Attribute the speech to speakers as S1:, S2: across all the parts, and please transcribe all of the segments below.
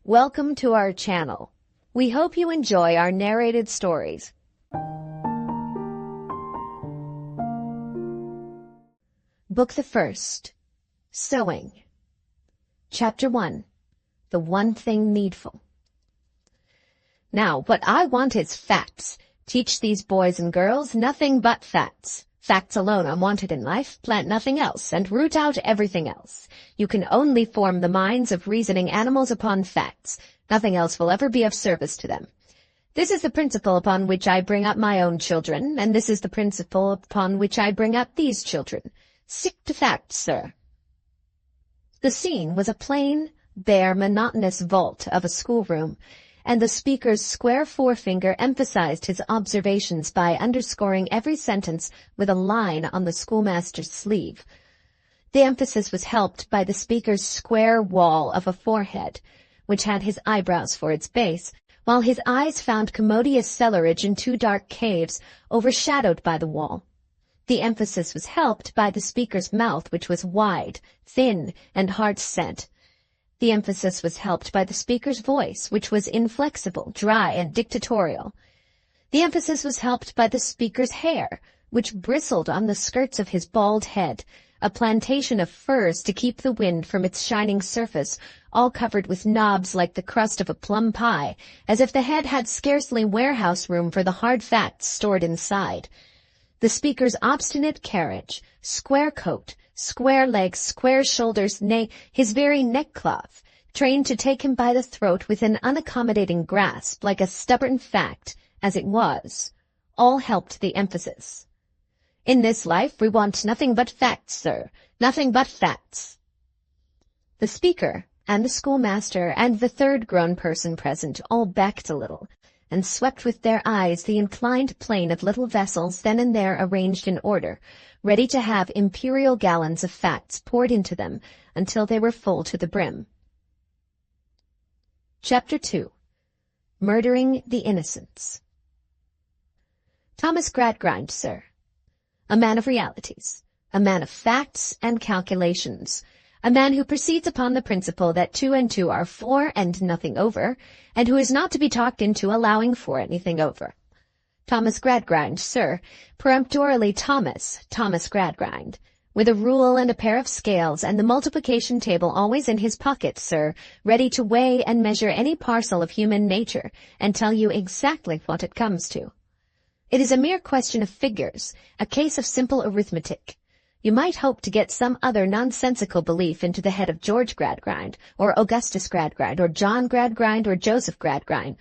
S1: Welcome to our channel. We hope you enjoy our narrated stories. Book the First, Sewing. Chapter 1, The One Thing Needful. Now, what I want is facts. Teach these boys and girls nothing but facts. Facts alone are wanted in life, plant nothing else, and root out everything else. You can only form the minds of reasoning animals upon facts. Nothing else will ever be of service to them. This is the principle upon which I bring up my own children, and this is the principle upon which I bring up these children. Stick to facts, sir. The scene was a plain, bare, monotonous vault of a schoolroom, and the speaker's square forefinger emphasized his observations by underscoring every sentence with a line on the schoolmaster's sleeve. The emphasis was helped by the speaker's square wall of a forehead, which had his eyebrows for its base, while his eyes found commodious cellarage in two dark caves overshadowed by the wall. The emphasis was helped by the speaker's mouth, which was wide, thin, and hard-set. The emphasis was helped by the speaker's voice, which was inflexible, dry, and dictatorial. The emphasis was helped by the speaker's hair, which bristled on the skirts of his bald head, a plantation of furs to keep the wind from its shining surface, all covered with knobs like the crust of a plum pie, as if the head had scarcely warehouse room for the hard facts stored inside. The speaker's obstinate carriage, square coat, square legs, square shoulders, nay, his very neckcloth, trained to take him by the throat with an unaccommodating grasp, like a stubborn fact, as it was, all helped the emphasis. In this life we want nothing but facts, sir, nothing but facts. The speaker, and the schoolmaster, and the third grown person present all backed a little, and swept with their eyes the inclined plane of little vessels then and there arranged in order, ready to have imperial gallons of facts poured into them until they were full to the brim. Chapter 2, Murdering the Innocents. Thomas Gradgrind, sir. A man of realities, a man of facts and calculations, a man who proceeds upon the principle that 2 and 2 are 4 and nothing over, and who is not to be talked into allowing for anything over. Thomas Gradgrind, sir, peremptorily Thomas Gradgrind, with a rule and a pair of scales and the multiplication table always in his pocket, sir, ready to weigh and measure any parcel of human nature and tell you exactly what it comes to. It is a mere question of figures, a case of simple arithmetic. You might hope to get some other nonsensical belief into the head of George Gradgrind, or Augustus Gradgrind, or John Gradgrind, or Joseph Gradgrind,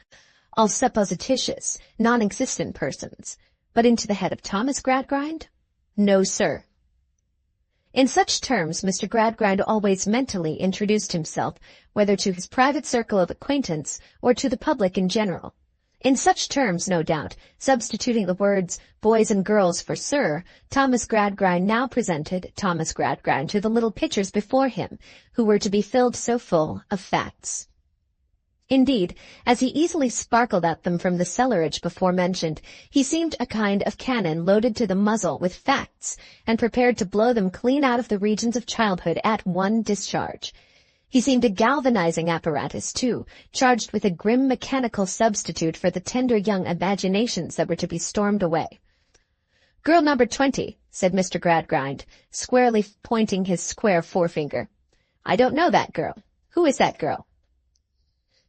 S1: all supposititious, non-existent persons, but into the head of Thomas Gradgrind? No, sir. In such terms Mr. Gradgrind always mentally introduced himself, whether to his private circle of acquaintance or to the public in general. In such terms, no doubt, substituting the words boys and girls for sir, Thomas Gradgrind now presented Thomas Gradgrind to the little pitchers before him, who were to be filled so full of facts. Indeed, as he easily sparkled at them from the cellarage before mentioned, he seemed a kind of cannon loaded to the muzzle with facts, and prepared to blow them clean out of the regions of childhood at one discharge. He seemed a galvanizing apparatus, too, charged with a grim mechanical substitute for the tender young imaginations that were to be stormed away. "Girl number 20, said Mr. Gradgrind, squarely pointing his square forefinger. "I don't know that girl. Who is that girl?"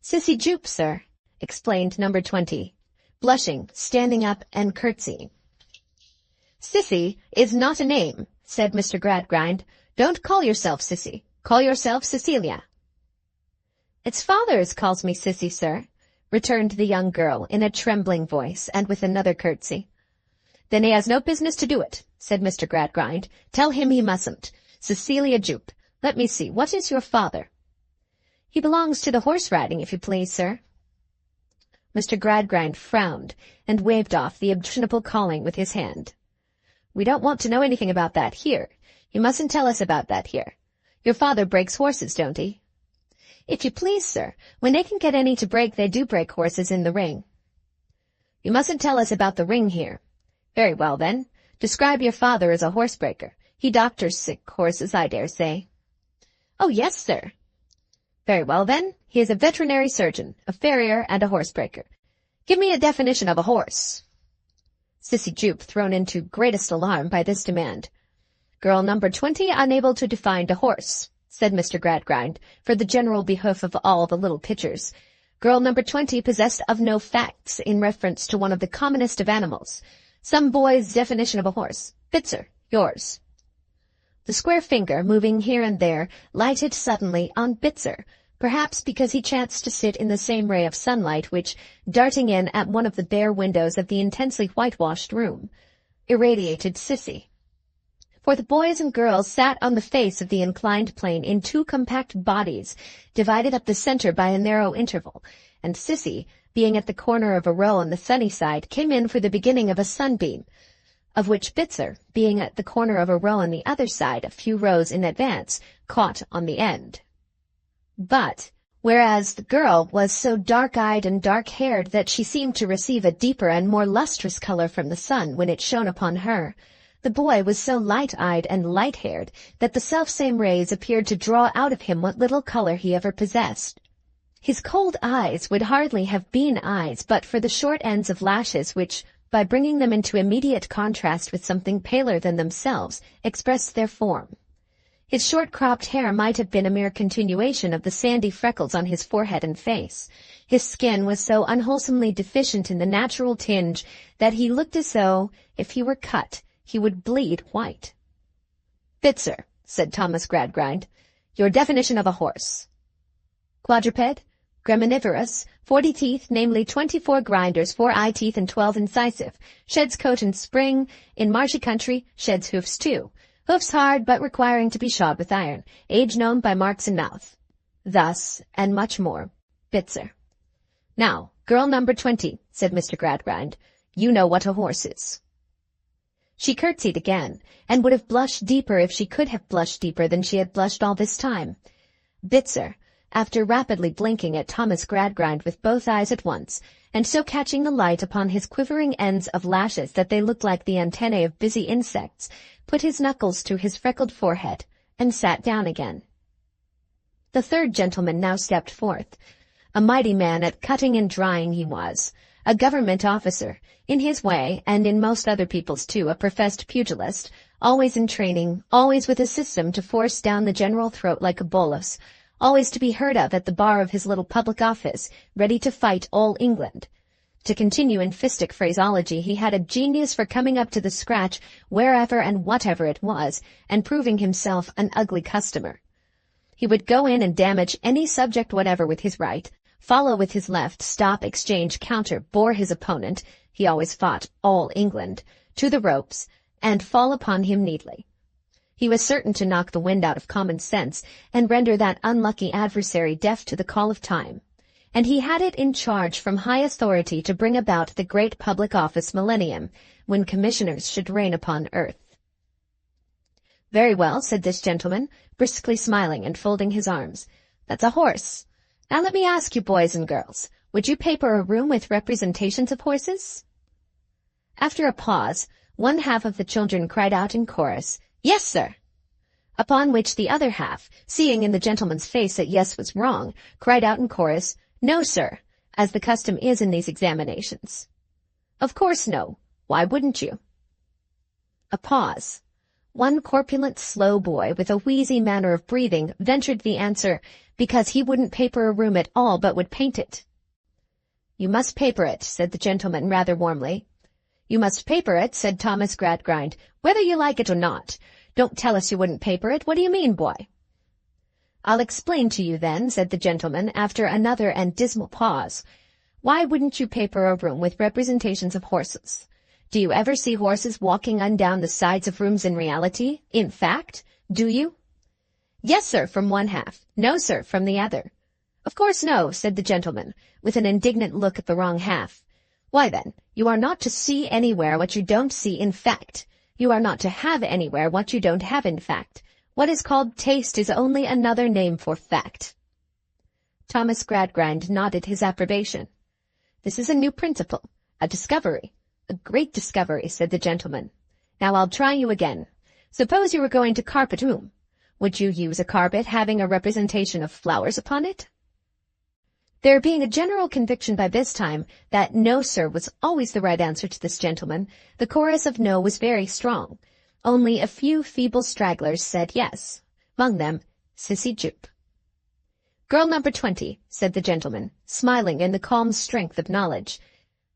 S1: "Sissy Jupe, sir," explained number 20, blushing, standing up, and curtsying. "Sissy is not a name," said Mr. Gradgrind. "Don't call yourself Sissy. Call yourself Cecilia." "Its father calls me Sissy, sir," returned the young girl in a trembling voice and with another curtsy. "Then he has no business to do it," said Mr. Gradgrind. "Tell him he mustn't. Cecilia Jupe. Let me see, what is your father?" "He belongs to the horse-riding, if you please, sir." Mr. Gradgrind frowned and waved off the objectionable calling with his hand. "We don't want to know anything about that here. You mustn't tell us about that here. Your father breaks horses, don't he?" "If you please, sir, when they can get any to break, they do break horses in the ring." "You mustn't tell us about the ring here." "Very well, then. Describe your father as a horsebreaker. He doctors sick horses, I dare say." "Oh, yes, sir." Very well, then. He is a veterinary surgeon, a farrier, and a horsebreaker. Give me a definition of a horse. Sissy Jupe thrown into greatest alarm by this demand. Girl number 20 unable to define a horse, said Mr. Gradgrind, for the general behoof of all the little pitchers. Girl number 20 possessed of no facts in reference to one of the commonest of animals. Some boy's definition of a horse. Bitzer, yours. The square finger, moving here and there, lighted suddenly on Bitzer, perhaps because he chanced to sit in the same ray of sunlight which, darting in at one of the bare windows of the intensely whitewashed room, irradiated Sissy. For the boys and girls sat on the face of the inclined plane in two compact bodies, divided up the center by a narrow interval, and Sissy, being at the corner of a row on the sunny side, came in for the beginning of a sunbeam, of which Bitzer, being at the corner of a row on the other side, a few rows in advance, caught on the end. But, whereas the girl was so dark-eyed and dark-haired that she seemed to receive a deeper and more lustrous color from the sun when it shone upon her, the boy was so light-eyed and light-haired that the selfsame rays appeared to draw out of him what little color he ever possessed. His cold eyes would hardly have been eyes but for the short ends of lashes which, by bringing them into immediate contrast with something paler than themselves, expressed their form. His short-cropped hair might have been a mere continuation of the sandy freckles on his forehead and face. His skin was so unwholesomely deficient in the natural tinge that he looked as though, if he were cut, he would bleed white. Bitzer, said Thomas Gradgrind, your definition of a horse. Quadruped, graminivorous, 40 teeth, namely 24 grinders, 4 eye teeth and 12 incisive, sheds coat in spring, in marshy country, sheds hoofs too. Hoofs hard, but requiring to be shod with iron. Age known by marks in mouth. Thus, and much more. Bitzer. Now, girl number 20, said Mr. Gradgrind, you know what a horse is. She curtsied again, and would have blushed deeper if she could have blushed deeper than she had blushed all this time. Bitzer, after rapidly blinking at Thomas Gradgrind with both eyes at once, and so catching the light upon his quivering ends of lashes that they looked like the antennae of busy insects, put his knuckles to his freckled forehead, and sat down again. The third gentleman now stepped forth. A mighty man at cutting and drying he was, a government officer, in his way, and in most other people's too, a professed pugilist, always in training, always with a system to force down the general throat like a bolus, always to be heard of at the bar of his little public office, ready to fight all England. To continue in fistic phraseology, he had a genius for coming up to the scratch wherever and whatever it was, and proving himself an ugly customer. He would go in and damage any subject whatever with his right, follow with his left, stop, exchange, counter, bore his opponent, he always fought all England, to the ropes, and fall upon him neatly. He was certain to knock the wind out of common sense, and render that unlucky adversary deaf to the call of time. And he had it in charge from high authority to bring about the great public office millennium, when commissioners should reign upon earth. Very well, said this gentleman, briskly smiling and folding his arms. That's a horse. Now let me ask you, boys and girls, would you paper a room with representations of horses? After a pause, one half of the children cried out in chorus, Yes, sir. Upon which the other half, seeing in the gentleman's face that yes was wrong, cried out in chorus, No, sir, as the custom is in these examinations. Of course no. Why wouldn't you? A pause. One corpulent, slow boy with a wheezy manner of breathing ventured the answer, because he wouldn't paper a room at all but would paint it. You must paper it, said the gentleman rather warmly. You must paper it, said Thomas Gradgrind, whether you like it or not. Don't tell us you wouldn't paper it. What do you mean, boy? I'll explain to you then, said the gentleman, after another and dismal pause. Why wouldn't you paper a room with representations of horses? Do you ever see horses walking down the sides of rooms in reality? In fact, do you? Yes, sir, from one half. No, sir, from the other. Of course no, said the gentleman, with an indignant look at the wrong half. Why then, you are not to see anywhere what you don't see in fact. You are not to have anywhere what you don't have in fact. What is called taste is only another name for fact. Thomas Gradgrind nodded his approbation. This is a new principle, a discovery. A great discovery, said the gentleman. Now I'll try you again. Suppose you were going to carpet a room. Would you use a carpet having a representation of flowers upon it? There being a general conviction by this time that no, sir, was always the right answer to this gentleman, the chorus of no was very strong. Only a few feeble stragglers said yes, among them Sissy Jupe. Girl number 20, said the gentleman, smiling in the calm strength of knowledge.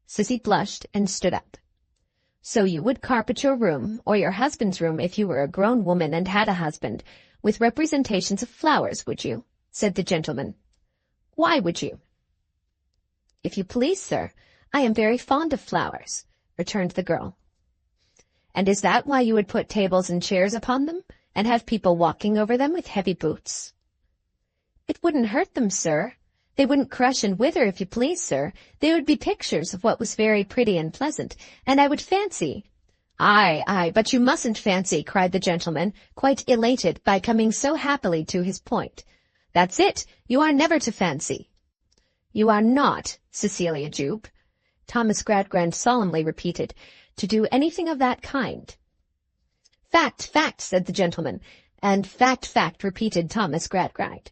S1: Sissy blushed and stood up. So you would carpet your room, or your husband's room if you were a grown woman and had a husband, with representations of flowers, would you? Said the gentleman. Why would you? If you please, sir, I am very fond of flowers, returned the girl. And is that why you would put tables and chairs upon them, and have people walking over them with heavy boots? It wouldn't hurt them, sir. They wouldn't crush and wither, if you please, sir. They would be pictures of what was very pretty and pleasant, and I would fancy— Aye, but you mustn't fancy, cried the gentleman, quite elated by coming so happily to his point. That's it, you are never to fancy. You are not, Cecilia Jupe, Thomas Gradgrind solemnly repeated, to do anything of that kind. Fact, said the gentleman, and fact, repeated Thomas Gradgrind.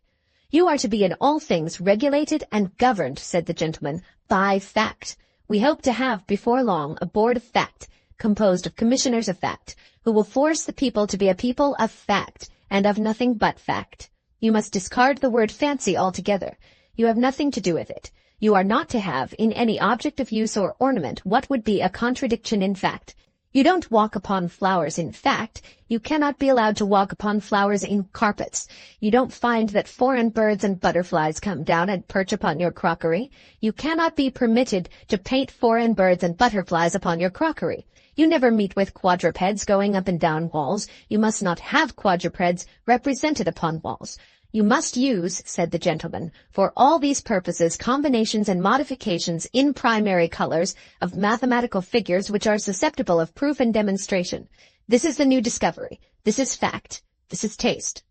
S1: You are to be in all things regulated and governed, said the gentleman, by fact. We hope to have before long a board of fact, composed of commissioners of fact, who will force the people to be a people of fact, and of nothing but fact. You must discard the word fancy altogether. You have nothing to do with it. You are not to have in any object of use or ornament what would be a contradiction in fact. You don't walk upon flowers in fact. You cannot be allowed to walk upon flowers in carpets. You don't find that foreign birds and butterflies come down and perch upon your crockery. You cannot be permitted to paint foreign birds and butterflies upon your crockery. You never meet with quadrupeds going up and down walls. You must not have quadrupeds represented upon walls. You must use, said the gentleman, for all these purposes combinations and modifications in primary colors of mathematical figures which are susceptible of proof and demonstration. This is the new discovery. This is fact. This is taste.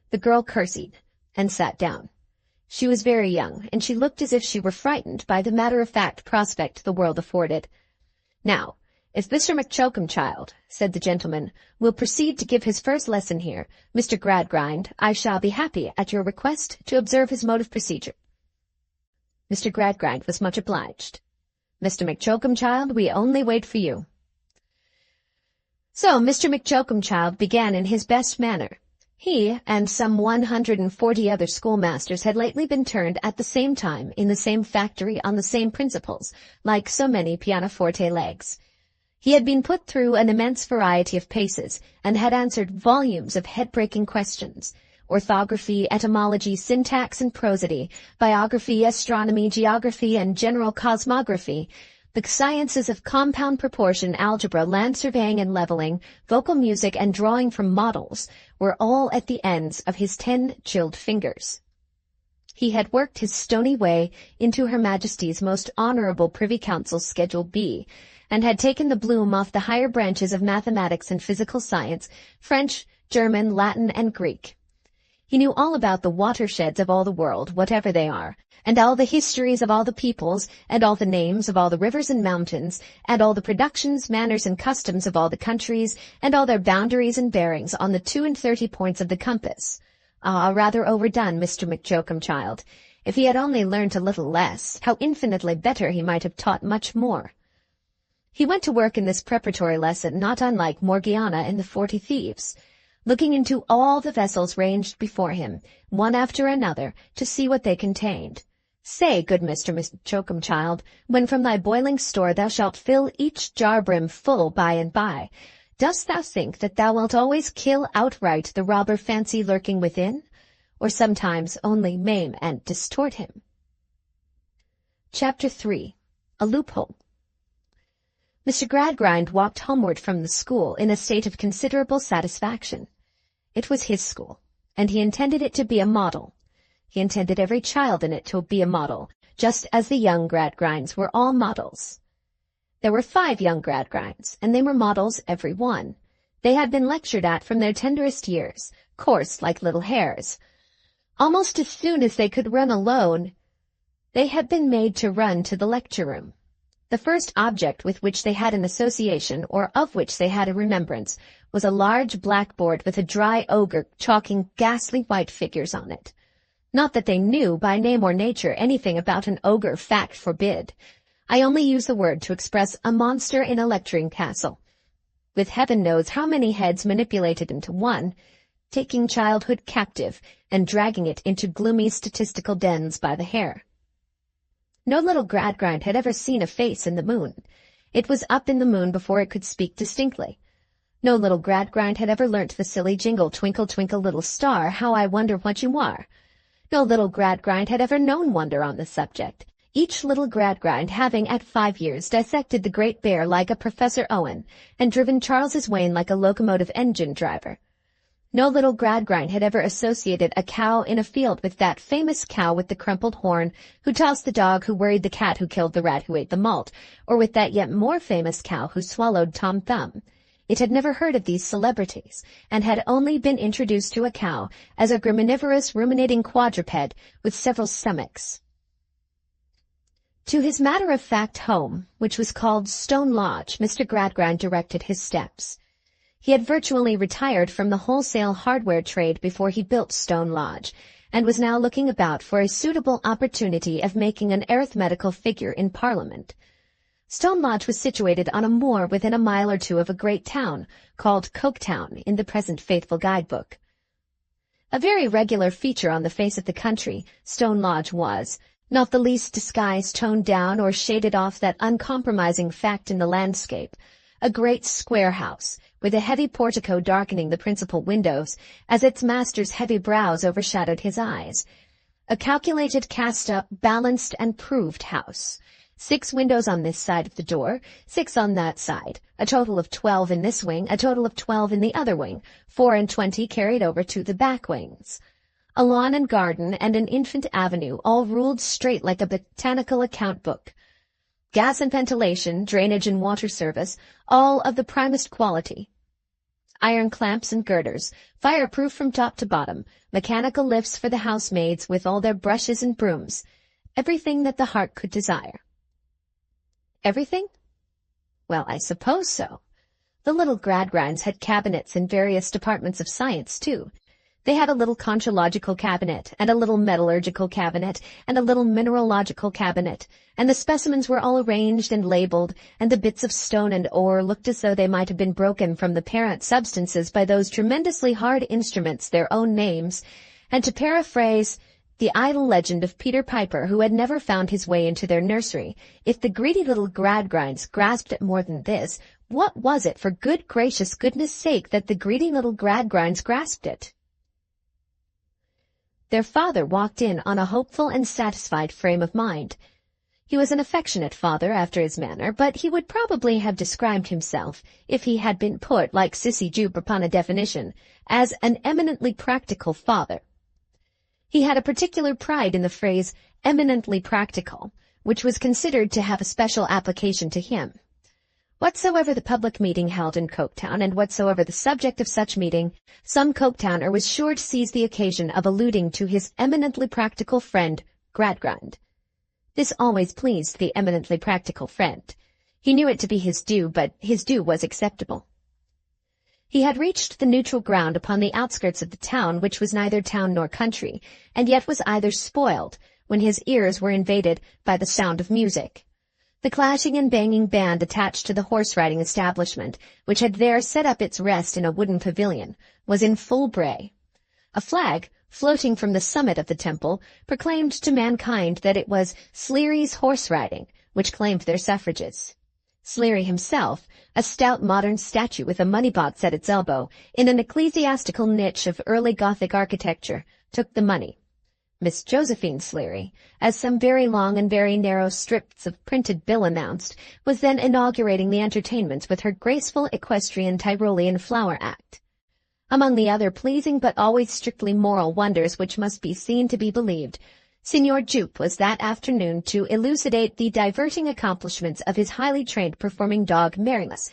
S1: The girl curtsied and sat down. She was very young, and she looked as if she were frightened by the matter-of-fact prospect the world afforded. Now, if Mr. McChoakumchild, said the gentleman, will proceed to give his first lesson here, Mr. Gradgrind, I shall be happy, at your request, to observe his mode of procedure. Mr. Gradgrind was much obliged. Mr. McChoakumchild, we only wait for you. So Mr. McChoakumchild began in his best manner. He and some 140 other schoolmasters had lately been turned at the same time in the same factory on the same principles, like so many pianoforte legs. He had been put through an immense variety of paces, and had answered volumes of head-breaking questions: orthography, etymology, syntax and prosody, biography, astronomy, geography, and general cosmography, the sciences of compound proportion, algebra, land surveying and leveling, vocal music, and drawing from models, were all at the ends of his 10 chilled fingers. He had worked his stony way into Her Majesty's most honourable Privy Council's Schedule B, and had taken the bloom off the higher branches of mathematics and physical science, French, German, Latin, and Greek. He knew all about the watersheds of all the world, whatever they are, and all the histories of all the peoples, and all the names of all the rivers and mountains, and all the productions, manners, and customs of all the countries, and all their boundaries and bearings on the 32 points of the compass. Ah, rather overdone, Mr. McChoakumchild. If he had only learnt a little less, how infinitely better he might have taught much more. He went to work in this preparatory lesson not unlike Morgiana in the 40 Thieves, looking into all the vessels ranged before him, one after another, to see what they contained. Say, good Mr. McChoakumchild, when from thy boiling store thou shalt fill each jar brim full by and by, dost thou think that thou wilt always kill outright the robber fancy lurking within, or sometimes only maim and distort him? Chapter 3. A Loophole. Mr. Gradgrind walked homeward from the school in a state of considerable satisfaction. It was his school, and he intended it to be a model. He intended every child in it to be a model, just as the young Gradgrinds were all models. There were 5 young Gradgrinds, and they were models every one. They had been lectured at from their tenderest years, coarse like little hares. Almost as soon as they could run alone, they had been made to run to the lecture-room. The first object with which they had an association, or of which they had a remembrance, was a large blackboard with a dry ogre chalking ghastly white figures on it. Not that they knew by name or nature anything about an ogre, fact forbid. I only use the word to express a monster in a lecturing castle, with heaven knows how many heads manipulated into one, taking childhood captive and dragging it into gloomy statistical dens by the hair. No little Gradgrind had ever seen a face in the moon. It was up in the moon before it could speak distinctly. No little Gradgrind had ever learnt the silly jingle, "Twinkle, twinkle, little star, how I wonder what you are." No little Gradgrind had ever known wonder on the subject, each little Gradgrind having at 5 years dissected the Great Bear like a Professor Owen and driven Charles's Wain like a locomotive engine driver. No little Gradgrind had ever associated a cow in a field with that famous cow with the crumpled horn who tossed the dog who worried the cat who killed the rat who ate the malt, or with that yet more famous cow who swallowed Tom Thumb. It had never heard of these celebrities, and had only been introduced to a cow as a graminivorous ruminating quadruped with several stomachs. To his matter-of-fact home, which was called Stone Lodge, Mr. Gradgrind directed his steps. He had virtually retired from the wholesale hardware trade before he built Stone Lodge, and was now looking about for a suitable opportunity of making an arithmetical figure in Parliament. Stone Lodge was situated on a moor within a mile or two of a great town, called Coketown in the present faithful guidebook. A very regular feature on the face of the country, Stone Lodge was, not the least disguise toned down or shaded off that uncompromising fact in the landscape, a great square house, with a heavy portico darkening the principal windows, as its master's heavy brows overshadowed his eyes. A calculated, cast-up, balanced, and proved house. 6 windows on this side of the door, 6 on that side, a total of 12 in this wing, a total of 12 in the other wing, 24 carried over to the back wings. A lawn and garden and an infant avenue, all ruled straight like a botanical account book. Gas and ventilation, drainage and water service, all of the primest quality. Iron clamps and girders, fireproof from top to bottom, mechanical lifts for the housemaids with all their brushes and brooms, everything that the heart could desire. Everything? Well, I suppose so. The little Gradgrinds had cabinets in various departments of science, too. They had a little conchological cabinet, and a little metallurgical cabinet, and a little mineralogical cabinet, and the specimens were all arranged and labeled, and the bits of stone and ore looked as though they might have been broken from the parent substances by those tremendously hard instruments, their own names, and to paraphrase the idle legend of Peter Piper, who had never found his way into their nursery, if the greedy little Gradgrinds grasped at more than this, what was it, for good gracious goodness sake, that the greedy little Gradgrinds grasped it? Their father walked in on a hopeful and satisfied frame of mind. He was an affectionate father after his manner, but he would probably have described himself, if he had been put, like Sissy Jupe, upon a definition, as an eminently practical father. He had a particular pride in the phrase eminently practical, which was considered to have a special application to him. Whatsoever the public meeting held in Coketown, and whatsoever the subject of such meeting, some Coketowner was sure to seize the occasion of alluding to his eminently practical friend, Gradgrind. This always pleased the eminently practical friend. He knew it to be his due, but his due was acceptable. He had reached the neutral ground upon the outskirts of the town, which was neither town nor country, and yet was either spoiled, when his ears were invaded by the sound of music. The clashing and banging band attached to the horse-riding establishment, which had there set up its rest in a wooden pavilion, was in full bray. A flag, floating from the summit of the temple, proclaimed to mankind that it was Sleary's horse-riding, which claimed their suffrages. Sleary himself, a stout modern statue with a money-box at its elbow, in an ecclesiastical niche of early Gothic architecture, took the money. Miss Josephine Sleary, as some very long and very narrow strips of printed bill announced, was then inaugurating the entertainments with her graceful equestrian Tyrolean flower act. Among the other pleasing but always strictly moral wonders which must be seen to be believed, Signor Jupe was that afternoon to elucidate the diverting accomplishments of his highly trained performing dog Merrimus.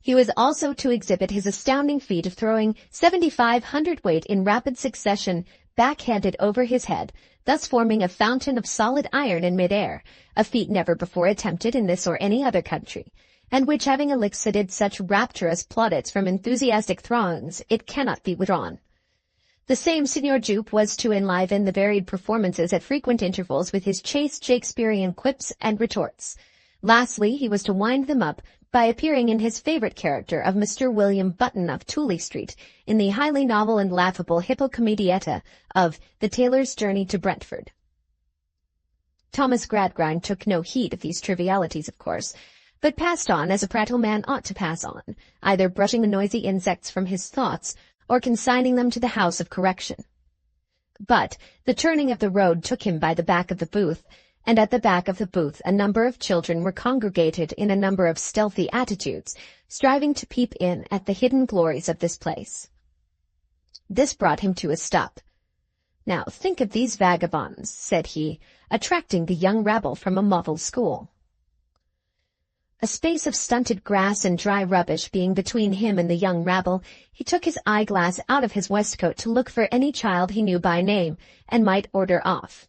S1: He was also to exhibit his astounding feat of throwing 75 hundredweight in rapid succession backhanded over his head, thus forming a fountain of solid iron in mid-air, a feat never before attempted in this or any other country, and which having elicited such rapturous plaudits from enthusiastic throngs, it cannot be withdrawn. The same Signor Jupe was to enliven the varied performances at frequent intervals with his chaste Shakespearean quips and retorts. Lastly, he was to wind them up by appearing in his favorite character of Mr. William Button of Tooley Street in the highly novel and laughable hippocomedietta of The Tailor's Journey to Brentford. Thomas Gradgrind took no heed of these trivialities, of course, but passed on as a prattle man ought to pass on, either brushing the noisy insects from his thoughts or consigning them to the house of correction. But the turning of the road took him by the back of the booth, and at the back of the booth a number of children were congregated in a number of stealthy attitudes, striving to peep in at the hidden glories of this place. This brought him to a stop. "Now think of these vagabonds," said he, attracting the young rabble from a model school. A space of stunted grass and dry rubbish being between him and the young rabble, he took his eyeglass out of his waistcoat to look for any child he knew by name, and might order off.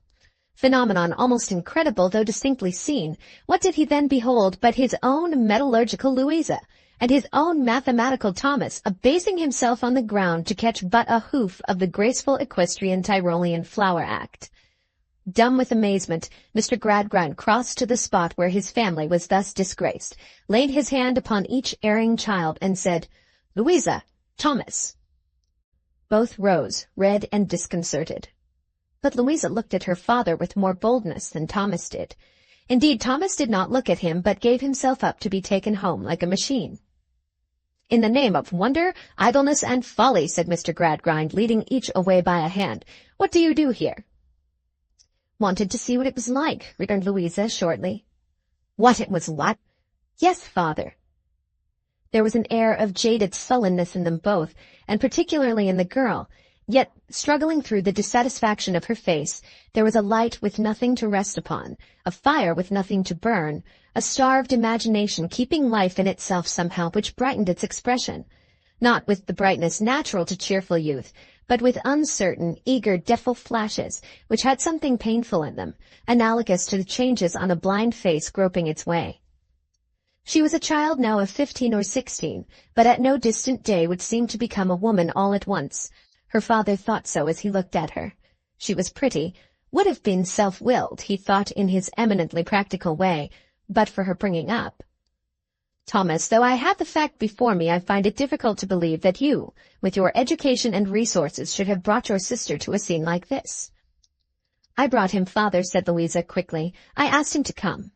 S1: Phenomenon almost incredible though distinctly seen, what did he then behold but his own metallurgical Louisa, and his own mathematical Thomas abasing himself on the ground to catch but a hoof of the graceful equestrian Tyrolean flower act. Dumb with amazement, Mr. Gradgrind crossed to the spot where his family was thus disgraced, laid his hand upon each erring child, and said, "Louisa, Thomas." Both rose, red and disconcerted. But Louisa looked at her father with more boldness than Thomas did. Indeed, Thomas did not look at him, but gave himself up to be taken home like a machine. "In the name of wonder, idleness, and folly," said Mr. Gradgrind, leading each away by a hand, "what do you do here?" "Wanted to see what it was like," returned Louisa shortly. "What it was like?" "Yes, father." There was an air of jaded sullenness in them both, and particularly in the girl, yet, struggling through the dissatisfaction of her face, there was a light with nothing to rest upon, a fire with nothing to burn, a starved imagination keeping life in itself somehow which brightened its expression, not with the brightness natural to cheerful youth, but with uncertain, eager, deathful flashes, which had something painful in them, analogous to the changes on a blind face groping its way. She was a child now of 15 or 16, but at no distant day would seem to become a woman all at once. Her father thought so as he looked at her. She was pretty, would have been self-willed, he thought in his eminently practical way, but for her bringing up. "Thomas, though I have the fact before me, I find it difficult to believe that you, with your education and resources, should have brought your sister to a scene like this." "I brought him, father," said Louisa quickly. "I asked him to come."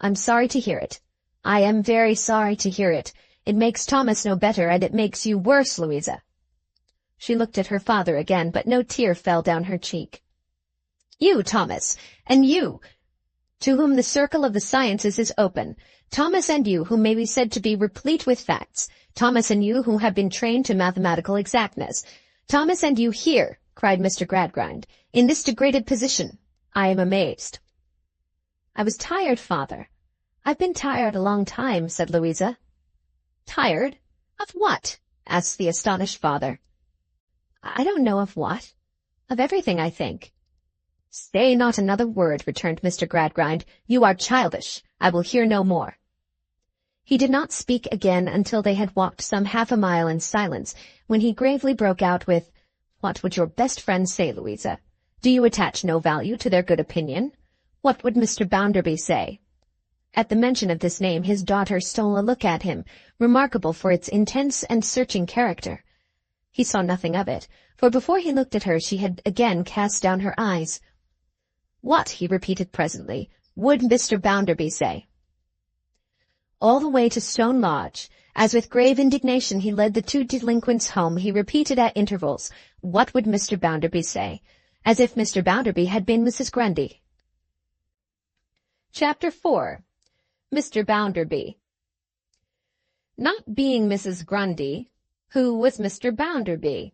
S1: "I'm sorry to hear it. I am very sorry to hear it. It makes Thomas no better, and it makes you worse, Louisa." She looked at her father again, but no tear fell down her cheek. "You, Thomas, and you, to whom the circle of the sciences is open, Thomas and you who may be said to be replete with facts, Thomas and you who have been trained to mathematical exactness, Thomas and you here," cried Mr. Gradgrind, "in this degraded position. I am amazed." "I was tired, father. I've been tired a long time," said Louisa. "Tired? Of what?" asked the astonished father. "I don't know of what. Of everything, I think." "Say not another word," returned Mr. Gradgrind. "You are childish. I will hear no more." He did not speak again until they had walked some half a mile in silence, when he gravely broke out with, "What would your best friends say, Louisa? Do you attach no value to their good opinion? What would Mr. Bounderby say?" At the mention of this name his daughter stole a look at him, remarkable for its intense and searching character. He saw nothing of it, for before he looked at her she had again cast down her eyes. "What," he repeated presently, "would Mr. Bounderby say?" All the way to Stone Lodge, as with grave indignation he led the two delinquents home, he repeated at intervals, "What would Mr. Bounderby say?" as if Mr. Bounderby had been Mrs. Grundy. Chapter 4. Mr. Bounderby. Not being Mrs. Grundy, who was Mr. Bounderby?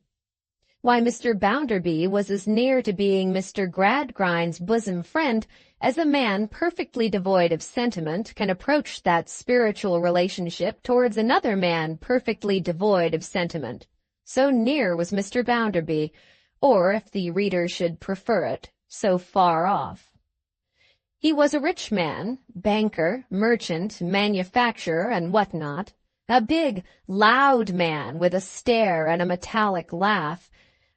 S1: Why, Mr. Bounderby was as near to being Mr. Gradgrind's bosom friend as a man perfectly devoid of sentiment can approach that spiritual relationship towards another man perfectly devoid of sentiment. So near was Mr. Bounderby, or, if the reader should prefer it, so far off. He was a rich man, banker, merchant, manufacturer, and what not, a big, loud man with a stare and a metallic laugh,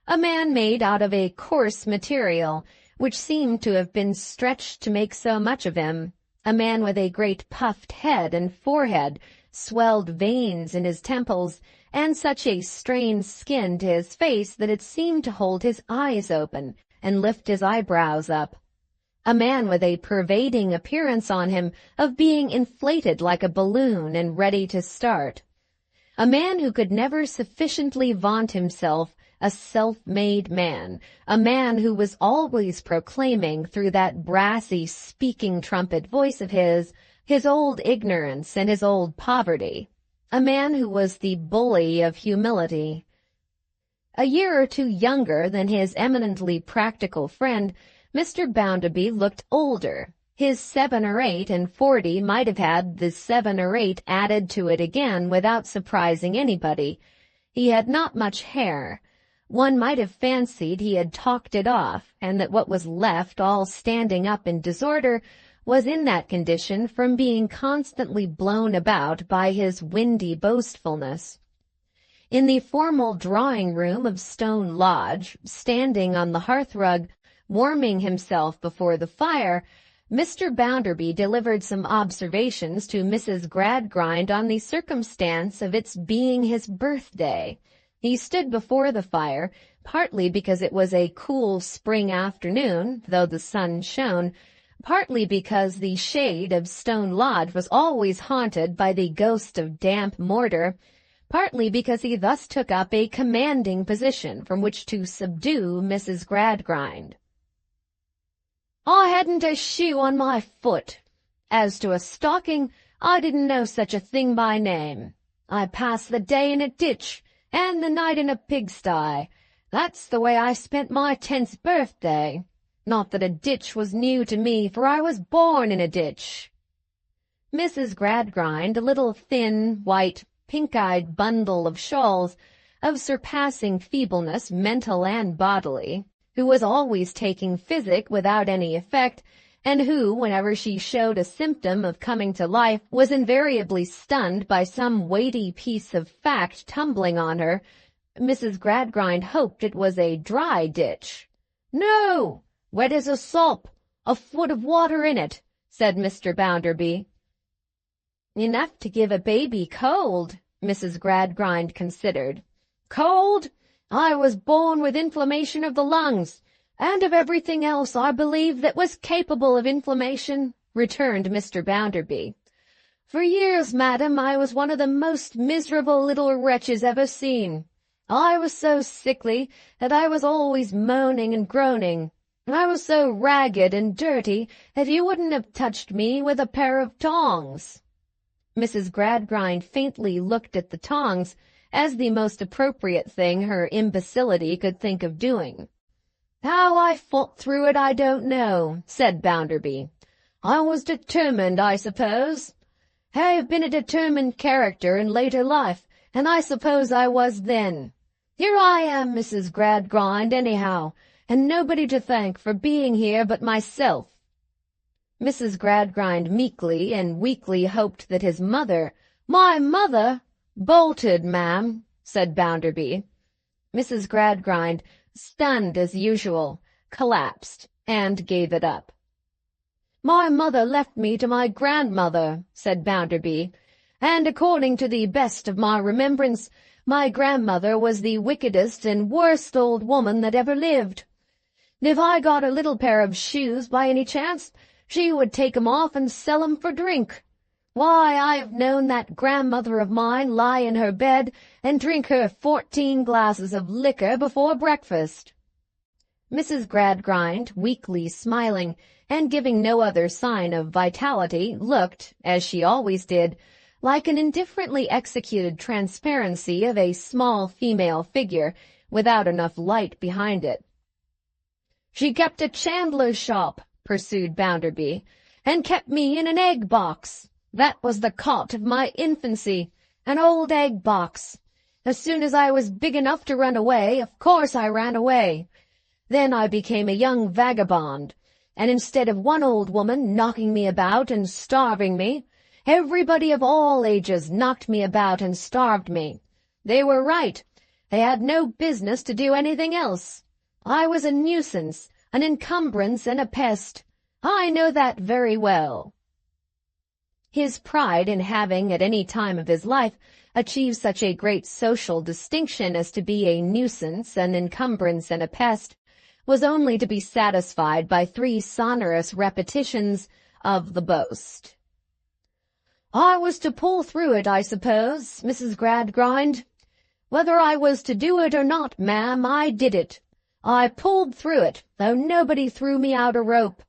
S1: a man made out of a coarse material, which seemed to have been stretched to make so much of him, a man with a great puffed head and forehead, swelled veins in his temples, and such a strained skin to his face that it seemed to hold his eyes open and lift his eyebrows up. A man with a pervading appearance on him of being inflated like a balloon and ready to start. A man who could never sufficiently vaunt himself a self-made man, a man who was always proclaiming through that brassy speaking trumpet voice of his old ignorance and his old poverty, a man who was the bully of humility. A year or two younger than his eminently practical friend, Mr. Bounderby looked older. His 7 or 8 and 40 might have had the 7 or 8 added to it again without surprising anybody. He had not much hair. One might have fancied he had talked it off, and that what was left all standing up in disorder was in that condition from being constantly blown about by his windy boastfulness. In the formal drawing-room of Stone Lodge, standing on the hearthrug, warming himself before the fire, Mr. Bounderby delivered some observations to Mrs. Gradgrind on the circumstance of its being his birthday. He stood before the fire, partly because it was a cool spring afternoon, though the sun shone, partly because the shade of Stone Lodge was always haunted by the ghost of damp mortar, partly because he thus took up a commanding position from which to subdue Mrs. Gradgrind. "I hadn't a shoe on my foot. As to a stocking, I didn't know such a thing by name. I passed the day in a ditch, and the night in a pigsty. That's the way I spent my 10th birthday. Not that a ditch was new to me, for I was born in a ditch." Mrs. Gradgrind, a little thin, white, pink-eyed bundle of shawls, of surpassing feebleness, mental and bodily, who was always taking physic without any effect, and who, whenever she showed a symptom of coming to life, was invariably stunned by some weighty piece of fact tumbling on her, Mrs. Gradgrind hoped it was a dry ditch. "No, wet as a sop, a foot of water in it," said Mr. Bounderby. "Enough to give a baby cold," Mrs. Gradgrind considered. "Cold? I was born with inflammation of the lungs, and of everything else, I believe, that was capable of inflammation," returned Mr. Bounderby. "For years, madam, I was one of the most miserable little wretches ever seen. I was so sickly that I was always moaning and groaning. I was so ragged and dirty that you wouldn't have touched me with a pair of tongs." Mrs. Gradgrind faintly looked at the tongs, as the most appropriate thing her imbecility could think of doing. "How I fought through it I don't know," said Bounderby. "I was determined, I suppose. I have been a determined character in later life, and I suppose I was then. Here I am, Mrs. Gradgrind, anyhow, and nobody to thank for being here but myself." Mrs. Gradgrind meekly and weakly hoped that his mother— "My mother? Bolted, ma'am," said Bounderby. Mrs. Gradgrind, stunned as usual, collapsed, and gave it up. "My mother left me to my grandmother," said Bounderby, "and according to the best of my remembrance, my grandmother was the wickedest and worst old woman that ever lived. If I got a little pair of shoes by any chance, she would take 'em off and sell 'em for drink. Why, I've known that grandmother of mine lie in her bed and drink her 14 glasses of liquor before breakfast." Mrs. Gradgrind, weakly smiling, and giving no other sign of vitality, looked, as she always did, like an indifferently executed transparency of a small female figure, without enough light behind it. "She kept a chandler's shop," pursued Bounderby, "and kept me in an egg-box. That was the cot of my infancy, an old egg-box. As soon as I was big enough to run away, of course I ran away, Then I became a young vagabond, and instead of one old woman knocking me about and starving me, everybody of all ages knocked me about and starved me. They were right. They had no business to do anything else. I was a nuisance, an encumbrance, and a pest. I know that very well." His pride in having, at any time of his life, achieved such a great social distinction as to be a nuisance, an encumbrance, and a pest, was only to be satisfied by 3 sonorous repetitions of the boast. "I was to pull through it, I suppose, Mrs. Gradgrind. Whether I was to do it or not, ma'am, I did it. I pulled through it, though nobody threw me out a rope.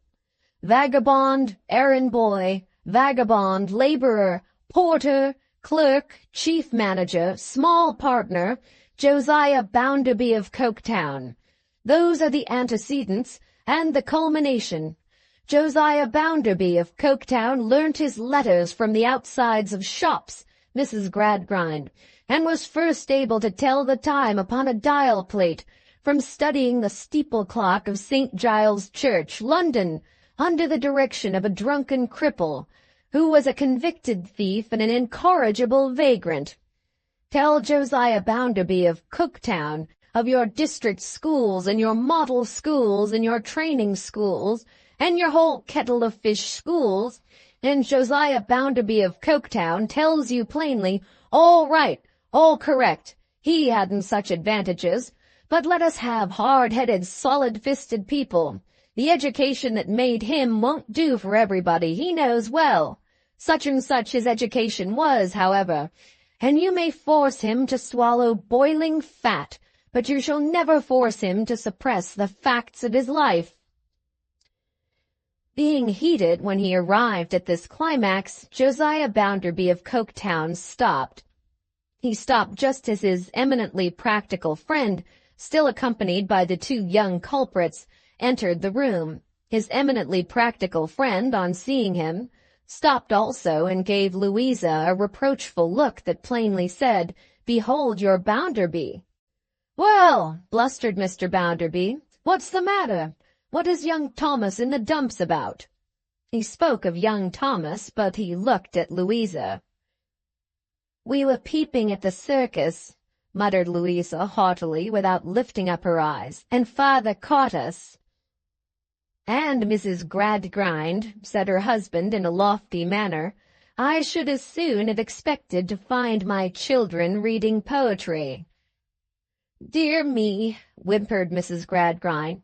S1: Vagabond, errand boy, vagabond, laborer, porter, clerk, chief manager, small partner, Josiah Bounderby of Coketown. Those are the antecedents and the culmination. Josiah Bounderby of Coketown learnt his letters from the outsides of shops, Mrs. Gradgrind, and was first able to tell the time upon a dial plate from studying the steeple clock of St. Giles Church, London, under the direction of a drunken cripple, who was a convicted thief and an incorrigible vagrant. Tell Josiah Bounderby of Coketown of your district schools and your model schools and your training schools and your whole kettle of fish schools, and Josiah Bounderby of Coketown tells you plainly, all right, all correct, he hadn't such advantages, but let us have hard-headed, solid-fisted people. The education that made him won't do for everybody, he knows well. Such and such his education was, however, and you may force him to swallow boiling fat, but you shall never force him to suppress the facts of his life." Being heated when he arrived at this climax, Josiah Bounderby of Coketown stopped. He stopped just as his eminently practical friend, still accompanied by the 2 young culprits, entered the room. His eminently practical friend, on seeing him, stopped also and gave Louisa a reproachful look that plainly said, "Behold your Bounderby." "Well," blustered Mr. Bounderby, "what's the matter? What is young Thomas in the dumps about?" He spoke of young Thomas, but he looked at Louisa. "We were peeping at the circus," muttered Louisa haughtily, without lifting up her eyes, "and father caught us." "And Mrs. Gradgrind," said her husband in a lofty manner, "I should as soon have expected to find my children reading poetry." "Dear me," whimpered Mrs. Gradgrind.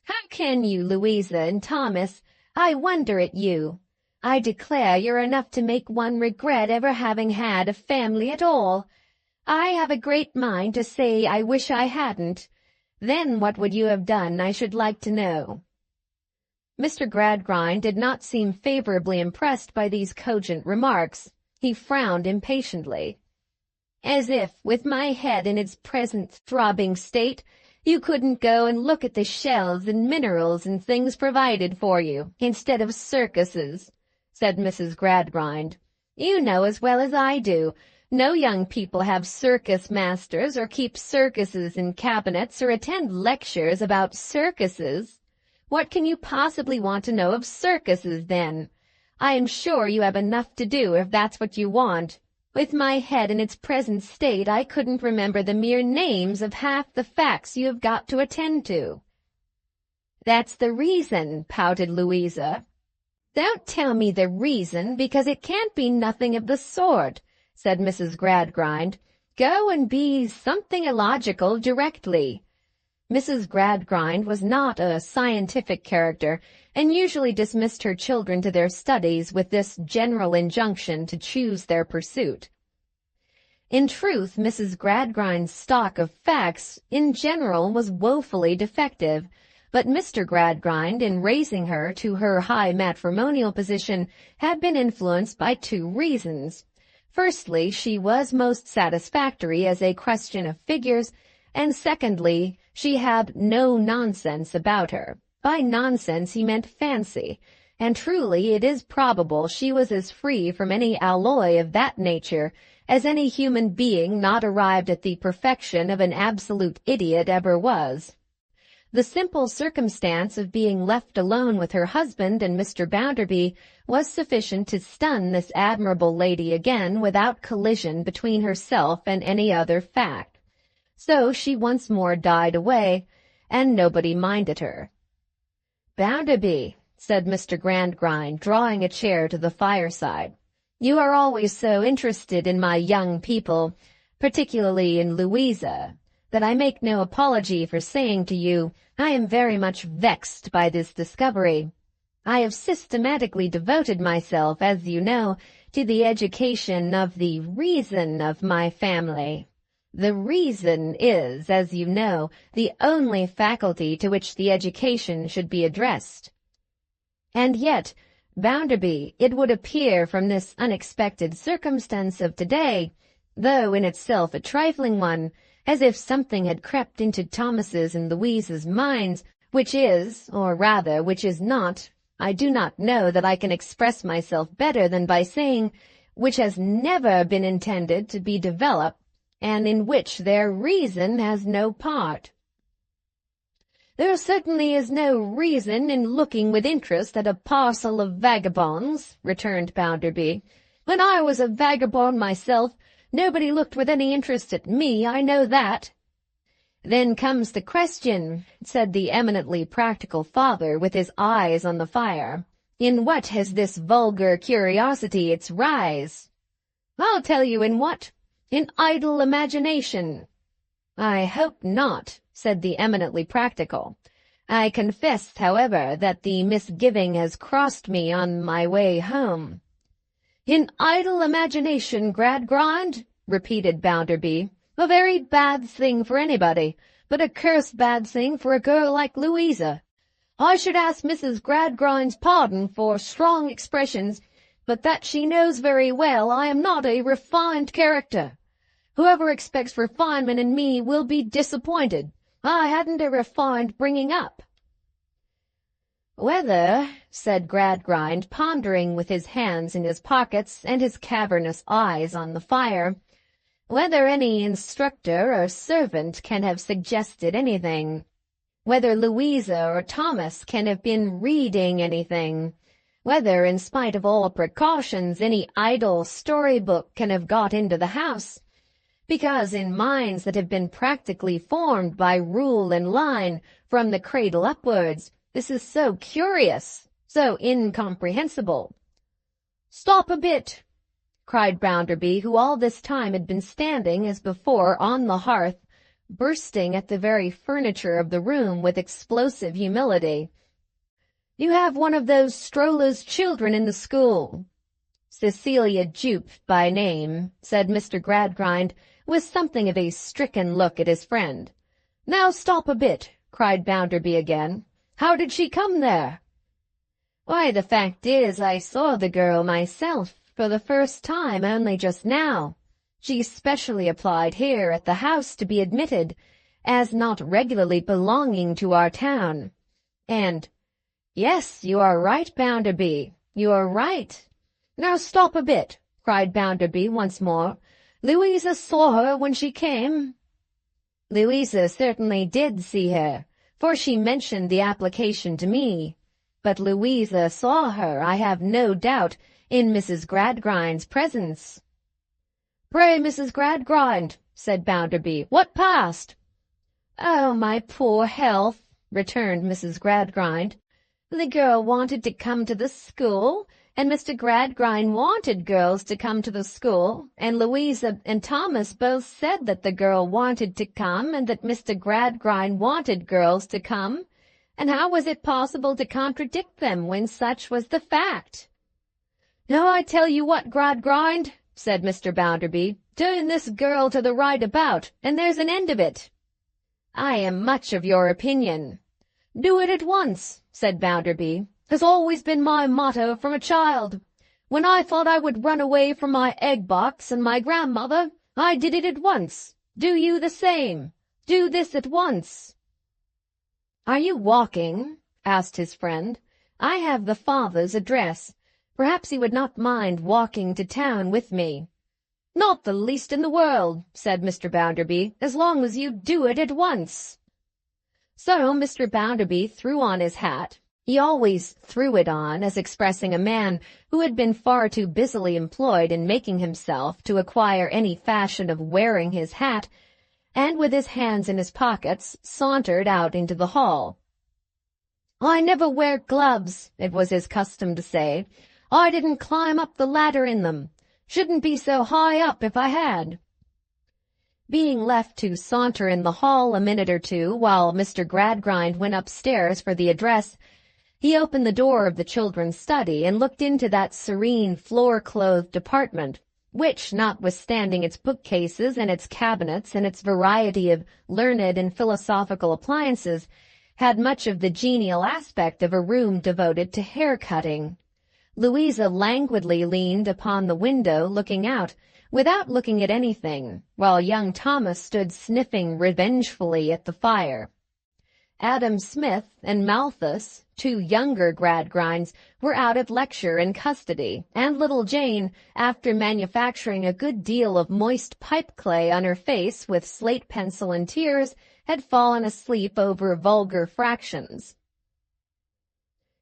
S1: "How can you, Louisa and Thomas? I wonder at you. I declare you're enough to make one regret ever having had a family at all. I have a great mind to say I wish I hadn't. Then what would you have done, I should like to know?" Mr. Gradgrind did not seem favorably impressed by these cogent remarks. He frowned impatiently. "As if, with my head in its present throbbing state, you couldn't go and look at the shells and minerals and things provided for you, instead of circuses," said Mrs. Gradgrind. "You know as well as I do, no young people have circus masters or keep circuses in cabinets or attend lectures about circuses. What can you possibly want to know of circuses, then? I am sure you have enough to do if that's what you want. With my head in its present state, I couldn't remember the mere names of half the facts you have got to attend to." "That's the reason," pouted Louisa. "Don't tell me the reason, because it can't be nothing of the sort," said Mrs. Gradgrind. "Go and be something illogical directly." Mrs. Gradgrind was not a scientific character, and usually dismissed her children to their studies with this general injunction to choose their pursuit. In truth, Mrs. Gradgrind's stock of facts in general was woefully defective, but Mr. Gradgrind, in raising her to her high matrimonial position, had been influenced by 2 reasons. Firstly, she was most satisfactory as a question of figures, and secondly, she had no nonsense about her. By nonsense he meant fancy, and truly it is probable she was as free from any alloy of that nature as any human being not arrived at the perfection of an absolute idiot ever was. The simple circumstance of being left alone with her husband and Mr. Bounderby was sufficient to stun this admirable lady again without collision between herself and any other fact. So she once more died away, and nobody minded her. "Bounderby," said Mr. Gradgrind, drawing a chair to the fireside, "you are always so interested in my young people, particularly in Louisa, that I make no apology for saying to you I am very much vexed by this discovery. I have systematically devoted myself, as you know, to the education of the reason of my family. The reason is, as you know, the only faculty to which the education should be addressed. And yet, Bounderby, it would appear from this unexpected circumstance of today, though in itself a trifling one, as if something had crept into Thomas's and Louisa's minds, which is, or rather which is not, I do not know that I can express myself better than by saying, which has never been intended to be developed, and in which their reason has no part." "There certainly is no reason in looking with interest at a parcel of vagabonds," returned Bounderby. "When I was a vagabond myself, nobody looked with any interest at me, I know that." "Then comes the question," said the eminently practical father, with his eyes on the fire, "in what has this vulgar curiosity its rise?" "I'll tell you in what. In idle imagination." "I hope not," said the eminently practical. "I confess, however, that the misgiving has crossed me on my way home." "In idle imagination, Gradgrind," repeated Bounderby. "A very bad thing for anybody, but a cursed bad thing for a girl like Louisa. I should ask Mrs. Gradgrind's pardon for strong expressions, but that she knows very well I am not a refined character. Whoever expects refinement in me will be disappointed. I hadn't a refined bringing up." "Whether," said Gradgrind, pondering with his hands in his pockets and his cavernous eyes on the fire, "whether any instructor or servant can have suggested anything, whether Louisa or Thomas can have been reading anything, whether, in spite of all precautions, any idle story-book can have got into the house, because in minds that have been practically formed by rule and line from the cradle upwards, this is so curious, so incomprehensible." "Stop a bit," cried Bounderby, who all this time had been standing as before on the hearth, bursting at the very furniture of the room with explosive humility. "You have one of those strollers' children in the school." "Cecilia Jupe by name," said Mr. Gradgrind, with something of a stricken look at his friend. "Now stop a bit," cried Bounderby again. "How did she come there?" "Why, the fact is, I saw the girl myself for the first time only just now. She specially applied here at the house to be admitted, as not regularly belonging to our town. And, yes, you are right, Bounderby, you are right." "Now stop a bit," cried Bounderby once more. "Louisa saw her when she came?" "Louisa certainly did see her, for she mentioned the application to me. But Louisa saw her, I have no doubt, in Mrs. Gradgrind's presence." "Pray, Mrs. Gradgrind," said Bounderby, "what passed?" "Oh, my poor health," returned Mrs. Gradgrind. "The girl wanted to come to the school, and Mr. Gradgrind wanted girls to come to the school, and Louisa and Thomas both said that the girl wanted to come and that Mr. Gradgrind wanted girls to come, and how was it possible to contradict them when such was the fact?" "Now I tell you what, Gradgrind," said Mr. Bounderby, "turn this girl to the right about, and there's an end of it." "I am much of your opinion." "Do it at once," said Bounderby. "Has always been my motto from a child. When I thought I would run away from my egg-box and my grandmother, I did it at once. Do you the same. Do this at once." "Are you walking?" asked his friend. "I have the father's address. Perhaps he would not mind walking to town with me." "Not the least in the world," said Mr. Bounderby, "as long as you do it at once." So Mr. Bounderby threw on his hat. He always threw it on as expressing a man who had been far too busily employed in making himself to acquire any fashion of wearing his hat, and with his hands in his pockets, sauntered out into the hall. "I never wear gloves," it was his custom to say. "I didn't climb up the ladder in them. Shouldn't be so high up if I had." Being left to saunter in the hall a minute or two while Mr. Gradgrind went upstairs for the address, he opened the door of the children's study and looked into that serene floor-clothed apartment, which, notwithstanding its bookcases and its cabinets and its variety of learned and philosophical appliances, had much of the genial aspect of a room devoted to hair-cutting. Louisa languidly leaned upon the window looking out, without looking at anything, while young Thomas stood sniffing revengefully at the fire. Adam Smith and Malthus, two younger Gradgrinds, were out at lecture in custody, and little Jane, after manufacturing a good deal of moist pipe-clay on her face with slate pencil and tears, had fallen asleep over vulgar fractions.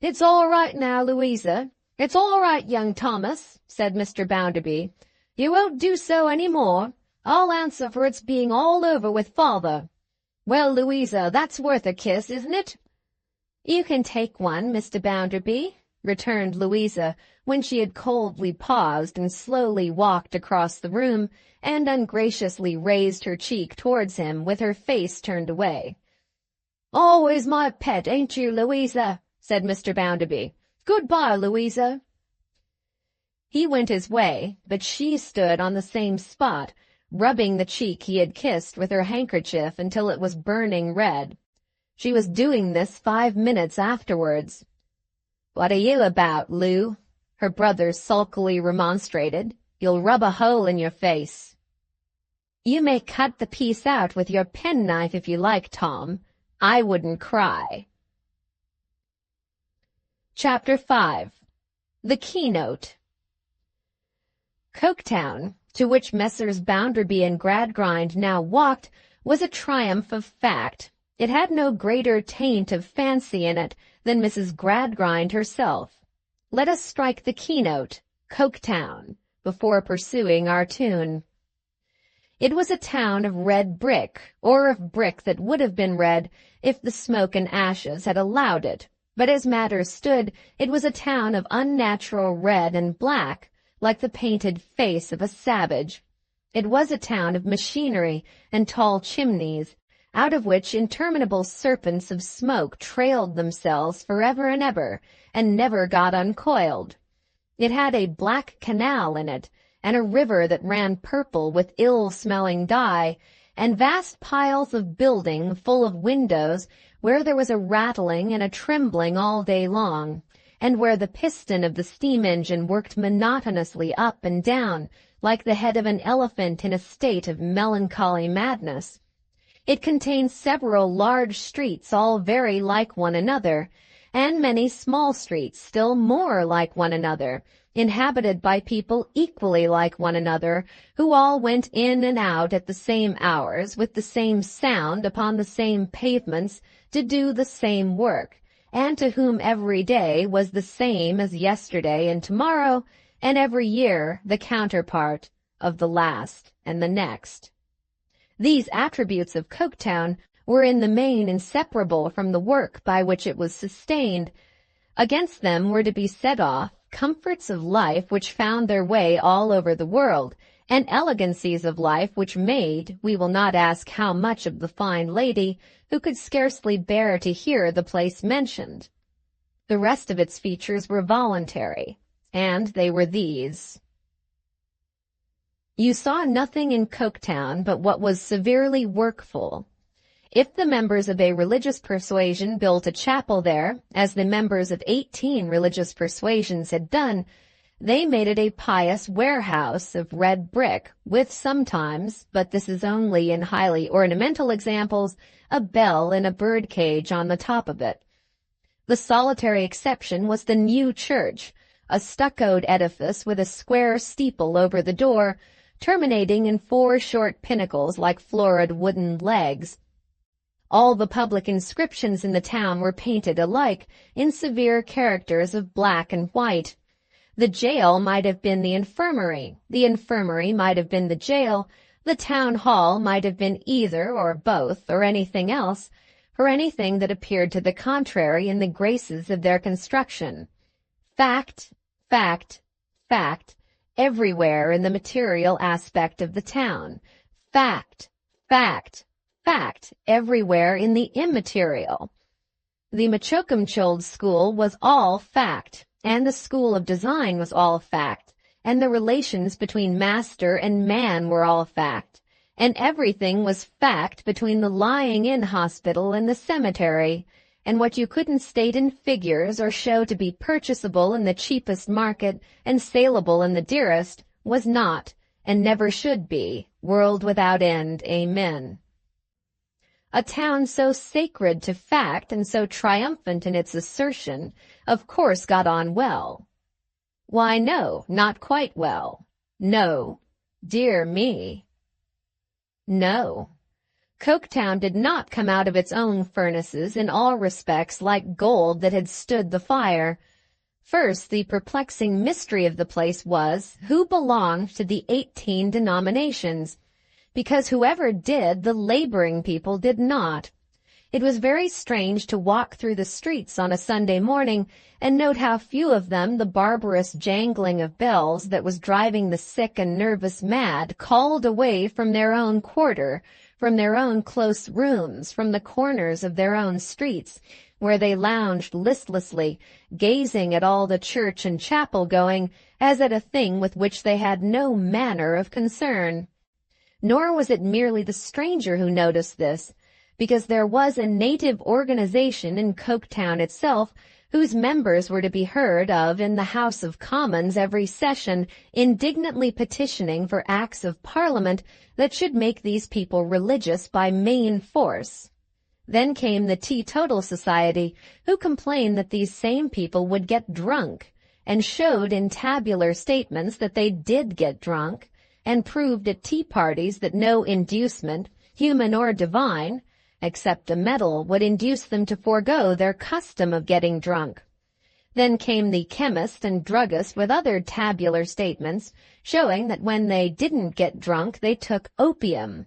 S1: "It's all right now, Louisa. It's all right, young Thomas," said Mr. Bounderby. "You won't do so any more. I'll answer for its being all over with father. Well, Louisa, that's worth a kiss, isn't it?" "You can take one, Mr. Bounderby," returned Louisa, when she had coldly paused and slowly walked across the room and ungraciously raised her cheek towards him with her face turned away. "Always my pet, ain't you, Louisa?" said Mr. Bounderby. "Good-bye, Louisa." He went his way, but she stood on the same spot, rubbing the cheek he had kissed with her handkerchief until it was burning red. She was doing this 5 minutes afterwards. "What are you about, Lou?" her brother sulkily remonstrated. "You'll rub a hole in your face." "You may cut the piece out with your penknife if you like, Tom. I wouldn't cry." Chapter 5. The Keynote. Coketown, to which Messrs. Bounderby and Gradgrind now walked, was a triumph of fact. It had no greater taint of fancy in it than Mrs. Gradgrind herself. Let us strike the keynote, Coketown, before pursuing our tune. It was a town of red brick, or of brick that would have been red if the smoke and ashes had allowed it, but as matters stood, it was a town of unnatural red and black, like the painted face of a savage. It was a town of machinery and tall chimneys, out of which interminable serpents of smoke trailed themselves forever and ever, and never got uncoiled. It had a black canal in it, and a river that ran purple with ill-smelling dye, and vast piles of building full of windows where there was a rattling and a trembling all day long, and where the piston of the steam engine worked monotonously up and down like the head of an elephant in a state of melancholy madness. It contained several large streets all very like one another, and many small streets still more like one another, inhabited by people equally like one another, who all went in and out at the same hours with the same sound upon the same pavements to do the same work, and to whom every day was the same as yesterday and tomorrow, and every year the counterpart of the last and the next. These attributes of Coketown were in the main inseparable from the work by which it was sustained. Against them were to be set off comforts of life which found their way all over the world, and elegancies of life which made, we will not ask how much of the fine lady, who could scarcely bear to hear the place mentioned. The rest of its features were voluntary, and they were these. You saw nothing in Coketown but what was severely workful. If the members of a religious persuasion built a chapel there, as the members of 18 religious persuasions had done, they made it a pious warehouse of red brick, with sometimes, but this is only in highly ornamental examples, a bell and a bird cage on the top of it. The solitary exception was the new church, a stuccoed edifice with a square steeple over the door, terminating in 4 short pinnacles like florid wooden legs. All the public inscriptions in the town were painted alike, in severe characters of black and white. The jail might have been the infirmary might have been the jail, the town hall might have been either or both or anything else, or anything that appeared to the contrary in the graces of their construction. Fact, fact, fact, everywhere in the material aspect of the town. Fact, fact, fact, everywhere in the immaterial. The Machokemchold school was all fact, and the school of design was all fact, and the relations between master and man were all fact, and everything was fact between the lying-in hospital and the cemetery, and what you couldn't state in figures or show to be purchasable in the cheapest market and saleable in the dearest was not, and never should be, world without end. Amen. A town so sacred to fact and so triumphant in its assertion, of course got on well. Why, no, not quite well. No, dear me. No. Coketown did not come out of its own furnaces in all respects like gold that had stood the fire. First, the perplexing mystery of the place was, who belonged to the 18 denominations? Because whoever did, the laboring people did not. It was very strange to walk through the streets on a Sunday morning and note how few of them the barbarous jangling of bells that was driving the sick and nervous mad called away from their own quarter, from their own close rooms, from the corners of their own streets, where they lounged listlessly, gazing at all the church and chapel going, as at a thing with which they had no manner of concern. Nor was it merely the stranger who noticed this, because there was a native organization in Coketown itself whose members were to be heard of in the House of Commons every session, indignantly petitioning for acts of Parliament that should make these people religious by main force. Then came the Teetotal Society, who complained that these same people would get drunk, and showed in tabular statements that they did get drunk, and proved at tea parties that no inducement, human or divine, except a medal, would induce them to forego their custom of getting drunk. Then came the chemist and druggist with other tabular statements, showing that when they didn't get drunk they took opium.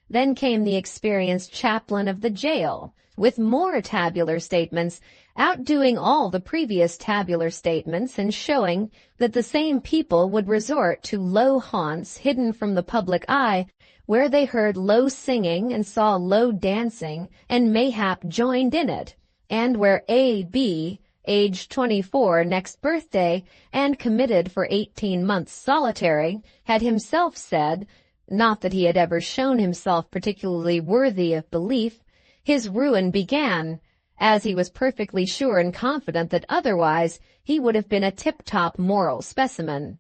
S1: Then came the experienced chaplain of the jail, with more tabular statements, outdoing all the previous tabular statements and showing that the same people would resort to low haunts hidden from the public eye, where they heard low singing and saw low dancing and mayhap joined in it, and where A.B., aged 24 next birthday and committed for 18 months solitary, had himself said, not that he had ever shown himself particularly worthy of belief, his ruin began, as he was perfectly sure and confident that otherwise he would have been a tip-top moral specimen.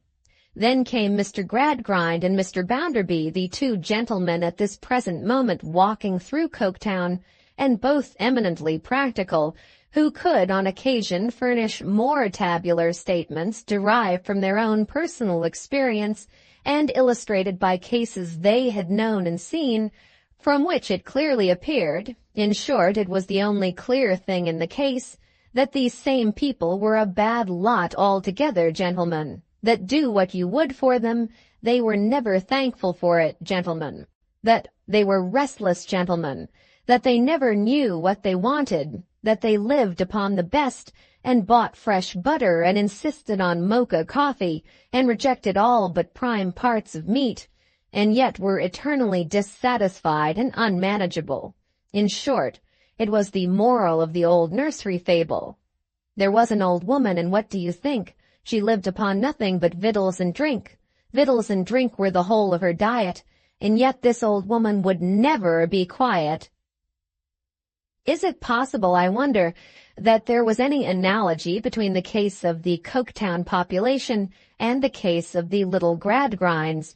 S1: Then came Mr. Gradgrind and Mr. Bounderby, the two gentlemen at this present moment walking through Coketown, and both eminently practical, who could on occasion furnish more tabular statements derived from their own personal experience and illustrated by cases they had known and seen, from which it clearly appeared, in short, it was the only clear thing in the case, that these same people were a bad lot altogether, gentlemen, that do what you would for them, they were never thankful for it, gentlemen, that they were restless, gentlemen, that they never knew what they wanted, that they lived upon the best and bought fresh butter and insisted on mocha coffee and rejected all but prime parts of meat, and yet were eternally dissatisfied and unmanageable. In short, it was the moral of the old nursery fable. There was an old woman, and what do you think? She lived upon nothing but victuals and drink. Victuals and drink were the whole of her diet, and yet this old woman would never be quiet. Is it possible, I wonder, that there was any analogy between the case of the Coketown population and the case of the little Gradgrinds?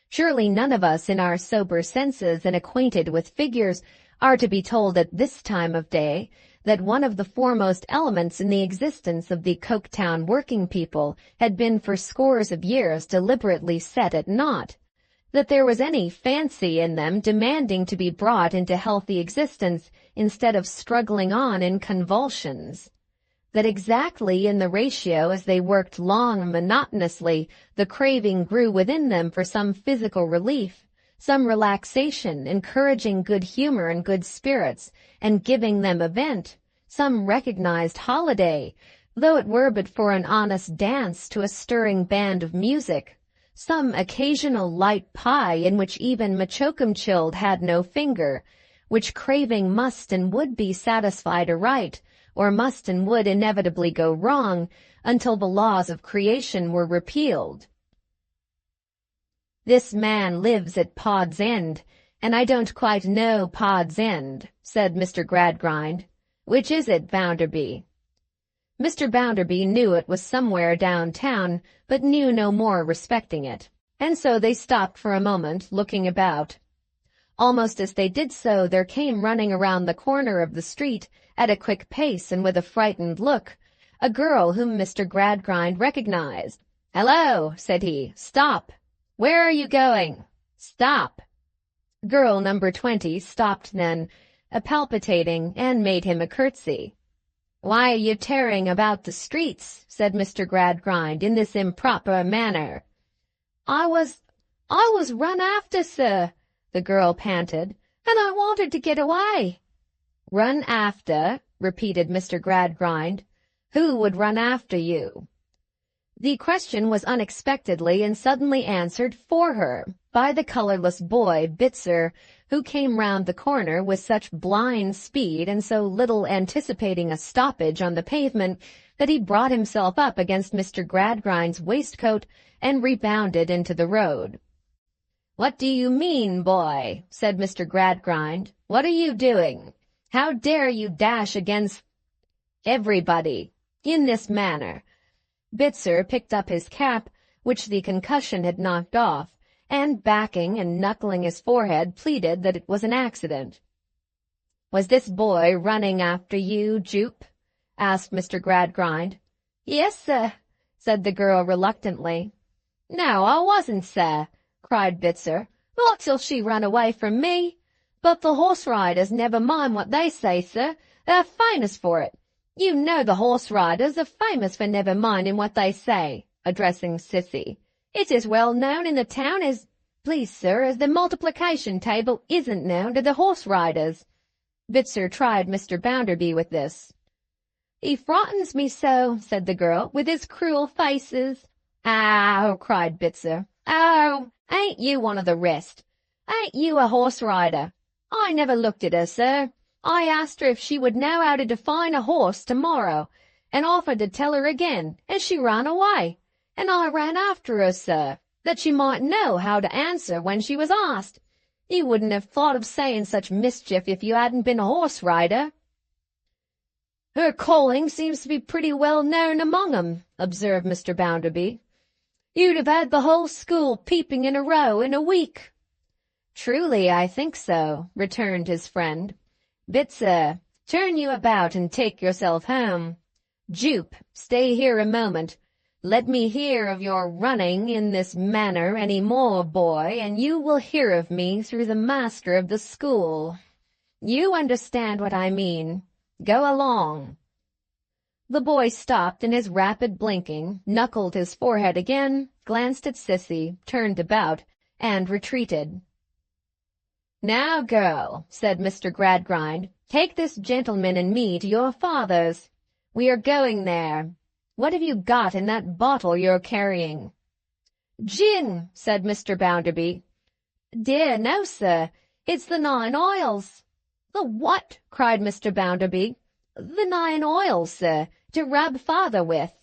S1: Surely none of us in our sober senses and acquainted with figures are to be told at this time of day that one of the foremost elements in the existence of the Coketown working people had been for scores of years deliberately set at naught. that there was any fancy in them demanding to be brought into healthy existence instead of struggling on in convulsions. That exactly in the ratio as they worked long monotonously, the craving grew within them for some physical relief, some relaxation, encouraging good humor and good spirits, and giving them a vent, some recognized holiday, though it were but for an honest dance to a stirring band of music, some occasional light pie in which even Machocumchilde had no finger, which craving must and would be satisfied aright, or must and would inevitably go wrong, until the laws of creation were repealed. "This man lives at Pod's End, and I don't quite know Pod's End," said Mr. Gradgrind. "Which is it, Bounderby?" Mr. Bounderby knew it was somewhere downtown, but knew no more respecting it, and so they stopped for a moment, looking about. Almost as they did so, there came running around the corner of the street, at a quick pace and with a frightened look, a girl whom Mr. Gradgrind recognized. "Hello," said he. "Stop! Where are you going? Stop!" Girl number 20 stopped then, palpitating, and made him a curtsy. "Why are you tearing about the streets?" said Mr. Gradgrind in this improper manner. I was run after, sir," the girl panted, "and I wanted to get away." "Run after?" repeated Mr. Gradgrind. "Who would run after you?" The question was unexpectedly and suddenly answered for her by the colorless boy, Bitzer, who came round the corner with such blind speed and so little anticipating a stoppage on the pavement that he brought himself up against Mr. Gradgrind's waistcoat and rebounded into the road. "What do you mean, boy?" said Mr. Gradgrind. "What are you doing? How dare you dash against everybody in this manner?" Bitzer picked up his cap, which the concussion had knocked off, and backing and knuckling his forehead, pleaded that it was an accident. "Was this boy running after you, Jupe?" asked Mr. Gradgrind. "Yes, sir," said the girl reluctantly. "No, I wasn't, sir," cried Bitzer. "Not till she run away from me. But the horse riders never mind what they say, sir. They're famous for it. You know the horse riders are famous for never minding what they say," addressing Sissy. "It's as well known in the town as, please, sir, as the multiplication table isn't known to the horse riders." Bitzer tried Mr. Bounderby with this. "He frightens me so," said the girl, "with his cruel faces." "Ow!" cried Bitzer. "Oh, ain't you one of the rest? Ain't you a horse rider? I never looked at her, sir. I asked her if she would know how to define a horse tomorrow, and offered to tell her again, and she ran away, and I ran after her, sir, that she might know how to answer when she was asked. You wouldn't have thought of saying such mischief if you hadn't been a horse rider." "Her calling seems to be pretty well known among 'em," observed Mr. Bounderby. "You'd have had the whole school peeping in a row in a week." "Truly, I think so," returned his friend. "Bitzer, turn you about and take yourself home. Jupe, stay here a moment. Let me hear of your running in this manner any more, boy, and you will hear of me through the master of the school. You understand what I mean. Go along." The boy stopped in his rapid blinking, knuckled his forehead again, glanced at Sissy, turned about, and retreated. "Now, girl," said Mr. Gradgrind, "take this gentleman and me to your father's. We are going there. What have you got in that bottle you're carrying?" "Gin," said Mr. Bounderby. "Dear, no, sir. It's the 9 oils." "The what?" cried Mr. Bounderby. "The 9 oils, sir, to rub father with."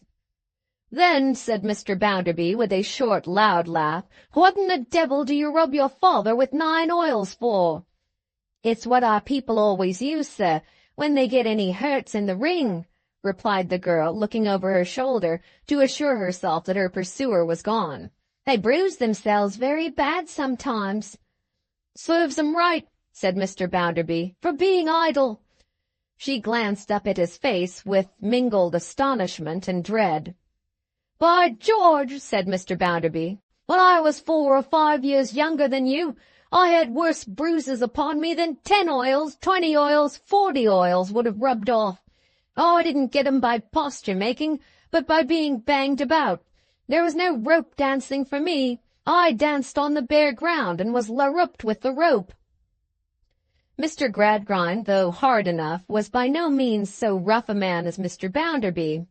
S1: "Then," said Mr. Bounderby, with a short, loud laugh, "what in the devil do you rub your father with 9 oils for?" "It's what our people always use, sir, when they get any hurts in the ring," replied the girl, looking over her shoulder to assure herself that her pursuer was gone. "They bruise themselves very bad sometimes." "Serves 'em right," said Mr. Bounderby, "for being idle." She glanced up at his face with mingled astonishment and dread. "By George," said Mr. Bounderby, When I was 4 or 5 years younger than you, I had worse bruises upon me than 10 oils, 20 oils, 40 oils would have rubbed off. I didn't get 'em by posture-making, but by being banged about. There was no rope dancing for me. I danced on the bare ground and was larruped with the rope. Mr. Gradgrind, though hard enough, was by no means so rough a man as Mr. Bounderby.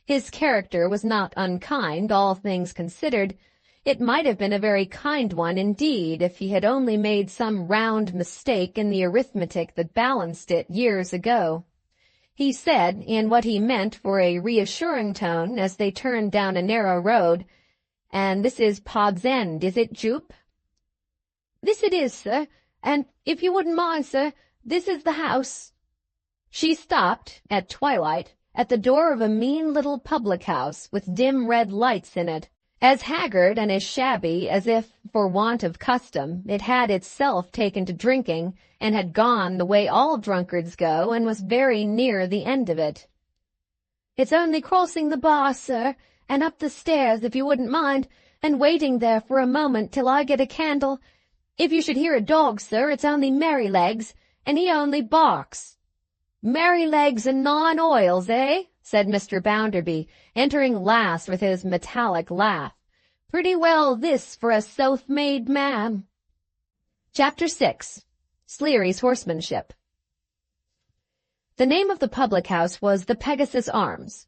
S1: His character was not unkind, all things considered. It might have been a very kind one indeed if he had only made some round mistake in the arithmetic that balanced it years ago. He said, in what he meant for a reassuring tone as they turned down a narrow road, "And this is Pod's End, is it, Jupe?" "This it is, sir, and if you wouldn't mind, sir, this is the house." She stopped, at twilight, at the door of a mean little public-house with dim red lights in it, as haggard and as shabby as if, for want of custom, it had itself taken to drinking, and had gone the way all drunkards go, and was very near the end of it. "It's only crossing the bar, sir, and up the stairs, if you wouldn't mind, and waiting there for a moment till I get a candle. If you should hear a dog, sir, it's only Merrylegs, and he only barks." "Merrylegs and 9 oils, eh?" said Mr. Bounderby, entering last with his metallic laugh. "Pretty well this for a self-made man." Chapter 6. Sleary's Horsemanship. The name of the public-house was the Pegasus Arms.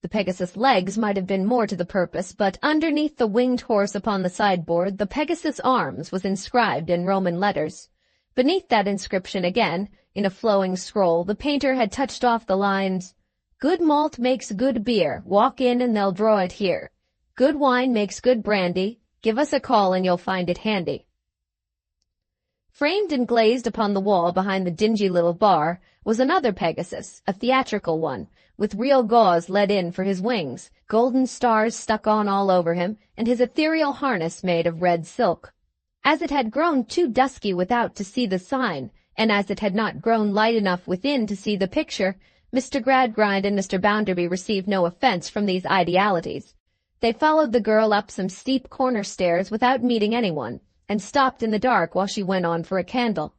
S1: The Pegasus Legs might have been more to the purpose, but underneath the winged horse upon the sideboard, the Pegasus Arms was inscribed in Roman letters. Beneath that inscription again, in a flowing scroll, the painter had touched off the lines, "Good malt makes good beer, walk in and they'll draw it here. Good wine makes good brandy, give us a call and you'll find it handy." Framed and glazed upon the wall behind the dingy little bar was another Pegasus, a theatrical one, with real gauze let in for his wings, golden stars stuck on all over him, and his ethereal harness made of red silk. As it had grown too dusky without to see the sign, and as it had not grown light enough within to see the picture, Mr. Gradgrind and Mr. Bounderby received no offense from these idealities. They followed the girl up some steep corner stairs without meeting anyone, and stopped in the dark while she went on for a candle.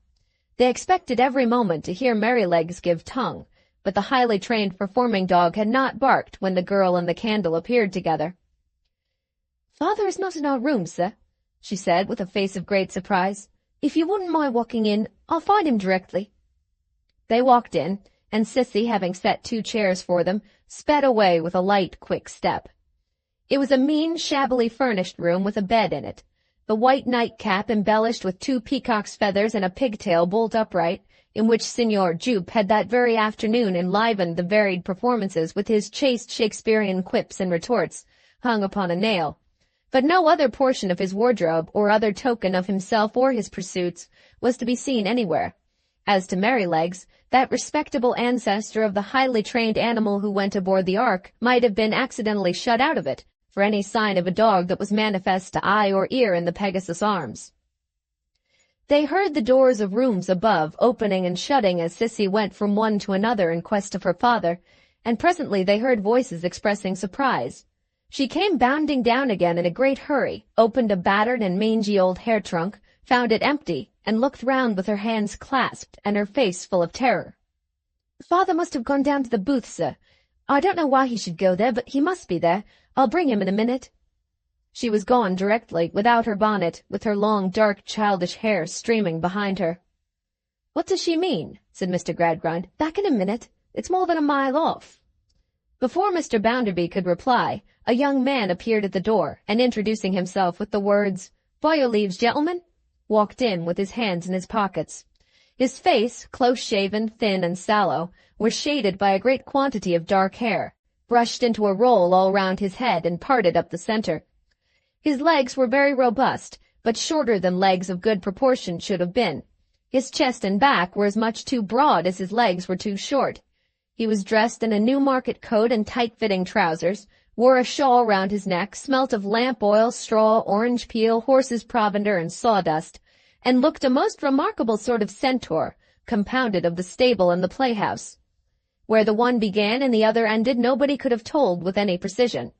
S1: They expected every moment to hear Merrylegs give tongue, but the highly trained performing dog had not barked when the girl and the candle appeared together. "Father is not in our room, sir," she said with a face of great surprise. "If you wouldn't mind walking in, I'll find him directly." They walked in, and Sissy, having set 2 chairs for them, sped away with a light, quick step. It was a mean, shabbily furnished room with a bed in it. The white nightcap embellished with 2 peacock's feathers and a pigtail bolt upright, in which Signor Jupe had that very afternoon enlivened the varied performances with his chaste Shakespearean quips and retorts, hung upon a nail. But no other portion of his wardrobe, or other token of himself or his pursuits, was to be seen anywhere. As to Merrylegs, that respectable ancestor of the highly trained animal who went aboard the Ark might have been accidentally shut out of it, for any sign of a dog that was manifest to eye or ear in the Pegasus Arms. They heard the doors of rooms above opening and shutting as Sissy went from one to another in quest of her father, and presently they heard voices expressing surprise. She came bounding down again in a great hurry, opened a battered and mangy old hair-trunk, found it empty, and looked round with her hands clasped and her face full of terror. "Father must have gone down to the booth, sir. I don't know why he should go there, but he must be there. I'll bring him in a minute." She was gone directly, without her bonnet, with her long, dark, childish hair streaming behind her. "What does she mean?" said Mr. Gradgrind. "Back in a minute. It's more than a mile off." Before Mr. Bounderby could reply, a young man appeared at the door, and introducing himself with the words, "By your leaves, gentlemen," walked in with his hands in his pockets. His face, close-shaven, thin, and sallow, was shaded by a great quantity of dark hair, brushed into a roll all round his head and parted up the center. His legs were very robust, but shorter than legs of good proportion should have been. His chest and back were as much too broad as his legs were too short. He was dressed in a Newmarket coat and tight-fitting trousers, wore a shawl round his neck, smelt of lamp oil, straw, orange peel, horse's provender, and sawdust, and looked a most remarkable sort of centaur, compounded of the stable and the playhouse. Where the one began and the other ended nobody could have told with any precision.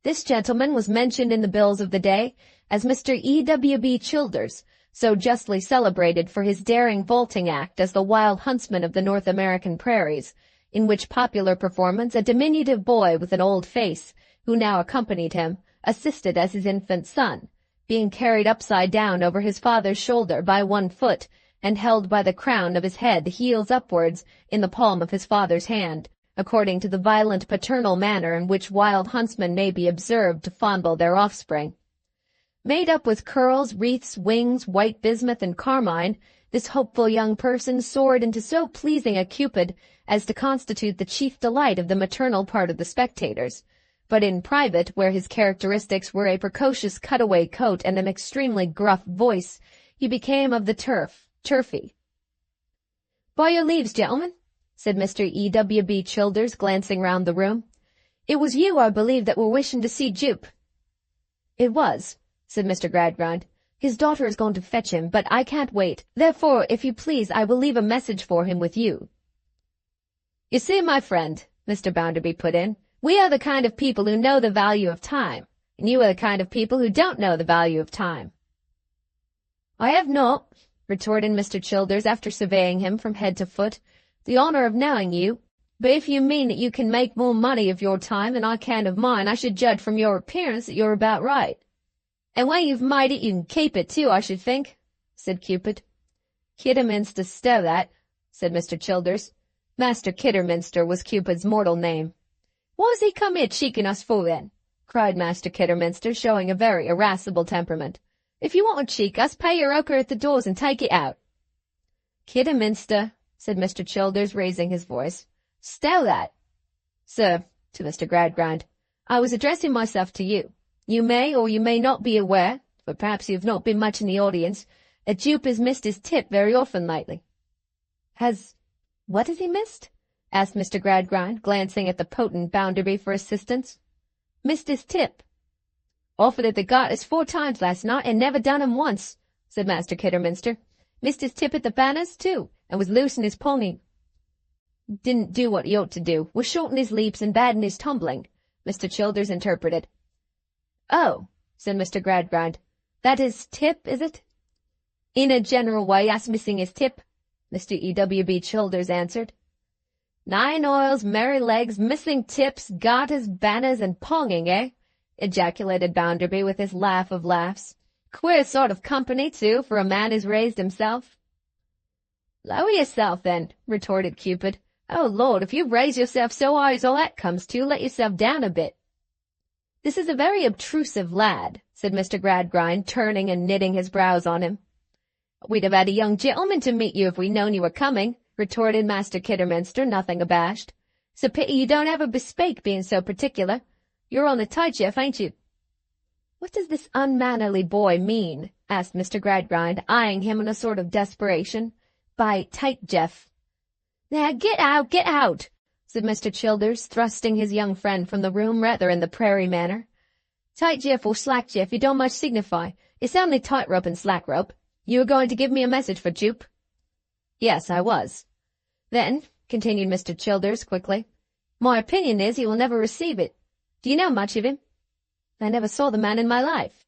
S1: This gentleman was mentioned in the bills of the day as Mr. E.W.B. Childers, so justly celebrated for his daring vaulting act as the wild huntsman of the North American prairies, in which popular performance a diminutive boy with an old face, who now accompanied him, assisted as his infant son, being carried upside down over his father's shoulder by one foot, and held by the crown of his head heels upwards in the palm of his father's hand, according to the violent paternal manner in which wild huntsmen may be observed to fondle their offspring. Made up with curls, wreaths, wings, white bismuth, and carmine, this hopeful young person soared into so pleasing a Cupid as to constitute the chief delight of the maternal part of the spectators. But in private, where his characteristics were a precocious cutaway coat and an extremely gruff voice, he became of the turfy. "By your leaves, gentlemen," said Mr. E.W.B. Childers, glancing round the room. "It was you, I believe, that were wishing to see Jupe." "It was," said Mr. Gradgrind. "His daughter is going to fetch him, but I can't wait. Therefore, if you please, I will leave a message for him with you." "You see, my friend," Mr. Bounderby put in, "we are the kind of people who know the value of time, and you are the kind of people who don't know the value of time." "I have not," retorted Mr. Childers, after surveying him from head to foot, "the honor of knowing you, but if you mean that you can make more money of your time than I can of mine, I should judge from your appearance that you're about right. And when you've made it, you can keep it too, I should think," said Cupid. "Kidderminster stow that," said Mr. Childers. Master Kidderminster was Cupid's mortal name. "What's he come here cheeking us for, then?" cried Master Kidderminster, showing a very irascible temperament. "If you want to cheek us, pay your ochre at the doors and take it out." "Kidderminster," said Mr. Childers, raising his voice. "Stow that." "Sir," to Mr. Gradgrind, "I was addressing myself to you. You may or you may not be aware, but perhaps you have not been much in the audience, that Jupe has missed his tip very often lately." "What has he missed?" asked Mr. Gradgrind, glancing at the potent Bounderby for assistance. "Missed his tip." "Offered at the Garters 4 times last night, and never done 'em once," said Master Kidderminster. "Missed his tip at the Banners, too, and was loose in his pony." "Didn't do what he ought to do, was short in his leaps and bad in his tumbling," Mr. Childers interpreted. "Oh," said Mr. Gradgrind, "that is tip, is it?" "In a general way, us missing his tip," Mr. E.W.B. Childers answered. "9 oils, merry legs, missing tips, garters, banners, and ponging, eh?" ejaculated Bounderby with his laugh of laughs. "Queer sort of company, too, for a man who's raised himself." "Lower yourself, then," retorted Cupid. "Oh, Lord, if you raise yourself so high as all that comes to, let yourself down a bit." "This is a very obtrusive lad," said Mr. Gradgrind, turning and knitting his brows on him. "We'd have had a young gentleman to meet you if we'd known you were coming," retorted Master Kidderminster, nothing abashed. "It's a pity you don't ever bespake being so particular. You're on the tight, Jeff, ain't you?" "What does this unmannerly boy mean?" asked Mr. Gradgrind, eyeing him in a sort of desperation. "By tight, Jeff?" "Now, get out," said Mr. Childers, thrusting his young friend from the room rather in the prairie manner. "Tight, Jeff, or slack, Jeff, it don't much signify. It's only tight rope and slack rope. You were going to give me a message for Jupe?" "Yes, I was." "Then," continued Mr. Childers quickly, "my opinion is he will never receive it. Do you know much of him?" "I never saw the man in my life."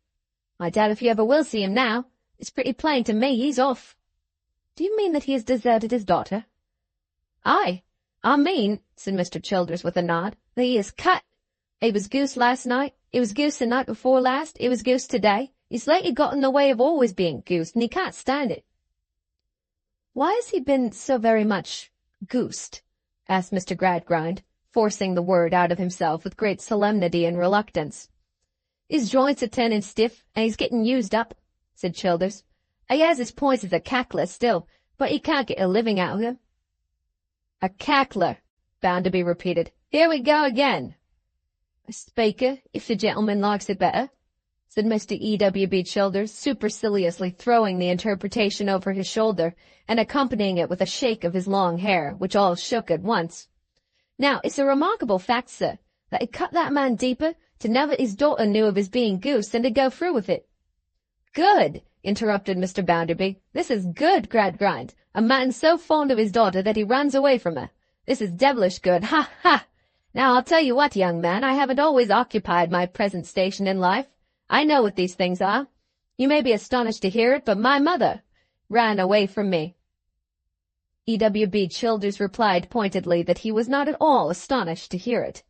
S1: "I doubt if you ever will see him now. It's pretty plain to me he's off." "Do you mean that he has deserted his daughter?" "Aye, I mean," said Mr. Childers with a nod, "that he is cut. He was goose last night, he was goose the night before last, he was goose today. He's lately got in the way of always being goose, and he can't stand it." "Why has he been so very much goosed?" asked Mr. Gradgrind, forcing the word out of himself with great solemnity and reluctance. "His joints are turning stiff, and he's getting used up," said Childers. "He has his points as a cackler still, but he can't get a living out of him." "A cackler," Bounderby repeated. "Here we go again." "A speaker, if the gentleman likes it better," said Mr. E.W.B. Childers, superciliously throwing the interpretation over his shoulder and accompanying it with a shake of his long hair, which all shook at once. "Now, it's a remarkable fact, sir, that he cut that man deeper to know that his daughter knew of his being goose than to go through with it." "Good," interrupted Mr. Bounderby. "This is good, Gradgrind. A man so fond of his daughter that he runs away from her. This is devilish good. Ha, ha! Now I'll tell you what, young man, I haven't always occupied my present station in life. I know what these things are. You may be astonished to hear it, but my mother ran away from me." E.W.B. Childers replied pointedly that he was not at all astonished to hear it.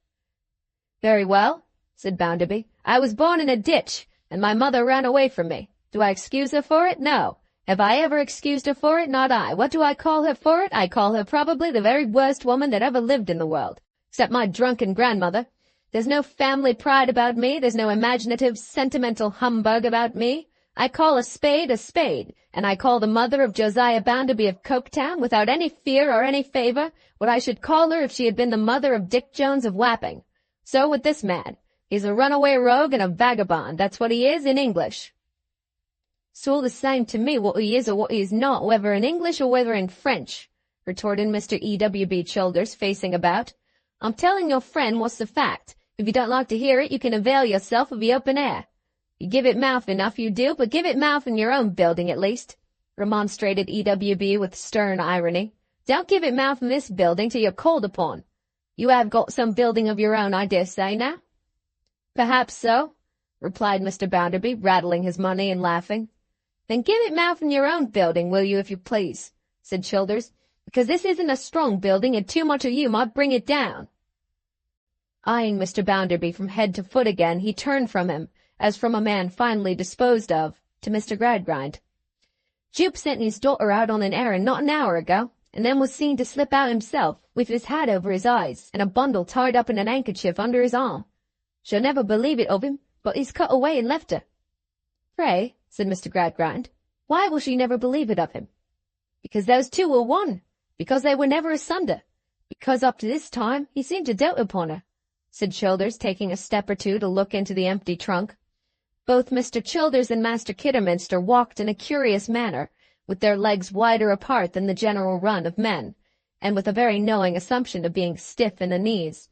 S1: "Very well," said Bounderby. "I was born in a ditch, and my mother ran away from me. Do I excuse her for it? No. Have I ever excused her for it? Not I. What do I call her for it? I call her probably the very worst woman that ever lived in the world, except my drunken grandmother. There's no family pride about me. There's no imaginative, sentimental humbug about me. I call a spade, and I call the mother of Josiah Bounderby of Coketown, without any fear or any favor, what I should call her if she had been the mother of Dick Jones of Wapping. So with this man. He's a runaway rogue and a vagabond. That's what he is in English." "It's all the same to me what he is or what he is not, whether in English or whether in French," retorted Mr. E.W.B. Childers, facing about. "I'm telling your friend what's the fact. If you don't like to hear it, you can avail yourself of the open air. You give it mouth enough, you do, but give it mouth in your own building at least," remonstrated E.W.B. with stern irony. "Don't give it mouth in this building till you're called upon. You have got some building of your own, I dare say, now?" "Perhaps so," replied Mr. Bounderby, rattling his money and laughing. "Then give it mouth in your own building, will you, if you please," said Childers, "because this isn't a strong building, and too much of you might bring it down." Eyeing Mr. Bounderby from head to foot again, he turned from him, as from a man finally disposed of, to Mr. Gradgrind. "Jupe sent his daughter out on an errand not an hour ago, and then was seen to slip out himself, with his hat over his eyes, and a bundle tied up in an handkerchief under his arm. She'll never believe it of him, but he's cut away and left her." "Pray," said Mr. Gradgrind, "why will she never believe it of him?" "Because those two were one, because they were never asunder, because up to this time he seemed to dote upon her," said Childers, taking a step or two to look into the empty trunk. Both Mr. Childers and Master Kidderminster walked in a curious manner, with their legs wider apart than the general run of men, and with a very knowing assumption of being stiff in the knees.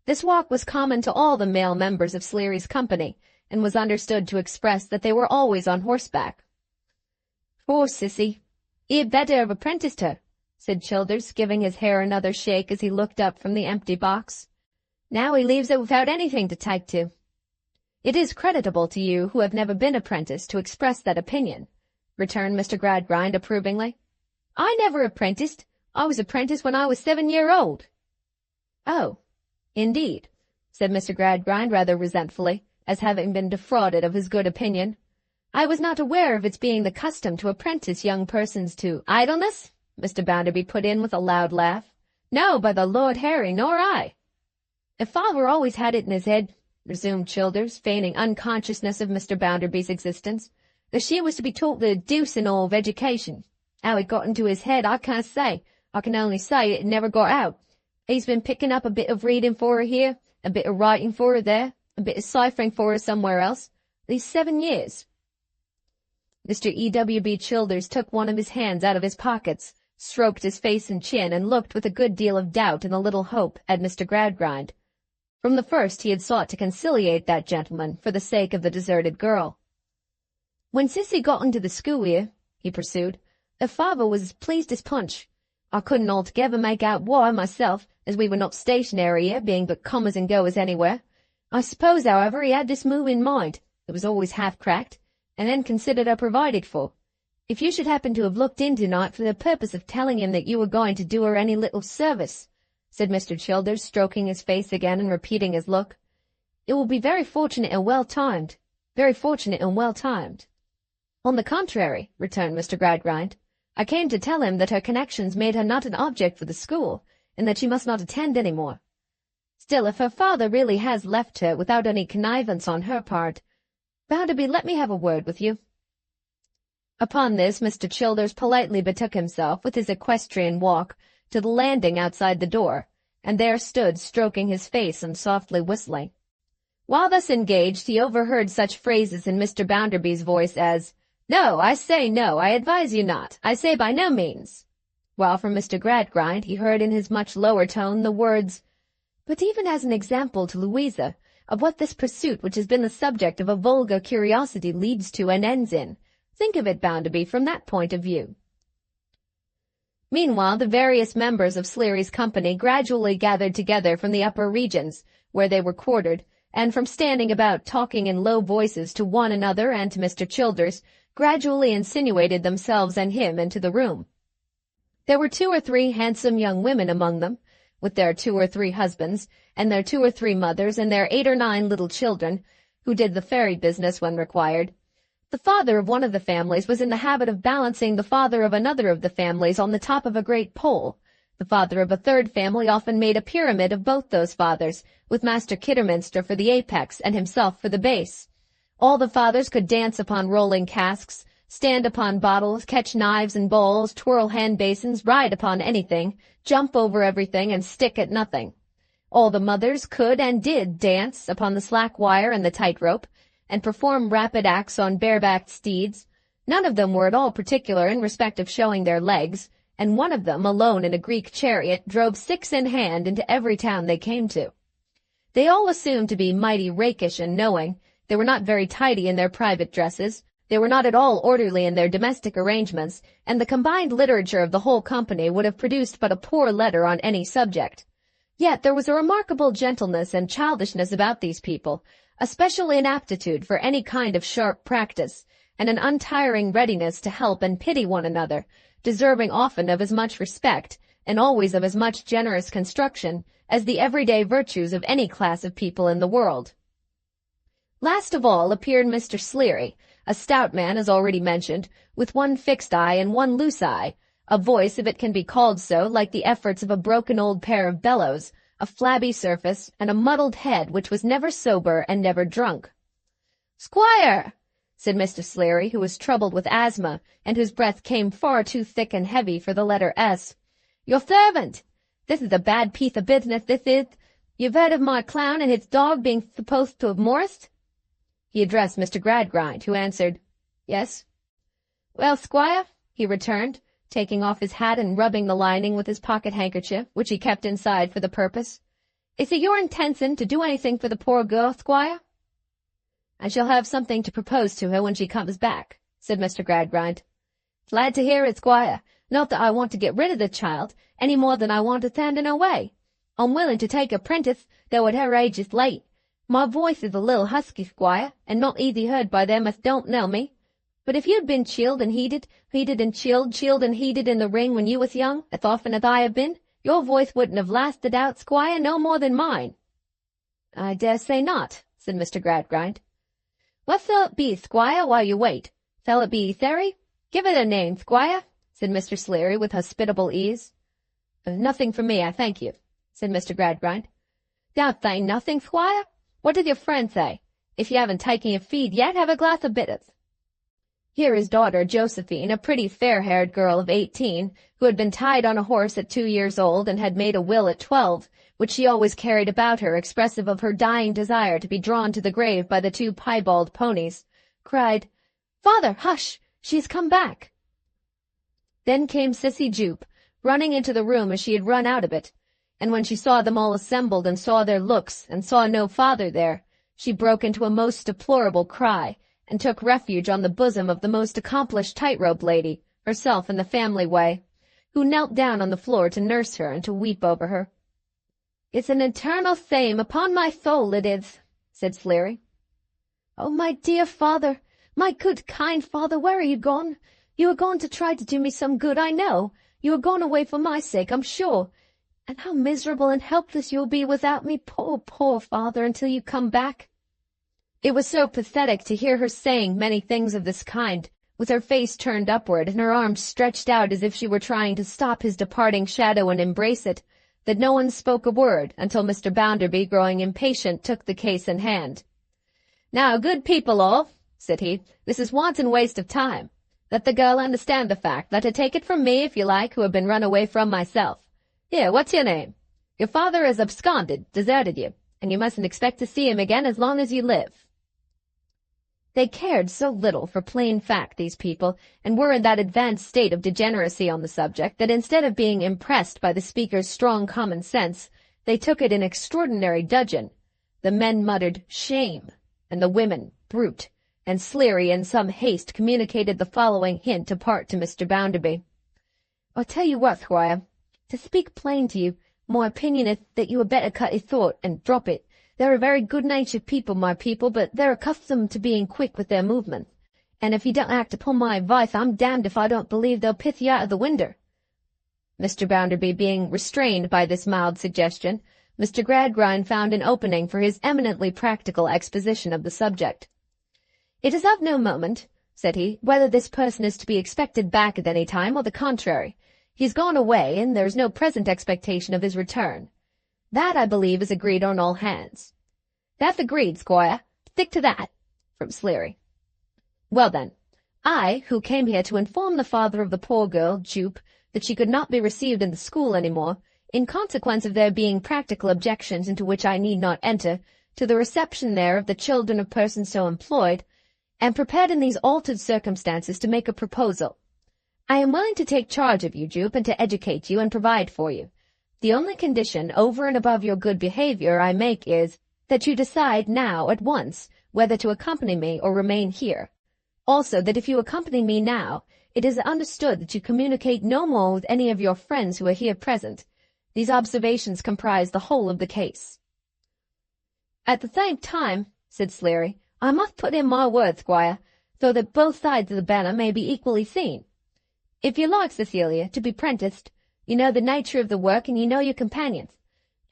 S1: This walk was common to all the male members of Sleary's company, and was understood to express that they were always on horseback. "Poor sissy, he'd better have apprenticed her," said Childers, giving his hair another shake as he looked up from the empty box. "Now he leaves it without anything to take to." "It is creditable to you, who have never been apprenticed, to express that opinion," returned Mr. Gradgrind approvingly. "I never apprenticed. I was apprenticed when I was 7-year-old. "Oh, indeed," said Mr. Gradgrind rather resentfully, as having been defrauded of his good opinion. "I was not aware of its being the custom to apprentice young persons to idleness," Mr. Bounderby put in with a loud laugh. "No, by the Lord Harry, nor I." "If father always had it in his head," resumed Childers, feigning unconsciousness of Mr. Bounderby's existence, "that she was to be taught the deuce and all of education. How it got into his head I can't say. I can only say it never got out. He's been picking up a bit of reading for her here, a bit of writing for her there, a bit of ciphering for her somewhere else, these 7 years. Mr. E.W.B. Childers took one of his hands out of his pockets, stroked his face and chin, and looked with a good deal of doubt and a little hope at Mr. Gradgrind. From the first he had sought to conciliate that gentleman for the sake of the deserted girl. "When Sissy got into the school here," he pursued, "her father was as pleased as Punch. I couldn't altogether make out why myself, as we were not stationary here, being but comers and goers anywhere. I suppose, however, he had this move in mind, that was always half-cracked, and then considered her provided for. If you should happen to have looked in tonight for the purpose of telling him that you were going to do her any little service," said Mr. Childers, stroking his face again and repeating his look, "it will be very fortunate and well-timed, very fortunate and well-timed." "On the contrary," returned Mr. Gradgrind, "I came to tell him that her connections made her not an object for the school, and that she must not attend any more. Still, if her father really has left her without any connivance on her part, Bounderby, let me have a word with you." Upon this, Mr. Childers politely betook himself, with his equestrian walk, to the landing outside the door, and there stood stroking his face and softly whistling. While thus engaged, he overheard such phrases in Mr. Bounderby's voice as, "No, I say no, I advise you not, I say by no means," while from Mr. Gradgrind he heard in his much lower tone the words, "But even as an example to Louisa of what this pursuit which has been the subject of a vulgar curiosity leads to and ends in, think of it, Bounderby, from that point of view." Meanwhile, the various members of Sleary's company gradually gathered together from the upper regions, where they were quartered, and from standing about talking in low voices to one another and to Mr. Childers, gradually insinuated themselves and him into the room. There were 2 or 3 handsome young women among them, with their 2 or 3 husbands, and their 2 or 3 mothers, and their 8 or 9 little children, who did the fairy business when required. The father of one of the families was in the habit of balancing the father of another of the families on the top of a great pole. The father of a third family often made a pyramid of both those fathers, with Master Kidderminster for the apex and himself for the base. All the fathers could dance upon rolling casks, stand upon bottles, catch knives and bowls, twirl hand basins, ride upon anything, jump over everything, and stick at nothing. All the mothers could and did dance upon the slack wire and the tightrope, and perform rapid acts on barebacked steeds. None of them were at all particular in respect of showing their legs, and one of them, alone in a Greek chariot, drove 6 in hand into every town they came to. They all assumed to be mighty rakish and knowing. They were not very tidy in their private dresses. They were not at all orderly in their domestic arrangements, and the combined literature of the whole company would have produced but a poor letter on any subject. Yet there was a remarkable gentleness and childishness about these people, a special inaptitude for any kind of sharp practice, and an untiring readiness to help and pity one another, deserving often of as much respect, and always of as much generous construction, as the everyday virtues of any class of people in the world. Last of all appeared Mr. Sleary, a stout man, as already mentioned, with one fixed eye and one loose eye, a voice, if it can be called so, like the efforts of a broken old pair of bellows, a flabby surface, and a muddled head which was never sober and never drunk. "Squire," said Mr. Sleary, who was troubled with asthma, and whose breath came far too thick and heavy for the letter S. "Your servant. This is a bad piece of business, this is. You've heard of my clown and his dog being supposed to have morsed?" He addressed Mr. Gradgrind, who answered, "Yes." "Well, squire," he returned, taking off his hat and rubbing the lining with his pocket-handkerchief, which he kept inside for the purpose, "is it your intention to do anything for the poor girl, squire?" "I shall have something to propose to her when she comes back," said Mr. Gradgrind. "Glad to hear it, squire. Not that I want to get rid of the child, any more than I want to stand in her way. I'm willing to take a 'prentice, though at her age is late. My voice is a little husky, squire, and not easy heard by them as don't know me. But if you'd been chilled and heated and chilled and heated in the ring when you was young, as often as I have been, your voice wouldn't have lasted out, squire, no more than mine." "I dare say not," said Mr. Gradgrind. "What shall it be, squire, while you wait? Shall it be Sary? Give it a name, squire," said Mr. Sleary with hospitable ease. "Nothing for me, I thank you," said Mr. Gradgrind. "Don't say nothing, squire. What does your friend say? If you haven't taken your feed yet, have a glass of bitters." Here his daughter, Josephine, a pretty fair-haired girl of 18, who had been tied on a horse at 2 years old and had made a will at 12, which she always carried about her, expressive of her dying desire to be drawn to the grave by the 2 piebald ponies, cried, "Father, hush! She has come back." Then came Sissy Jupe, running into the room as she had run out of it, and when she saw them all assembled and saw their looks, and saw no father there, she broke into a most deplorable cry, and took refuge on the bosom of the most accomplished tightrope lady, herself in the family way, who knelt down on the floor to nurse her and to weep over her. "It's an eternal shame, upon my soul it is," said Sleary. "Oh, my dear father, my good, kind father, where are you gone? You are gone to try to do me some good, I know. You are gone away for my sake, I'm sure. And how miserable and helpless you'll be without me, poor, poor father, until you come back." It was so pathetic to hear her saying many things of this kind, with her face turned upward and her arms stretched out as if she were trying to stop his departing shadow and embrace it, that no one spoke a word until Mr. Bounderby, growing impatient, took the case in hand. "Now, good people all," said he, "this is wanton waste of time. Let the girl understand the fact. Let her take it from me, if you like, who have been run away from myself. Here, what's your name? Your father has absconded, deserted you, and you mustn't expect to see him again as long as you live." They cared so little for plain fact, these people, and were in that advanced state of degeneracy on the subject, that instead of being impressed by the speaker's strong common sense, they took it in extraordinary dudgeon. The men muttered, "Shame," and the women, "Brute," and Sleary in some haste communicated the following hint apart to Mr. Bounderby. I'll tell you what, Squire, to speak plain to you, my opinion is that you had better cut his thought and drop it. They're a very good-natured people, my people, but they're accustomed to being quick with their movements. And if you don't act upon my advice, I'm damned if I don't believe they'll piss you out of the winder. Mr. Bounderby being restrained by this mild suggestion, Mr. Gradgrind found an opening for his eminently practical exposition of the subject. It is of no moment, said he, whether this person is to be expected back at any time or the contrary. He's gone away, and there is no present expectation of his return. That, I believe, is agreed on all hands. That's agreed, Squire. Stick to that, from Sleary. Well then, I, who came here to inform the father of the poor girl, Jupe, that she could not be received in the school any more, in consequence of there being practical objections into which I need not enter, to the reception there of the children of persons so employed, am prepared in these altered circumstances to make a proposal. I am willing to take charge of you, Jupe, and to educate you and provide for you. The only condition, over and above your good behavior, I make is, that you decide now, at once, whether to accompany me or remain here. Also, that if you accompany me now, it is understood that you communicate no more with any of your friends who are here present. These observations comprise the whole of the case. At the same time, said Sleary, I must put in my word, Squire, so that both sides of the banner may be equally seen. If you like, Cecilia, to be prenticed, you know the nature of the work and you know your companions.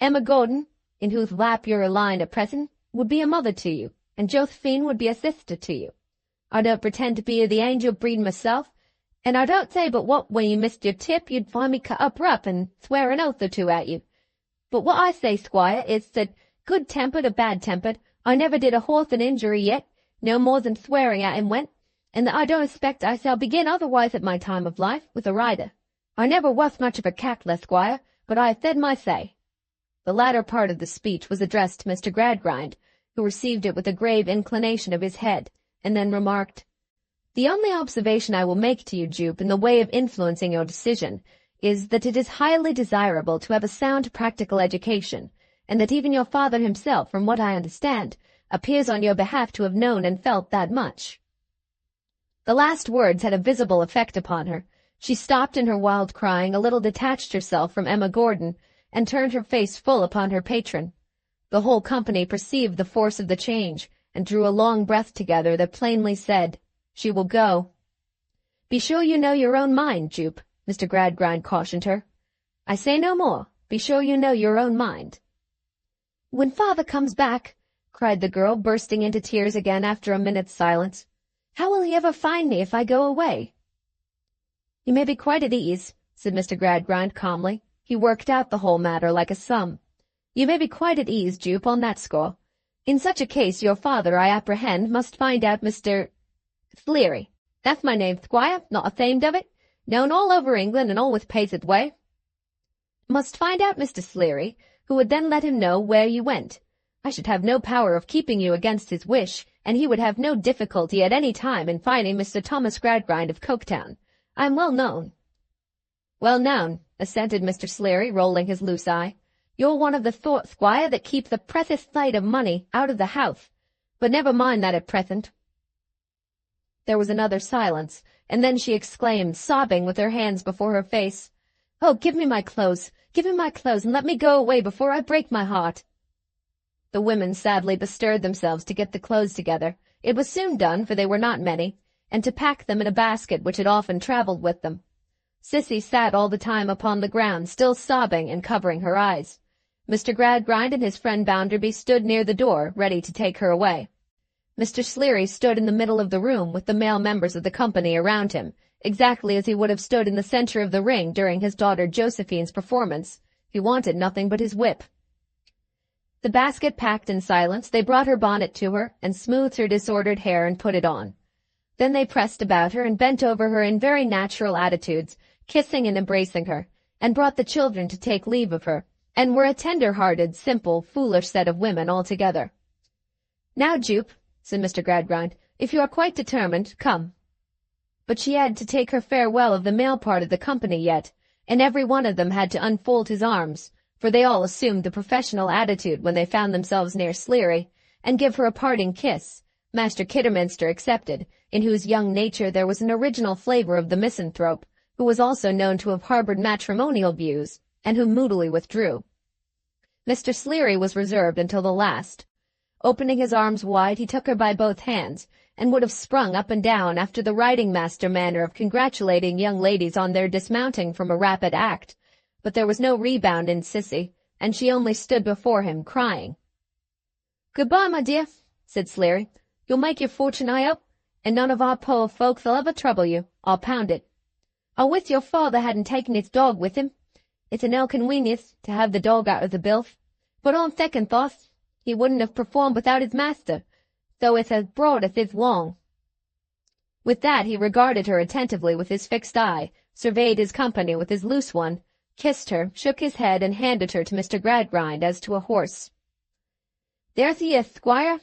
S1: Emma Gordon, in whose lap you're aligned at present, would be a mother to you, and Josephine would be a sister to you. I don't pretend to be of the angel breed myself, and I don't say but what when you missed your tip you'd find me cut up rough and swear an oath or two at you. But what I say, Squire, is that, good-tempered or bad-tempered, I never did a horse an injury yet, no more than swearing at him went, and that I don't expect I shall begin otherwise at my time of life, with a rider. I never was much of a cackler, Squire, but I have said my say. The latter part of the speech was addressed to Mr. Gradgrind, who received it with a grave inclination of his head, and then remarked, The only observation I will make to you, Jupe, in the way of influencing your decision, is that it is highly desirable to have a sound practical education, and that even your father himself, from what I understand, appears on your behalf to have known and felt that much. The last words had a visible effect upon her. She stopped in her wild crying, a little detached herself from Emma Gordon, and turned her face full upon her patron. The whole company perceived the force of the change, and drew a long breath together that plainly said, She will go. Be sure you know your own mind, Jupe, Mr. Gradgrind cautioned her. I say no more. Be sure you know your own mind. When father comes back, cried the girl, bursting into tears again after a minute's silence, how will he ever find me if I go away? You may be quite at ease, said Mr. Gradgrind calmly. He worked out the whole matter like a sum. You may be quite at ease, Jupe, on that score. In such a case your father, I apprehend, must find out Mr. Sleary. That's my name, Squire, not ashamed of it. Known all over England and all with paced way. Must find out Mr. Sleary, who would then let him know where you went. I should have no power of keeping you against his wish, and he would have no difficulty at any time in finding Mr. Thomas Gradgrind of Coketown. I am well known. Well known, assented Mr. Sleary, rolling his loose eye. You're one of the sort, Squire, that keep the precious sight of money out of the house. But never mind that at present. There was another silence, and then she exclaimed, sobbing with her hands before her face, Oh, give me my clothes, and let me go away before I break my heart. The women sadly bestirred themselves to get the clothes together. It was soon done, for they were not many, and to pack them in a basket which had often travelled with them. Sissy sat all the time upon the ground, still sobbing and covering her eyes. Mr. Gradgrind and his friend Bounderby stood near the door, ready to take her away. Mr. Sleary stood in the middle of the room with the male members of the company around him, exactly as he would have stood in the centre of the ring during his daughter Josephine's performance. He wanted nothing but his whip. The basket packed in silence, they brought her bonnet to her, and smoothed her disordered hair and put it on. Then they pressed about her and bent over her in very natural attitudes, kissing and embracing her, and brought the children to take leave of her, and were a tender-hearted, simple, foolish set of women altogether. Now, Jupe, said Mr. Gradgrind, if you are quite determined, come. But she had to take her farewell of the male part of the company yet, and every one of them had to unfold his arms, for they all assumed the professional attitude when they found themselves near Sleary, and give her a parting kiss, Master Kidderminster excepted, in whose young nature there was an original flavour of the misanthrope, who was also known to have harbored matrimonial views, and who moodily withdrew. Mr. Sleary was reserved until the last. Opening his arms wide, he took her by both hands, and would have sprung up and down after the riding-master manner of congratulating young ladies on their dismounting from a rapid act, but there was no rebound in Sissy, and she only stood before him, crying. "Good-bye, my dear," said Sleary. "You'll make your fortune, I hope, and none of our poor folks will ever trouble you, I'll pound it. I wish your father hadn't taken his dog with him. It's an inconvenience to have the dog out of the bilth, but on second thoughts, he wouldn't have performed without his master, though it's as broad as it's long." With that he regarded her attentively with his fixed eye, surveyed his company with his loose one, kissed her, shook his head, and handed her to Mr. Gradgrind as to a horse. "There's he is, squire,"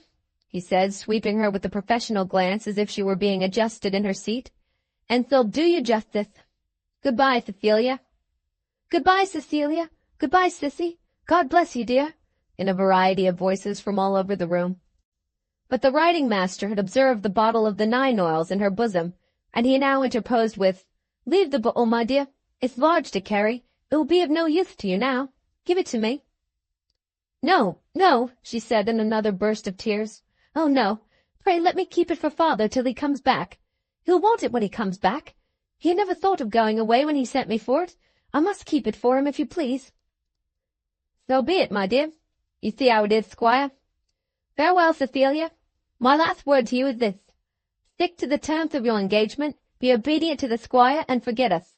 S1: he said, sweeping her with a professional glance as if she were being adjusted in her seat, "and so do you justice. Good-bye, Cecilia." "Good-bye, Cecilia. Good-bye, Sissy. God bless you, dear," in a variety of voices from all over the room. But the riding-master had observed the bottle of the 9 oils in her bosom, and he now interposed with, "Leave the bottle, my dear. It's large to carry. It will be of no use to you now. Give it to me." "No, no," she said in another burst of tears. "Oh, no. Pray let me keep it for father till he comes back. He'll want it when he comes back. He never thought of going away when he sent me for it. I must keep it for him, if you please." "So be it, my dear. You see how it is, squire. Farewell, Cecilia. My last word to you is this. Stick to the terms of your engagement, be obedient to the squire, and forget us.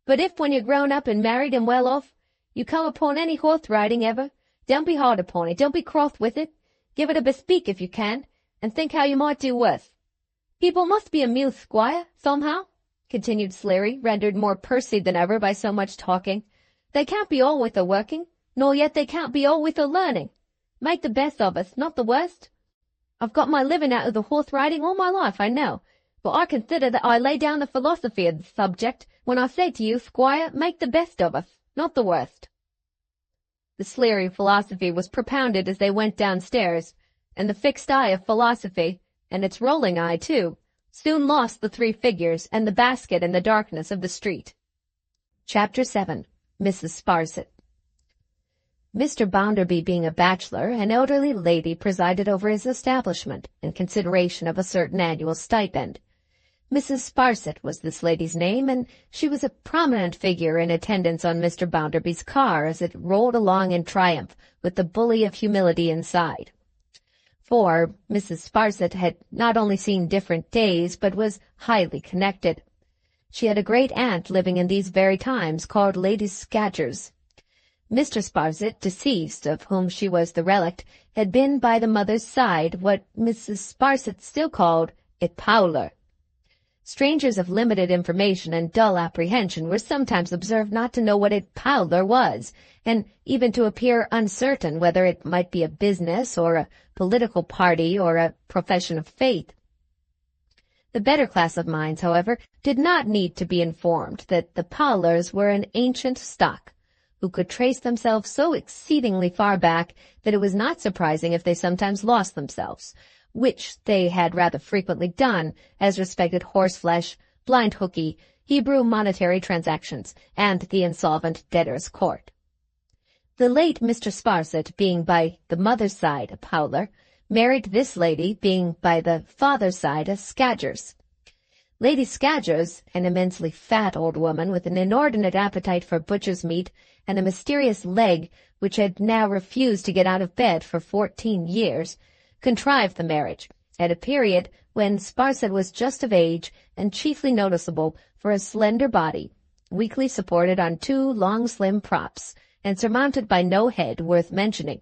S1: But if, when you're grown up and married and well off, you come upon any horse riding ever, don't be hard upon it, don't be cross with it. Give it a bespeak if you can, and think how you might do worse. People must be amused, squire, somehow," continued Sleary, rendered more pursy than ever by so much talking. "They can't be all with a working, nor yet they can't be all with a learning. Make the best of us, not the worst. I've got my living out of the horse riding all my life, I know, but I consider that I lay down the philosophy of the subject when I say to you, squire, make the best of us, not the worst." The Sleary philosophy was propounded as they went downstairs, and the fixed eye of philosophy, and its rolling eye too, soon lost the 3 figures and the basket in the darkness of the street. Chapter 7. Mrs. Sparsit. Mr. Bounderby being a bachelor, an elderly lady presided over his establishment in consideration of a certain annual stipend. Mrs. Sparsit was this lady's name, and she was a prominent figure in attendance on Mr. Bounderby's car as it rolled along in triumph with the bully of humility inside. For Mrs. Sparsit had not only seen different days, but was highly connected. She had a great-aunt living in these very times, called Lady Scadgers. Mr. Sparsit, deceased, of whom she was the relict, had been by the mother's side what Mrs. Sparsit still called a Powler. Strangers of limited information and dull apprehension were sometimes observed not to know what a Powler was, and even to appear uncertain whether it might be a business or a political party or a profession of faith. The better class of minds, however, did not need to be informed that the Powlers were an ancient stock, who could trace themselves so exceedingly far back that it was not surprising if they sometimes lost themselves, which they had rather frequently done as respected horseflesh, blind hookey, Hebrew monetary transactions, and the insolvent debtor's court. The late Mr. Sparsit, being by the mother's side a Powler, married this lady, being by the father's side a Scadgers. Lady Scadgers, an immensely fat old woman with an inordinate appetite for butcher's meat and a mysterious leg which had now refused to get out of bed for 14 years, contrived the marriage at a period when Sparsit was just of age and chiefly noticeable for a slender body, weakly supported on 2 long slim props, and surmounted by no head worth mentioning.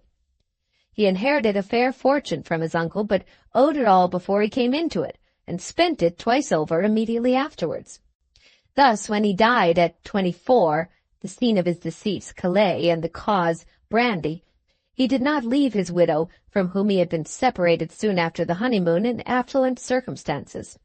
S1: He inherited a fair fortune from his uncle, but owed it all before he came into it, and spent it twice over immediately afterwards. Thus, when he died at 24, the scene of his decease, Calais, and the cause, brandy, he did not leave his widow, from whom he had been separated soon after the honeymoon, in affluent circumstances.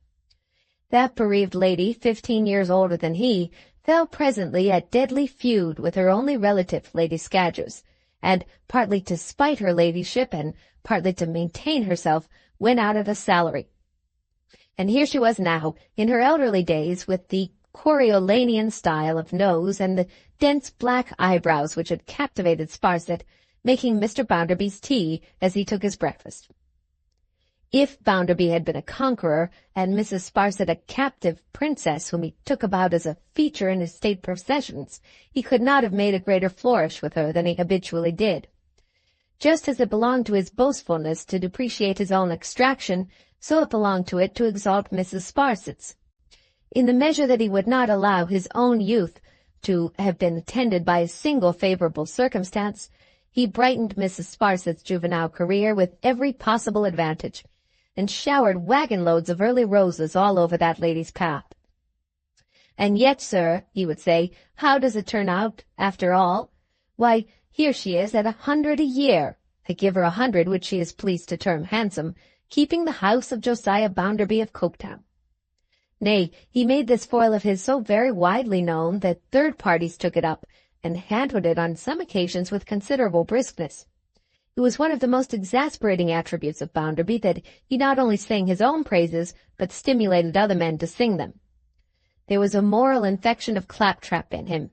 S1: That bereaved lady, 15 years older than he, fell presently at deadly feud with her only relative, Lady Scadgers, and, partly to spite her ladyship and partly to maintain herself, went out at a salary. And here she was now, in her elderly days, with the Coriolanian style of nose and the dense black eyebrows which had captivated Sparsit, making Mr. Bounderby's tea as he took his breakfast. If Bounderby had been a conqueror, and Mrs. Sparsit a captive princess whom he took about as a feature in his state processions, he could not have made a greater flourish with her than he habitually did. Just as it belonged to his boastfulness to depreciate his own extraction, so it belonged to it to exalt Mrs. Sparsit's. In the measure that he would not allow his own youth to have been attended by a single favorable circumstance, he brightened Mrs. Sparsit's juvenile career with every possible advantage, and showered wagon-loads of early roses all over that lady's path. "And yet, sir," he would say, "how does it turn out, after all? Why, here she is at 100 a year. I give her 100, which she is pleased to term handsome, keeping the house of Josiah Bounderby of Coketown." Nay, he made this foil of his so very widely known that third parties took it up, and handled it on some occasions with considerable briskness. It was one of the most exasperating attributes of Bounderby that he not only sang his own praises, but stimulated other men to sing them. There was a moral infection of claptrap in him.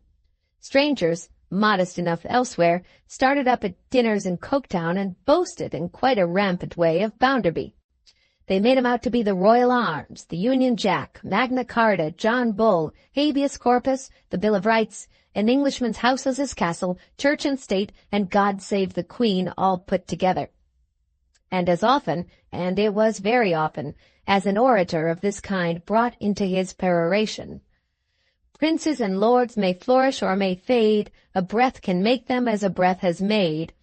S1: Strangers, modest enough elsewhere, started up at dinners in Coketown and boasted in quite a rampant way of Bounderby. They made him out to be the Royal Arms, the Union Jack, Magna Carta, John Bull, Habeas Corpus, the Bill of Rights, an Englishman's house as his castle, church and state, and God save the Queen all put together. And as often, and it was very often, as an orator of this kind brought into his peroration, "Princes and lords may flourish or may fade, a breath can make them as a breath has made,"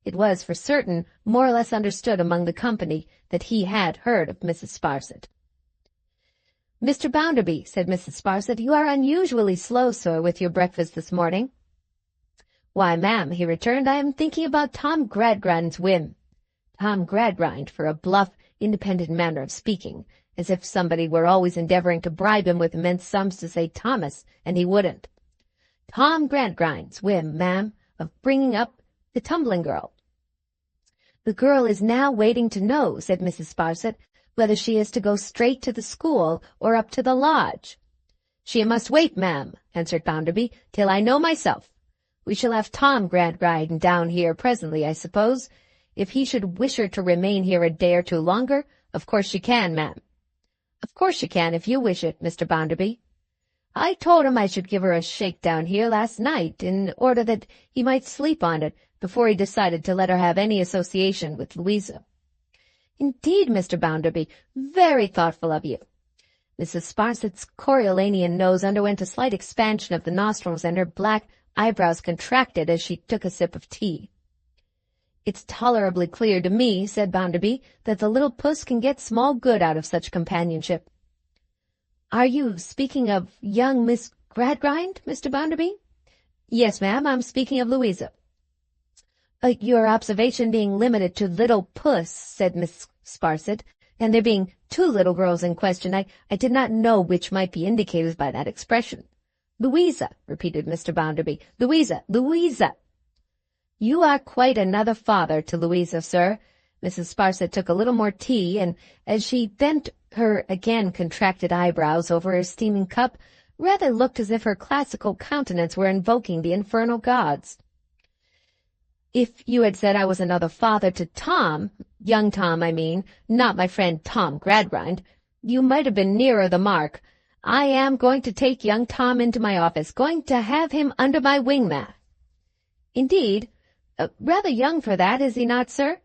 S1: it was for certain more or less understood among the company that he had heard of Mrs. Sparsit. "Mr. Bounderby," said Mrs. Sparsit, "you are unusually slow, sir, with your breakfast this morning." "Why, ma'am," he returned, "I am thinking about Tom Gradgrind's whim." Tom Gradgrind, for a bluff, independent manner of speaking, as if somebody were always endeavoring to bribe him with immense sums to say Thomas, and he wouldn't. "Tom Gradgrind's whim, ma'am, of bringing up the tumbling girl." "The girl is now waiting to know," said Mrs. Sparsit, "whether she is to go straight to the school or up to the lodge." "She must wait, ma'am," answered Bounderby, "till I know myself. We shall have Tom Gradgrind down here presently, I suppose. If he should wish her to remain here a day or two longer, of course she can, ma'am." "Of course she can, if you wish it, Mr. Bounderby." "I told him I should give her a shake down here last night, in order that he might sleep on it, before he decided to let her have any association with Louisa." "Indeed, Mr. Bounderby, very thoughtful of you." Mrs. Sparsit's Coriolanian nose underwent a slight expansion of the nostrils, and her black eyebrows contracted as she took a sip of tea. "It's tolerably clear to me," said Bounderby, "that the little puss can get small good out of such companionship." "Are you speaking of young Miss Gradgrind, Mr. Bounderby?" "Yes, ma'am, I'm speaking of Louisa." "Your observation being limited to little puss," said Miss Sparsit, "and there being two little girls in question, I did not know which might be indicated by that expression." "Louisa," repeated Mr. Bounderby. "Louisa, Louisa." "You are quite another father to Louisa, sir." Mrs. Sparsit took a little more tea, and as she bent her again contracted eyebrows over her steaming cup, rather looked as if her classical countenance were invoking the infernal gods. "If you had said I was another father to Tom, young Tom, I mean, not my friend Tom Gradgrind, you might have been nearer the mark. I am going to take young Tom into my office, going to have him under my wing, ma'am." "Indeed? Rather young for that, is he not, sir?"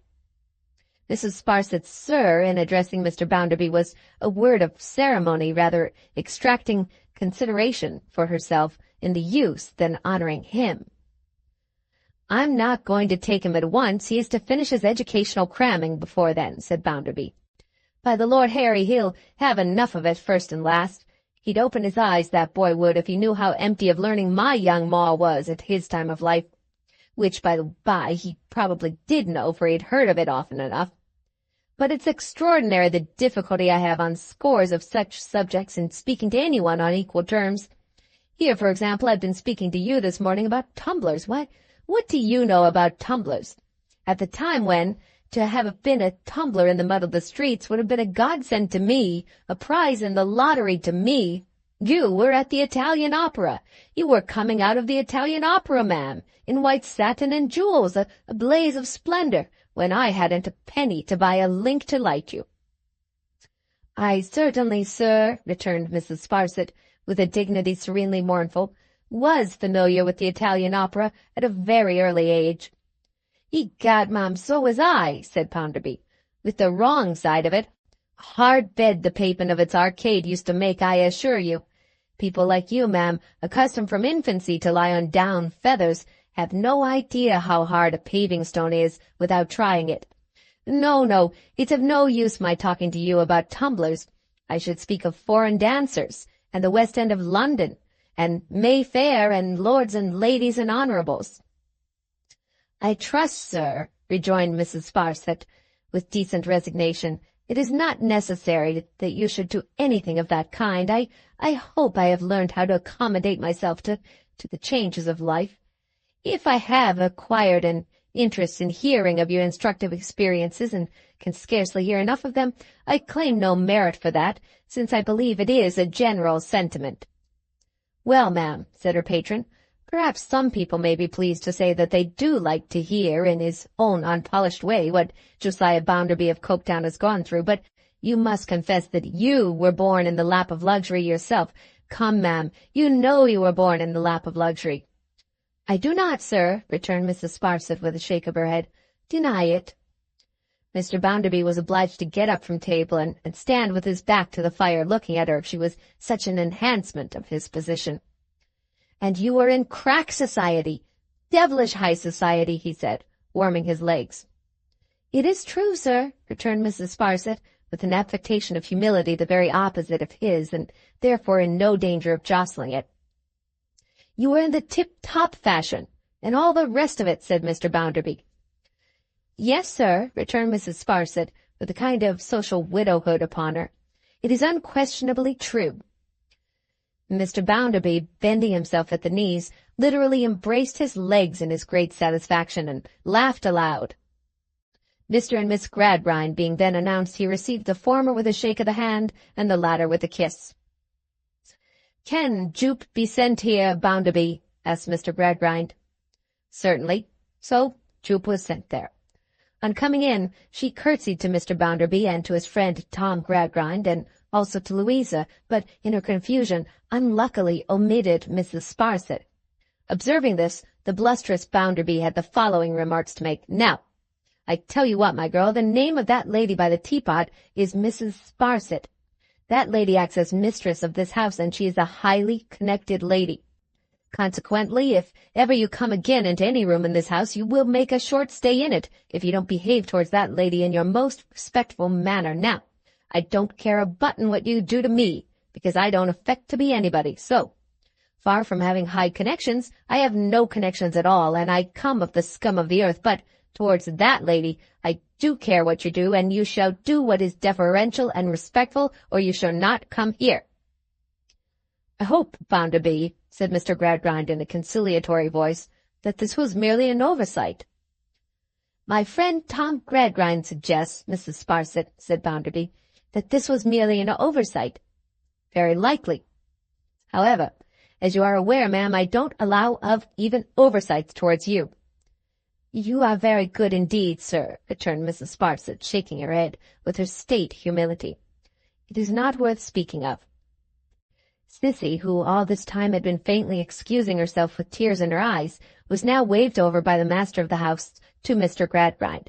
S1: Mrs. Sparsit's "sir" in addressing Mr. Bounderby was a word of ceremony, rather extracting consideration for herself in the use than honoring him. "I'm not going to take him at once. He is to finish his educational cramming before then," said Bounderby. "By the Lord Harry, he'll have enough of it first and last. He'd open his eyes, that boy would, if he knew how empty of learning my young ma was at his time of life, which, by the by, he probably did know, for he'd heard of it often enough. But it's extraordinary the difficulty I have on scores of such subjects in speaking to anyone on equal terms. Here, for example, I've been speaking to you this morning about tumblers. What do you know about tumblers? At the time when, to have been a tumbler in the mud of the streets would have been a godsend to me, a prize in the lottery to me. You were at the Italian opera. You were coming out of the Italian opera, ma'am, in white satin and jewels, a blaze of splendor, when I hadn't a penny to buy a link to light you." "I certainly, sir," returned Mrs. Sparsit, with a dignity serenely mournful, "was familiar with the Italian opera at a very early age." "Egad, ma'am, so was I," said Bounderby, "with the wrong side of it. A hard bed the pavement of its arcade used to make, I assure you. People like you, ma'am, accustomed from infancy to lie on down feathers, have no idea how hard a paving stone is without trying it. No, it's of no use my talking to you about tumblers. I should speak of foreign dancers, and the West End of London, and Mayfair, and lords and ladies and honourables." "I trust, sir," rejoined Mrs. Sparsit, with decent resignation, "it is not necessary that you should do anything of that kind. I hope I have learned how to accommodate myself to the changes of life. If I have acquired an interest in hearing of your instructive experiences, and can scarcely hear enough of them, I claim no merit for that, since I believe it is a general sentiment." "Well, ma'am," said her patron, "perhaps some people may be pleased to say that they do like to hear in his own unpolished way what Josiah Bounderby of Coketown has gone through, but you must confess that you were born in the lap of luxury yourself. Come, ma'am, you know you were born in the lap of luxury." "I do not, sir," returned Mrs. Sparsit with a shake of her head, "deny it." Mr. Bounderby was obliged to get up from table and stand with his back to the fire, looking at her, she was such an enhancement of his position. "And you were in crack society, devilish high society," he said, warming his legs. "It is true, sir," returned Mrs. Sparsit, with an affectation of humility the very opposite of his, and therefore in no danger of jostling it. "You were in the tip-top fashion, and all the rest of it," said Mr. Bounderby. "Yes, sir," returned Mrs. Sparsit, with a kind of social widowhood upon her. "It is unquestionably true." Mr. Bounderby, bending himself at the knees, literally embraced his legs in his great satisfaction, and laughed aloud. Mr. and Miss Gradgrind being then announced, he received the former with a shake of the hand, and the latter with a kiss. "Can Jupe be sent here, Bounderby?" asked Mr. Gradgrind. "Certainly." So Jupe was sent there. On coming in, she curtsied to Mr. Bounderby and to his friend Tom Gradgrind, and also to Louisa, but in her confusion unluckily omitted Mrs. Sparsit. Observing this, the blusterous Bounderby had the following remarks to make. "Now, I tell you what, my girl, the name of that lady by the teapot is Mrs. Sparsit. That lady acts as mistress of this house, and she is a highly connected lady. Consequently, if ever you come again into any room in this house, you will make a short stay in it, if you don't behave towards that lady in your most respectful manner. Now, I don't care a button what you do to me, because I don't affect to be anybody. So, far from having high connections, I have no connections at all, and I come of the scum of the earth, but towards that lady I do care what you do, and you shall do what is deferential and respectful, or you shall not come here." "I hope, Bounderby," said Mr. Gradgrind in a conciliatory voice, "that this was merely an oversight." "My friend Tom Gradgrind suggests, Mrs. Sparsit," said Bounderby, "that this was merely an oversight." "Very likely. However, as you are aware, ma'am, I don't allow of even oversights towards you." "You are very good indeed, sir," returned Mrs. Sparsit, shaking her head with her state humility. "It is not worth speaking of." Sissy, who all this time had been faintly excusing herself with tears in her eyes, was now waved over by the master of the house to Mr. Gradgrind.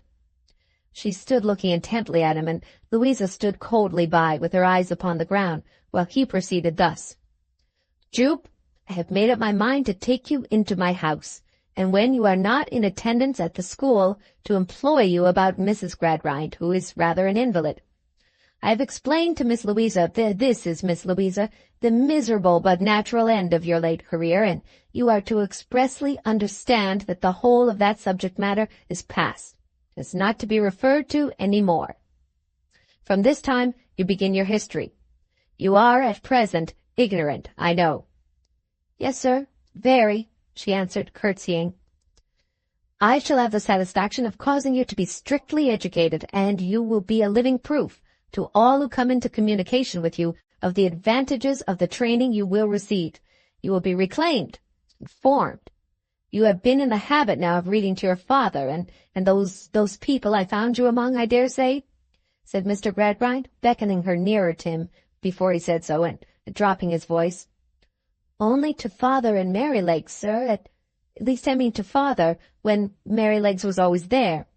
S1: She stood looking intently at him, and Louisa stood coldly by, with her eyes upon the ground, while he proceeded thus. "Jupe, I have made up my mind to take you into my house, and when you are not in attendance at the school, to employ you about Mrs. Gradgrind, who is rather an invalid. I have explained to Miss Louisa that this is, Miss Louisa, the miserable but natural end of your late career, and you are to expressly understand that the whole of that subject matter is past. It is not to be referred to any more. From this time you begin your history. You are at present ignorant, I know." "Yes, sir, very," she answered, curtsying. "I shall have the satisfaction of causing you to be strictly educated, and you will be a living proof, to all who come into communication with you, of the advantages of the training you will receive. You will be reclaimed, informed. You have been in the habit now of reading to your father and those people I found you among, I dare say, said Mr. Gradgrind, beckoning her nearer to him before he said so, and dropping his voice. Only to father and Merrylegs, sir, at least I mean to father, when Merrylegs was always there.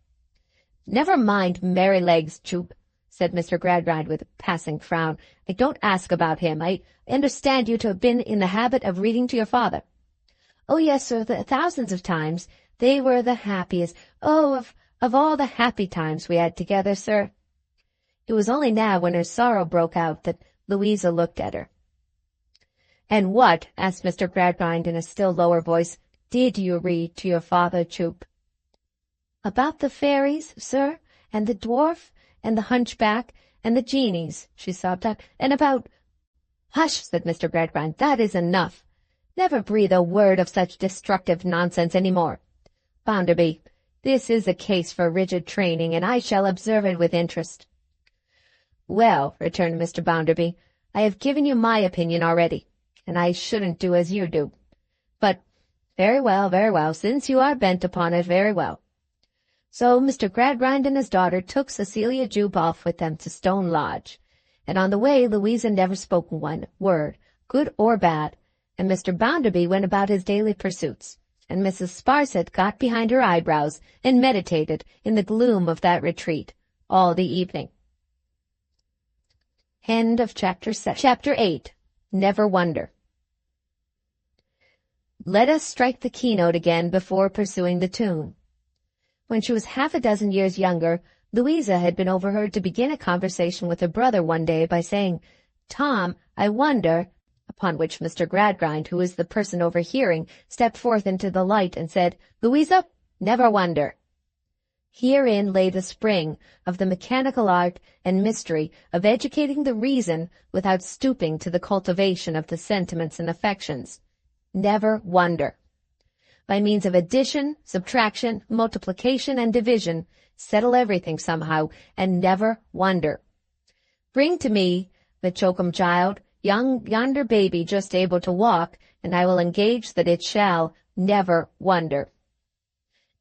S1: Never mind Merrylegs, Jupe, said Mr. Gradgrind with a passing frown. I don't ask about him. I understand you to have been in the habit of reading to your father. Oh, yes, sir, thousands of times. They were the happiest. Oh, of all the happy times we had together, sir. It was only now, when her sorrow broke out, that Louisa looked at her. And what, asked Mr. Gradgrind in a still lower voice, did you read to your father, Jupe? About the fairies, sir, and the dwarf, and the hunchback, and the genies, she sobbed out, and about— Hush, said Mr. Gradgrind, that is enough. Never breathe a word of such destructive nonsense any more. Bounderby, this is a case for rigid training, and I shall observe it with interest. Well, returned Mr. Bounderby, I have given you my opinion already, and I shouldn't do as you do. But very well, since you are bent upon it, very well. So Mr. Gradgrind and his daughter took Cecilia Jupe off with them to Stone Lodge, and on the way Louisa never spoke one word, good or bad, and Mr. Bounderby went about his daily pursuits, and Mrs. Sparsit got behind her eyebrows and meditated in the gloom of that retreat all the evening. End of Chapter 8. Never Wonder. Let us strike the keynote again before pursuing the tune. When she was half a dozen years younger, Louisa had been overheard to begin a conversation with her brother one day by saying, "Tom, I wonder," upon which Mr. Gradgrind, who was the person overhearing, stepped forth into the light and said, "Louisa, never wonder." Herein lay the spring of the mechanical art and mystery of educating the reason without stooping to the cultivation of the sentiments and affections. Never wonder. By means of addition, subtraction, multiplication, and division, settle everything somehow, and never wonder. Bring to me, the chokum child, yonder baby just able to walk, and I will engage that it shall never wonder.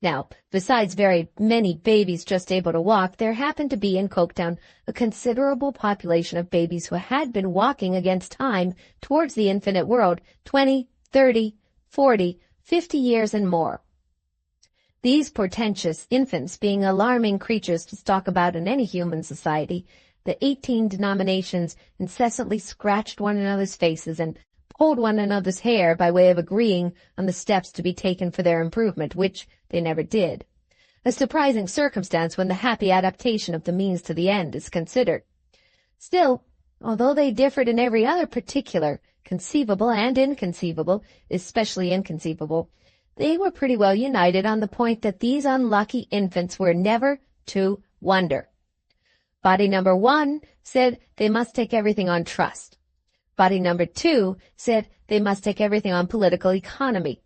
S1: Now, besides very many babies just able to walk, there happened to be in Coketown a considerable population of babies who had been walking against time towards the infinite world 20, 30, 40, 50 years and more. These portentous infants being alarming creatures to stalk about in any human society, the 18 denominations incessantly scratched one another's faces and pulled one another's hair by way of agreeing on the steps to be taken for their improvement, which they never did. A surprising circumstance when the happy adaptation of the means to the end is considered. Still, although they differed in every other particular, conceivable and inconceivable, especially inconceivable, they were pretty well united on the point that these unlucky infants were never to wonder. Body number 1 said they must take everything on trust. Body number 2 said they must take everything on political economy.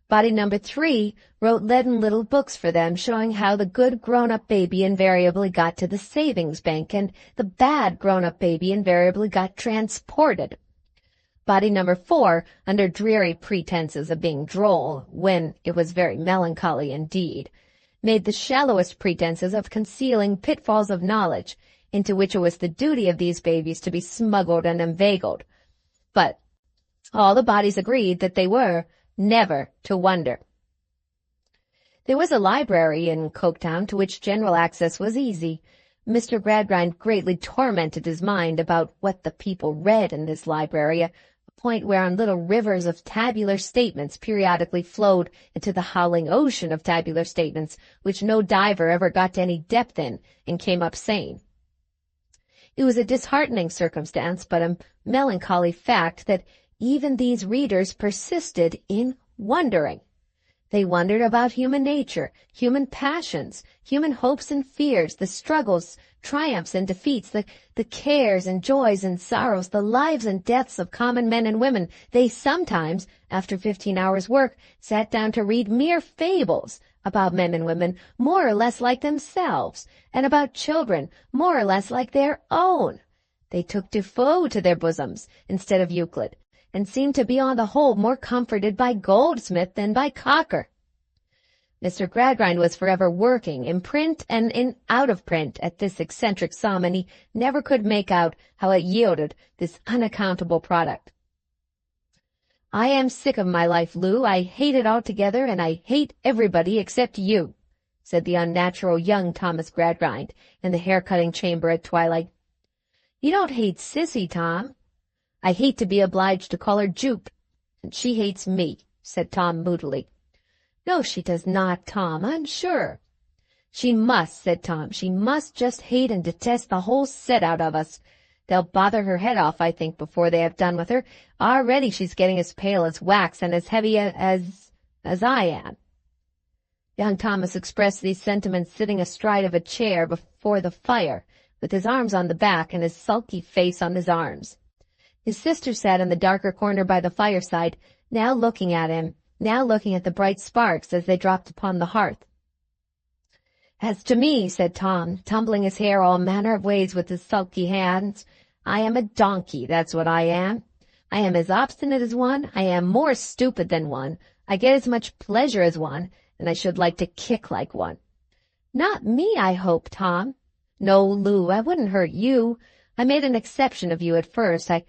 S1: Body number 3 wrote leaden little books for them showing how the good grown-up baby invariably got to the savings bank and the bad grown-up baby invariably got transported. Body number 4, under dreary pretenses of being droll, when it was very melancholy indeed, made the shallowest pretenses of concealing pitfalls of knowledge, into which it was the duty of these babies to be smuggled and inveigled. But all the bodies agreed that they were never to wonder. There was a library in Coketown to which general access was easy. Mr. Gradgrind greatly tormented his mind about what the people read in this library, a point whereon little rivers of tabular statements periodically flowed into the howling ocean of tabular statements, which no diver ever got to any depth in and came up sane. It was a disheartening circumstance, but a melancholy fact, that even these readers persisted in wondering. They wondered about human nature, human passions, human hopes and fears, the struggles, triumphs and defeats, the cares and joys and sorrows, the lives and deaths of common men and women. They sometimes, after 15 hours' work, sat down to read mere fables about men and women more or less like themselves, and about children more or less like their own. They took Defoe to their bosoms instead of Euclid, and seemed to be on the whole more comforted by Goldsmith than by Cocker. Mr. Gradgrind was forever working, in print and out of print, at this eccentric sum, and he never could make out how it yielded this unaccountable product. "I am sick of my life, Lou. I hate it altogether, and I hate everybody except you," said the unnatural young Thomas Gradgrind in the hair-cutting chamber at twilight. "You don't hate Sissy, Tom." "I hate to be obliged to call her Jupe, and she hates me," said Tom moodily. "No, she does not, Tom, I'm sure." "She must," said Tom. "She must just hate and detest the whole set out of us. They'll bother her head off, I think, before they have done with her. Already she's getting as pale as wax and as heavy as I am." Young Thomas expressed these sentiments sitting astride of a chair before the fire, with his arms on the back and his sulky face on his arms. His sister sat in the darker corner by the fireside, now looking at him, now looking at the bright sparks as they dropped upon the hearth. "As to me," said Tom, tumbling his hair all manner of ways with his sulky hands, "I am a donkey, that's what I am. I am as obstinate as one, I am more stupid than one, I get as much pleasure as one, and I should like to kick like one." "Not me, I hope, Tom." "No, Lou, I wouldn't hurt you. I made an exception of you at first. I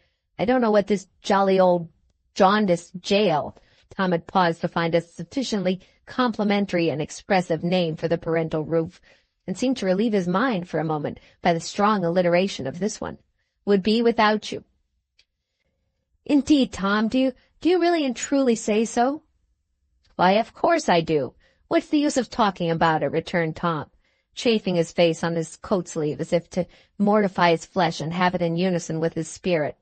S1: don't know what this jolly old jaundiced jail—" Tom had paused to find a sufficiently complimentary and expressive name for the parental roof, and seemed to relieve his mind for a moment by the strong alliteration of this one. "Would be without you." "Indeed, Tom, do you really and truly say so?" "Why, of course I do. What's the use of talking about it?" returned Tom, chafing his face on his coat sleeve as if to mortify his flesh and have it in unison with his spirit.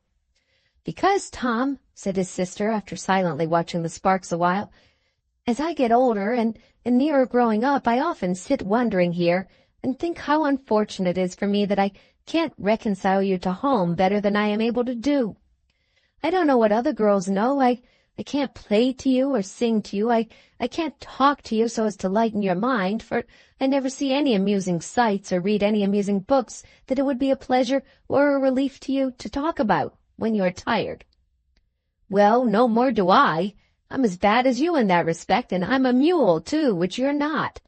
S1: "Because, Tom," said his sister, after silently watching the sparks a while, "as I get older and nearer growing up, I often sit wondering here and think how unfortunate it is for me that I can't reconcile you to home better than I am able to do. I don't know what other girls know. I can't play to you or sing to you. I can't talk to you so as to lighten your mind, for I never see any amusing sights or read any amusing books that it would be a pleasure or a relief to you to talk about when you are tired." "Well, no more do I. I'm as bad as you in that respect, and I'm a mule, too, which you're not.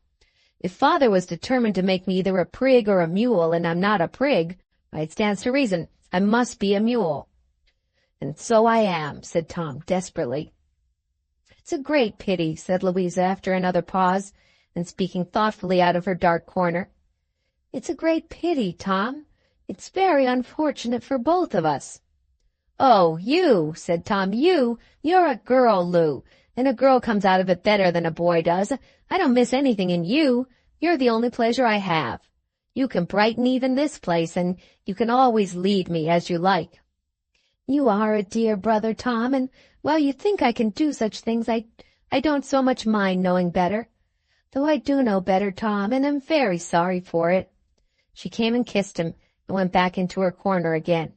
S1: If father was determined to make me either a prig or a mule, and I'm not a prig, why, it stands to reason I must be a mule." "And so I am," said Tom desperately. "It's a great pity," said Louisa after another pause, and speaking thoughtfully out of her dark corner. "It's a great pity, Tom. It's very unfortunate for both of us." "Oh, you," said Tom, you're a girl, Lou, and a girl comes out of it better than a boy does. I don't miss anything in you. You're the only pleasure I have. You can brighten even this place, and you can always lead me as you like." "You are a dear brother, Tom, and while you think I can do such things, I don't so much mind knowing better. Though I do know better, Tom, and am very sorry for it." She came and kissed him, and went back into her corner again.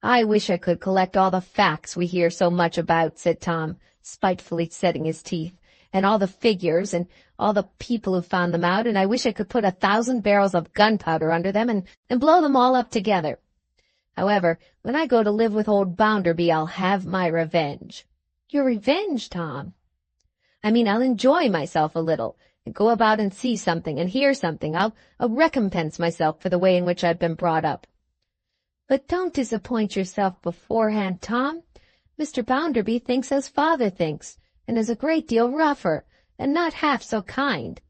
S1: "I wish I could collect all the facts we hear so much about," said Tom, spitefully setting his teeth, "and all the figures, and all the people who found them out, and I wish I could put 1,000 barrels of gunpowder under them and blow them all up together. However, when I go to live with old Bounderby, I'll have my revenge." "Your revenge, Tom?" "I mean, I'll enjoy myself a little, and go about and see something and hear something. I'll recompense myself for the way in which I've been brought up." "But don't disappoint yourself beforehand, Tom. Mr. Bounderby thinks as father thinks, and is a great deal rougher, and not half so kind."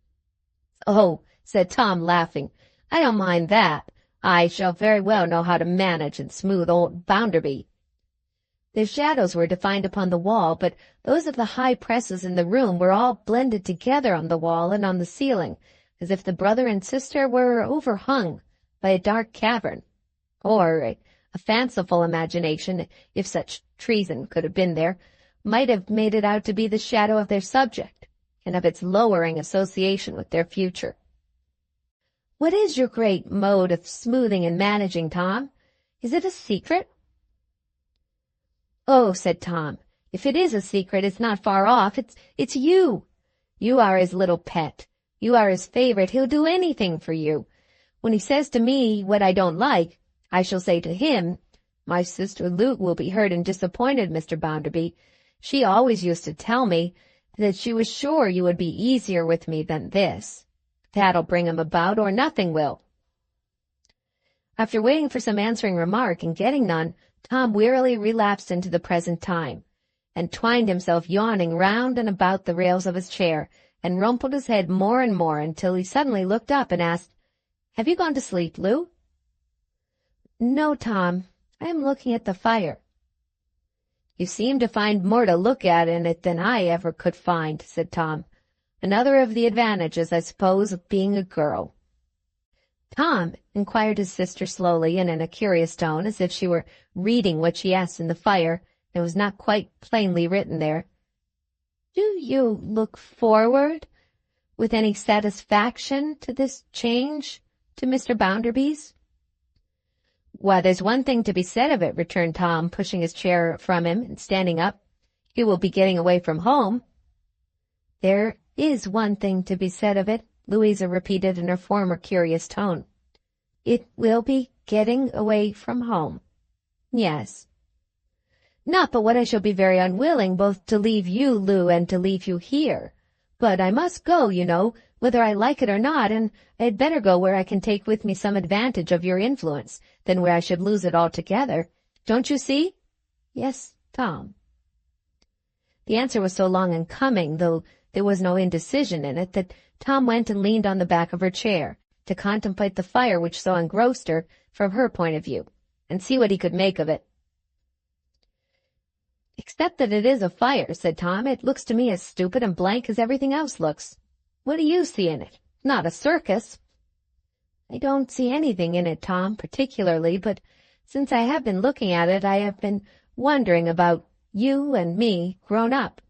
S1: "Oh," said Tom, laughing, "I don't mind that. I shall very well know how to manage and smooth old Bounderby." The shadows were defined upon the wall, but those of the high presses in the room were all blended together on the wall and on the ceiling, as if the brother and sister were overhung by a dark cavern. Or a fanciful imagination, if such treason could have been there, might have made it out to be the shadow of their subject, and of its lowering association with their future. "What is your great mode of smoothing and managing, Tom? Is it a secret?" "Oh," said Tom, "if it is a secret, it's not far off. It's you. You are his little pet. You are his favorite. He'll do anything for you. When he says to me what I don't like, I shall say to him, 'My sister Luke will be hurt and disappointed, Mr. Bounderby. She always used to tell me that she was sure you would be easier with me than this.' That'll bring him about, or nothing will." After waiting for some answering remark and getting none, Tom wearily relapsed into the present time, and twined himself yawning round and about the rails of his chair, and rumpled his head more and more until he suddenly looked up and asked, "Have you gone to sleep, Lou?" "No, Tom. I am looking at the fire." "You seem to find more to look at in it than I ever could find," said Tom. "Another of the advantages, I suppose, of being a girl." "Tom," inquired his sister slowly and in a curious tone, as if she were reading what she asked in the fire, and was not quite plainly written there, "do you look forward with any satisfaction to this change to Mr. Bounderby's?" "Why, there's one thing to be said of it," returned Tom, pushing his chair from him and standing up. "He will be getting away from home." "There is one thing to be said of it," Louisa repeated in her former curious tone. "It will be getting away from home. Yes. Not but what I shall be very unwilling both to leave you, Lou, and to leave you here. But I must go, you know, whether I like it or not, and I had better go where I can take with me some advantage of your influence than where I should lose it altogether. Don't you see?" "Yes, Tom." The answer was so long in coming, though there was no indecision in it, that Tom went and leaned on the back of her chair to contemplate the fire which so engrossed her from her point of view, and see what he could make of it. "Except that it is a fire," said Tom, "it looks to me as stupid and blank as everything else looks. What do you see in it? Not a circus." "I don't see anything in it, Tom, particularly, but since I have been looking at it, I have been wondering about you and me grown up."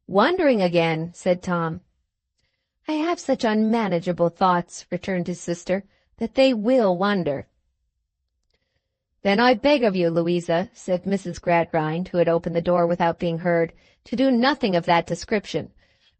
S1: "Wondering again," said Tom. "I have such unmanageable thoughts," returned his sister, "that they will wonder." "Then I beg of you, Louisa," said Mrs. Gradgrind, who had opened the door without being heard, "to do nothing of that description.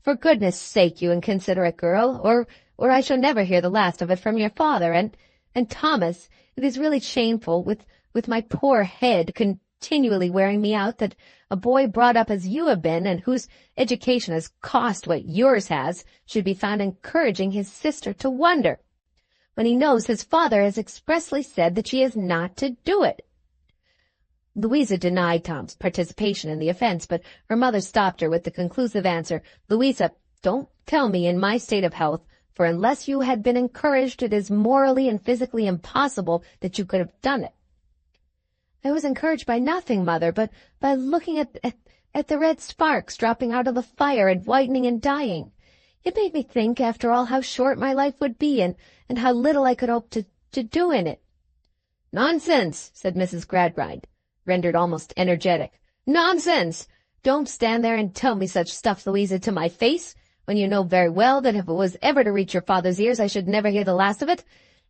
S1: For goodness' sake, you inconsiderate girl, or I shall never hear the last of it from your father. And Thomas, it is really shameful, with my poor head continually wearing me out, that a boy brought up as you have been, and whose education has cost what yours has, should be found encouraging his sister to wonder, when he knows his father has expressly said that she is not to do it." Louisa denied Tom's participation in the offense, but her mother stopped her with the conclusive answer, "Louisa, don't tell me in my state of health, for unless you had been encouraged, it is morally and physically impossible that you could have done it." "I was encouraged by nothing, mother, but by looking at the red sparks dropping out of the fire and whitening and dying. It made me think, after all, how short my life would be, and how little I could hope to do in it." "Nonsense," said Mrs. Gradgrind, rendered almost energetic. "Nonsense! Don't stand there and tell me such stuff, Louisa, to my face, when you know very well that if it was ever to reach your father's ears, I should never hear the last of it.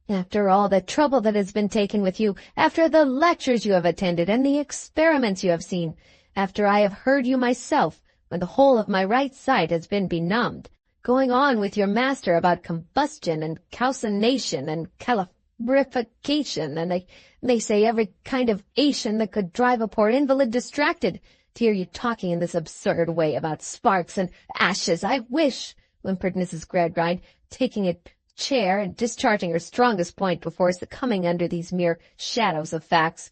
S1: After all the trouble that has been taken with you, after the lectures you have attended, and the experiments you have seen, after I have heard you myself, when the whole of my right side has been benumbed, going on with your master about combustion and calcination and calorification, and they say every kind of ation that could drive a poor invalid distracted, to hear you talking in this absurd way about sparks and ashes. I wish," whimpered Mrs. Gradgrind, taking a chair and discharging her strongest point before succumbing under these mere shadows of facts,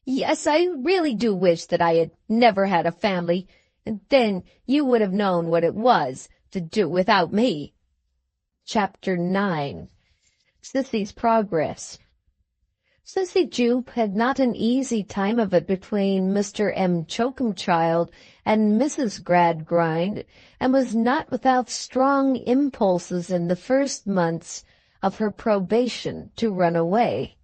S1: "yes, I really do wish that I had never had a family, and then you would have known what it was to do without me." Chapter 9. Sissy's Progress. Sissy Jupe had not an easy time of it between Mr. M. Choakumchild and Mrs. Gradgrind, and was not without strong impulses in the first months of her probation to run away.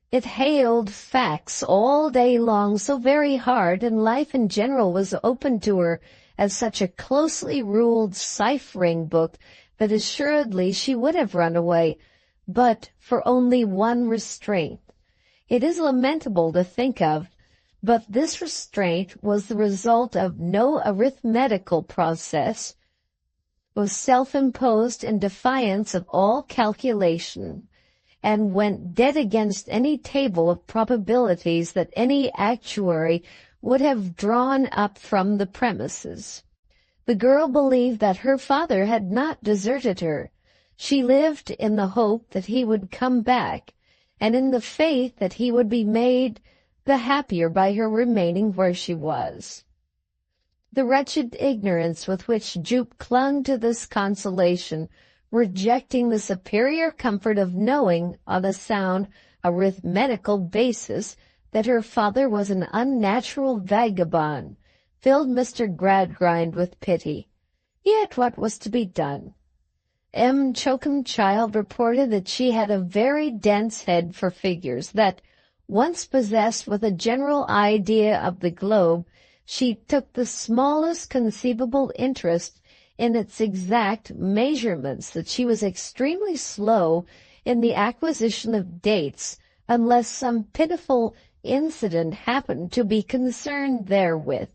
S1: It hailed facts all day long so very hard, and life in general was open to her as such a closely ruled ciphering book, that assuredly she would have run away, but for only one restraint. It is lamentable to think of, but this restraint was the result of no arithmetical process, was self-imposed in defiance of all calculation, and went dead against any table of probabilities that any actuary would have drawn up from the premises. The girl believed that her father had not deserted her. She lived in the hope that he would come back, and in the faith that he would be made the happier by her remaining where she was. The wretched ignorance with which Jupe clung to this consolation, rejecting the superior comfort of knowing on a sound arithmetical basis that her father was an unnatural vagabond, filled Mr. Gradgrind with pity. Yet what was to be done? M. Coketown reported that she had a very dense head for figures, that, once possessed with a general idea of the globe, she took the smallest conceivable interest in its exact measurements, that she was extremely slow in the acquisition of dates, unless some pitiful incident happened to be concerned therewith,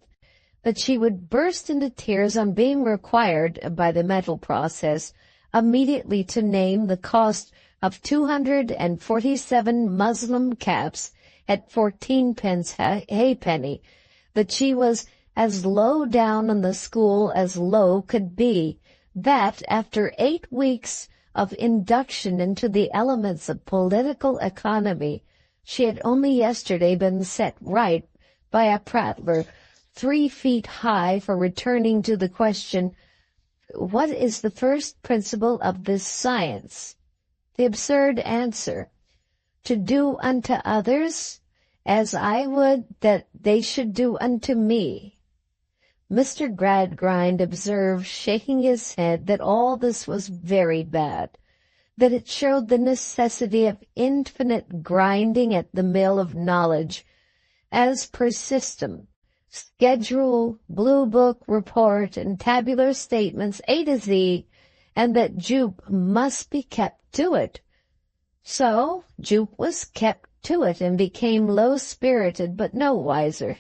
S1: that she would burst into tears on being required by the mental process immediately to name the cost of 247 muslin caps at 14 pence halfpenny, that she was as low down in the school as low could be, that after 8 weeks of induction into the elements of political economy, she had only yesterday been set right by a prattler 3 feet high for returning to the question, "What is the first principle of this science?" The absurd answer, "To do unto others as I would that they should do unto me." Mr. Gradgrind observed, shaking his head, that all this was very bad, that it showed the necessity of infinite grinding at the mill of knowledge, as per system, schedule, blue book, report, and tabular statements A to Z, and that Jupe must be kept to it. So Jupe was kept to it and became low-spirited, but no wiser.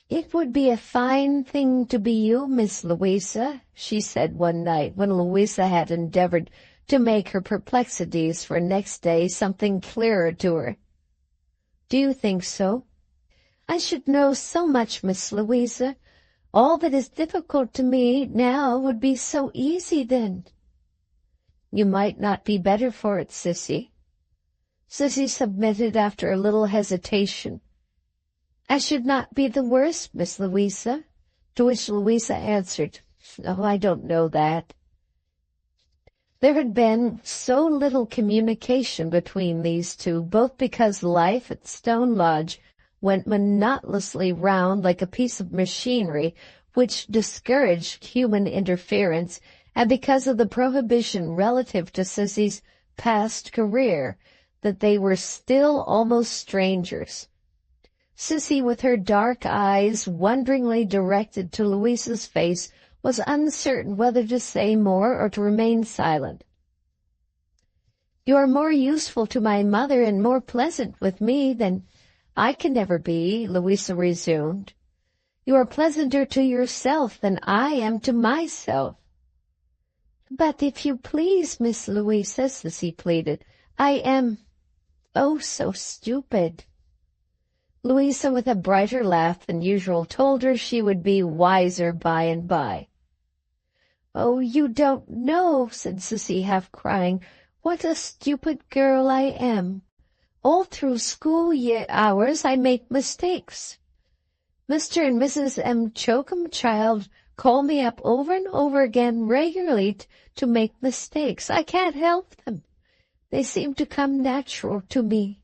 S1: "It would be a fine thing to be you, Miss Louisa," she said one night, when Louisa had endeavored to make her perplexities for next day something clearer to her. "Do you think so?" "I should know so much, Miss Louisa. All that is difficult to me now would be so easy then." "You might not be better for it, Sissy." Sissy submitted after a little hesitation. "I should not be the worse, Miss Louisa," to which Louisa answered, "Oh, I don't know that." There had been so little communication between these two, both because life at Stone Lodge went monotonously round like a piece of machinery which discouraged human interference, and because of the prohibition relative to Sissy's past career, that they were still almost strangers. Sissy, with her dark eyes wonderingly directed to Louisa's face, was uncertain whether to say more or to remain silent. "You are more useful to my mother and more pleasant with me than I can ever be," Louisa resumed. "You are pleasanter to yourself than I am to myself." "But if you please, Miss Louisa," Sissy pleaded, "I am, oh, so stupid." Louisa, with a brighter laugh than usual, told her she would be wiser by and by. "Oh, you don't know," said Sissy, half crying, "what a stupid girl I am. All through school hours I make mistakes. Mr. and Mrs. M. Coketown call me up over and over again regularly to make mistakes. I can't help them. They seem to come natural to me."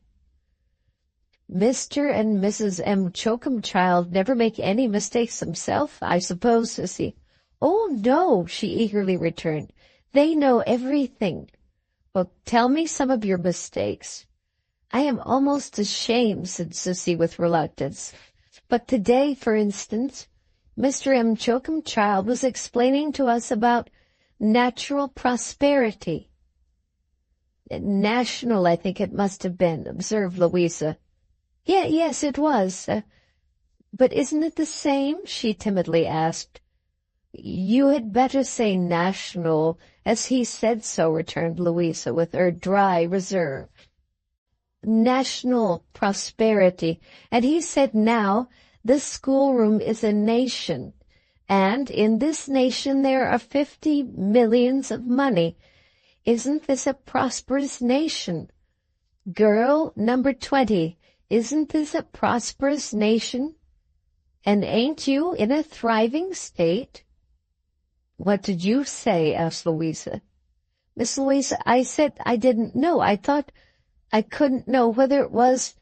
S1: "Mr. and Mrs. M. Coketown never make any mistakes themselves, I suppose, Sissy?" "Oh, no," she eagerly returned. "They know everything." "Well, tell me some of your mistakes." "I am almost ashamed," said Sissy with reluctance. "But today, for instance, Mr. M. Coketown was explaining to us about natural prosperity." "National, I think it must have been," observed Louisa. Yes, it was. But isn't it the same?" she timidly asked. You had better say national, as he said so, returned Louisa with her dry reserve. National prosperity, and he said now, this schoolroom is a nation, and in this nation there are 50 millions of money. Isn't this a prosperous nation? Girl number 20, isn't this a prosperous nation? And ain't you in a thriving state? What did you say? Asked Louisa. Miss Louisa, I said I didn't know. I thought I couldn't know whether it was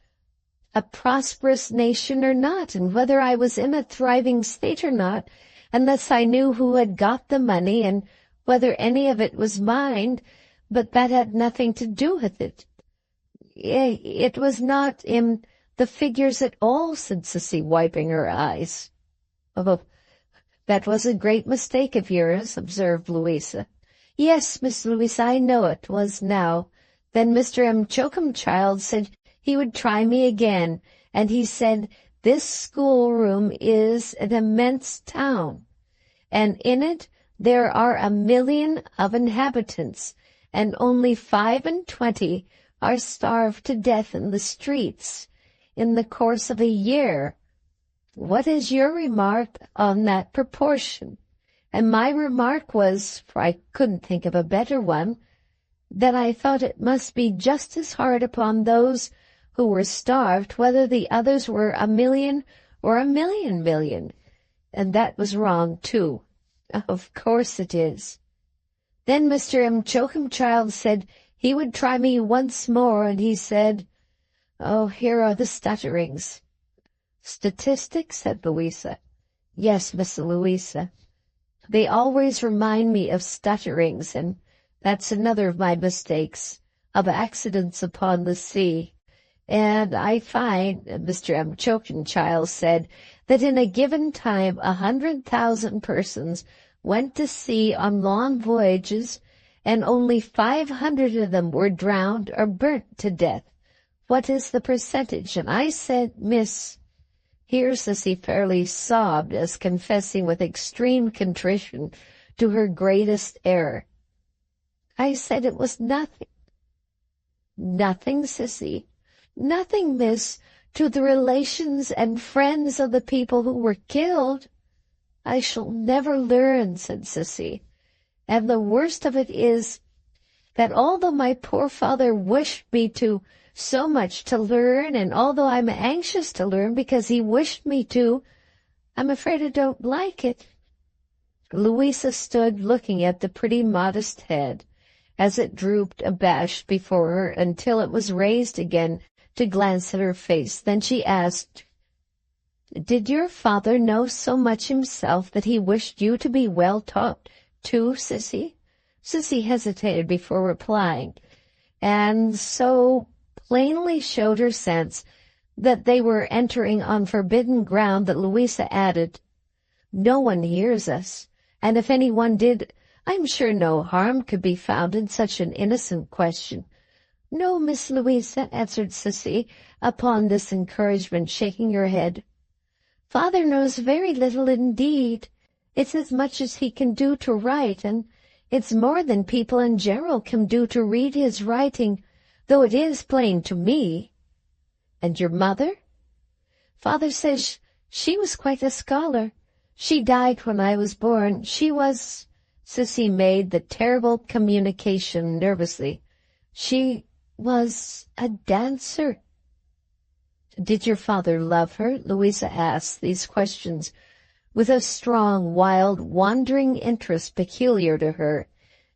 S1: a prosperous nation or not, and whether I was in a thriving state or not, unless I knew who had got the money and whether any of it was mine, but that had nothing to do with it. It was not in the figures at all, said Sissy, wiping her eyes. Oh, that was a great mistake of yours, observed Louisa. Yes, Miss Louisa, I know it was now. Then Mr. Choakumchild said he would try me again, and he said, this schoolroom is an immense town, and in it there are 1 million of inhabitants, and only 25 are starved to death in the streets in the course of a year. What is your remark on that proportion? And my remark was, for I couldn't think of a better one, that I thought it must be just as hard upon those who were starved, whether the others were 1 million or 1 million. And that was wrong, too. Of course it is. Then Mr. Choakumchild said he would try me once more, and he said, oh, here are the stutterings. Statistics, said Louisa. Yes, Miss Louisa. They always remind me of stutterings, and that's another of my mistakes, of accidents upon the sea. And I find, Mr. Choakumchild said, that in a given time 100,000 persons went to sea on long voyages, and only 500 of them were drowned or burnt to death. What is the percentage? And I said, Miss, here Sissy fairly sobbed, as confessing with extreme contrition to her greatest error. I said it was nothing. Nothing, Sissy. Nothing, miss, to the relations and friends of the people who were killed. I shall never learn, said Sissy. And the worst of it is that although my poor father wished me to so much to learn, and although I'm anxious to learn because he wished me to, I'm afraid I don't like it. Louisa stood looking at the pretty modest head as it drooped abashed before her until it was raised again to glance at her face. Then she asked, did your father know so much himself that he wished you to be well taught too, Sissy? Sissy hesitated before replying, and so plainly showed her sense that they were entering on forbidden ground that Louisa added, no one hears us, and if anyone did, I'm sure no harm could be found in such an innocent question. No, Miss Louisa, answered Sissy, upon this encouragement, shaking her head. Father knows very little indeed. It's as much as he can do to write, and it's more than people in general can do to read his writing, though it is plain to me. And your mother? Father says she was quite a scholar. She died when I was born. She was— Sissy made the terrible communication nervously. She was a dancer. Did your father love her? Louisa asked these questions with a strong, wild, wandering interest peculiar to her,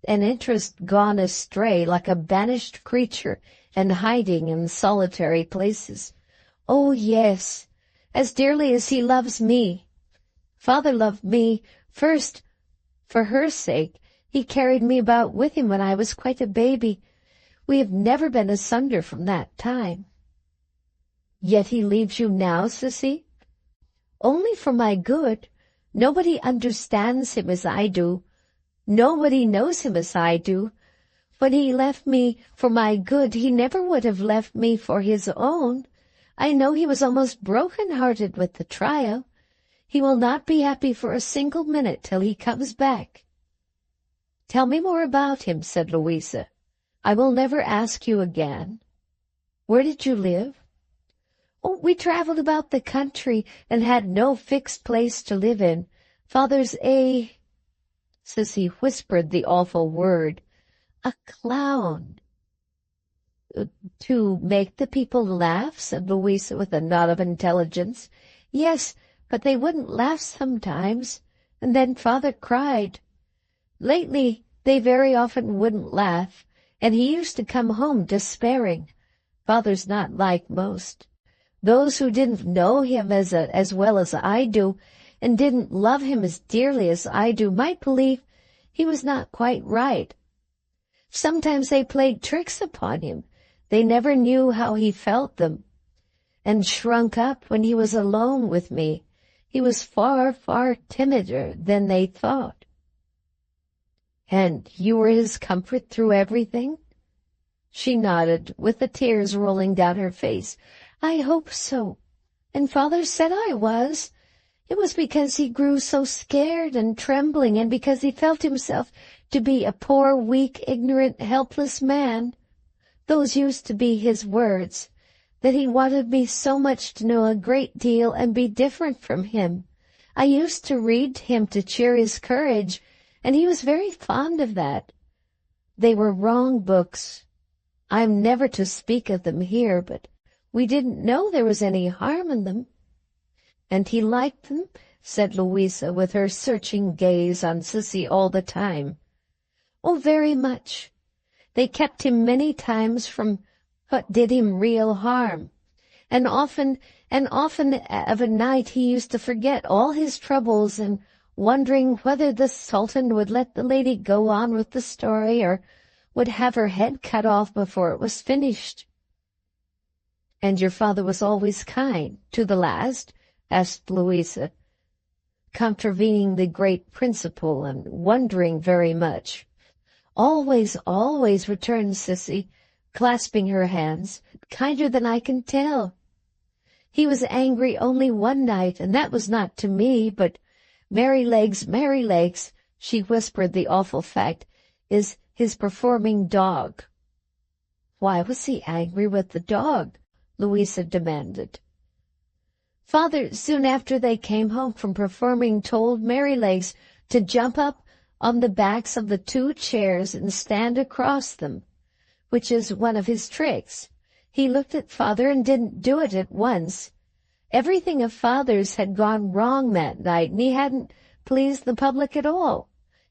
S1: an interest gone astray like a banished creature and hiding in solitary places. Oh, yes, as dearly as he loves me. Father loved me first for her sake. He carried me about with him when I was quite a baby. We have never been asunder from that time. Yet he leaves you now, Sissy? Only for my good. Nobody understands him as I do. Nobody knows him as I do. When he left me for my good, he never would have left me for his own. I know he was almost broken-hearted with the trial. He will not be happy for a single minute till he comes back." "Tell me more about him," said Louisa. "I will never ask you again. Where did you live?" "Oh, we traveled about the country and had no fixed place to live in. Father's a—" Sissy whispered the awful word, "a clown." "To make the people laugh?" said Louisa with a nod of intelligence. "Yes, but they wouldn't laugh sometimes, and then father cried. Lately they very often wouldn't laugh, and he used to come home despairing. Father's not like most. Those who didn't know him as well as I do, and didn't love him as dearly as I do, might believe he was not quite right. Sometimes they played tricks upon him. They never knew how he felt them, and shrunk up when he was alone with me. He was far, far timider than they thought." "And you were his comfort through everything?" She nodded, with the tears rolling down her face. "I hope so. And father said I was. It was because he grew so scared and trembling, and because he felt himself to be a poor, weak, ignorant, helpless man. Those used to be his words, that he wanted me so much to know a great deal and be different from him. I used to read to him to cheer his courage, and he was very fond of that. They were wrong books. I am never to speak of them here, but we didn't know there was any harm in them." "And he liked them?" said Louisa, with her searching gaze on Sissy all the time. "Oh, very much. They kept him many times from what did him real harm, and often of a night he used to forget all his troubles, and wondering whether the Sultan would let the lady go on with the story, or would have her head cut off before it was finished." "And your father was always kind, to the last?" asked Louisa, contravening the great principle and wondering very much. "Always, always," returned Sissy, clasping her hands, "kinder than I can tell. He was angry only one night, and that was not to me, but Merrylegs, she whispered the awful fact, is his performing dog." "Why was he angry with the dog?" Louisa demanded. "Father, soon after they came home from performing, told Merrylegs to jump up on the backs of the 2 chairs and stand across them, which is one of his tricks. He looked at father and didn't do it at once. Everything of father's had gone wrong that night, and he hadn't pleased the public at all.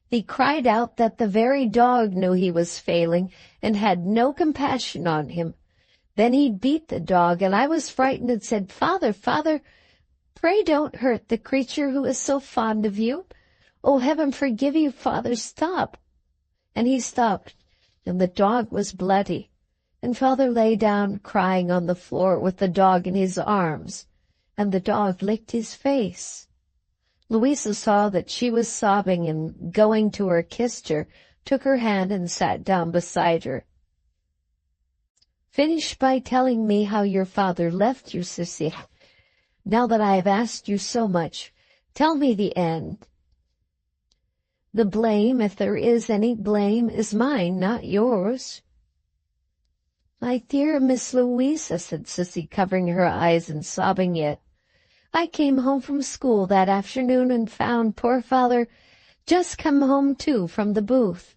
S1: He cried out that the very dog knew he was failing and had no compassion on him. Then he beat the dog, and I was frightened and said, 'Father, father, pray don't hurt the creature who is so fond of you. Oh, heaven forgive you, father, stop.' And he stopped, and the dog was bloody, and father lay down crying on the floor with the dog in his arms, and the dog licked his face." Louisa saw that she was sobbing, and going to her, kissed her, took her hand, and sat down beside her. "Finish by telling me how your father left you, Sissy. Now that I have asked you so much, tell me the end. The blame, if there is any blame, is mine, not yours." "My dear Miss Louisa," said Sissy, covering her eyes and sobbing yet, "I came home from school that afternoon and found poor father just come home too from the booth,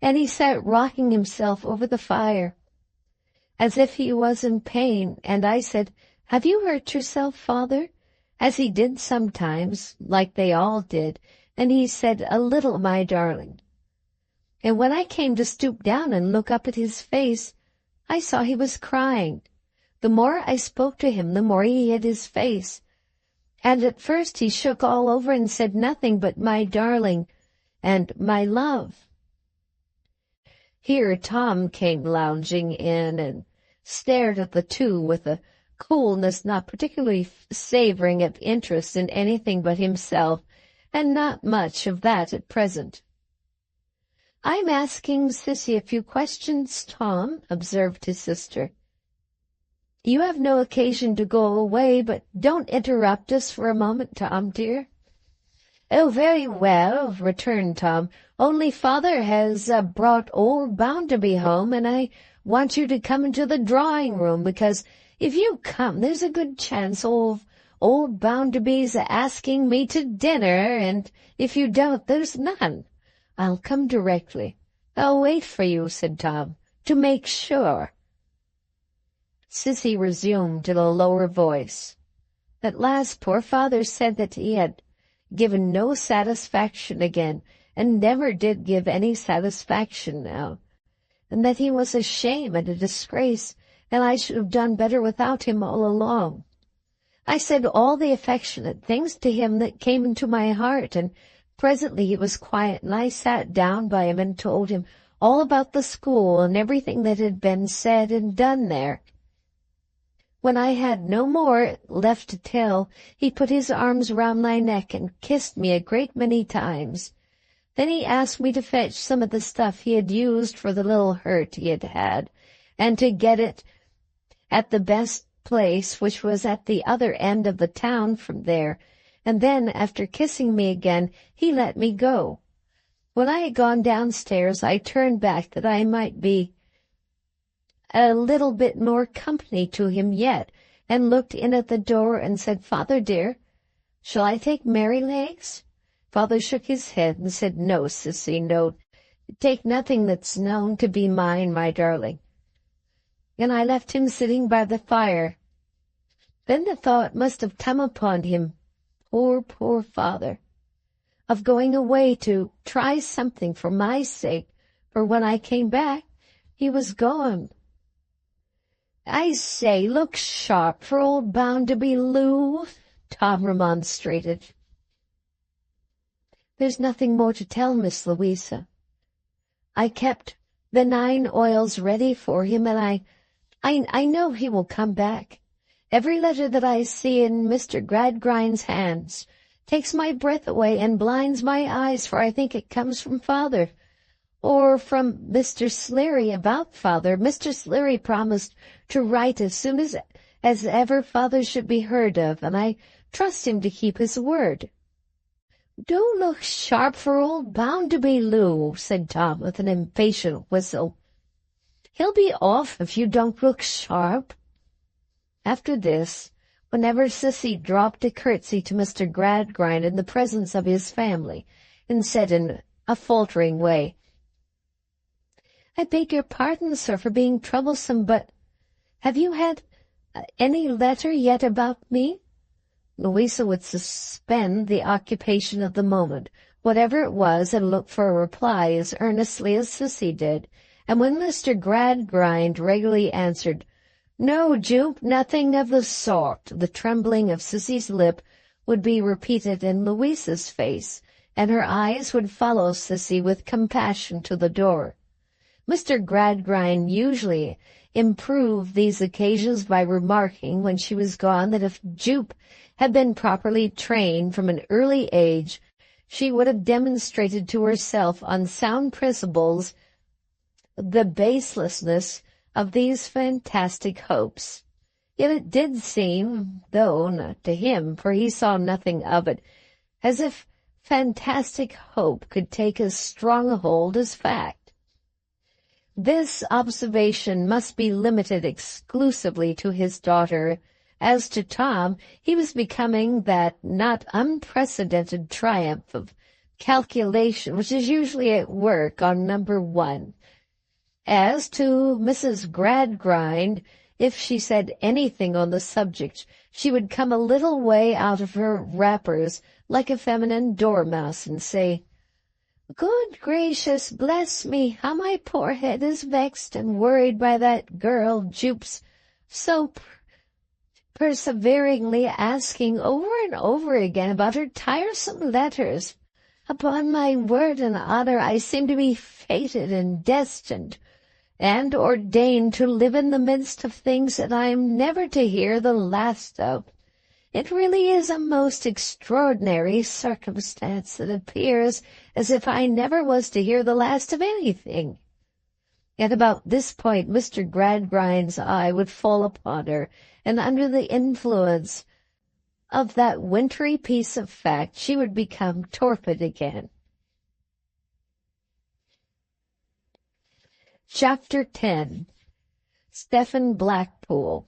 S1: and he sat rocking himself over the fire, as if he was in pain, and I said, 'Have you hurt yourself, father?' as he did sometimes, like they all did, and he said, 'A little, my darling.' And when I came to stoop down and look up at his face, I saw he was crying. The more I spoke to him, the more he hid his face, and at first he shook all over and said nothing but 'my darling' and 'my love.'" Here Tom came lounging in and stared at the two with a coolness not particularly savoring of interest in anything but himself, and not much of that at present. "I'm asking Sissy a few questions, Tom," observed his sister. You have no occasion to go away, but don't interrupt us for a moment, Tom, dear." "Oh, very well," returned Tom. "Only father has brought old Bounderby home, and I want you to come into the drawing-room, because if you come, there's a good chance old Bounderby's asking me to dinner, and if you don't, there's none. I'll come directly." "I'll wait for you," said Tom, "to make sure." Sissy resumed in a lower voice. "At last poor father said that he had given no satisfaction again, and never did give any satisfaction now, and that he was a shame and a disgrace, and I should have done better without him all along. I said all the affectionate things to him that came into my heart, and presently he was quiet, and I sat down by him and told him all about the school and everything that had been said and done there. When I had no more left to tell, he put his arms round my neck and kissed me a great many times. Then he asked me to fetch some of the stuff he had used for the little hurt he had had, and to get it at the best place, which was at the other end of the town from there, and then, after kissing me again, he let me go. When I had gone downstairs, I turned back that I might be a little bit more company to him yet, and looked in at the door and said, 'Father dear, shall I take Merrylegs?' Father shook his head and said, 'No, Sissy, no. Take nothing that's known to be mine, my darling.' And I left him sitting by the fire. Then the thought must have come upon him, poor father, of going away to try something for my sake, for when I came back, he was gone. I say, look sharp for old Bounderby, Lou," Tom remonstrated. "There's nothing more to tell, Miss Louisa. I kept the 9 oils ready for him, and I know he will come back. Every letter that I see in Mr. Gradgrind's hands takes my breath away and blinds my eyes, for I think it comes from father, or from Mr. Sleary about father. Mr. Sleary promised to write as soon as ever father should be heard of, and I trust him to keep his word." "Do look sharp for old Bounderby, Lou," said Tom with an impatient whistle. "He'll be off if you don't look sharp." After this, whenever Sissy dropped a curtsy to Mr. Gradgrind in the presence of his family, and said in a faltering way, "I beg your pardon, sir, for being troublesome, but have you had any letter yet about me?" Louisa would suspend the occupation of the moment, whatever it was, and look for a reply as earnestly as Sissy did, and when Mr. Gradgrind regularly answered, "No, Jupe, nothing of the sort," the trembling of Sissy's lip would be repeated in Louisa's face, and her eyes would follow Sissy with compassion to the door. Mr. Gradgrind usually improved these occasions by remarking, when she was gone, that if Jupe had been properly trained from an early age, she would have demonstrated to herself on sound principles the baselessness of these fantastic hopes. Yet it did seem, though not to him, for he saw nothing of it, as if fantastic hope could take as strong a hold as fact. This observation must be limited exclusively to his daughter. As to Tom, he was becoming that not unprecedented triumph of calculation which is usually at work on number 1. As to Mrs. Gradgrind, if she said anything on the subject, she would come a little way out of her wrappers like a feminine dormouse and say, "Good gracious, bless me, how my poor head is vexed and worried by that girl Jupe's so perseveringly asking over and over again about her tiresome letters. Upon my word and honor, I seem to be fated and destined and ordained to live in the midst of things that I am never to hear the last of. It really is a most extraordinary circumstance that appears as if I never was to hear the last of anything. At about this point, Mr. Gradgrind's eye would fall upon her, and under the influence of that wintry piece of fact, she would become torpid again. Chapter 10. Stephen Blackpool.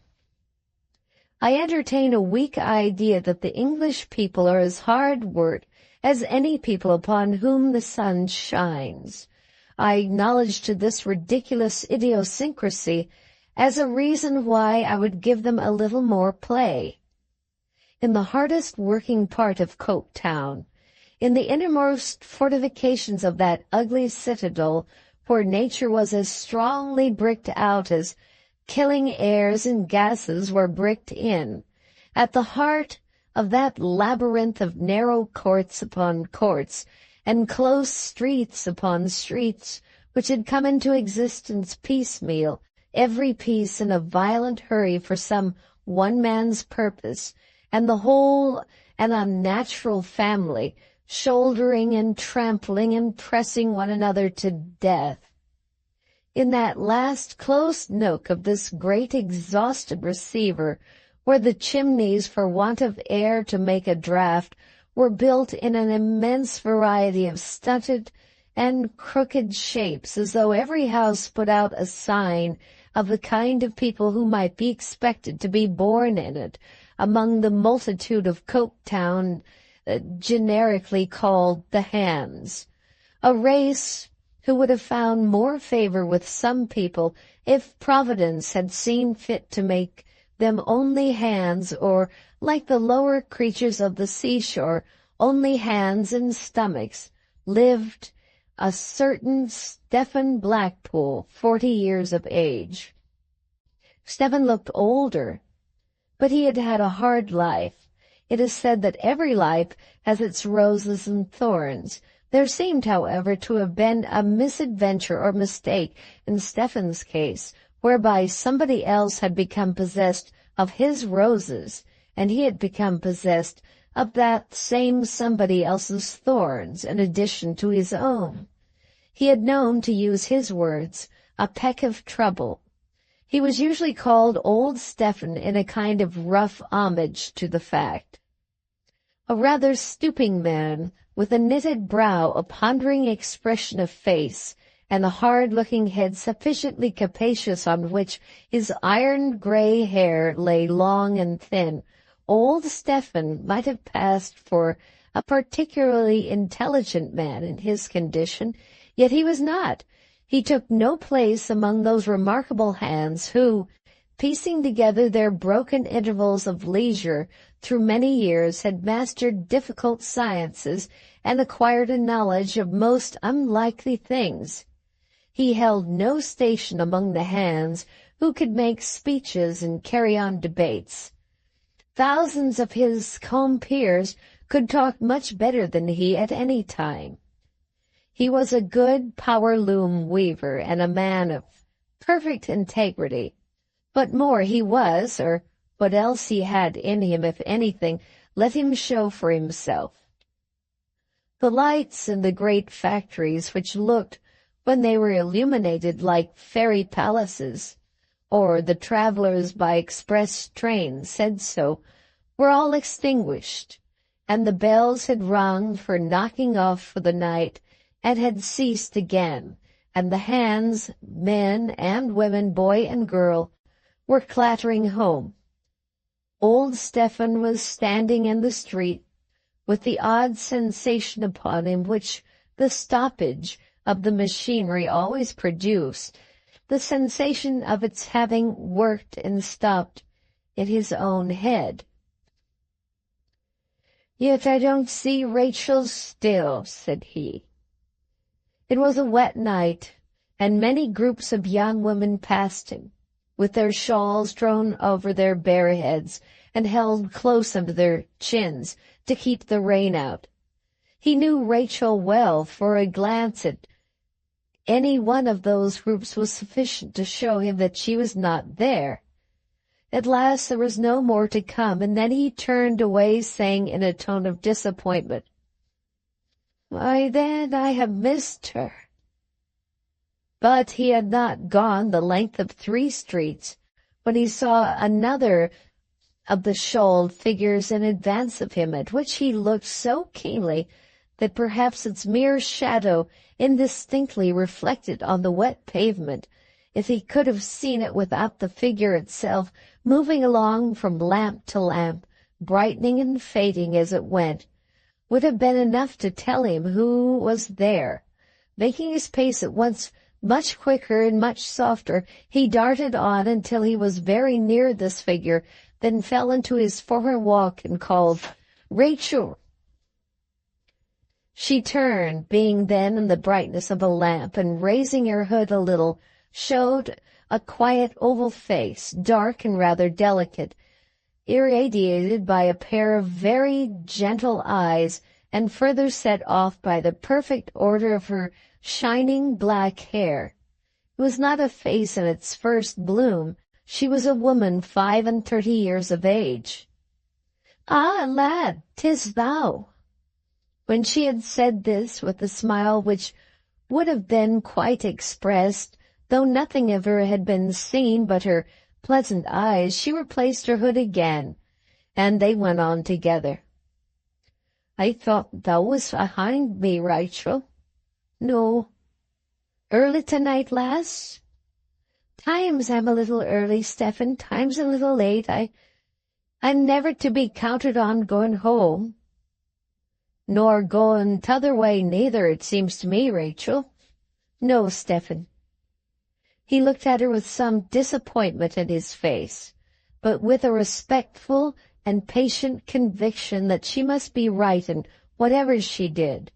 S1: I entertain a weak idea that the English people are as hard-worked as any people upon whom the sun shines. I acknowledge to this ridiculous idiosyncrasy as a reason why I would give them a little more play. In the hardest working part of Coketown, in the innermost fortifications of that ugly citadel where nature was as strongly bricked out as killing airs and gases were bricked in, at the heart of that labyrinth of narrow courts upon courts and close streets upon streets which had come into existence piecemeal, every piece in a violent hurry for some one man's purpose, and the whole an unnatural family, shouldering and trampling and pressing one another to death. In that last close nook of this great exhausted receiver, where the chimneys, for want of air to make a draught, were built in an immense variety of stunted and crooked shapes, as though every house put out a sign of the kind of people who might be expected to be born in it, among the multitude of Coketown, generically called the Hands, a race who would have found more favor with some people if Providence had seen fit to make them only hands, or, like the lower creatures of the seashore, only hands and stomachs, lived a certain Stephen Blackpool, 40 years of age. Stephen looked older, but he had had a hard life. It is said that every life has its roses and thorns. There seemed, however, to have been a misadventure or mistake in Stephen's case, whereby somebody else had become possessed of his roses, and he had become possessed of that same somebody else's thorns in addition to his own. He had known, to use his words, a peck of trouble. He was usually called Old Stephen in a kind of rough homage to the fact. A rather stooping man, with a knitted brow, a pondering expression of face, and a hard-looking head sufficiently capacious on which his iron-gray hair lay long and thin, Old Stephen might have passed for a particularly intelligent man in his condition, yet he was not. He took no place among those remarkable hands who, piecing together their broken intervals of leisure through many years, had mastered difficult sciences and acquired a knowledge of most unlikely things. He held no station among the hands who could make speeches and carry on debates. Thousands of his compeers could talk much better than he at any time. He was a good power-loom weaver and a man of perfect integrity. But more he was, or what else he had in him, if anything, let him show for himself. The lights in the great factories, which looked, when they were illuminated, like fairy palaces, or the travelers by express train said so, were all extinguished, and the bells had rung for knocking off for the night, and had ceased again, and the hands, men and women, boy and girl, were clattering home. Old Stephen was standing in the street, with the odd sensation upon him which the stoppage of the machinery always produced, the sensation of its having worked and stopped in his own head. "Yet I don't see Rachel still," said he. It was a wet night, and many groups of young women passed him, with their shawls drawn over their bare heads and held close under their chins to keep the rain out. He knew Rachel well, for a glance at any one of those groups was sufficient to show him that she was not there. At last there was no more to come, and then he turned away, saying in a tone of disappointment, "Why, then I have missed her." But he had not gone the length of 3 streets when he saw another of the shawled figures in advance of him, at which he looked so keenly that perhaps its mere shadow indistinctly reflected on the wet pavement, if he could have seen it without the figure itself, moving along from lamp to lamp, brightening and fading as it went, would have been enough to tell him who was there. Making his pace at once much quicker and much softer, he darted on until he was very near this figure, then fell into his former walk and called, "Rachel!" She turned, being then in the brightness of a lamp, and raising her hood a little, showed a quiet oval face, dark and rather delicate, irradiated by a pair of very gentle eyes, and further set off by the perfect order of her shining black hair. It was not a face in its first bloom. She was a woman 35 years of age. "Ah, lad, 'tis thou." When she had said this with a smile which would have been quite expressed, though nothing of her had been seen but her pleasant eyes, she replaced her hood again, and they went on together. "I thought thou was behind me, Rachel." "No." "Early tonight, lass?" "Times I'm a little early, Stephen, times a little late. I'm never to be counted on going home." "Nor going t'other way neither, it seems to me, Rachel." "No, Stephen." He looked at her with some disappointment in his face, but with a respectful and patient conviction that she must be right in whatever she did.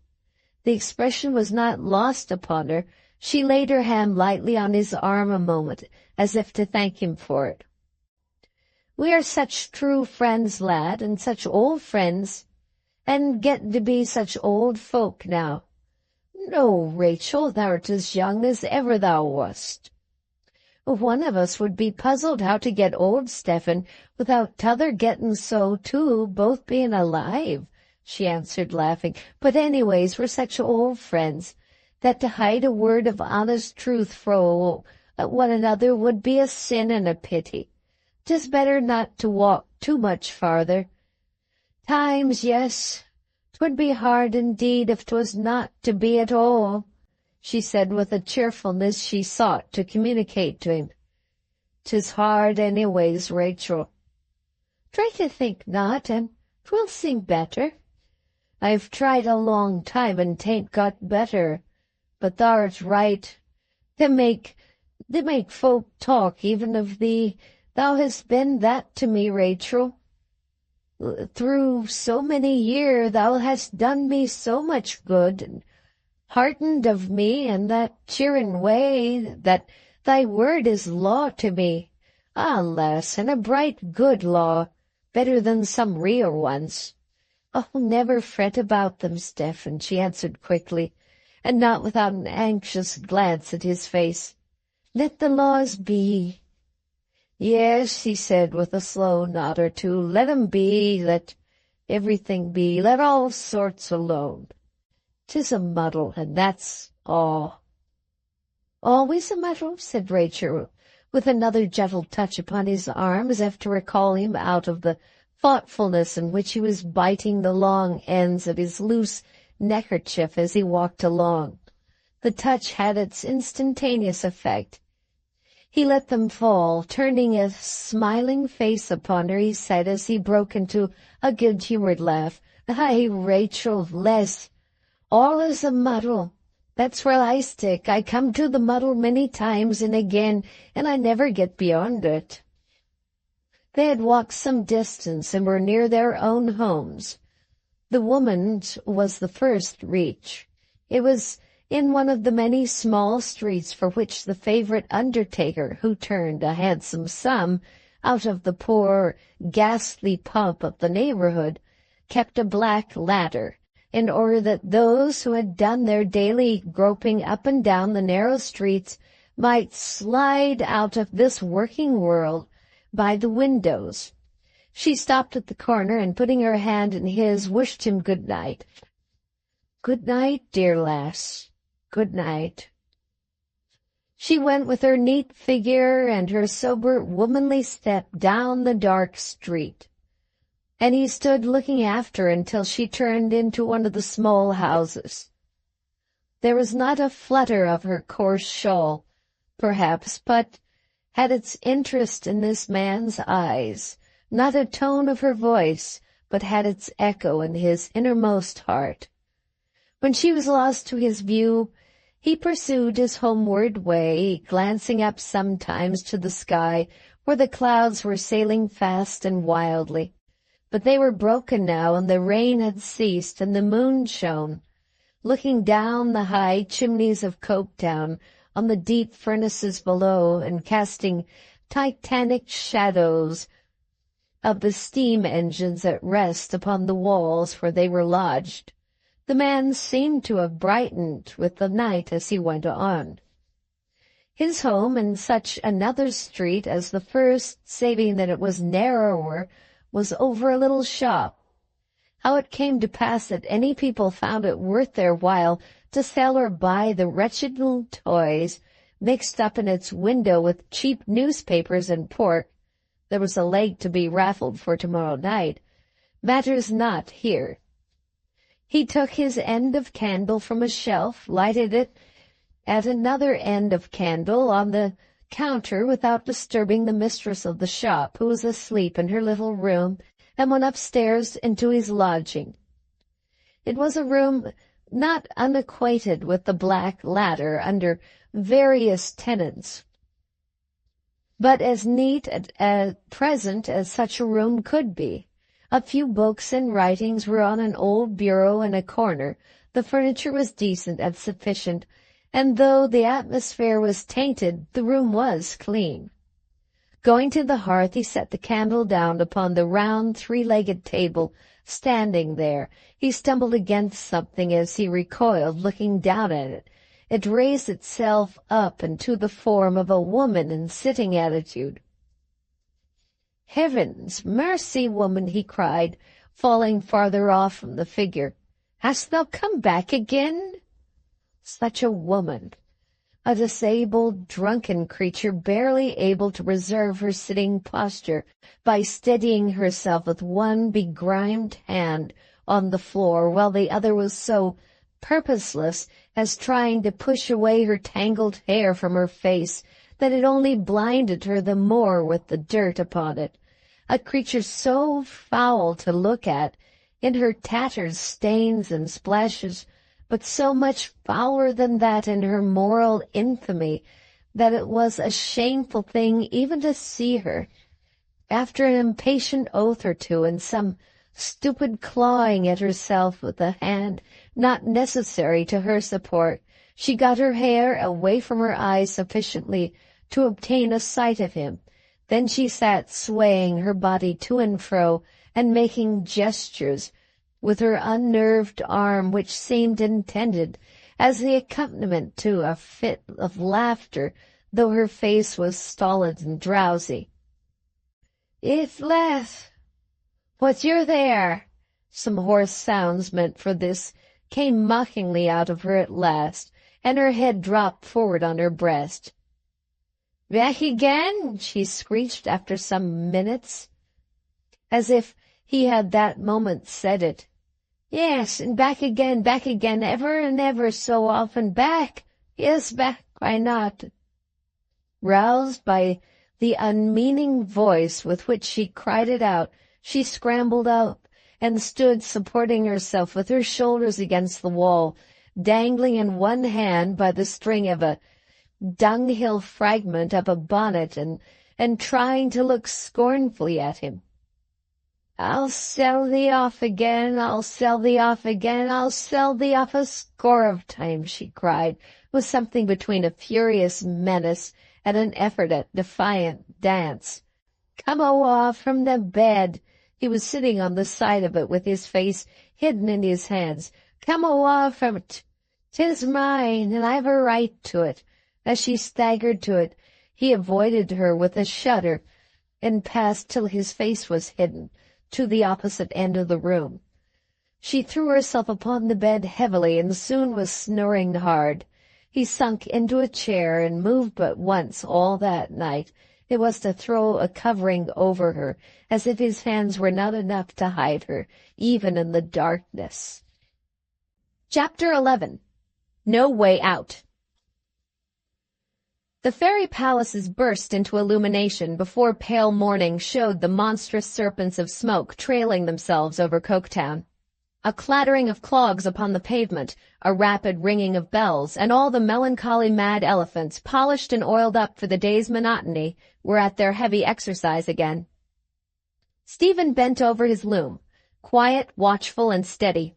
S1: The expression was not lost upon her. She laid her hand lightly on his arm a moment, as if to thank him for it. "We are such true friends, lad, and such old friends, and getting to be such old folk now." "No, Rachel, thou'rt as young as ever thou wast." "One of us would be puzzled how to get old, Stephen, without t'other getting so too, both being alive," she answered, laughing. "But anyways, we're such old friends, that to hide a word of honest truth fro one another would be a sin and a pity. 'Tis better not to walk too much farther. Times, yes, 'twould be hard indeed if 'twas not to be at all," she said with a cheerfulness she sought to communicate to him. "'Tis hard anyways, Rachel." "Try to think not, and 'twill seem better." "I've tried a long time, and 'tain't got better. But thou'rt right. They make folk talk even of thee. Thou hast been that to me, Rachel. Through so many years thou hast done me so much good, and heartened of me in that cheering way, that thy word is law to me. Ah, lass, and a bright good law, better than some real ones." "Oh, never fret about them, Stephen," she answered quickly, and not without an anxious glance at his face. "Let the laws be." "Yes," he said with a slow nod or two, "let 'em be, let everything be, let all sorts alone. 'Tis a muddle, and that's all." "Always a muddle," said Rachel, with another gentle touch upon his arm, as if to recall him out of the thoughtfulness in which he was biting the long ends of his loose neckerchief as he walked along. The touch had its instantaneous effect. He let them fall. Turning a smiling face upon her, he said, as he broke into a good-humored laugh, "Aye, Rachel, less. All is a muddle. That's where I stick. I come to the muddle many times and again, and I never get beyond it." They had walked some distance and were near their own homes. The woman's was the first reach. It was in one of the many small streets for which the favorite undertaker, who turned a handsome sum out of the poor, ghastly pump of the neighborhood, kept a black ladder, in order that those who had done their daily groping up and down the narrow streets might slide out of this working world by the windows. She stopped at the corner, and putting her hand in his, wished him good night. "Good night, dear lass. Good night." She went with her neat figure and her sober, womanly step down the dark street, and he stood looking after until she turned into one of the small houses. There was not a flutter of her coarse shawl, perhaps, but had its interest in this man's eyes, not a tone of her voice, but had its echo in his innermost heart. When she was lost to his view, he pursued his homeward way, glancing up sometimes to the sky, where the clouds were sailing fast and wildly. But they were broken now, and the rain had ceased, and the moon shone, looking down the high chimneys of Coketown on the deep furnaces below, and casting titanic shadows of the steam engines at rest upon the walls where they were lodged. The man seemed to have brightened with the night as he went on. His home in such another street as the first, saving that it was narrower, was over a little shop. How it came to pass that any people found it worth their while to sell or buy the wretched little toys mixed up in its window with cheap newspapers and pork — there was a leg to be raffled for tomorrow night — matters not here. He took his end of candle from a shelf, lighted it at another end of candle on the counter without disturbing the mistress of the shop, who was asleep in her little room, and went upstairs into his lodging. It was a room not unacquainted with the black ladder under various tenants, but as neat at present as such a room could be. A few books and writings were on an old bureau in a corner. The furniture was decent and sufficient, and though the atmosphere was tainted, the room was clean. Going to the hearth, he set the candle down upon the round three-legged table standing there. He stumbled against something as he recoiled, looking down at it. It raised itself up into the form of a woman in sitting attitude. "Heavens, mercy, woman!" he cried, falling farther off from the figure. "Hast thou come back again?" Such a woman! A disabled, drunken creature, barely able to preserve her sitting posture by steadying herself with one begrimed hand on the floor, while the other was so purposeless as trying to push away her tangled hair from her face that it only blinded her the more with the dirt upon it. A creature so foul to look at, in her tatters, stains, and splashes, but so much fouler than that in her moral infamy that it was a shameful thing even to see her. After an impatient oath or two and some stupid clawing at herself with a hand not necessary to her support, she got her hair away from her eyes sufficiently to obtain a sight of him. Then she sat swaying her body to and fro and making gestures with her unnerved arm which seemed intended as the accompaniment to a fit of laughter, though her face was stolid and drowsy. "It's less. What's you're there?" Some hoarse sounds meant for this came mockingly out of her at last, and her head dropped forward on her breast. "Back again?" she screeched after some minutes, as if he had that moment said it. "Yes, and back again, ever and ever so often. Back, yes, back, why not?" Roused by the unmeaning voice with which she cried it out, she scrambled up and stood supporting herself with her shoulders against the wall, dangling in one hand by the string of a dunghill fragment of a bonnet, and trying to look scornfully at him. "I'll sell thee off again, I'll sell thee off again, I'll sell thee off a score of times," she cried, with something between a furious menace and an effort at defiant dance. "Come awa from the bed." He was sitting on the side of it with his face hidden in his hands. "Come awa from it. 'Tis mine, and I've a right to it." As she staggered to it, he avoided her with a shudder and passed till his face was hidden, to the opposite end of the room. She threw herself upon the bed heavily and soon was snoring hard. He sunk into a chair and moved but once all that night. It was to throw a covering over her, as if his hands were not enough to hide her, even in the darkness. Chapter 11. No Way Out. The fairy palaces burst into illumination before pale morning showed the monstrous serpents of smoke trailing themselves over Coketown. A clattering of clogs upon the pavement, a rapid ringing of bells, and all the melancholy mad elephants, polished and oiled up for the day's monotony, were at their heavy exercise again. Stephen bent over his loom, quiet, watchful, and steady.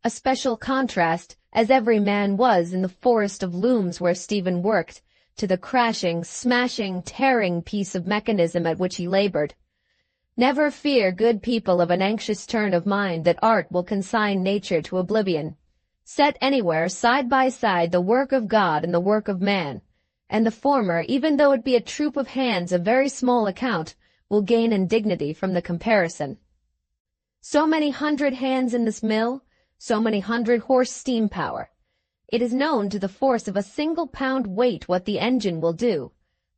S1: A special contrast, as every man was in the forest of looms where Stephen worked, to the crashing, smashing, tearing piece of mechanism at which he labored. Never fear, good people of an anxious turn of mind, that art will consign nature to oblivion. Set anywhere, side by side, the work of God and the work of man, and the former, even though it be a troop of hands of very small account, will gain in dignity from the comparison. So many hundred hands in this mill, so many hundred horse steam power. It is known to the force of a single pound weight what the engine will do,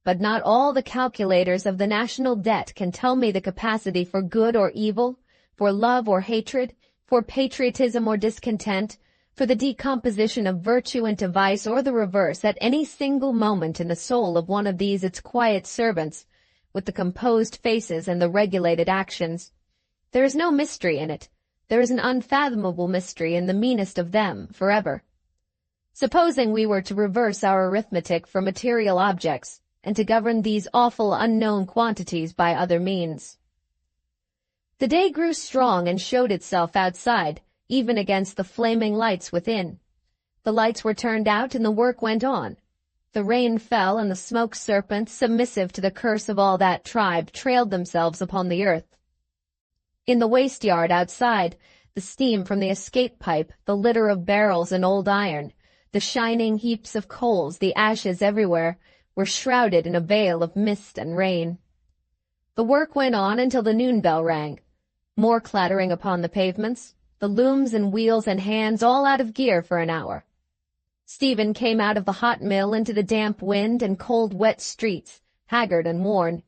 S1: but not all the calculators of the national debt can tell me the capacity for good or evil, for love or hatred, for patriotism or discontent, for the decomposition of virtue into vice or the reverse at any single moment in the soul of one of these its quiet servants, with the composed faces and the regulated actions. There is no mystery in it. There is an unfathomable mystery in the meanest of them, forever. Supposing we were to reverse our arithmetic for material objects, and to govern these awful unknown quantities by other means. The day grew strong and showed itself outside, even against the flaming lights within. The lights were turned out and the work went on. The rain fell and the smoke serpents, submissive to the curse of all that tribe, trailed themselves upon the earth. In the waste yard outside, the steam from the escape pipe, the litter of barrels and old iron, the shining heaps of coals, the ashes everywhere, were shrouded in a veil of mist and rain. The work went on until the noon bell rang. More clattering upon the pavements, the looms and wheels and hands all out of gear for an hour. Stephen came out of the hot mill into the damp wind and cold wet streets, haggard and worn.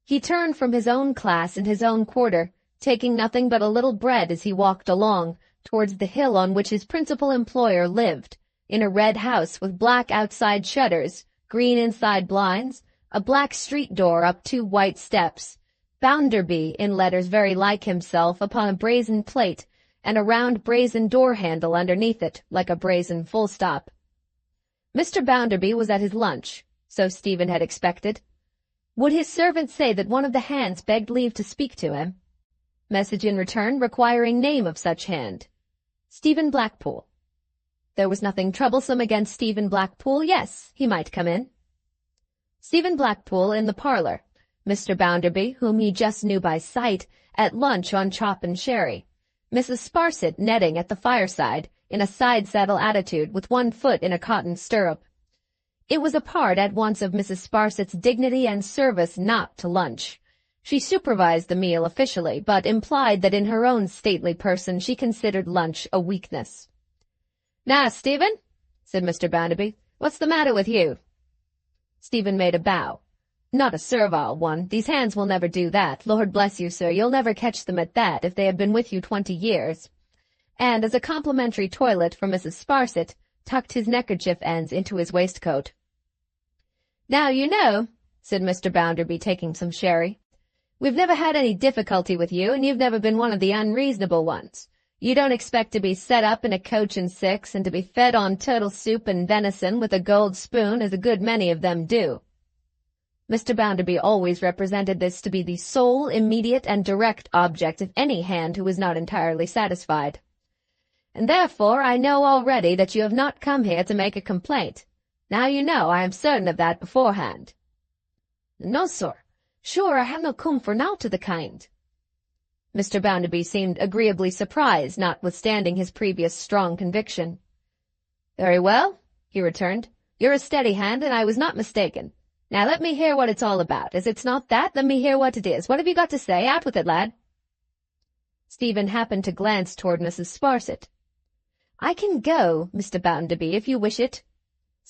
S1: He turned from his own class in his own quarter, taking nothing but a little bread as he walked along, towards the hill on which his principal employer lived, in a red house with black outside shutters, green inside blinds, a black street door up 2 white steps, Bounderby in letters very like himself upon a brazen plate, and a round brazen door handle underneath it, like a brazen full stop. Mr. Bounderby was at his lunch, so Stephen had expected. Would his servant say that one of the hands begged leave to speak to him? Message in return requiring name of such hand. Stephen Blackpool. There was nothing troublesome against Stephen Blackpool. Yes, he might come in. Stephen Blackpool in the parlor. Mr. Bounderby, whom he just knew by sight, at lunch on chop and sherry. Mrs. Sparsit netting at the fireside, in a side-saddle attitude, with one foot in a cotton stirrup. It was a part at once of Mrs. Sparsit's dignity and service not to lunch. She supervised the meal officially, but implied that in her own stately person she considered lunch a weakness. "Now, Stephen," said Mr. Bounderby, "what's the matter with you?" Stephen made a bow. "Not a servile one. These hands will never do that. Lord bless you, sir, you'll never catch them at that, if they have been with you 20 years. And as a complimentary toilet for Mrs. Sparsit, tucked his neckerchief ends into his waistcoat. "Now, you know," said Mr. Bounderby, taking some sherry, "we've never had any difficulty with you, and you've never been one of the unreasonable ones. You don't expect to be set up in a coach and six and to be fed on turtle soup and venison with a gold spoon, as a good many of them do." Mr. Bounderby always represented this to be the sole, immediate, and direct object of any hand who was not entirely satisfied. "And therefore I know already that you have not come here to make a complaint. Now you know, I am certain of that beforehand." "No, sir. Sure, I have no come for naught of the kind." Mr. Bounderby seemed agreeably surprised, notwithstanding his previous strong conviction. "Very well," he returned. "You're a steady hand, and I was not mistaken. Now let me hear what it's all about. As it's not that, let me hear what it is. What have you got to say? Out with it, lad." Stephen happened to glance toward Mrs. Sparsit. "I can go, Mr. Bounderby, if you wish it,"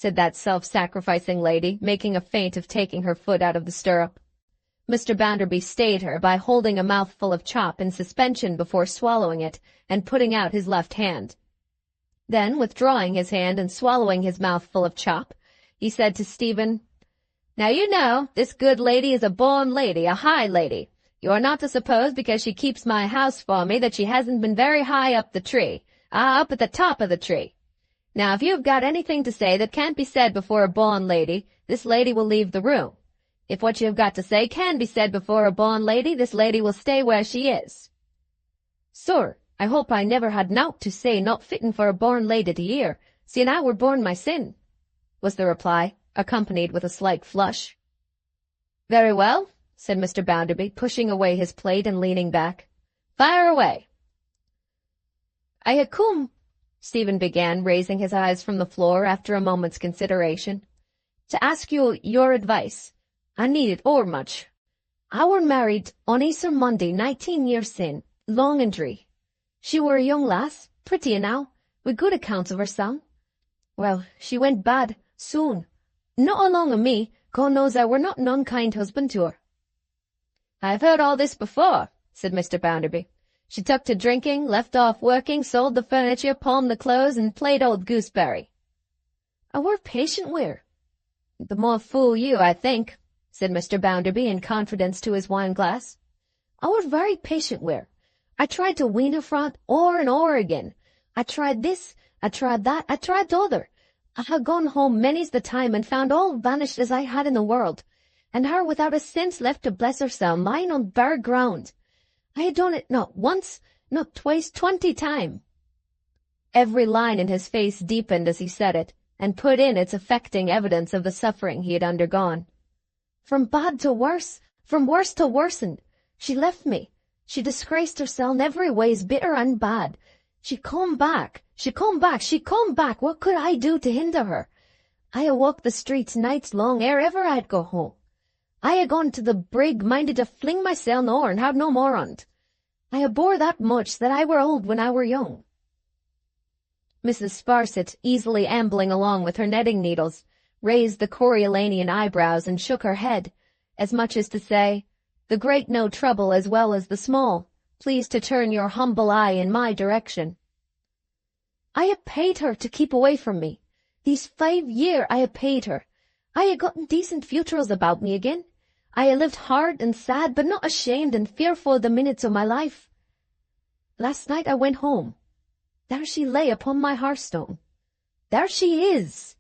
S1: said that self-sacrificing lady, making a feint of taking her foot out of the stirrup. Mr. Bounderby stayed her by holding a mouthful of chop in suspension before swallowing it and putting out his left hand. Then, withdrawing his hand and swallowing his mouthful of chop, he said to Stephen, "Now you know, this good lady is a born lady, a high lady. You are not to suppose because she keeps my house for me that she hasn't been very high up the tree, up at the top of the tree. Now if you have got anything to say that can't be said before a born lady, this lady will leave the room. If what you have got to say can be said before a born lady, this lady will stay where she is." "Sir, I hope I never had nowt to say not fitting for a born lady to hear, seeing I were born my sin," was the reply, accompanied with a slight flush. "Very well," said Mr. Bounderby, pushing away his plate and leaning back. "Fire away." "I ha' come," Stephen began, raising his eyes from the floor after a moment's consideration, "to ask you your advice. I need it o'ermuch. I were married on Easter Monday 19 years sin, long and dree. She were a young lass, pretty enow, with good accounts of her son. Well, she went bad, soon. Not along o' me, God knows I were not an unkind husband to her." "I have heard all this before," said Mr. Bounderby. "She took to drinking, left off working, sold the furniture, pawned the clothes, and played old gooseberry." "I were patient wi' her." "The more fool you, I think," said Mr. Bounderby in confidence to his wine-glass. "I were very patient wi' her. I tried to wean her frae it o'er and o'er again. I tried this, I tried that, I tried t'other. I ha' gone home many's the time and found all vanished as I had in the world, and her without a sense left to bless hersel, lying on bare ground. I had done it not once, not twice, 20 time." Every line in his face deepened as he said it, and put in its affecting evidence of the suffering he had undergone. "From bad to worse, from worse to worsen. She left me. She disgraced hersel in every ways bitter and bad. She come back. What could I do to hinder her? I ha' walked the streets nights long ere ever I'd go home. I ha' gone to the brig minded to fling mysel o'er and have no more on't. I ha' bore that much that I were old when I were young." Mrs. Sparsit, easily ambling along with her netting needles, raised the Coriolanian eyebrows and shook her head, as much as to say, "The great know trouble as well as the small. Please to turn your humble eye in my direction." "I ha' paid her to keep away from me. These 5 year I ha' paid her. I ha' gotten decent futurals about me again. I ha' lived hard and sad, but not ashamed and fearful the minutes o' my life. Last night I went home. There she lay upon my hearthstone. There she is."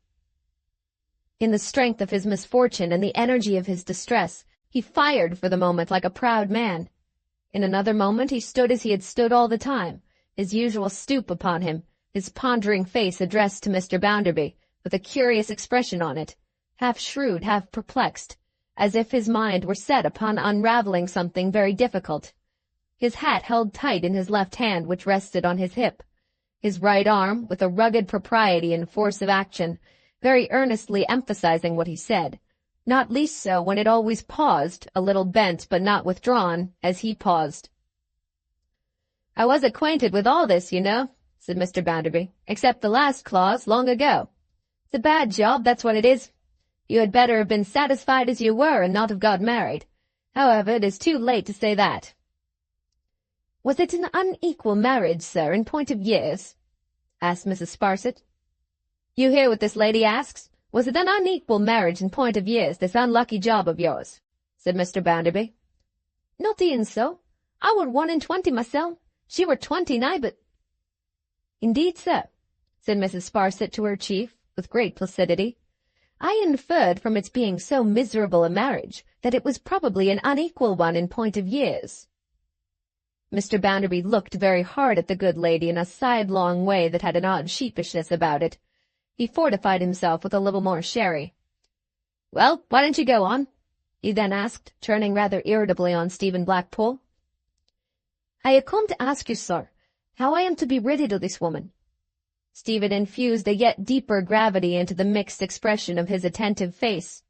S1: In the strength of his misfortune and the energy of his distress, he fired for the moment like a proud man. In another moment he stood as he had stood all the time, his usual stoop upon him, his pondering face addressed to Mr. Bounderby, with a curious expression on it, half shrewd, half perplexed, as if his mind were set upon unravelling something very difficult. His hat held tight in his left hand, which rested on his hip. His right arm, with a rugged propriety and force of action, very earnestly emphasizing what he said, not least so when it always paused, a little bent but not withdrawn, as he paused. "I was acquainted with all this, you know," said Mr. Bounderby, "except the last clause, long ago. It's a bad job, that's what it is. You had better have been satisfied as you were and not have got married. However, it is too late to say that." "Was it an unequal marriage, sir, in point of years?" asked Mrs. Sparsit. "You hear what this lady asks? Was it an unequal marriage in point of years, this unlucky job of yours?" said Mr. Bounderby. "Not e'en so. I were 21 myself. She were 29, but—" "Indeed, sir," said Mrs. Sparsit to her chief, with great placidity. "I inferred from its being so miserable a marriage that it was probably an unequal one in point of years." Mr. Bounderby looked very hard at the good lady in a sidelong way that had an odd sheepishness about it. He fortified himself with a little more sherry. "Well, why don't you go on?" he then asked, turning rather irritably on Stephen Blackpool. "I ha' come to ask you, sir, how I am to be ridded of this woman." Stephen infused a yet deeper gravity into the mixed expression of his attentive face.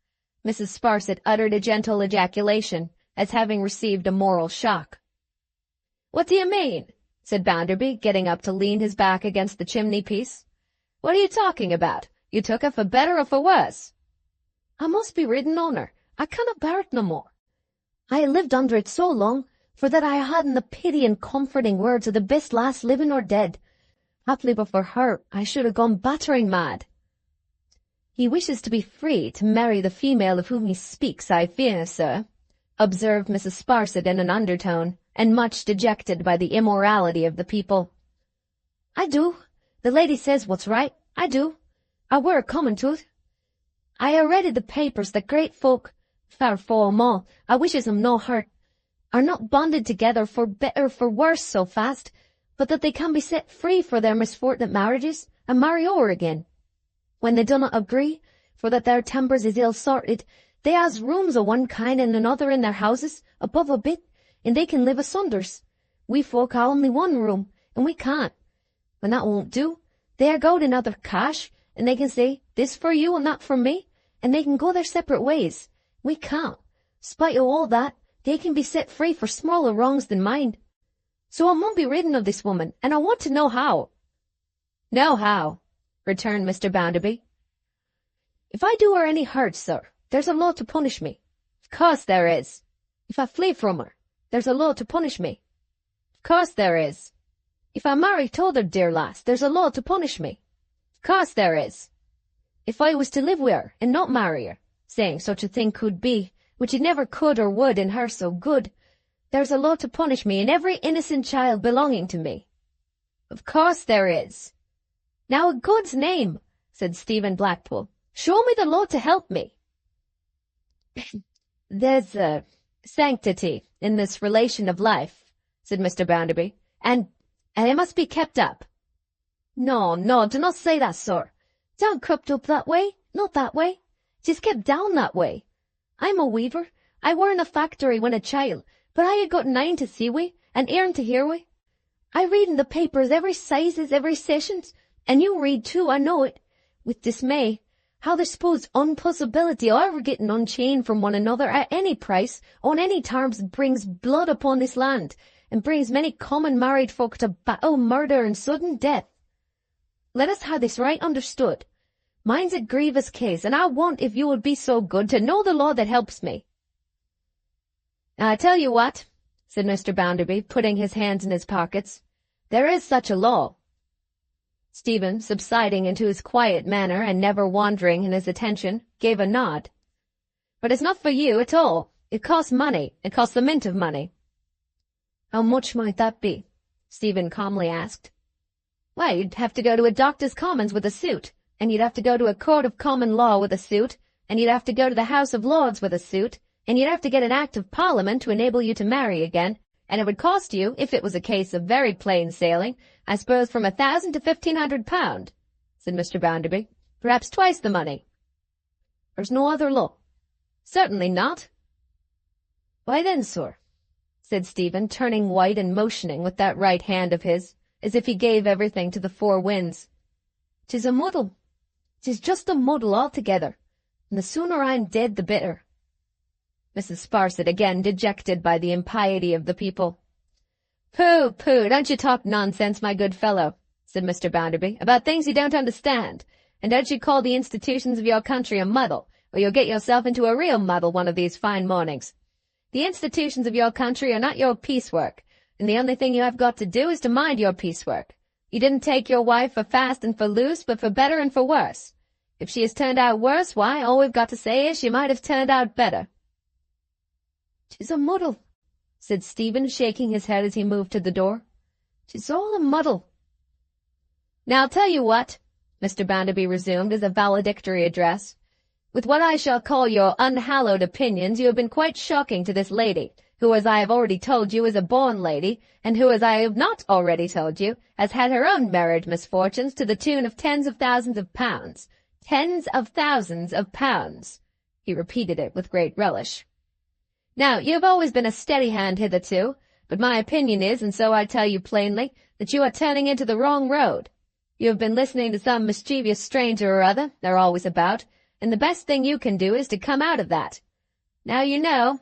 S1: Mrs. Sparsit uttered a gentle ejaculation, as having received a moral shock. "What do you mean?" said Bounderby, getting up to lean his back against the chimney-piece. "What are you talking about? You took her for better or for worse? I must be ridden on her. I cannot bear it no more. I ha' lived under it so long, for that I hadn't the pity and comforting words of the best lass living or dead. Haply but for her, I should have gone battering mad. He wishes to be free to marry the female of whom he speaks, I fear, sir, observed Mrs. Sparsit in an undertone, and much dejected by the immorality of the people. I do. The lady says what's right. I do. I were comin' to it. I ha' read in the papers that great folk, far for 'em all, I wishes 'em no hurt, are not bonded together for better for worse so fast, but that they can be set free for their misfortunate marriages, and marry o'er again. When they do not agree, for that their tempers is ill-sorted, they has rooms o' one kind and another in their houses, above a bit, and they can live asunders. We folk ha' only one room, and we can't. When that won't do, they ha' got another cash, and they can say, this for you and that for me, and they can go their separate ways. We can't. Spite o' all that, they can be set free for smaller wrongs than mine. So I mun be ridden of this woman, and I want to know how. Know how, returned Mr. Bounderby. If I do her any hurt, sir, there's a law to punish me. Of course there is. If I flee from her, there's a law to punish me. Of course there is. If I marry t'other dear lass, there's a law to punish me. Of course there is. If I was to live with her and not marry her, saying such a thing could be, which it never could or would in her so good, there's a law to punish me and every innocent child belonging to me. Of course there is. Now a God's name, said Stephen Blackpool, show me the law to help me. There's a sanctity in this relation of life, said Mr. Bounderby, and it must be kept up. No, do not say that, sir. Don't kept up that way, not that way. 'Tis kept down that way. I'm a weaver. I were in a factory when a child, but I had got nine to see wi, and yearn to hear wi. I read in the papers every sizes, every sessions, and you read too, I know it, with dismay, how the supposed impossibility of ever getting unchained from one another at any price, on any terms, brings blood upon this land, and brings many common married folk to battle, murder, and sudden death. Let us have this right understood. Mine's a grievous case, and I want, if you would be so good, to know the law that helps me. I tell you what, said Mr. Bounderby, putting his hands in his pockets, there is such a law. Stephen, subsiding into his quiet manner and never wandering in his attention, gave a nod. But it's not for you at all. It costs money. It costs a mint of money. How much might that be? Stephen calmly asked. Why, you'd have to go to a doctor's commons with a suit, and you'd have to go to a court of common law with a suit, and you'd have to go to the House of Lords with a suit, and you'd have to get an Act of Parliament to enable you to marry again, and it would cost you, if it was a case of very plain sailing, I suppose from 1,000 to 1,500 pound, said Mr. Bounderby, perhaps twice the money. There's no other law. Certainly not. Why then, sir, said Stephen, turning white and motioning with that right hand of his, as if he gave everything to the four winds. 'Tis a muddle. 'Tis just a muddle altogether, and the sooner I'm dead the better. Mrs. Sparsit, again dejected by the impiety of the people. Pooh, don't you talk nonsense, my good fellow, said Mr. Bounderby, about things you don't understand, and don't you call the institutions of your country a muddle, or you'll get yourself into a real muddle one of these fine mornings. The institutions of your country are not your piecework, and the only thing you have got to do is to mind your piecework. You didn't take your wife for fast and for loose, but for better and for worse. If she has turned out worse, why, all we've got to say is she might have turned out better. 'Tis a muddle, said Stephen, shaking his head as he moved to the door. 'Tis all a muddle. Now I'll tell you what, Mr. Bounderby resumed as a valedictory address. With what I shall call your unhallowed opinions, you have been quite shocking to this lady, who, as I have already told you, is a born lady, and who, as I have not already told you, has had her own marriage misfortunes to the tune of tens of thousands of pounds. Tens of thousands of pounds. He repeated it with great relish. Now, you have always been a steady hand hitherto, but my opinion is, and so I tell you plainly, that you are turning into the wrong road. You have been listening to some mischievous stranger or other, they're always about, and the best thing you can do is to come out of that. Now you know.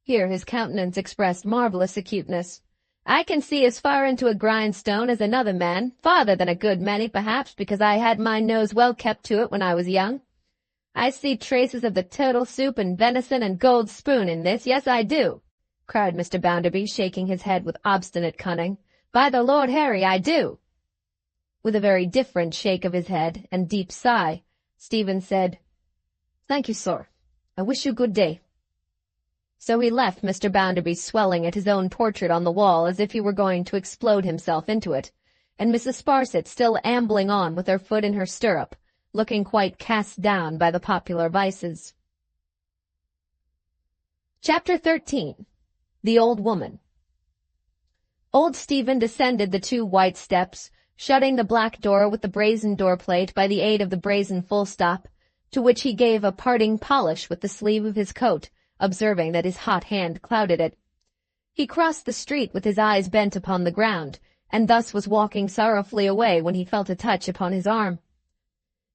S1: Here his countenance expressed marvellous acuteness. I can see as far into a grindstone as another man, farther than a good many, perhaps, because I had my nose well kept to it when I was young. I see traces of the turtle soup and venison and gold spoon in this, yes, I do, cried Mr. Bounderby, shaking his head with obstinate cunning. By the Lord Harry, I do. With a very different shake of his head and deep sigh, Stephen said, Thank you, sir. I wish you good day. So he left Mr. Bounderby swelling at his own portrait on the wall as if he were going to explode himself into it, and Mrs. Sparsit still ambling on with her foot in her stirrup, looking quite cast down by the popular vices. Chapter 13. The Old Woman. Old Stephen descended the 2 white steps, shutting the black door with the brazen door-plate by the aid of the brazen full-stop, to which he gave a parting polish with the sleeve of his coat, observing that his hot hand clouded it. He crossed the street with his eyes bent upon the ground, and thus was walking sorrowfully away when he felt a touch upon his arm.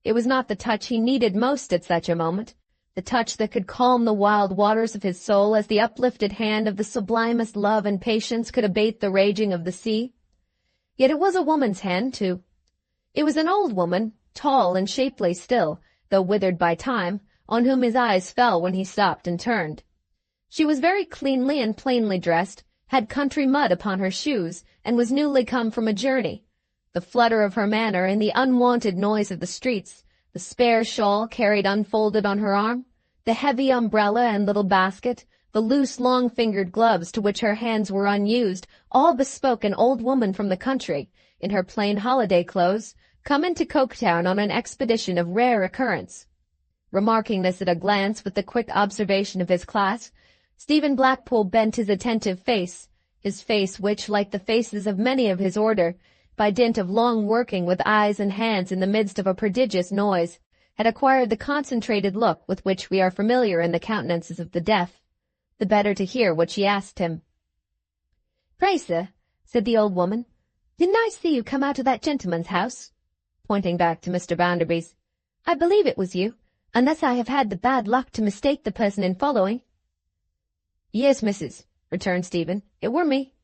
S1: It was not the touch he needed most at such a moment, the touch that could calm the wild waters of his soul as the uplifted hand of the sublimest love and patience could abate the raging of the sea. Yet it was a woman's hand, too. It was an old woman, tall and shapely still, though withered by time, on whom his eyes fell when he stopped and turned. She was very cleanly and plainly dressed, had country mud upon her shoes, and was newly come from a journey. The flutter of her manner and the unwonted noise of the streets, the spare shawl carried unfolded on her arm, the heavy umbrella and little basket, the loose long-fingered gloves to which her hands were unused, all bespoke an old woman from the country, in her plain holiday clothes, come into Coketown on an expedition of rare occurrence. Remarking this at a glance with the quick observation of his class, Stephen Blackpool bent his attentive face, his face which, like the faces of many of his order, by dint of long working with eyes and hands in the midst of a prodigious noise, had acquired the concentrated look with which we are familiar in the countenances of the deaf, the better to hear what she asked him. "Pray, sir," said the old woman, "didn't I see you come out of that gentleman's house?" Pointing back to Mr. Bounderby's. "I believe it was you, unless I have had the bad luck to mistake the person in following." "Yes, missus," returned Stephen, "it were me."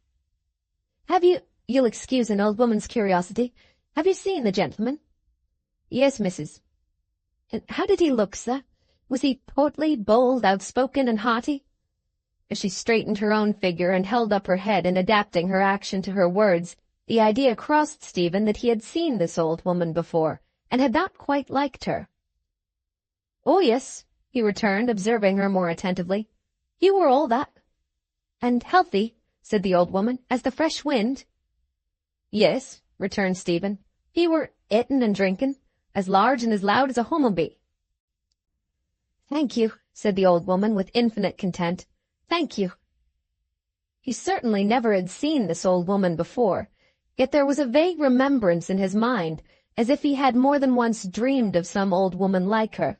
S1: You'll excuse an old woman's curiosity, have you seen the gentleman?" "Yes, missus." "And how did he look, sir? Was he portly, bold, outspoken, and haughty?" As she straightened her own figure and held up her head in adapting her action to her words, the idea crossed Stephen that he had seen this old woman before, and had not quite liked her. "Oh, yes," he returned, observing her more attentively. "You were all that." "And healthy," said the old woman, "as the fresh wind." "Yes," returned Stephen. "He were eatin' and drinkin', as large and as loud as a humble-bee." "Thank you," said the old woman with infinite content. "Thank you." He certainly never had seen this old woman before, yet there was a vague remembrance in his mind, as if he had more than once dreamed of some old woman like her.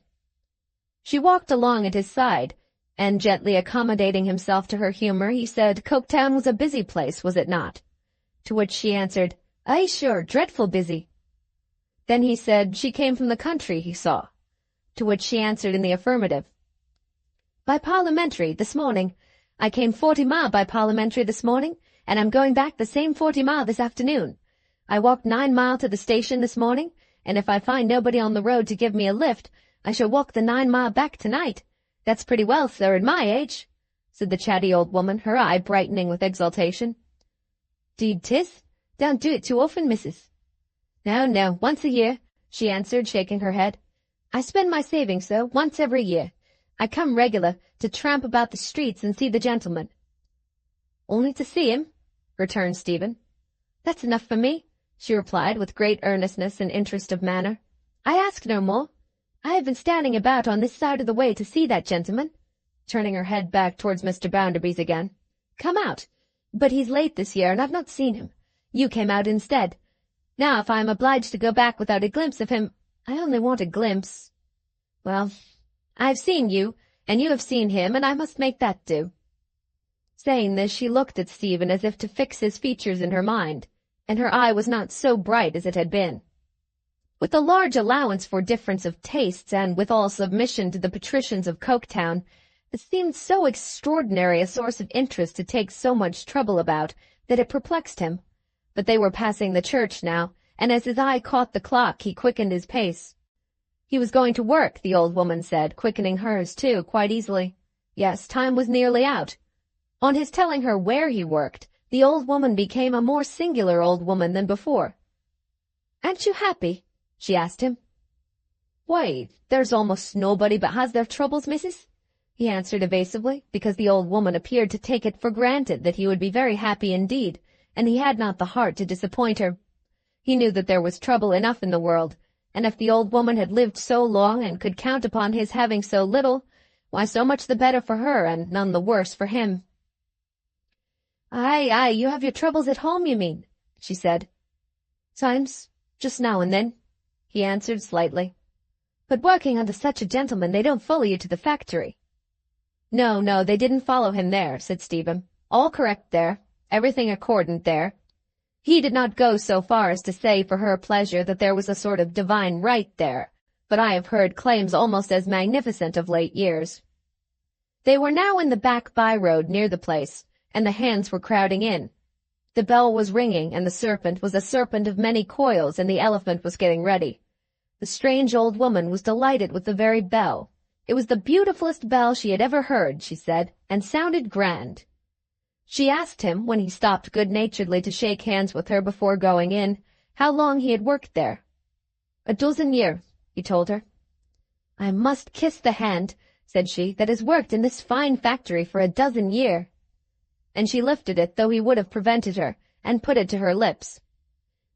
S1: She walked along at his side, and gently accommodating himself to her humor, he said Coketown was a busy place, was it not? To which she answered, "Aye, sure, dreadful busy." Then he said she came from the country, he saw. To which she answered in the affirmative. "By Parliamentary, this morning. I came 40 mile by Parliamentary this morning, and I'm going back the same 40 mile this afternoon. I walked 9 mile to the station this morning, and if I find nobody on the road to give me a lift, I shall walk the 9 mile back tonight. That's pretty well, sir, at my age," said the chatty old woman, her eye brightening with exultation. "'Deed 'tis. Don't do it too often, missus." No, once a year," she answered, shaking her head. "I spend my savings, sir, once every year. I come regular to tramp about the streets and see the gentleman." "Only to see him?" returned Stephen. "That's enough for me," she replied with great earnestness and interest of manner. "I ask no more. I have been standing about on this side of the way to see that gentleman," turning her head back towards Mr. Bounderby's again. "Come out. But he's late this year, and I've not seen him. You came out instead. Now, if I am obliged to go back without a glimpse of him, I only want a glimpse. Well, I have seen you, and you have seen him, and I must make that do." Saying this, she looked at Stephen as if to fix his features in her mind, and her eye was not so bright as it had been. With a large allowance for difference of tastes, and with all submission to the patricians of Coketown, It seemed so extraordinary a source of interest to take so much trouble about that it perplexed him. But they were passing the church now, and as his eye caught the clock, he quickened his pace. He was going to work, the old woman said, quickening hers too, quite easily. Yes, time was nearly out. On his telling her where he worked, the old woman became a more singular old woman than before. "Aren't you happy?" she asked him. "Why, there's almost nobody but has their troubles, missus," he answered evasively, because the old woman appeared to take it for granted that he would be very happy indeed, and he had not the heart to disappoint her. He knew that there was trouble enough in the world, and if the old woman had lived so long and could count upon his having so little, why, so much the better for her and none the worse for him. "Aye, you have your troubles at home, you mean," she said. "Times, just now and then," he answered slightly. "But working under such a gentleman, they don't follow you to the factory." No, they didn't follow him there," said Stephen. "All correct there, everything accordant there." He did not go so far as to say for her pleasure that there was a sort of divine right there, but I have heard claims almost as magnificent of late years. They were now in the back by-road near the place, and the hands were crowding in. The bell was ringing, and the serpent was a serpent of many coils, and the elephant was getting ready. The strange old woman was delighted with the very bell. It was the beautifulest bell she had ever heard, she said, and sounded grand. She asked him, when he stopped good-naturedly to shake hands with her before going in, how long he had worked there. "A dozen years," he told her. "I must kiss the hand," said she, "that has worked in this fine factory for a dozen year." And she lifted it, though he would have prevented her, and put it to her lips.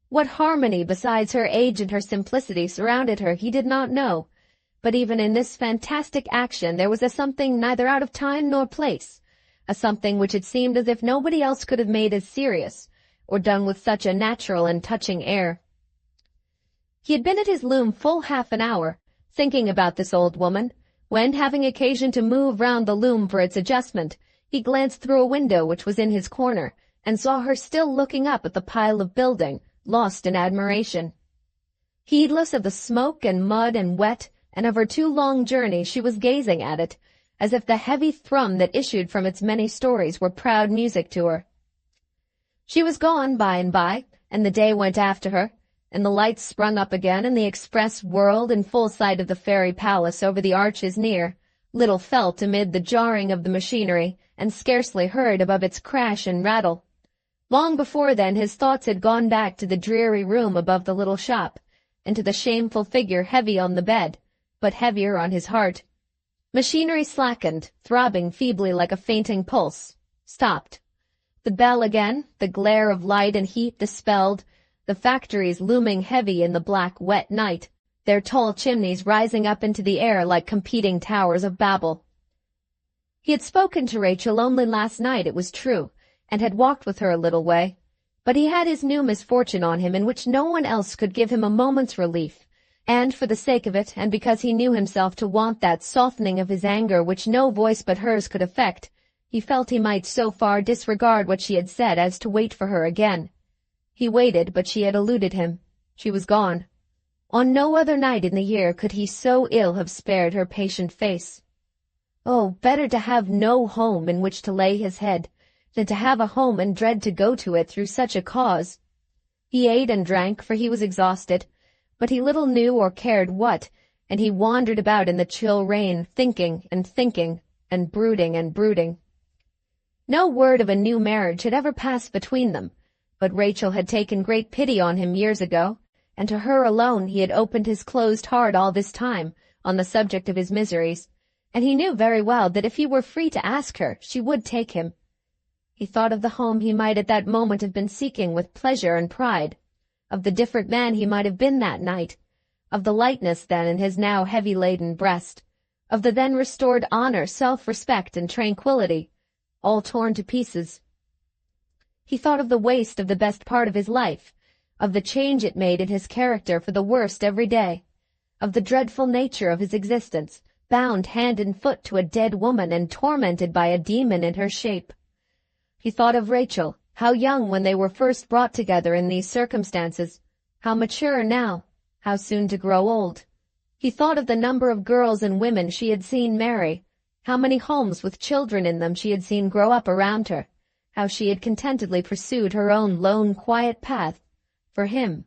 S1: What harmony besides her age and her simplicity surrounded her he did not know, but even in this fantastic action there was a something neither out of time nor place, a something which it seemed as if nobody else could have made as serious, or done with such a natural and touching air. He had been at his loom full half an hour, thinking about this old woman, when, having occasion to move round the loom for its adjustment, he glanced through a window which was in his corner, and saw her still looking up at the pile of building, lost in admiration. Heedless of the smoke and mud and wet, and of her too long journey, she was gazing at it, as if the heavy thrum that issued from its many stories were proud music to her. She was gone by and by, and the day went after her, and the lights sprung up again, and the express whirled in full sight of the fairy palace over the arches near, little felt amid the jarring of the machinery, and scarcely heard above its crash and rattle. Long before then his thoughts had gone back to the dreary room above the little shop, and to the shameful figure heavy on the bed, but heavier on his heart. Machinery slackened, throbbing feebly like a fainting pulse, stopped. The bell again, the glare of light and heat dispelled, the factories looming heavy in the black, wet night, their tall chimneys rising up into the air like competing towers of Babel. He had spoken to Rachel only last night, it was true, and had walked with her a little way, but he had his new misfortune on him in which no one else could give him a moment's relief, and for the sake of it, and because he knew himself to want that softening of his anger which no voice but hers could effect, he felt he might so far disregard what she had said as to wait for her again. He waited, but she had eluded him. She was gone. On no other night in the year could he so ill have spared her patient face. Oh, better to have no home in which to lay his head, than to have a home and dread to go to it through such a cause. He ate and drank, for he was exhausted, but he little knew or cared what, and he wandered about in the chill rain, thinking, and brooding. No word of a new marriage had ever passed between them, but Rachel had taken great pity on him years ago, and to her alone he had opened his closed heart all this time on the subject of his miseries, and he knew very well that if he were free to ask her, she would take him. He thought of the home he might at that moment have been seeking with pleasure and pride, of the different man he might have been that night, of the lightness then in his now heavy-laden breast, of the then restored honor, self-respect, and tranquillity, all torn to pieces. He thought of the waste of the best part of his life, of the change it made in his character for the worst every day, of the dreadful nature of his existence, bound hand and foot to a dead woman and tormented by a demon in her shape. He thought of Rachel, how young when they were first brought together in these circumstances, how mature now, how soon to grow old. He thought of the number of girls and women she had seen marry, How many homes with children in them she had seen grow up around her, how she had contentedly pursued her own lone, quiet path for him,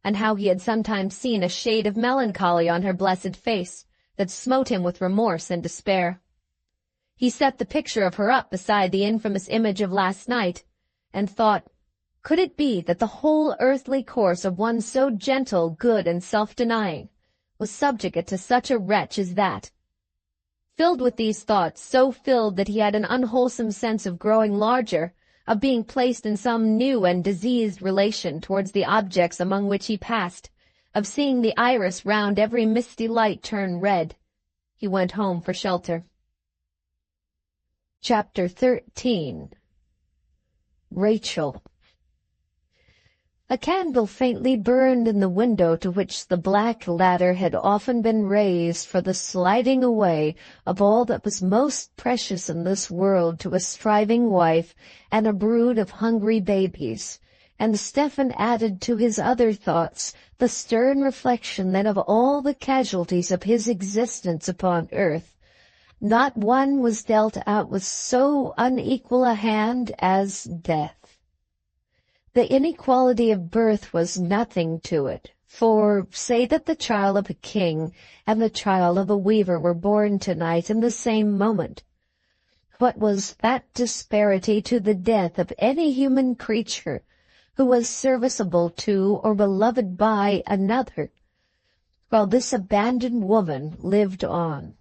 S1: and how he had sometimes seen a shade of melancholy on her blessed face that smote him with remorse and despair. He set the picture of her up beside the infamous image of last night, and thought, could it be that the whole earthly course of one so gentle, good, and self-denying was subjugate to such a wretch as that? Filled with these thoughts, so filled that he had an unwholesome sense of growing larger, of being placed in some new and diseased relation towards the objects among which he passed, of seeing the iris round every misty light turn red, he went home for shelter. Chapter 13. Rachel. A candle faintly burned in the window to which the black ladder had often been raised for the sliding away of all that was most precious in this world to a striving wife and a brood of hungry babies, and Stephen added to his other thoughts the stern reflection that of all the casualties of his existence upon earth, not one was dealt out with so unequal a hand as death. The inequality of birth was nothing to it, for say that the child of a king and the child of a weaver were born tonight in the same moment. What was that disparity to the death of any human creature who was serviceable to or beloved by another, while this abandoned woman lived on?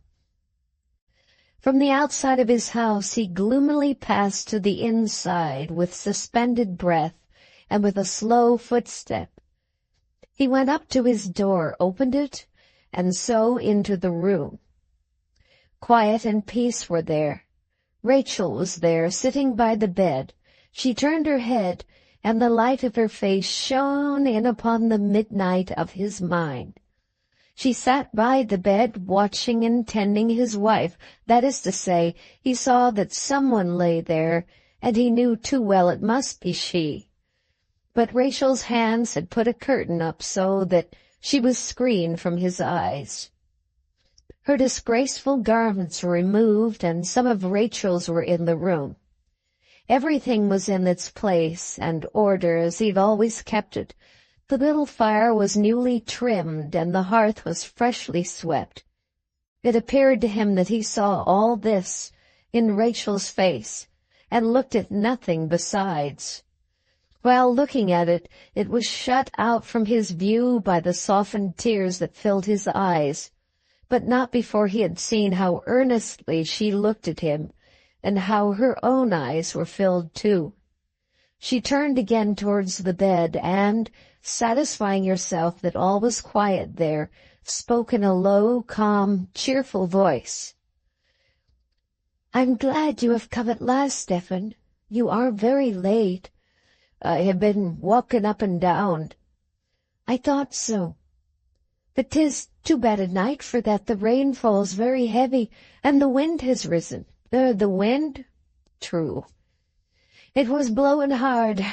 S1: From the outside of his house he gloomily passed to the inside with suspended breath, and with a slow footstep. He went up to his door, opened it, and so into the room. Quiet and peace were there. Rachel was there, sitting by the bed. She turned her head, and the light of her face shone in upon the midnight of his mind. She sat by the bed, watching and tending his wife. That is to say, he saw that someone lay there, and he knew too well it must be she. But Rachel's hands had put a curtain up so that she was screened from his eyes. Her disgraceful garments were removed, and some of Rachel's were in the room. Everything was in its place and order as he'd always kept it. The little fire was newly trimmed, and the hearth was freshly swept. It appeared to him that he saw all this in Rachel's face, and looked at nothing besides. While looking at it, it was shut out from his view by the softened tears that filled his eyes, but not before he had seen how earnestly she looked at him, and how her own eyes were filled too. She turned again towards the bed, and, satisfying herself that all was quiet there, spoke in a low, calm, cheerful voice. "I'm glad you have come at last, Stephen. You are very late. I have been walking up and down." "I thought so. But 'tis too bad a night for that. The rain falls very heavy, and the wind has risen." The wind? True. It was blowing hard.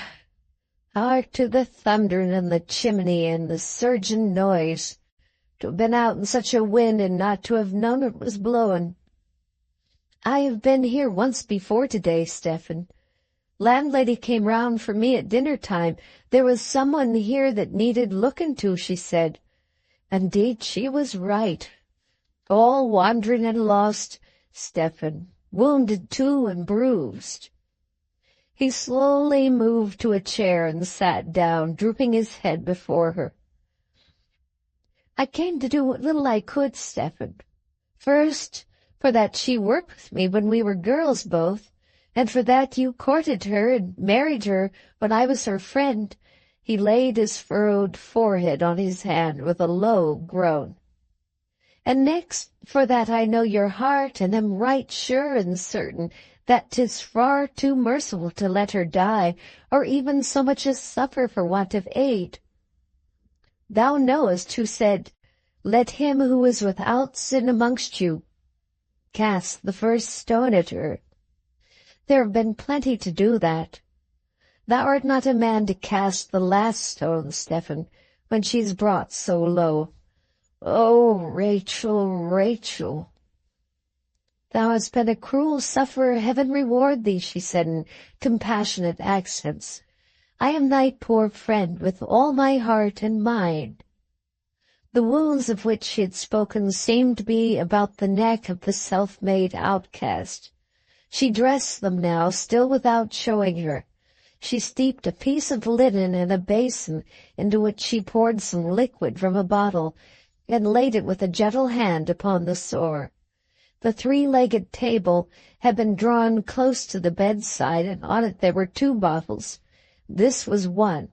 S1: Hark to the thunder in the chimney and the surging noise. To have been out in such a wind and not to have known it was blowing. I have been here once before today, Stephen. Landlady came round for me at dinner-time. There was someone here that needed looking to, she said. Indeed, she was right. All wandering and lost, Stephen, wounded too and bruised. He slowly moved to a chair and sat down, drooping his head before her. I came to do what little I could, Stephen. First, for that she worked with me when we were girls both, and for that you courted her and married her when I was her friend. He laid his furrowed forehead on his hand with a low groan. And next, for that I know your heart, and am right sure and certain that 'tis far too merciful to let her die, or even so much as suffer for want of aid. Thou knowest who said, Let him who is without sin amongst you cast the first stone at her. There have been plenty to do that. Thou art not a man to cast the last stone, Stephen, when she's brought so low. Oh, Rachel, Rachel! "Thou hast been a cruel sufferer, heaven reward thee," she said in compassionate accents. "I am thy poor friend with all my heart and mind." The wounds of which she had spoken seemed to be about the neck of the self-made outcast. She dressed them now, still without showing her. She steeped a piece of linen in a basin, into which she poured some liquid from a bottle, and laid it with a gentle hand upon the sore. The three-legged table had been drawn close to the bedside, and on it there were 2 bottles. This was one.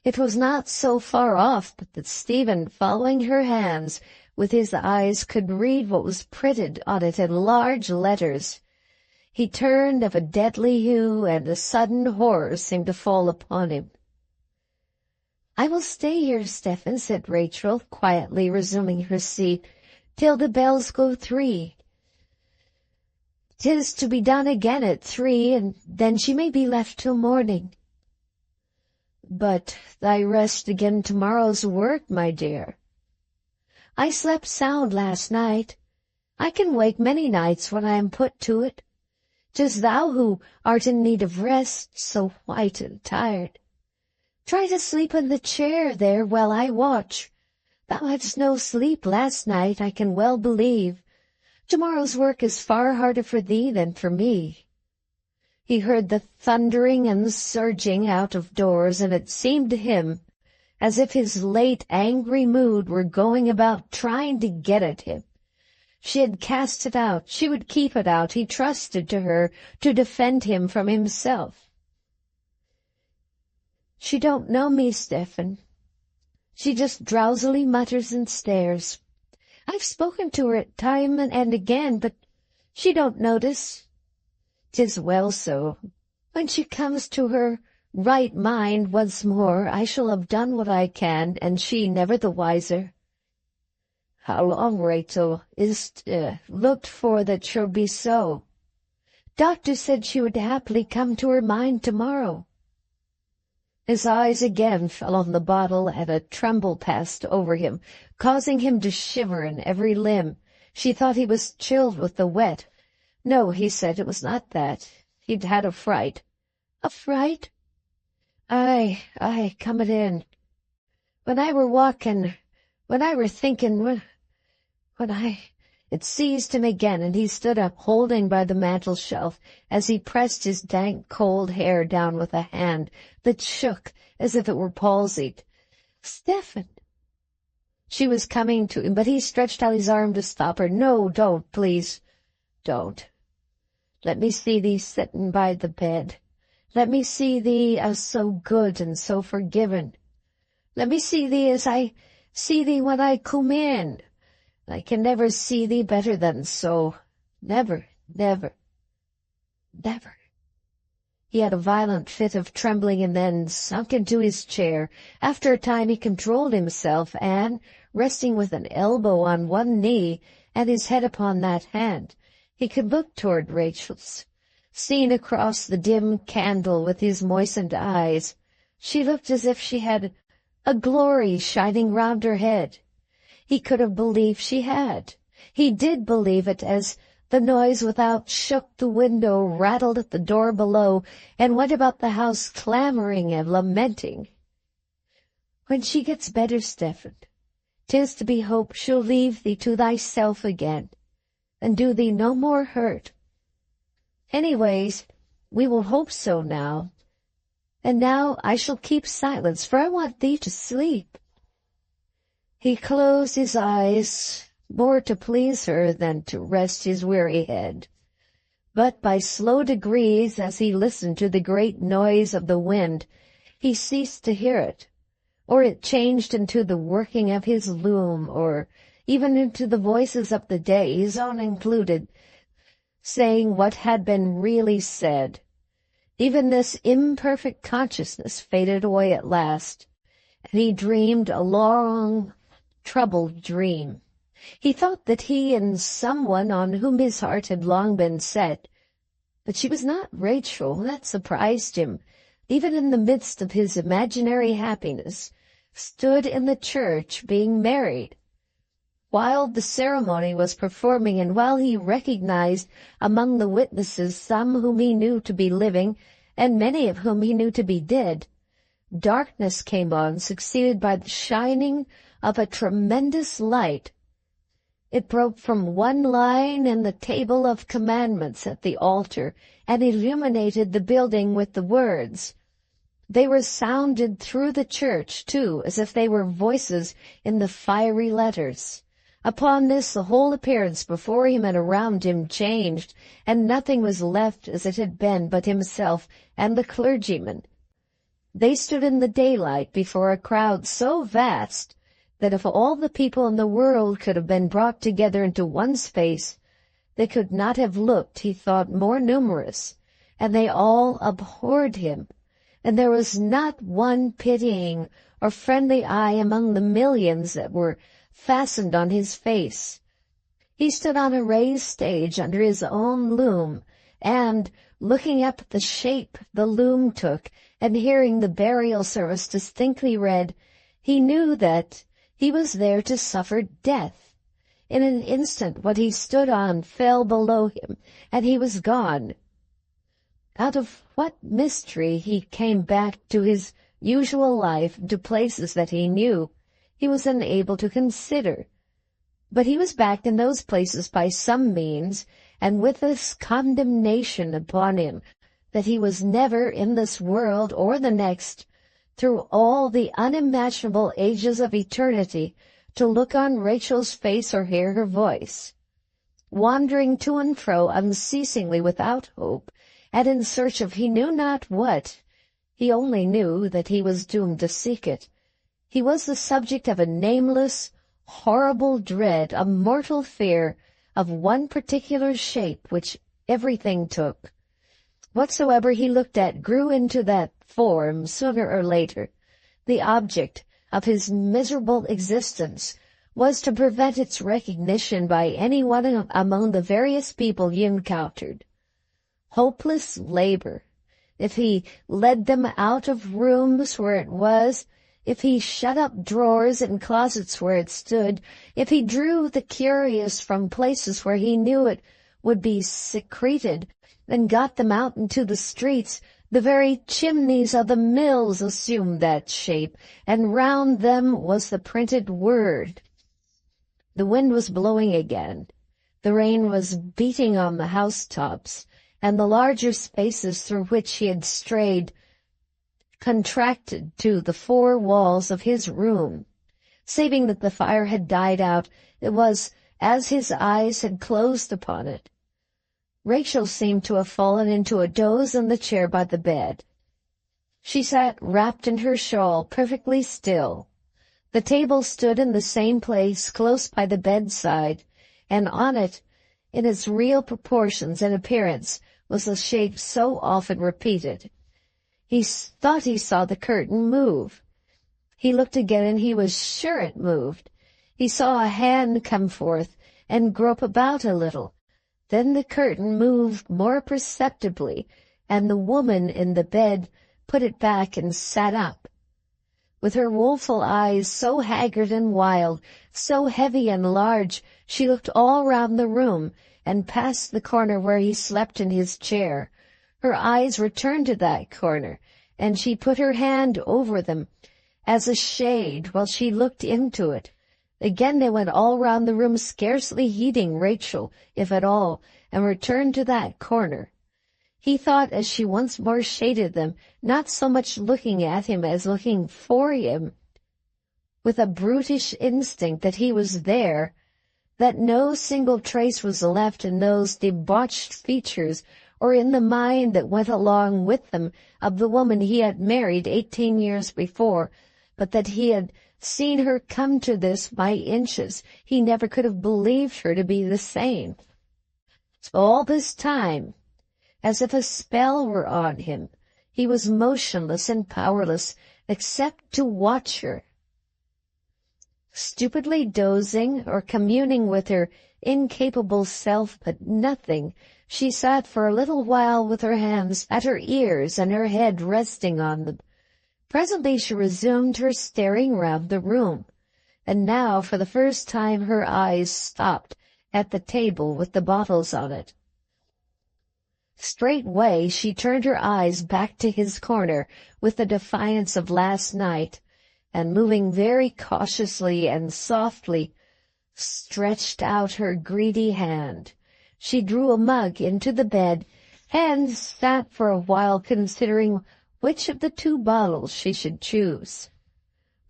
S1: It was not so far off but that Stephen, following her hands with his eyes, could read what was printed on it in large letters. He turned of a deadly hue, and a sudden horror seemed to fall upon him. "I will stay here, Stephen," said Rachel, quietly resuming her seat, "till the bells go 3. 'Tis to be done again at 3, and then she may be left till morning." "But thy rest again tomorrow's work, my dear." "I slept sound last night. I can wake many nights when I am put to it. 'Tis thou who art in need of rest, so white and tired. Try to sleep in the chair there while I watch. Thou hadst no sleep last night, I can well believe. Tomorrow's work is far harder for thee than for me." He heard the thundering and surging out of doors, and it seemed to him as if his late angry mood were going about trying to get at him. She had cast it out. She would keep it out. He trusted to her to defend him from himself. "She don't know me, Stephen. She just drowsily mutters and stares. I've spoken to her time and again, but she don't notice. 'Tis well so. When she comes to her right mind once more, I shall have done what I can, and she never the wiser." "How long, Rachel, is't looked for that she'll be so?" "Doctor said she would happily come to her mind tomorrow." His eyes again fell on the bottle, and a tremble passed over him, causing him to shiver in every limb. She thought he was chilled with the wet. "No," he said, "it was not that. He'd had a fright." "A fright?" Aye, coming in. When I were walking, when I were thinking, It seized him again, and he stood up, holding by the mantel-shelf, as he pressed his dank, cold hair down with a hand that shook as if it were palsied. "Stephen!" She was coming to him, but he stretched out his arm to stop her. "No, don't, please. Don't. Let me see thee sitting by the bed. Let me see thee as so good and so forgiven. Let me see thee as I see thee when I come in. I can never see thee better than so. Never, never, never." He had a violent fit of trembling and then sunk into his chair. After a time he controlled himself, and, resting with an elbow on one knee and his head upon that hand, he could look toward Rachel's. Seen across the dim candle with his moistened eyes, she looked as if she had a glory shining round her head. He could have believed she had. He did believe it, as the noise without shook the window, rattled at the door below, and went about the house clamoring and lamenting. "When she gets better, Stephen, 'tis to be hoped she'll leave thee to thyself again, and do thee no more hurt. Anyways, we will hope so now. And now I shall keep silence, for I want thee to sleep." He closed his eyes, more to please her than to rest his weary head. But by slow degrees, as he listened to the great noise of the wind, he ceased to hear it, or it changed into the working of his loom, or even into the voices of the day, his own included, saying what had been really said. Even this imperfect consciousness faded away at last, and he dreamed a long, troubled dream. He thought that he and someone on whom his heart had long been set, but she was not Rachel. That surprised him, even in the midst of his imaginary happiness, stood in the church being married. while the ceremony was performing, and while he recognized among the witnesses some whom he knew to be living, and many of whom he knew to be dead, darkness came on, succeeded by the shining of a tremendous light. It broke from one line in the table of commandments at the altar, and illuminated the building with the words. They were sounded through the church, too, as if they were voices in the fiery letters. Upon this the whole appearance before him and around him changed, and nothing was left as it had been but himself and the clergyman. They stood in the daylight before a crowd so vast that if all the people in the world could have been brought together into one space, they could not have looked, he thought, more numerous, and they all abhorred him, and there was not one pitying or friendly eye among the millions that were fastened on his face. He stood on a raised stage under his own loom, and, looking up at the shape the loom took, and hearing the burial service distinctly read, he knew that he was there to suffer death. In an instant what he stood on fell below him, and he was gone. Out of what mystery he came back to his usual life, to places that he knew, he was unable to consider. But he was back in those places by some means, and with this condemnation upon him, that he was never in this world or the next, through all the unimaginable ages of eternity, to look on Rachel's face or hear her voice. Wandering to and fro unceasingly without hope, and in search of he knew not what, he only knew that he was doomed to seek it. He was the subject of a nameless, horrible dread, a mortal fear of one particular shape which everything took. Whatsoever he looked at grew into that form sooner or later. The object of his miserable existence was to prevent its recognition by any one among the various people he encountered. Hopeless labor. If he led them out of rooms where it was, if he shut up drawers and closets where it stood, if he drew the curious from places where he knew it would be secreted, and got them out into the streets, the very chimneys of the mills assumed that shape, and round them was the printed word. The wind was blowing again. The rain was beating on the housetops, and the larger spaces through which he had strayed contracted to the four walls of his room. Saving that the fire had died out, it was as his eyes had closed upon it. Rachel seemed to have fallen into a doze in the chair by the bed. She sat wrapped in her shawl, perfectly still. The table stood in the same place close by the bedside, and on it, in its real proportions and appearance, was the shape so often repeated. He thought he saw the curtain move. He looked again, and he was sure it moved. He saw a hand come forth and grope about a little. Then the curtain moved more perceptibly, and the woman in the bed put it back and sat up. With her woeful eyes so haggard and wild, so heavy and large, she looked all round the room, and past the corner where he slept in his chair. Her eyes returned to that corner, and she put her hand over them as a shade while she looked into it. Again they went all round the room, scarcely heeding Rachel, if at all, and returned to that corner. He thought as she once more shaded them, not so much looking at him as looking for him, with a brutish instinct that he was there, that no single trace was left in those debauched features or in the mind that went along with them of the woman he had married 18 years before, but that he had seen her come to this by inches. He never could have believed her to be the same. So all this time, as if a spell were on him, he was motionless and powerless, except to watch her. Stupidly dozing or communing with her incapable self, but nothing, she sat for a little while with her hands at her ears and her head resting on them. Presently she resumed her staring round the room, and now for the first time her eyes stopped at the table with the bottles on it. Straightway she turned her eyes back to his corner with the defiance of last night, and moving very cautiously and softly, stretched out her greedy hand. She drew a mug into the bed and sat for a while considering which of the two bottles she should choose.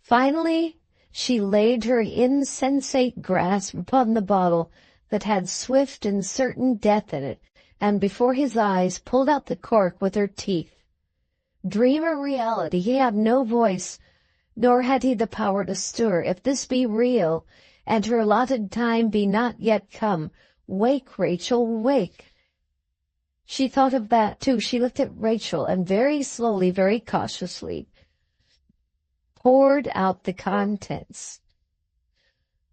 S1: Finally, she laid her insensate grasp upon the bottle that had swift and certain death in it, and before his eyes pulled out the cork with her teeth. Dream or reality, he had no voice, nor had he the power to stir. If this be real, and her allotted time be not yet come, wake, Rachel, wake. She thought of that, too. She looked at Rachel, and very slowly, very cautiously, poured out the contents.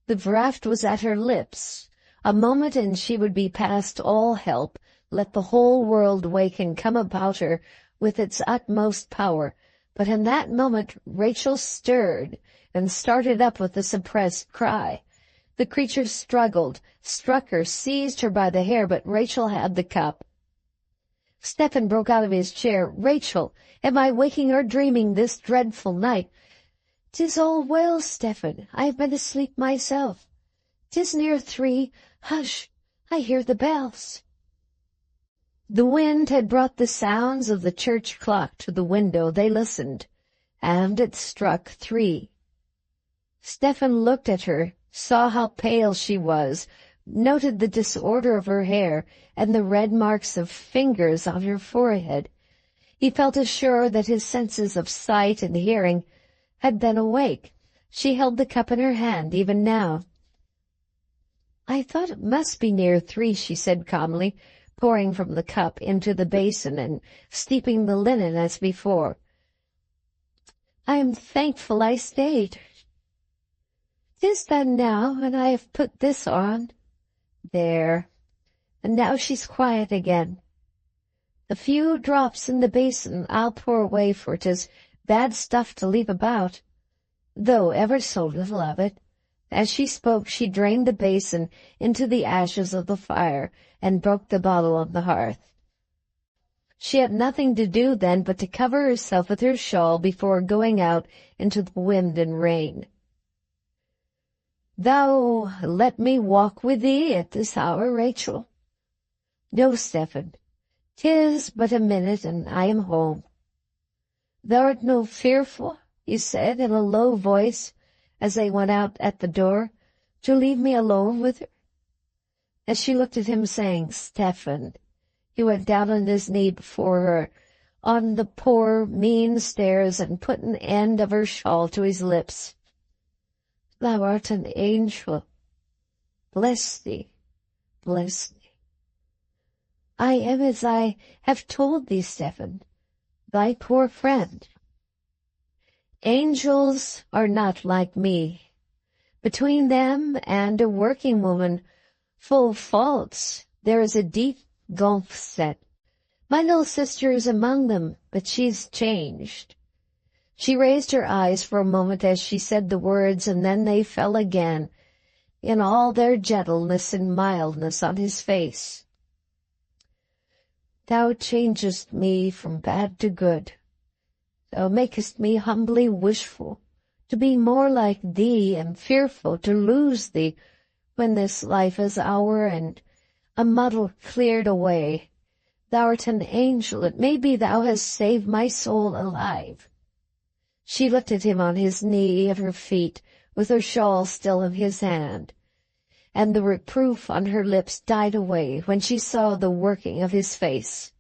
S1: The draught was at her lips. A moment, and she would be past all help. Let the whole world wake and come about her with its utmost power. But in that moment Rachel stirred, and started up with a suppressed cry. The creature struggled, struck her, seized her by the hair, but Rachel had the cup. Stephen broke out of his chair. "Rachel, am I waking or dreaming this dreadful night?" "'Tis all well, Stephen. I have been asleep myself. 'Tis near 3. Hush, I hear the bells." The wind had brought the sounds of the church clock to the window. They listened, and it struck 3. Stephen looked at her, saw how pale she was, noted the disorder of her hair and the red marks of fingers on her forehead. He felt assured that his senses of sight and hearing had been awake. She held the cup in her hand even now. "I thought it must be near 3, she said calmly, pouring from the cup into the basin and steeping the linen as before. "I am thankful I stayed. 'Tis done now, and I have put this on. There, and now she's quiet again. The few drops in the basin I'll pour away, for 'tis bad stuff to leave about, though ever so little of it." As she spoke, she drained the basin into the ashes of the fire and broke the bottle on the hearth. She had nothing to do then but to cover herself with her shawl before going out into the wind and rain. "Thou let me walk with thee at this hour, Rachel?" "No, Stephen. 'Tis but a minute, and I am home." "Thou'rt no fearful," he said in a low voice, as they went out at the door, "to leave me alone with her?" As she looked at him, saying, "Stephen," he went down on his knee before her, on the poor, mean stairs, and put an end of her shawl to his lips. "Thou art an angel. Bless thee, bless thee." "I am as I have told thee, Stephen, thy poor friend." "Angels are not like me. Between them and a working woman full of faults there is a deep gulf set. My little sister is among them, but she's changed." She raised her eyes for a moment as she said the words, and then they fell again, in all their gentleness and mildness, on his face. "Thou changest me from bad to good. Thou makest me humbly wishful to be more like thee, and fearful to lose thee when this life is ours and a muddle cleared away. Thou'rt an angel. It may be thou hast saved my soul alive." She looked at him on his knee at her feet, with her shawl still in his hand, and the reproof on her lips died away when she saw the working of his face.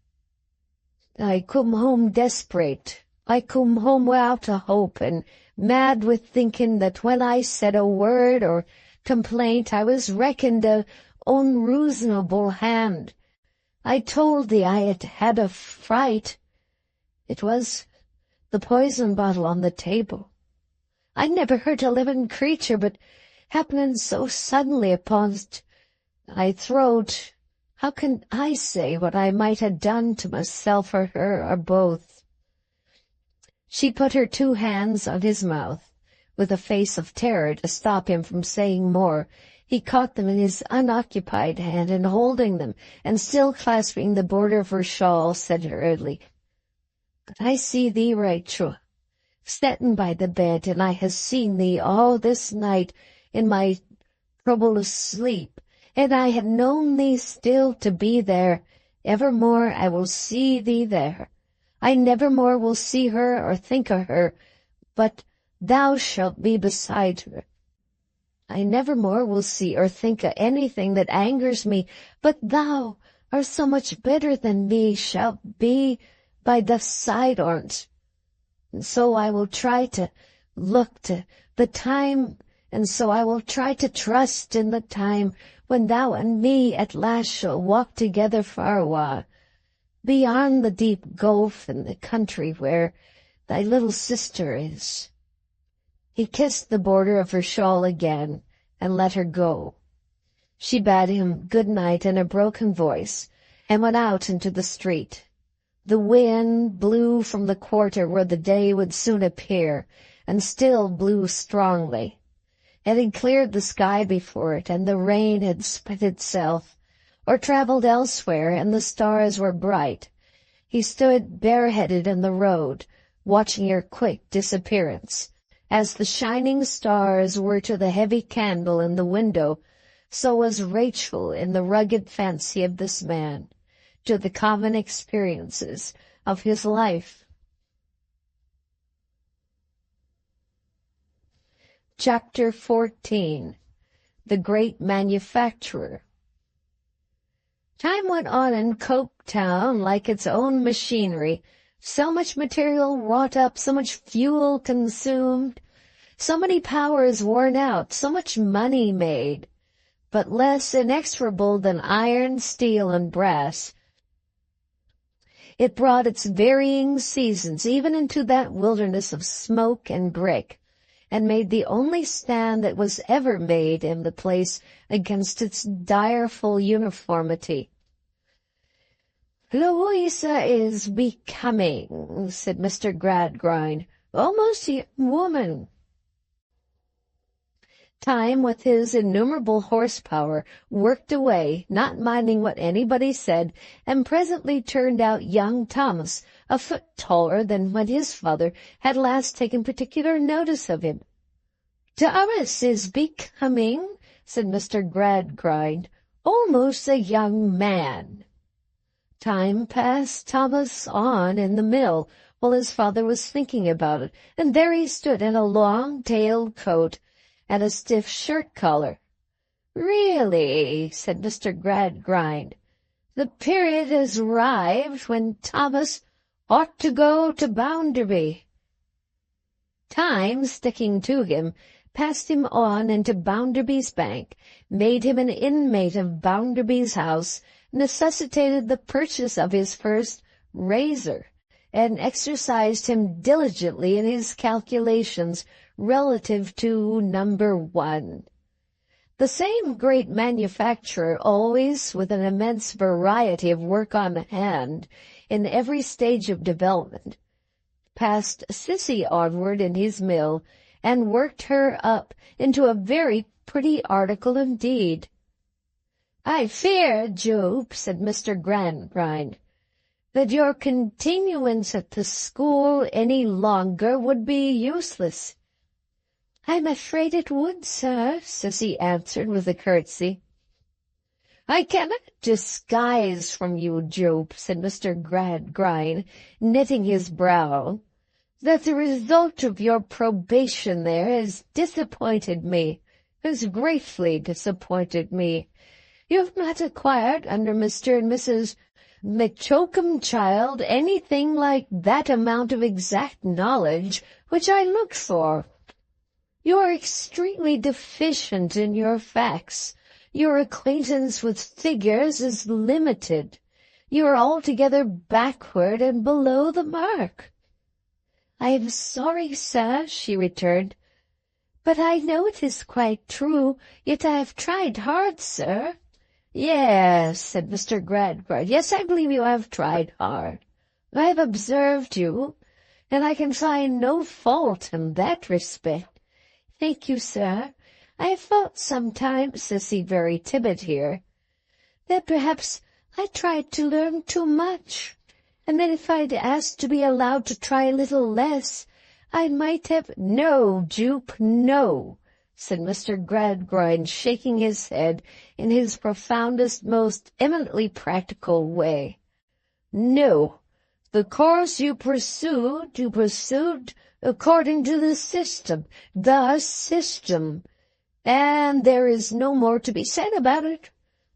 S1: "I come home desperate. I come home without a hope, and mad with thinking that when I said a word or complaint I was reckoned a unreasonable hand. I told thee I had had a fright. It was the poison bottle on the table. I never hurt a living creature, but happening so suddenly upon't, I throwed. How can I say what I might have done to myself or her or both?" She put her 2 hands on his mouth, With a face of terror to stop him from saying more, he caught them in his unoccupied hand, and holding them, and still clasping the border of her shawl, said hurriedly, "But I see thee, Rachel, settin' by the bed, and I has seen thee all this night in my troublous sleep, and I had known thee still to be there. Evermore I will see thee there. I nevermore will see her or think of her, but thou shalt be beside her. I nevermore will see or think of anything that angers me, but thou art so much better than me shalt be by the side on't. And so I will try to look to the time, and so I will try to trust in the time when thou and me at last shall walk together far awa, beyond the deep gulf in the country where thy little sister is." He kissed the border of her shawl again, and let her go. She bade him good night in a broken voice, and went out into the street. The wind blew from the quarter where the day would soon appear, and still blew strongly. It had cleared the sky before it, and the rain had spent itself, or travelled elsewhere, and the stars were bright. He stood bareheaded in the road, watching her quick disappearance. As the shining stars were to the heavy candle in the window, so was Rachel in the rugged fancy of this man, to the common experiences of his life. Chapter 14. The Great Manufacturer. Time went on in Coketown like its own machinery. So much material wrought up, so much fuel consumed, so many powers worn out, so much money made, but less inexorable than iron, steel, and brass. It brought its varying seasons even into that wilderness of smoke and brick, and made the only stand that was ever made in the place against its direful uniformity. "Louisa is becoming," said Mr. Gradgrind, "almost a woman." Time, with his innumerable horsepower, worked away, not minding what anybody said, and presently turned out young Thomas, a foot taller than when his father had last taken particular notice of him. "Thomas is becoming," said Mr. Gradgrind, "almost a young man." Time passed Thomas on in the mill while his father was thinking about it, and there he stood in a long-tailed coat and a stiff shirt-collar. "Really," said Mr. Gradgrind, "the period has arrived when Thomas ought to go to Bounderby." Time, sticking to him, passed him on into Bounderby's bank, made him an inmate of Bounderby's house, necessitated the purchase of his first razor, and exercised him diligently in his calculations relative to number 1. The same great manufacturer, always with an immense variety of work on hand in every stage of development, passed Sissy onward in his mill, and worked her up into a very pretty article indeed. "I fear, Job," said Mr. Gradgrind, "that your continuance at the school any longer would be useless." "I'm afraid it would, sir," Sissy answered with a curtsy. "I cannot disguise from you, Job," said Mr. Gradgrind, knitting his brow, "that the result of your probation there has disappointed me, has greatly disappointed me. You have not acquired under Mr. and Mrs. McChoakumchild anything like that amount of exact knowledge which I looked for. You are extremely deficient in your facts. Your acquaintance with figures is limited. You are altogether backward and below the mark." "I am sorry, sir," she returned, "but I know it is quite true, yet I have tried hard, sir." "Yes," said Mr. Gradgrind, "yes, I believe you have tried hard. I have observed you, and I can find no fault in that respect. Thank you, sir. I have felt sometimes, Sissy, very timid here, that perhaps I tried to learn too much, and that if I'd asked to be allowed to try a little less, I might have— No, Jupe, no, said Mr. Gradgrind, shaking his head in his profoundest, most eminently practical way. No, the course you pursued according to the system, and there is no more to be said about it.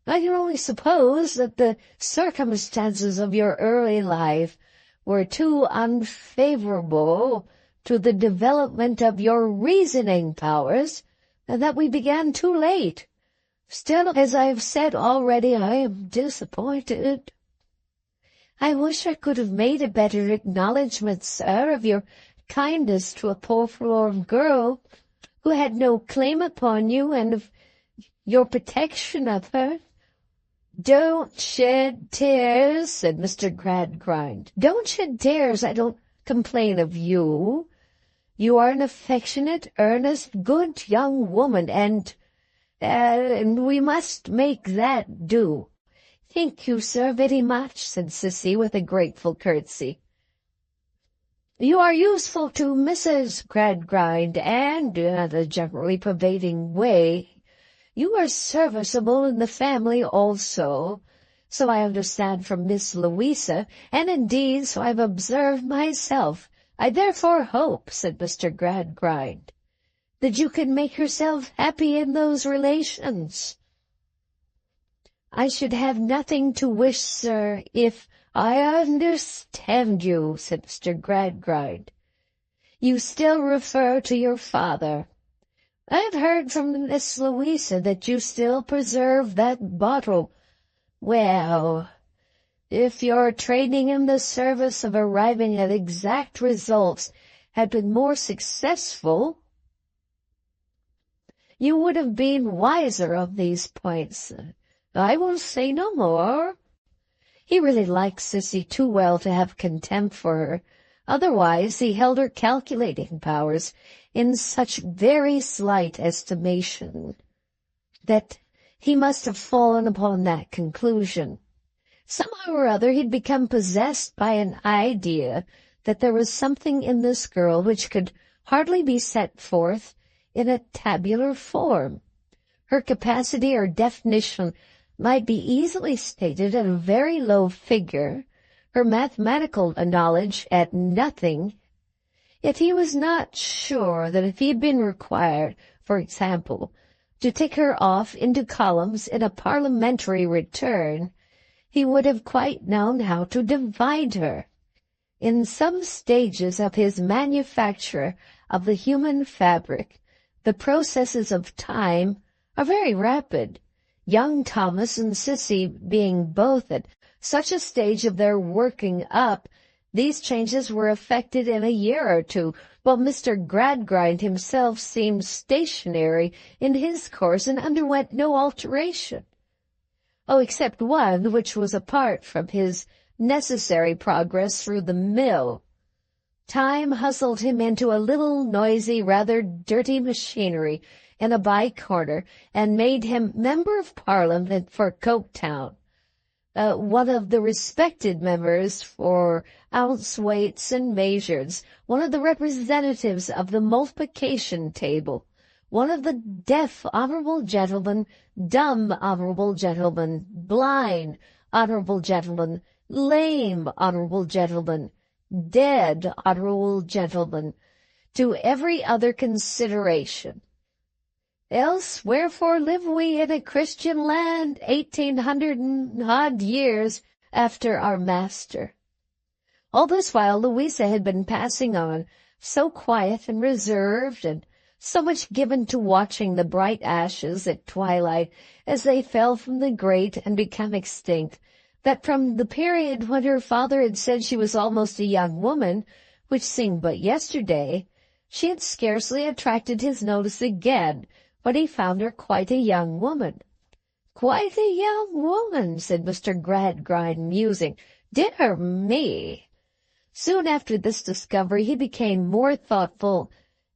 S1: I can only suppose that the circumstances of your early life were too unfavorable to the development of your reasoning powers, and that we began too late. Still, as I have said already, I am disappointed. I wish I could have made a better acknowledgment, sir, of your kindness to a poor forlorn girl who had no claim upon you, and of your protection of her. Don't shed tears, said Mr. Gradgrind. Don't shed tears. I don't complain of you. You are an affectionate, earnest, good young woman, and we must make that do. Thank you, sir, very much, said Sissy with a grateful curtsy. You are useful to Mrs. Gradgrind, and in a generally pervading way. You are serviceable in the family also, so I understand from Miss Louisa, and indeed so I've observed myself. I therefore hope, said Mr. Gradgrind, that you can make yourself happy in those relations. I should have nothing to wish, sir, if— I understand you, said Mr. Gradgrind. You still refer to your father. I have heard from Miss Louisa that you still preserve that bottle. Well, if your training in the service of arriving at exact results had been more successful, you would have been wiser of these points. I will say no more. He really liked Sissy too well to have contempt for her. Otherwise he held her calculating powers in such very slight estimation that he must have fallen upon that conclusion. Somehow or other he'd become possessed by an idea that there was something in this girl which could hardly be set forth in a tabular form. Her capacity or definition might be easily stated at a very low figure, her mathematical knowledge at nothing. Yet he was not sure that if he had been required, for example, to take her off into columns in a parliamentary return, he would have quite known how to divide her. In some stages of his manufacture of the human fabric, the processes of time are very rapid. Young Thomas and Sissy being both at such a stage of their working up, these changes were effected in a year or two, while Mr. Gradgrind himself seemed stationary in his course and underwent no alteration. Oh, except one which was apart from his necessary progress through the mill. Time hustled him into a little noisy, rather dirty machinery in a by-corner, and made him Member of Parliament for Coketown, one of the respected members for ounce weights and measures, one of the representatives of the multiplication table, one of the deaf honorable gentlemen, dumb honorable gentlemen, blind honorable gentlemen, lame honorable gentlemen, dead honorable gentlemen, to every other consideration. Else wherefore live we in a Christian land 1800 and odd years after our master? All this while Louisa had been passing on, so quiet and reserved, and so much given to watching the bright ashes at twilight as they fell from the grate and become extinct, that from the period when her father had said she was almost a young woman, which seemed but yesterday, she had scarcely attracted his notice again, when he found her quite a young woman. Quite a young woman, said Mr. Gradgrind, musing. Dear me! Soon after this discovery he became more thoughtful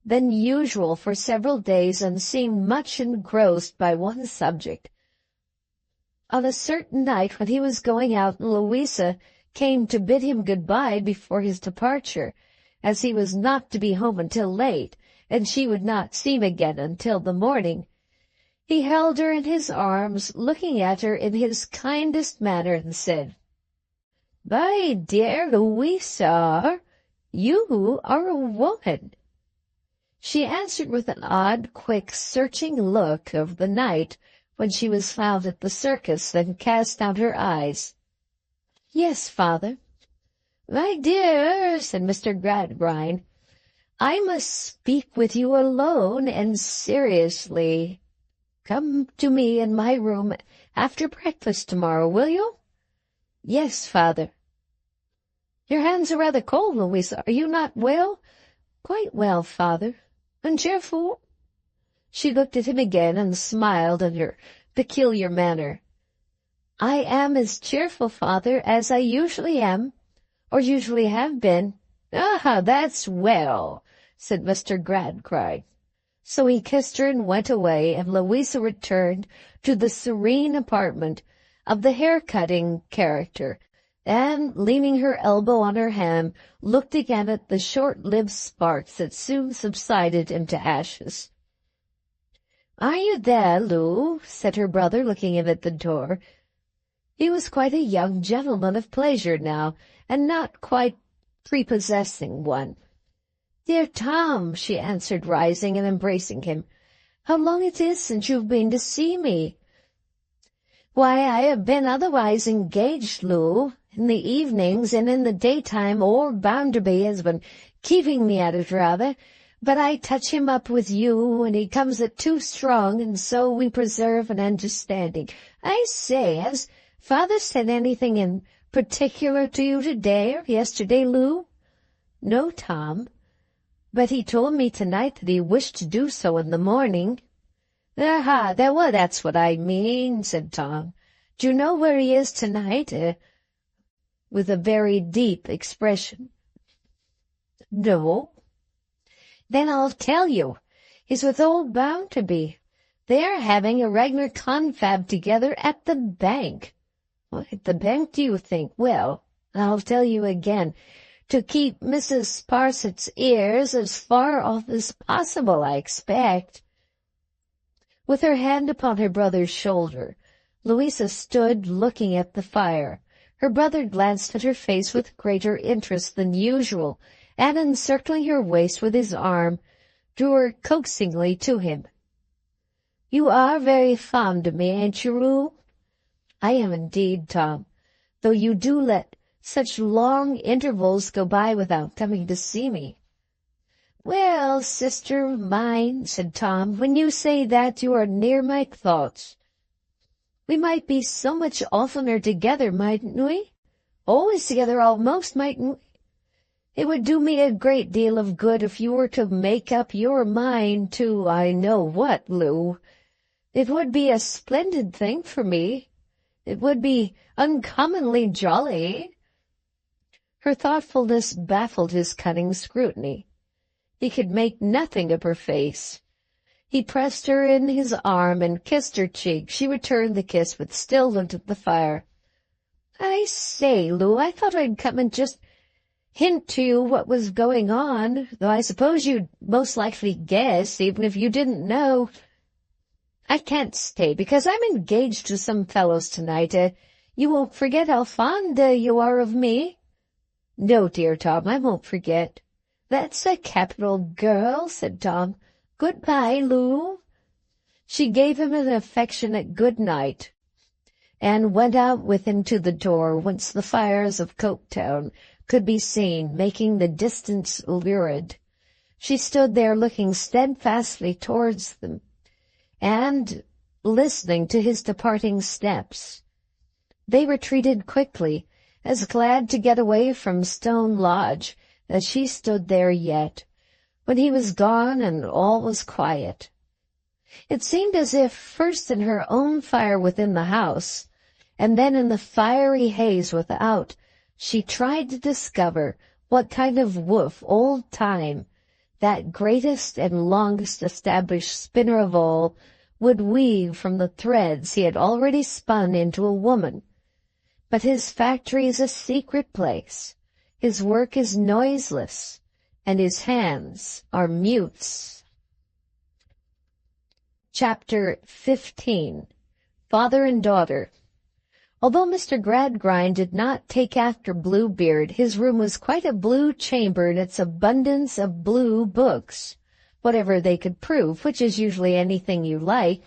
S1: than usual for several days and seemed much engrossed by one subject. On a certain night when he was going out, Louisa came to bid him good-bye before his departure, as he was not to be home until late, and she would not see him again until the morning. He held her in his arms, looking at her in his kindest manner, and said, "My dear Louisa, you are a woman." She answered with an odd, quick, searching look of the night when she was found at the circus, then cast down her eyes. "Yes, father." "My dear," said Mr. Gradgrind, "I must speak with you alone and seriously. Come to me in my room after breakfast tomorrow, will you?" "Yes, father." "Your hands are rather cold, Louisa. Are you not well?" "Quite well, father." "And cheerful?" She looked at him again and smiled in her peculiar manner. "I am as cheerful, father, as I usually am, or usually have been." "Ah, that's well," said Mr. Gradgrind. So he kissed her and went away, and Louisa returned to the serene apartment of the hair-cutting character, and, leaning her elbow on her hand, looked again at the short-lived sparks that soon subsided into ashes. "Are you there, Lou?" said her brother, looking in at the door. He was quite a young gentleman of pleasure now, and not quite prepossessing one. "Dear Tom," she answered, rising and embracing him, "how long it is since you've been to see me!" "Why, I have been otherwise engaged, Lou. In the evenings and in the daytime old Bounderby has been keeping me at it rather, but I touch him up with you, and he comes it too strong, and so we preserve an understanding. I say, has father said anything in particular to you today or yesterday, Lou?" "No, Tom, but he told me tonight that he wished to do so in the morning." "Aha, that's what I mean," said Tom. "Do you know where he is tonight?" With a very deep expression. "No." "Then I'll tell you. He's with old Bounderby. They're having a regular confab together at the bank." "What, at the bank, do you think? Well, I'll tell you again. To keep Mrs. Sparsit's ears as far off as possible, I expect." With her hand upon her brother's shoulder, Louisa stood looking at the fire. Her brother glanced at her face with greater interest than usual, and, encircling her waist with his arm, drew her coaxingly to him. "You are very fond of me, ain't you, Lou?" "I am indeed, Tom, though you do let such long intervals go by without coming to see me." "Well, sister of mine," said Tom, "when you say that, you are near my thoughts. We might be so much oftener together, mightn't we? Always together almost, mightn't we? It would do me a great deal of good if you were to make up your mind to I know what, Lou. It would be a splendid thing for me. It would be uncommonly jolly." Her thoughtfulness baffled his cunning scrutiny. He could make nothing of her face. He pressed her in his arm and kissed her cheek. She returned the kiss, but still looked at the fire. "I say, Lou, I thought I'd come and just hint to you what was going on, though I suppose you'd most likely guess, even if you didn't know. I can't stay, because I'm engaged to some fellows tonight. You won't forget how fond you are of me?" "No, dear Tom, I won't forget." "That's a capital girl," said Tom. "Good-bye, Lou." She gave him an affectionate good night, and went out with him to the door, whence the fires of Coketown could be seen, making the distance lurid. She stood there looking steadfastly towards them, and listening to his departing steps. They retreated quickly, as glad to get away from Stone Lodge as she stood there yet, when he was gone and all was quiet. It seemed as if, first in her own fire within the house, and then in the fiery haze without, she tried to discover what kind of woof old Time, that greatest and longest established spinner of all, would weave from the threads he had already spun into a woman. But his factory is a secret place, his work is noiseless, and his hands are mutes. Chapter 15. Father and Daughter. Although Mr. Gradgrind did not take after Bluebeard, his room was quite a blue chamber in its abundance of blue books. Whatever they could prove, which is usually anything you like,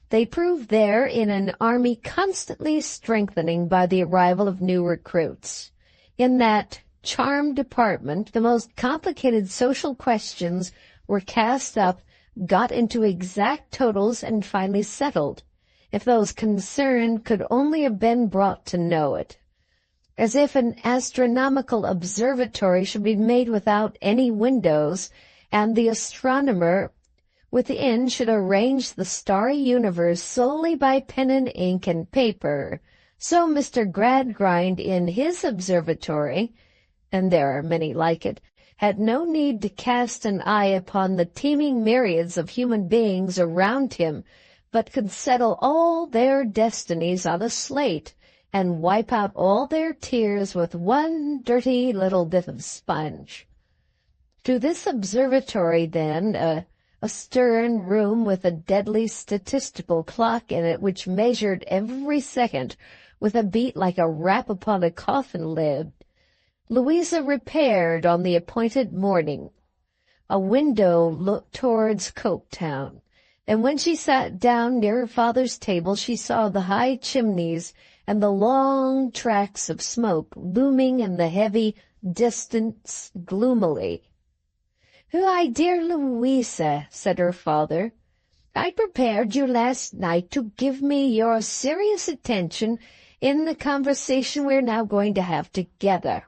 S1: they proved there in an army constantly strengthening by the arrival of new recruits. In that charm department, the most complicated social questions were cast up, got into exact totals, and finally settled, if those concerned could only have been brought to know it. As if an astronomical observatory should be made without any windows, and the astronomer within should arrange the starry universe solely by pen and ink and paper, so Mr. Gradgrind in his observatory, and there are many like it, had no need to cast an eye upon the teeming myriads of human beings around him, but could settle all their destinies on a slate, and wipe out all their tears with one dirty little bit of sponge. To this observatory, then, a stern room with a deadly statistical clock in it which measured every second with a beat like a rap upon a coffin lid, Louisa repaired on the appointed morning. A window looked towards Coketown, and when she sat down near her father's table she saw the high chimneys and the long tracks of smoke looming in the heavy distance gloomily. "My dear Louisa," said her father, "I prepared you last night to give me your serious attention in the conversation we are now going to have together.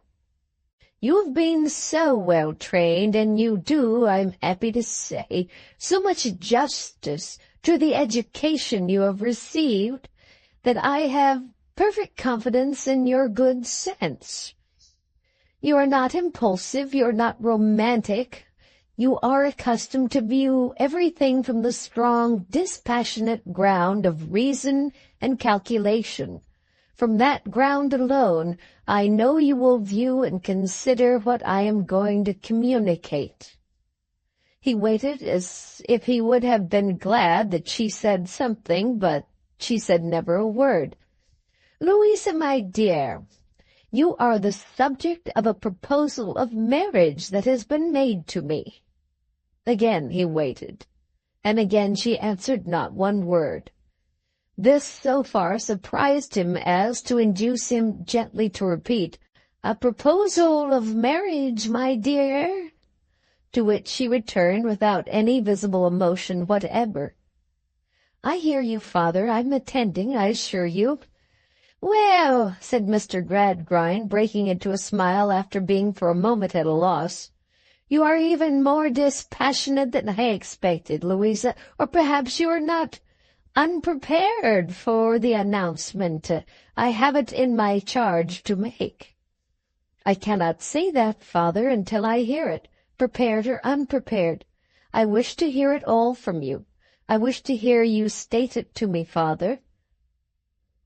S1: You have been so well trained, and you do, I'm happy to say, so much justice to the education you have received, that I have perfect confidence in your good sense. You are not impulsive, you are not romantic. You are accustomed to view everything from the strong, dispassionate ground of reason and calculation. From that ground alone, I know you will view and consider what I am going to communicate." He waited as if he would have been glad that she said something, but she said never a word. "Louisa, my dear, you are the subject of a proposal of marriage that has been made to me." Again he waited, and again she answered not one word. This so far surprised him as to induce him gently to repeat, "A proposal of marriage, my dear?" To which she returned without any visible emotion whatever. "I hear you, father. I'm attending, I assure you." "Well," said Mr. Gradgrind, breaking into a smile after being for a moment at a loss, "you are even more dispassionate than I expected, Louisa, or perhaps you are not unprepared for the announcement I have it in my charge to make." "I cannot say that, father, until I hear it, prepared or unprepared. I wish to hear it all from you. I wish to hear you state it to me, father."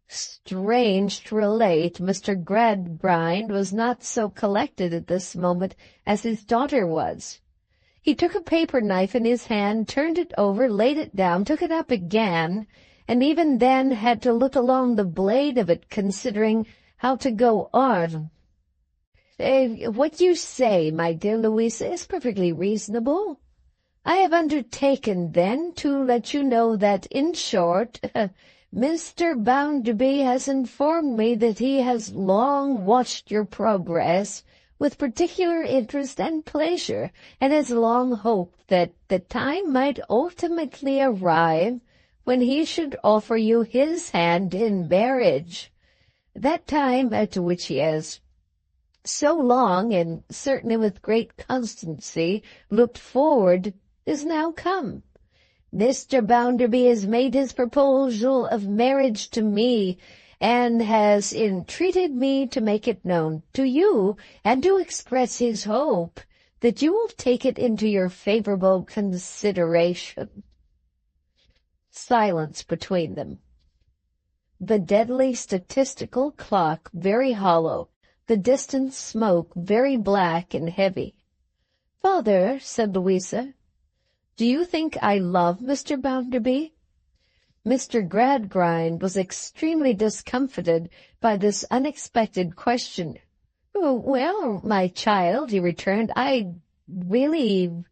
S1: Strange to relate, Mr. Gradgrind was not so collected at this moment as his daughter was. He took a paper knife in his hand, turned it over, laid it down, took it up again, and even then had to look along the blade of it, considering how to go on. "What you say, my dear Louisa, is perfectly reasonable. I have undertaken, then, to let you know that, in short, Mr. Bounderby has informed me that he has long watched your progress with particular interest and pleasure, and has long hoped that the time might ultimately arrive when he should offer you his hand in marriage. That time, to which he has so long, and certainly with great constancy, looked forward, is now come. Mr. Bounderby has made his proposal of marriage to me, and has entreated me to make it known to you, and to express his hope that you will take it into your favorable consideration. Silence between them. The deadly statistical clock very hollow, the distant smoke very black and heavy. "Father," said Louisa, "do you think I love Mr. Bounderby?" Mr. Gradgrind was extremely discomfited by this unexpected question. "Oh, well, my child," he returned, "I really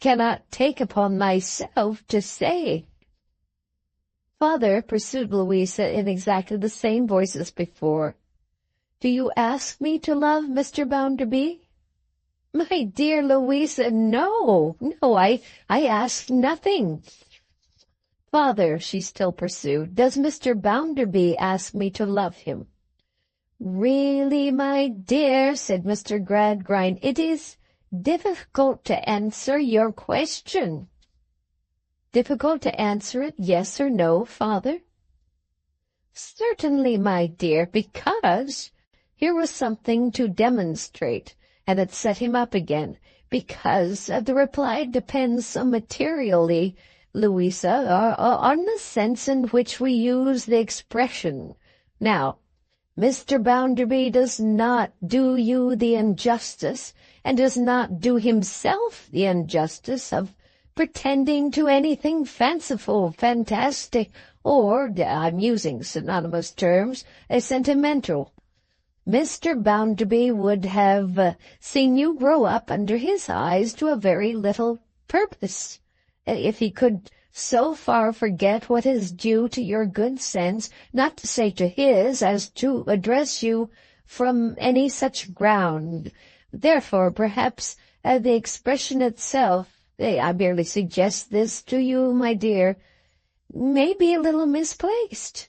S1: cannot take upon myself to say." "Father," pursued Louisa in exactly the same voice as before, "do you ask me to love Mr. Bounderby?" "My dear Louisa, no, I ask nothing." "Father," she still pursued, "does Mr. Bounderby ask me to love him?" "Really, my dear," said Mr. Gradgrind, "it is difficult to answer your question." "Difficult to answer it, yes or no, father?" "Certainly, my dear, because—" Here was something to demonstrate, and it set him up again. "Because the reply depends so materially, Louisa, on the sense in which we use the expression. Now, Mr. Bounderby does not do you the injustice, and does not do himself the injustice, of pretending to anything fanciful, fantastic, or, I'm using synonymous terms, sentimental. Mr. Bounderby would have seen you grow up under his eyes to a very little purpose, if he could so far forget what is due to your good sense, not to say to his, as to address you from any such ground. Therefore, perhaps, the expression itself, I merely suggest this to you, my dear, may be a little misplaced.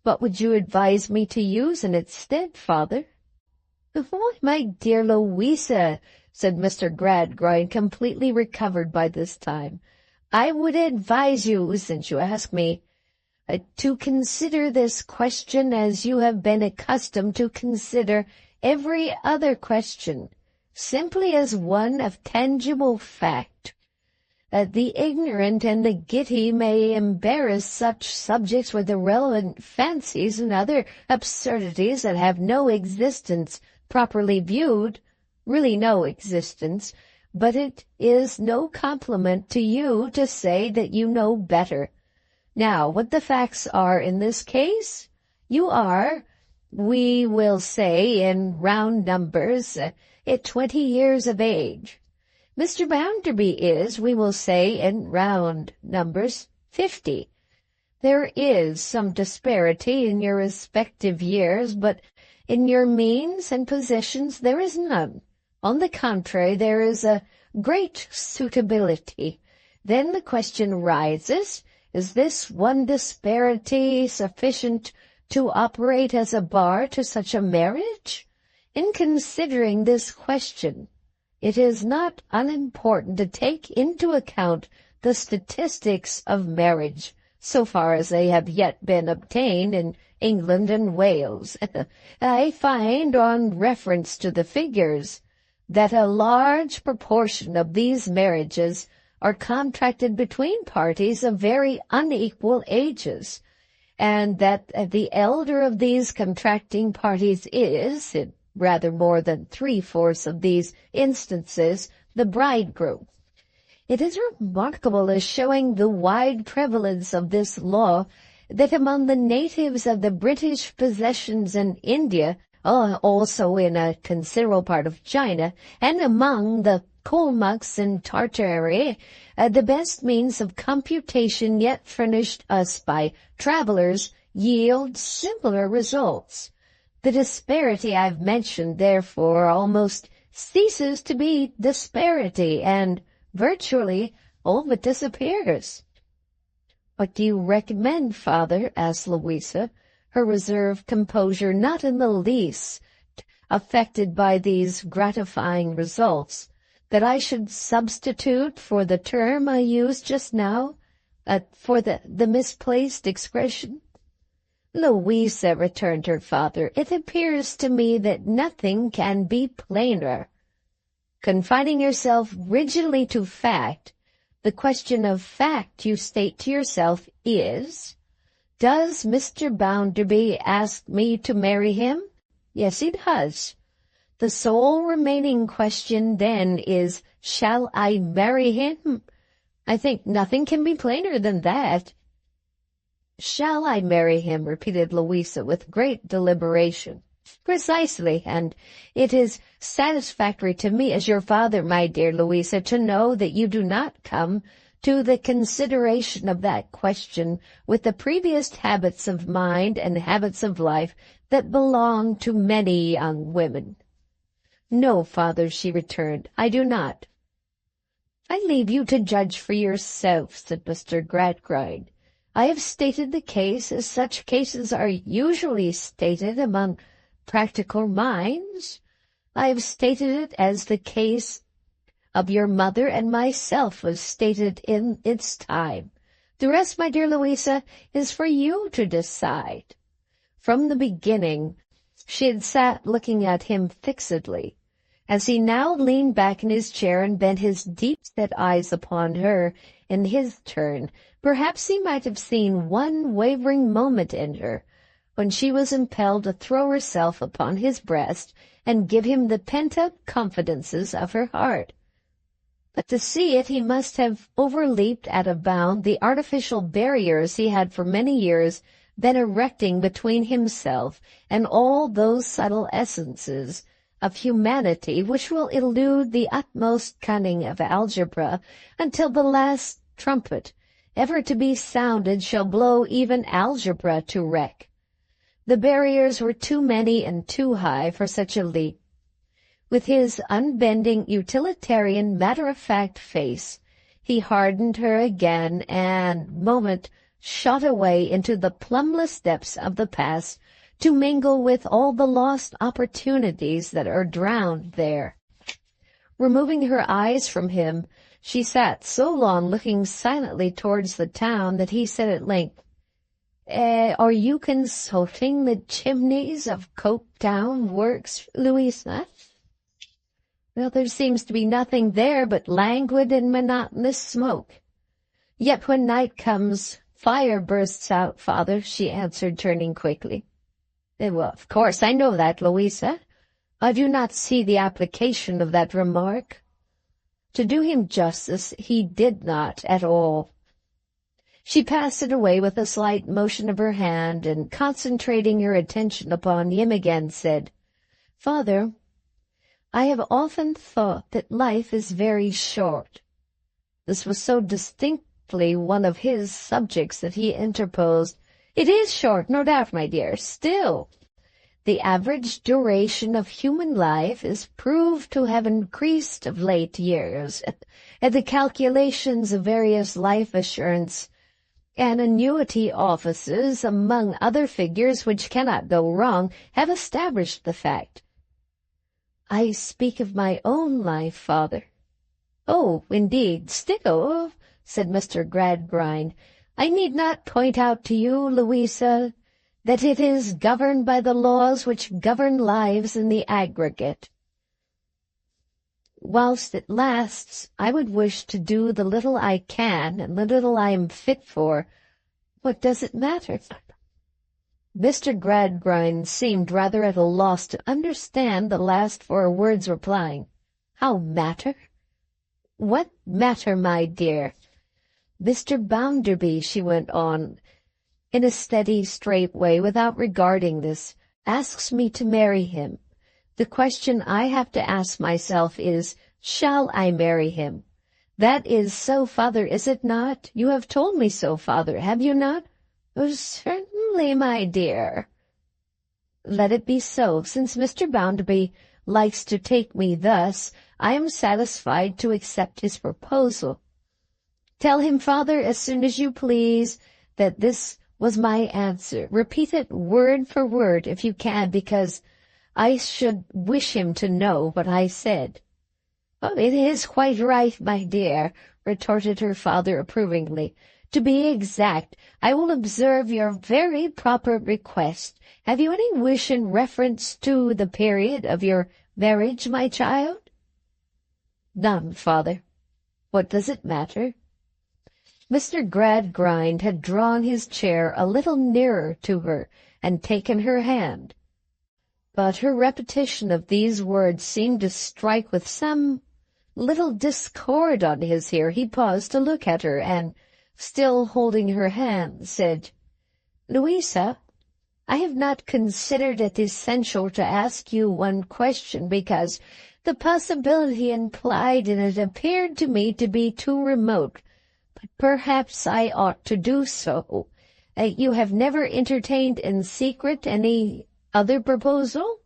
S1: What would you advise me to use in its stead, father?" "Why, my dear Louisa," said Mr. Gradgrind, completely recovered by this time, "I would advise you, since you ask me, to consider this question as you have been accustomed to consider every other question, simply as one of tangible fact. The ignorant and the giddy may embarrass such subjects with irrelevant fancies and other absurdities that have no existence properly viewed, really no existence, but it is no compliment to you to say that you know better. Now, what the facts are in this case, you are, we will say in round numbers, at 20 years of age. Mr. Bounderby is, we will say, in round numbers, 50. There is some disparity in your respective years, but in your means and positions there is none. On the contrary, there is a great suitability. Then the question arises, is this one disparity sufficient to operate as a bar to such a marriage? In considering this question, it is not unimportant to take into account the statistics of marriage, so far as they have yet been obtained in England and Wales. I find, on reference to the figures, that a large proportion of these marriages are contracted between parties of very unequal ages, and that the elder of these contracting parties is, in rather more than 3/4 of these instances, the bridegroom. It is remarkable as showing the wide prevalence of this law that among the natives of the British possessions in India, also in a considerable part of China, and among the Kalmucks in Tartary, the best means of computation yet furnished us by travelers yield similar results. The disparity I've mentioned, therefore, almost ceases to be disparity, and virtually all but disappears." "What do you recommend, father?" asked Louisa, her reserved composure not in the least affected by these gratifying results. "That I should substitute for the term I used just now, for the misplaced expression?" "Louisa," returned her father, "it appears to me that nothing can be plainer." Confining yourself rigidly to fact, the question of fact you state to yourself is, does Mr. Bounderby ask me to marry him? Yes, he does. The sole remaining question then is, shall I marry him? I think nothing can be plainer than that. Shall I marry him? Repeated Louisa with great deliberation. Precisely, and it is satisfactory to me as your father, my dear Louisa, to know that you do not come to the consideration of that question with the previous habits of mind and habits of life that belong to many young women. No, father, she returned, I do not. I leave you to judge for yourself, said Mr. Gradgrind. I have stated the case as such cases are usually stated among practical minds. I have stated it as the case of your mother and myself was stated in its time. The rest, my dear Louisa, is for you to decide. From the beginning, she had sat looking at him fixedly. As he now leaned back in his chair and bent his deep-set eyes upon her in his turn, perhaps he might have seen one wavering moment in her, when she was impelled to throw herself upon his breast and give him the pent-up confidences of her heart. But to see it, he must have overleaped at a bound the artificial barriers he had for many years been erecting between himself and all those subtle essences of humanity which will elude the utmost cunning of algebra until the last trumpet ever to be sounded shall blow even algebra to wreck. The barriers were too many and too high for such a leap. With his unbending, utilitarian, matter-of-fact face, he hardened her again and, moment, shot away into the plumbless depths of the past to mingle with all the lost opportunities that are drowned there. Removing her eyes from him, she sat so long looking silently towards the town that he said at length, are you consulting the chimneys of Coketown works, Louisa? Well, there seems to be nothing there but languid and monotonous smoke. Yet when night comes, fire bursts out, father, she answered, turning quickly. Well, of course, I know that, Louisa. I do not see the application of that remark. To do him justice, he did not at all. She passed it away with a slight motion of her hand, and concentrating her attention upon him again, said, Father, I have often thought that life is very short. This was so distinctly one of his subjects that he interposed, It is short, no doubt, my dear. Still, the average duration of human life is proved to have increased of late years, and the calculations of various life assurance and annuity offices, among other figures which cannot go wrong, have established the fact. I speak of my own life, father. Oh, indeed, still, said Mr. Gradgrind, I need not point out to you, Louisa, that it is governed by the laws which govern lives in the aggregate. Whilst it lasts, I would wish to do the little I can and the little I am fit for. What does it matter? Mr. Gradgrind seemed rather at a loss to understand the last 4 words, replying, How matter? What matter, my dear? Mr. Bounderby, she went on, in a steady, straight way, without regarding this, asks me to marry him. The question I have to ask myself is, shall I marry him? That is so, father, is it not? You have told me so, father, have you not? Oh, certainly, my dear. Let it be so. Since Mr. Bounderby likes to take me thus, I am satisfied to accept his proposal. Tell him, father, as soon as you please, that this was my answer. Repeat it word for word, if you can, because I should wish him to know what I said. Oh, it is quite right, my dear, retorted her father approvingly. To be exact, I will observe your very proper request. Have you any wish in reference to the period of your marriage, my child? None, father. What does it matter? Mr. Gradgrind had drawn his chair a little nearer to her and taken her hand. But her repetition of these words seemed to strike with some little discord on his ear. He paused to look at her, and, still holding her hand, said, "Louisa, I have not considered it essential to ask you one question, because the possibility implied in it appeared to me to be too remote, but perhaps I ought to do so. You have never entertained in secret any other proposal?"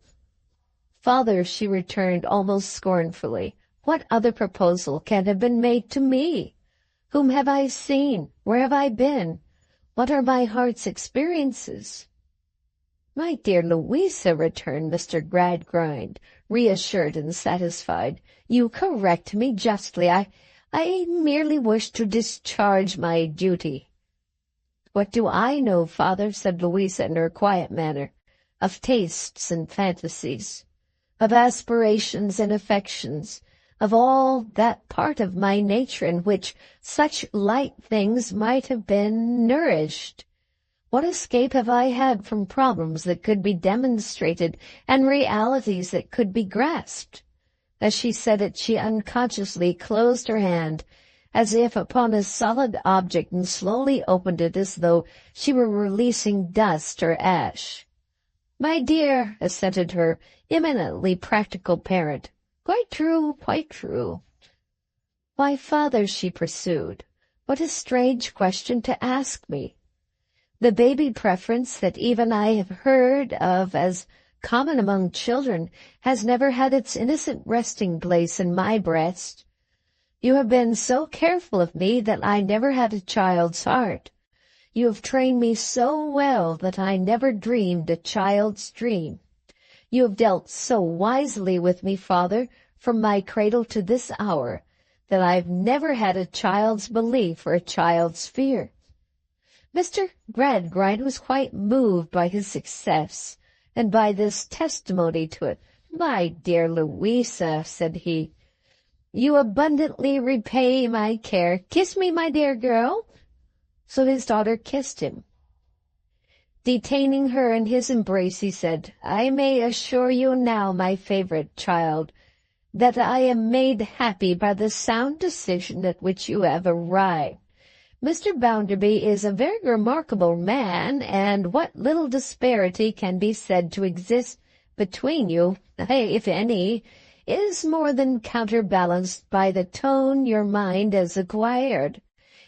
S1: "Father," she returned almost scornfully, "what other proposal can have been made to me? Whom have I seen? Where have I been? What are my heart's experiences?" "My dear Louisa," returned Mr. Gradgrind, reassured and satisfied, "you correct me justly. I merely wish to discharge my duty." "What do I know, father," said Louisa in her quiet manner, "of tastes and fantasies, of aspirations and affections, of all that part of my nature in which such light things might have been nourished? What escape have I had from problems that could be demonstrated and realities that could be grasped?" As she said it, she unconsciously closed her hand as if upon a solid object and slowly opened it as though she were releasing dust or ash. "My dear," assented her eminently practical parent, "quite true, quite true." "Why, father," she pursued, "what a strange question to ask me! The baby preference that even I have heard of as common among children has never had its innocent resting place in my breast. You have been so careful of me that I never had a child's heart. You have trained me so well that I never dreamed a child's dream. You have dealt so wisely with me, father, from my cradle to this hour, that I've never had a child's belief or a child's fear." Mr. Gradgrind was quite moved by his success, and by this testimony to it. "My dear Louisa," said he, "you abundantly repay my care. Kiss me, my dear girl." So his daughter kissed him. Detaining her in his embrace, he said, "I may assure you now, my favorite child, that I am made happy by the sound decision at which you have arrived. Mr. Bounderby is a very remarkable man, and what little disparity can be said to exist between you, if any, is more than counterbalanced by the tone your mind has acquired.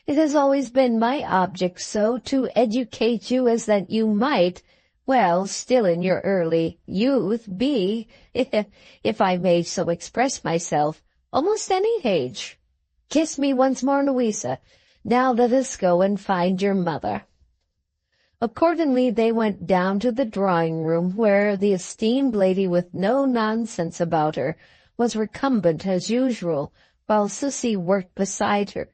S1: It has always been my object so to educate you as that you might, well, still in your early youth, be, if I may so express myself, almost any age. Kiss me once more, Louisa. Now let us go and find your mother." Accordingly they went down to the drawing-room, where the esteemed lady, with no nonsense about her, was recumbent as usual, while Sissy worked beside her.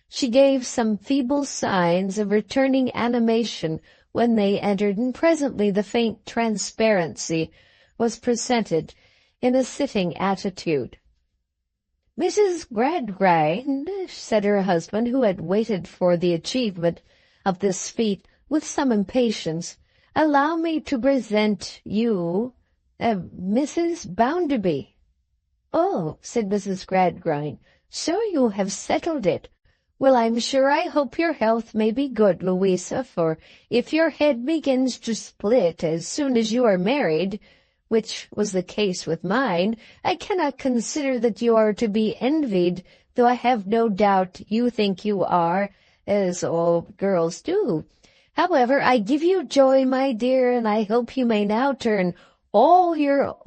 S1: She gave some feeble signs of returning animation when they entered, and presently the faint transparency was presented in a sitting attitude. "Mrs. Gradgrind," said her husband, who had waited for the achievement of this feat with some impatience, "allow me to present you, Mrs. Bounderby." "Oh," said Mrs. Gradgrind, "so you have settled it. Well, I'm sure I hope your health may be good, Louisa, for if your head begins to split as soon as you are married, which was the case with mine, I cannot consider that you are to be envied, though I have no doubt you think you are, as all girls do. However, I give you joy, my dear, and I hope you may now turn all your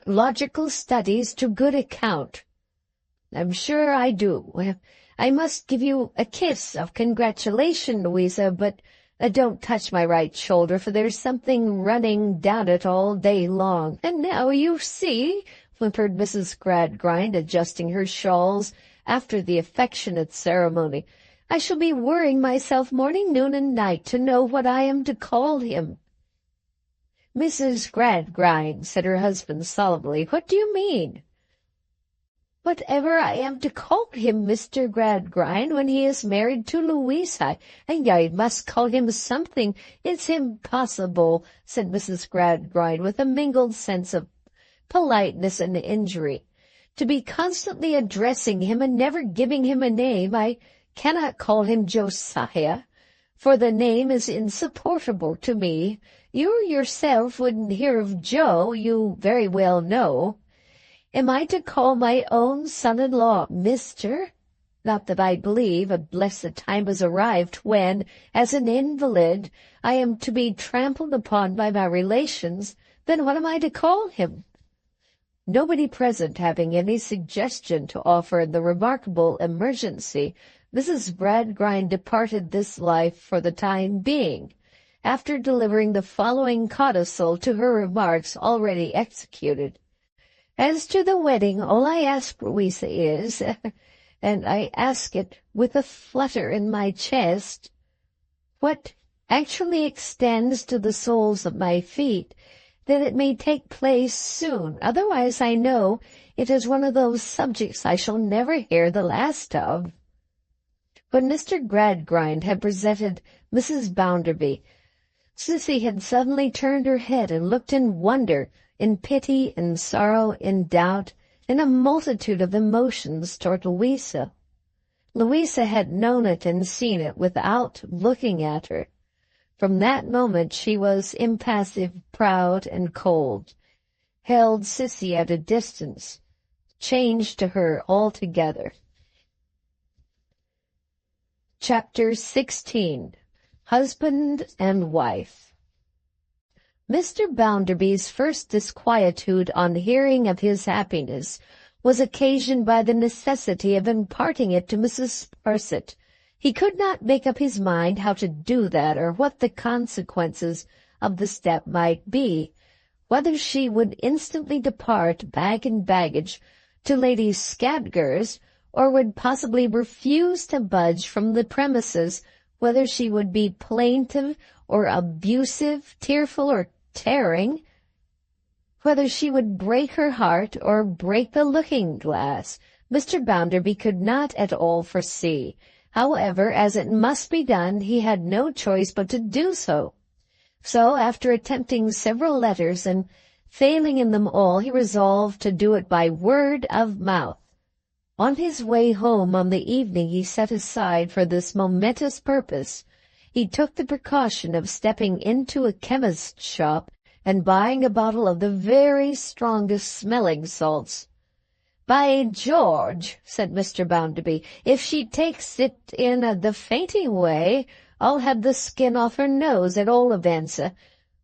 S1: logical studies to good account." "I'm sure I do. I must give you a kiss of congratulation, Louisa, but don't touch my right shoulder, for there's something running down it all day long." "And now you see," whimpered Mrs. Gradgrind, adjusting her shawls after the affectionate ceremony, "I shall be worrying myself morning, noon, and night to know what I am to call him." "Mrs. Gradgrind," said her husband solemnly, "what do you mean?" whatever I am to call him, Mr. Gradgrind, when he is married to Louisa? I must call him something. It's impossible, said Mrs. Gradgrind, with a mingled sense of politeness and injury, to be constantly addressing him and never giving him a name. I cannot call him Josiah, for the name is insupportable to me. You yourself wouldn't hear of Joe, you very well know. Am I to call my own son-in-law Mr.? Not that I believe, unless the time has arrived when, as an invalid, I am to be trampled upon by my relations. Then what am I to call him? Nobody present having any suggestion to offer in the remarkable emergency, Mrs. Gradgrind departed this life for the time being, after delivering the following codicil to her remarks already executed. As to the wedding, all I ask, Louisa, is, and I ask it with a flutter in my chest, what actually extends to the soles of my feet, that it may take place soon. Otherwise I know it is one of those subjects I shall never hear the last of. When Mr. Gradgrind had presented Mrs. Bounderby, Sissy had suddenly turned her head and looked in wonder, in pity, in sorrow, in doubt, in a multitude of emotions toward Louisa. Louisa had known it and seen it without looking at her. From that moment she was impassive, proud, and cold, held Sissy at a distance, changed to her altogether. Chapter 16. Husband and Wife. Mr. Bounderby's first disquietude on hearing of his happiness was occasioned by the necessity of imparting it to Mrs. Sparsit. He could not make up his mind how to do that, or what the consequences of the step might be, whether she would instantly depart, bag and baggage, to Lady Scadger's, or would possibly refuse to budge from the premises, whether she would be plaintive or abusive, tearful or tearing, whether she would break her heart or break the looking-glass, Mr. Bounderby could not at all foresee. However, as it must be done, he had no choice but to do so. So, after attempting several letters and failing in them all, he resolved to do it by word of mouth. On his way home on the evening he set aside for this momentous purpose, he took the precaution of stepping into a chemist's shop and buying a bottle of the very strongest smelling salts. "By George," said Mr. Bounderby, "if she takes it in the fainting way, I'll have the skin off her nose at all events."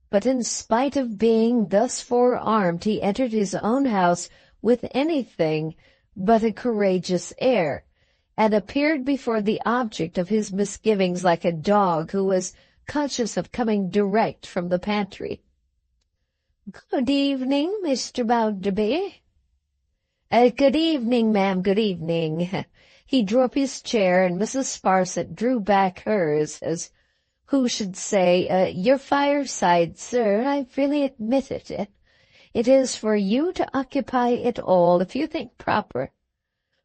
S1: But in spite of being thus forearmed, he entered his own house with anything but a courageous air, and appeared before the object of his misgivings like a dog who was conscious of coming direct from the pantry. "Good evening, Mr. Bounderby." Good evening, ma'am, good evening." He drew up his chair, and Mrs. Sparsit drew back hers, as who should say, "Your fireside, sir, I freely admit it. It is for you to occupy it all, if you think proper."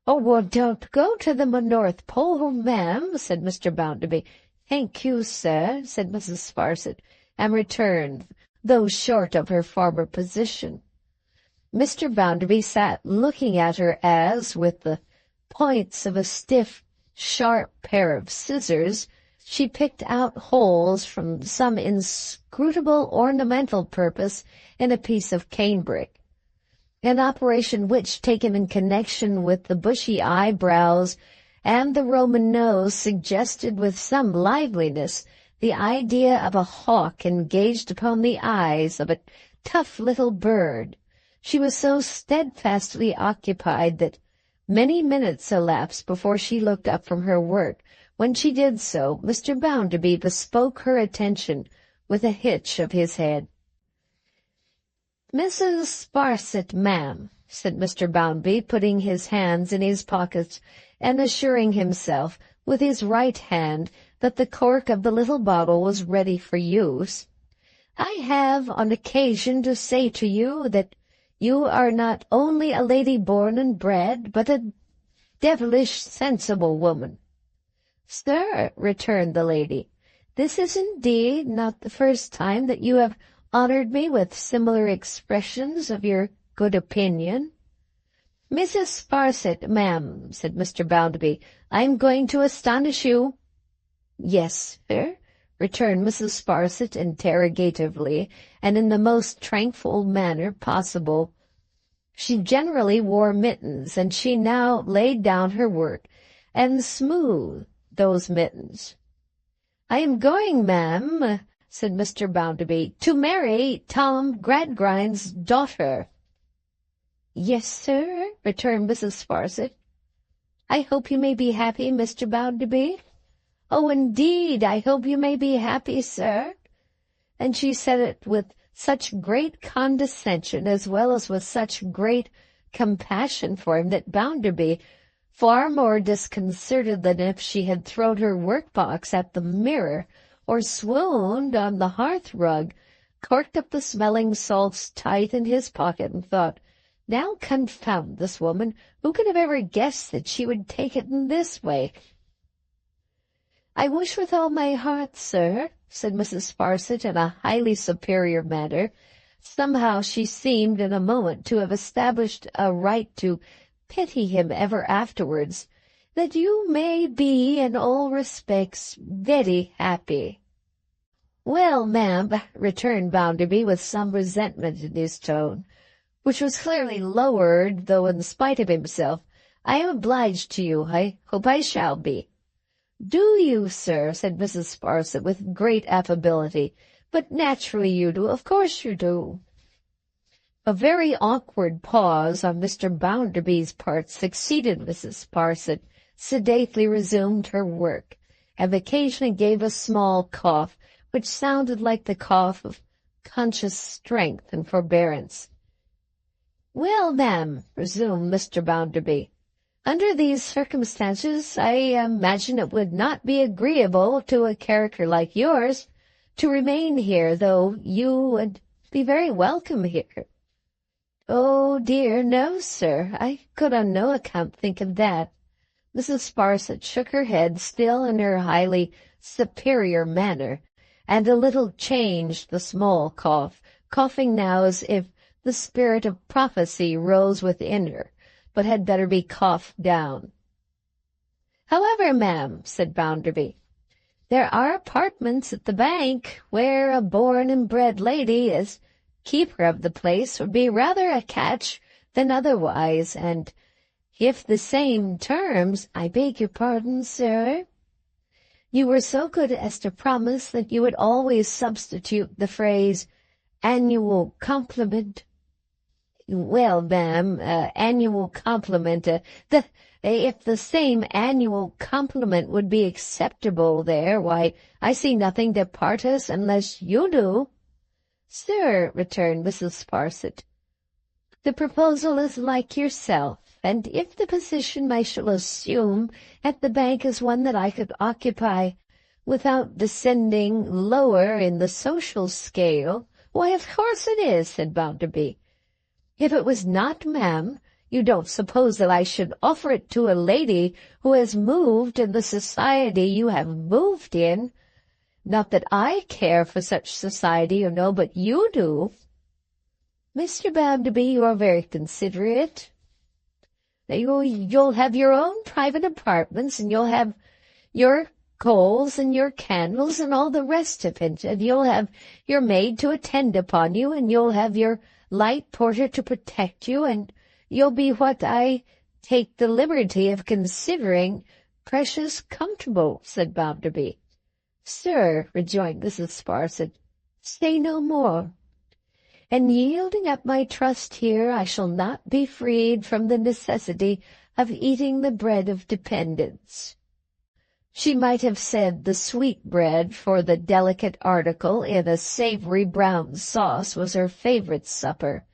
S1: "Oh, well, don't go to the North Pole, ma'am," said Mr. Bounderby. "Thank you, sir," said Mrs. Sparsit, and returned, though short of her former position. Mr. Bounderby sat looking at her as, with the points of a stiff, sharp pair of scissors, she picked out holes from some inscrutable ornamental purpose in a piece of canebrick, an operation which, taken in connection with the bushy eyebrows and the Roman nose, suggested with some liveliness the idea of a hawk engaged upon the eyes of a tough little bird. She was so steadfastly occupied that many minutes elapsed before she looked up from her work. When she did so, Mr. Bounderby bespoke her attention with a hitch of his head. "Mrs. Sparsit, ma'am," said Mr. Bounderby, putting his hands in his pockets and assuring himself with his right hand that the cork of the little bottle was ready for use, "I have on occasion to say to you that You are not only a lady born and bred, but a devilish sensible woman." "Sir," returned the lady, "this is indeed not the first time that you have honored me with similar expressions of your good opinion." "Mrs. Sparsit, ma'am," said Mr. Bounderby, "I am going to astonish you." "Yes, sir," returned Mrs. Sparsit interrogatively, and in the most tranquil manner possible. She generally wore mittens, and she now laid down her work and smoothed those mittens. "I am going, ma'am," said Mr. Bounderby, "to marry Tom Gradgrind's daughter." "Yes, sir," returned Mrs. Sparsit. "I hope you may be happy, Mr. Bounderby." "Oh, indeed, I hope you may be happy, sir." And she said it with such great condescension, as well as with such great compassion for him, that Bounderby, far more disconcerted than if she had thrown her work-box at the mirror, or swooned on the hearth-rug, corked up the smelling salts tight in his pocket, and thought, "Now confound this woman! Who could have ever guessed that she would take it in this way?" "I wish with all my heart, sir," said Mrs. Sparsit in a highly superior manner. Somehow she seemed in a moment to have established a right to pity him ever afterwards, "that you may be in all respects very happy." "Well, ma'am," returned Bounderby with some resentment in his tone, which was clearly lowered, though in spite of himself, "I am obliged to you. I hope I shall be." "Do you, sir?" said Mrs. Sparsit with great affability. "But naturally you do. Of course you do." A very awkward pause on Mr. Bounderby's part succeeded. Mrs. Sparsit sedately resumed her work, and occasionally gave a small cough, which sounded like the cough of conscious strength and forbearance. "Well, ma'am," resumed Mr. Bounderby, "under these circumstances I imagine it would not be agreeable to a character like yours to remain here, though you would be very welcome here." "Oh, dear, no, sir. I could on no account think of that." Mrs. Sparsit shook her head, still in her highly superior manner, and a little changed the small cough, coughing now as if the spirit of prophecy rose within her, but had better be coughed down. "However, ma'am," said Bounderby, "there are apartments at the bank where a born and bred lady, as keeper of the place, would be rather a catch than otherwise, and if the same terms—" "I beg your pardon, sir?" "You were so good as to promise that you would always substitute the phrase annual compliment." "Well, ma'am, annual compliment, if the same annual compliment would be acceptable there, why, I see nothing to part us unless you do." "Sir," returned Mrs. Sparsit, "the proposal is like yourself, and if the position I shall assume at the bank is one that I could occupy without descending lower in the social scale—" "Why, of course it is," said Bounderby. "If it was not, ma'am, you don't suppose that I should offer it to a lady who has moved in the society you have moved in? Not that I care for such society, you know, but you do." "Mr. Bounderby, you are very considerate. You'll have your own private apartments, and you'll have your coals and your candles and all the rest of it, and you'll have your maid to attend upon you, and you'll have your light porter to protect you, and you'll be what I take the liberty of considering precious comfortable," said Bounderby. "Sir," rejoined Mrs. Sparsit, "say no more. And yielding up my trust here, I shall not be freed from the necessity of eating the bread of dependence." She might have said the sweet bread, for the delicate article in a savory brown sauce was her favorite supper,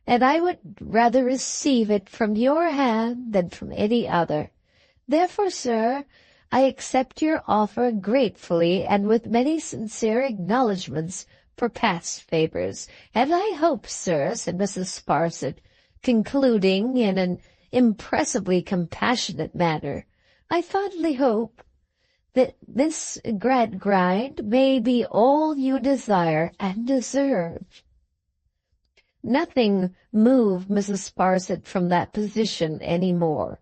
S1: and I would rather receive it from your hand than from any other. Therefore, sir, I accept your offer gratefully and with many sincere acknowledgments for past favors. And I hope, sir, said Mrs. Sparsit, concluding in an impressively compassionate manner, I fondly hope that Miss Gradgrind may be all you desire and deserve. Nothing moved Mrs. Sparsit from that position any more.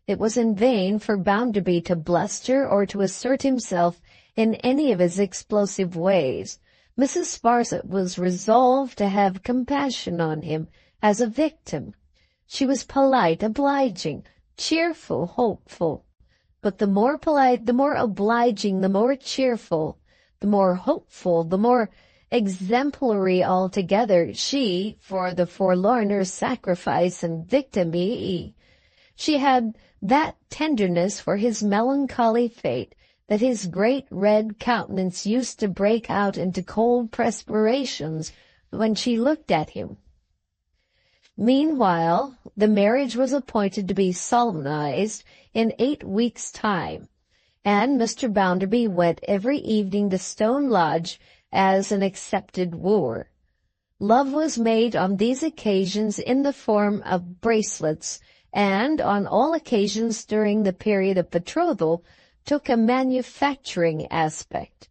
S1: It was in vain for Bounderby to bluster or to assert himself in any of his explosive ways. Mrs. Sparsit was resolved to have compassion on him as a victim. She was polite, obliging, cheerful, hopeful. But the more polite, the more obliging, the more cheerful, the more hopeful, the more exemplary altogether she, for the forlorner sacrifice and victimy, she had that tenderness for his melancholy fate that his great red countenance used to break out into cold perspirations when she looked at him. Meanwhile, the marriage was appointed to be solemnized in 8 weeks' time, and Mr. Bounderby went every evening to Stone Lodge as an accepted wooer. Love was made on these occasions in the form of bracelets, and on all occasions during the period of betrothal took a manufacturing aspect.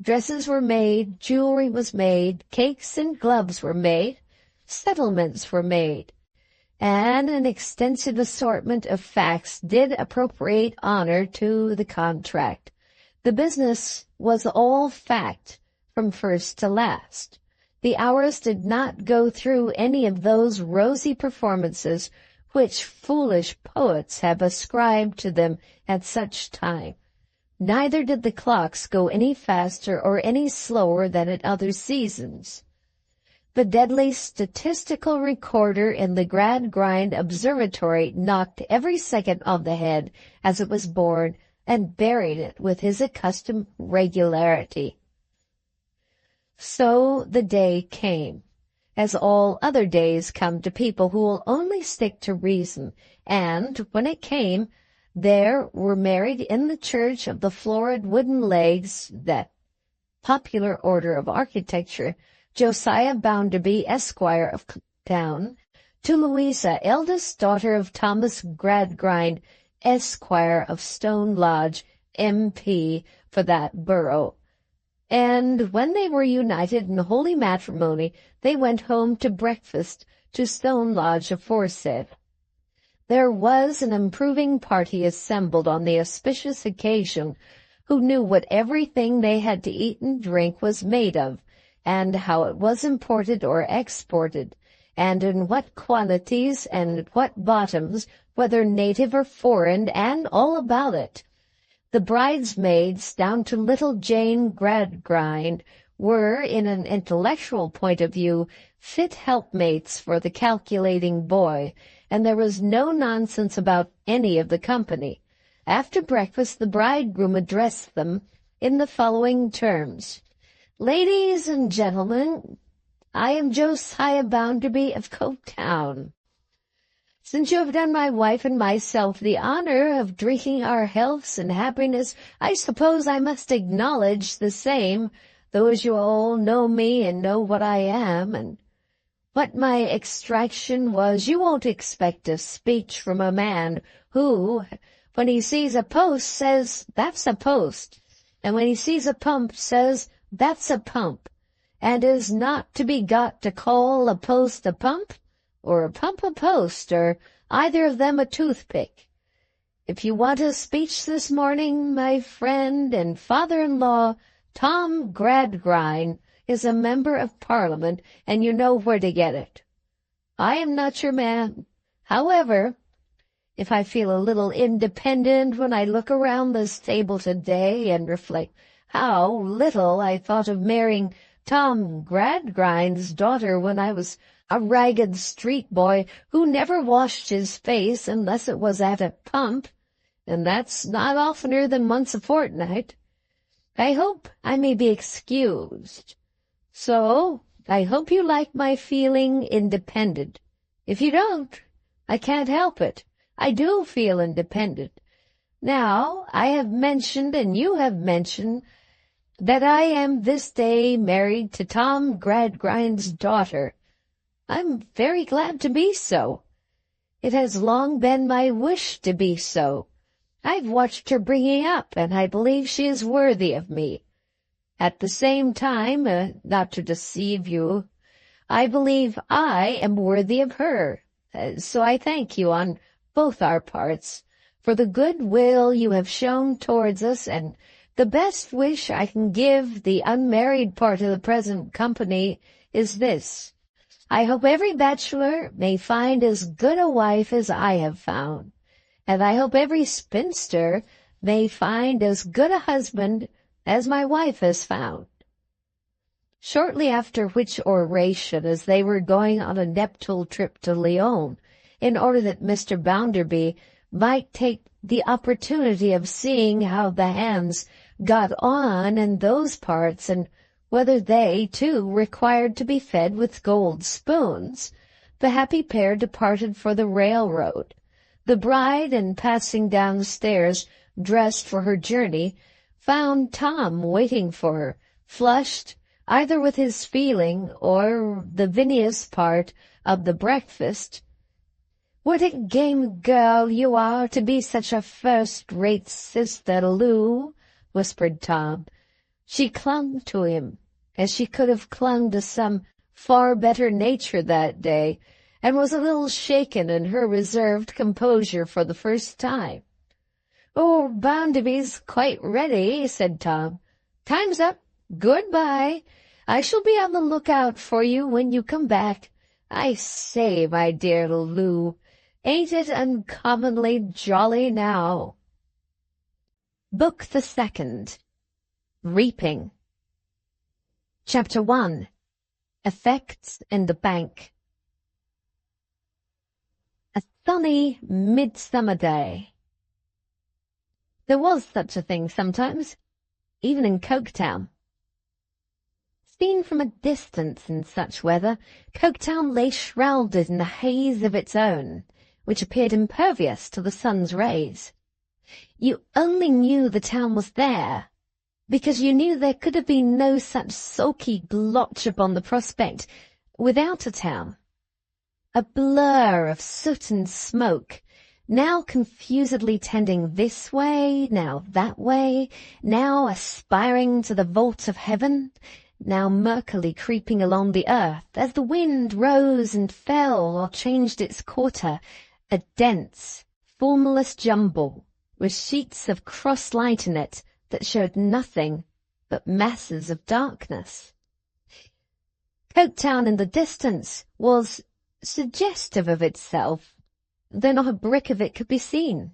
S1: Dresses were made, jewelry was made, cakes and gloves were made, settlements were made, and an extensive assortment of facts did appropriate honor to the contract. The business was all fact from first to last. The hours did not go through any of those rosy performances which foolish poets have ascribed to them at such time. Neither did the clocks go any faster or any slower than at other seasons. The deadly statistical recorder in the Gradgrind observatory knocked every second on the head as it was born and buried it with his accustomed regularity. So the day came, as all other days come to people who will only stick to reason, and when it came, there were married in the church of the florid wooden legs, that popular order of architecture, Josiah Bounderby, Esquire of Coketown, to Louisa, eldest daughter of Thomas Gradgrind, Esquire of Stone Lodge, M.P. for that borough. And when they were united in holy matrimony, they went home to breakfast to Stone Lodge aforesaid. There was an improving party assembled on the auspicious occasion, who knew what everything they had to eat and drink was made of, and how it was imported or exported, and in what quantities and at what bottoms, whether native or foreign, and all about it. The bridesmaids, down to little Jane Gradgrind, were, in an intellectual point of view, fit helpmates for the calculating boy, and there was no nonsense about any of the company. After breakfast the bridegroom addressed them in the following terms. Ladies and gentlemen, I am Josiah Bounderby of Coketown. Since you have done my wife and myself the honor of drinking our healths and happiness, I suppose I must acknowledge the same, though as you all know me and know what I am, and what my extraction was. You won't expect a speech from a man who, when he sees a post, says, that's a post, and when he sees a pump, says, that's a pump, and is not to be got to call a post a pump, or a pump a post, or either of them a toothpick. If you want a speech this morning, my friend and father-in-law, Tom Gradgrind, is a member of Parliament, and you know where to get it. I am not your man. However, if I feel a little independent when I look around this table today and reflect how little I thought of marrying Tom Gradgrind's daughter when I was a ragged street boy who never washed his face unless it was at a pump, and that's not oftener than once a fortnight, I hope I may be excused. So, I hope you like my feeling independent. If you don't, I can't help it. I do feel independent. Now, I have mentioned, and you have mentioned, that I am this day married to Tom Gradgrind's daughter. I'm very glad to be so. It has long been my wish to be so. I've watched her bringing up, and I believe she is worthy of me. At the same time, not to deceive you, I believe I am worthy of her. So I thank you on both our parts for the good will you have shown towards us, and the best wish I can give the unmarried part of the present company is this. I hope every bachelor may find as good a wife as I have found, and I hope every spinster may find as good a husband as my wife has found. Shortly after which oration, as they were going on a nuptial trip to Lyon, in order that Mr. Bounderby might take the opportunity of seeing how the hands got on in those parts, and whether they, too, required to be fed with gold spoons, the happy pair departed for the railroad. The bride, in passing downstairs, dressed for her journey, found Tom waiting for her, flushed, either with his feeling or the vinous part of the breakfast. "What a game girl you are to be such a first-rate sister, Lou," whispered Tom. She clung to him as she could have clung to some far better nature that day, and was a little shaken in her reserved composure for the first time. "Oh, Bounderby's quite ready," said Tom. "Time's up. Good-bye. I shall be on the lookout for you when you come back. I say, my dear Lou, ain't it uncommonly jolly now?" Book the Second. Reaping. Chapter 1. Effects in the Bank. A sunny midsummer day. There was such a thing sometimes, even in Coketown. Seen from a distance in such weather, Coketown lay shrouded in a haze of its own, which appeared impervious to the sun's rays. You only knew the town was there, because you knew there could have been no such sulky blotch upon the prospect without a town. A blur of soot and smoke, now confusedly tending this way, now that way, now aspiring to the vault of heaven, now murkily creeping along the earth as the wind rose and fell or changed its quarter, a dense, formless jumble, with sheets of cross-light in it that showed nothing but masses of darkness. Coketown in the distance was suggestive of itself, though not a brick of it could be seen.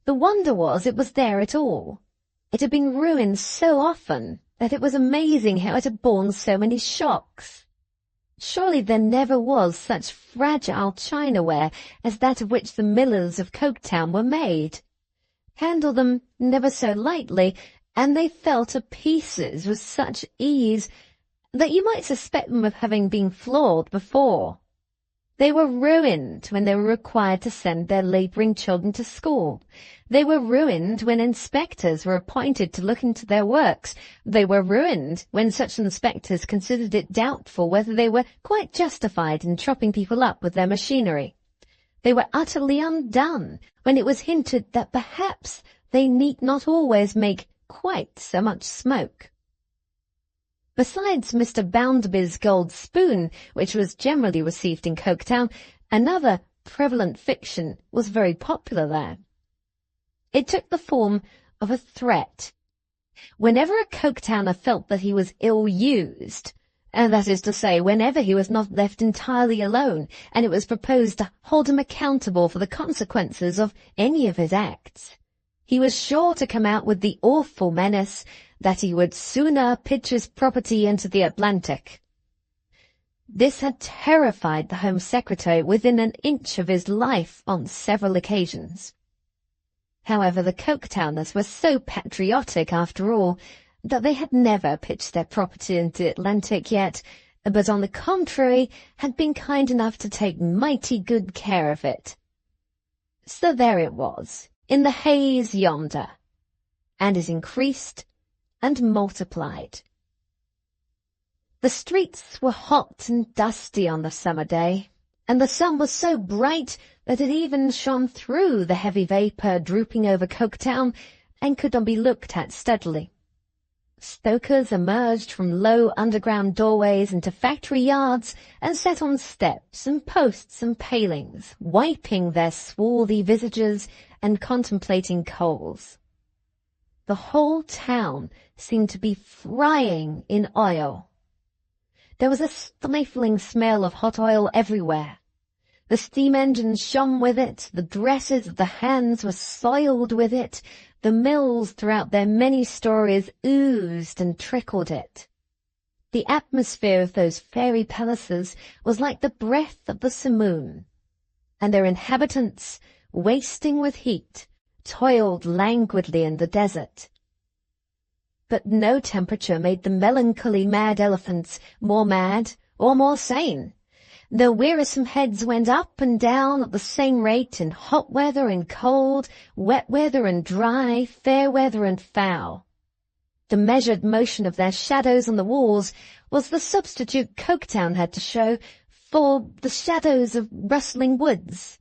S1: The wonder was it was there at all. It had been ruined so often that it was amazing how it had borne so many shocks. Surely there never was such fragile chinaware as that of which the millers of Coketown were made. Handle them never so lightly, and they fell to pieces with such ease that you might suspect them of having been flawed before. They were ruined when they were required to send their labouring children to school. They were ruined when inspectors were appointed to look into their works. They were ruined when such inspectors considered it doubtful whether they were quite justified in chopping people up with their machinery. They were utterly undone when it was hinted that perhaps they need not always make quite so much smoke. Besides Mr. Bounderby's gold spoon, which was generally received in Coketown, another prevalent fiction was very popular there. It took the form of a threat. Whenever a Coketowner felt that he was ill-used, and that is to say, whenever he was not left entirely alone, and it was proposed to hold him accountable for the consequences of any of his acts, he was sure to come out with the awful menace that he would sooner pitch his property into the Atlantic. This had terrified the Home Secretary within an inch of his life on several occasions. However, the Coketowners were so patriotic, after all, that they had never pitched their property into the Atlantic yet, but on the contrary had been kind enough to take mighty good care of it. So there it was, in the haze yonder, and it increased and multiplied. The streets were hot and dusty on the summer day, and the sun was so bright that it even shone through the heavy vapour drooping over Coketown and could not be looked at steadily. Stokers emerged from low underground doorways into factory yards and sat on steps and posts and palings, wiping their swarthy visages and contemplating coals. The whole town seemed to be frying in oil. There was a stifling smell of hot oil everywhere. The steam engines shone with it, the dresses of the hands were soiled with it, the mills throughout their many stories oozed and trickled it. The atmosphere of those fairy palaces was like the breath of the simoon, and their inhabitants, wasting with heat, toiled languidly in the desert. But no temperature made the melancholy mad elephants more mad or more sane. Their wearisome heads went up and down at the same rate in hot weather and cold, wet weather and dry, fair weather and foul. The measured motion of their shadows on the walls was the substitute Coketown had to show for the shadows of rustling woods,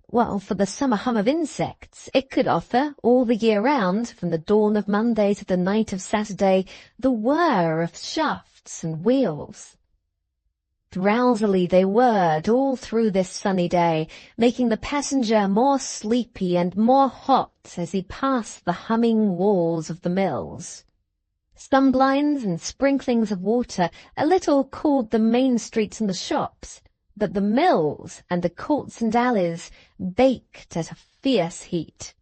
S1: while for the summer hum of insects it could offer all the year round, from the dawn of Monday to the night of Saturday, the whir of shafts and wheels. Drowsily they whirred all through this sunny day, making the passenger more sleepy and more hot as he passed the humming walls of the mills. Sunblinds and sprinklings of water a little cooled the main streets and the shops, but the mills and the courts and alleys baked at a fierce heat.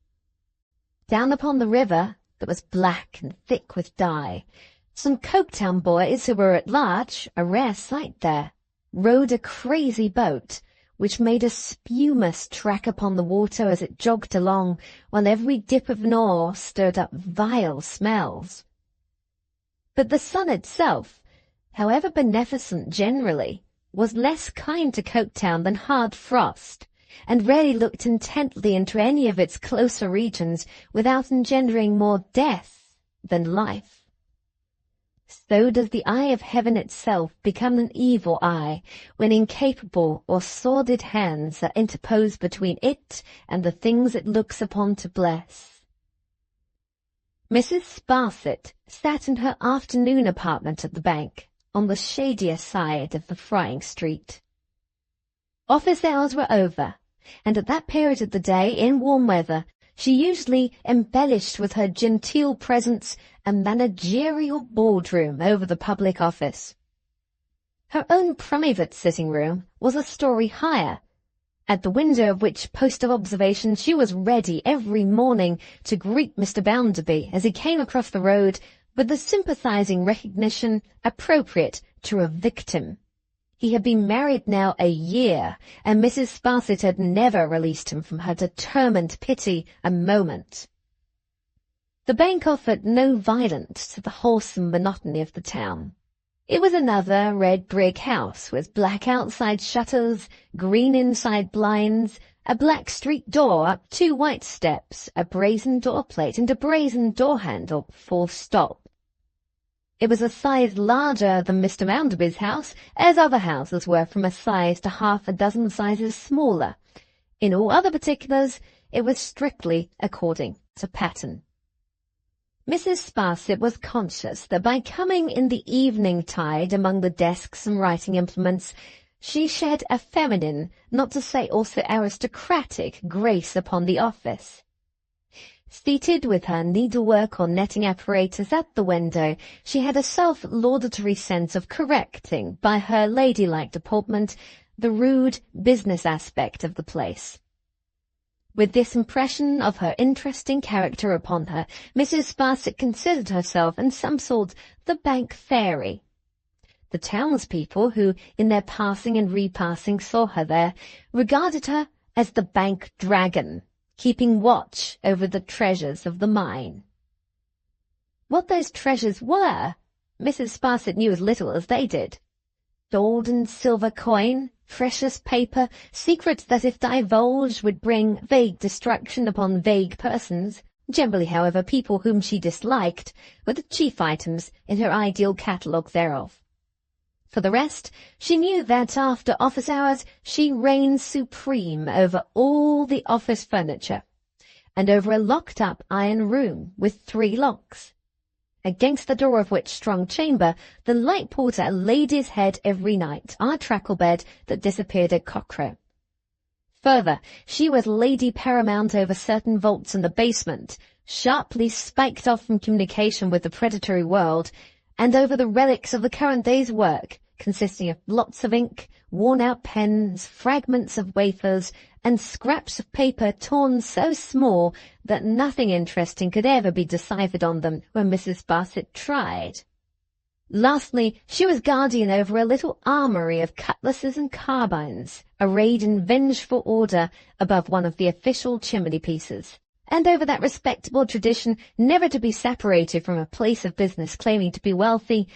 S1: Down upon the river, that was black and thick with dye, some Coketown boys who were at large, a rare sight there, rowed a crazy boat, which made a spumous track upon the water as it jogged along, while every dip of an oar stirred up vile smells. But the sun itself, however beneficent generally, was less kind to Coketown than hard frost, and rarely looked intently into any of its closer regions without engendering more death than life. So does the eye of heaven itself become an evil eye when incapable or sordid hands are interposed between it and the things it looks upon to bless. Mrs. Sparsit sat in her afternoon apartment at the bank, on the shadier side of the frying street. Office hours were over, and at that period of the day, in warm weather, she usually embellished with her genteel presence a managerial boardroom over the public office. Her own private sitting-room was a story higher, at the window of which post of observation she was ready every morning to greet Mr. Bounderby as he came across the road with the sympathizing recognition appropriate to a victim. He had been married now a year, and Mrs. Sparsit had never released him from her determined pity a moment. The bank offered no violence to the wholesome monotony of the town. It was another red brick house with black outside shutters, green inside blinds, a black street door up 2 white steps, a brazen door plate, and a brazen door handle, full stop. It was a size larger than Mr. Bounderby's house, as other houses were from a size to half a dozen sizes smaller. In all other particulars, it was strictly according to pattern. Mrs. Sparsit was conscious that by coming in the evening tide among the desks and writing implements, she shed a feminine, not to say also aristocratic, grace upon the office. Seated with her needlework or netting apparatus at the window, she had a self-laudatory sense of correcting, by her ladylike deportment, the rude business aspect of the place. With this impression of her interesting character upon her, Mrs. Sparsit considered herself in some sort the bank fairy. The townspeople, who in their passing and repassing saw her there, regarded her as the bank dragon, keeping watch over the treasures of the mine. What those treasures were, Mrs. Sparsit knew as little as they did. Gold and silver coin, precious paper, secrets that if divulged would bring vague destruction upon vague persons, Generally, however, people whom she disliked were the chief items in her ideal catalogue thereof. For the rest, she knew that after office hours she reigned supreme over all the office furniture, and over a locked-up iron room with 3 locks, against the door of which strong chamber the light porter laid his head every night on a trackle bed that disappeared at cockcrow. Further, she was lady paramount over certain vaults in the basement, sharply spiked off from communication with the predatory world, and over the relics of the current day's work, consisting of blots of ink, worn-out pens, fragments of wafers, and scraps of paper torn so small that nothing interesting could ever be deciphered on them when Mrs. Sparsit tried. Lastly, she was guardian over a little armoury of cutlasses and carbines, arrayed in vengeful order above one of the official chimney-pieces, and over that respectable tradition never to be separated from a place of business claiming to be wealthy,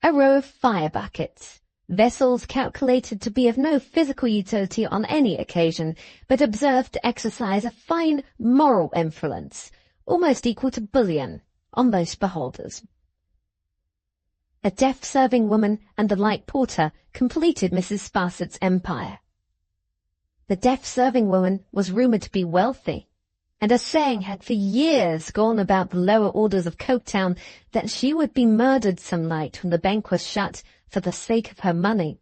S1: a row of fire-buckets, vessels calculated to be of no physical utility on any occasion, but observed to exercise a fine moral influence, almost equal to bullion, on most beholders. A deaf serving woman and the light porter completed Mrs. Sparsit's empire. The deaf serving woman was rumoured to be wealthy, and a saying had for years gone about the lower orders of Coketown that she would be murdered some night when the bank was shut for the sake of her money.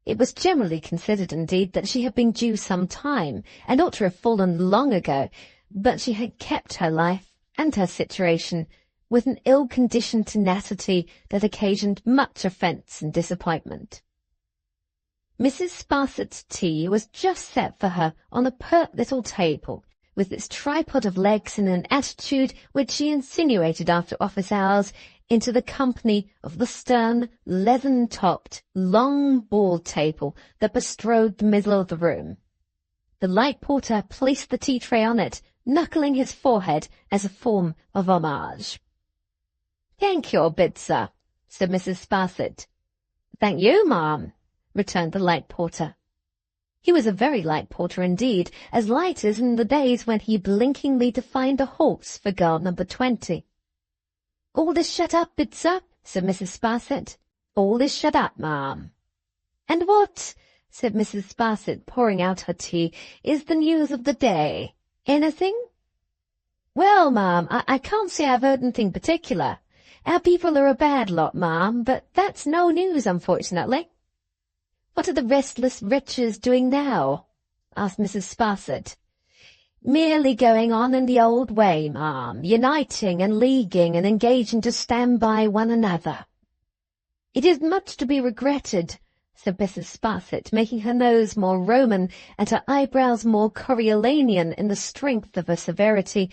S1: It was generally considered, indeed, that she had been due some time, and ought to have fallen long ago, but she had kept her life and her situation with an ill-conditioned tenacity that occasioned much offence and disappointment. Mrs. Sparsit's tea was just set for her on a pert little table, with its tripod of legs in an attitude which she insinuated after office hours into the company of the stern, leathern-topped, long board table that bestrode the middle of the room. The light porter placed the tea-tray on it, knuckling his forehead as a form of homage. "Thank you, Bitzer," said Mrs. Sparsit. "Thank you, ma'am," returned the light porter. He was a very light porter indeed, as light as in the days when he blinkingly defined a horse for girl number 20. "All is shut up, Bitzer," said Mrs. Sparsit. "All is shut up, ma'am." "And what," said Mrs. Sparsit, pouring out her tea, "is the news of the day? Anything?" "Well, ma'am, I can't say I've heard anything particular. Our people are a bad lot, ma'am, but that's no news, unfortunately." "What are the restless wretches doing now?" asked Mrs. Sparsit. "Merely going on in the old way, ma'am, uniting and leaguing and engaging to stand by one another." "It is much to be regretted," said Mrs. Sparsit, making her nose more Roman and her eyebrows more Coriolanian in the strength of her severity,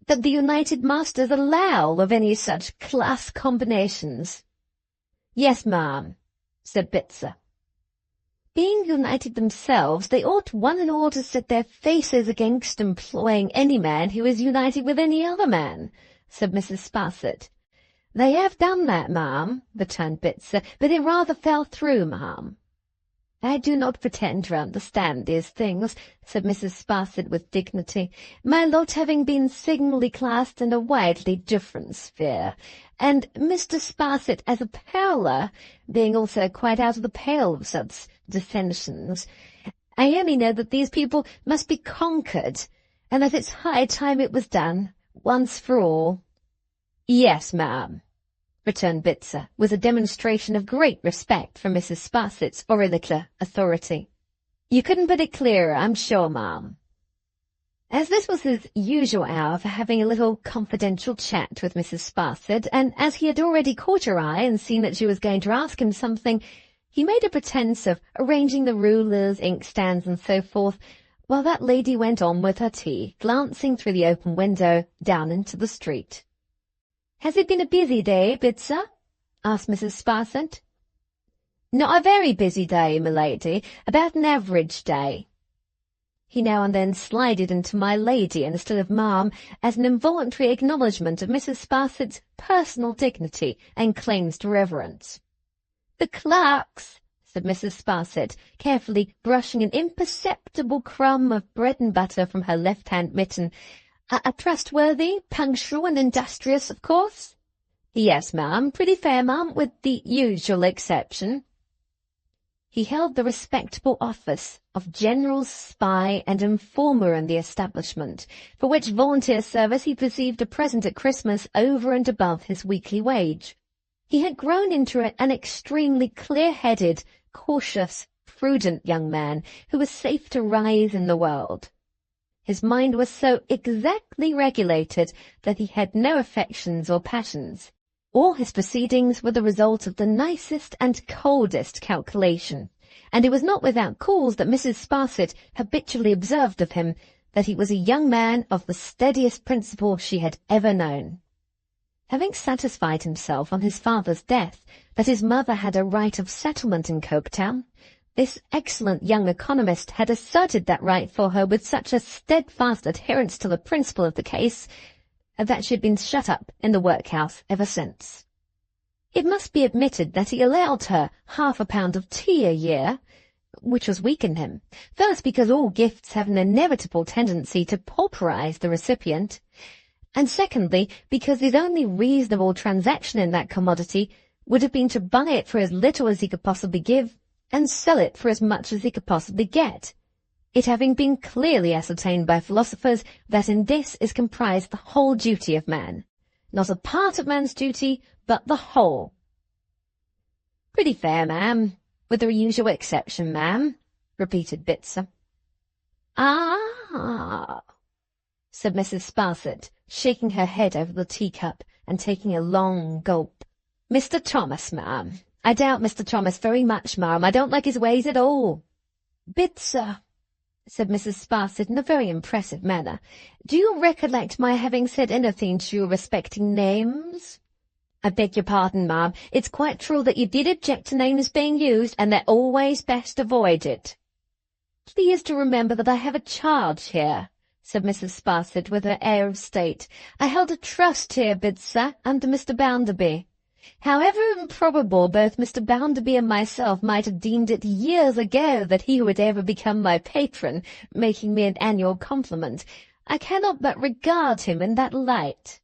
S1: "that the United Masters allow of any such class combinations." "Yes, ma'am," said Bitzer. "Being united themselves, they ought one and all to set their faces against employing any man who is united with any other man," said Mrs. Sparsit. "They have done that, ma'am," returned Bitzer, "but it rather fell through, ma'am." "I do not pretend to understand these things," said Mrs. Sparsit with dignity, "my lot having been signally classed in a widely different sphere, and Mr. Sparsit as a parlour being also quite out of the pale of such dissensions. I only know that these people must be conquered, and that it's high time it was done, once for all." "Yes, ma'am," returned Bitzer, with a demonstration of great respect for Mrs. Sparsit's auricular authority. "You couldn't put it clearer, I'm sure, ma'am." As this was his usual hour for having a little confidential chat with Mrs. Sparsit, and as he had already caught her eye and seen that she was going to ask him something, he made a pretence of arranging the rulers, inkstands, and so forth, while that lady went on with her tea, glancing through the open window down into the street. "Has it been a busy day, Bitzer?" asked Mrs. Sparsit. "Not a very busy day, milady, about an average day." He now and then slided into my lady instead of ma'am, as an involuntary acknowledgment of Mrs. Sparsit's personal dignity and claims to reverence. "The clerks," said Mrs. Sparsit, carefully brushing an imperceptible crumb of bread and butter from her left-hand mitten, A trustworthy, punctual and industrious, of course? Yes, ma'am, pretty fair, ma'am, with the usual exception. He held the respectable office of general spy and informer in the establishment, for which volunteer service he received a present at Christmas over and above his weekly wage. He had grown into an extremely clear-headed, cautious, prudent young man who was safe to rise in the world. His mind was so exactly regulated that he had no affections or passions. All his proceedings were the result of the nicest and coldest calculation, and it was not without cause that Mrs. Sparsit habitually observed of him that he was a young man of the steadiest principle she had ever known. Having satisfied himself on his father's death that his mother had a right of settlement in Coketown, this excellent young economist had asserted that right for her with such a steadfast adherence to the principle of the case that she had been shut up in the workhouse ever since. It must be admitted that he allowed her £0.5 of tea a year, which was weak in him, first because all gifts have an inevitable tendency to pauperize the recipient, and secondly because his only reasonable transaction in that commodity would have been to buy it for as little as he could possibly give and sell it for as much as he could possibly get, it having been clearly ascertained by philosophers that in this is comprised the whole duty of man, not a part of man's duty, but the whole. Pretty fair, ma'am, with the usual exception, ma'am, repeated Bitzer. Ah, said Mrs. Sparsit, shaking her head over the teacup and taking a long gulp. Mr. Thomas, ma'am. I doubt Mr. Thomas very much, ma'am. I don't like his ways at all. Bitzer, said Mrs. Sparsit in a very impressive manner, do you recollect my having said anything to you respecting names? I beg your pardon, ma'am. It's quite true that you did object to names being used, and they're always best avoided. Please to remember that I have a charge here, said Mrs. Sparsit with her air of state. I held a trust here, Bitzer, under Mr. Bounderby. However improbable both Mr. Bounderby and myself might have deemed it years ago that he would ever become my patron, making me an annual compliment, I cannot but regard him in that light.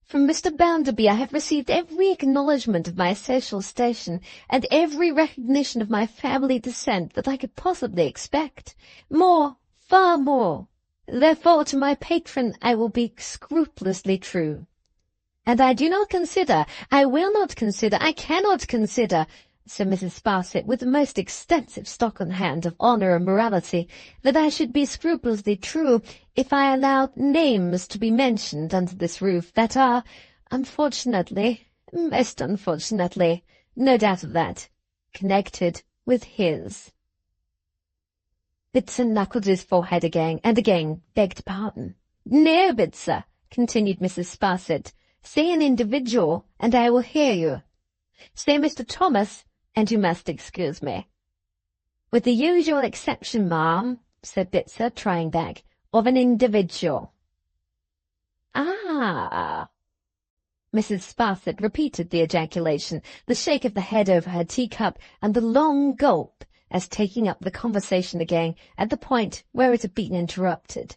S1: From Mr. Bounderby I have received every acknowledgment of my social station, and every recognition of my family descent that I could possibly expect. More, far more. Therefore to my patron I will be scrupulously true. And I do not consider, I will not consider, I cannot consider, said Mrs. Sparsit, with the most extensive stock on hand of honour and morality, that I should be scrupulously true if I allowed names to be mentioned under this roof that are, unfortunately, most unfortunately, no doubt of that, connected with his. Bitzer knuckled his forehead again, and again begged pardon. No, Bitzer, continued Mrs. Sparsit, say an individual, and I will hear you. Say Mr. Thomas, and you must excuse me. With the usual exception, ma'am, said Bitzer, trying back, of an individual. Ah! Mrs. Sparsit repeated the ejaculation, the shake of the head over her teacup, and the long gulp, as taking up the conversation again at the point where it had been interrupted.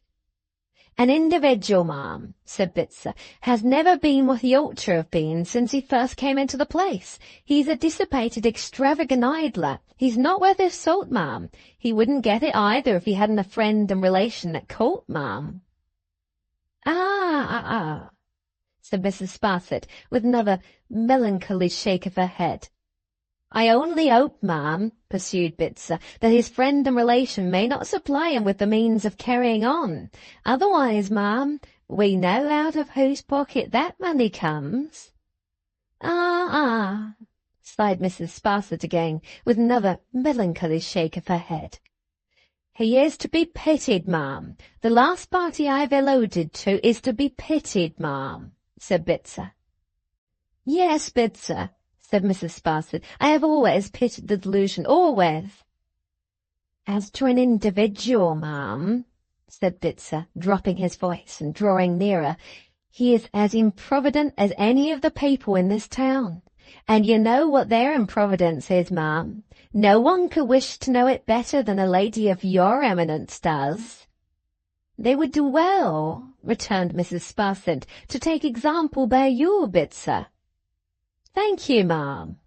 S1: An individual, ma'am, said Bitzer, has never been what he ought to have been since he first came into the place. He's a dissipated, extravagant idler. He's not worth his salt, ma'am. He wouldn't get it either if he hadn't a friend and relation at court, ma'am. Ah, said Mrs. Sparsit, with another melancholy shake of her head. I only hope, ma'am, pursued Bitzer, that his friend and relation may not supply him with the means of carrying on. Otherwise, ma'am, we know out of whose pocket that money comes. Ah, sighed Mrs. Sparsit again, with another melancholy shake of her head. He is to be pitied, ma'am. The last party I've alluded to is to be pitied, ma'am, said Bitzer. Yes, Bitzer, said Mrs. Sparsit, I have always pitied the delusion, always. As to an individual, ma'am, said Bitzer, dropping his voice and drawing nearer, he is as improvident as any of the people in this town. And you know what their improvidence is, ma'am. No one could wish to know it better than a lady of your eminence does. "They would do well," returned Mrs. Sparsit, "to take example by you, Bitzer." "Thank you, ma'am.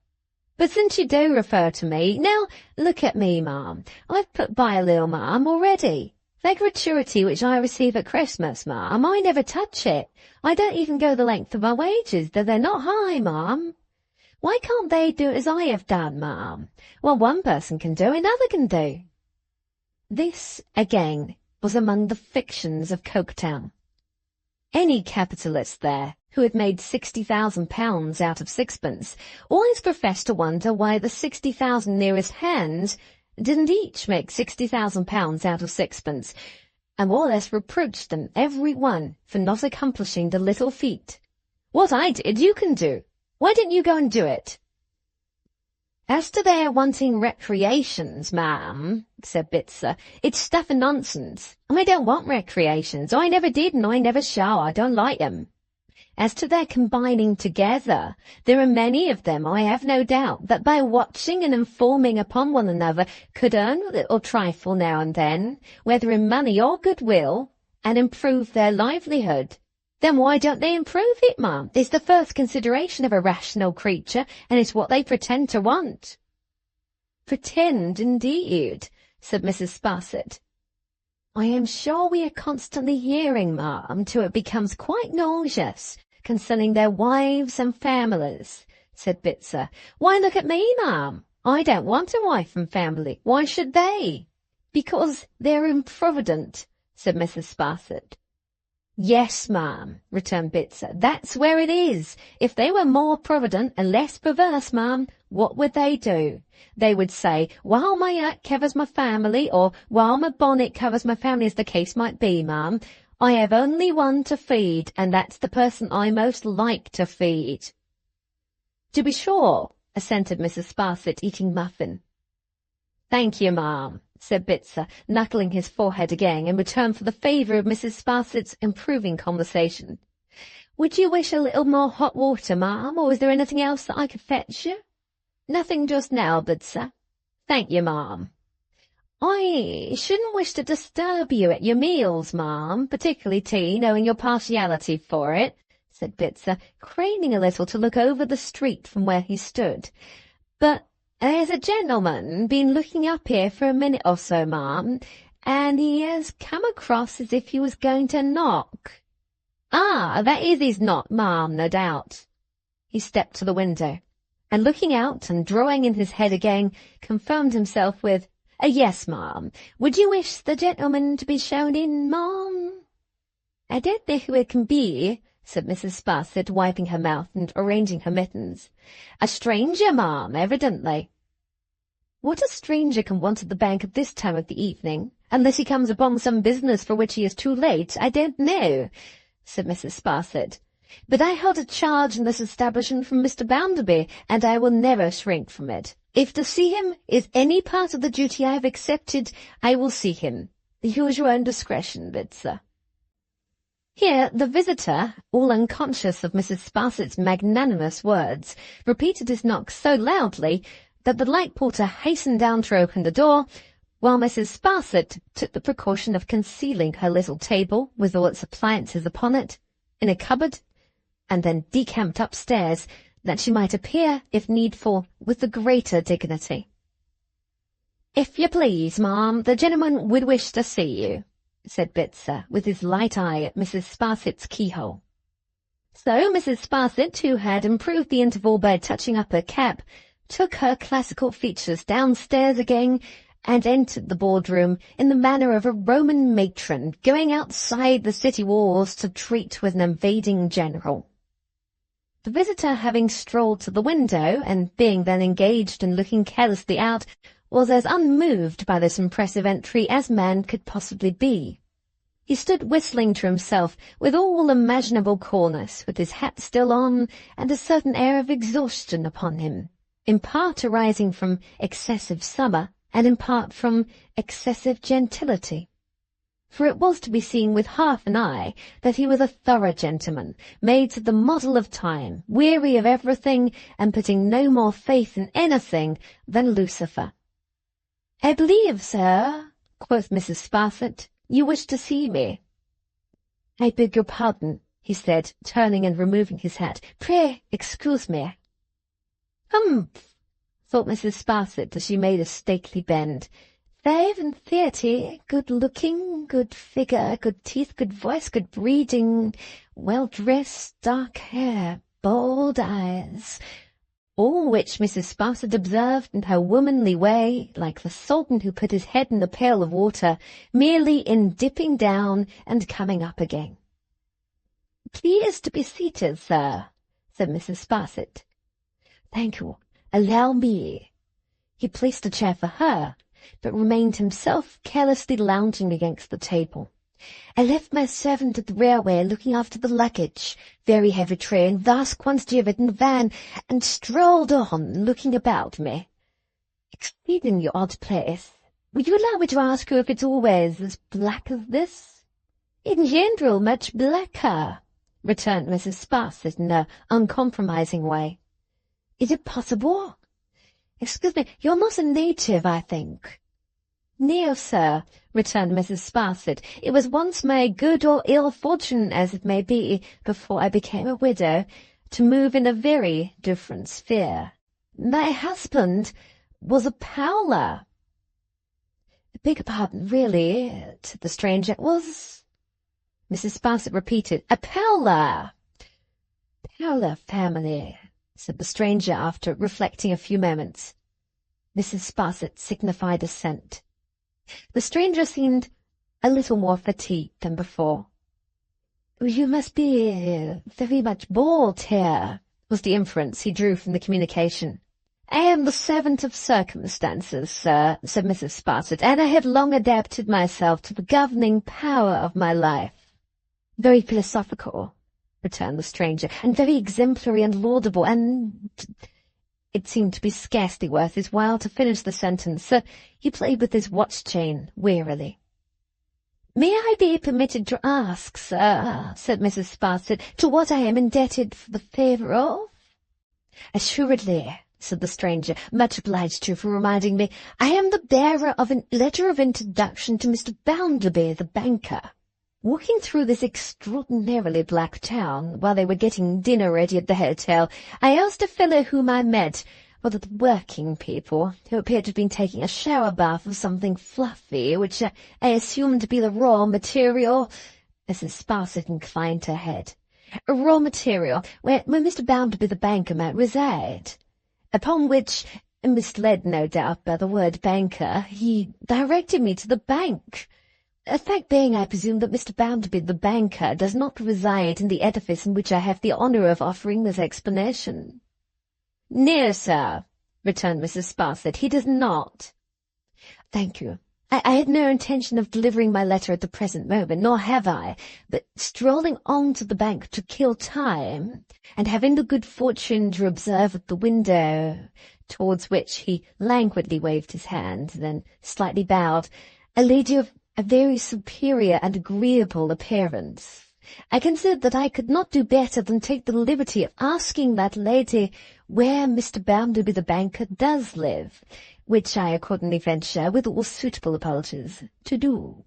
S1: But since you do refer to me, now look at me, ma'am. I've put by a little, ma'am, already. The gratuity which I receive at Christmas, ma'am, I never touch it. I don't even go the length of my wages, though they're not high, ma'am. Why can't they do as I have done, ma'am? What one person can do, another can do." This, again, was among the fictions of Coketown. Any capitalist there, who had made £60,000 out of sixpence, always professed to wonder why the 60,000 nearest hand didn't each make £60,000 out of sixpence, and more or less reproached them, every one, for not accomplishing the little feat. "What I did, you can do. Why didn't you go and do it?" "As to their wanting recreations, ma'am," said Bitzer, "it's stuff and nonsense. I don't want recreations. I never did and I never shall. I don't like 'em. As to their combining together, there are many of them, I have no doubt, that by watching and informing upon one another could earn a little trifle now and then, whether in money or goodwill, and improve their livelihood. Then why don't they improve it, ma'am? It's the first consideration of a rational creature, and it's what they pretend to want." "Pretend, indeed," said Mrs. Sparsit. "I am sure we are constantly hearing, ma'am, till it becomes quite nauseous, concerning their wives and families," said Bitzer. "Why, look at me, ma'am. I don't want a wife and family. Why should they?" "Because they're improvident," said Mrs. Sparsit. "Yes, ma'am," returned Bitzer, "that's where it is. If they were more provident and less perverse, ma'am, what would they do? They would say, while my hat covers my family, or while my bonnet covers my family, as the case might be, ma'am, I have only one to feed, and that's the person I most like to feed." "To be sure," assented Mrs. Sparsit, eating muffin. "Thank you, ma'am," said Bitzer, knuckling his forehead again in return for the favour of Mrs. Sparsit's improving conversation. "Would you wish a little more hot water, ma'am, or is there anything else that I could fetch you?" "Nothing just now, Bitzer. Thank you, ma'am." "I shouldn't wish to disturb you at your meals, ma'am, particularly tea, knowing your partiality for it," said Bitzer, craning a little to look over the street from where he stood. "But there's a gentleman been looking up here for a minute or so, ma'am, and he has come across as if he was going to knock." "Ah, that is his knock, ma'am, no doubt." He stepped to the window, and looking out and drawing in his head again, confirmed himself with, "Yes, ma'am. Would you wish the gentleman to be shown in, ma'am?" "I don't know who it can be," said Mrs. Sparsit, wiping her mouth and arranging her mittens. "A stranger, ma'am, evidently." "What a stranger can want at the bank at this time of the evening, unless he comes upon some business for which he is too late, I don't know," said Mrs. Sparsit. "But I hold a charge in this establishment from Mr. Bounderby, and I will never shrink from it. If to see him is any part of the duty I have accepted, I will see him. Use your own discretion, Bitzer." Here the visitor, all unconscious of Mrs. Sparsit's magnanimous words, repeated his knock so loudly that the light porter hastened down to open the door, while Mrs. Sparsit took the precaution of concealing her little table, with all its appliances upon it, in a cupboard, and then decamped upstairs, that she might appear, if needful, with the greater dignity. "If you please, ma'am, the gentleman would wish to see you," said Bitzer, with his light eye at Mrs. Sparsit's keyhole. So Mrs. Sparsit, who had improved the interval by touching up her cap, took her classical features downstairs again, and entered the boardroom in the manner of a Roman matron going outside the city walls to treat with an invading general. The visitor, having strolled to the window, and being then engaged in looking carelessly out, was as unmoved by this impressive entry as man could possibly be. He stood whistling to himself with all imaginable coolness, with his hat still on, and a certain air of exhaustion upon him, in part arising from excessive summer, and in part from excessive gentility. For it was to be seen with half an eye that he was a thorough gentleman, made to the model of time, weary of everything, and putting no more faith in anything than Lucifer. "I believe, sir," quoth Mrs. Sparsit, You wish to see me?" "I beg your pardon," he said, turning and removing his hat. "Pray, excuse me." "Humph," thought Mrs. Sparsit as she made a stately bend. 35, good-looking, good figure, good teeth, good voice, good breeding, well-dressed, dark hair, bold eyes, all which Mrs. Sparsit observed in her womanly way, like the sultan who put his head in a pail of water, merely in dipping down and coming up again. "Please to be seated, sir," said Mrs. Sparsit. "Thank you. Allow me." He placed a chair for her, but remained himself carelessly lounging against the table. "I left my servant at the railway looking after the luggage, very heavy train, vast quantity of it in the van, and strolled on, looking about me. Exceedingly odd place. Would you allow me to ask you if it's always as black as this?" "In general, much blacker," returned Mrs. Sparsit in an uncompromising way. "Is it possible? Excuse me, you're not a native, I think." "No, sir," returned Mrs. Sparsit. "It was once my good or ill fortune, as it may be, before I became a widow, to move in a very different sphere. My husband was a Powler." "I beg your pardon, really," said the stranger. "Was—" Mrs. Sparsit repeated, "a Powler." "Powler family," said the stranger after reflecting a few moments. Mrs. Sparsit signified assent. The stranger seemed a little more fatigued than before. "You must be very much bored here," was the inference he drew from the communication. "I am the servant of circumstances, sir," said Mrs. Sparsit, "and I have long adapted myself to the governing power of my life." "Very philosophical," returned the stranger, "and very exemplary and laudable, and—" It seemed to be scarcely worth his while to finish the sentence, so he played with his watch-chain wearily. "May I be permitted to ask, sir," said Mrs. Sparsit, "to what I am indebted for the favour of?" "Assuredly," said the stranger, "much obliged to you for reminding me. I am the bearer of a letter of introduction to Mr. Bounderby, the banker." Walking through this extraordinarily black town, while they were getting dinner ready at the hotel, I asked a fellow whom I met whether the working people, who appeared to have been taking a shower bath of something fluffy, which I assumed to be the raw material— Mrs. Sparsit inclined her head. "A raw material where Mr. Bounderby the banker might reside." Upon which, misled no doubt by the word banker, he directed me to the bank. A fact being, I presume, that Mr. Bounderby the banker does not reside in the edifice in which I have the honour of offering this explanation. "No, sir," returned Mrs. Sparsit, "he does not." "Thank you. I had no intention of delivering my letter at the present moment, nor have I, but strolling on to the bank to kill time, and having the good fortune to observe at the window," towards which he languidly waved his hand, then slightly bowed, "a lady of a very superior and agreeable appearance, I considered that I could not do better than take the liberty of asking that lady where Mr. Bounderby the banker does live, which I accordingly venture, with all suitable apologies, to do."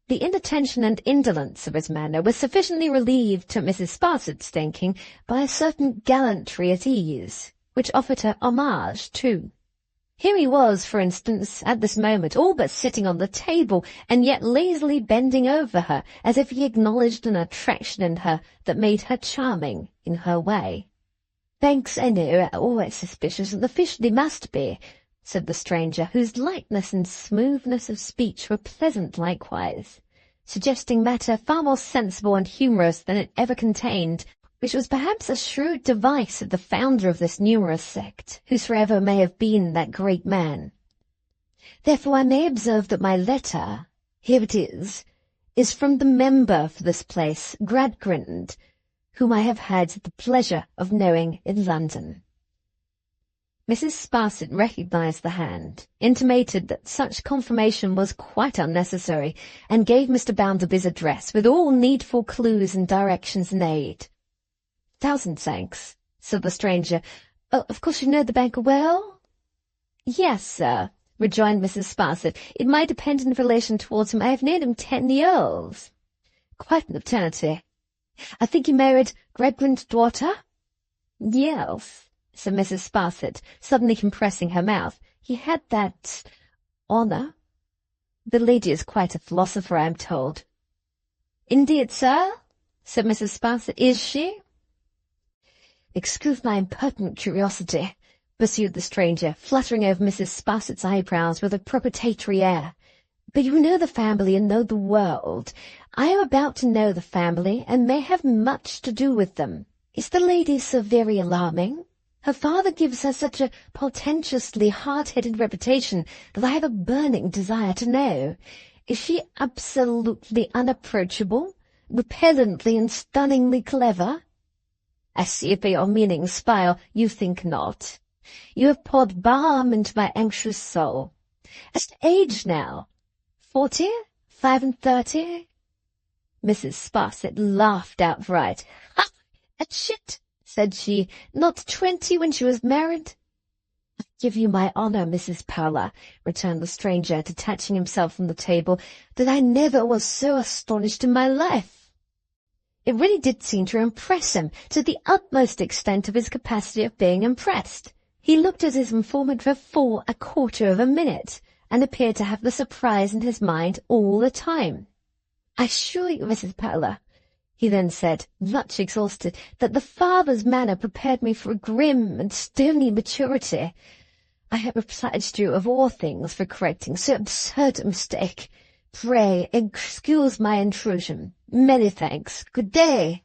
S1: The inattention and indolence of his manner was sufficiently relieved to Mrs. Sparsit's thinking by a certain gallantry at ease, which offered her homage too. Here he was, for instance, at this moment, all but sitting on the table, and yet lazily bending over her, as if he acknowledged an attraction in her that made her charming in her way. "Banks, I know, are always suspicious, and officially must be," said the stranger, whose lightness and smoothness of speech were pleasant likewise, suggesting matter far more sensible and humorous than it ever contained, which was perhaps a shrewd device of the founder of this numerous sect, whosoever may have been that great man. "Therefore I may observe that my letter, here it is from the member for this place, Gradgrind, whom I have had the pleasure of knowing in London." Mrs. Sparsit recognized the hand, intimated that such confirmation was quite unnecessary, and gave Mr. Bounderby's address with all needful clues and directions in aid. "Thousand thanks," said the stranger. "Of course you know the banker well?" "Yes, sir. rejoined Mrs. Sparsit. "It might depend in relation towards him. I have known him 10 years. Quite an eternity. I think he married Gradgrind's daughter?" "Yes," said Mrs. Sparsit, suddenly compressing her mouth. "He had that honour. The lady is quite a philosopher, I am told." "Indeed, sir?" said Mrs. Sparsit. "Is she?" "Excuse my impertinent curiosity," pursued the stranger, fluttering over Mrs. Sparsit's eyebrows with a propitiatory air. "But you know the family and know the world. I am about to know the family, and may have much to do with them. Is the lady so very alarming? Her father gives her such a portentously hard-headed reputation that I have a burning desire to know. Is she absolutely unapproachable, repellently and stunningly clever?" "I see by your meaning smile you think not. You have poured balm into my anxious soul. As to age now, 40, 35? Mrs. Sparsit laughed outright. "Ha! At shit!" said she. "Not 20 when she was married?" "I give you my honour, Mrs. Powler," returned the stranger, detaching himself from the table, "that I never was so astonished in my life." It really did seem to impress him to the utmost extent of his capacity of being impressed. He looked at his informant for full a quarter of a minute, and appeared to have the surprise in his mind all the time. "I assure you, Mrs. Powler," he then said, much exhausted, "that the father's manner prepared me for a grim and stony maturity. I have obliged you of all things for correcting so absurd a mistake. Pray excuse my intrusion. Many thanks. Good day."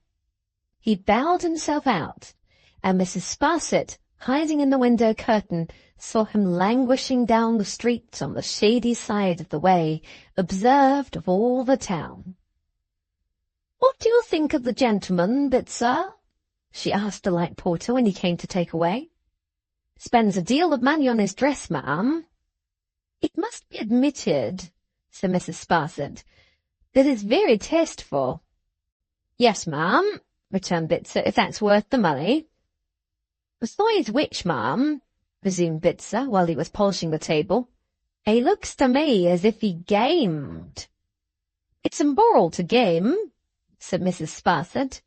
S1: He bowed himself out, and Mrs. Sparsit, hiding in the window curtain, saw him languishing down the street on the shady side of the way, observed of all the town. "What do you think of the gentleman, Bitzer?" she asked the light porter when he came to take away. "Spends a deal of money on his dress, ma'am." "It must be admitted," said Mrs. Sparsit, "that it's very tasteful." "Yes, ma'am," returned Bitzer, "if that's worth the money." "Besides which, ma'am," resumed Bitzer, while he was polishing the table, "he looks to me as if he gamed." "It's immoral to game," said Mrs. Sparsit.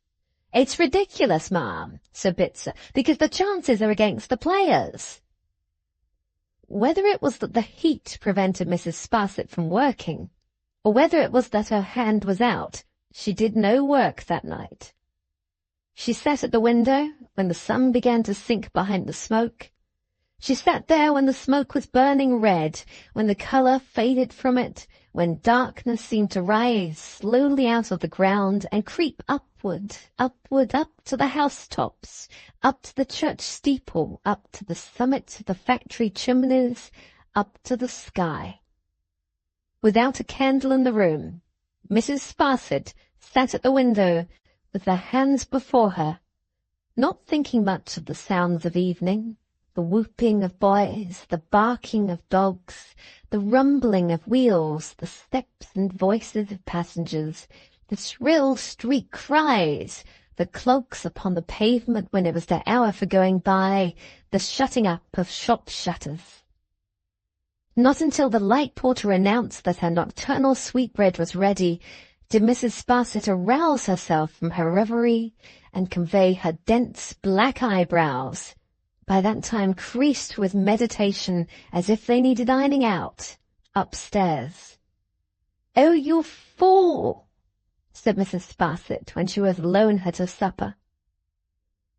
S1: "It's ridiculous, ma'am," said Bitzer, "because the chances are against the players." Whether it was that the heat prevented Mrs. Sparsit from working, or whether it was that her hand was out, she did no work that night. She sat at the window when the sun began to sink behind the smoke. She sat there when the smoke was burning red, when the colour faded from it, when darkness seemed to rise slowly out of the ground and creep upward, upward, up to the housetops, up to the church steeple, up to the summits of the factory chimneys, up to the sky. Without a candle in the room, Mrs. Sparsit sat at the window with her hands before her, not thinking much of the sounds of evening, the whooping of boys, the barking of dogs, the rumbling of wheels, the steps and voices of passengers, the shrill street cries, the clogs upon the pavement when it was the hour for going by, the shutting up of shop shutters. Not until the light porter announced that her nocturnal sweetbread was ready did Mrs. Sparsit arouse herself from her reverie and convey her dense black eyebrows, by that time creased with meditation as if they needed ironing out, upstairs. "Oh, you fool!" said Mrs. Sparsit when she was alone at her supper.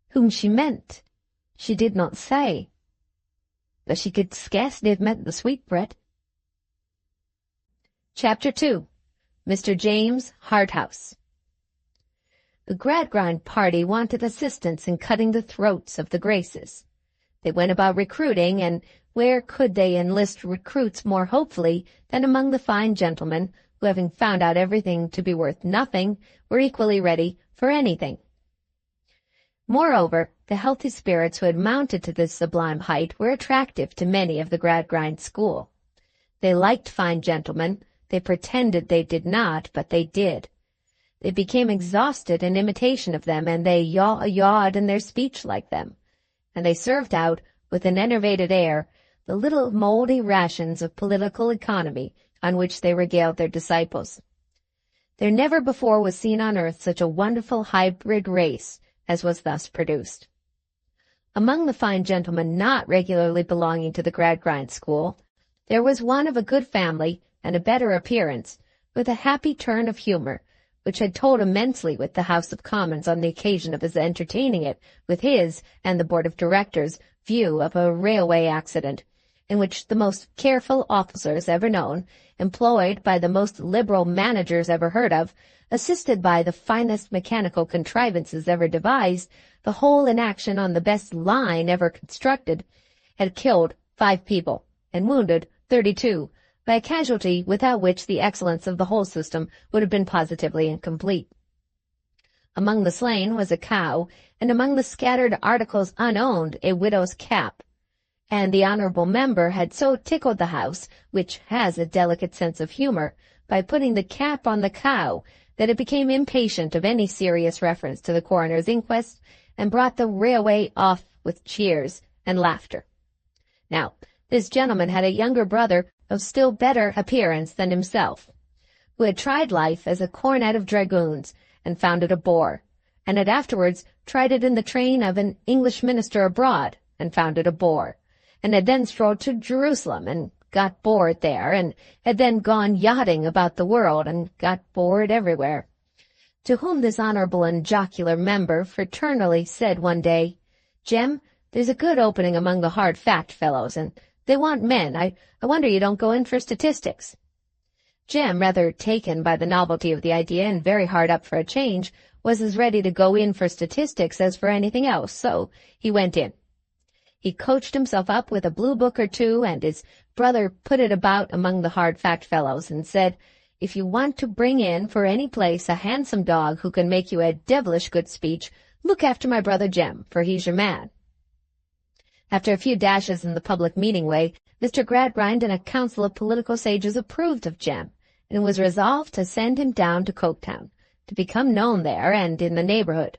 S1: Whom she meant, she did not say, though she could scarcely have meant the sweetbread. Chapter 2. Mr. James Harthouse. The Gradgrind party wanted assistance in cutting the throats of the Graces. They went about recruiting, and where could they enlist recruits more hopefully than among the fine gentlemen who, having found out everything to be worth nothing, were equally ready for anything. Moreover, the healthy spirits who had mounted to this sublime height were attractive to many of the Gradgrind school. They liked fine gentlemen. They pretended they did not, but they did. They became exhausted in imitation of them, and they yawed in their speech like them. And they served out, with an enervated air, the little moldy rations of political economy on which they regaled their disciples. There never before was seen on earth such a wonderful hybrid race as was thus produced. Among the fine gentlemen not regularly belonging to the Gradgrind school, there was one of a good family and a better appearance, with a happy turn of humor, which had told immensely with the House of Commons on the occasion of his entertaining it with his and the Board of Directors' view of a railway accident, in which the most careful officers ever known, employed by the most liberal managers ever heard of, assisted by the finest mechanical contrivances ever devised, the whole in action on the best line ever constructed, had killed 5 people and wounded 32, by a casualty without which the excellence of the whole system would have been positively incomplete. Among the slain was a cow, and among the scattered articles unowned a widow's cap, and the honorable member had so tickled the House, which has a delicate sense of humor, by putting the cap on the cow, that it became impatient of any serious reference to the coroner's inquest, and brought the railway off with cheers and laughter. Now, this gentleman had a younger brother of still better appearance than himself, who had tried life as a cornet of dragoons, and found it a bore, and had afterwards tried it in the train of an English minister abroad, and found it a bore, and had then strolled to Jerusalem, and got bored there, and had then gone yachting about the world, and got bored everywhere. To whom this honorable and jocular member fraternally said one day, "Jem, there's a good opening among the hard fact fellows, and they want men. I wonder you don't go in for statistics." Jem, rather taken by the novelty of the idea and very hard up for a change, was as ready to go in for statistics as for anything else, so he went in. He coached himself up with a blue book or two, and his brother put it about among the hard fact fellows, and said, "If you want to bring in for any place a handsome dog who can make you a devilish good speech, look after my brother Jem, for he's your man." After a few dashes in the public meeting way, Mr. Gradgrind and a council of political sages approved of Jem, and it was resolved to send him down to Coketown, to become known there and in the neighborhood.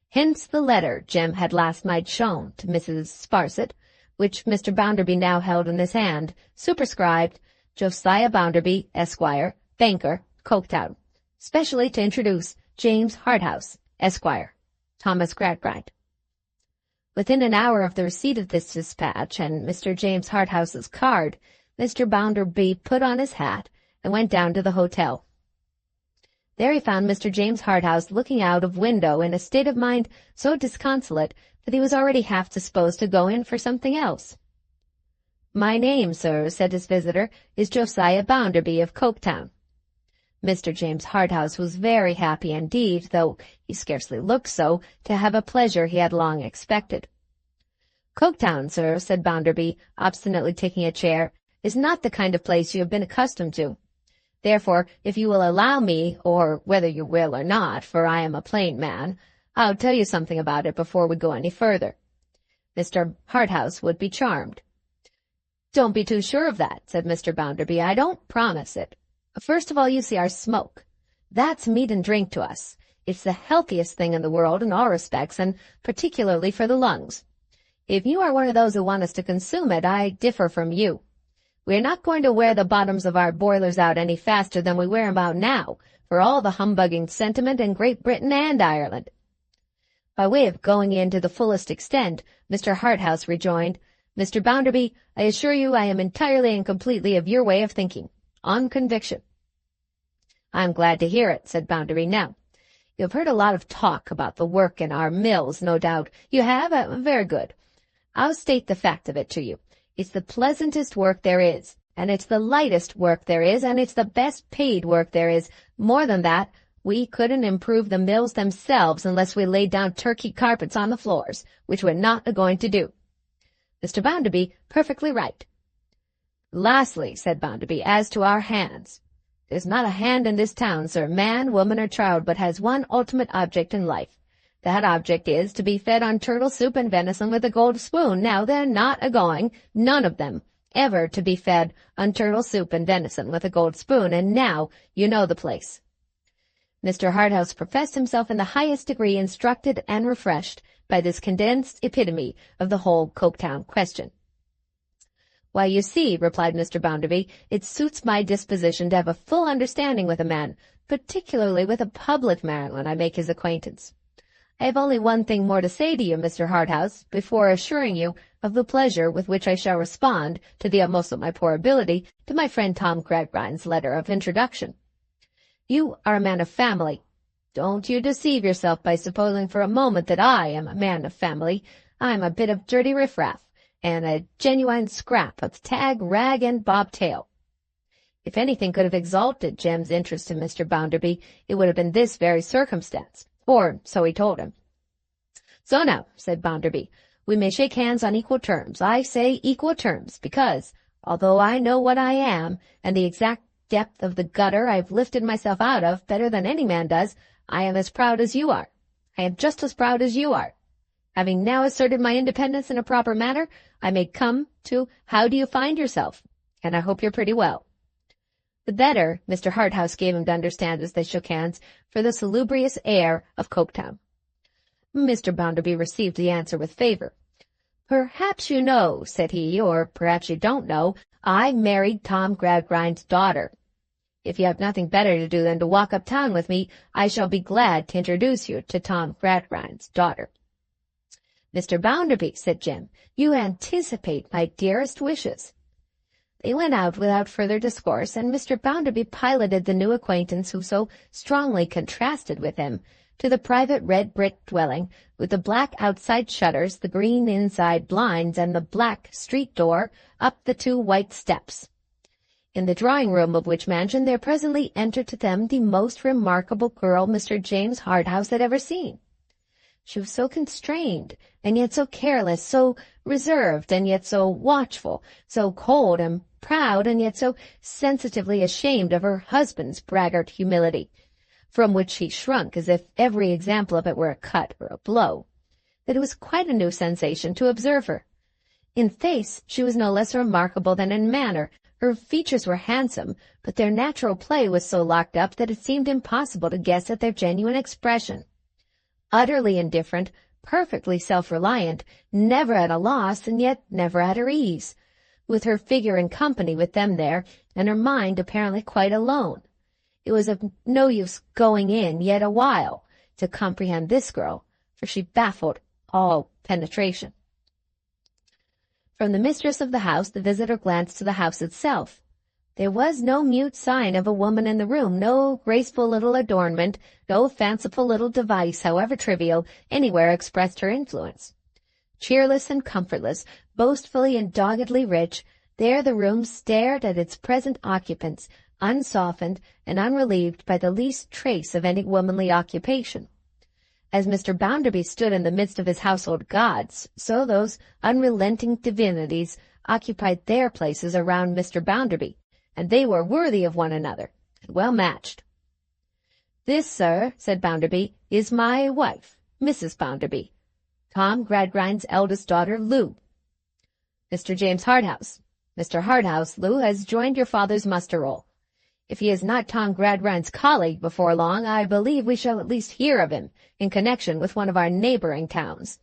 S1: Hence the letter Jem had last night shown to Mrs. Sparsit, which Mr. Bounderby now held in his hand, superscribed, "Josiah Bounderby, Esquire, Banker, Coketown, specially to introduce James Harthouse, Esquire, Thomas Gradgrind." Within an hour of the receipt of this dispatch and Mr. James Harthouse's card, Mr. Bounderby put on his hat and went down to the hotel. There he found Mr. James Harthouse looking out of window in a state of mind so disconsolate that he was already half disposed to go in for something else. "My name, sir," said his visitor, "is Josiah Bounderby of Coketown." Mr. James Harthouse was very happy indeed, though he scarcely looked so, to have a pleasure he had long expected. "Coketown, sir," said Bounderby, obstinately taking a chair, "is not the kind of place you have been accustomed to. Therefore, if you will allow me, or whether you will or not, for I am a plain man, I'll tell you something about it before we go any further. Mr. Harthouse would be charmed." "Don't be too sure of that," said Mr. Bounderby. "I don't promise it. First of all, you see our smoke. That's meat and drink to us. It's the healthiest thing in the world in all respects, and particularly for the lungs. If you are one of those who want us to consume it, I differ from you. We are not going to wear the bottoms of our boilers out any faster than we wear 'em out now, for all the humbugging sentiment in Great Britain and Ireland." By way of going in to the fullest extent, Mr. Harthouse rejoined, "Mr. Bounderby, I assure you I am entirely and completely of your way of thinking, on conviction." "I'm glad to hear it," said Bounderby. "Now, you have heard a lot of talk about the work in our mills, no doubt. You have? Very good. I'll state the fact of it to you. It's the pleasantest work there is, and it's the lightest work there is, and it's the best paid work there is. More than that, we couldn't improve the mills themselves unless we laid down Turkey carpets on the floors, which we're not a-going to do." Mr. Bounderby, perfectly right. "Lastly," said Bounderby, "as to our hands. There's not a hand in this town, sir, man, woman, or child, but has one ultimate object in life. That object is to be fed on turtle soup and venison with a gold spoon. Now, they're not a-going, none of them, ever to be fed on turtle soup and venison with a gold spoon, and now you know the place." Mr. Harthouse professed himself in the highest degree instructed and refreshed by this condensed epitome of the whole Coketown question. "Why, you see," replied Mr. Bounderby, "it suits my disposition to have a full understanding with a man, particularly with a public man when I make his acquaintance. I have only one thing more to say to you, Mr. Harthouse, before assuring you of the pleasure with which I shall respond, to the utmost of my poor ability, to my friend Tom Gradgrind's letter of introduction. You are a man of family. Don't you deceive yourself by supposing for a moment that I am a man of family. I'm a bit of dirty riffraff, and a genuine scrap of tag, rag, and bobtail." If anything could have exalted Jem's interest in Mr. Bounderby, it would have been this very circumstance, or so he told him. "So now," said Bounderby, "we may shake hands on equal terms. I say equal terms, because, although I know what I am, and the exact depth of the gutter I've lifted myself out of better than any man does, I am as proud as you are. I am just as proud as you are. Having now asserted my independence in a proper manner, I may come to how do you find yourself, and I hope you're pretty well." The better, Mr. Harthouse gave him to understand as they shook hands, for the salubrious air of Coketown. Mr. Bounderby received the answer with favour. "Perhaps you know," said he, "or perhaps you don't know, I married Tom Gradgrind's daughter. If you have nothing better to do than to walk up town with me, I shall be glad to introduce you to Tom Gradgrind's daughter." "Mr. Bounderby," said Jem, "you anticipate my dearest wishes." They went out without further discourse, and Mr. Bounderby piloted the new acquaintance who so strongly contrasted with him to the private red brick dwelling, with the black outside shutters, the green inside blinds, and the black street door, up the 2 white steps. In the drawing-room of which mansion there presently entered to them the most remarkable girl Mr. James Harthouse had ever seen. She was so constrained, and yet so careless, so reserved, and yet so watchful, so cold and proud, and yet so sensitively ashamed of her husband's braggart humility, from which she shrunk as if every example of it were a cut or a blow, that it was quite a new sensation to observe her. In face she was no less remarkable than in manner. Her features were handsome, but their natural play was so locked up that it seemed impossible to guess at their genuine expression. Utterly indifferent, perfectly self-reliant, never at a loss, and yet never at her ease, with her figure in company with them there, and her mind apparently quite alone. It was of no use going in yet a while to comprehend this girl, for she baffled all penetration. From the mistress of the house the visitor glanced to the house itself. There was no mute sign of a woman in the room, no graceful little adornment, no fanciful little device, however trivial, anywhere expressed her influence. Cheerless and comfortless, boastfully and doggedly rich, there the room stared at its present occupants, unsoftened and unrelieved by the least trace of any womanly occupation. As Mr. Bounderby stood in the midst of his household gods, so those unrelenting divinities occupied their places around Mr. Bounderby, and they were worthy of one another, and well matched. "This, sir," said Bounderby, "is my wife, Mrs. Bounderby, Tom Gradgrind's eldest daughter, Lou. Mr. James Harthouse. Mr. Harthouse, Lou, has joined your father's muster-roll. If he is not Tom Gradgrind's colleague before long, I believe we shall at least hear of him in connection with one of our neighboring towns.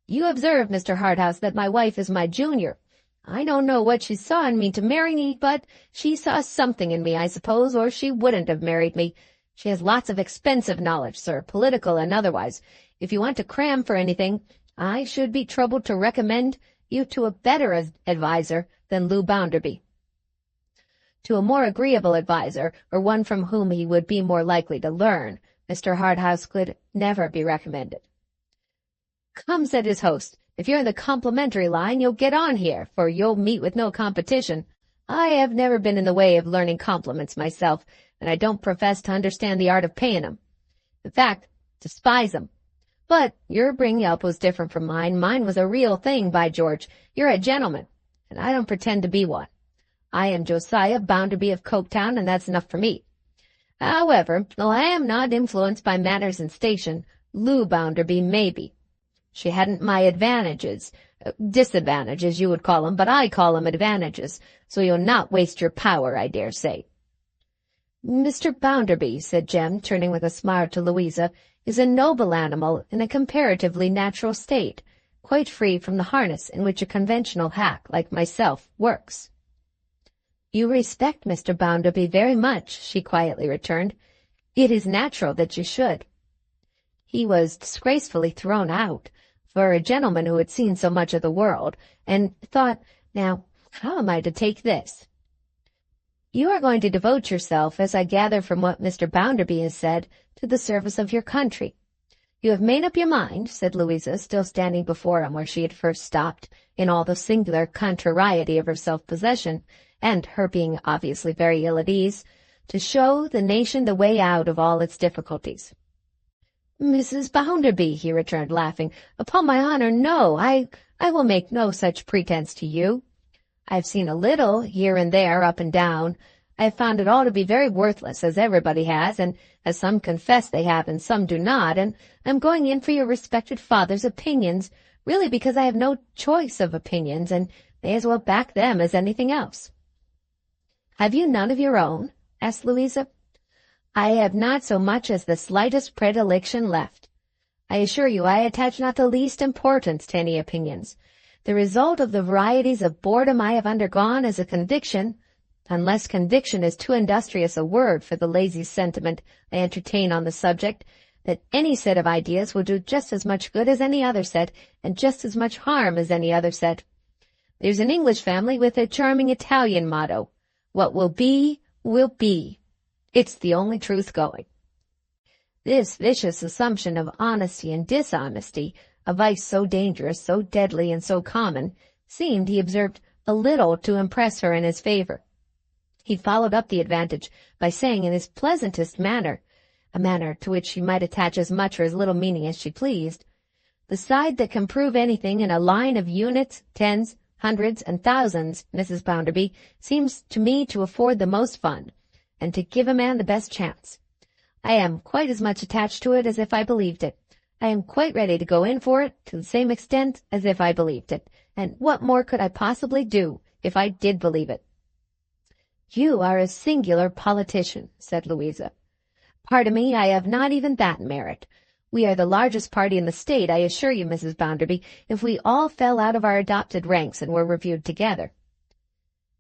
S1: You observe, Mr. Harthouse, that my wife is my junior. I don't know what she saw in me to marry me, but she saw something in me, I suppose, or she wouldn't have married me. She has lots of expensive knowledge, sir, political and otherwise. If you want to cram for anything, I should be troubled to recommend you to a better adviser than Lou Bounderby. To a more agreeable adviser, or one from whom he would be more likely to learn, Mr. Harthouse could never be recommended." "Come," said his host, "if you're in the complimentary line, you'll get on here, for you'll meet with no competition. I have never been in the way of learning compliments myself, and I don't profess to understand the art of paying 'em. In fact, despise 'em. But your bring-up was different from mine. Mine was a real thing, by George. You're a gentleman, and I don't pretend to be one. I am Josiah Bounderby of Coketown, and that's enough for me. However, though I am not influenced by manners and station, Lou Bounderby may be. She hadn't my advantages, disadvantages you would call 'em, but I call 'em advantages, so you'll not waste your power, I dare say." "Mr. Bounderby," said Jem, turning with a smile to Louisa, "is a noble animal in a comparatively natural state. quite free from the harness in which a conventional hack like myself works." "You respect Mr. Bounderby very much," she quietly returned. "It is natural that you should." He was disgracefully thrown out, for a gentleman who had seen so much of the world, and thought, "Now, how am I to take this?" "You are going to devote yourself, as I gather from what Mr. Bounderby has said, to the service of your country. You have made up your mind," said Louisa, still standing before him where she had first stopped, in all the singular contrariety of her self-possession, and her being obviously very ill at ease, "to show the nation the way out of all its difficulties." "Mrs. Bounderby," he returned, laughing, "upon my honor, no, I will make no such pretence to you. I have seen a little, here and there, up and down. I have found it all to be very worthless, as everybody has, and as some confess they have and some do not, and I am going in for your respected father's opinions, really because I have no choice of opinions, and may as well back them as anything else." "Have you none of your own?" asked Louisa. "I have not so much as the slightest predilection left. I assure you I attach not the least importance to any opinions. The result of the varieties of boredom I have undergone is a conviction, unless conviction is too industrious a word for the lazy sentiment I entertain on the subject, that any set of ideas will do just as much good as any other set, and just as much harm as any other set. There's an English family with a charming Italian motto, 'What will be, will be.' It's the only truth going." This vicious assumption of honesty and dishonesty, a vice so dangerous, so deadly, and so common, seemed, he observed, a little to impress her in his favor. He followed up the advantage by saying in his pleasantest manner, a manner to which she might attach as much or as little meaning as she pleased, "The side that can prove anything in a line of units, tens, hundreds, and thousands, Mrs. Bounderby, seems to me to afford the most fun, and to give a man the best chance. I am quite as much attached to it as if I believed it. I am quite ready to go in for it to the same extent as if I believed it, and what more could I possibly do if I did believe it?" "You are a singular politician," said Louisa. "Pardon me, I have not even that merit. We are the largest party in the state, I assure you, Mrs. Bounderby, if we all fell out of our adopted ranks and were reviewed together."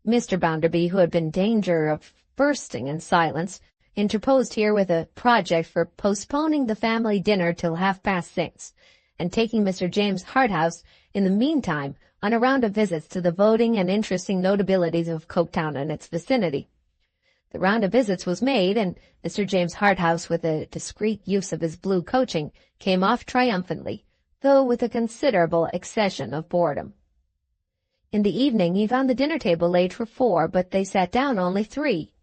S1: Mr. Bounderby, who had been in danger of bursting in silence, interposed here with a project for postponing the family dinner till 6:30, and taking Mr. James Harthouse, in the meantime, on a round of visits to the voting and interesting notabilities of Coketown and its vicinity. The round of visits was made, and Mr. James Harthouse, with a discreet use of his blue coaching, came off triumphantly, though with a considerable accession of boredom. In the evening he found the dinner-table laid for 4, but they sat down only 3.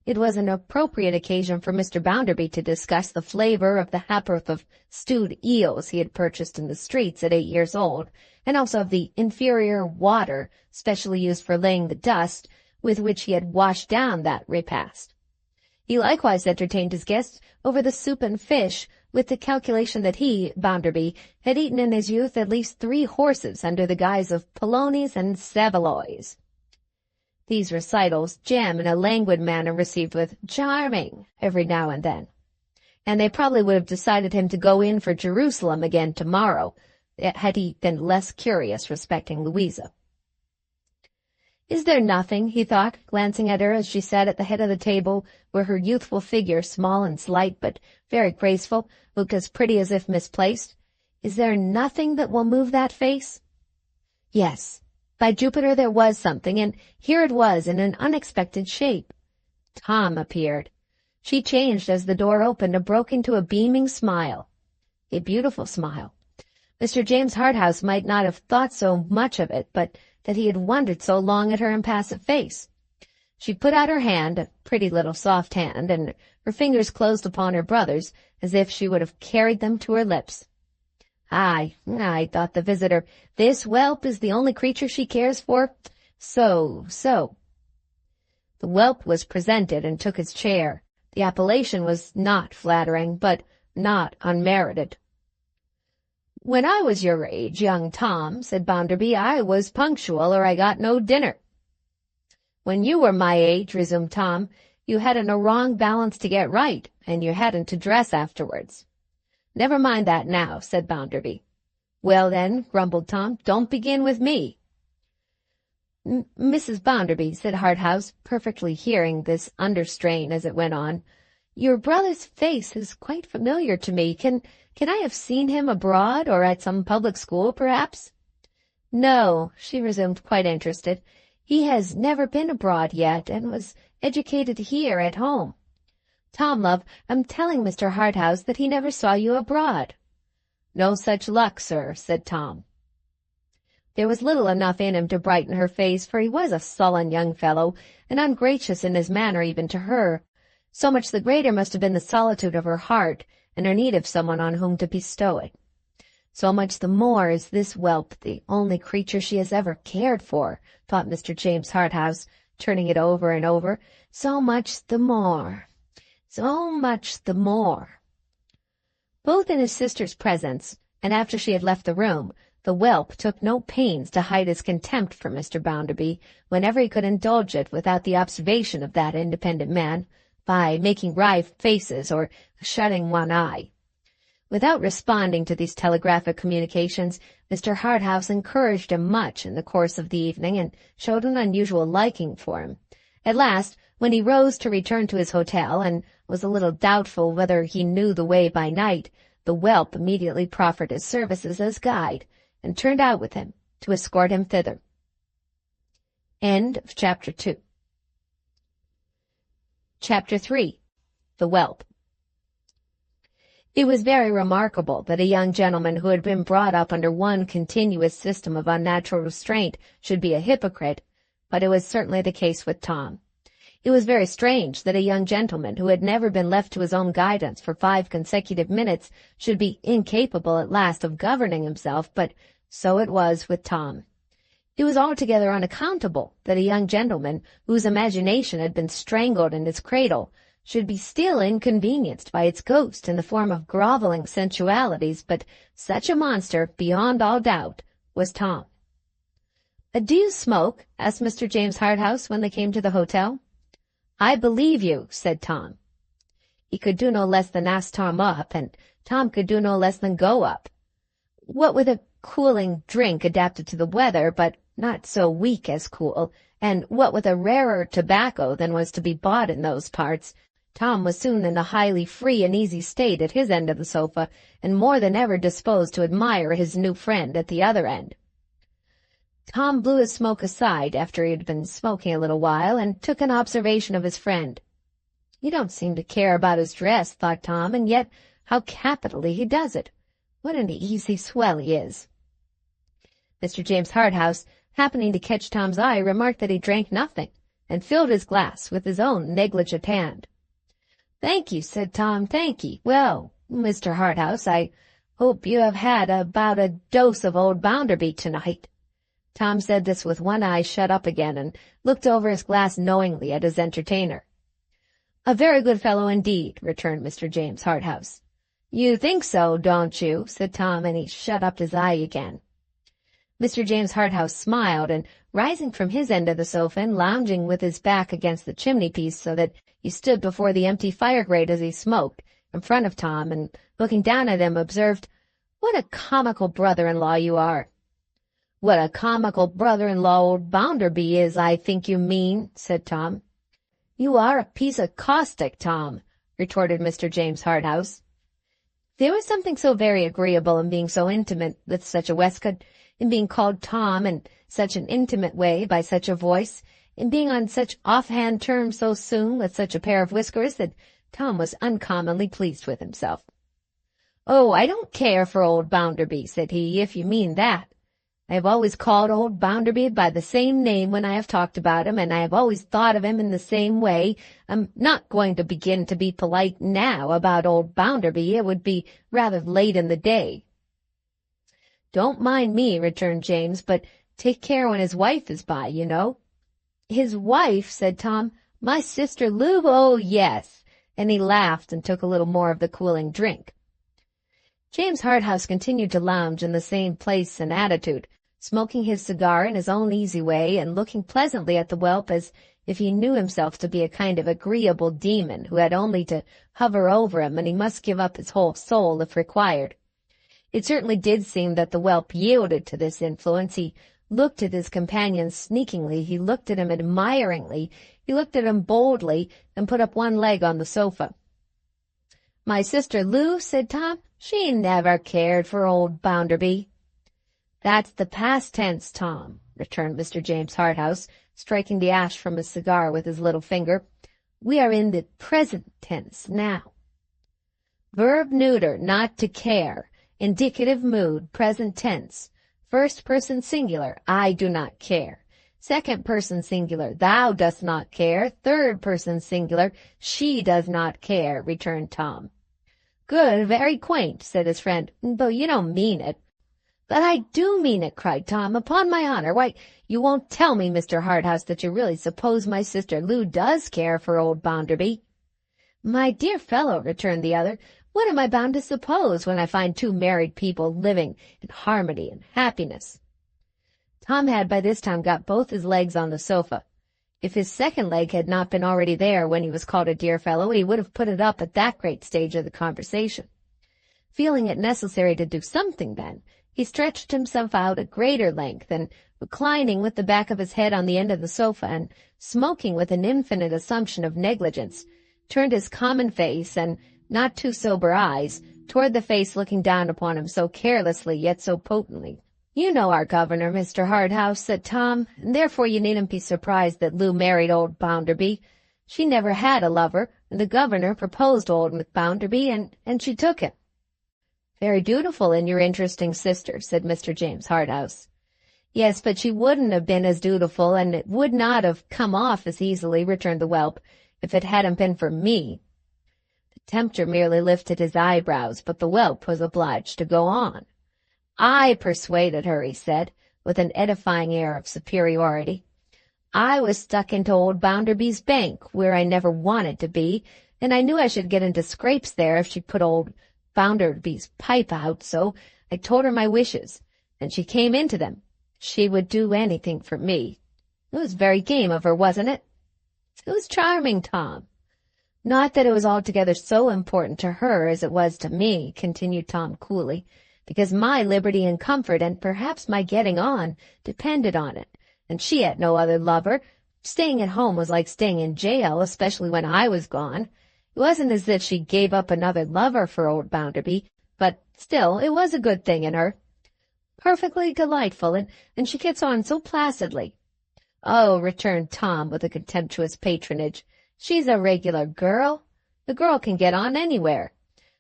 S1: It was an appropriate occasion for Mr. Bounderby to discuss the flavor of the ha'porth of stewed eels he had purchased in the streets at 8 years old, and also of the inferior water specially used for laying the dust, with which he had washed down that repast. He likewise entertained his guests over the soup and fish, with the calculation that he, Bounderby, had eaten in his youth at least 3 horses under the guise of polonies and saveloys. These recitals Jem, in a languid manner, received with "charming" every now and then, and they probably would have decided him to go in for Jerusalem again tomorrow, had he been less curious respecting Louisa. "Is there nothing," he thought, glancing at her as she sat at the head of the table, where her youthful figure, small and slight but very graceful, looked as pretty as if misplaced, "is there nothing that will move that face?" Yes, by Jupiter there was something, and here it was in an unexpected shape. Tom appeared. She changed as the door opened and broke into a beaming smile. A beautiful smile. Mr. James Harthouse might not have thought so much of it, but that he had wondered so long at her impassive face. She put out her hand, a pretty little soft hand, and her fingers closed upon her brother's, as if she would have carried them to her lips. "Aye, thought the visitor, this whelp is the only creature she cares for. So. The whelp was presented and took his chair. The appellation was not flattering, but not unmerited. "When I was your age, young Tom," said Bounderby, "I was punctual, or I got no dinner." "When you were my age," resumed Tom, "you hadn't a wrong balance to get right, and you hadn't to dress afterwards." "Never mind that now," said Bounderby. Well then, grumbled Tom, don't begin with me. Mrs. Bounderby, said Harthouse, perfectly hearing this understrain as it went on, your brother's face is quite familiar to me. Can I have seen him abroad, or at some public school, perhaps? No, she resumed, quite interested. He has never been abroad yet, and was educated here at home. Tom, love, I'm telling Mr. Harthouse that he never saw you abroad. No such luck, sir, said Tom. There was little enough in him to brighten her face, for he was a sullen young fellow, and ungracious in his manner even to her. So much the greater must have been the solitude of her heart, and her need of someone on whom to bestow it. So much the more is this whelp the only creature she has ever cared for, thought Mr. James Harthouse, turning it over and over. So much the more. So much the more. Both in his sister's presence, and after she had left the room, the whelp took no pains to hide his contempt for Mr. Bounderby, whenever he could indulge it without the observation of that independent man, by making wry faces or shutting one eye. Without responding to these telegraphic communications, Mr. Harthouse encouraged him much in the course of the evening, and showed an unusual liking for him. At last, when he rose to return to his hotel, and was a little doubtful whether he knew the way by night, the whelp immediately proffered his services as guide, and turned out with him to escort him thither. End of Chapter 2. Chapter 3. The Whelp. It was very remarkable that a young gentleman who had been brought up under one continuous system of unnatural restraint should be a hypocrite, but it was certainly the case with Tom. It was very strange that a young gentleman who had never been left to his own guidance for 5 consecutive minutes should be incapable at last of governing himself, but so it was with Tom. It was altogether unaccountable that a young gentleman whose imagination had been strangled in his cradle should be still inconvenienced by its ghost in the form of groveling sensualities, but such a monster, beyond all doubt, was Tom. "Do you smoke?" asked Mr. James Harthouse when they came to the hotel. "I believe you," said Tom. He could do no less than ask Tom up, and Tom could do no less than go up. What with a cooling drink adapted to the weather, but not so weak as cool, and what with a rarer tobacco than was to be bought in those parts, Tom was soon in a highly free and easy state at his end of the sofa, and more than ever disposed to admire his new friend at the other end. Tom blew his smoke aside after he had been smoking a little while, and took an observation of his friend. "He don't seem to care about his dress," thought Tom, "and yet how capitally he does it. What an easy swell he is." Mr. James Harthouse, happening to catch Tom's eye, remarked that he drank nothing, and filled his glass with his own negligent hand. "Thank you," said Tom, "thank ye. Well, Mr. Harthouse, I hope you have had about a dose of old Bounderby tonight." Tom said this with one eye shut up again, and looked over his glass knowingly at his entertainer. "A very good fellow indeed," returned Mr. James Harthouse. "You think so, don't you?" said Tom, and he shut up his eye again. Mr. James Harthouse smiled, and rising from his end of the sofa and lounging with his back against the chimney-piece so that he stood before the empty fire-grate as he smoked, in front of Tom, and looking down at him, observed, "What a comical brother-in-law you are." "What a comical brother-in-law old Bounderby is, I think you mean," said Tom. "You are a piece of caustic, Tom," retorted Mr. James Harthouse. There was something so very agreeable in being so intimate with such a waistcoat, in being called Tom in such an intimate way by such a voice, in being on such off-hand terms so soon with such a pair of whiskers, that Tom was uncommonly pleased with himself. "Oh, I don't care for old Bounderby," said he, "if you mean that. I have always called old Bounderby by the same name when I have talked about him, and I have always thought of him in the same way. I'm not going to begin to be polite now about old Bounderby. It would be rather late in the day." "Don't mind me," returned James, "but take care when his wife is by, you know." "His wife?" said Tom. "My sister Lou? Oh, yes." And he laughed and took a little more of the cooling drink. James Harthouse continued to lounge in the same place and attitude, smoking his cigar in his own easy way, and looking pleasantly at the whelp as if he knew himself to be a kind of agreeable demon who had only to hover over him, and he must give up his whole soul if required. It certainly did seem that the whelp yielded to this influence. He looked at his companion sneakingly. He looked at him admiringly. He looked at him boldly and put up one leg on the sofa. "My sister Lou," said Tom, "she never cared for old Bounderby." "That's the past tense, Tom," returned Mr. James Harthouse, striking the ash from his cigar with his little finger. "We are in the present tense now." Verb neuter, not to care. Indicative mood, present tense. First person singular, I do not care. Second person singular, thou dost not care. Third person singular, she does not care, returned Tom. "Good, very quaint," said his friend, "though you don't mean it." "But I do mean it," cried Tom, "upon my honor. Why, you won't tell me, Mr. Harthouse, that you really suppose my sister Lou does care for old Bounderby?" "My dear fellow," returned the other, "what am I bound to suppose when I find two married people living in harmony and happiness?" Tom had by this time got both his legs on the sofa. If his second leg had not been already there when he was called a dear fellow, he would have put it up at that great stage of the conversation. Feeling it necessary to do something then, he stretched himself out at greater length, and reclining with the back of his head on the end of the sofa, and smoking with an infinite assumption of negligence, turned his common face and not too sober eyes toward the face looking down upon him so carelessly yet so potently. "You know our governor, Mr. Harthouse," said Tom, "and therefore you needn't be surprised that Lou married old Bounderby. She never had a lover, and the governor proposed old Bounderby, and she took him." "Very dutiful in your interesting sister," said Mr. James Harthouse. "Yes, but she wouldn't have been as dutiful, and it would not have come off as easily," returned the whelp, "if it hadn't been for me." The tempter merely lifted his eyebrows, but the whelp was obliged to go on. "I persuaded her," he said, with an edifying air of superiority. "I was stuck into old Bounderby's bank, where I never wanted to be, and I knew I should get into scrapes there if she put old Bounderby's pipe out, so I told her my wishes, and she came into them. She would do anything for me. It was very game of her, wasn't it?" "It was charming, Tom." "Not that it was altogether so important to her as it was to me," continued Tom coolly, "because my liberty and comfort, and perhaps my getting on, depended on it, and she had no other lover. Staying at home was like staying in jail, especially when I was gone. It wasn't as if she gave up another lover for old Bounderby, but still it was a good thing in her. Perfectly delightful, and she gets on so placidly." "Oh," returned Tom with a contemptuous patronage, "she's a regular girl. The girl can get on anywhere.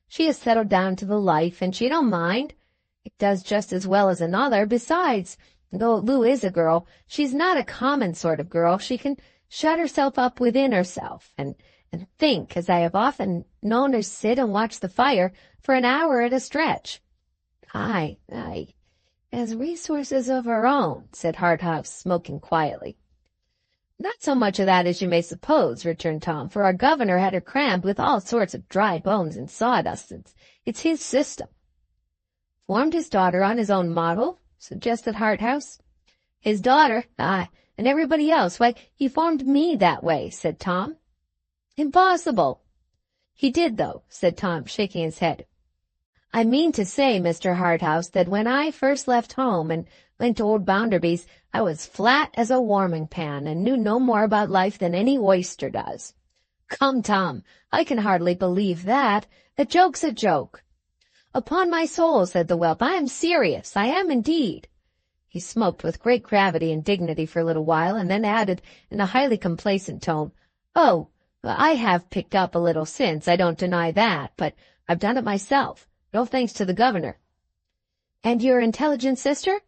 S1: She has settled down to the life, and she don't mind. It does just as well as another. Besides, though Lou is a girl, she's not a common sort of girl. She can shut herself up within herself, and think, as I have often known her sit and watch the fire for an hour at a stretch." Aye, has resources of her own," said Harthouse, smoking quietly. "Not so much of that as you may suppose," returned Tom, "for our governor had her crammed with all sorts of dry bones and sawdust. It's his system." "Formed his daughter on his own model?" suggested Harthouse. "His daughter? Aye, and everybody else. Why, he formed me that way," said Tom. "Impossible." "He did, though," said Tom, shaking his head. "I mean to say, Mr. Harthouse, that when I first left home and went to old Bounderby's, I was flat as a warming pan, and knew no more about life than any oyster does." "Come, Tom, I can hardly believe that. A joke's a joke." "Upon my soul," said the whelp, "I am serious. I am indeed." He smoked with great gravity and dignity for a little while, and then added in a highly complacent tone, "Oh, I have picked up a little since, I don't deny that, but I've done it myself. No thanks to the governor." "And your intelligent sister?"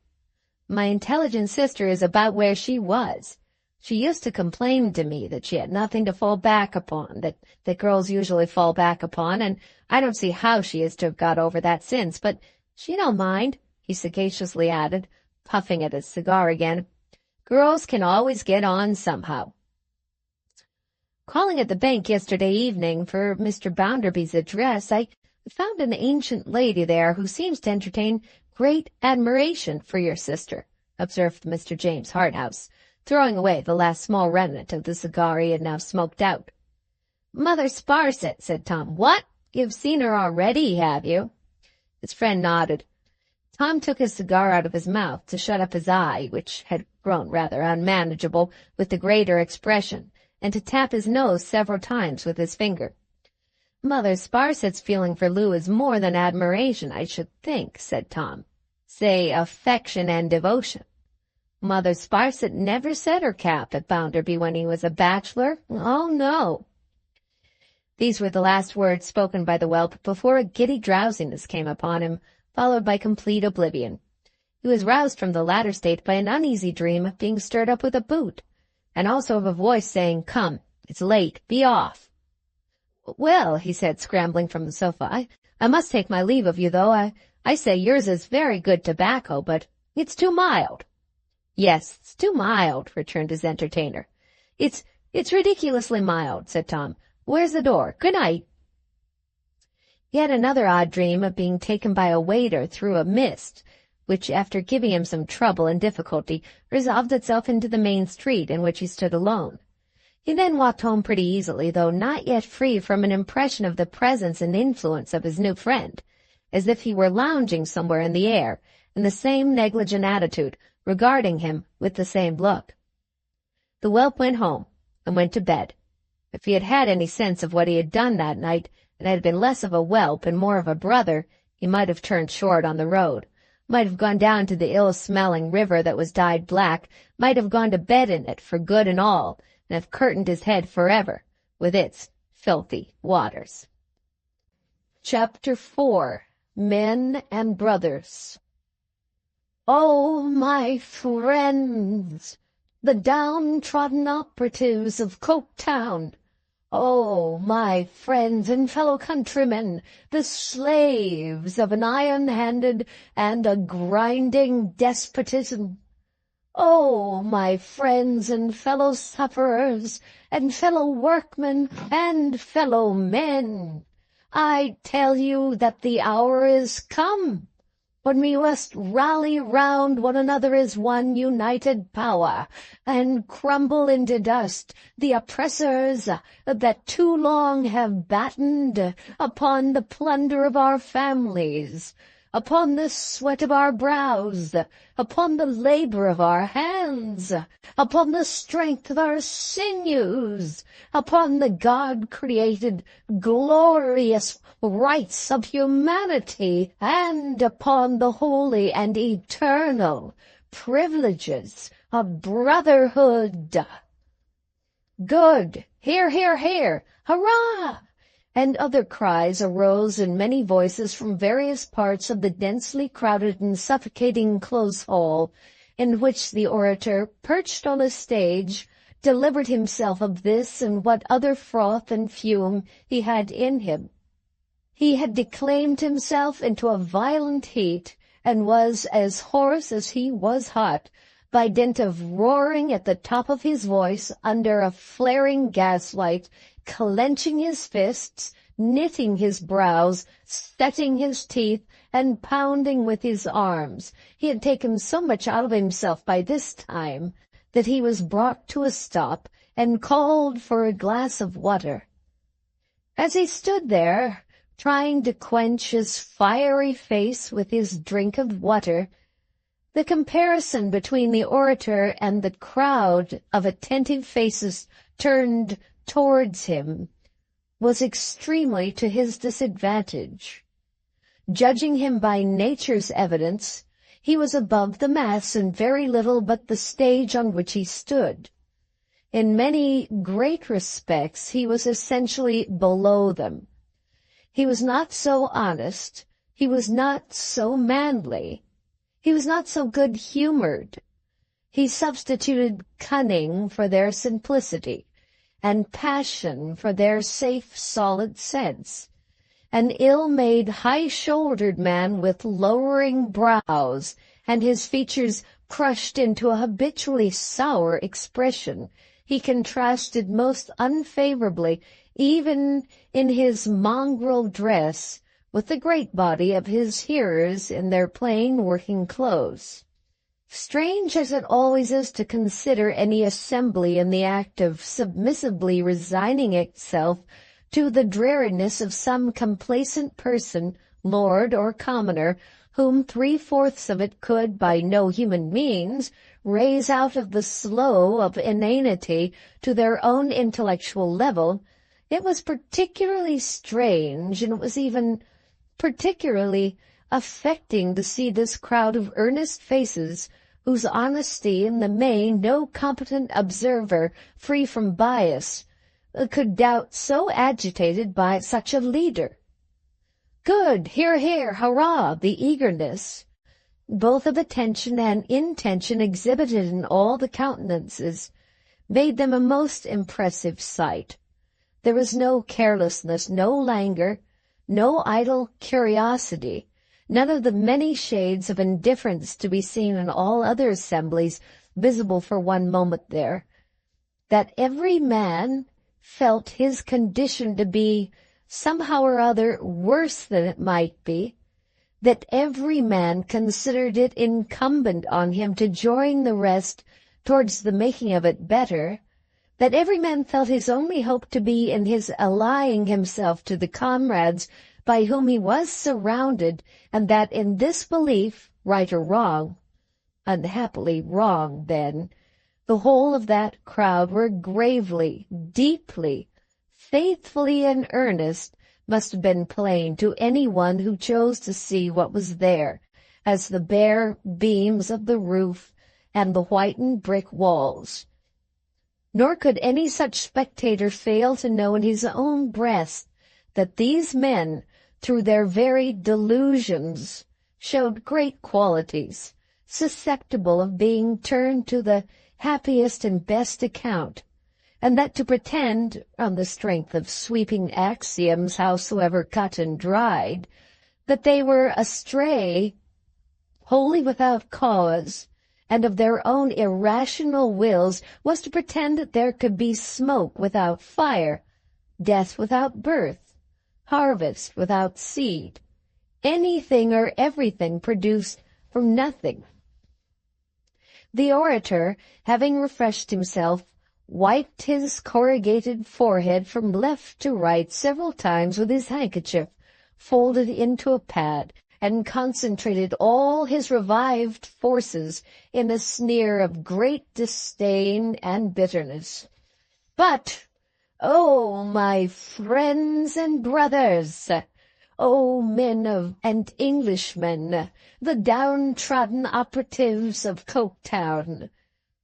S1: "My intelligent sister is about where she was. She used to complain to me that she had nothing to fall back upon, that girls usually fall back upon, and I don't see how she is to have got over that since, but she don't mind," he sagaciously added, puffing at his cigar again. "Girls can always get on somehow." "Calling at the bank yesterday evening for Mr. Bounderby's address, I found an ancient lady there who seems to entertain great admiration for your sister," observed Mr. James Harthouse, throwing away the last small remnant of the cigar he had now smoked out. "Mother Sparsit," said Tom. "What? You've seen her already, have you?" His friend nodded. Tom took his cigar out of his mouth to shut up his eye, which had grown rather unmanageable with the greater expression, and to tap his nose several times with his finger. "Mother Sparsit's feeling for Lou is more than admiration, I should think," said Tom. "Say affection and devotion. Mother Sparsit never set her cap at Bounderby when he was a bachelor. Oh, no." These were the last words spoken by the whelp before a giddy drowsiness came upon him, followed by complete oblivion. He was roused from the latter state by an uneasy dream of being stirred up with a boot, and also of a voice saying, "Come, it's late, be off." "Well," he said, scrambling from the sofa, I must take my leave of you, though. I say yours is very good tobacco, but it's too mild." "Yes, it's too mild," returned his entertainer. It's ridiculously mild," said Tom. "Where's the door? Good night." He had another odd dream of being taken by a waiter through a mist, which, after giving him some trouble and difficulty, resolved itself into the main street, in which he stood alone. He then walked home pretty easily, though not yet free from an impression of the presence and influence of his new friend, as if he were lounging somewhere in the air, in the same negligent attitude, regarding him with the same look. The whelp went home, and went to bed. If he had had any sense of what he had done that night, and had been less of a whelp and more of a brother, he might have turned short on the road, might have gone down to the ill-smelling river that was dyed black, might have gone to bed in it for good and all, and have curtained his head forever with its filthy waters. Chapter 4. Men and Brothers. "Oh, my friends, the downtrodden operatives of Coketown! Oh, my friends and fellow countrymen, the slaves of an iron-handed and a grinding despotism! Oh, my friends and fellow sufferers, and fellow workmen, and fellow men! I tell you that the hour is come when we must rally round one another as one united power, and crumble into dust the oppressors that too long have battened upon the plunder of our families, upon the sweat of our brows, upon the labor of our hands, upon the strength of our sinews, upon the God-created, glorious rights of humanity, and upon the holy and eternal privileges of brotherhood." "Good! Hear, hear, hear! Hurrah!" and other cries arose in many voices from various parts of the densely crowded and suffocating close hall, in which the orator, perched on a stage, delivered himself of this and what other froth and fume he had in him. He had declaimed himself into a violent heat, and was as hoarse as he was hot, by dint of roaring at the top of his voice under a flaring gaslight, clenching his fists, knitting his brows, setting his teeth, and pounding with his arms. He had taken so much out of himself by this time that he was brought to a stop and called for a glass of water. As he stood there, trying to quench his fiery face with his drink of water, the comparison between the orator and the crowd of attentive faces turned towards him was extremely to his disadvantage. Judging him by nature's evidence, he was above the mass in very little but the stage on which he stood. In many great respects he was essentially below them. He was not so honest, he was not so manly, he was not so good-humored. He substituted cunning for their simplicity, and passion for their safe, solid sense. An ill-made, high-shouldered man with lowering brows, and his features crushed into a habitually sour expression, he contrasted most unfavorably, even in his mongrel dress, with the great body of his hearers in their plain working clothes. Strange as it always is to consider any assembly in the act of submissively resigning itself to the dreariness of some complacent person, lord or commoner, whom 3/4 of it could by no human means raise out of the slough of inanity to their own intellectual level, it was particularly strange, and it was even particularly affecting to see this crowd of earnest faces, whose honesty in the main no competent observer free from bias could doubt, so agitated by such a leader. Good, hear, hear, hurrah! The eagerness, both of attention and intention, exhibited in all the countenances, made them a most impressive sight. There was no carelessness, no languor, no idle curiosity, none of the many shades of indifference to be seen in all other assemblies visible for one moment there, that every man felt his condition to be somehow or other worse than it might be, that every man considered it incumbent on him to join the rest towards the making of it better, that every man felt his only hope to be in his allying himself to the comrades by whom he was surrounded, and that in this belief, right or wrong, unhappily wrong then, the whole of that crowd were gravely, deeply, faithfully in earnest, must have been plain to any one who chose to see what was there, as the bare beams of the roof and the whitened brick walls. Nor could any such spectator fail to know in his own breast that these men, through their very delusions, showed great qualities, susceptible of being turned to the happiest and best account, and that to pretend, on the strength of sweeping axioms howsoever cut and dried, that they were astray wholly without cause, and of their own irrational wills, was to pretend that there could be smoke without fire, death without birth, harvest without seed, anything or everything produced from nothing. The orator, having refreshed himself, wiped his corrugated forehead from left to right several times with his handkerchief, folded into a pad, and concentrated all his revived forces in a sneer of great disdain and bitterness. But, oh, my friends and brothers, oh, men and Englishmen, the downtrodden operatives of Coketown,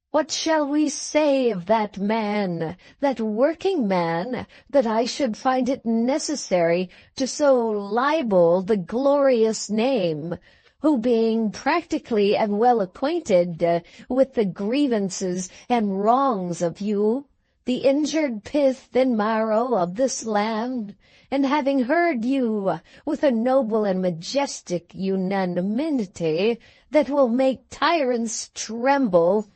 S1: what shall we say of that man, that working man, that I should find it necessary to so libel the glorious name, who, being practically and well acquainted with the grievances and wrongs of you, the injured pith and marrow of this land, and having heard you with a noble and majestic unanimity that will make tyrants tremble,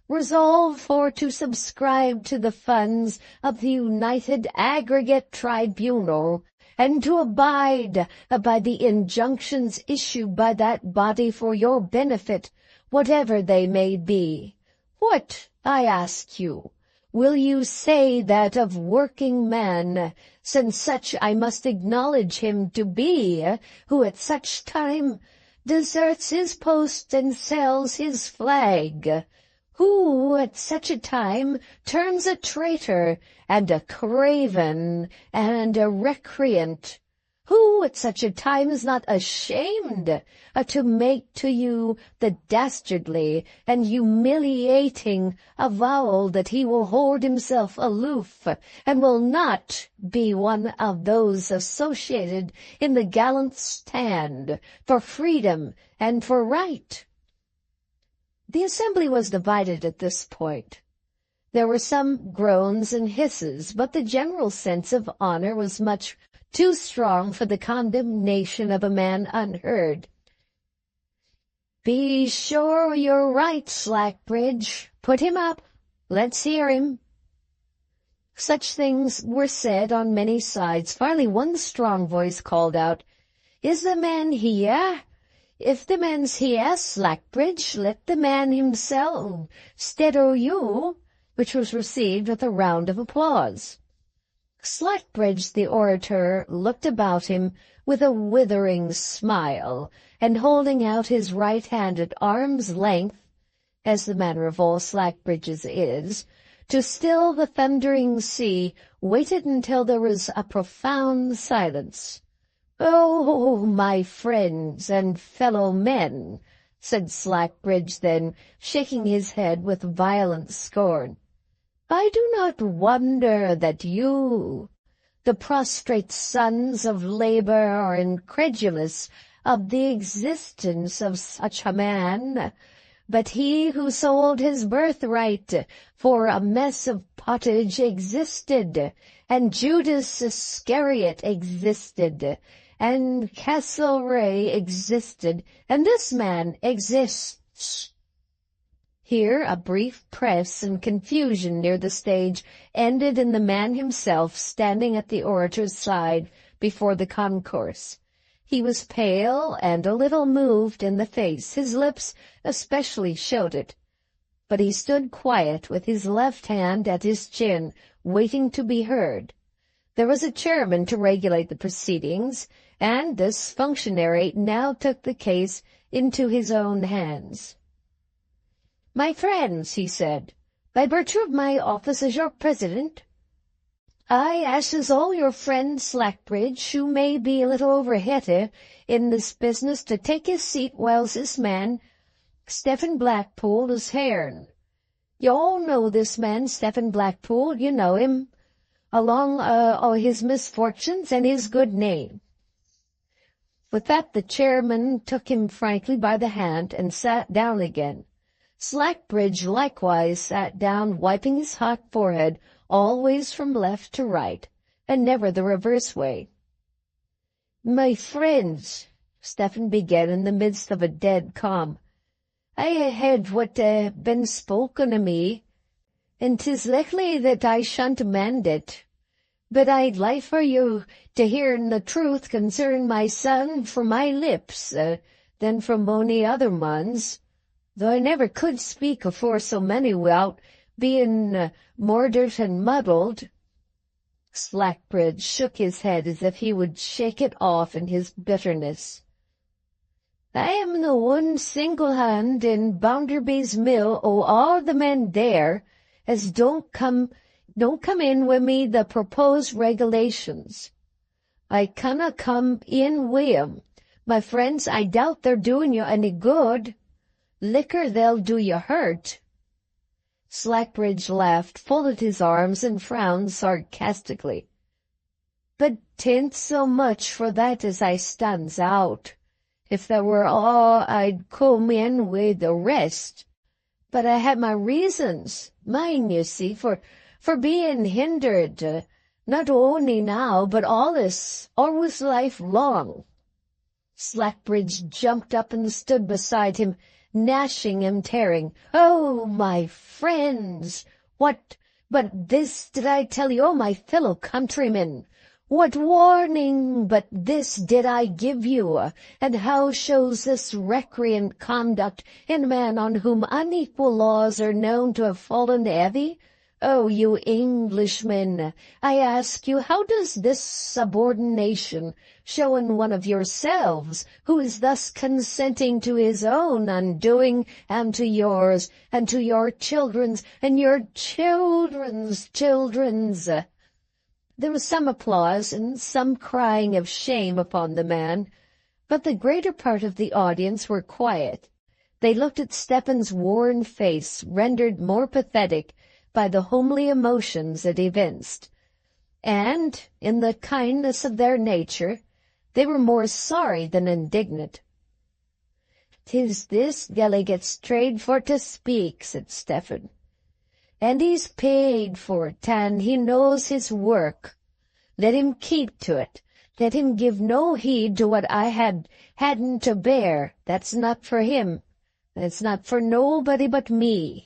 S1: resolve for to subscribe to the funds of the United Aggregate Tribunal, and to abide by the injunctions issued by that body for your benefit, whatever they may be. What, I ask you, will you say that of working man, since such I must acknowledge him to be, who at such time deserts his post and sells his flag, who at such a time turns a traitor and a craven and a recreant, who at such a time is not ashamed to make to you the dastardly and humiliating avowal that he will hold himself aloof, and will not be one of those associated in the gallant stand for freedom and for right. The assembly was divided at this point. There were some groans and hisses, but the general sense of honor was much too strong for the condemnation of a man unheard. "Be sure you're right, Slackbridge. Put him up. Let's hear him." Such things were said on many sides. Finally, one strong voice called out, "Is the man here? If the man's here, Slackbridge, let the man himself stead o' you," which was received with a round of applause. Slackbridge the orator looked about him with a withering smile, and holding out his right hand at arm's length, as the manner of all Slackbridges is, to still the thundering sea, waited until there was a profound silence. "Oh, my friends and fellow men," said Slackbridge then, shaking his head with violent scorn, "I do not wonder that you, the prostrate sons of labor, are incredulous of the existence of such a man. But he who sold his birthright for a mess of pottage existed, and Judas Iscariot existed, and Castlereagh existed, and this man exists." Here a brief press and confusion near the stage ended in the man himself standing at the orator's side before the concourse. He was pale and a little moved in the face, his lips especially showed it. But he stood quiet with his left hand at his chin, waiting to be heard. There was a chairman to regulate the proceedings, and this functionary now took the case into his own hands. "My friends," he said, "by virtue of my office as your president, I ask as all your friends Slackbridge, who may be a little overheated in this business, to take his seat whilst this man, Stephen Blackpool, is hearn. You all know this man, Stephen Blackpool, you know him, along all his misfortunes and his good name." With that the chairman took him frankly by the hand and sat down again. Slackbridge likewise sat down, wiping his hot forehead, always from left to right, and never the reverse way. "My friends," Stephen began in the midst of a dead calm, "I heard what been spoken o' me, and 'tis likely that I shan't mend it. But I'd liefer you to hear the truth concerning my son from my lips than from ony other man's, though I never could speak afore so many without being murdered and muddled." Slackbridge shook his head as if he would shake it off in his bitterness. "I am the one single hand in Bounderby's mill o' all the men there as don't come in wi' me the proposed regulations. I canna come in wi' 'em. My friends, I doubt they're doing you any good. Liquor they'll do you hurt." Slackbridge laughed, folded his arms, and frowned sarcastically. "But 'tain't so much for that as I stands out. If that were all, I'd come in wi' the rest. But I had my reasons, mine, you see, for being hindered, not only now, but always life long." Slackbridge jumped up and stood beside him, gnashing and tearing. "Oh, my friends, but this did I tell you, oh, my fellow countrymen, what warning but this did I give you, and how shows this recreant conduct in a man on whom unequal laws are known to have fallen heavy? Oh, you Englishmen, I ask you, how does this subordination show in one of yourselves, who is thus consenting to his own undoing, and to yours, and to your children's, and your children's children's?" There was some applause and some crying of shame upon the man, but the greater part of the audience were quiet. They looked at Stephen's worn face, rendered more pathetic by the homely emotions it evinced, and, in the kindness of their nature, they were more sorry than indignant. "'Tis this delegate's trade for to speak," said Stephen, "and he's paid for it, and he knows his work. Let him keep to it. Let him give no heed to what I hadn't to bear. That's not for him. That's not for nobody but me."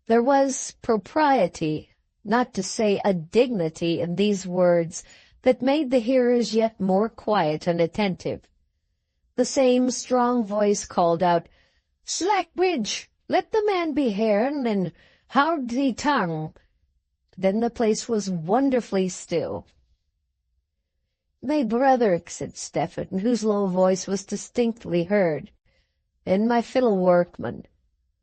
S1: There was propriety, not to say a dignity, in these words that made the hearers yet more quiet and attentive. The same strong voice called out, "Slackbridge, let the man be hearn, and hold thee tongue." Then the place was wonderfully still. "My brother," said Stephen, whose low voice was distinctly heard, "and my fiddle workman,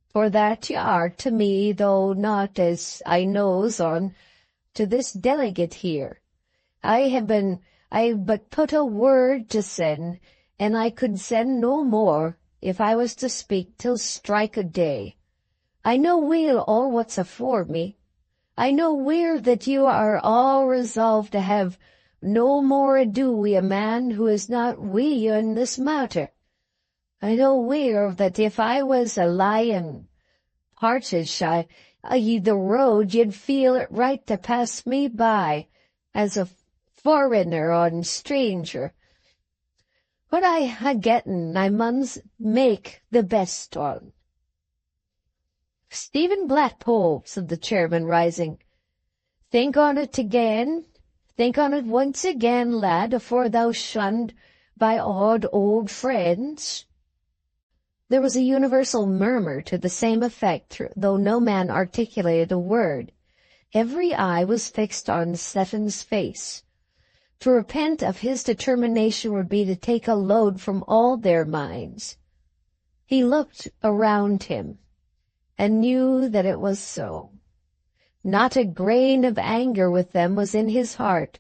S1: for that ye are to me, though not, as I knows on, to this delegate here. I but put a word to send, and I could send no more, if I was to speak till strike o' day. I know weel all what's afore me. I know weel that you are all resolved to have no more ado wi' a man who is not wi' you in this matter. I know weel that if I was a lying partridge ye the road, you'd feel it right to pass me by as a foreigner or stranger. What I ha-getten I mun's make the best on." "Stephen Blackpool," said the chairman, rising, "think on it again. Think on it once again, lad, afore thou shunned by old friends." There was a universal murmur to the same effect, though no man articulated a word. Every eye was fixed on Stephen's face. To repent of his determination would be to take a load from all their minds. He looked around him, and knew that it was so. Not a grain of anger with them was in his heart.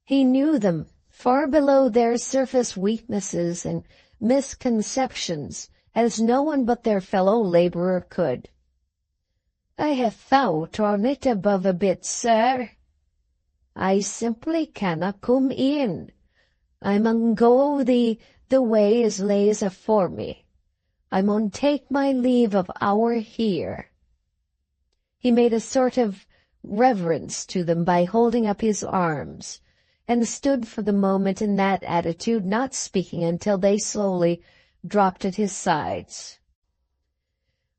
S1: He knew them far below their surface weaknesses and misconceptions, as no one but their fellow laborer could. "I have thought on it above a bit, sir. I simply cannot come in. I mun go the way as lays afore me. I mun take my leave of our here." He made a sort of reverence to them by holding up his arms, and stood for the moment in that attitude, not speaking until they slowly dropped at his sides.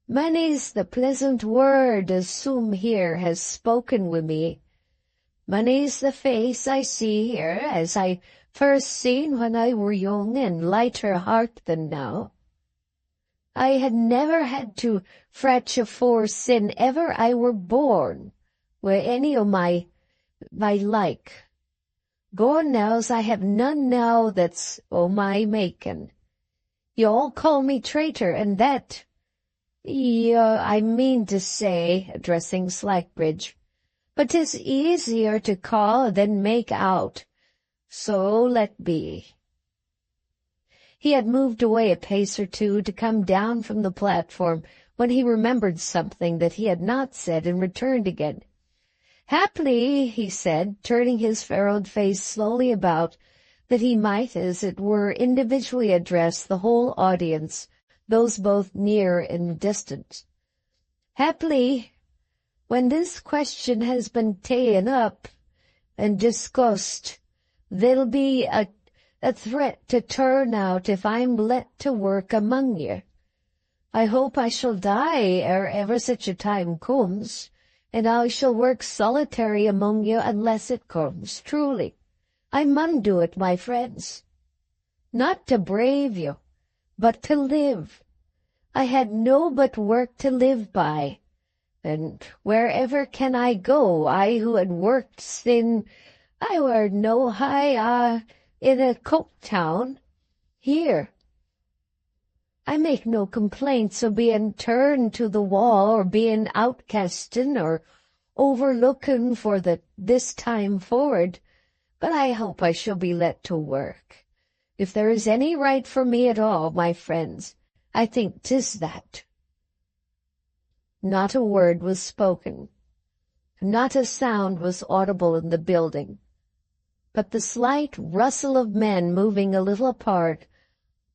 S1: "Many's the pleasant word as some here has spoken wi' me. Many's the face I see here as I first seen when I were young and lighter heart than now. I had never had to fretch afore sin ever I were born, wi' any o' my like. Gone now's I have none now that's o' my making. You all call me traitor, and that, I mean to say," addressing Slackbridge, "but 'tis easier to call than make out, so let be." He had moved away a pace or two to come down from the platform, when he remembered something that he had not said, and returned again. "Haply," he said, turning his furrowed face slowly about, that he might, as it were, individually address the whole audience, those both near and distant. "Haply, when this question has been ta'en up and discussed, there'll be a threat to turn out if I'm let to work among you. I hope I shall die ere ever such a time comes, and I shall work solitary among you unless it comes. Truly, I mun do it, my friends. Not to brave you, but to live. I had no but work to live by, and wherever can I go, I who had worked sin I were no high in a Coketown here. I make no complaints o' being turned to the wall, or being outcastin', or overlooking for this time forward, but I hope I shall be let to work. If there is any right for me at all, my friends, I think 'tis that." Not a word was spoken. Not a sound was audible in the building, but the slight rustle of men moving a little apart,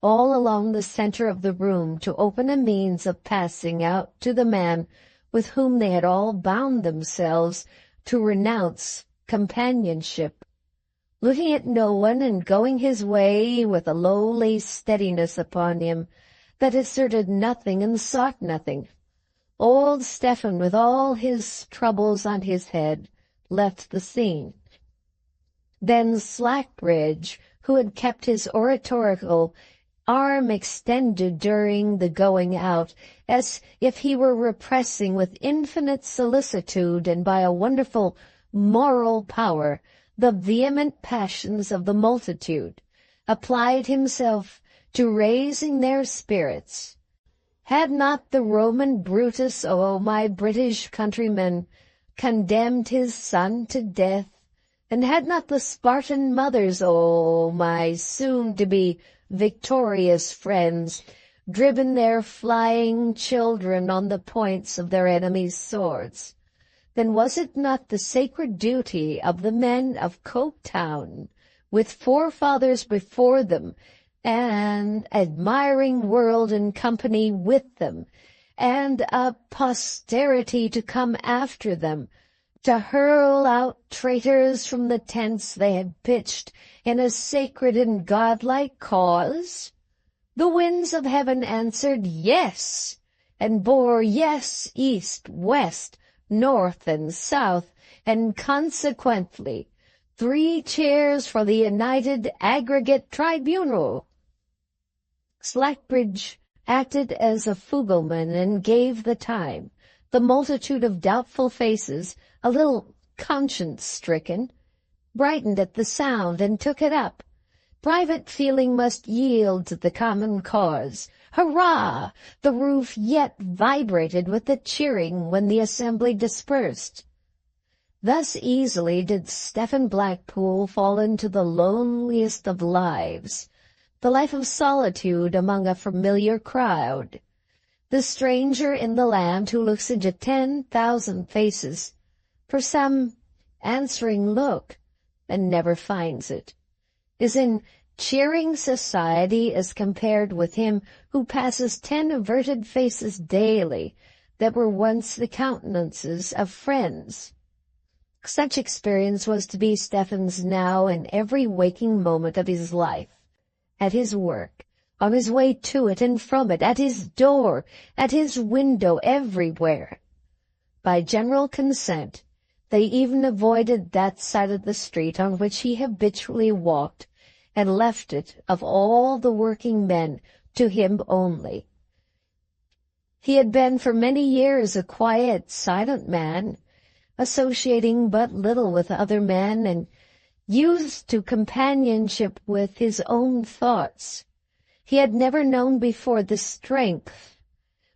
S1: all along the center of the room, to open a means of passing out to the man with whom they had all bound themselves to renounce companionship, looking at no one and going his way with a lowly steadiness upon him that asserted nothing and sought nothing. Old Stephen, with all his troubles on his head, left the scene. Then Slackbridge, who had kept his oratorical arm extended during the going out, as if he were repressing with infinite solicitude and by a wonderful moral power the vehement passions of the multitude, applied himself to raising their spirits. Had not the Roman Brutus, O my British countrymen, condemned his son to death, and had not the Spartan mothers, O my soon-to-be victorious friends, driven their flying children on the points of their enemies' swords, then was it not the sacred duty of the men of Coketown, with forefathers before them, and admiring world and company with them, and a posterity to come after them, to hurl out traitors from the tents they had pitched in a sacred and godlike cause? The winds of heaven answered yes, and bore yes east, west, north, and south, and consequently 3 cheers for the United Aggregate Tribunal. Slackbridge acted as a fugleman and gave the time. The multitude of doubtful faces, a little conscience-stricken, brightened at the sound and took it up. Private feeling must yield to the common cause. Hurrah! The roof yet vibrated with the cheering when the assembly dispersed. Thus easily did Stephen Blackpool fall into the loneliest of lives, the life of solitude among a familiar crowd, the stranger in the land who looks into 10,000 faces for some answering look and never finds it, is in cheering society as compared with him who passes 10 averted faces daily that were once the countenances of friends. Such experience was to be Stephen's now in every waking moment of his life, at his work, on his way to it and from it, at his door, at his window, everywhere. By general consent, they even avoided that side of the street on which he habitually walked, and left it, of all the working men, to him only. He had been for many years a quiet, silent man, associating but little with other men, and used to companionship with his own thoughts. He had never known before the strength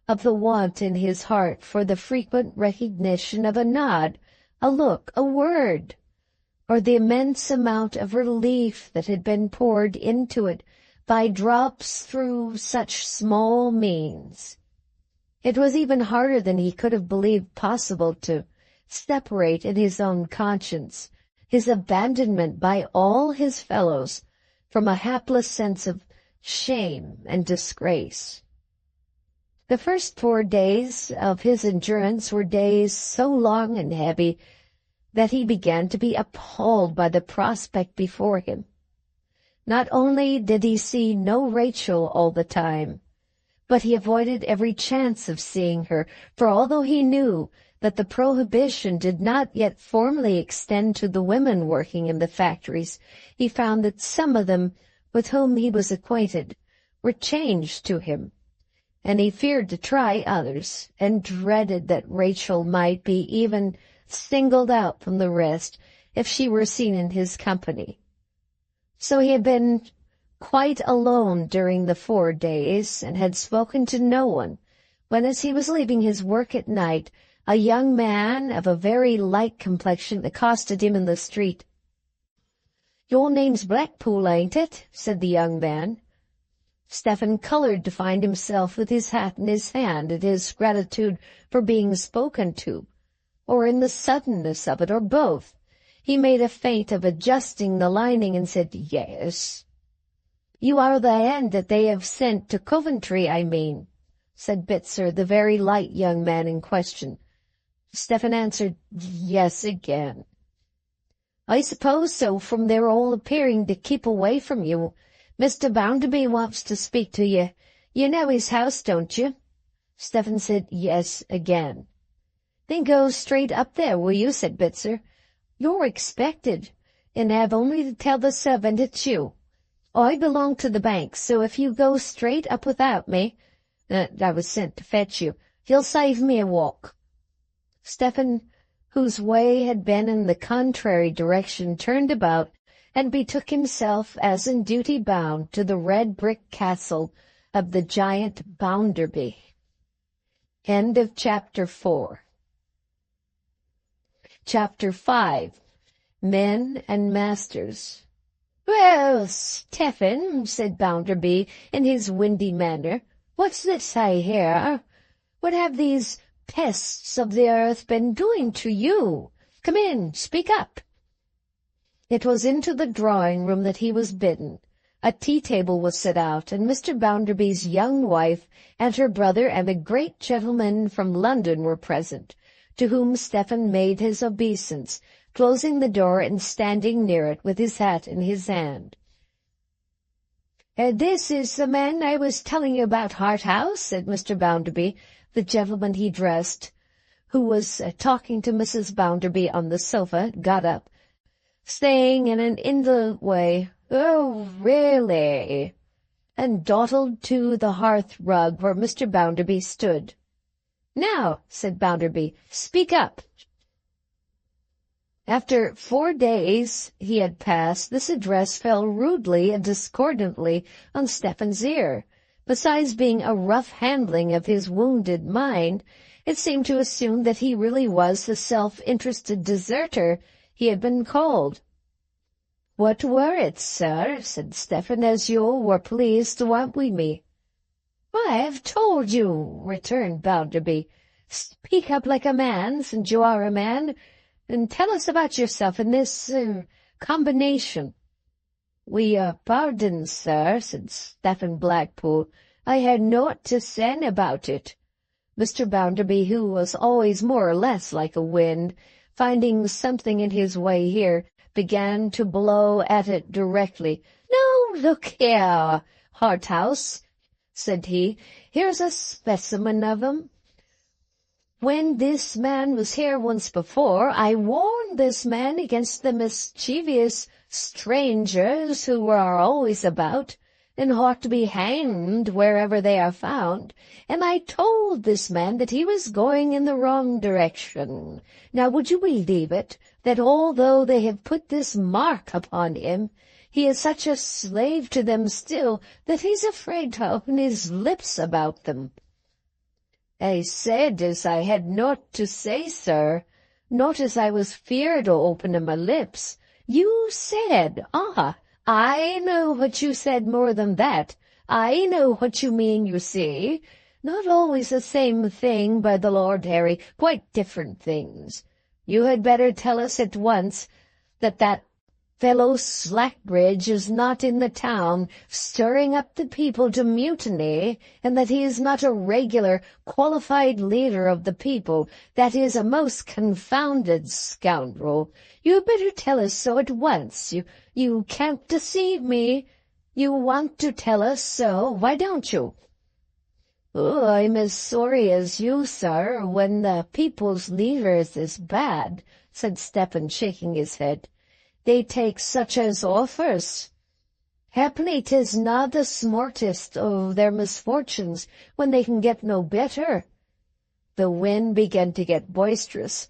S1: of the want in his heart for the frequent recognition of a nod, a look, a word, or the immense amount of relief that had been poured into it by drops through such small means. It was even harder than he could have believed possible to separate in his own conscience his abandonment by all his fellows from a hapless sense of shame and disgrace. The first 4 days of his endurance were days so long and heavy that he began to be appalled by the prospect before him. Not only did he see no Rachel all the time, but he avoided every chance of seeing her, for although he knew that the prohibition did not yet formally extend to the women working in the factories, he found that some of them with whom he was acquainted were changed to him, and he feared to try others, and dreaded that Rachel might be even singled out from the rest if she were seen in his company. So he had been quite alone during the 4 days, and had spoken to no one, when as he was leaving his work at night, a young man of a very light complexion accosted him in the street. "Your name's Blackpool, ain't it?" said the young man. Stephen colored to find himself with his hat in his hand at his gratitude for being spoken to, or in the suddenness of it, or both. He made a feint of adjusting the lining and said, "Yes." "You are the end that they have sent to Coventry, I mean," said Bitzer, the very light young man in question. Stephen answered, "Yes," again. "I suppose so, from their all appearing to keep away from you. Mr. Bounderby wants to speak to you. You know his house, don't you?" Stephen said, "Yes," again. "Then go straight up there, will you?" said Bitzer. "You're expected, and have only to tell the servant it's you." I belong to the bank, so if you go straight up without me, I was sent to fetch you, you'll save me a walk." Stephen, whose way had been in the contrary direction, turned about and betook himself, as in duty bound, to the red brick castle of the giant Bounderby. End of Chapter 4. Chapter 5. Men and Masters. "Well, Stephen," said Bounderby in his windy manner, "what's this I hear? What have these pests of the earth been doing to you? Come in, speak up." It was into the drawing-room that he was bidden. A tea-table was set out, and Mr. Bounderby's young wife and her brother and a great gentleman from London were present, to whom Stephen made his obeisance, closing the door and standing near it with his hat in his hand. "This is the man I was telling you about, Harthouse," said Mr. Bounderby. The gentleman he dressed, who was talking to Mrs. Bounderby on the sofa, got up, saying in an indolent way, "Oh, really?" and dawdled to the hearth-rug where Mr. Bounderby stood. "Now," said Bounderby, "speak up." After 4 days he had passed, this address fell rudely and discordantly on Stephen's ear. Besides being a rough handling of his wounded mind, it seemed to assume that he really was the self-interested deserter he had been called. "What were it, sir?" said Stephen, "as you were pleased to want with me?" "I have told you," returned Bounderby. "Speak up like a man, since you are a man, and tell us about yourself in this combination." "Pardon, sir," said Stephen Blackpool. "I had naught to say about it." Mr. Bounderby, who was always more or less like a wind, finding something in his way here, began to blow at it directly. "Now, look here, Harthouse," said he, "here's a specimen of 'em. When this man was here once before, I warned this man against the mischievous strangers who are always about, and ought to be hanged wherever they are found, and I told this man that he was going in the wrong direction. Now, would you believe it, that although they have put this mark upon him, he is such a slave to them still that he's afraid to open his lips about them?" "I said as I had naught to say, sir, not as I was feared o' opening my lips." "You said, I know what you said more than that. I know what you mean, you see. Not always the same thing, by the Lord Harry, quite different things. You had better tell us at once that fellow Slackbridge is not in the town, stirring up the people to mutiny, and that he is not a regular, qualified leader of the people, that is a most confounded scoundrel. You had better tell us so at once. You can't deceive me. You want to tell us so, why don't you?" "Oh, I'm as sorry as you, sir, when the people's leaders is bad," said Stephen, shaking his head. "They take such as offers. Happily 'tis not the smartest of their misfortunes when they can get no better." The wind began to get boisterous.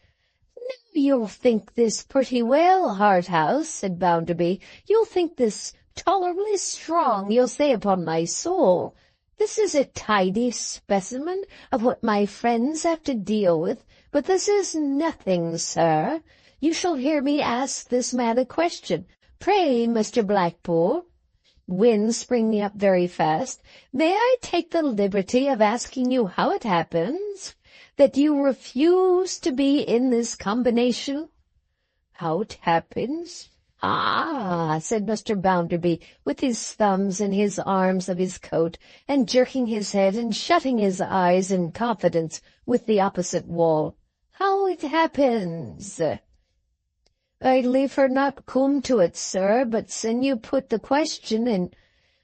S1: "Now you'll think this pretty well, Harthouse," said Bounderby. "You'll think this tolerably strong, you'll say, upon my soul. This is a tidy specimen of what my friends have to deal with, but this is nothing, sir. You shall hear me ask this man a question. Pray, Mr. Blackpool," wind springing up very fast, "may I take the liberty of asking you how it happens that you refuse to be in this combination?" "How it happens? Ah," said Mr. Bounderby, with his thumbs in his arms of his coat, and jerking his head and shutting his eyes in confidence with the opposite wall. "How it happens? I'd liefer not come to it, sir, but sin you put the question, and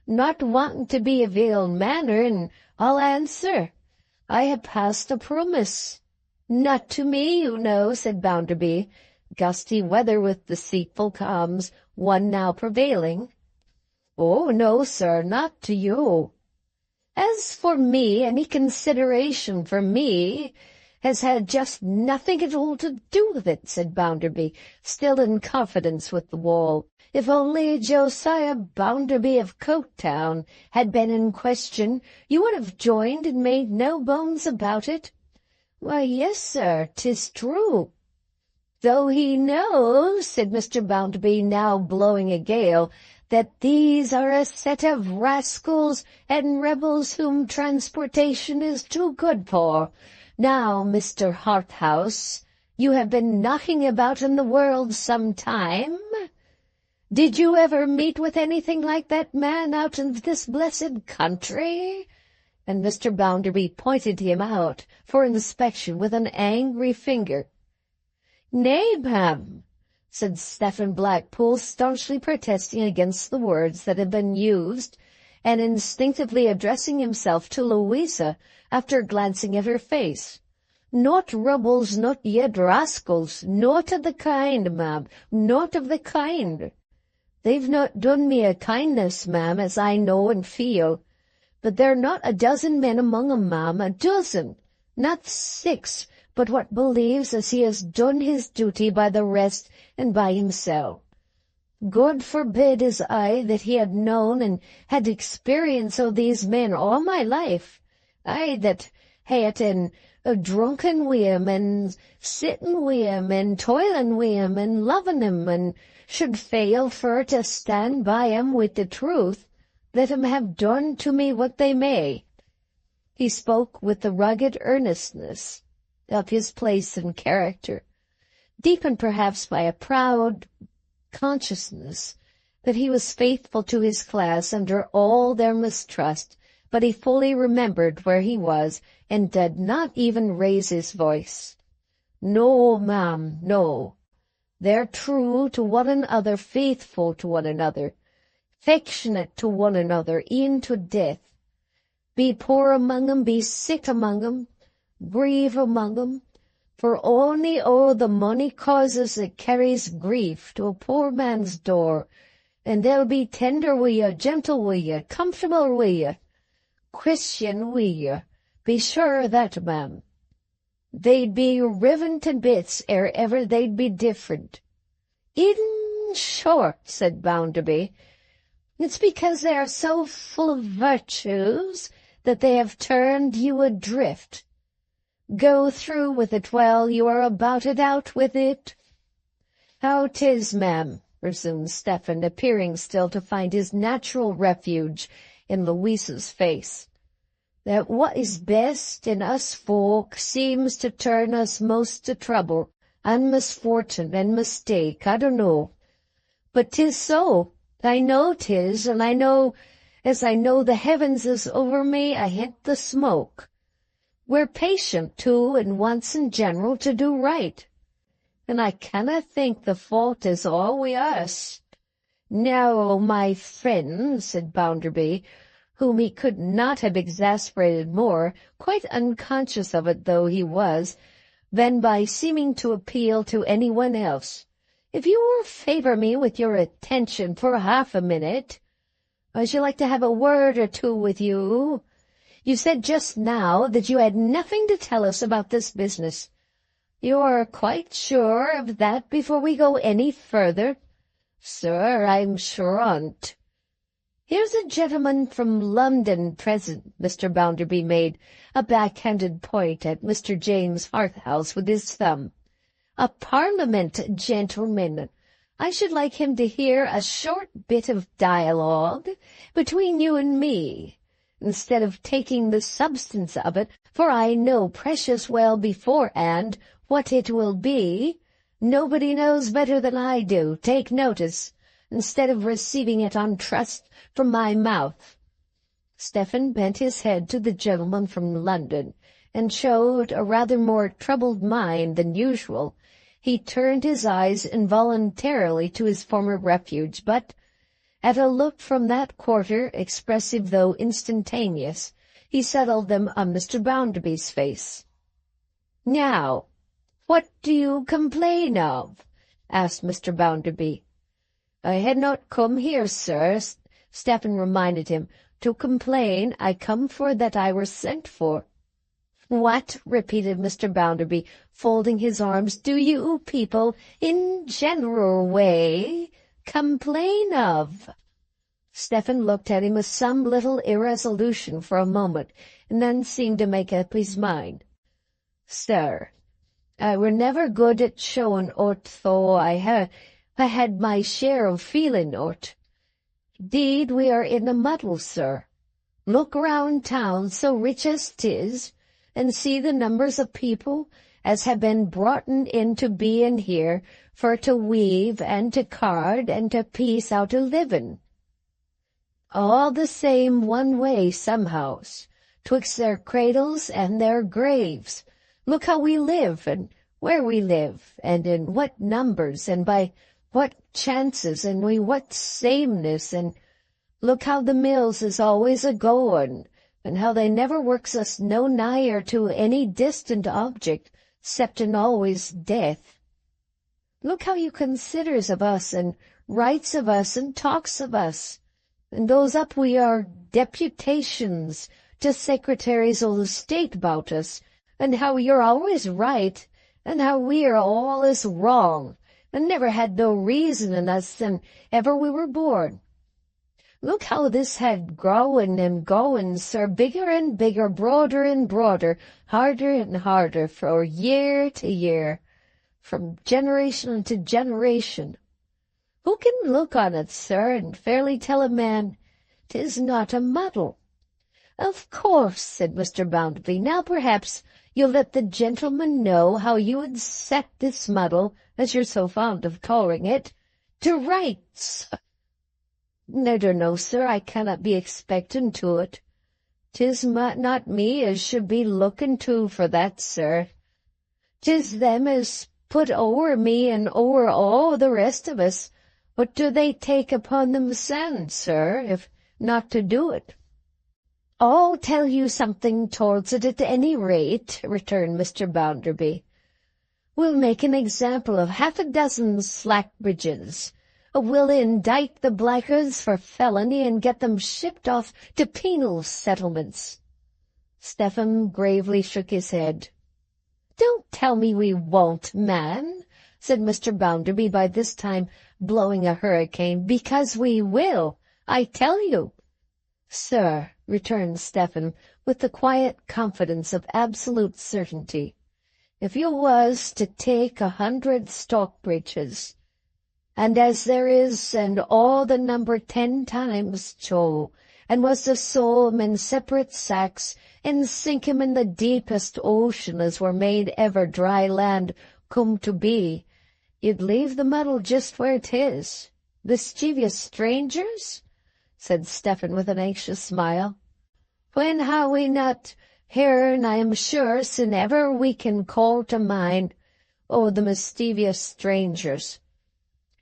S1: not wanting to be a veiled manner, and I'll answer. I have passed a promise." "Not to me, you know," said Bounderby. Gusty weather with deceitful calms, one now prevailing. "Oh, no, sir, not to you. As for me, any consideration for me has had just nothing at all to do with it," said Bounderby, still in confidence with the wall. "If only Josiah Bounderby of Coketown had been in question, you would have joined and made no bones about it." "Why, yes, sir, 'tis true." "Though he knows," said Mr. Bounderby, now blowing a gale, "that these are a set of rascals and rebels whom transportation is too good for. Now, Mr. Harthouse, you have been knocking about in the world some time. Did you ever meet with anything like that man out in this blessed country?" And Mr. Bounderby pointed him out for inspection with an angry finger. "Nay, ma'am," said Stephen Blackpool, staunchly protesting against the words that had been used, and instinctively addressing himself to Louisa after glancing at her face. "Not rebels, not yet rascals, naught of the kind, ma'am, naught of the kind. They've not done me a kindness, ma'am, as I know and feel. But there are not a dozen men among 'em, ma'am, a dozen, not 6, but what believes as he has done his duty by the rest and by himself. God forbid as I that he had known and had experience of these men all my life, I that had and drunken wi' 'em, and sitting wi' 'em, and toiling wi' 'em, and loving 'em, and should fail for to stand by 'em with the truth, let 'em have done to me what they may." He spoke with the rugged earnestness of his place and character, deepened perhaps by a proud consciousness that he was faithful to his class under all their mistrust, but he fully remembered where he was, and did not even raise his voice. "No, ma'am, no. They're true to one another, faithful to one another, affectionate to one another, e'en to death. Be poor among 'em, be sick among 'em, grieve among 'em, for only the money causes that carries grief to a poor man's door, and they'll be tender wi' you, gentle wi' you, comfortable wi' you, Christian wi' you, be sure of that, ma'am. They'd be riven to bits ere ever they'd be different." "In short," said Bounderby, "it's because they are so full of virtues that they have turned you adrift. Go through with it while you are about it, out with it." "How 'tis, ma'am," resumed Stephen, appearing still to find his natural refuge in Louisa's face, "that what is best in us folk seems to turn us most to trouble and misfortune and mistake. I don't know, but 'tis so. I know 'tis, and I know, as I know the heavens is over me, I hint the smoke. We're patient, too, and once in general to do right, and I canna think the fault is all wi' us." "Now, my friend," said Bounderby, whom he could not have exasperated more, quite unconscious of it though he was, than by seeming to appeal to anyone else, "if you will favour me with your attention for half a minute, I should like to have a word or two with you. You said just now that you had nothing to tell us about this business. You are quite sure of that before we go any further?" "Sir, I'm sure on't." "Here's a gentleman from London present." Mr. Bounderby made a backhanded point at Mr. James Harthouse with his thumb. "A Parliament gentleman. I should like him to hear a short bit of dialogue between you and me, instead of taking the substance of it, for I know precious well beforehand what it will be. Nobody knows better than I do. Take notice, instead of receiving it on trust from my mouth." Stephen bent his head to the gentleman from London, and showed a rather more troubled mind than usual. He turned his eyes involuntarily to his former refuge, but, at a look from that quarter, expressive though instantaneous, he settled them on Mr. Bounderby's face. "Now, what do you complain of?" asked Mr. Bounderby. "I had not come here, sir," Stephen reminded him. To complain, I come for that I were sent for. What, repeated Mr. Bounderby, folding his arms, do you people, in general way, complain of? Stephen looked at him with some little irresolution for a moment, and then seemed to make up his mind. Sir, I were never good at showing aught, though I had my share of feeling aught. Deed, we are in a muddle, sir. Look round town, so rich as 'tis, and see the numbers of people as have been broughten into being here for to weave and to card and to piece out a living. All the same one way somehows, twixt their cradles and their graves. Look how we live, and where we live, and in what numbers, and by what chances, and wi' what sameness, and look how the mills is always a-goin', and how they never works us no nigher to any distant object, 'ceptin' always death. Look how you considers of us, and writes of us, and talks of us, and goes up we are deputations to secretaries o' the state about us, and how you're always right, and how we are always wrong, and never had no reason in us than ever we were born. Look how this had growin' and goin', sir, bigger and bigger, broader and broader, harder and harder, for year to year, from generation to generation. Who can look on it, sir, and fairly tell a man 'tis not a muddle? Of course, said Mr. Bounderby. Now perhaps you'll let the gentleman know how you would set this muddle, as you're so fond of calling it, to rights. No, sir, I cannot be expectin' to it. 'Tis not me as should be lookin' to for that, sir. 'Tis them as put o'er me and o'er all the rest of us. What do they take upon themselves, sir, if not to do it? I'll tell you something towards it at any rate, returned Mr. Bounderby. We'll make an example of half a dozen Slackbridges. We'll indict the blackguards for felony and get them shipped off to penal settlements. Stephen gravely shook his head. Don't tell me we won't, man, said Mr. Bounderby, by this time blowing a hurricane, because we will, I tell you. Sir, returned Stephen, with the quiet confidence of absolute certainty, if you was to take 100 Stockbridges, and as there is, and all the number 10 times Joe, and was to sow 'em in separate sacks, and sink 'em in the deepest ocean as were made ever dry land come to be, you'd leave the muddle just where 'tis. Mischievous strangers? Said Stephen with an anxious smile. When ha' we not hearn, I am sure, sin ever we can call to mind, the mischievous strangers.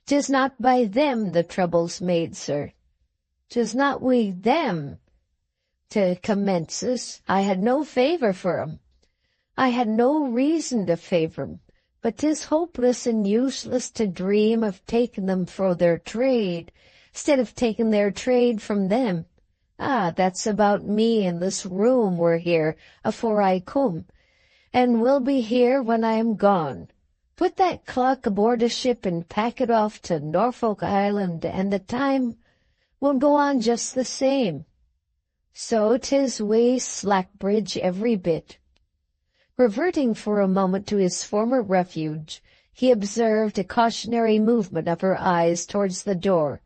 S1: 'Tis not by them the trouble's made, sir. 'Tis not wi' them. To commences, I had no favour for 'em. I had no reason to favour 'em, but 'tis hopeless and useless to dream of taking them for their trade, 'stead of taking their trade from them. That's about me in this room were here afore I come, and will be here when I am gone. Put that clock aboard a ship and pack it off to Norfolk Island, and the time will go on just the same. So 'tis wi' Slackbridge every bit. Reverting for a moment to his former refuge, he observed a cautionary movement of her eyes towards the door.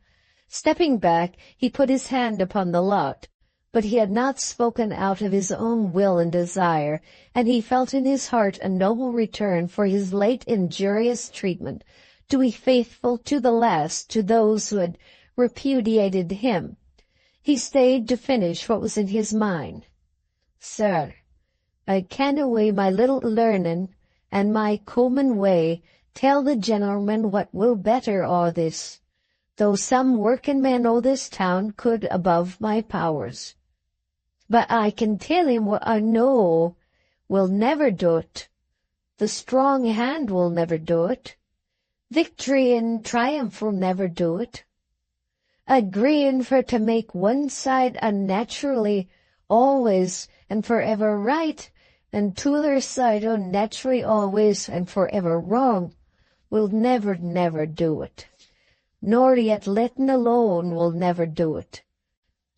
S1: Stepping back, he put his hand upon the lock, but he had not spoken out of his own will and desire, and he felt in his heart a noble return for his late injurious treatment, to be faithful to the last to those who had repudiated him. He stayed to finish what was in his mind. Sir, I canna wi' my little learning and my common way tell the gentleman what will better all this, though some working men o' this town could above my powers. But I can tell him what I know will never do it. The strong hand will never do it. Victory and triumph will never do it. agreeing for to make one side unnaturally always and forever right, and t'other side unnaturally always and forever wrong, will never, never do it. Nor yet letting alone will never do it.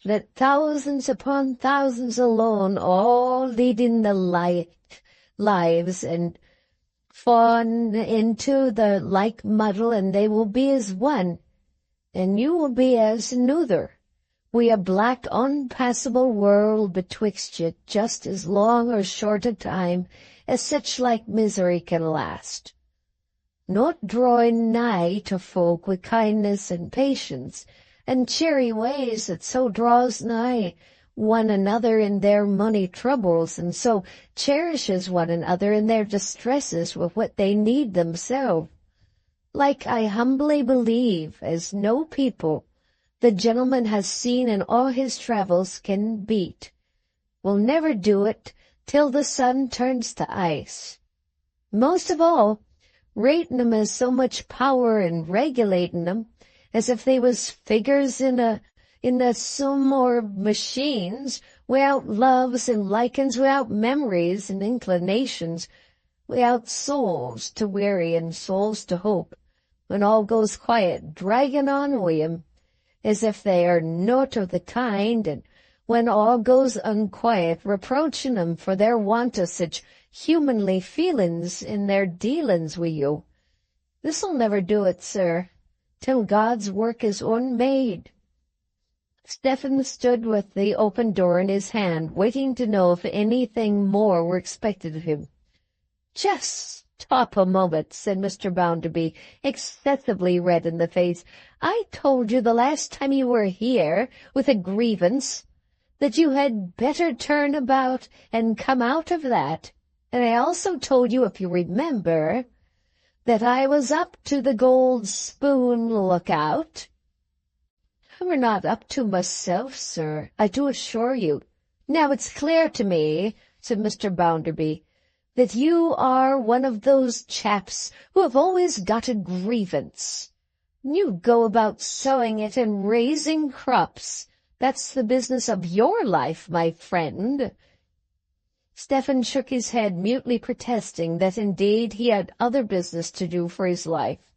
S1: Let thousands upon thousands alone, all leading the lives and fawn into the like muddle, and they will be as one, and you will be as another. We a black unpassable world betwixt you, just as long or short a time as such like misery can last. Not drawing nigh to folk with kindness and patience, and cheery ways that so draws nigh one another in their money troubles, and so cherishes one another in their distresses with what they need themselves. Like I humbly believe, as no people the gentleman has seen in all his travels can beat, will never do it till the sun turns to ice. Most of all, rating 'em as so much power in regulating 'em, as if they was figures in a some more machines, without loves and likings, without memories and inclinations, without souls to weary and souls to hope, when all goes quiet, dragging on wi' 'em, as if they are naught of the kind, and when all goes unquiet, reproaching 'em for their want of such humanly feelings in their dealings wi' you. This'll never do it, sir, till God's work is unmade. Stephen stood with the open door in his hand, waiting to know if anything more were expected of him. "Just stop a moment," said Mr. Bounderby, excessively red in the face. "I told you the last time you were here with a grievance that you had better turn about and come out of that. And I also told you, if you remember, that I was up to the Gold Spoon lookout." "I'm not up to myself, sir, I do assure you." "Now it's clear to me," said Mr. Bounderby, "that you are one of those chaps who have always got a grievance. You go about sowing it and raising crops. That's the business of your life, my friend." Stephen shook his head, mutely protesting that indeed he had other business to do for his life.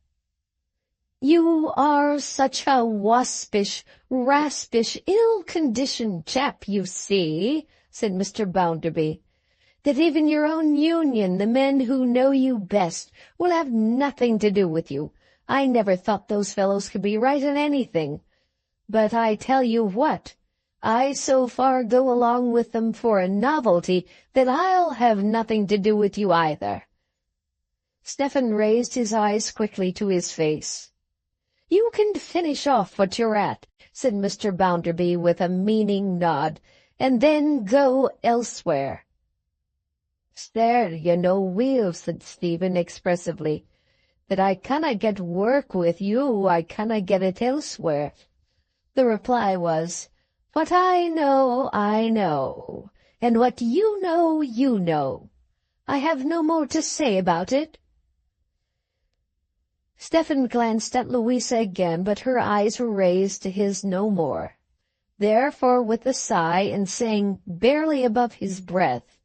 S1: "You are such a waspish, raspish, ill-conditioned chap, you see," said Mr. Bounderby, "that even your own union, the men who know you best, will have nothing to do with you. I never thought those fellows could be right in anything. But I tell you what, I so far go along with them for a novelty that I'll have nothing to do with you either." Stephen raised his eyes quickly to his face. "You can finish off what you're at," said Mr. Bounderby with a meaning nod, "and then go elsewhere." "There you know weel," said Stephen expressively, "that I canna get work with you, I canna get it elsewhere." The reply was, "What I know, and what you know. I have no more to say about it." Stephen glanced at Louisa again, but her eyes were raised to his no more. Therefore, with a sigh, and saying barely above his breath,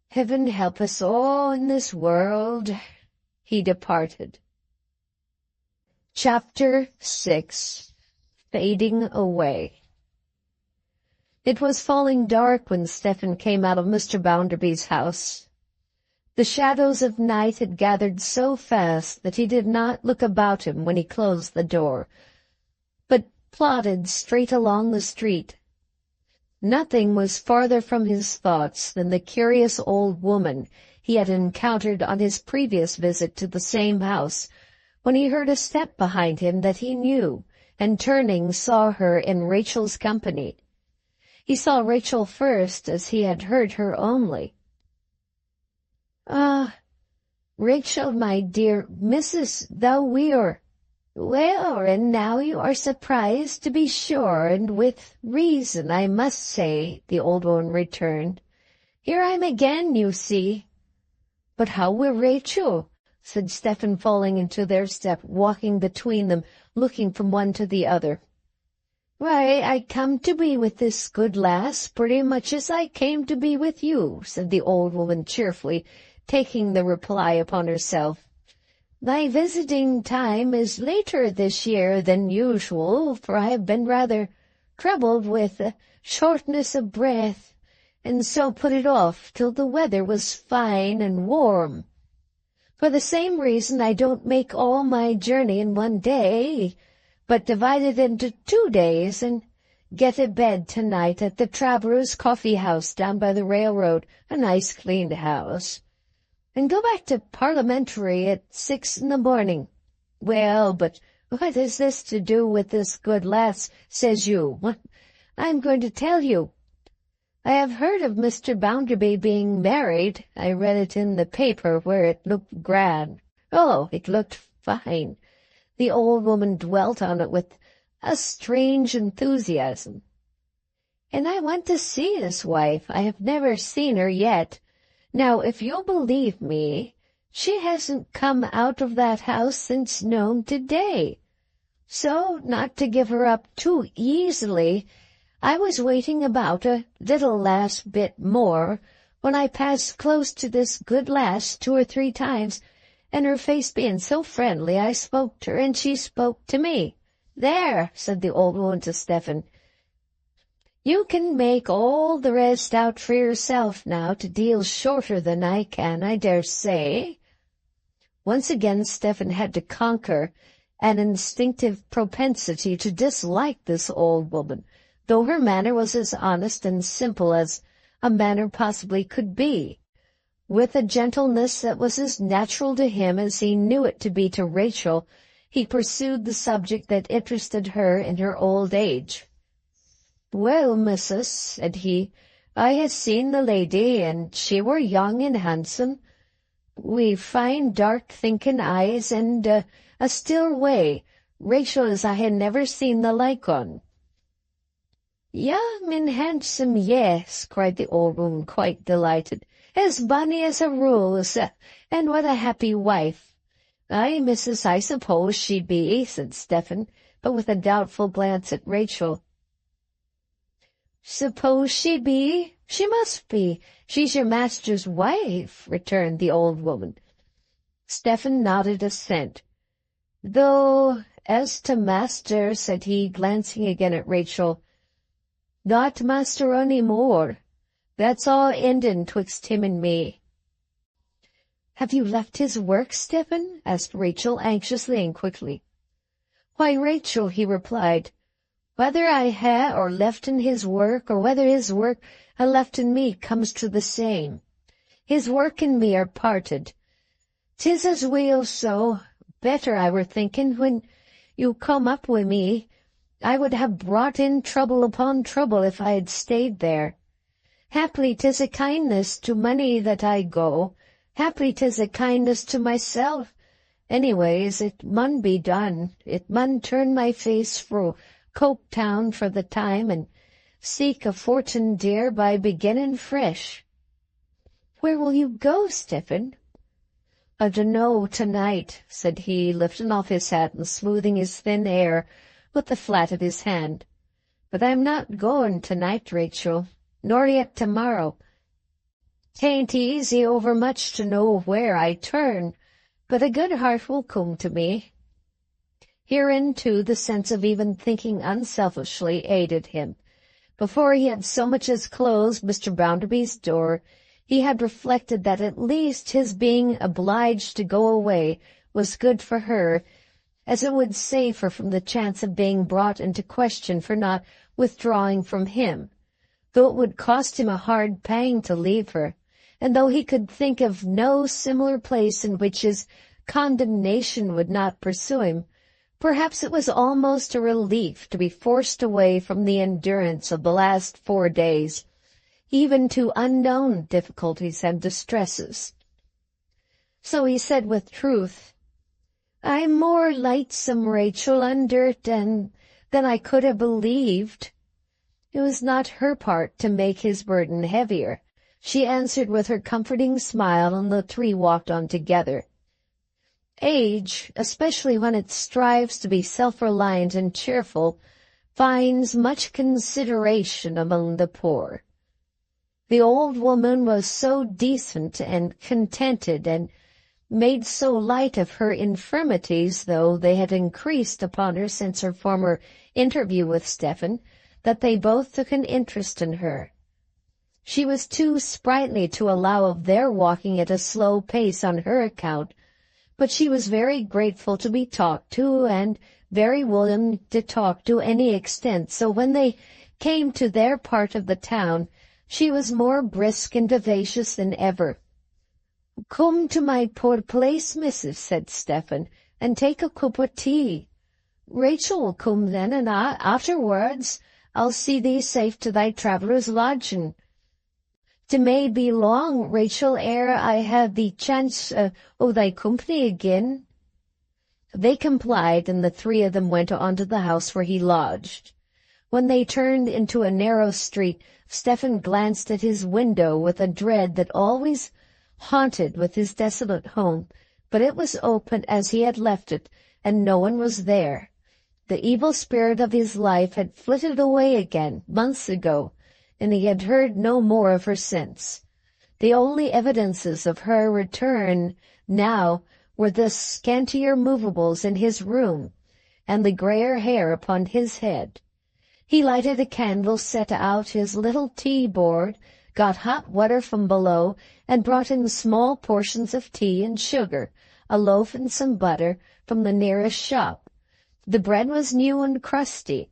S1: "Heaven help us all in this world," he departed. Chapter 6. Fading Away. It was falling dark when Stephen came out of Mr. Bounderby's house. The shadows of night had gathered so fast that he did not look about him when he closed the door, but plodded straight along the street. Nothing was farther from his thoughts than the curious old woman he had encountered on his previous visit to the same house, when he heard a step behind him that he knew, and turning saw her in Rachel's company. He saw Rachel first, as he had heard her only. "Ah, Rachel, my dear Mrs. thou Weir. Well, and now you are surprised, to be sure, and with reason, I must say," the old one returned. "Here I'm again, you see." "But how wi' Rachel?" said Stephen, falling into their step, walking between them, looking from one to the other. "Why, I come to be with this good lass pretty much as I came to be with you," said the old woman cheerfully, taking the reply upon herself. "My visiting time is later this year than usual, for I have been rather troubled with shortness of breath, and so put it off till the weather was fine and warm. For the same reason I don't make all my journey in one day, but divide it into 2 days, and get a bed tonight at the Travellers' Coffee House down by the railroad, a nice clean house, and go back to Parliamentary at 6 in the morning. Well, but what has this to do with this good lass, says you? I'm going to tell you. I have heard of Mr. Bounderby being married. I read it in the paper where it looked grand. Oh, it looked fine. The old woman dwelt on it with a strange enthusiasm. And I want to see his wife. I have never seen her yet. Now, if you'll believe me, she hasn't come out of that house since noon today. So, not to give her up too easily, I was waiting about a little last bit more, when I passed close to this good lass 2 or 3 times, and her face being so friendly, I spoke to her, and she spoke to me. There, said the old woman to Stephen, you can make all the rest out for yourself now, to deal shorter than I can, I dare say. Once again Stephen had to conquer an instinctive propensity to dislike this old woman, though her manner was as honest and simple as a manner possibly could be. With a gentleness that was as natural to him as he knew it to be to Rachel, he pursued the subject that interested her in her old age. "Well, missus," said he, "I had seen the lady, and she were young and handsome, wi' fine dark-thinking eyes, and a still way, Rachel, as I had never seen the like on." "Young and handsome, yes," cried the old woman, quite delighted. "As bonny as a rose, and what a happy wife." "Aye, missus, I suppose she be," said Stephen, but with a doubtful glance at Rachel. "Suppose she be? She must be. She's your master's wife," returned the old woman. Stephen nodded assent. "Though, as to master," said he, glancing again at Rachel, "not master ony more. That's all endin' twixt him and me." "Have you left his work, Stephen?" asked Rachel, anxiously and quickly. "Why, Rachel," he replied, "whether I ha' or left in his work, or whether his work ha' left in me, comes to the same. His work and me are parted. 'Tis as weel so. Better, I were thinking, when you come up wi' me, I would have brought in trouble upon trouble if I had stayed there. Haply 'tis a kindness to many that I go. Haply 'tis a kindness to myself. Anyways, it mun be done. It mun turn my face fro Coketown for the time, and seek a fortune dear by beginning fresh." "Where will you go, Stephen?" "I dunno tonight," said he, lifting off his hat and smoothing his thin hair with the flat of his hand. "But I'm not going tonight, Rachel, nor yet tomorrow. 'Tain't easy overmuch to know where I turn, but a good heart will come to me." Herein, too, the sense of even thinking unselfishly aided him. Before he had so much as closed Mr. Bounderby's door, he had reflected that at least his being obliged to go away was good for her, as it would save her from the chance of being brought into question for not withdrawing from him, though it would cost him a hard pang to leave her, and though he could think of no similar place in which his condemnation would not pursue him. Perhaps it was almost a relief to be forced away from the endurance of the last 4 days, even to unknown difficulties and distresses. So he said with truth, "I'm more lightsome, Rachel, under it than I could have believed." It was not her part to make his burden heavier. She answered with her comforting smile, and the 3 walked on together. Age, especially when it strives to be self-reliant and cheerful, finds much consideration among the poor. The old woman was so decent and contented, and made so light of her infirmities, though they had increased upon her since her former interview with Stephen, that they both took an interest in her. She was too sprightly to allow of their walking at a slow pace on her account, but she was very grateful to be talked to, and very willing to talk to any extent, so when they came to their part of the town, she was more brisk and vivacious than ever. "Come to my poor place, missus," said Stephen, "and take a cup of tea. Rachel will come then, and afterwards I'll see thee safe to thy traveller's lodging. 'T may be long, Rachel, ere I have the chance o' thy company again." They complied, and the three of them went on to the house where he lodged. When they turned into a narrow street, Stephen glanced at his window with a dread that always haunted with his desolate home, but it was open as he had left it, and no one was there. The evil spirit of his life had flitted away again, months ago, and he had heard no more of her since. The only evidences of her return now were the scantier movables in his room, and the grayer hair upon his head. He lighted a candle, set out his little tea-board, got hot water from below, and brought in small portions of tea and sugar, a loaf and some butter, from the nearest shop. The bread was new and crusty,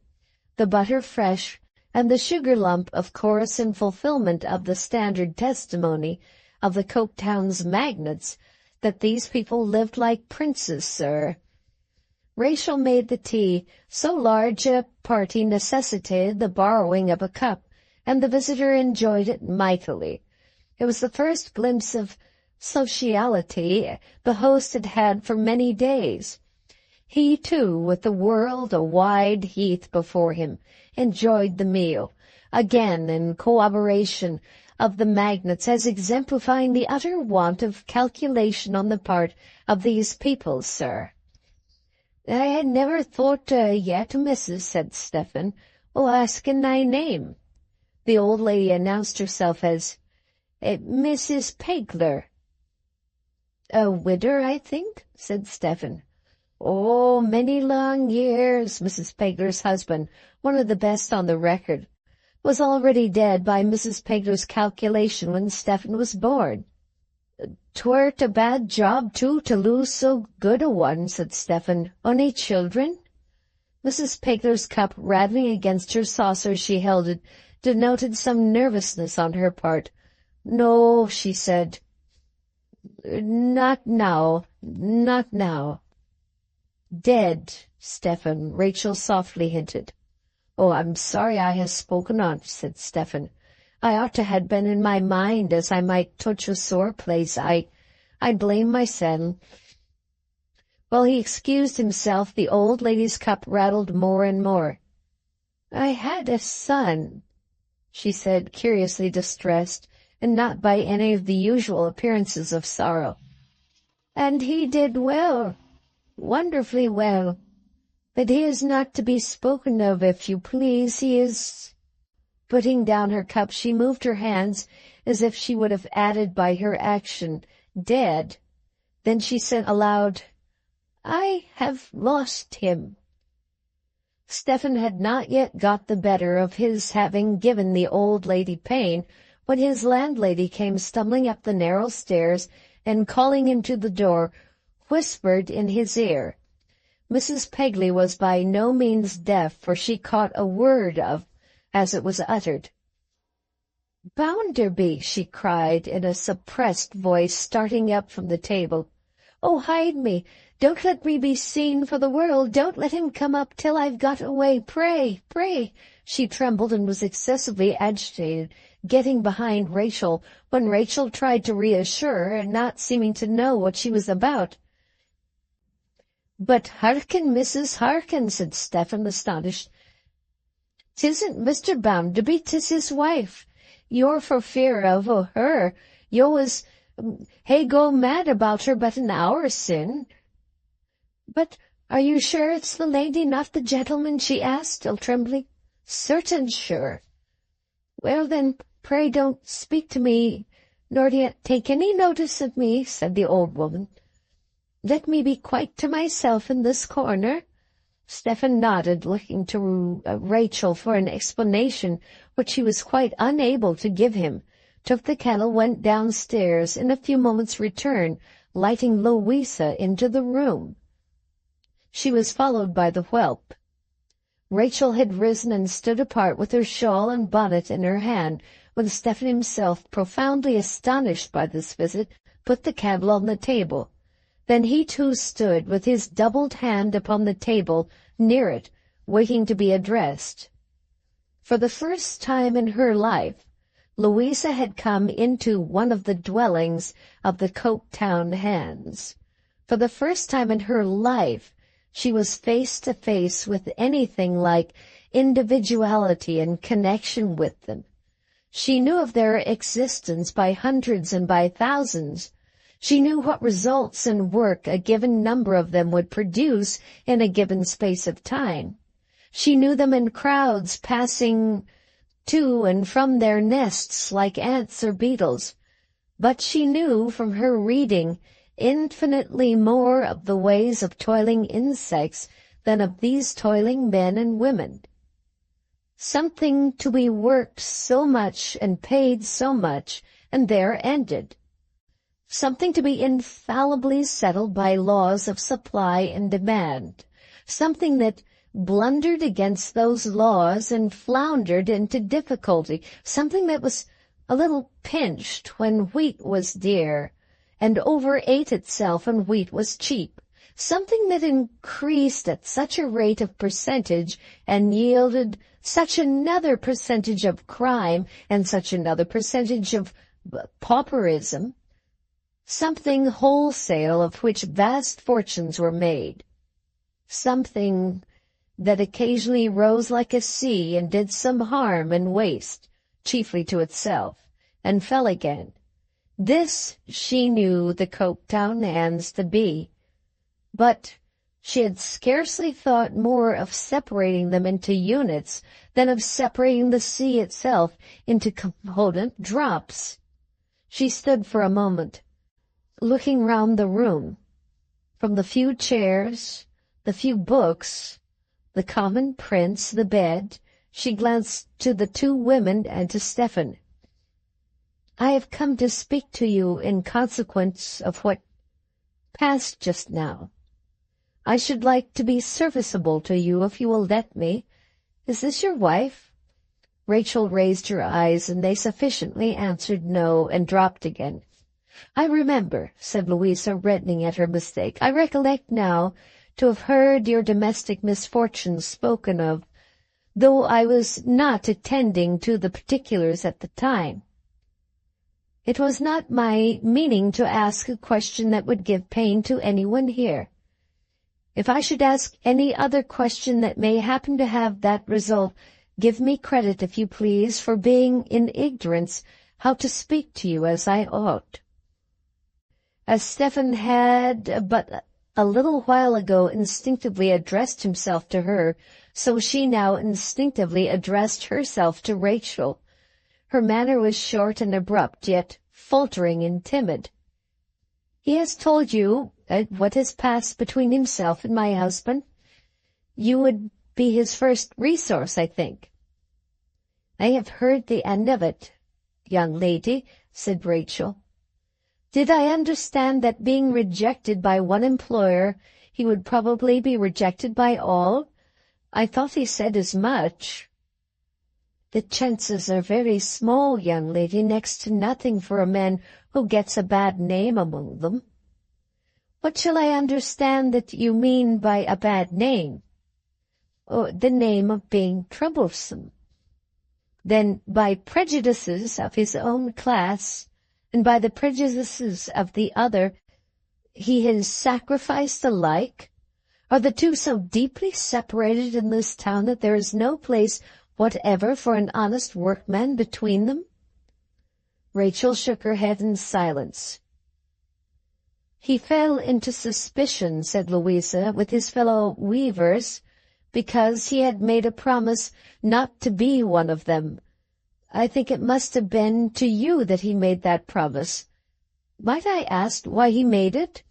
S1: the butter fresh, and the sugar lump, of course, in fulfillment of the standard testimony of the Coketown's magnates, that these people lived like princes, sir. Rachel made the tea. So large a party necessitated the borrowing of a cup, and the visitor enjoyed it mightily. It was the first glimpse of sociality the host had had for many days. He, too, with the world a wide heath before him, enjoyed the meal, again in corroboration of the magnates as exemplifying the utter want of calculation on the part of these people, sir. "I had never thought yet, missus," said Stephen, "o' asking thy name." The old lady announced herself as Mrs. Pegler. "A widder, I think," said Stephen. "Oh, many long years." Mrs. Pegler's husband, one of the best on the record, was already dead by Mrs. Pegler's calculation when Stephen was born. "'Twert a bad job, too, to lose so good a one," said Stephen. "Any children?" Mrs. Pegler's cup, rattling against her saucer as she held it, denoted some nervousness on her part. "No," she said. "Not now, not now." "Dead, Stephen," Rachel softly hinted. "Oh, I'm sorry I have spoken on't," said Stephen. "I ought to had been in my mind, as I might touch a sore place. I blame myself." While he excused himself, the old lady's cup rattled more and more. "I had a son," she said, curiously distressed, and not by any of the usual appearances of sorrow. "And he did well, wonderfully well. But he is not to be spoken of, if you please. He is—" Putting down her cup, she moved her hands as if she would have added by her action, "dead." Then she said aloud, "I have lost him." Stephen had not yet got the better of his having given the old lady pain when his landlady came stumbling up the narrow stairs and, calling him to the door, whispered in his ear. Mrs. Pegler was by no means deaf, for she caught a word as it was uttered. "Bounderby!" she cried in a suppressed voice, starting up from the table. "Oh, hide me! Don't let me be seen for the world! Don't let him come up till I've got away! Pray, pray!" She trembled and was excessively agitated, getting behind Rachel, when Rachel tried to reassure her, and not seeming to know what she was about. "But hearken, missus, hearken," said Stephen, astonished. "'Tisn't Mr. Bounderby, 'tis his wife. You're for fear of her. You was go mad about her but an hour sin." But are you sure it's the lady, not the gentleman? She asked, still trembling. Certain sure. Well then, pray don't speak to me, nor yet take any notice of me, said the old woman. Let me be quite to myself in this corner. Stephen nodded, looking to Rachel for an explanation which he was quite unable to give him, took the candle, went downstairs, in a few moments returned, lighting Louisa into the room. She was followed by the whelp. Rachel had risen and stood apart with her shawl and bonnet in her hand, when Stephen himself, profoundly astonished by this visit, put the candle on the table. Then he too stood, with his doubled hand upon the table, near it, waiting to be addressed. For the first time in her life, Louisa had come into one of the dwellings of the Coketown hands. For the first time in her life, she was face to face with anything like individuality and connection with them. She knew of their existence by hundreds and by thousands. She knew what results and work a given number of them would produce in a given space of time. She knew them in crowds passing to and from their nests like ants or beetles. But she knew from her reading infinitely more of the ways of toiling insects than of these toiling men and women. Something to be worked so much and paid so much, and there ended. Something to be infallibly settled by laws of supply and demand. Something that blundered against those laws and floundered into difficulty. Something that was a little pinched when wheat was dear, and overate itself when wheat was cheap. Something that increased at such a rate of percentage and yielded such another percentage of crime and such another percentage of pauperism. Something wholesale of which vast fortunes were made. Something that occasionally rose like a sea and did some harm and waste, chiefly to itself, and fell again. This she knew the Coketown hands to be, but she had scarcely thought more of separating them into units than of separating the sea itself into component drops. She stood for a moment, looking round the room. From the few chairs, the few books, the common prints, the bed, she glanced to the two women and to Stephen. I have come to speak to you in consequence of what passed just now. I should like to be serviceable to you if you will let me. Is this your wife? Rachel raised her eyes, and they sufficiently answered no, and dropped again. I remember, said Louisa, reddening at her mistake. I recollect now to have heard your domestic misfortunes spoken of, though I was not attending to the particulars at the time. It was not my meaning to ask a question that would give pain to anyone here. If I should ask any other question that may happen to have that result, give me credit, if you please, for being in ignorance how to speak to you as I ought. As Stephen had but a little while ago instinctively addressed himself to her, so she now instinctively addressed herself to Rachel. Her manner was short and abrupt, yet faltering and timid. He has told you what has passed between himself and my husband. You would be his first resource, I think. I have heard the end of it, young lady, said Rachel. Did I understand that being rejected by one employer, he would probably be rejected by all? I thought he said as much. The chances are very small, young lady, next to nothing for a man who gets a bad name among them. What shall I understand that you mean by a bad name? Oh, the name of being troublesome. Then by prejudices of his own class, and by the prejudices of the other, he has sacrificed alike? Are the two so deeply separated in this town that there is no place whatever for an honest workman between them? Rachel shook her head in silence. He fell into suspicion, said Louisa, with his fellow weavers, because he had made a promise not to be one of them. I think it must have been to you that he made that promise. Might I ask why he made it?"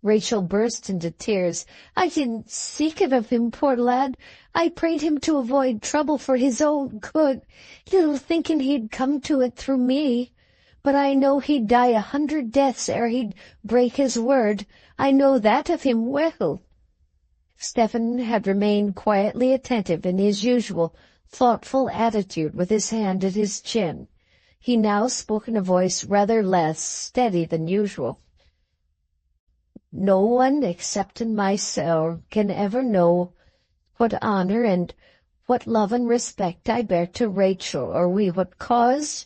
S1: Rachel burst into tears. "I didn't seek it of him, poor lad. I prayed him to avoid trouble for his own good, little thinking he'd come to it through me. But I know he'd die 100 deaths ere he'd break his word. I know that of him well." Stephen had remained quietly attentive in his usual thoughtful attitude with his hand at his chin. He now spoke in a voice rather less steady than usual. "No one excepting myself can ever know what honor and what love and respect I bear to Rachel, or we what cause.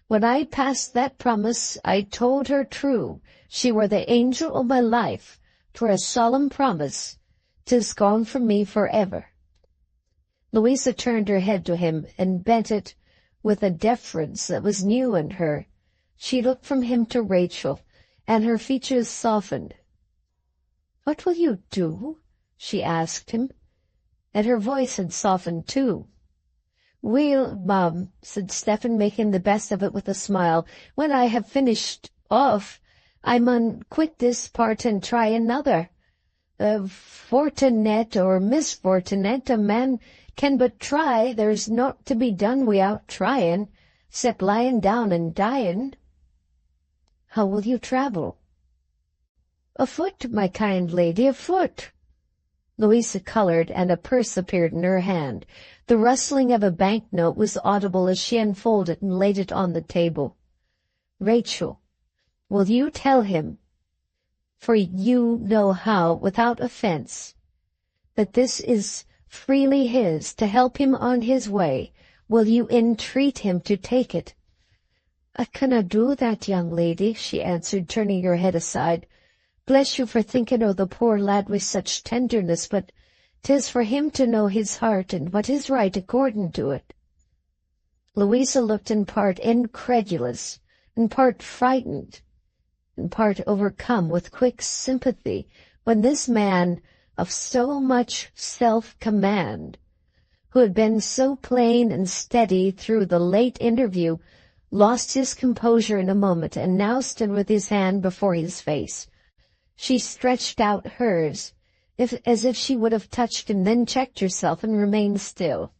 S1: When I passed that promise, I told her true. She were the angel of my life. 'Twere a solemn promise. 'Tis gone from me forever." Louisa turned her head to him and bent it with a deference that was new in her. She looked from him to Rachel, and her features softened. "What will you do?" she asked him, and her voice had softened too. "Well, mum," said Stephen, making the best of it with a smile, "when I have finished off, I mun quit this part and try another. Fortinet or misfortinet, a man can but try. There's naught to be done without trying, 'cept lying down and dying." "How will you travel?" "Afoot, my kind lady, afoot." Louisa colored, and a purse appeared in her hand. The rustling of a banknote was audible as she unfolded and laid it on the table. "Rachel, will you tell him, for you know how, without offense, that this is freely his, to help him on his way? Will you entreat him to take it?" "I canna do that, young lady," she answered, turning her head aside. "Bless you for thinking o' the poor lad with such tenderness, but 'tis for him to know his heart and what is right according to it." Louisa looked in part incredulous, in part frightened, in part overcome with quick sympathy when this man of so much self-command, who had been so plain and steady through the late interview, lost his composure in a moment and now stood with his hand before his face. She stretched out hers, as if she would have touched him, then checked herself and remained still.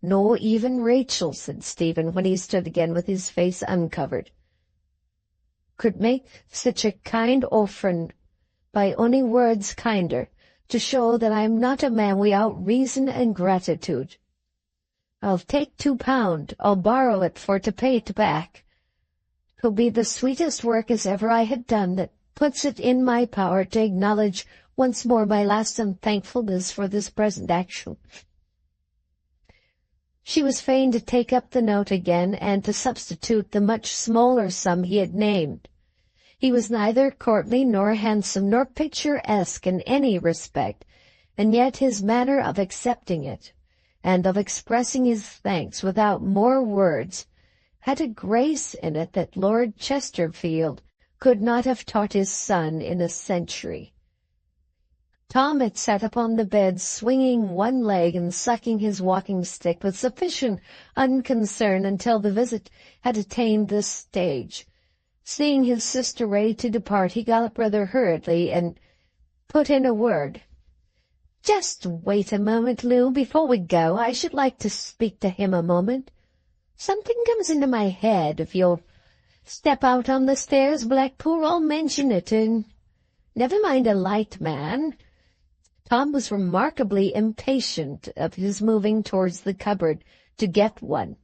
S1: "No, even Rachel," said Stephen, when he stood again with his face uncovered, "could make such a kind offering by only words kinder, to show that I am not a man without reason and gratitude. I'll take £2. I'll borrow it for to pay it back. 'Twill be the sweetest work as ever I had done, that puts it in my power to acknowledge once more my last unthankfulness for this present action." She was fain to take up the note again and to substitute the much smaller sum he had named. He was neither courtly nor handsome nor picturesque in any respect, and yet his manner of accepting it, and of expressing his thanks without more words, had a grace in it that Lord Chesterfield could not have taught his son in a century. Tom had sat upon the bed, swinging one leg and sucking his walking-stick with sufficient unconcern until the visit had attained this stage. Seeing his sister ready to depart, he got up rather hurriedly and put in a word. "Just wait a moment, Lou, before we go. I should like to speak to him a moment. Something comes into my head. If you'll step out on the stairs, Blackpool, I'll mention it, and never mind a light, man." Tom was remarkably impatient of his moving towards the cupboard to get one.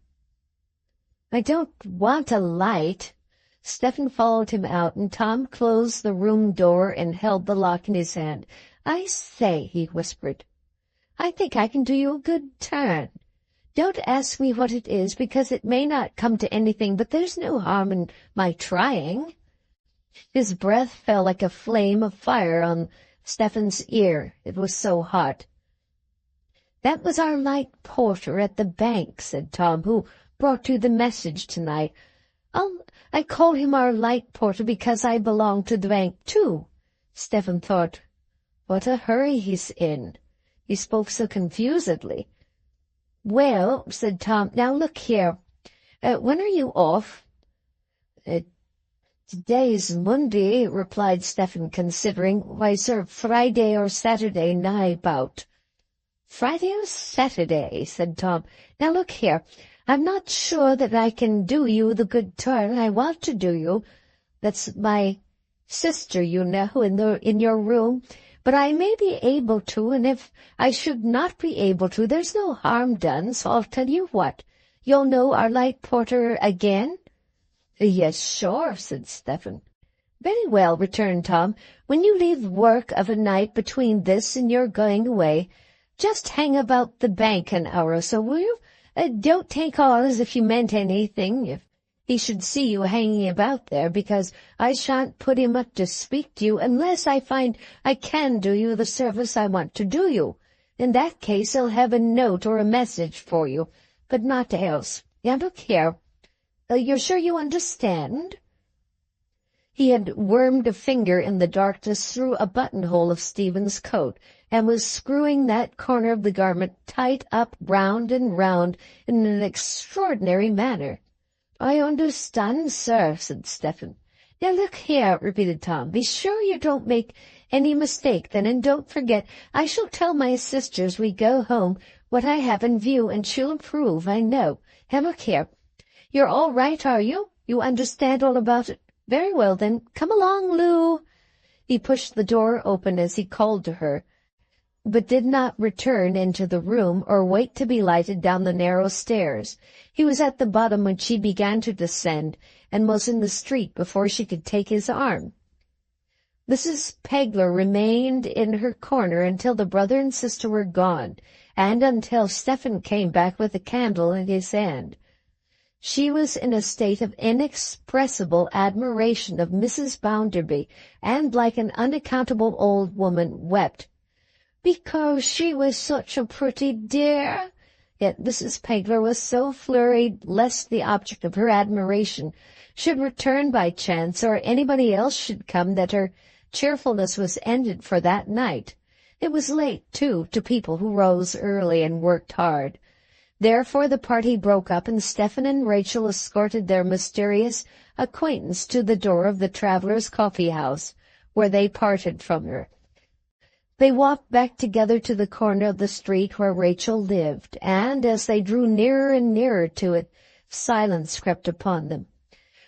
S1: "I don't want a light." Stephen followed him out, and Tom closed the room door and held the lock in his hand. "I say," he whispered, "I think I can do you a good turn. Don't ask me what it is, because it may not come to anything, but there's no harm in my trying." His breath fell like a flame of fire on Stephen's ear. It was so hot. "That was our night porter at the bank," said Tom, "who brought you the message tonight. I call him our light porter because I belong to the bank too. Stephen thought, what a hurry he's in. He spoke so confusedly. Well, said Tom, now look here. When are you off? Today's Monday, replied Stephen, considering. Why, sir, Friday or Saturday nigh about. Friday or Saturday, said Tom. Now look here. I'm not sure that I can do you the good turn I want to do you. That's my sister, you know, in your room. But I may be able to, and if I should not be able to, there's no harm done, so I'll tell you what. You'll know our light porter again? Yes, sure, said Stephen. Very well, returned Tom. When you leave work of a night between this and your going away, just hang about the bank an hour or so, will you? Don't take on as if you meant anything, if he should see you hanging about there, because I shan't put him up to speak to you unless I find I can do you the service I want to do you. In that case, I'll have a note or a message for you, but not else. Now look here. You're sure you understand? He had wormed a finger in the darkness through a buttonhole of Stephen's coat, and was screwing that corner of the garment tight up round and round in an extraordinary manner. I understand, sir, said Stephen. Now look here, repeated Tom. Be sure you don't make any mistake then, and don't forget I shall tell my sister as we go home what I have in view, and she'll approve, I know. Now look here. You're all right, are you? You understand all about it? Very well, then. Come along, Lou. He pushed the door open as he called to her, but did not return into the room or wait to be lighted down the narrow stairs. He was at the bottom when she began to descend, and was in the street before she could take his arm. Mrs. Pegler remained in her corner until the brother and sister were gone, and until Stephen came back with a candle in his hand. She was in a state of inexpressible admiration of Mrs. Bounderby, and like an unaccountable old woman wept, because she was such a pretty dear. Yet Mrs. Pegler was so flurried lest the object of her admiration should return by chance, or anybody else should come, that her cheerfulness was ended for that night. It was late, too, to people who rose early and worked hard. Therefore the party broke up, and Stephen and Rachel escorted their mysterious acquaintance to the door of the Travellers' Coffee-house, where they parted from her. They walked back together to the corner of the street where Rachel lived, and as they drew nearer and nearer to it, silence crept upon them.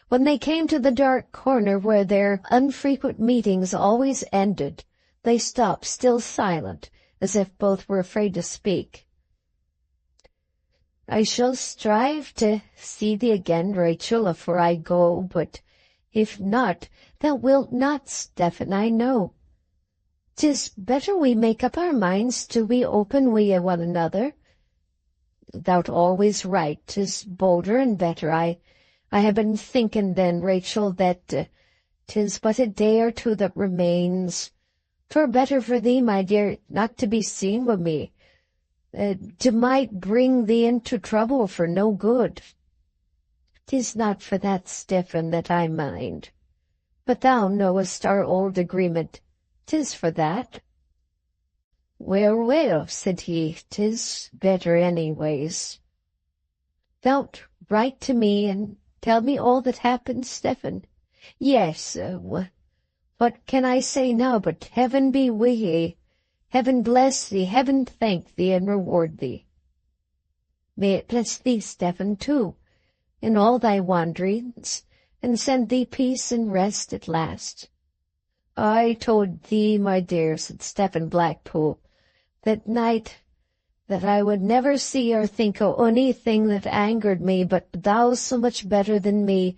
S1: When they came to the dark corner where their unfrequent meetings always ended, they stopped, still silent, as if both were afraid to speak. I shall strive to see thee again, Rachel, afore I go, but if not, thou wilt not, Stephen, I know. 'Tis better we make up our minds to be open wi' one another. Thou'rt always right, 'tis bolder and better. I have been thinking then, Rachel, that 'tis but a day or two that remains. 'Twere better for thee, my dear, not to be seen wi' me. To might bring thee into trouble for no good. 'Tis not for that, Stephen, that I mind. But thou knowest our old agreement. 'Tis for that. Well, well, said he, 'tis better anyways. Thou'lt write to me and tell me all that happened, Stephen? Yes, what can I say now but heaven be with ye? Heaven bless thee, heaven thank thee, and reward thee. May it bless thee, Stephen, too, in all thy wanderings, and send thee peace and rest at last. I told thee, my dear, said Stephen Blackpool, that night that I would never see or think o' anything that angered me, but thou, so much better than me,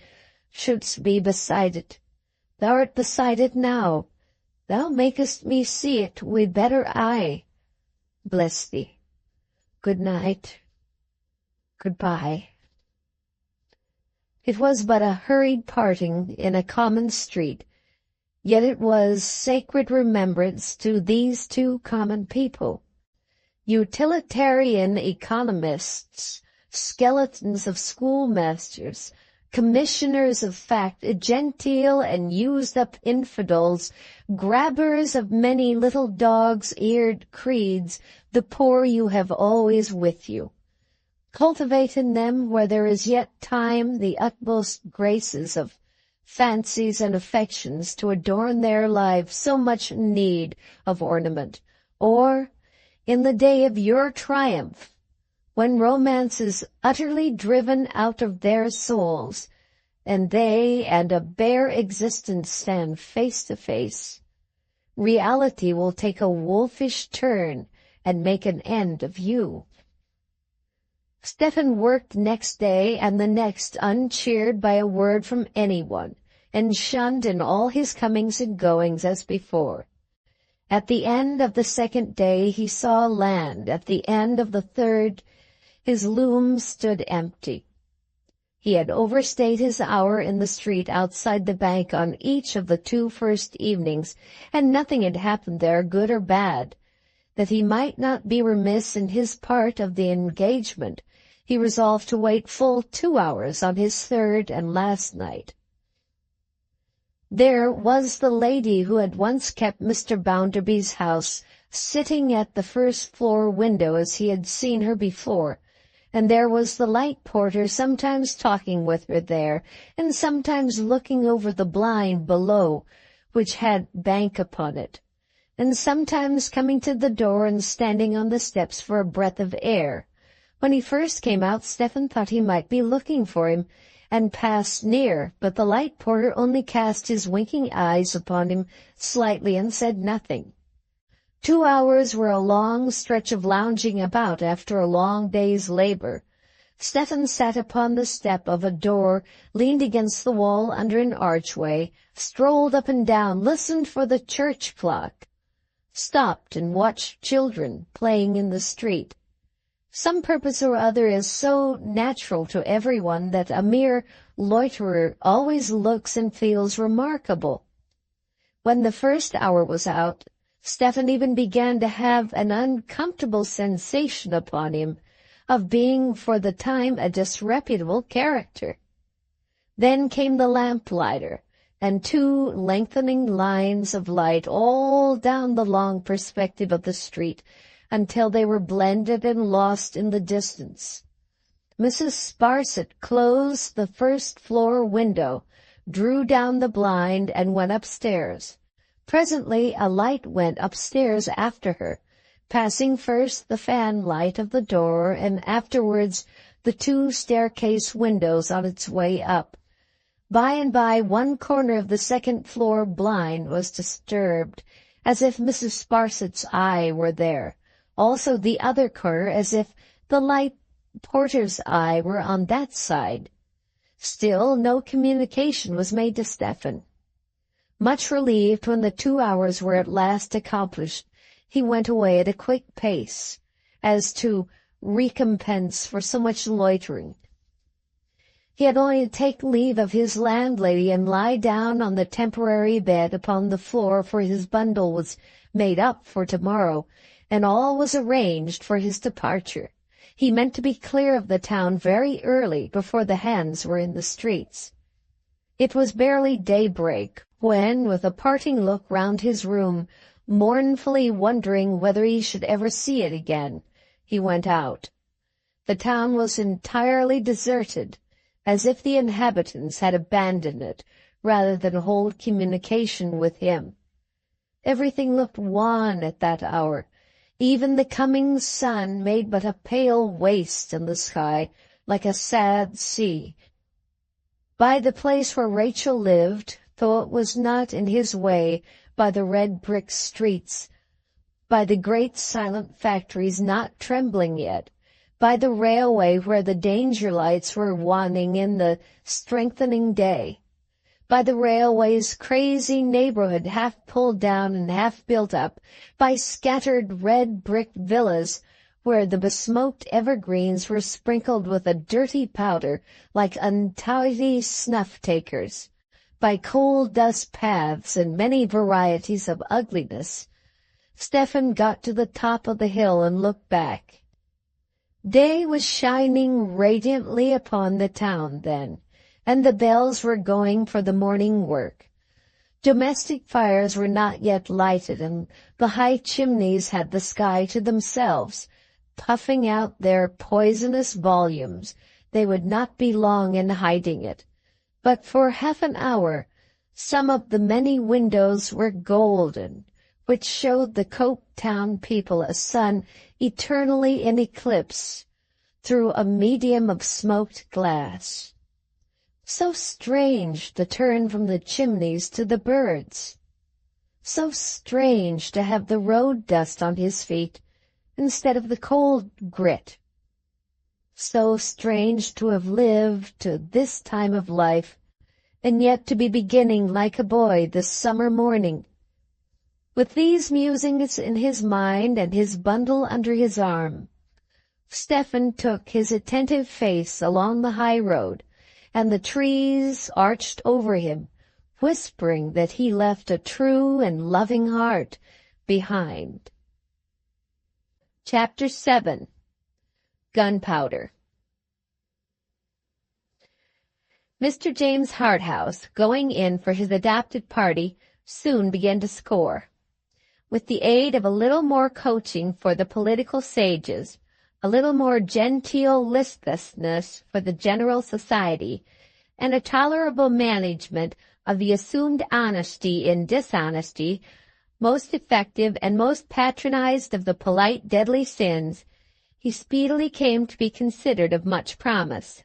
S1: shouldst be beside it. Thou'rt beside it now. Thou makest me see it wi' better eye. Bless thee. Good night. Goodbye. It was but a hurried parting in a common street, yet it was sacred remembrance to these two common people. Utilitarian economists, skeletons of schoolmasters, commissioners of fact, genteel and used-up infidels, grabbers of many little dog's-eared creeds, the poor you have always with you. Cultivate in them, where there is yet time, the utmost graces of fancies and affections to adorn their lives so much in need of ornament, or, in the day of your triumph, when romance is utterly driven out of their souls, and they and a bare existence stand face to face, reality will take a wolfish turn and make an end of you. Stephen worked next day and the next, uncheered by a word from anyone, and shunned in all his comings and goings as before. At the end of the second day he saw land. At the end of the third his loom stood empty. He had overstayed his hour in the street outside the bank on each of the 2 first evenings, and nothing had happened there, good or bad. That he might not be remiss in his part of the engagement, he resolved to wait full 2 hours on his third and last night. There was the lady who had once kept Mr. Bounderby's house, sitting at the first-floor window as he had seen her before, and there was the light porter sometimes talking with her there, and sometimes looking over the blind below, which had bank upon it, and sometimes coming to the door and standing on the steps for a breath of air. When he first came out, Stephen thought he might be looking for him, and passed near, but the light porter only cast his winking eyes upon him slightly and said nothing. 2 hours were a long stretch of lounging about after a long day's labor. Stephen sat upon the step of a door, leaned against the wall under an archway, strolled up and down, listened for the church clock, stopped and watched children playing in the street. Some purpose or other is so natural to everyone that a mere loiterer always looks and feels remarkable. When the first hour was out, Stephen even began to have an uncomfortable sensation upon him of being for the time a disreputable character. Then came the lamplighter, and 2 lengthening lines of light all down the long perspective of the street, until they were blended and lost in the distance. Mrs. Sparsit closed the first-floor window, drew down the blind, and went upstairs. Presently a light went upstairs after her, passing first the fan-light of the door, and afterwards the 2 staircase windows on its way up. By and by one corner of the second-floor blind was disturbed, as if Mrs. Sparsit's eye were there. Also the other corner, as if the light porter's eye were on that side. Still no communication was made to Stephen. Much relieved when the 2 hours were at last accomplished, he went away at a quick pace, as to recompense for so much loitering. He had only to take leave of his landlady and lie down on the temporary bed upon the floor, for his bundle was made up for tomorrow, and all was arranged for his departure. He meant to be clear of the town very early, before the hands were in the streets. It was barely daybreak, when, with a parting look round his room, mournfully wondering whether he should ever see it again, he went out. The town was entirely deserted, as if the inhabitants had abandoned it, rather than hold communication with him. Everything looked wan at that hour. Even the coming sun made but a pale waste in the sky, like a sad sea. By the place where Rachel lived, though it was not in his way, by the red brick streets, by the great silent factories not trembling yet, by the railway where the danger lights were waning in the strengthening day, by the railway's crazy neighborhood half pulled down and half built up, by scattered red brick villas where the besmoked evergreens were sprinkled with a dirty powder like untidy snuff-takers, by coal-dust paths and many varieties of ugliness. Stephen got to the top of the hill and looked back. Day was shining radiantly upon the town then, and the bells were going for the morning work. Domestic fires were not yet lighted, and the high chimneys had the sky to themselves, puffing out their poisonous volumes. They would not be long in hiding it. But for half an hour, some of the many windows were golden, which showed the Coketown people a sun eternally in eclipse through a medium of smoked glass. So strange the turn from the chimneys to the birds. So strange to have the road dust on his feet instead of the cold grit. So strange to have lived to this time of life, and yet to be beginning like a boy this summer morning. With these musings in his mind and his bundle under his arm, Stephen took his attentive face along the high road, and the trees arched over him, whispering that he left a true and loving heart behind. Chapter 7. Gunpowder. Mr. James Harthouse, going in for his adopted party, soon began to score. With the aid of a little more coaching for the political sages, a little more genteel listlessness for the general society, and a tolerable management of the assumed honesty in dishonesty, most effective and most patronized of the polite deadly sins, he speedily came to be considered of much promise.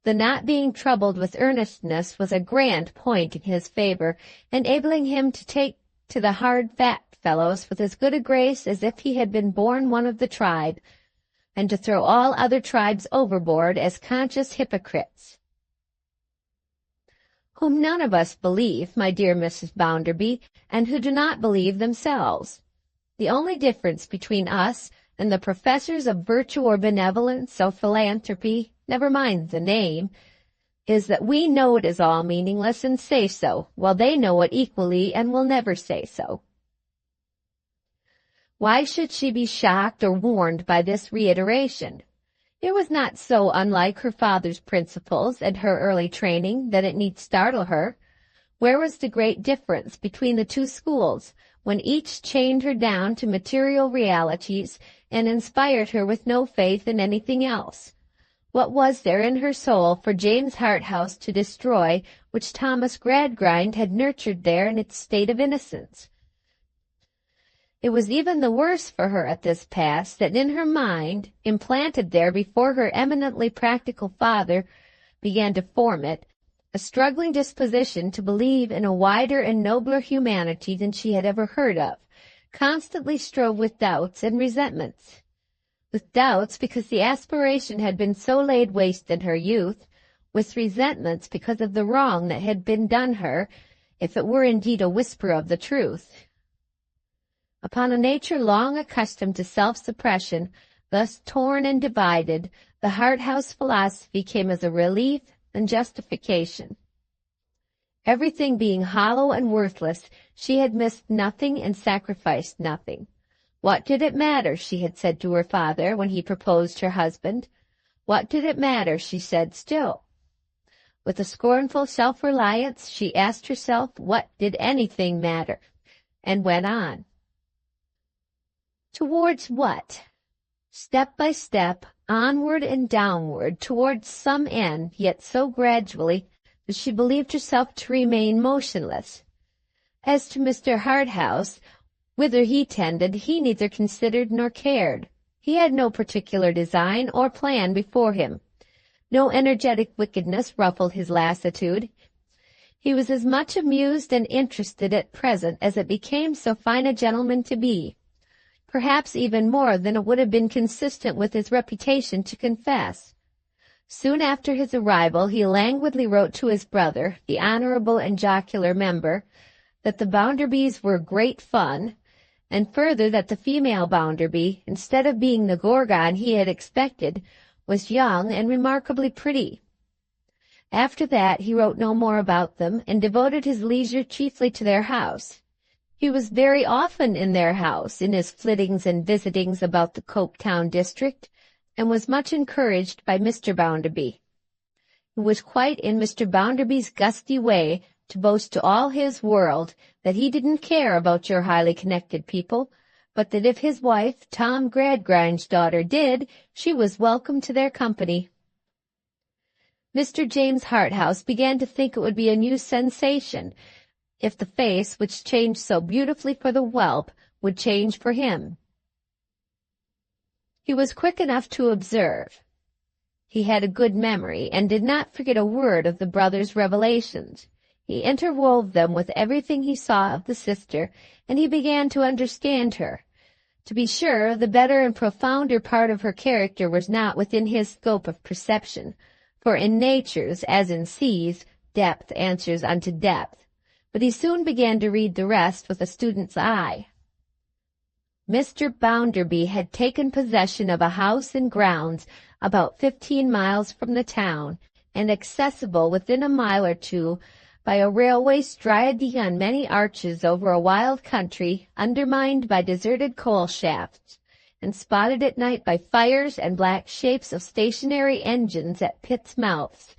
S1: The not being troubled with earnestness was a grand point in his favor, enabling him to take to the hard fat fellows with as good a grace as if he had been born one of the tribe, and to throw all other tribes overboard as conscious hypocrites. Whom none of us believe, my dear Mrs. Bounderby, and who do not believe themselves. The only difference between us and the professors of virtue or benevolence or philanthropy, never mind the name, is that we know it is all meaningless and say so, while they know it equally and will never say so. Why should she be shocked or warned by this reiteration? It was not so unlike her father's principles and her early training that it need startle her. Where was the great difference between the two schools, when each chained her down to material realities and inspired her with no faith in anything else? What was there in her soul for James Harthouse to destroy, which Thomas Gradgrind had nurtured there in its state of innocence? It was even the worse for her at this pass that in her mind, implanted there before her eminently practical father began to form it, a struggling disposition to believe in a wider and nobler humanity than she had ever heard of, constantly strove with doubts and resentments. With doubts because the aspiration had been so laid waste in her youth, with resentments because of the wrong that had been done her, if it were indeed a whisper of the truth. Upon a nature long accustomed to self-suppression, thus torn and divided, the Harthouse philosophy came as a relief and justification. Everything being hollow and worthless, she had missed nothing and sacrificed nothing. What did it matter, she had said to her father when he proposed her husband. What did it matter, she said still. With a scornful self-reliance, she asked herself what did anything matter, and went on. Towards what? Step by step, onward and downward, towards some end, yet so gradually that she believed herself to remain motionless. As to Mr. Harthouse, whither he tended, he neither considered nor cared. He had no particular design or plan before him. No energetic wickedness ruffled his lassitude. He was as much amused and interested at present as it became so fine a gentleman to be, perhaps even more than it would have been consistent with his reputation to confess. Soon after his arrival he languidly wrote to his brother, the honorable and jocular member, that the Bounderbys were great fun, and further that the female Bounderby, instead of being the Gorgon he had expected, was young and remarkably pretty. After that he wrote no more about them, and devoted his leisure chiefly to their house. He was very often in their house, in his flittings and visitings about the Coketown district, and was much encouraged by Mr. Bounderby. who was quite in Mr. Bounderby's gusty way to boast to all his world that he didn't care about your highly connected people, but that if his wife, Tom Gradgrind's daughter, did, she was welcome to their company. Mr. James Harthouse began to think it would be a new sensation if the face, which changed so beautifully for the whelp, would change for him. He was quick enough to observe. He had a good memory, and did not forget a word of the brother's revelations. He interwove them with everything he saw of the sister, and he began to understand her. To be sure, the better and profounder part of her character was not within his scope of perception, for in natures, as in seas, depth answers unto depth. But he soon began to read the rest with a student's eye. Mr. Bounderby had taken possession of a house and grounds about 15 miles from the town, and accessible within a mile or two by a railway striding on many arches over a wild country undermined by deserted coal shafts, and spotted at night by fires and black shapes of stationary engines at pits' mouths.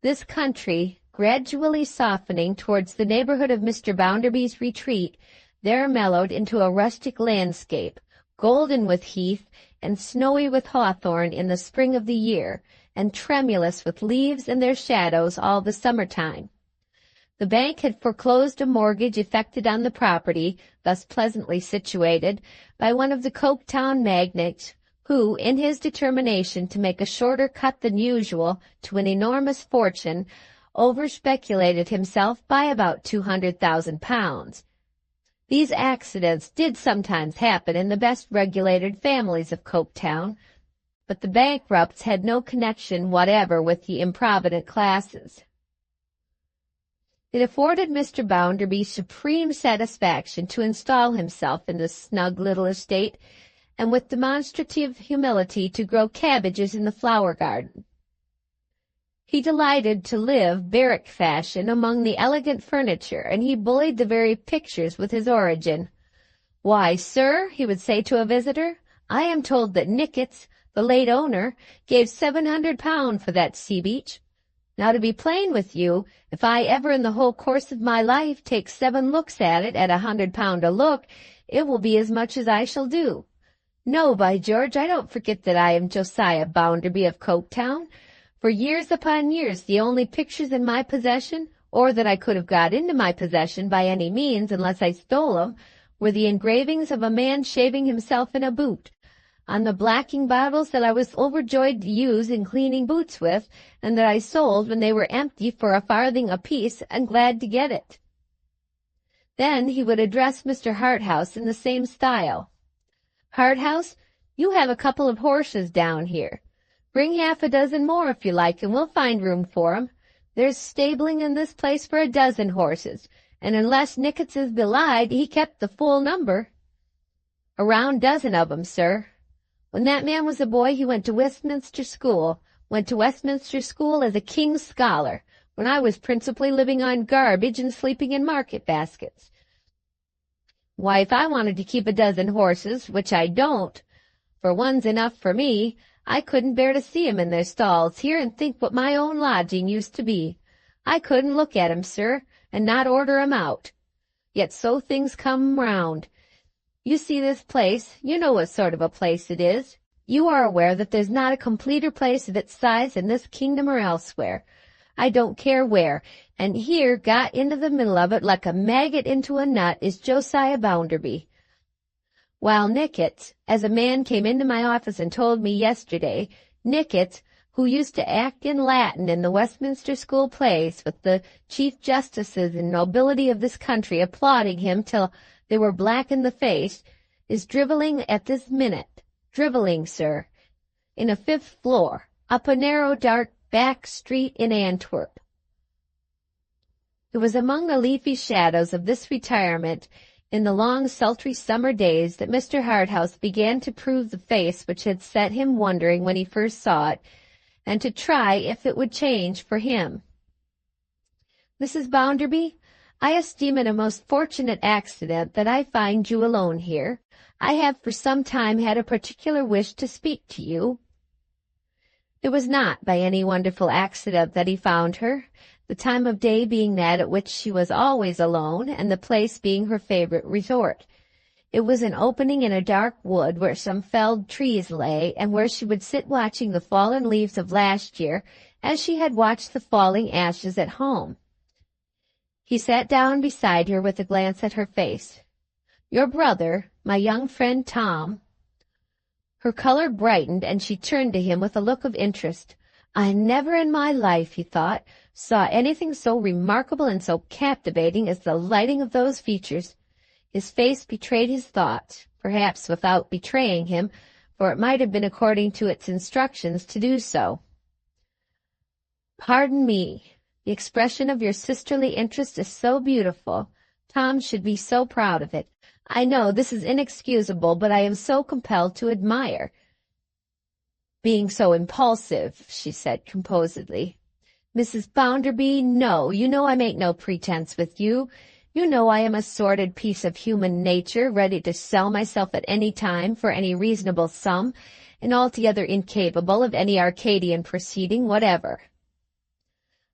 S1: This country, gradually softening towards the neighborhood of Mr. Bounderby's retreat, there mellowed into a rustic landscape, golden with heath and snowy with hawthorn in the spring of the year, and tremulous with leaves and their shadows all the summer-time. The bank had foreclosed a mortgage effected on the property, thus pleasantly situated, by one of the Coketown magnates, who, in his determination to make a shorter cut than usual to an enormous fortune, over-speculated himself by about £200,000. These accidents did sometimes happen in the best regulated families of Coketown, but the bankrupts had no connection whatever with the improvident classes. It afforded Mr. Bounderby supreme satisfaction to install himself in this snug little estate, and with demonstrative humility to grow cabbages in the flower garden. He delighted to live barrack fashion among the elegant furniture, and he bullied the very pictures with his origin. "Why, sir," he would say to a visitor, "I am told that Nickets, the late owner, gave £700 for that sea-beach. Now, to be plain with you, if I ever in the whole course of my life take 7 looks at it at £100 a look, it will be as much as I shall do. No, by George, I don't forget that I am Josiah Bounderby of Coketown. For years upon years the only pictures in my possession, or that I could have got into my possession by any means unless I stole 'em, were the engravings of a man shaving himself in a boot, on the blacking bottles that I was overjoyed to use in cleaning boots with, and that I sold when they were empty for a farthing apiece, and glad to get it." Then he would address Mr. Harthouse in the same style. "Harthouse, you have a couple of horses down here. Bring half a dozen more if you like, and we'll find room for 'em. There's stabling in this place for a dozen horses, and unless Nickets is belied, he kept the full number." "A round dozen of 'em, sir. When that man was a boy he went to Westminster School as a king's scholar, when I was principally living on garbage and sleeping in market baskets. Why, if I wanted to keep a dozen horses, which I don't, for one's enough for me, I couldn't bear to see 'em in their stalls here and think what my own lodging used to be. I couldn't look at 'em, sir, and not order 'em out. Yet so things come round. You see this place, you know what sort of a place it is. You are aware that there's not a completer place of its size in this kingdom or elsewhere. I don't care where, and here, got into the middle of it like a maggot into a nut, is Josiah Bounderby. While Nickets, as a man came into my office and told me yesterday, Nickets, who used to act in Latin in the Westminster School plays, with the chief justices and nobility of this country applauding him till they were black in the face, is drivelling at this minute, sir, in a 5th floor, up a narrow dark back street in Antwerp." It was among the leafy shadows of this retirement, in the long sultry summer days, that Mr. Harthouse began to prove the face which had set him wondering when he first saw it, and to try if it would change for him. "Mrs. Bounderby, I esteem it a most fortunate accident that I find you alone here. I have for some time had a particular wish to speak to you." It was not by any wonderful accident that he found her, the time of day being that at which she was always alone, and the place being her favorite resort. It was an opening in a dark wood where some felled trees lay, and where she would sit watching the fallen leaves of last year, as she had watched the falling ashes at home. He sat down beside her with a glance at her face. "Your brother, my young friend Tom." Her color brightened, and she turned to him with a look of interest. "I never in my life," he thought, "saw anything so remarkable and so captivating as the lighting of those features." His face betrayed his thoughts, perhaps without betraying him, for it might have been according to its instructions to do so. "Pardon me. The expression of your sisterly interest is so beautiful. Tom should be so proud of it. I know this is inexcusable, but I am so compelled to admire." "Being so impulsive," she said composedly. "Mrs. Bounderby, no, you know I make no pretense with you. You know I am a sordid piece of human nature, ready to sell myself at any time for any reasonable sum, and altogether incapable of any Arcadian proceeding whatever."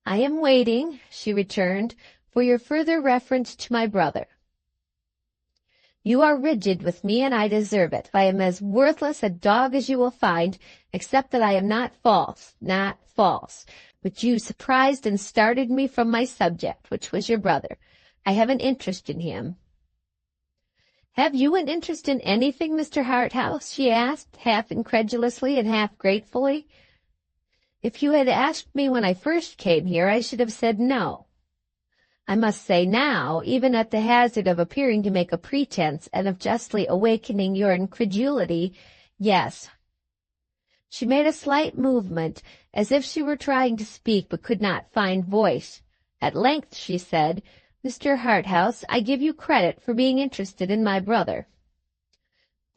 S1: "I am waiting," she returned, "for your further reference to my brother." "You are rigid with me, and I deserve it. I am as worthless a dog as you will find, except that I am not false, not false. But you surprised and started me from my subject, which was your brother. I have an interest in him." "Have you an interest in anything, Mr. Harthouse?" she asked, half incredulously and half gratefully. "If you had asked me when I first came here, I should have said no. I must say now, even at the hazard of appearing to make a pretense and of justly awakening your incredulity, yes." She made a slight movement, as if she were trying to speak but could not find voice. At length she said, "Mr. Harthouse, I give you credit for being interested in my brother."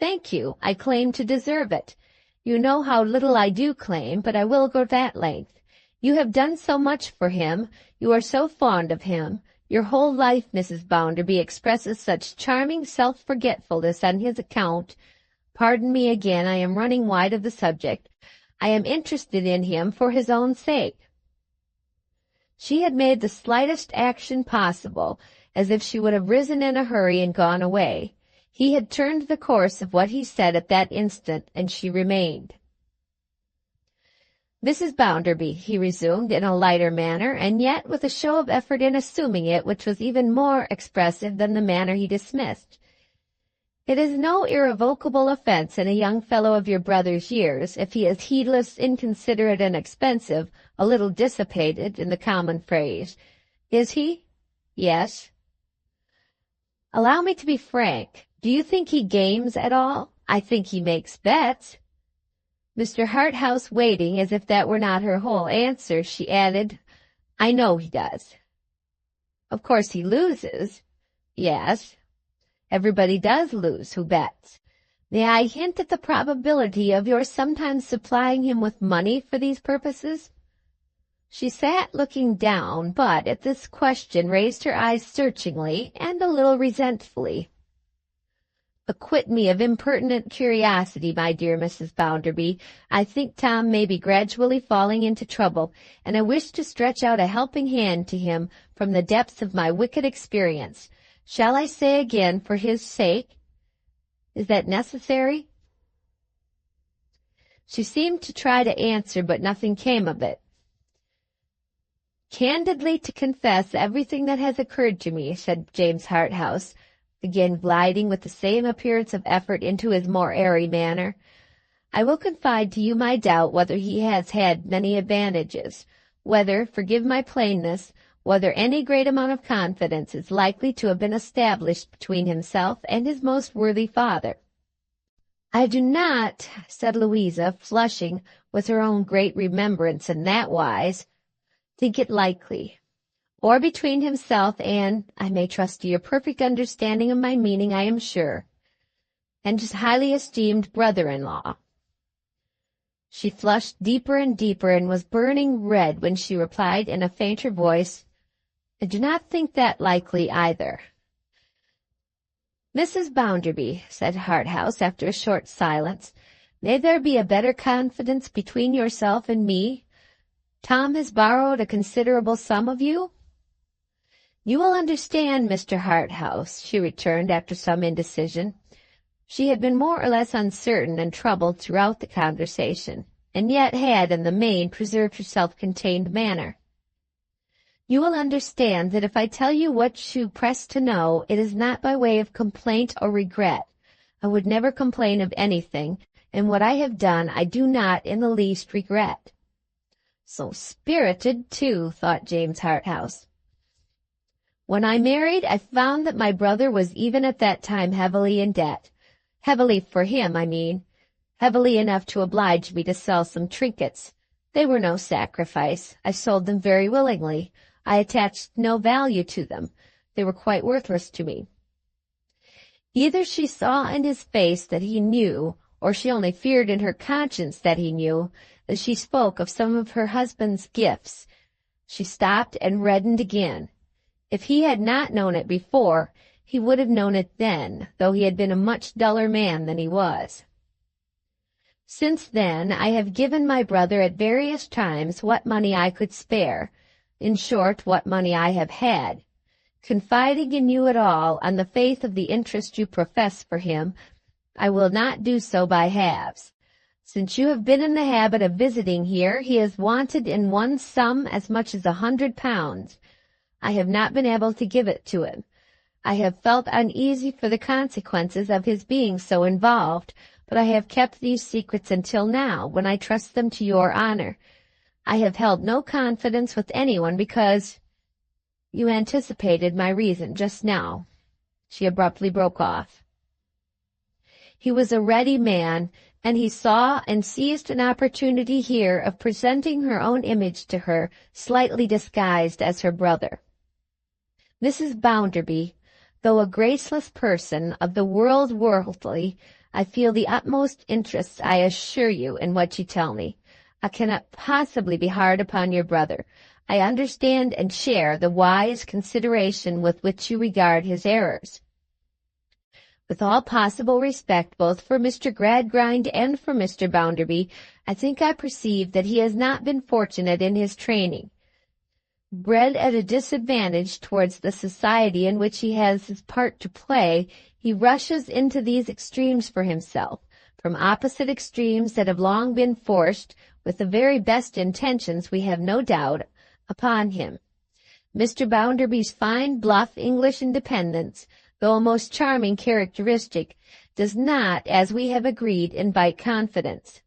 S1: "Thank you. I claim to deserve it. You know how little I do claim, but I will go that length. You have done so much for him. You are so fond of him. Your whole life, Mrs. Bounderby, expresses such charming self-forgetfulness on his account. Pardon me again, I am running wide of the subject. I am interested in him for his own sake." She had made the slightest action possible, as if she would have risen in a hurry and gone away. He had turned the course of what he said at that instant, and she remained. "Mrs. Bounderby," he resumed in a lighter manner, and yet with a show of effort in assuming it which was even more expressive than the manner he dismissed, "it is no irrevocable offense in a young fellow of your brother's years, if he is heedless, inconsiderate, and expensive, a little dissipated, in the common phrase. Is he?" "Yes." "Allow me to be frank. Do you think he games at all?" "I think he makes bets." Mr. Harthouse waiting, as if that were not her whole answer, she added, "I know he does." "Of course he loses." "Yes." "Everybody does lose who bets. May I hint at the probability of your sometimes supplying him with money for these purposes?" She sat looking down, but at this question raised her eyes searchingly and a little resentfully. "Acquit me of impertinent curiosity, my dear Mrs. Bounderby. I think Tom may be gradually falling into trouble, and I wish to stretch out a helping hand to him from the depths of my wicked experience. Shall I say again, for his sake? Is that necessary?" She seemed to try to answer, but nothing came of it. "Candidly to confess everything that has occurred to me," said James Harthouse, again gliding with the same appearance of effort into his more airy manner, "I will confide to you my doubt whether he has had many advantages, whether, forgive my plainness, whether any great amount of confidence is likely to have been established between himself and his most worthy father." "I do not," said Louisa, flushing with her own great remembrance in that wise, "think it likely. Or between himself and, I may trust to your perfect understanding of my meaning, I am sure, and his highly esteemed brother-in-law." She flushed deeper and deeper and was burning red when she replied in a fainter voice, "I do not think that likely either." "Mrs. Bounderby," said Harthouse after a short silence, May there be a better confidence between yourself and me? Tom has borrowed a considerable sum of you?" "You will understand, Mr. Harthouse," she returned after some indecision. She had been more or less uncertain and troubled throughout the conversation, and yet had in the main preserved her self-contained manner. "You will understand that if I tell you what you press to know, it is not by way of complaint or regret. I would never complain of anything, and what I have done I do not in the least regret." So spirited, too, thought James Harthouse. "When I married, I found that my brother was even at that time heavily in debt. Heavily for him, I mean. Heavily enough to oblige me to sell some trinkets. They were no sacrifice. I sold them very willingly. I attached no value to them. They were quite worthless to me." Either she saw in his face that he knew, or she only feared in her conscience that he knew, as she spoke of some of her husband's gifts. She stopped and reddened again. If he had not known it before, he would have known it then, though he had been a much duller man than he was. "Since then I have given my brother at various times what money I could spare, in short, what money I have had. Confiding in you at all, on the faith of the interest you profess for him, I will not do so by halves. Since you have been in the habit of visiting here, he has wanted in one sum as much as £100. I have not been able to give it to him. I have felt uneasy for the consequences of his being so involved, but I have kept these secrets until now, when I trust them to your honor. I have held no confidence with anyone because— You anticipated my reason just now." She abruptly broke off. He was a ready man, and he saw and seized an opportunity here of presenting her own image to her, slightly disguised as her brother. "Mrs. Bounderby, though a graceless person, of the world worldly, I feel the utmost interest, I assure you, in what you tell me. I cannot possibly be hard upon your brother. I understand and share the wise consideration with which you regard his errors. With all possible respect both for Mr. Gradgrind and for Mr. Bounderby, I think I perceive that he has not been fortunate in his training. Bred at a disadvantage towards the society in which he has his part to play, he rushes into these extremes for himself, from opposite extremes that have long been forced, with the very best intentions, we have no doubt, upon him. Mr. Bounderby's fine, bluff English independence, though a most charming characteristic, does not, as we have agreed, invite confidence.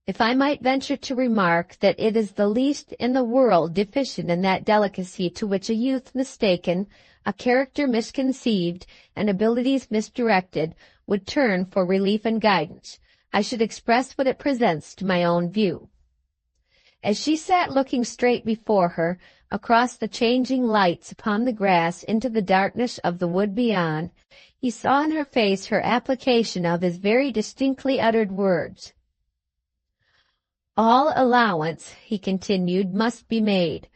S1: If I might venture to remark that it is the least in the world deficient in that delicacy to which a youth mistaken, a character misconceived, and abilities misdirected would turn for relief and guidance, I should express what it presents to my own view." As she sat looking straight before her, across the changing lights upon the grass into the darkness of the wood beyond, he saw in her face her application of his very distinctly uttered words. "All allowance," he continued, "must be made.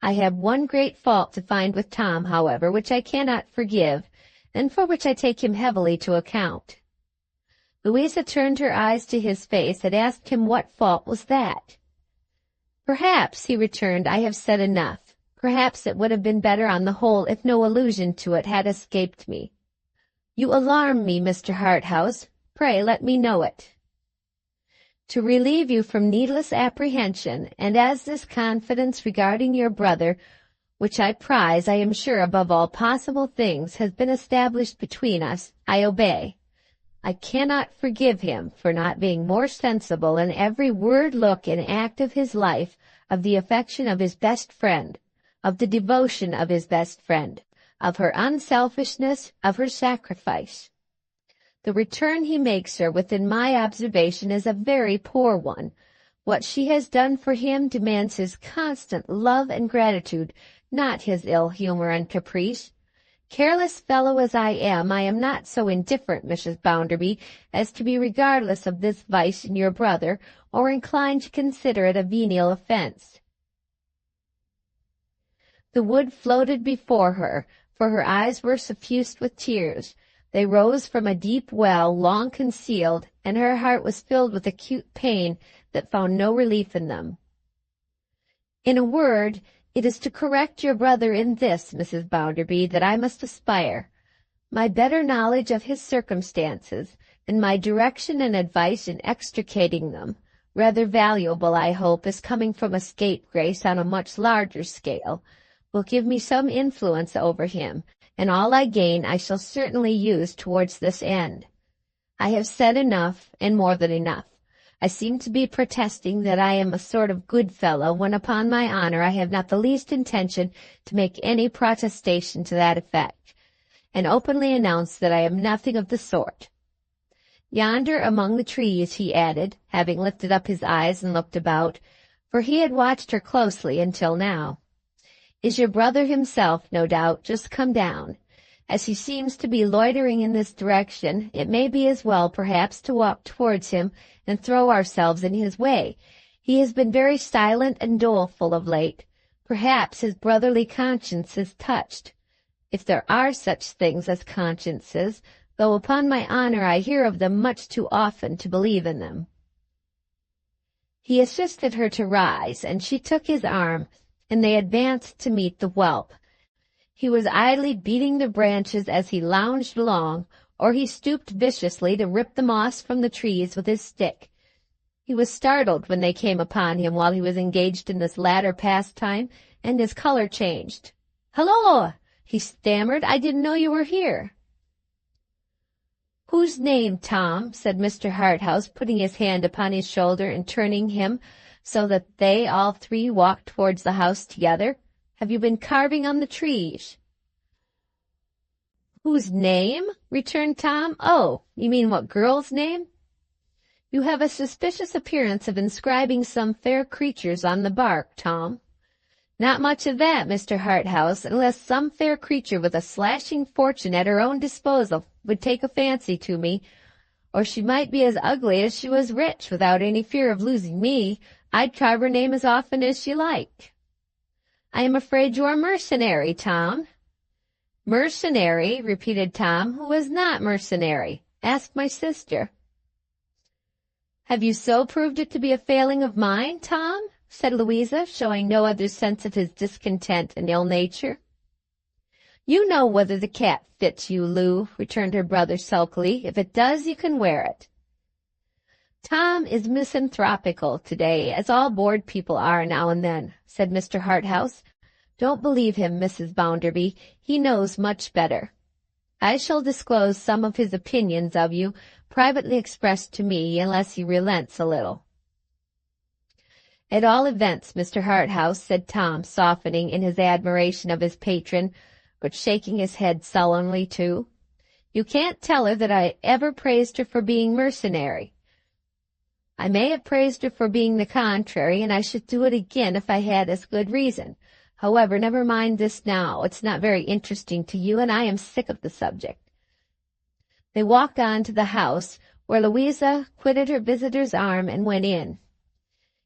S1: I have one great fault to find with Tom, however, which I cannot forgive, and for which I take him heavily to account." Louisa turned her eyes to his face and asked him what fault was that. "Perhaps," he returned, "I have said enough. Perhaps it would have been better on the whole if no allusion to it had escaped me. You alarm me, Mr. Harthouse. Pray let me know it." "To relieve you from needless apprehension, and as this confidence regarding your brother, which I prize, I am sure, above all possible things, has been established between us, I obey. I cannot forgive him for not being more sensible in every word, look, and act of his life of the affection of his best friend, of the devotion of his best friend, of her unselfishness, of her sacrifice. The return he makes her, within my observation, is a very poor one. What she has done for him demands his constant love and gratitude, not his ill humor and caprice. Careless fellow as I am not so indifferent, Mrs. Bounderby, as to be regardless of this vice in your brother, or inclined to consider it a venial offense." The wood floated before her, for her eyes were suffused with tears. They rose from a deep well long concealed, and her heart was filled with acute pain that found no relief in them. In a word, it is to correct your brother in this, Mrs. Bounderby, that I must aspire. My better knowledge of his circumstances, and my direction and advice in extricating them, rather valuable, I hope, as coming from a scapegrace on a much larger scale, will give me some influence over him, and all I gain I shall certainly use towards this end. I have said enough, and more than enough. I seem to be protesting that I am a sort of good fellow, when upon my honor I have not the least intention to make any protestation to that effect, and openly announce that I am nothing of the sort. Yonder among the trees, he added, having lifted up his eyes and looked about, for he had watched her closely until now, is your brother himself, no doubt, just come down. As he seems to be loitering in this direction, it may be as well perhaps to walk towards him and throw ourselves in his way. He has been very silent and doleful of late. Perhaps his brotherly conscience is touched, if there are such things as consciences, though upon my honor I hear of them much too often to believe in them. He assisted her to rise, and she took his arm, and they advanced to meet the whelp. He was idly beating the branches as he lounged along, or he stooped viciously to rip the moss from the trees with his stick. He was startled when they came upon him while he was engaged in this latter pastime, and his color changed. "Halloa!" he stammered. "I didn't know you were here." "Whose name, Tom?" said Mr. Harthouse, putting his hand upon his shoulder and turning him so that they all three walked towards the house together. "Have you been carving on the trees?" "Whose name?" returned Tom. "Oh, you mean what girl's name?" "You have a suspicious appearance of inscribing some fair creatures on the bark, Tom." "Not much of that, Mr. Harthouse, unless some fair creature with a slashing fortune at her own disposal would take a fancy to me, or she might be as ugly as she was rich, without any fear of losing me. I'd carve her name as often as she liked." "I am afraid you are mercenary, Tom." "Mercenary?" repeated Tom, who was not mercenary. "Ask my sister." "Have you so proved it to be a failing of mine, Tom?" said Louisa, showing no other sense of his discontent and ill nature. "You know whether the cap fits you, Lou," returned her brother sulkily. "If it does, you can wear it." "Tom is misanthropical to-day, as all bored people are now and then," said Mr. Harthouse. "Don't believe him, Mrs. Bounderby. He knows much better. I shall disclose some of his opinions of you, privately expressed to me, unless he relents a little." "At all events, Mr. Harthouse," said Tom, softening in his admiration of his patron, but shaking his head sullenly too, "you can't tell her that I ever praised her for being mercenary. I may have praised her for being the contrary, and I should do it again if I had as good reason. However, never mind this now. It's not very interesting to you, and I am sick of the subject." They walked on to the house, where Louisa quitted her visitor's arm and went in.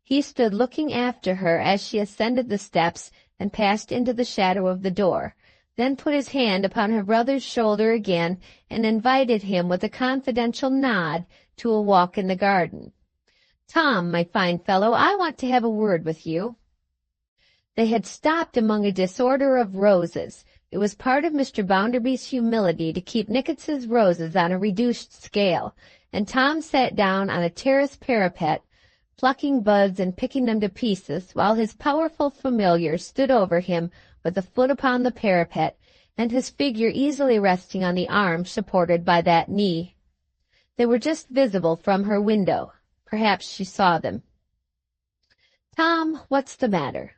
S1: He stood looking after her as she ascended the steps and passed into the shadow of the door, then put his hand upon her brother's shoulder again and invited him with a confidential nod to a walk in the garden. "Tom, my fine fellow, I want to have a word with you." They had stopped among a disorder of roses. It was part of Mr. Bounderby's humility to keep Nichots's roses on a reduced scale, and Tom sat down on a terrace parapet, plucking buds and picking them to pieces, while his powerful familiar stood over him with a foot upon the parapet, and his figure easily resting on the arm supported by that knee. They were just visible from her window. Perhaps she saw them. "Tom, what's the matter?"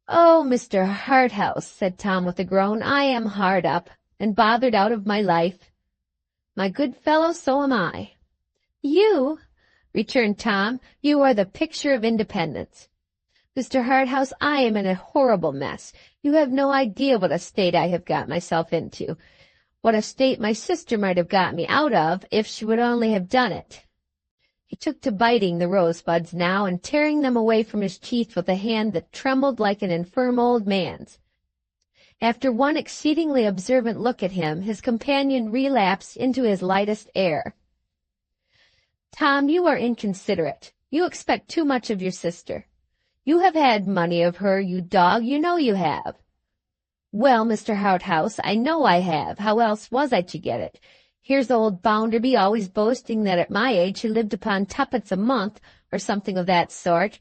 S1: "Oh, Mr. Harthouse," said Tom with a groan, "I am hard up, and bothered out of my life." "My good fellow, so am I." "You?" returned Tom. "You are the picture of independence." "Mr. Harthouse, I am in a horrible mess. You have no idea what a state I have got myself into, what a state my sister might have got me out of, if she would only have done it." He took to biting the rosebuds now, and tearing them away from his teeth with a hand that trembled like an infirm old man's. After one exceedingly observant look at him, his companion relapsed into his lightest air. "Tom, you are inconsiderate. You expect too much of your sister. You have had money of her, you dog, you know you have." "Well, Mr. Harthouse, I know I have. How else was I to get it? Here's old Bounderby always boasting that at my age he lived upon tuppence a month, or something of that sort.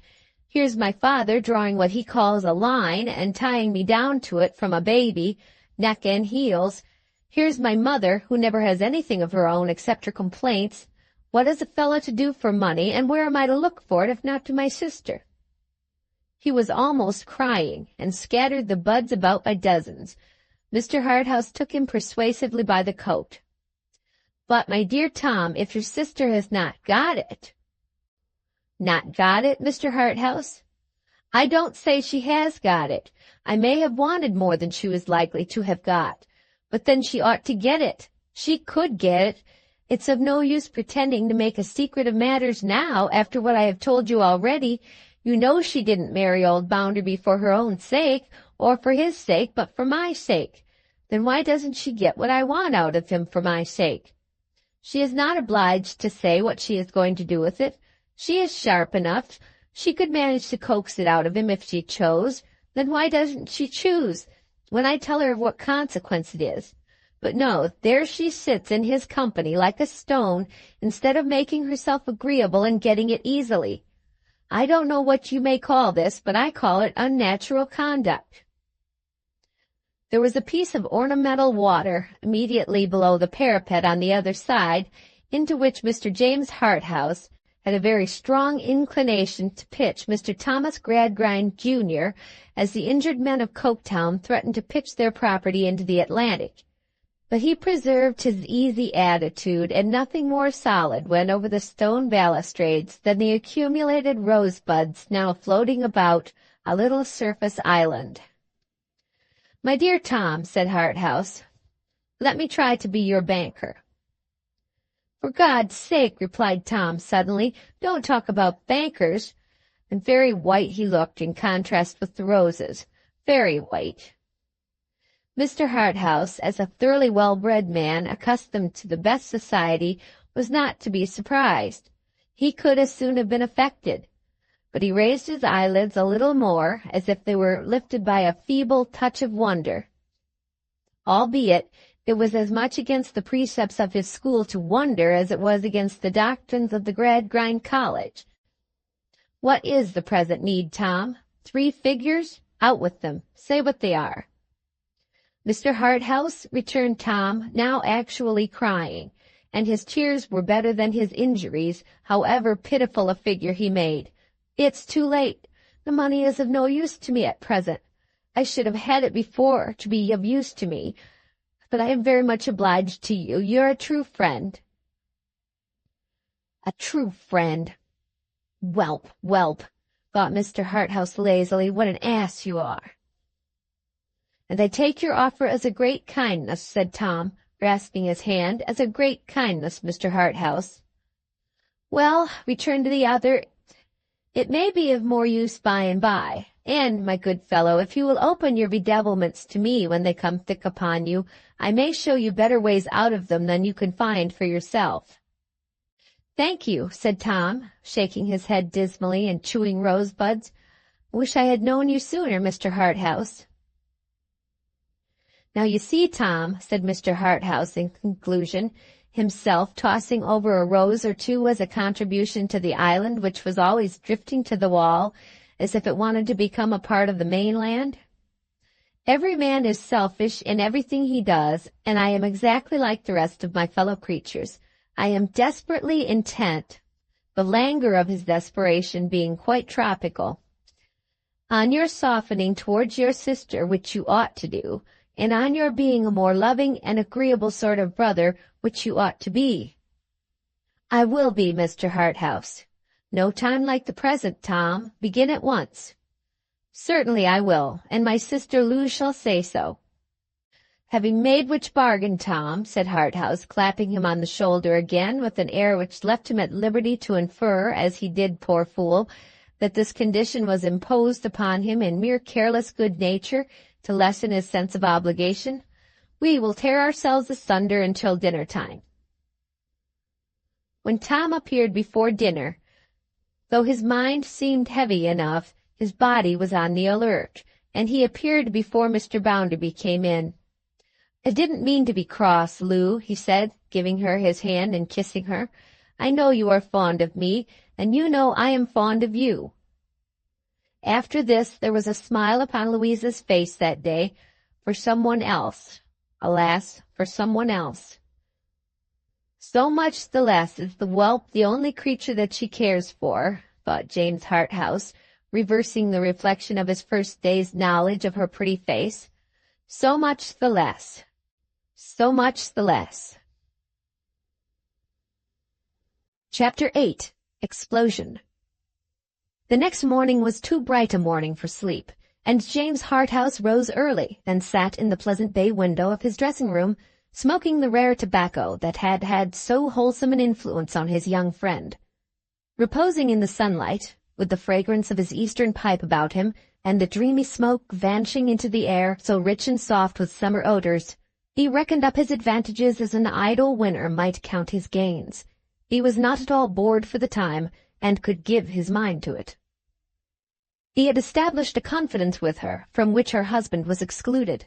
S1: Here's my father drawing what he calls a line, and tying me down to it from a baby, neck and heels. Here's my mother, who never has anything of her own except her complaints. What is a fellow to do for money, and where am I to look for it if not to my sister?" He was almost crying, and scattered the buds about by dozens. Mr. Harthouse took him persuasively by the coat. "But, my dear Tom, if your sister has not got it—" "Not got it, Mr. Harthouse? I don't say she has got it. I may have wanted more than she was likely to have got. But then she ought to get it. She could get it. It's of no use pretending to make a secret of matters now, after what I have told you already. You know she didn't marry old Bounderby for her own sake, or for his sake, but for my sake. Then why doesn't she get what I want out of him for my sake? She is not obliged to say what she is going to do with it. She is sharp enough. She could manage to coax it out of him if she chose. Then why doesn't she choose, when I tell her of what consequence it is? But no, there she sits in his company like a stone, instead of making herself agreeable and getting it easily. I don't know what you may call this, but I call it unnatural conduct." There was a piece of ornamental water immediately below the parapet on the other side, into which Mr. James Harthouse had a very strong inclination to pitch Mr. Thomas Gradgrind, Jr., as the injured men of Coketown threatened to pitch their property into the Atlantic. But he preserved his easy attitude, and nothing more solid went over the stone balustrades than the accumulated rosebuds now floating about a little surface island. "My dear Tom," said Harthouse, "let me try to be your banker." "For God's sake," replied Tom suddenly, "don't talk about bankers." And very white he looked in contrast with the roses, very white. Mr. Harthouse, as a thoroughly well-bred man, accustomed to the best society, was not to be surprised. He could as soon have been affected. But he raised his eyelids a little more, as if they were lifted by a feeble touch of wonder. Albeit it was as much against the precepts of his school to wonder as it was against the doctrines of the Gradgrind College. "What is the present need, Tom? 3 figures? Out with them. Say what they are." "Mr. Harthouse," returned Tom, now actually crying, and his tears were better than his injuries, however pitiful a figure he made, "it's too late. The money is of no use to me at present. I should have had it before to be of use to me, but I am very much obliged to you. You're a true friend." "A true friend! Whelp, whelp," thought Mr. Harthouse lazily, "what an ass you are." "And I take your offer as a great kindness," said Tom, grasping his hand, "as a great kindness, Mr. Harthouse." "Well," returned the other, "it may be of more use by and by. And, my good fellow, if you will open your bedevilments to me when they come thick upon you, I may show you better ways out of them than you can find for yourself." "Thank you," said Tom, shaking his head dismally and chewing rosebuds. "I wish I had known you sooner, Mr. Harthouse." "Now you see, Tom," said Mr. Harthouse in conclusion, himself tossing over a rose or two as a contribution to the island, which was always drifting to the wall, as if it wanted to become a part of the mainland, "every man is selfish in everything he does, and I am exactly like the rest of my fellow creatures. I am desperately intent, the languor of his desperation being quite tropical, on your softening towards your sister, which you ought to do, and on your being a more loving and agreeable sort of brother, which you ought to be." "I will be, Mr. Harthouse. No time like the present, Tom. Begin at once." "Certainly I will, and my sister Lou shall say so." "Having made which bargain, Tom," said Harthouse, clapping him on the shoulder again, with an air which left him at liberty to infer, as he did, poor fool, that this condition was imposed upon him in mere careless good nature, to lessen his sense of obligation, we will tear ourselves asunder until dinner time. When Tom appeared before dinner, though his mind seemed heavy enough, his body was on the alert, and he appeared before Mr. Bounderby came in. "I didn't mean to be cross, Lou," he said, giving her his hand and kissing her. "I know you are fond of me, and you know I am fond of you." After this there was a smile upon Louisa's face that day, for someone else. Alas, for someone else. "So much the less is the whelp the only creature that she cares for," thought James Harthouse, reversing the reflection of his first day's knowledge of her pretty face. "So much the less. So much the less." Chapter 8. Explosion. The next morning was too bright a morning for sleep, and James Harthouse rose early and sat in the pleasant bay window of his dressing-room, smoking the rare tobacco that had had so wholesome an influence on his young friend. Reposing in the sunlight, with the fragrance of his Eastern pipe about him, and the dreamy smoke vanishing into the air so rich and soft with summer odors, he reckoned up his advantages as an idle winner might count his gains. He was not at all bored for the time, and could give his mind to it. He had established a confidence with her from which her husband was excluded.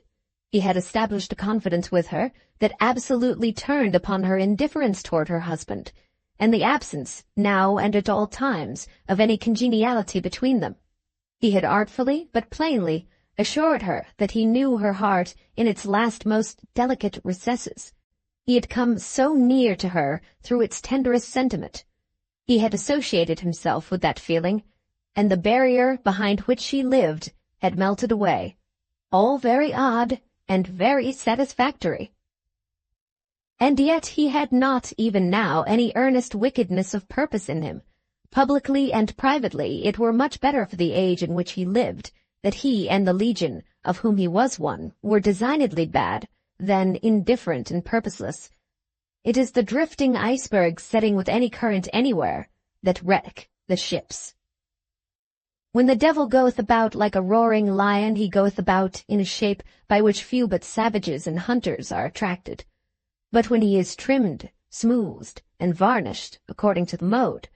S1: He had established a confidence with her that absolutely turned upon her indifference toward her husband, and the absence, now and at all times, of any congeniality between them. He had artfully, but plainly, assured her that he knew her heart in its last most delicate recesses. He had come so near to her through its tenderest sentiment. He had associated himself with that feeling, and the barrier behind which she lived had melted away. All very odd and very satisfactory. And yet he had not even now any earnest wickedness of purpose in him. Publicly and privately it were much better for the age in which he lived that he and the legion, of whom he was one, were designedly bad, than indifferent and purposeless. It is the drifting icebergs setting with any current anywhere that wreck the ships. When the devil goeth about like a roaring lion, he goeth about in a shape by which few but savages and hunters are attracted. But when he is trimmed, smoothed, and varnished according to the mode,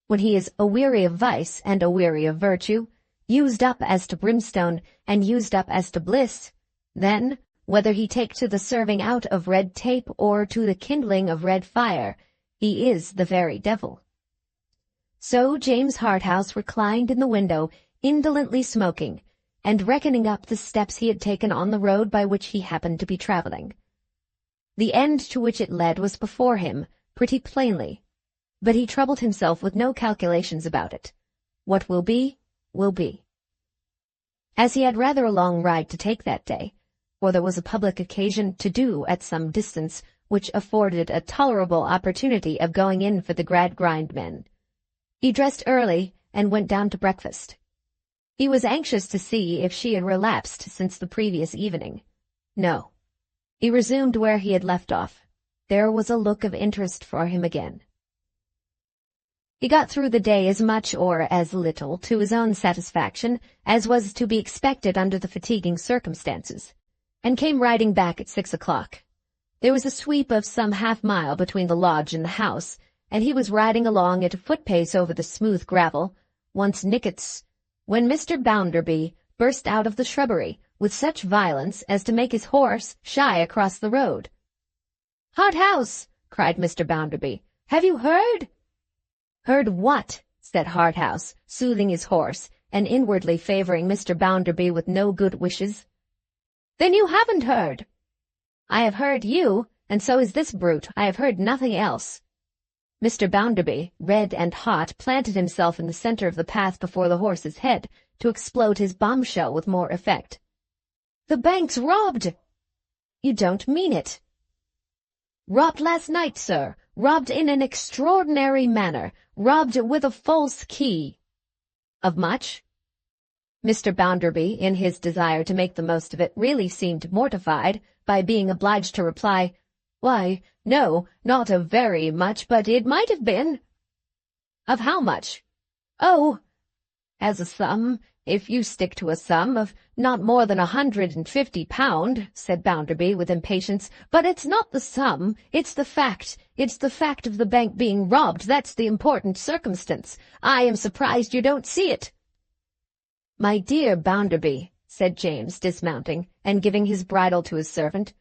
S1: when he is aweary of vice and aweary of virtue, used up as to brimstone and used up as to bliss, then, whether he take to the serving out of red tape or to the kindling of red fire, he is the very devil. So James Harthouse reclined in the window, indolently smoking, and reckoning up the steps he had taken on the road by which he happened to be travelling. The end to which it led was before him, pretty plainly, but he troubled himself with no calculations about it. What will be, will be. As he had rather a long ride to take that day, for there was a public occasion to do at some distance which afforded a tolerable opportunity of going in for the Gradgrind men, he dressed early and went down to breakfast. He was anxious to see if she had relapsed since the previous evening. No. He resumed where he had left off. There was a look of interest for him again. He got through the day as much or as little to his own satisfaction as was to be expected under the fatiguing circumstances, and came riding back at 6 o'clock. There was a sweep of some half-mile between the lodge and the house, and he was riding along at a foot-pace over the smooth gravel, once Nickets, when Mr. Bounderby burst out of the shrubbery with such violence as to make his horse shy across the road. "Harthouse!" cried Mr. Bounderby. "Have you heard?" "Heard what?" said Harthouse, soothing his horse, and inwardly favouring Mr. Bounderby with no good wishes. "Then you haven't heard." "I have heard you, and so is this brute. I have heard nothing else." Mr. Bounderby, red and hot, planted himself in the centre of the path before the horse's head, to explode his bombshell with more effect. "The bank's robbed!" "You don't mean it." "Robbed last night, sir. Robbed in an extraordinary manner. Robbed with a false key." "Of much?" Mr. Bounderby, in his desire to make the most of it, really seemed mortified by being obliged to reply, "Why, no, not of very much, but it might have been." "Of how much?" "Oh, as a sum, "If you stick to a sum of not more than £150, said Bounderby with impatience. "But it's not the sum, it's the fact. It's the fact of the bank being robbed, that's the important circumstance. I am surprised you don't see it." "My dear Bounderby," said James, dismounting, and giving his bridle to his servant,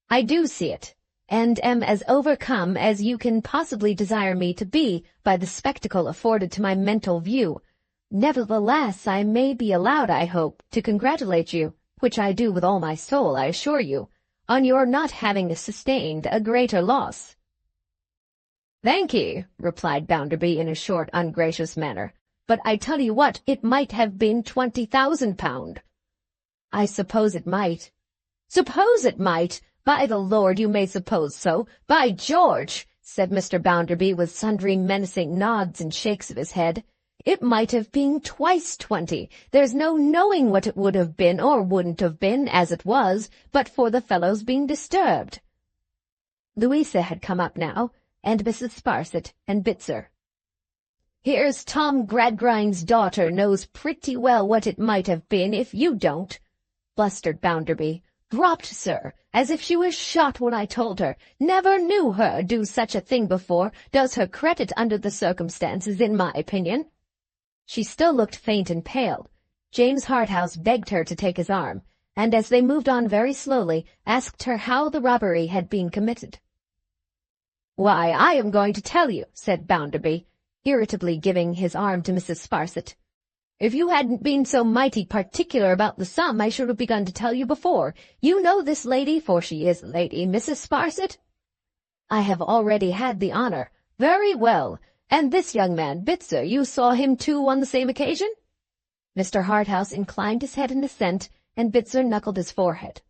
S1: "I do see it, and am as overcome as you can possibly desire me to be by the spectacle afforded to my mental view. Nevertheless, I may be allowed, I hope, to congratulate you, which I do with all my soul, I assure you, on your not having sustained a greater loss." "Thank ye," replied Bounderby in a short, ungracious manner, "but I tell you what, it might have been £20,000. "I suppose it might." "Suppose it might! By the Lord, you may suppose so. By George," said Mr. Bounderby with sundry menacing nods and shakes of his head, "it might have been twice 20. There's no knowing what it would have been or wouldn't have been, as it was, but for the fellow's being disturbed." Louisa had come up now, and Mrs. Sparsit and Bitzer. "Here's Tom Gradgrind's daughter knows pretty well what it might have been if you don't," blustered Bounderby. "Dropped, sir, as if she was shot when I told her. Never knew her do such a thing before. Does her credit under the circumstances, in my opinion." She still looked faint and pale. James Harthouse begged her to take his arm, and as they moved on very slowly, asked her how the robbery had been committed. "Why, I am going to tell you," said Bounderby, irritably giving his arm to Mrs. Sparsit. "If you hadn't been so mighty particular about the sum, I should have begun to tell you before. You know this lady, for she is a lady, Mrs. Sparsit?" "I have already had the honor." "Very well. And this young man, Bitzer, you saw him too on the same occasion?" Mr. Harthouse inclined his head in assent, and Bitzer knuckled his forehead.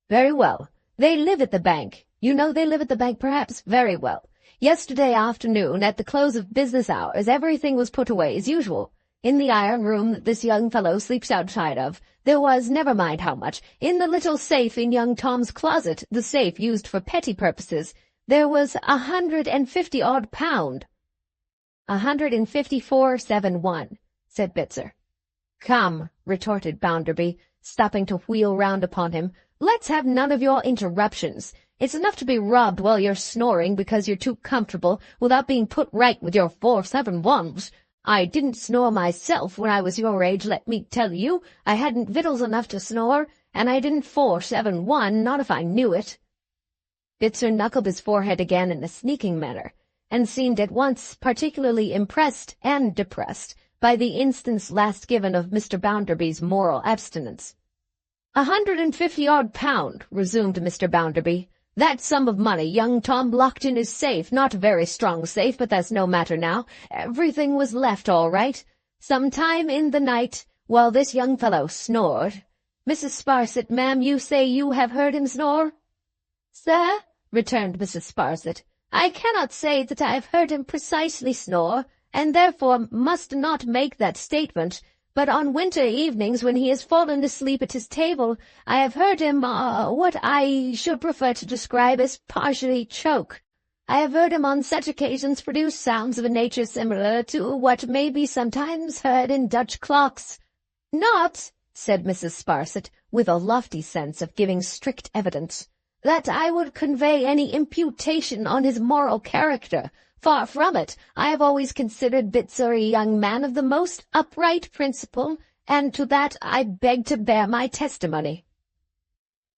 S1: "Very well. They live at the bank. You know they live at the bank, perhaps? Very well. Yesterday afternoon, at the close of business hours, everything was put away as usual. In the iron room that this young fellow sleeps outside of, there was, never mind how much, in the little safe in young Tom's closet, the safe used for petty purposes, there was £150 odd. £154.71, said Bitzer. "Come," retorted Bounderby, stopping to wheel round upon him, "let's have none of your interruptions. It's enough to be robbed while you're snoring because you're too comfortable, without being put right with your 471s. I didn't snore myself when I was your age, let me tell you. I hadn't victuals enough to snore, and I didn't 471, not if I knew it." Bitzer knuckled his forehead again in a sneaking manner, and seemed at once particularly impressed and depressed by the instance last given of Mr. Bounderby's moral abstinence. £150 odd, resumed Mr. Bounderby. "That sum of money young Tom locked in his safe, not a very strong safe, but that's no matter now. Everything was left all right. Some time in the night, while this young fellow snored— Mrs. Sparsit, ma'am, you say you have heard him snore?" "Sir," returned Mrs. Sparsit, "I cannot say that I have heard him precisely snore, and therefore must not make that statement. But on winter evenings, when he has fallen asleep at his table, I have heard him, what I should prefer to describe as partially choke. I have heard him on such occasions produce sounds of a nature similar to what may be sometimes heard in Dutch clocks." "Not," said Mrs. Sparsit, with a lofty sense of giving strict evidence, "that I would convey any imputation on his moral character. Far from it. I have always considered Bitzer a young man of the most upright principle, and to that I beg to bear my testimony."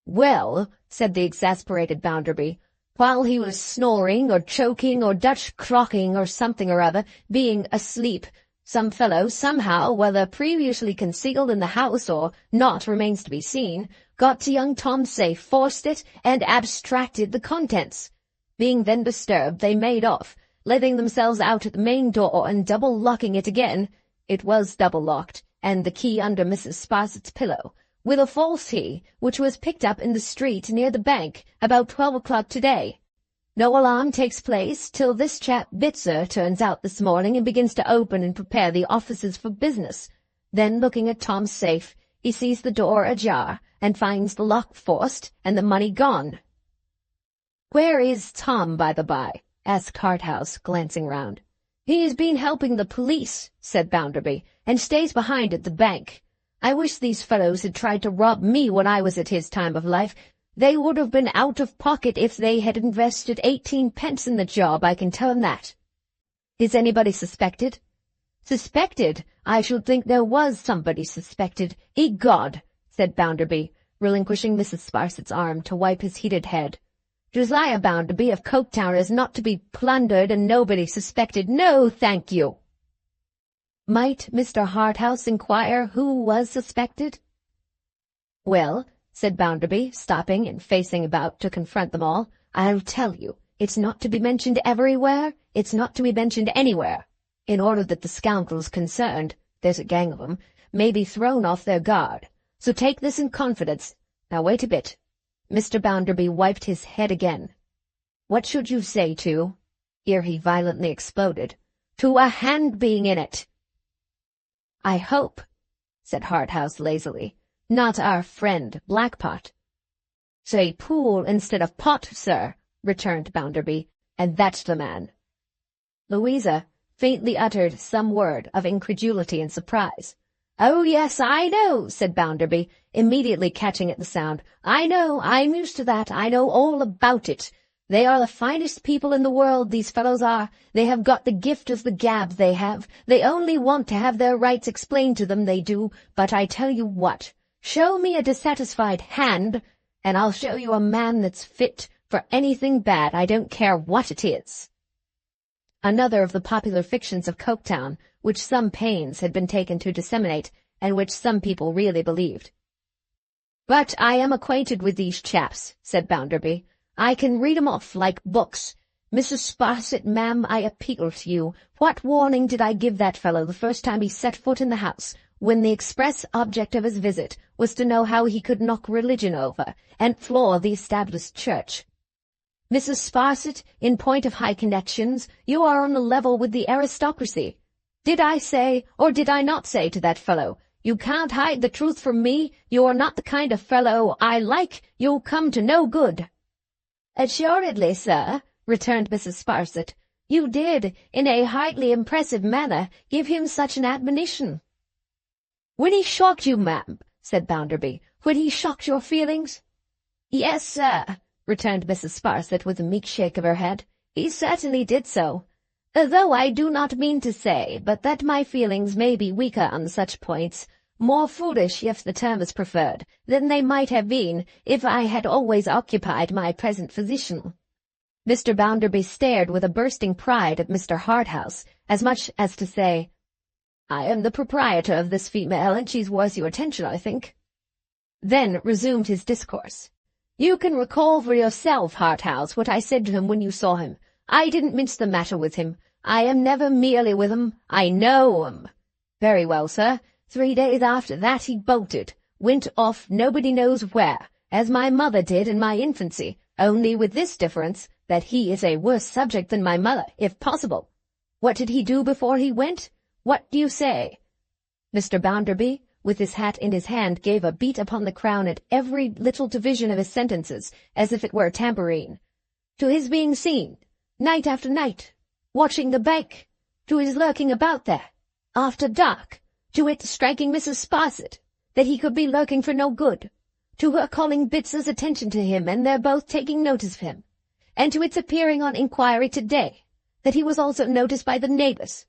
S1: "Well," said the exasperated Bounderby, "while he was snoring or choking or Dutch clocking or something or other, being asleep, some fellow, somehow, whether previously concealed in the house or not remains to be seen, got to young Tom's safe, forced it, and abstracted the contents. Being then disturbed, they made off, letting themselves out at the main door and double-locking it again. It was double-locked, and the key under Mrs. Sparsit's pillow, with a false key, which was picked up in the street near the bank about 12 o'clock today. No alarm takes place till this chap Bitzer turns out this morning and begins to open and prepare the offices for business. Then, looking at Tom's safe, he sees the door ajar, and finds the lock forced and the money gone." "Where is Tom, by the by?" asked Harthouse, glancing round. "He's been helping the police," said Bounderby, "and stays behind at the bank. I wish these fellows had tried to rob me when I was at his time of life. They would have been out of pocket if they had invested 18 pence in the job, I can tell 'em that." "Is anybody suspected?" "Suspected? I should think there was somebody suspected. Egod," said Bounderby, relinquishing Mrs. Sparsit's arm to wipe his heated head. "Josiah Bounderby of Coketown is not to be plundered and nobody suspected. No, thank you." Might Mr. Harthouse inquire who was suspected? "Well," said Bounderby, stopping and facing about to confront them all, "I'll tell you. It's not to be mentioned everywhere. It's not to be mentioned anywhere, in order that the scoundrels concerned, there's a gang of 'em, may be thrown off their guard. So take this in confidence. Now wait a bit." Mr. Bounderby wiped his head again. "What should you say to," here he violently exploded, "to a hand being in it?" "I hope," said Harthouse lazily, "not our friend Blackpot." "Say pool instead of pot, sir," returned Bounderby, "and that's the man." Louisa faintly uttered some word of incredulity and surprise. "Oh, yes, I know," said Bounderby, immediately catching at the sound. "I know, I'm used to that, I know all about it. They are the finest people in the world, these fellows are. They have got the gift of the gab, they have. They only want to have their rights explained to them, they do. But I tell you what, show me a dissatisfied hand, and I'll show you a man that's fit for anything bad, I don't care what it is." Another of the popular fictions of Coketown, which some pains had been taken to disseminate, and which some people really believed. "But I am acquainted with these chaps," said Bounderby. "I can read 'em off like books. Mrs. Sparsit, ma'am, I appeal to you. What warning did I give that fellow the first time he set foot in the house, when the express object of his visit was to know how he could knock religion over, and floor the established church? Mrs. Sparsit, in point of high connections, you are on a level with the aristocracy. Did I say, or did I not say to that fellow, 'You can't hide the truth from me, you are not the kind of fellow I like, you'll come to no good'?" "Assuredly, sir," returned Mrs. Sparsit, "you did, in a highly impressive manner, give him such an admonition." "When he shocked you, ma'am," said Bounderby, "when he shocked your feelings?" "Yes, sir," returned Mrs. Sparsit with a meek shake of her head, "he certainly did so. Though I do not mean to say but that my feelings may be weaker on such points, more foolish if the term is preferred, than they might have been if I had always occupied my present position." Mr. Bounderby stared with a bursting pride at Mr. Harthouse, as much as to say, "I am the proprietor of this female, and she's worth your attention, I think." Then resumed his discourse. "You can recall for yourself, Harthouse, what I said to him when you saw him. I didn't mince the matter with him. I am never merely with 'em. I know 'em. Very well, sir. 3 days after that he bolted, went off nobody knows where, as my mother did in my infancy, only with this difference, that he is a worse subject than my mother, if possible. What did he do before he went? What do you say?" Mr. Bounderby, with his hat in his hand, gave a beat upon the crown at every little division of his sentences, as if it were a tambourine. "To his being seen, night after night, watching the bank, to his lurking about there, after dark, to it striking Mrs. Sparsit, that he could be lurking for no good, to her calling Bitzer's attention to him, and their both taking notice of him, and to its appearing on inquiry today, that he was also noticed by the neighbours."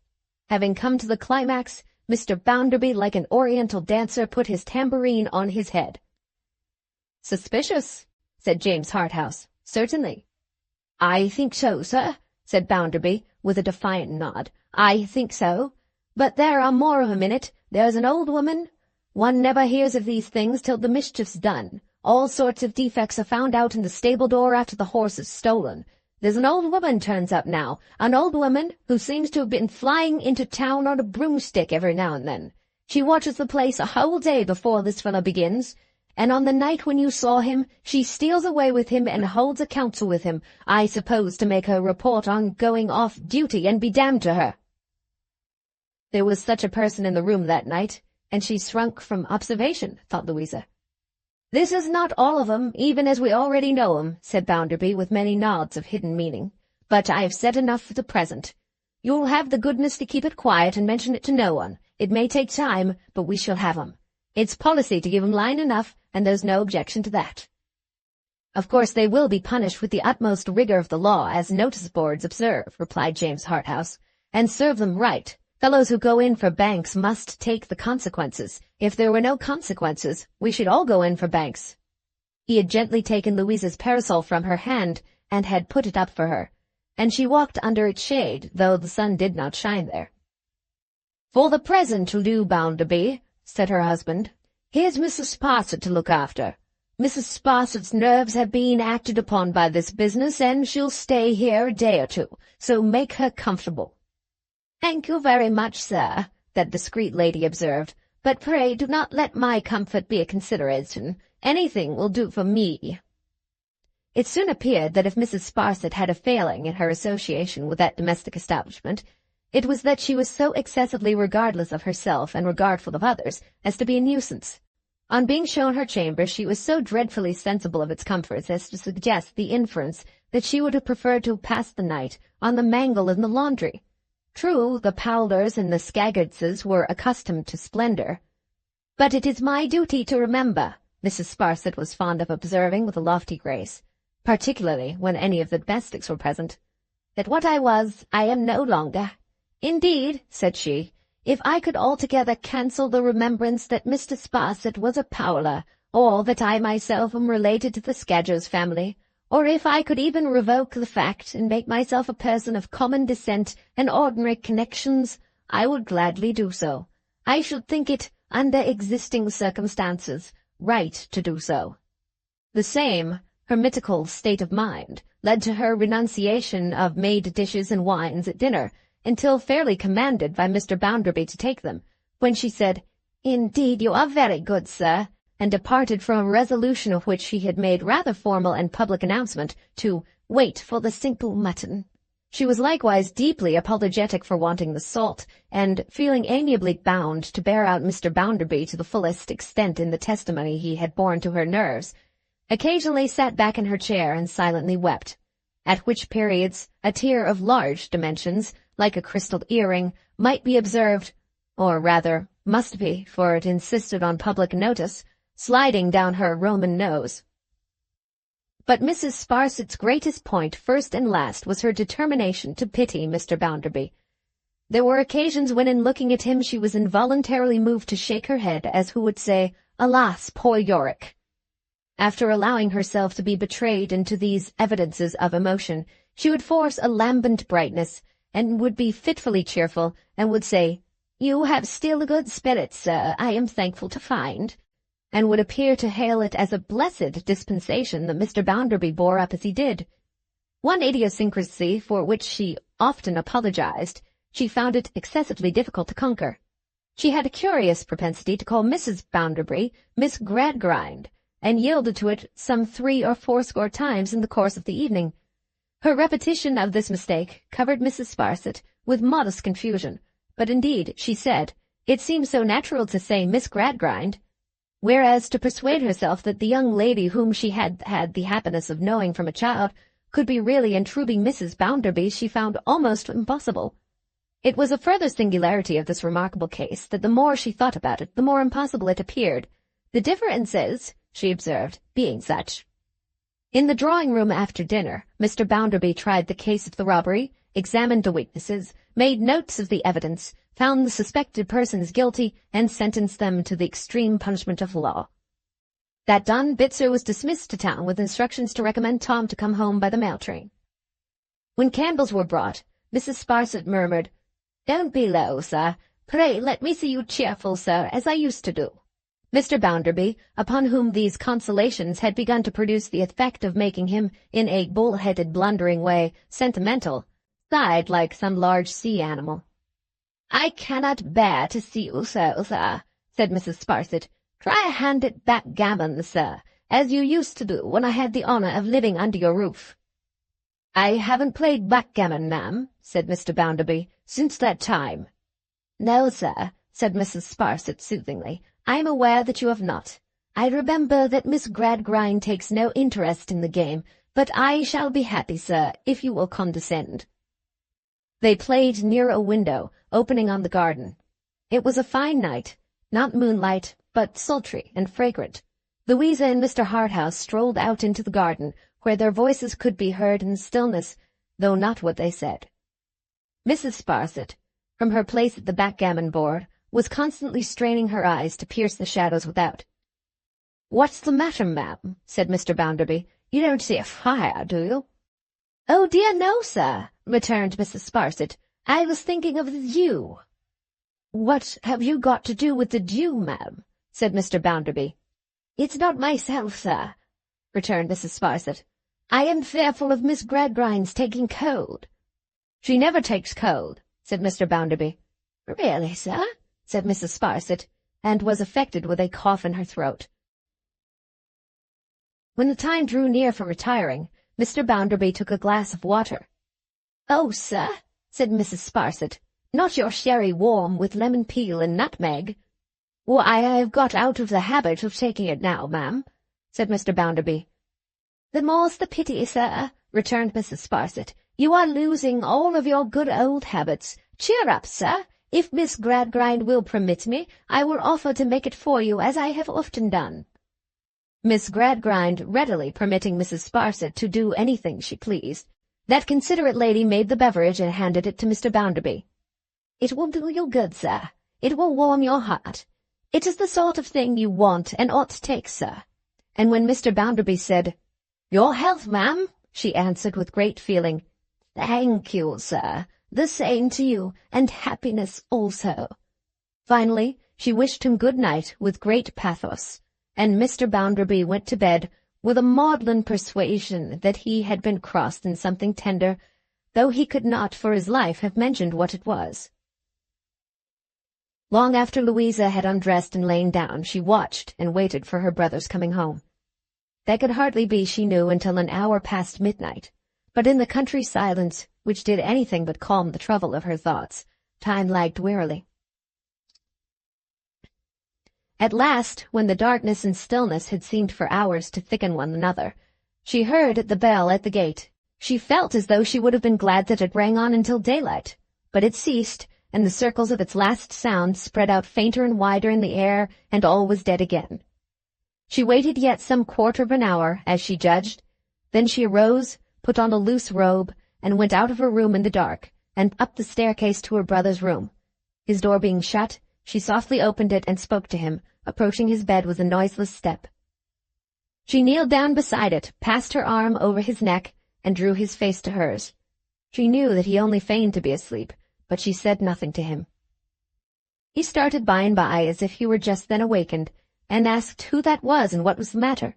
S1: Having come to the climax, Mr. Bounderby, like an oriental dancer, put his tambourine on his head. "Suspicious," said James Harthouse. "Certainly." "I think so, sir," said Bounderby, with a defiant nod. "I think so. But there are more of 'em in it. There's an old woman. One never hears of these things till the mischief's done. All sorts of defects are found out in the stable door after the horse is stolen. There's an old woman turns up now, an old woman who seems to have been flying into town on a broomstick every now and then. She watches the place a whole day before this fellow begins, and on the night when you saw him, she steals away with him and holds a council with him, I suppose to make her report on going off duty, and be damned to her." There was such a person in the room that night, and she shrunk from observation, thought Louisa. "This is not all of 'em, even as we already know 'em," said Bounderby, with many nods of hidden meaning. "But I have said enough for the present. You'll have the goodness to keep it quiet and mention it to no one. It may take time, but we shall have 'em. It's policy to give 'em line enough, and there's no objection to that. Of course they will be punished with the utmost rigor of the law, as notice boards observe, replied James Harthouse, and serve them right. Fellows who go in for banks must take the consequences. If there were no consequences, we should all go in for banks. He had gently taken Louisa's parasol from her hand and had put it up for her, and she walked under its shade, though the sun did not shine there. For the present, Lou Bounderby, said her husband. Here's Mrs. Sparsit to look after. Mrs. Sparsit's nerves have been acted upon by this business, and she'll stay here a day or two, so make her comfortable. Thank you very much, sir, that discreet lady observed, but pray do not let my comfort be a consideration. Anything will do for me. It soon appeared that if Mrs. Sparsit had a failing in her association with that domestic establishment, it was that she was so excessively regardless of herself and regardful of others as to be a nuisance. On being shown her chamber, she was so dreadfully sensible of its comforts as to suggest the inference that she would have preferred to have passed the night on the mangle in the laundry. True, the Powlers and the Scaggartses were accustomed to splendor. But it is my duty to remember, Mrs. Sparsit was fond of observing with a lofty grace, particularly when any of the domestics were present, that what I was, I am no longer. Indeed, said she, if I could altogether cancel the remembrance that Mr. Sparsit was a Powler, or that I myself am related to the Scadgers family, or if I could even revoke the fact and make myself a person of common descent and ordinary connections, I would gladly do so. I should think it, under existing circumstances, right to do so. The same hermitical state of mind led to her renunciation of made dishes and wines at dinner, until fairly commanded by Mr. Bounderby to take them, when she said, Indeed, you are very good, sir, and departed from a resolution of which she had made rather formal and public announcement, to wait for the simple mutton. She was likewise deeply apologetic for wanting the salt, and, feeling amiably bound to bear out Mr. Bounderby to the fullest extent in the testimony he had borne to her nerves, occasionally sat back in her chair and silently wept, at which periods a tear of large dimensions, like a crystal earring, might be observed, or rather must be, for it insisted on public notice, sliding down her Roman nose. But Mrs. Sparsit's greatest point, first and last, was her determination to pity Mr. Bounderby. There were occasions when in looking at him she was involuntarily moved to shake her head, as who would say, Alas, poor Yorick! After allowing herself to be betrayed into these evidences of emotion, she would force a lambent brightness, and would be fitfully cheerful, and would say, You have still a good spirit, sir, I am thankful to find, and would appear to hail it as a blessed dispensation that Mr. Bounderby bore up as he did. One idiosyncrasy for which she often apologized, she found it excessively difficult to conquer. She had a curious propensity to call Mrs. Bounderby Miss Gradgrind, and yielded to it some 3 or 4 score times in the course of the evening. Her repetition of this mistake covered Mrs. Sparsit with modest confusion, but indeed, she said, it seemed so natural to say Miss Gradgrind, whereas to persuade herself that the young lady whom she had had the happiness of knowing from a child could be really and truly Mrs. Bounderby she found almost impossible. It was a further singularity of this remarkable case that the more she thought about it, the more impossible it appeared. The difference is, she observed, being such. In the drawing-room after dinner, Mr. Bounderby tried the case of the robbery, examined the witnesses, made notes of the evidence, found the suspected persons guilty, and sentenced them to the extreme punishment of law. That done, Bitzer was dismissed to town with instructions to recommend Tom to come home by the mail train. When candles were brought, Mrs. Sparsit murmured, Don't be low, sir. Pray let me see you cheerful, sir, as I used to do. Mr. Bounderby, upon whom these consolations had begun to produce the effect of making him, in a bull-headed blundering way, sentimental, sighed like some large sea animal. I cannot bear to see you so, sir, said Mrs. Sparsit. Try a hand at backgammon, sir, as you used to do when I had the honour of living under your roof. I haven't played backgammon, ma'am, said Mr. Bounderby, since that time. No, sir, said Mrs. Sparsit soothingly. I am aware that you have not. I remember that Miss Gradgrind takes no interest in the game, but I shall be happy, sir, if you will condescend. They played near a window opening on the garden. It was a fine night, not moonlight, but sultry and fragrant. Louisa and Mr. Harthouse strolled out into the garden, where their voices could be heard in stillness, though not what they said. Mrs. Sparsit, from her place at the backgammon board, was constantly straining her eyes to pierce the shadows without. "What's the matter, ma'am?" said Mr. Bounderby. "You don't see a fire, do you?" "Oh dear no, sir," returned Mrs. Sparsit. "I was thinking of the dew." "What have you got to do with the dew, ma'am?" said Mr. Bounderby. "It's not myself, sir," returned Mrs. Sparsit. "I am fearful of Miss Gradgrind's taking cold." "She never takes cold," said Mr. Bounderby. "Really, sir?" said Mrs. Sparsit, and was affected with a cough in her throat. When the time drew near for retiring, Mr. Bounderby took a glass of water. "Oh, sir," said Mrs. Sparsit, "not your sherry warm with lemon peel and nutmeg?" "Why, I have got out of the habit of taking it now, ma'am," said Mr. Bounderby. "The more's the pity, sir," returned Mrs. Sparsit. "You are losing all of your good old habits. Cheer up, sir. If Miss Gradgrind will permit me, I will offer to make it for you, as I have often done." Miss Gradgrind readily permitting Mrs. Sparsit to do anything she pleased, that considerate lady made the beverage and handed it to Mr. Bounderby. "It will do you good, sir. It will warm your heart. It is the sort of thing you want and ought to take, sir." And when Mr. Bounderby said, "Your health, ma'am," she answered with great feeling, "Thank you, sir. The same to you, and happiness also." Finally, she wished him good night with great pathos, and Mr. Bounderby went to bed with a maudlin persuasion that he had been crossed in something tender, though he could not for his life have mentioned what it was. Long after Louisa had undressed and lain down, she watched and waited for her brother's coming home. That could hardly be, she knew, until an hour past midnight, but in the country silence, which did anything but calm the trouble of her thoughts, time lagged wearily. At last, when the darkness and stillness had seemed for hours to thicken one another, she heard the bell at the gate. She felt as though she would have been glad that it rang on until daylight, but it ceased, and the circles of its last sound spread out fainter and wider in the air, and all was dead again. She waited yet some quarter of an hour, as she judged. Then she arose, put on a loose robe, and went out of her room in the dark, and up the staircase to her brother's room. His door being shut, she softly opened it and spoke to him, approaching his bed with a noiseless step. She kneeled down beside it, passed her arm over his neck, and drew his face to hers. She knew that he only feigned to be asleep, but she said nothing to him. He started by and by as if he were just then awakened, and asked who that was and what was the matter.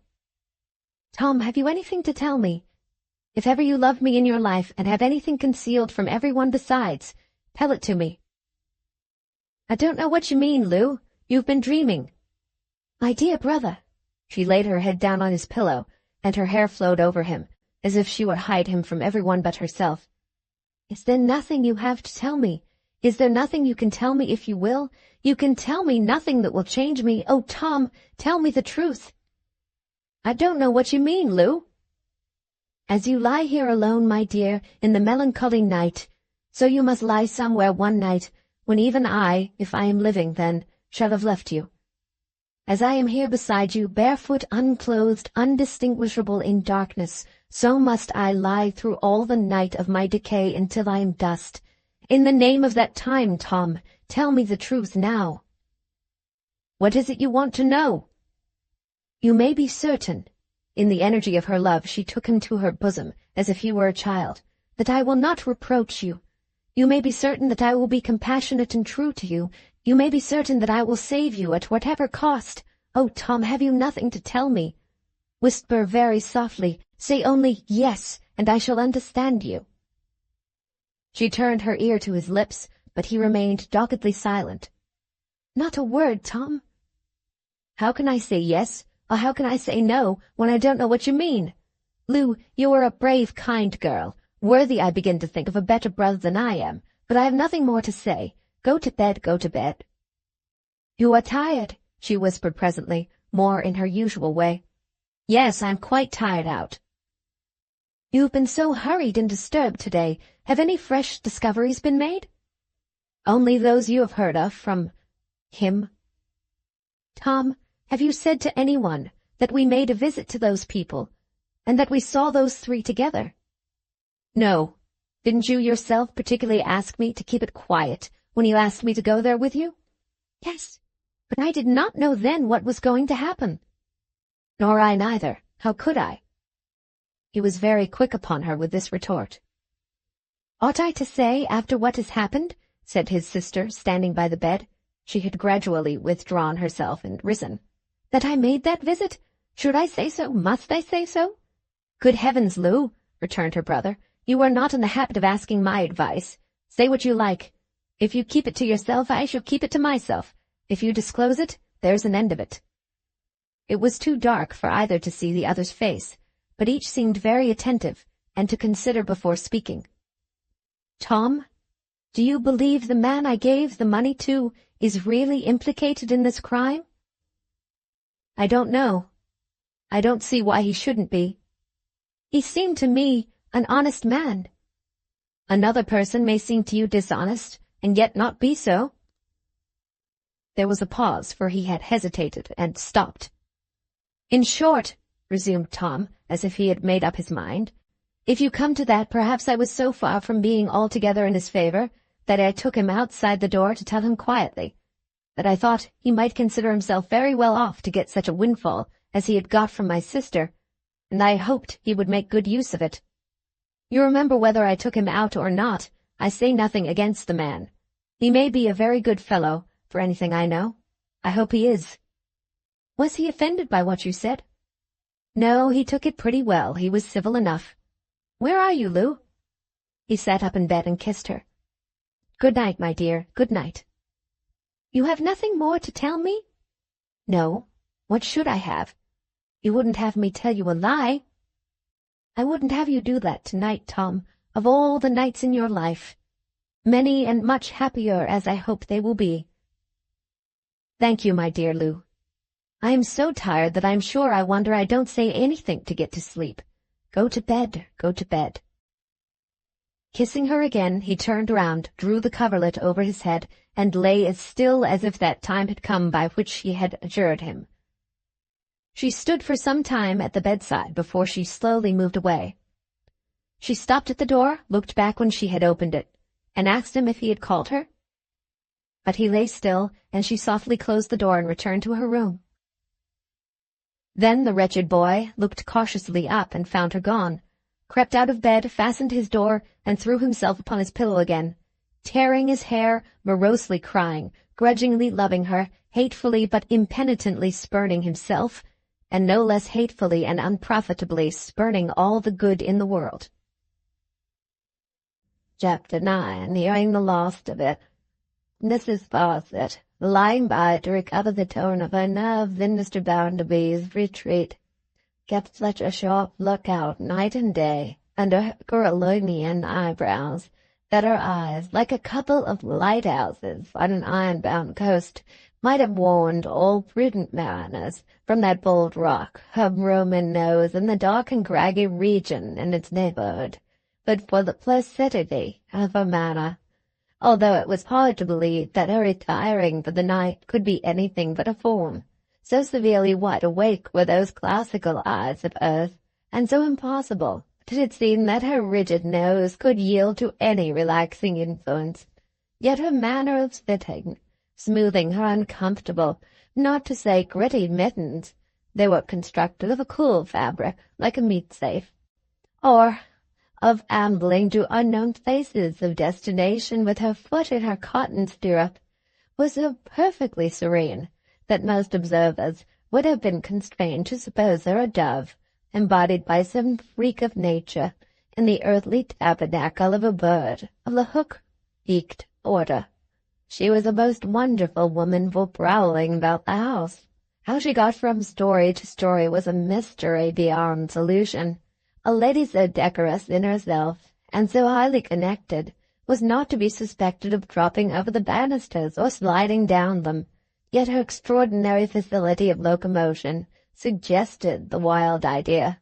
S1: "Tom, have you anything to tell me? If ever you loved me in your life, and have anything concealed from everyone besides, tell it to me." "I don't know what you mean, Lou. You've been dreaming." "My dear brother." She laid her head down on his pillow, and her hair flowed over him, as if she would hide him from everyone but herself. "Is there nothing you have to tell me? Is there nothing you can tell me if you will? You can tell me nothing that will change me. Oh, Tom, tell me the truth." "I don't know what you mean, Lou." "As you lie here alone, my dear, in the melancholy night, so you must lie somewhere one night, when even I, if I am living then, shall have left you. As I am here beside you, barefoot, unclothed, undistinguishable in darkness, so must I lie through all the night of my decay until I am dust. In the name of that time, Tom, tell me the truth now." "What is it you want to know?" "You may be certain," in the energy of her love she took him to her bosom as if he were a child, "that I will not reproach you. You may be certain that I will be compassionate and true to you. You may be certain that I will save you at whatever cost. Oh, Tom, have you nothing to tell me? Whisper very softly. Say only yes, and I shall understand you." She turned her ear to his lips, but he remained doggedly silent. "Not a word, Tom." "How can I say yes, or how can I say no, when I don't know what you mean? Lou, you are a brave, kind girl, worthy, I begin to think, of a better brother than I am, but I have nothing more to say. Go to bed, go to bed." "You are tired," she whispered presently, more in her usual way. "Yes, I'm quite tired out." You've been so hurried and disturbed today. Have any fresh discoveries been made? Only those you have heard of from him. Tom, have you said to anyone that we made a visit to those people, and that we saw those three together? No. Didn't you yourself particularly ask me to keep it quiet when you asked me to go there with you? Yes, but I did not know then what was going to happen. Nor I neither. How could I? He was very quick upon her with this retort. Ought I to say, after what has happened, said his sister, standing by the bed, she had gradually withdrawn herself and risen, that I made that visit? Should I say so? Must I say so? Good heavens, Lou, returned her brother, you are not in the habit of asking my advice. Say what you like. If you keep it to yourself, I shall keep it to myself. If you disclose it, there's an end of it. It was too dark for either to see the other's face, but each seemed very attentive, and to consider before speaking. Tom, do you believe the man I gave the money to is really implicated in this crime? I don't know. I don't see why he shouldn't be. He seemed to me an honest man. Another person may seem to you dishonest, and yet not be so. There was a pause, for he had hesitated and stopped. In short, resumed Tom, as if he had made up his mind, if you come to that, perhaps I was so far from being altogether in his favor that I took him outside the door to tell him quietly that I thought he might consider himself very well off to get such a windfall as he had got from my sister, and I hoped he would make good use of it. You remember whether I took him out or not, I say nothing against the man. He may be a very good fellow, for anything I know. I hope he is. Was he offended by what you said? No, he took it pretty well. He was civil enough. Where are you, Lou? He sat up in bed and kissed her. Good night, my dear, good night. You have nothing more to tell me? No. What should I have? You wouldn't have me tell you a lie? I wouldn't have you do that tonight, Tom, of all the nights in your life. Many and much happier as I hope they will be. Thank you, my dear Lou. I am so tired that I'm sure I wonder I don't say anything to get to sleep. Go to bed, go to bed. Kissing her again, he turned round, drew the coverlet over his head, and lay as still as if that time had come by which she had adjured him. She stood for some time at the bedside before she slowly moved away. She stopped at the door, looked back when she had opened it, and asked him if he had called her. But he lay still, and she softly closed the door and returned to her room. Then the wretched boy looked cautiously up and found her gone, crept out of bed, fastened his door, and threw himself upon his pillow again, tearing his hair, morosely crying, grudgingly loving her, hatefully but impenitently spurning himself, and no less hatefully and unprofitably spurning all the good in the world. Chapter 9. Hearing the last of it. Mrs. Fawcett, lying by to recover the tone of her nerves in Mr. Bounderby's retreat, kept such a sharp lookout night and day under her Carolingian eyebrows that her eyes, like a couple of lighthouses on an iron-bound coast, might have warned all prudent mariners from that bold rock, her Roman nose, and the dark and craggy region in its neighborhood, but for the placidity of her manner, although it was hard to believe that her retiring for the night could be anything but a form. So severely wide awake were those classical eyes of earth, and so impossible did it seem that her rigid nose could yield to any relaxing influence. Yet her manner of sitting, smoothing her uncomfortable, not to say gritty mittens, they were constructed of a cool fabric, like a meat safe, or of ambling to unknown places of destination with her foot in her cotton stirrup, was so perfectly serene that most observers would have been constrained to suppose her a dove, embodied by some freak of nature in the earthly tabernacle of a bird of the hook-beaked order. She was a most wonderful woman for prowling about the house. How she got from story to story was a mystery beyond solution. A lady so decorous in herself, and so highly connected, was not to be suspected of dropping over the banisters or sliding down them, yet her extraordinary facility of locomotion suggested the wild idea.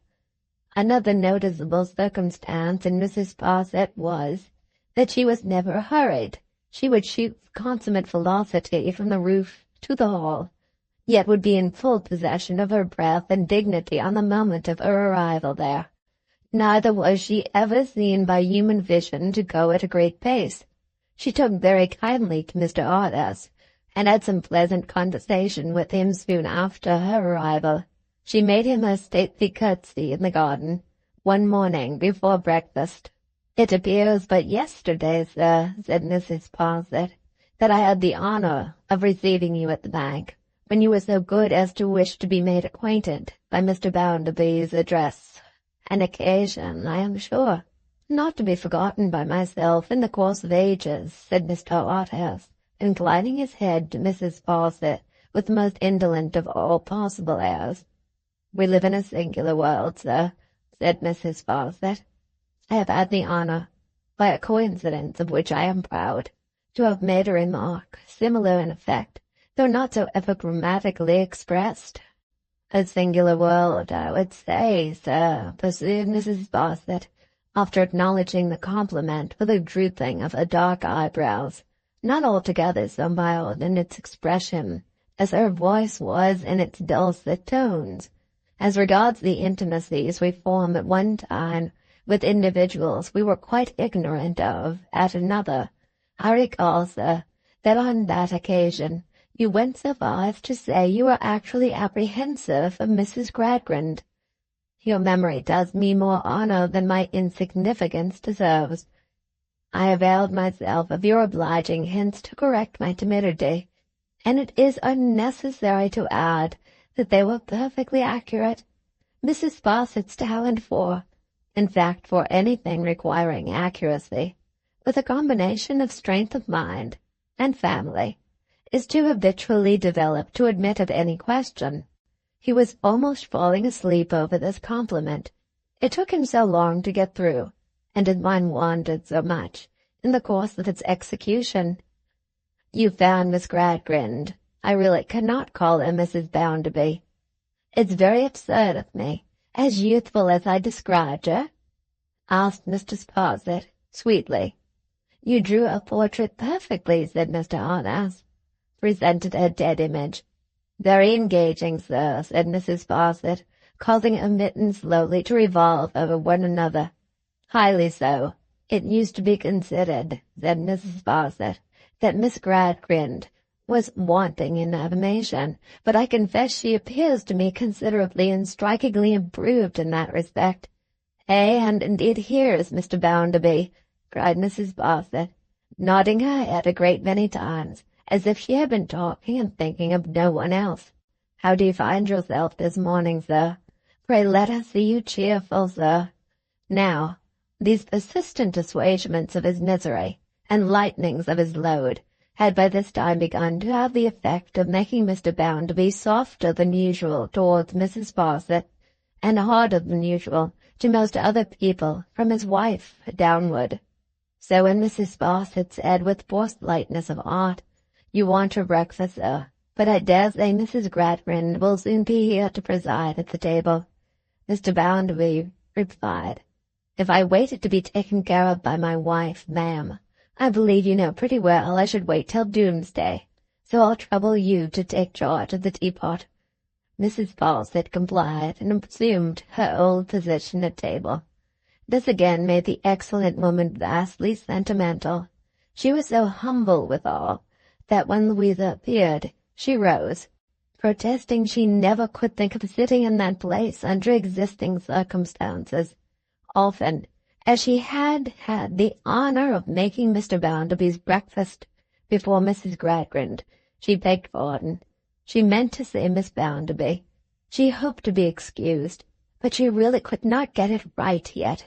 S1: Another noticeable circumstance in Mrs. Sparsit was that she was never hurried. She would shoot with consummate velocity from the roof to the hall, yet would be in full possession of her breath and dignity on the moment of her arrival there. Neither was she ever seen by human vision to go at a great pace. She took very kindly to Mr. Arthurs, and had some pleasant conversation with him soon after her arrival. She made him a stately curtsy in the garden one morning before breakfast. "It appears but yesterday, sir," said Mrs. Sparsit, "that I had the honour of receiving you at the bank, when you were so good as to wish to be made acquainted by Mr. Bounderby's address. An occasion, I am sure, not to be forgotten by myself in the course of ages," said Mr. Arthurs, inclining his head to Mrs. Sparsit with the most indolent of all possible airs. "We live in a singular world, sir," said Mrs. Sparsit. "I have had the honour, by a coincidence of which I am proud, to have made a remark similar in effect, though not so epigrammatically expressed." "A singular world, I would say, sir," pursued Mrs. Sparsit, after acknowledging the compliment with a drooping of her dark eyebrows, not altogether so mild in its expression as her voice was in its dulcet tones. "As regards the intimacies we form at one time with individuals we were quite ignorant of at another. I recall, sir, that on that occasion you went so far as to say you were actually apprehensive of Mrs. Gradgrind. Your memory does me more honour than my insignificance deserves. I availed myself of your obliging hints to correct my timidity, and it is unnecessary to add that they were perfectly accurate. Mrs. Sparsit's talent in fact for anything requiring accuracy, with a combination of strength of mind and family, is too habitually developed to admit of any question." He was almost falling asleep over this compliment. It took him so long to get through, and his mind wandered so much in the course of its execution. "You found Miss Gradgrind. I really cannot call her Mrs. Bounderby. It's very absurd of me. As youthful as I described her?" asked Mr. Sparsit, sweetly. "You drew a portrait perfectly," said Mr. Arthurs. "Presented a dead image." "Very engaging, sir," said Mrs. Sparsit, causing her mittens slowly to revolve over one another. "Highly so. It used to be considered," said Mrs. Sparsit, "that Miss Gradgrind was wanting in animation, but I confess she appears to me considerably and strikingly improved in that respect." And indeed here is Mr. Bounderby," cried Mrs. Sparsit, nodding her head a great many times, as if she had been talking and thinking of no one else. "How do you find yourself this morning, sir? Pray let us see you cheerful, sir." Now, these persistent assuagements of his misery and lightenings of his load had by this time begun to have the effect of making Mr. Bounderby softer than usual towards Mrs. Sparsit, and harder than usual to most other people from his wife downward. So when Mrs. Sparsit said with forced lightness of heart, "You want your breakfast, sir, but I dare say Mrs. Gradgrind will soon be here to preside at the table," Mr. Bounderby replied, "If I waited to be taken care of by my wife, ma'am, I believe you know pretty well I should wait till doomsday, so I'll trouble you to take charge of the teapot." Mrs. Sparsit complied and assumed her old position at table. This again made the excellent woman vastly sentimental. She was so humble withal, that when Louisa appeared, she rose, protesting she never could think of sitting in that place under existing circumstances. Often, as she had had the honour of making Mr. Bounderby's breakfast before Mrs. Gradgrind, she begged pardon. She meant to say Miss Bounderby. She hoped to be excused, but she really could not get it right yet,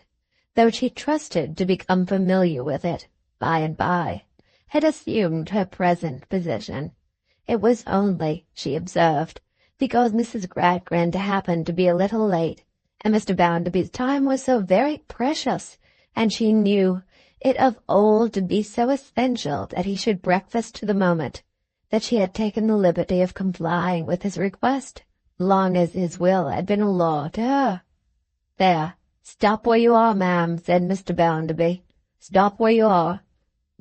S1: though she trusted to become familiar with it by and by, had assumed her present position. It was only, she observed, because Mrs. Gradgrind happened to be a little late, and Mr. Bounderby's time was so very precious, and she knew it of old to be so essential that he should breakfast to the moment, that she had taken the liberty of complying with his request, long as his will had been a law to her. There, stop where you are, ma'am, said Mr. Bounderby. Stop where you are.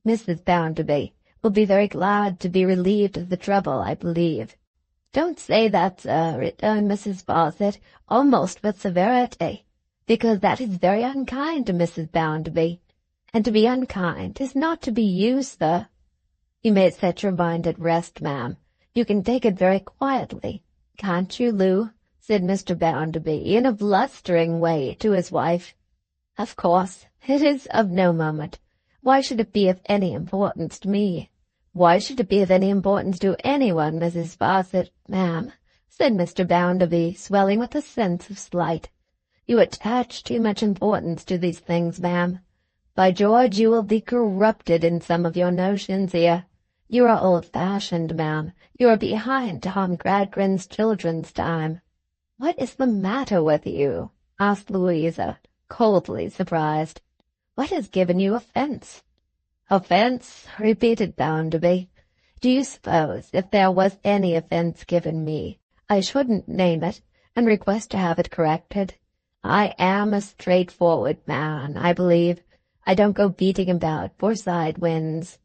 S1: Mrs. Bounderby will be very glad to be relieved of the trouble, I believe. Don't say that, sir, returned Mrs. Fawcett, almost with severity, because that is very unkind to Mrs. Bounderby, and to be unkind is not to be you, sir. You may set your mind at rest, ma'am. You can take it very quietly, can't you, Lou? Said Mr. Bounderby in a blustering way to his wife. Of course, it is of no moment. Why should it be of any importance to me? Why should it be of any importance to anyone, Mrs. Fawcett, ma'am? Said Mr. Bounderby, swelling with a sense of slight. You attach too much importance to these things, ma'am. By George, you will be corrupted in some of your notions here. You are old-fashioned, ma'am. You are behind Tom Gradgrind's children's time. What is the matter with you? Asked Louisa, coldly surprised. What has given you offence? Offence? Repeated Bounderby. Do you suppose if there was any offence given me, I shouldn't name it and request to have it corrected? I am a straightforward man, I believe. I don't go beating about for side winds.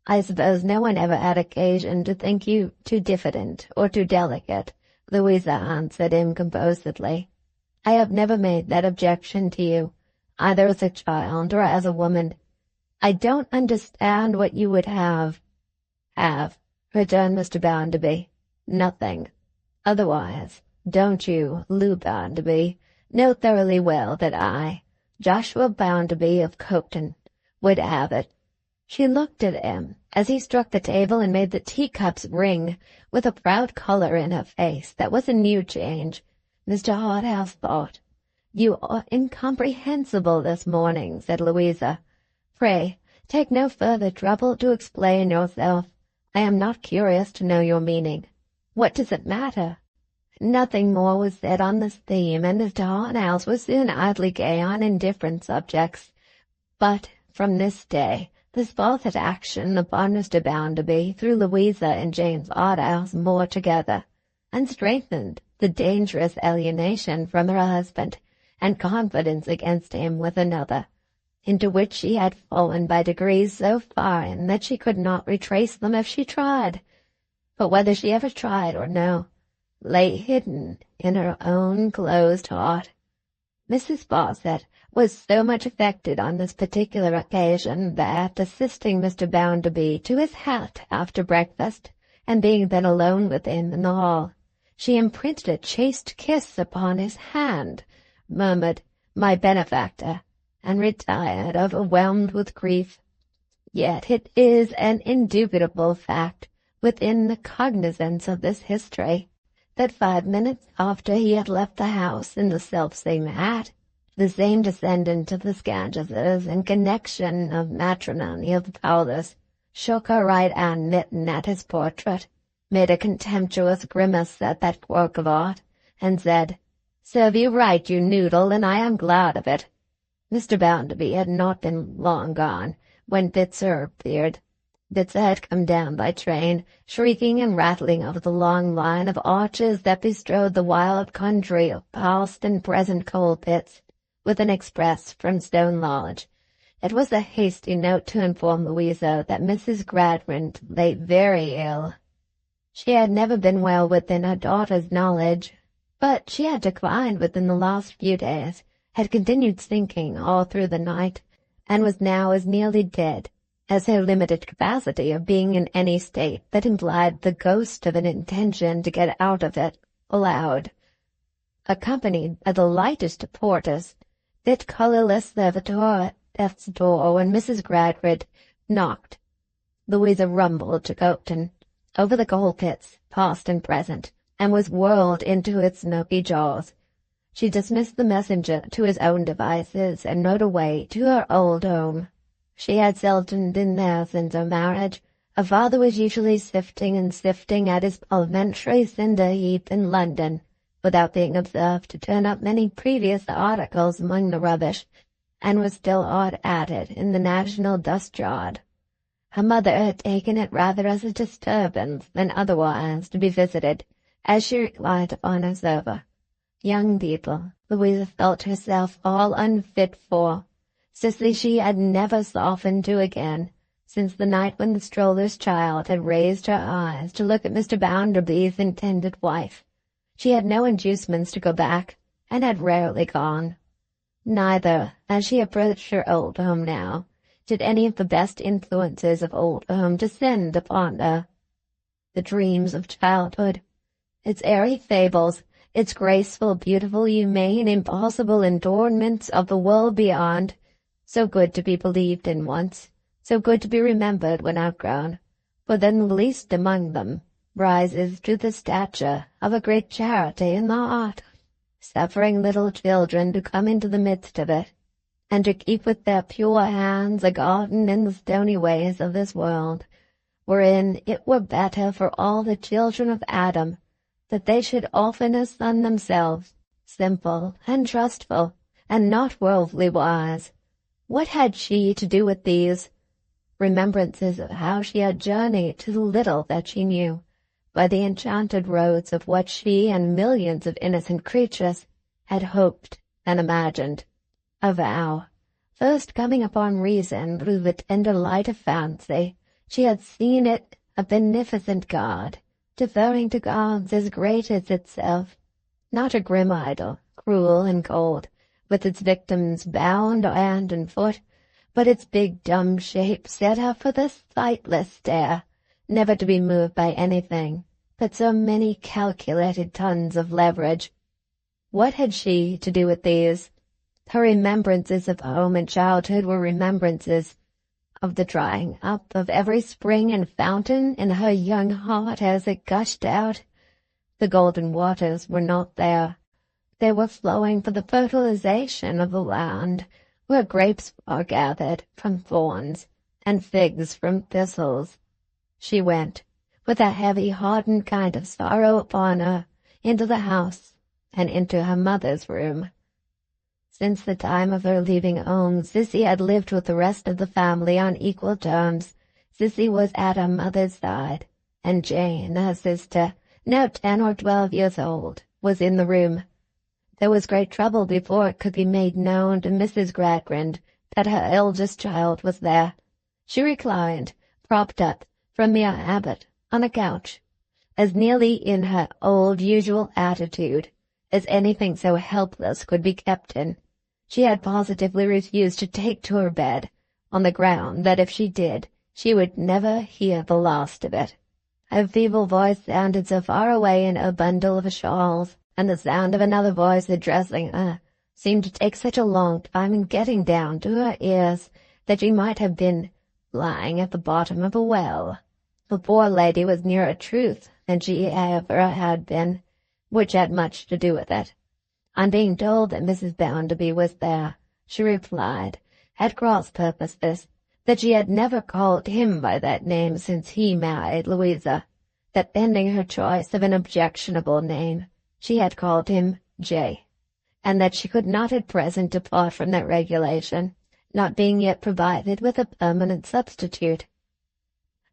S1: I suppose no one ever had occasion to think you too diffident or too delicate, Louisa answered him composedly. I have never made that objection to you, either as a child or as a woman. I don't understand what you would have. Have, returned Mr. Bounderby. Nothing. Otherwise, don't you, Lou Bounderby, know thoroughly well that I, Joshua Bounderby of Coketown, would have it. She looked at him as he struck the table and made the teacups ring, with a proud colour in her face that was a new change. Mr. Harthouse thought. You are incomprehensible this morning, said Louisa. Pray, take no further trouble to explain yourself. I am not curious to know your meaning. What does it matter? Nothing more was said on this theme, and Mr. Harthouse was soon idly gay on indifferent subjects. But from this day, this Fawcett action upon Mr. Bounderby threw Louisa and James Harthouse more together, and strengthened the dangerous alienation from her husband, and confidence against him with another, into which she had fallen by degrees so fine that she could not retrace them if she tried. But whether she ever tried or no, lay hidden in her own closed heart. Mrs. Fawcett was so much affected on this particular occasion that, assisting Mr. Bounderby to his hat after breakfast, and being then alone with him in the hall, she imprinted a chaste kiss upon his hand, murmured, "My benefactor," and retired overwhelmed with grief. Yet it is an indubitable fact, within the cognizance of this history, that 5 minutes after he had left the house in the selfsame hat, the same descendant of the Scangerses and connection of matrimony of the Powders shook her right-hand mitten at his portrait, made a contemptuous grimace at that work of art, and said, "Serve you right, you noodle, and I am glad of it." Mr. Bounderby had not been long gone when Bitzer appeared. Bitzer had come down by train, shrieking and rattling over the long line of arches that bestrode the wild country of past and present coal-pits, with an express from Stone Lodge. It was a hasty note to inform Louisa that Mrs. Gradgrind lay very ill. She had never been well within her daughter's knowledge, but she had declined within the last few days, had continued sinking all through the night, and was now as nearly dead as her limited capacity of being in any state that implied the ghost of an intention to get out of it allowed. Accompanied by the lightest porters, that colourless servitor at death's door when Mrs. Gradgrind knocked. Louisa rumbled to Coketown, over the coal-pits, past and present, and was whirled into its smoky jaws. She dismissed the messenger to his own devices and rode away to her old home. She had seldom been there since her marriage. Her father was usually sifting at his parliamentary cinder heap in London, without being observed to turn up many previous articles among the rubbish, and was still hard at it in the National Dust Yard. Her mother had taken it rather as a disturbance than otherwise to be visited, as she reclined upon her sofa. Young people, Louisa felt herself all unfit for. Cicely she had never softened to again, since the night when the stroller's child had raised her eyes to look at Mr. Bounderby's intended wife. She had no inducements to go back, and had rarely gone. Neither, as she approached her old home now, did any of the best influences of old home descend upon her. The dreams of childhood, its airy fables, its graceful, beautiful, humane, impossible adornments of the world beyond, so good to be believed in once, so good to be remembered when outgrown, but then the least among them rises to the stature of a great charity in the heart, suffering little children to come into the midst of it, and to keep with their pure hands a garden in the stony ways of this world, wherein it were better for all the children of Adam that they should oftener sun themselves, simple and trustful, and not worldly wise. What had she to do with these remembrances of how she had journeyed to the little that she knew, by the enchanted roads of what she and millions of innocent creatures had hoped and imagined? A vow, first coming upon reason through the tender light of fancy, she had seen it a beneficent god, deferring to gods as great as itself, not a grim idol, cruel and cold, with its victims bound hand and foot, but its big dumb shape set up for the sightless stare, never to be moved by anything but so many calculated tons of leverage. What had she to do with these? Her remembrances of home and childhood were remembrances of the drying up of every spring and fountain in her young heart as it gushed out. The golden waters were not there. They were flowing for the fertilization of the land, where grapes are gathered from thorns and figs from thistles. She went, with a heavy, hardened kind of sorrow upon her, into the house and into her mother's room. Since the time of her leaving home, Sissy had lived with the rest of the family on equal terms. Sissy was at her mother's side, and Jane, her sister, now 10 or 12 years old, was in the room. There was great trouble before it could be made known to Mrs. Gradgrind that her eldest child was there. She reclined, propped up, from mere habit, on a couch, as nearly in her old usual attitude as anything so helpless could be kept in. She had positively refused to take to her bed, on the ground that if she did, she would never hear the last of it. Her feeble voice sounded so far away in her bundle of shawls, and the sound of another voice addressing her seemed to take such a long time in getting down to her ears that she might have been lying at the bottom of a well. The poor lady was nearer truth than she ever had been, which had much to do with it. On being told that Mrs. Bounderby was there, she replied, at cross purposes, that she had never called him by that name since he married Louisa, that pending her choice of an objectionable name, she had called him J, and that she could not at present depart from that regulation, not being yet provided with a permanent substitute.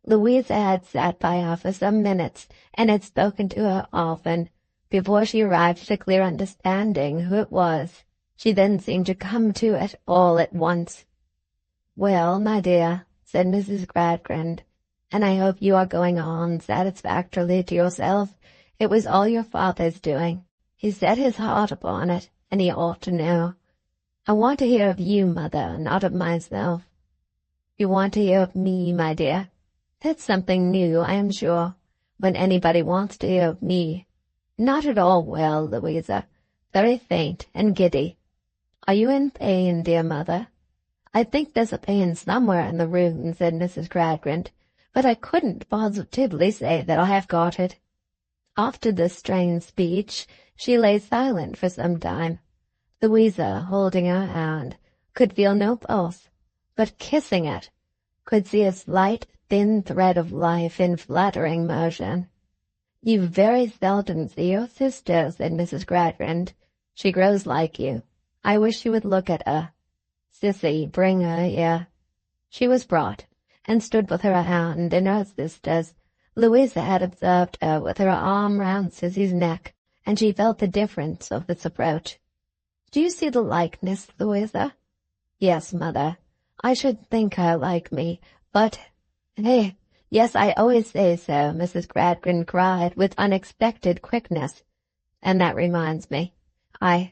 S1: Louisa had sat by her for some minutes, and had spoken to her often, before she arrived at a clear understanding who it was. She then seemed to come to it all at once. "Well, my dear," said Mrs. Gradgrind, "and I hope you are going on satisfactorily to yourself. It was all your father's doing. He set his heart upon it, and he ought to know. I want to hear of you, mother, not of myself." "You want to hear of me, my dear? That's something new, I am sure, when anybody wants to hear of me. Not at all well, Louisa. Very faint and giddy. Are you in pain, dear mother?" "I think there's a pain somewhere in the room," said Mrs. Gradgrind, "but I couldn't positively say that I have got it." After this strange speech, she lay silent for some time. Louisa, holding her hand, could feel no pulse, but kissing it, could see a slight, thin thread of life in fluttering motion. "You very seldom see your sister," said Mrs. Gradgrind. "She grows like you. I wish you would look at her. Sissy, bring her here." She was brought, and stood with her hand in her sister's. Louisa had observed her with her arm round Sissy's neck, and she felt the difference of this approach. Do you see the likeness, Louisa? Yes, mother. I should think her like me, but— Hey, yes, I always say so, Mrs. Gradgrind cried with unexpected quickness. And that reminds me. I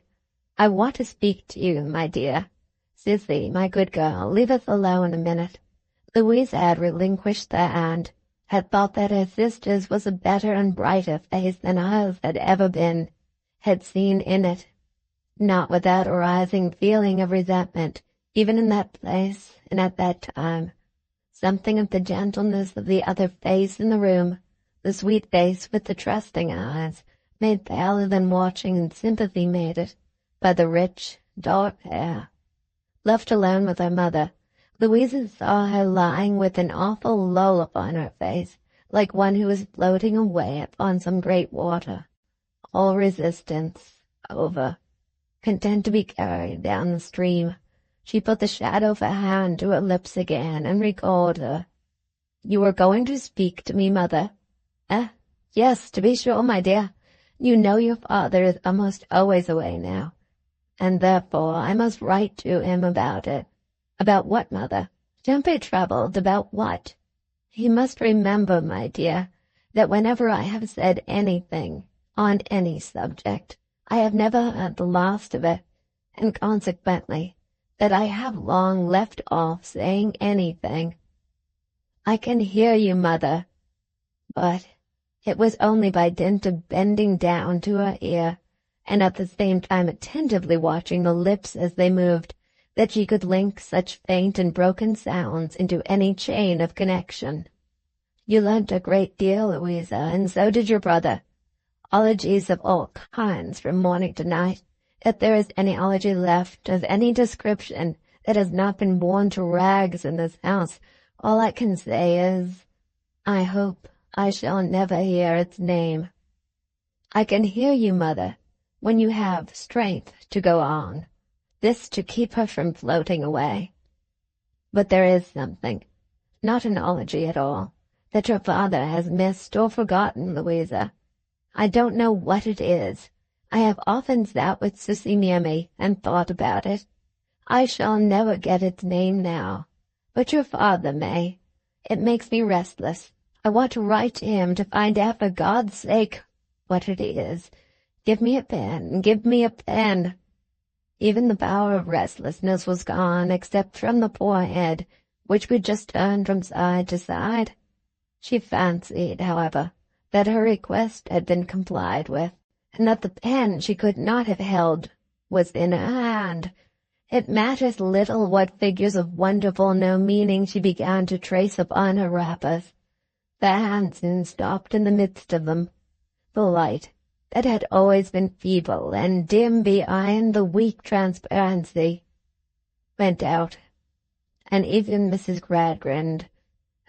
S1: want to speak to you, my dear. Sissy, my good girl, leave us alone a minute. Louisa had relinquished the hand, had thought that her sister's was a better and brighter face than hers had ever been, had seen in it, not without a rising feeling of resentment, even in that place and at that time, something of the gentleness of the other face in the room, the sweet face with the trusting eyes, made paler than watching and sympathy made it, by the rich, dark hair. Left alone with her mother, Louisa saw her lying with an awful lull upon her face, like one who is floating away upon some great water. All resistance over. Content to be carried down the stream, she put the shadow of her hand to her lips again and recalled her. You were going to speak to me, mother? Yes, to be sure, my dear. You know your father is almost always away now, and therefore I must write to him about it. About what, mother? Don't be troubled. About what? You must remember, my dear, that whenever I have said anything on any subject, I have never heard the last of it, and consequently that I have long left off saying anything. I can hear you, mother, but it was only by dint of bending down to her ear, and at the same time attentively watching the lips as they moved, that she could link such faint and broken sounds into any chain of connection. You learnt a great deal, Louisa, and so did your brother. Ologies of all kinds from morning to night. If there is any ology left of any description that has not been worn to rags in this house, all I can say is, I hope I shall never hear its name. I can hear you, mother, when you have strength to go on. This to keep her from floating away. But there is something, not an ology at all, that your father has missed or forgotten, Louisa. I don't know what it is. I have often sat with Sissy near me and thought about it. I shall never get its name now, but your father may. It makes me restless. I want to write to him to find out for God's sake what it is. Give me a pen, give me a pen. Even the power of restlessness was gone, except from the poor head, which would just turn from side to side. She fancied, however, that her request had been complied with, and that the pen she could not have held was in her hand. It matters little what figures of wonderful no meaning she began to trace upon her wrappers. The hand soon stopped in the midst of them. The light, that had always been feeble and dim behind the weak transparency, went out, and even Mrs. Gradgrind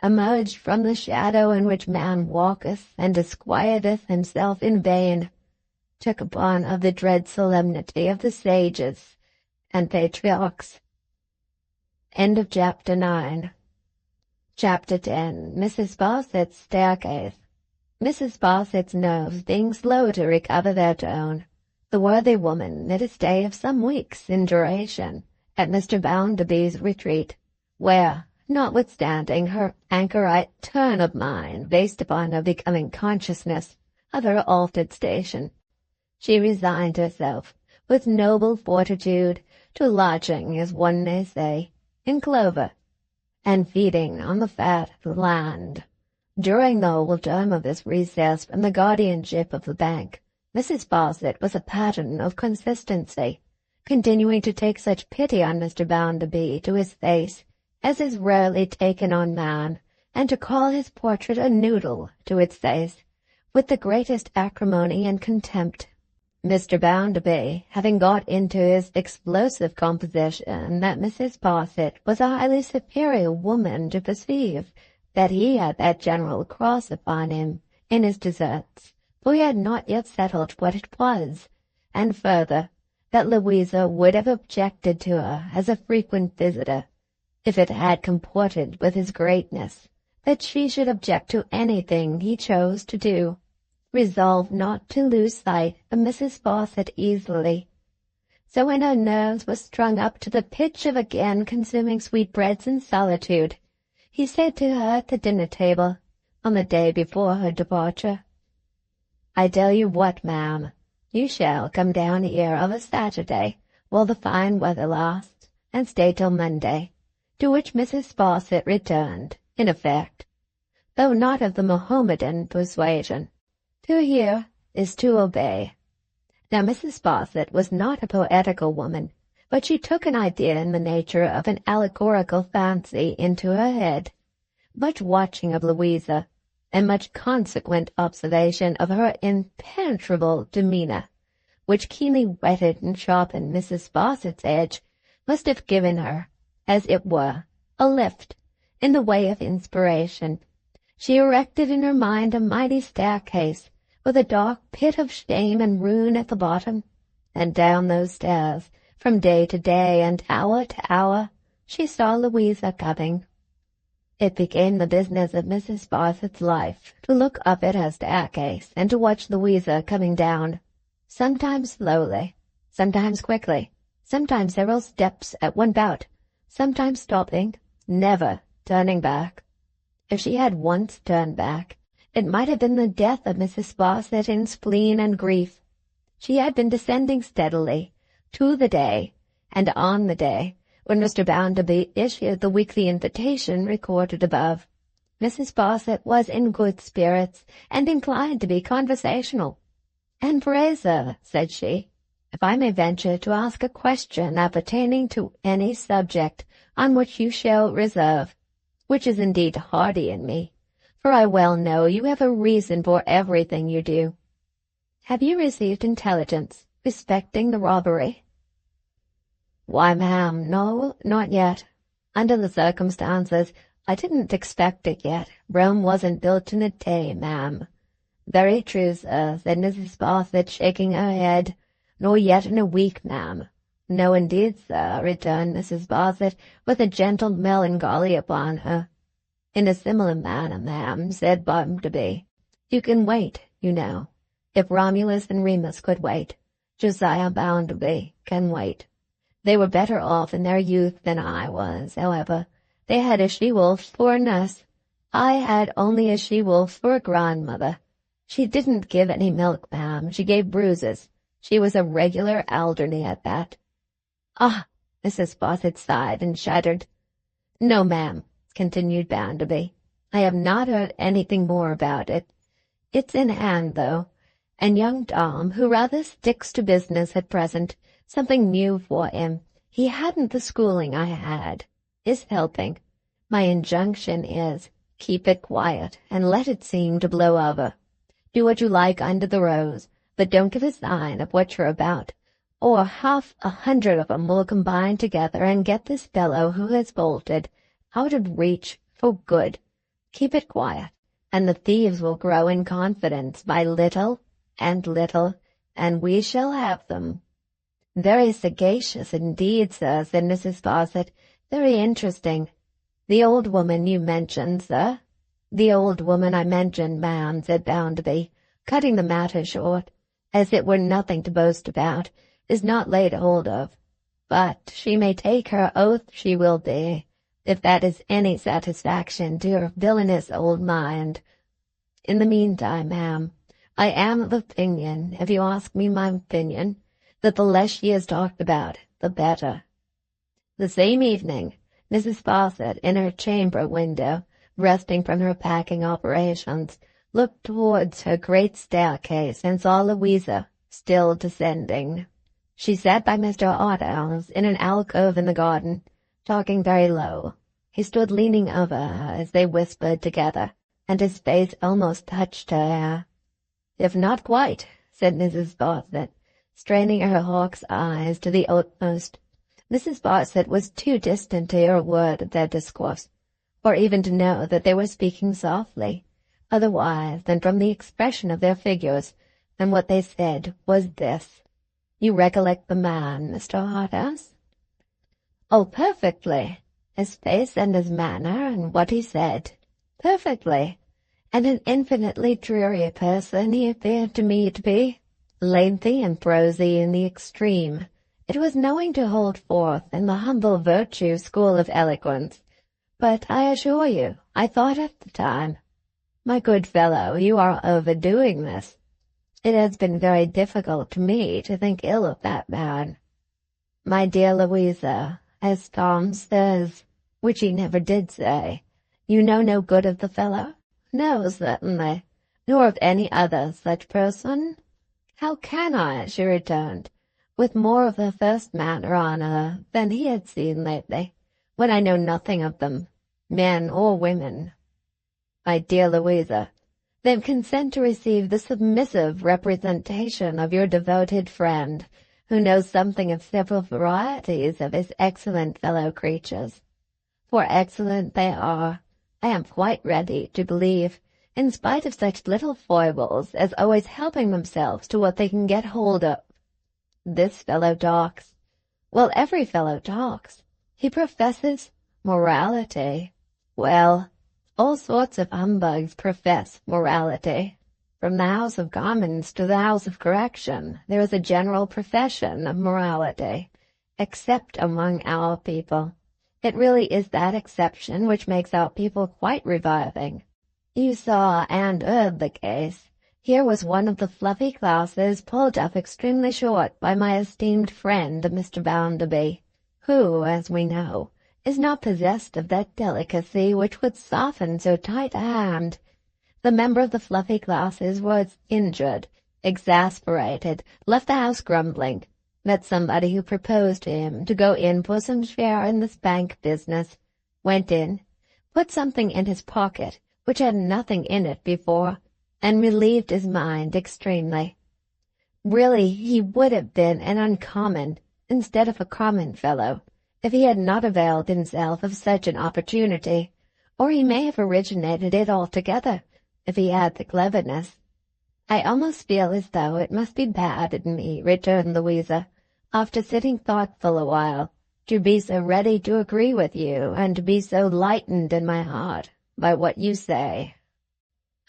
S1: emerged from the shadow in which man walketh and disquieteth himself in vain, took upon of the dread solemnity of the sages and patriarchs. End of Chapter 9. Chapter 10. Mrs. Fawcett's Staircase. Mrs. Fawcett's nerves being slow to recover their tone, the worthy woman made a stay of some weeks in duration at Mr. Bounderby's retreat, where, notwithstanding her anchorite turn of mind based upon her becoming consciousness of her altered station, she resigned herself with noble fortitude to lodging, as one may say, in clover, and feeding on the fat of the land. During the whole term of this recess from the guardianship of the bank, Mrs. Fawcett was a pattern of consistency, continuing to take such pity on Mr. Bounderby to his face as is rarely taken on man, and to call his portrait a noodle to its face, with the greatest acrimony and contempt. Mr. Bounderby, having got into his explosive composition that Mrs. Fawcett was a highly superior woman to perceive that he had that general cross upon him in his deserts, for he had not yet settled what it was, and further, that Louisa would have objected to her as a frequent visitor, if it had comported with his greatness that she should object to anything he chose to do, resolved not to lose sight of Mrs. Fawcett easily, So when her nerves were strung up to the pitch of again consuming sweetbreads in solitude, he said to her at the dinner table, on the day before her departure, "I tell you what, ma'am, you shall come down here of a Saturday, while the fine weather lasts, and stay till Monday," to which Mrs. Sparsit returned, in effect, though not of the Mohammedan persuasion, "To hear is to obey." Now Mrs. Sparsit was not a poetical woman, but she took an idea in the nature of an allegorical fancy into her head. Much watching of Louisa, and much consequent observation of her impenetrable demeanour, which keenly whetted and sharpened Mrs. Sparsit's edge, must have given her, as it were, a lift in the way of inspiration. She erected in her mind a mighty staircase, with a dark pit of shame and ruin at the bottom, and down those stairs, from day to day and hour to hour, she saw Louisa coming. It became the business of Mrs. Sparsit's life to look up at her staircase and to watch Louisa coming down, sometimes slowly, sometimes quickly, sometimes several steps at one bout, sometimes stopping, never turning back. If she had once turned back, it might have been the death of Mrs. Sparsit in spleen and grief. She had been descending steadily, to the day, and on the day, when Mr. Bounderby issued the weekly invitation recorded above. Mrs. Sparsit was in good spirits, and inclined to be conversational. "And pray, sir," said she, "if I may venture to ask a question appertaining to any subject on which you show reserve, which is indeed hardy in me, for I well know you have a reason for everything you do. Have you received intelligence respecting the robbery?" "Why, ma'am, no, not yet. Under the circumstances, I didn't expect it yet. Rome wasn't built in a day, ma'am." "Very true, sir," said Mrs. Sparsit, shaking her head. "Nor yet in a week, ma'am." "No, indeed, sir," returned Mrs. Sparsit, with a gentle melancholy upon her. "In a similar manner, ma'am," said Bounderby. "You can wait, you know. If Romulus and Remus could wait, Josiah Bounderby can wait. They were better off in their youth than I was, however. They had a she-wolf for a nurse. I had only a she-wolf for a grandmother. She didn't give any milk, ma'am. She gave bruises. She was a regular Alderney at that." "Ah!" Mrs. Sparsit sighed and shuddered. "No, ma'am," continued Bounderby, "I have not heard anything more about it. It's in hand, though, and young Tom, who rather sticks to business at present, something new for him, he hadn't the schooling I had, is helping. My injunction is, keep it quiet, and let it seem to blow over. Do what you like under the rose, but don't give a sign of what you're about, or 100 of 'em will combine together and get this fellow who has bolted out of reach for good. Keep it quiet, and the thieves will grow in confidence by little, and we shall have them." "Very sagacious indeed, sir," said Mrs. Sparsit. "Very interesting. The old woman you mentioned, sir?" "The old woman I mentioned, ma'am," said Bounderby, cutting the matter short, "as it were nothing to boast about, is not laid hold of. But she may take her oath she will be, if that is any satisfaction to her villainous old mind. In the meantime, ma'am, I am of opinion, if you ask me my opinion, that the less she is talked about, the better." The same evening, Mrs. Sparsit, in her chamber window, resting from her packing operations, looked towards her great staircase and saw Louisa still descending. She sat by Mr. Otto's in an alcove in the garden, talking very low. He stood leaning over her as they whispered together, and his face almost touched her hair. "If not quite," said Mrs. Sparsit, straining her hawk's eyes to the utmost. Mrs. Sparsit was too distant to hear a word of their discourse, or even to know that they were speaking softly, otherwise than from the expression of their figures, and what they said was this: "You recollect the man, Mr. Harthouse?" "Oh, perfectly. His face and his manner, and what he said. Perfectly. And an infinitely dreary person he appeared to me to be. Lengthy and prosy in the extreme, It was knowing to hold forth in the humble virtue school of eloquence. But I assure you, I thought at the time, my good fellow, you are overdoing this. It has been very difficult to me to think ill of that man. My dear Louisa, as Tom says, which he never did say, you know no good of the fellow? No, certainly, nor of any other such person. How can I, she returned, with more of the first manner on her than he had seen lately, when I know nothing of them, men or women. My dear Louisa, then consent to receive the submissive representation of your devoted friend, who knows something of several varieties of his excellent fellow creatures. For excellent they are, I am quite ready to believe, in spite of such little foibles as always helping themselves to what they can get hold of. This fellow talks. Well, every fellow talks. He professes morality. Well, all sorts of humbugs profess morality. From the House of Commons to the House of Correction, there is a general profession of morality, except among our people. It really is that exception which makes our people quite reviving. You saw and heard the case. Here was one of the fluffy classes pulled up extremely short by my esteemed friend Mr. Bounderby, who, as we know, is not possessed of that delicacy which would soften so tight a hand. The member of the fluffy classes was injured, exasperated, left the house grumbling, met somebody who proposed to him to go in for some share in this bank business, went in, put something in his pocket which had nothing in it before, and relieved his mind extremely. Really, he would have been an uncommon instead of a common fellow, if he had not availed himself of such an opportunity, or he may have originated it altogether, if he had the cleverness. I almost feel as though it must be bad in me, returned Louisa, after sitting thoughtful a while, to be so ready to agree with you, and to be so lightened in my heart by what you say.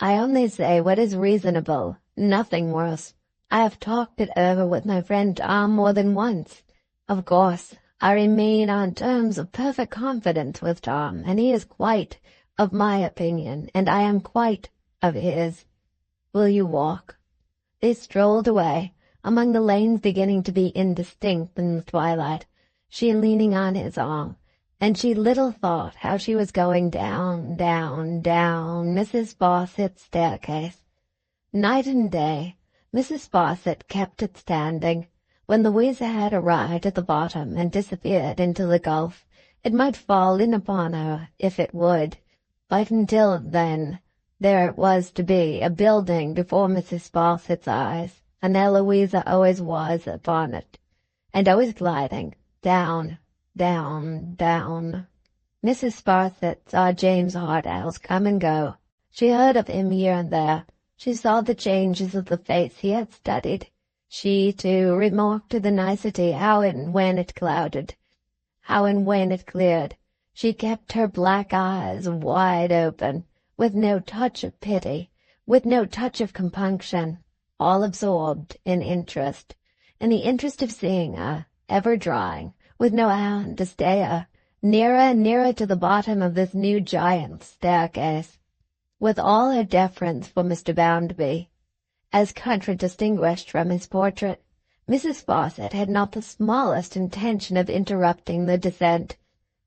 S1: I only say what is reasonable, nothing worse. I have talked it over with my friend Tom more than once. Of course, I remain on terms of perfect confidence with Tom, and he is quite of my opinion, and I am quite of his. Will you walk? They strolled away, among the lanes beginning to be indistinct in the twilight, she leaning on his arm, and she little thought how she was going down, down, down Mrs. Fawcett's staircase. Night and day, Mrs. Fawcett kept it standing. When Louisa had arrived at the bottom and disappeared into the gulf, it might fall in upon her if it would, but until then there was to be a building before Mrs. Fawcett's eyes, and there Louisa always was upon it, and always gliding down, down, down. Mrs. Fawcett saw James Harthouse come and go. She heard of him here and there. She saw the changes of the face he had studied. She, too, remarked to the nicety how and when it clouded, how and when it cleared. She kept her black eyes wide open, with no touch of pity, with no touch of compunction, all absorbed in interest, in the interest of seeing her, ever drawing, with no hand to stay her, nearer and nearer to the bottom of this new giant's staircase. With all her deference for Mr. Bounderby, as contradistinguished from his portrait, Mrs. Fawcett had not the smallest intention of interrupting the descent.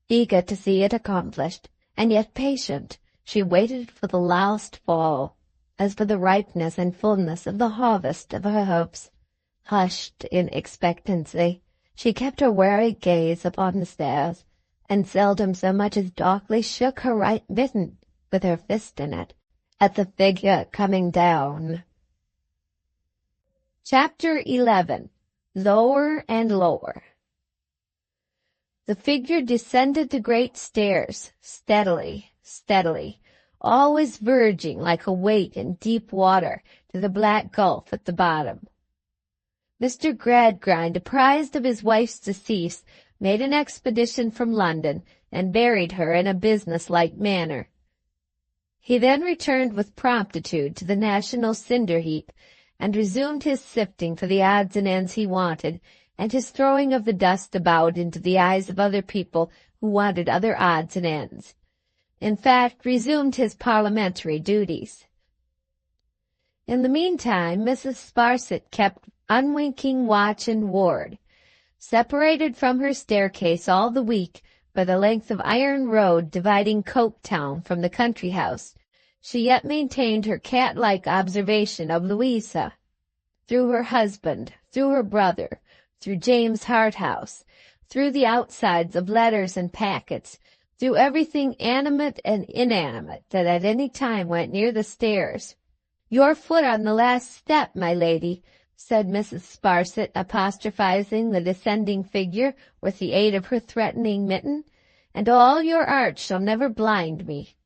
S1: Eager to see it accomplished, and yet patient, she waited for the last fall, as for the ripeness and fullness of the harvest of her hopes. Hushed in expectancy, she kept her wary gaze upon the stairs, and seldom so much as darkly shook her right mitten, with her fist in it, at the figure coming down. Chapter 11. Lower and Lower. The figure descended the great stairs, steadily, steadily, always verging like a weight in deep water to the black gulf at the bottom. Mr. Gradgrind, apprised of his wife's decease, made an expedition from London, and buried her in a business-like manner. He then returned with promptitude to the national cinder-heap, and resumed his sifting for the odds and ends he wanted, and his throwing of the dust about into the eyes of other people who wanted other odds and ends. In fact, resumed his parliamentary duties. In the meantime, Mrs. Sparsit kept unwinking watch and ward. Separated from her staircase all the week by the length of iron road dividing Coketown from the country house, she yet maintained her cat-like observation of Louisa, through her husband, through her brother, through James Harthouse, through the outsides of letters and packets, through everything animate and inanimate that at any time went near the stairs. "Your foot on the last step, my lady," said Mrs. Sparsit, apostrophizing the descending figure with the aid of her threatening mitten, "and all your art shall never blind me."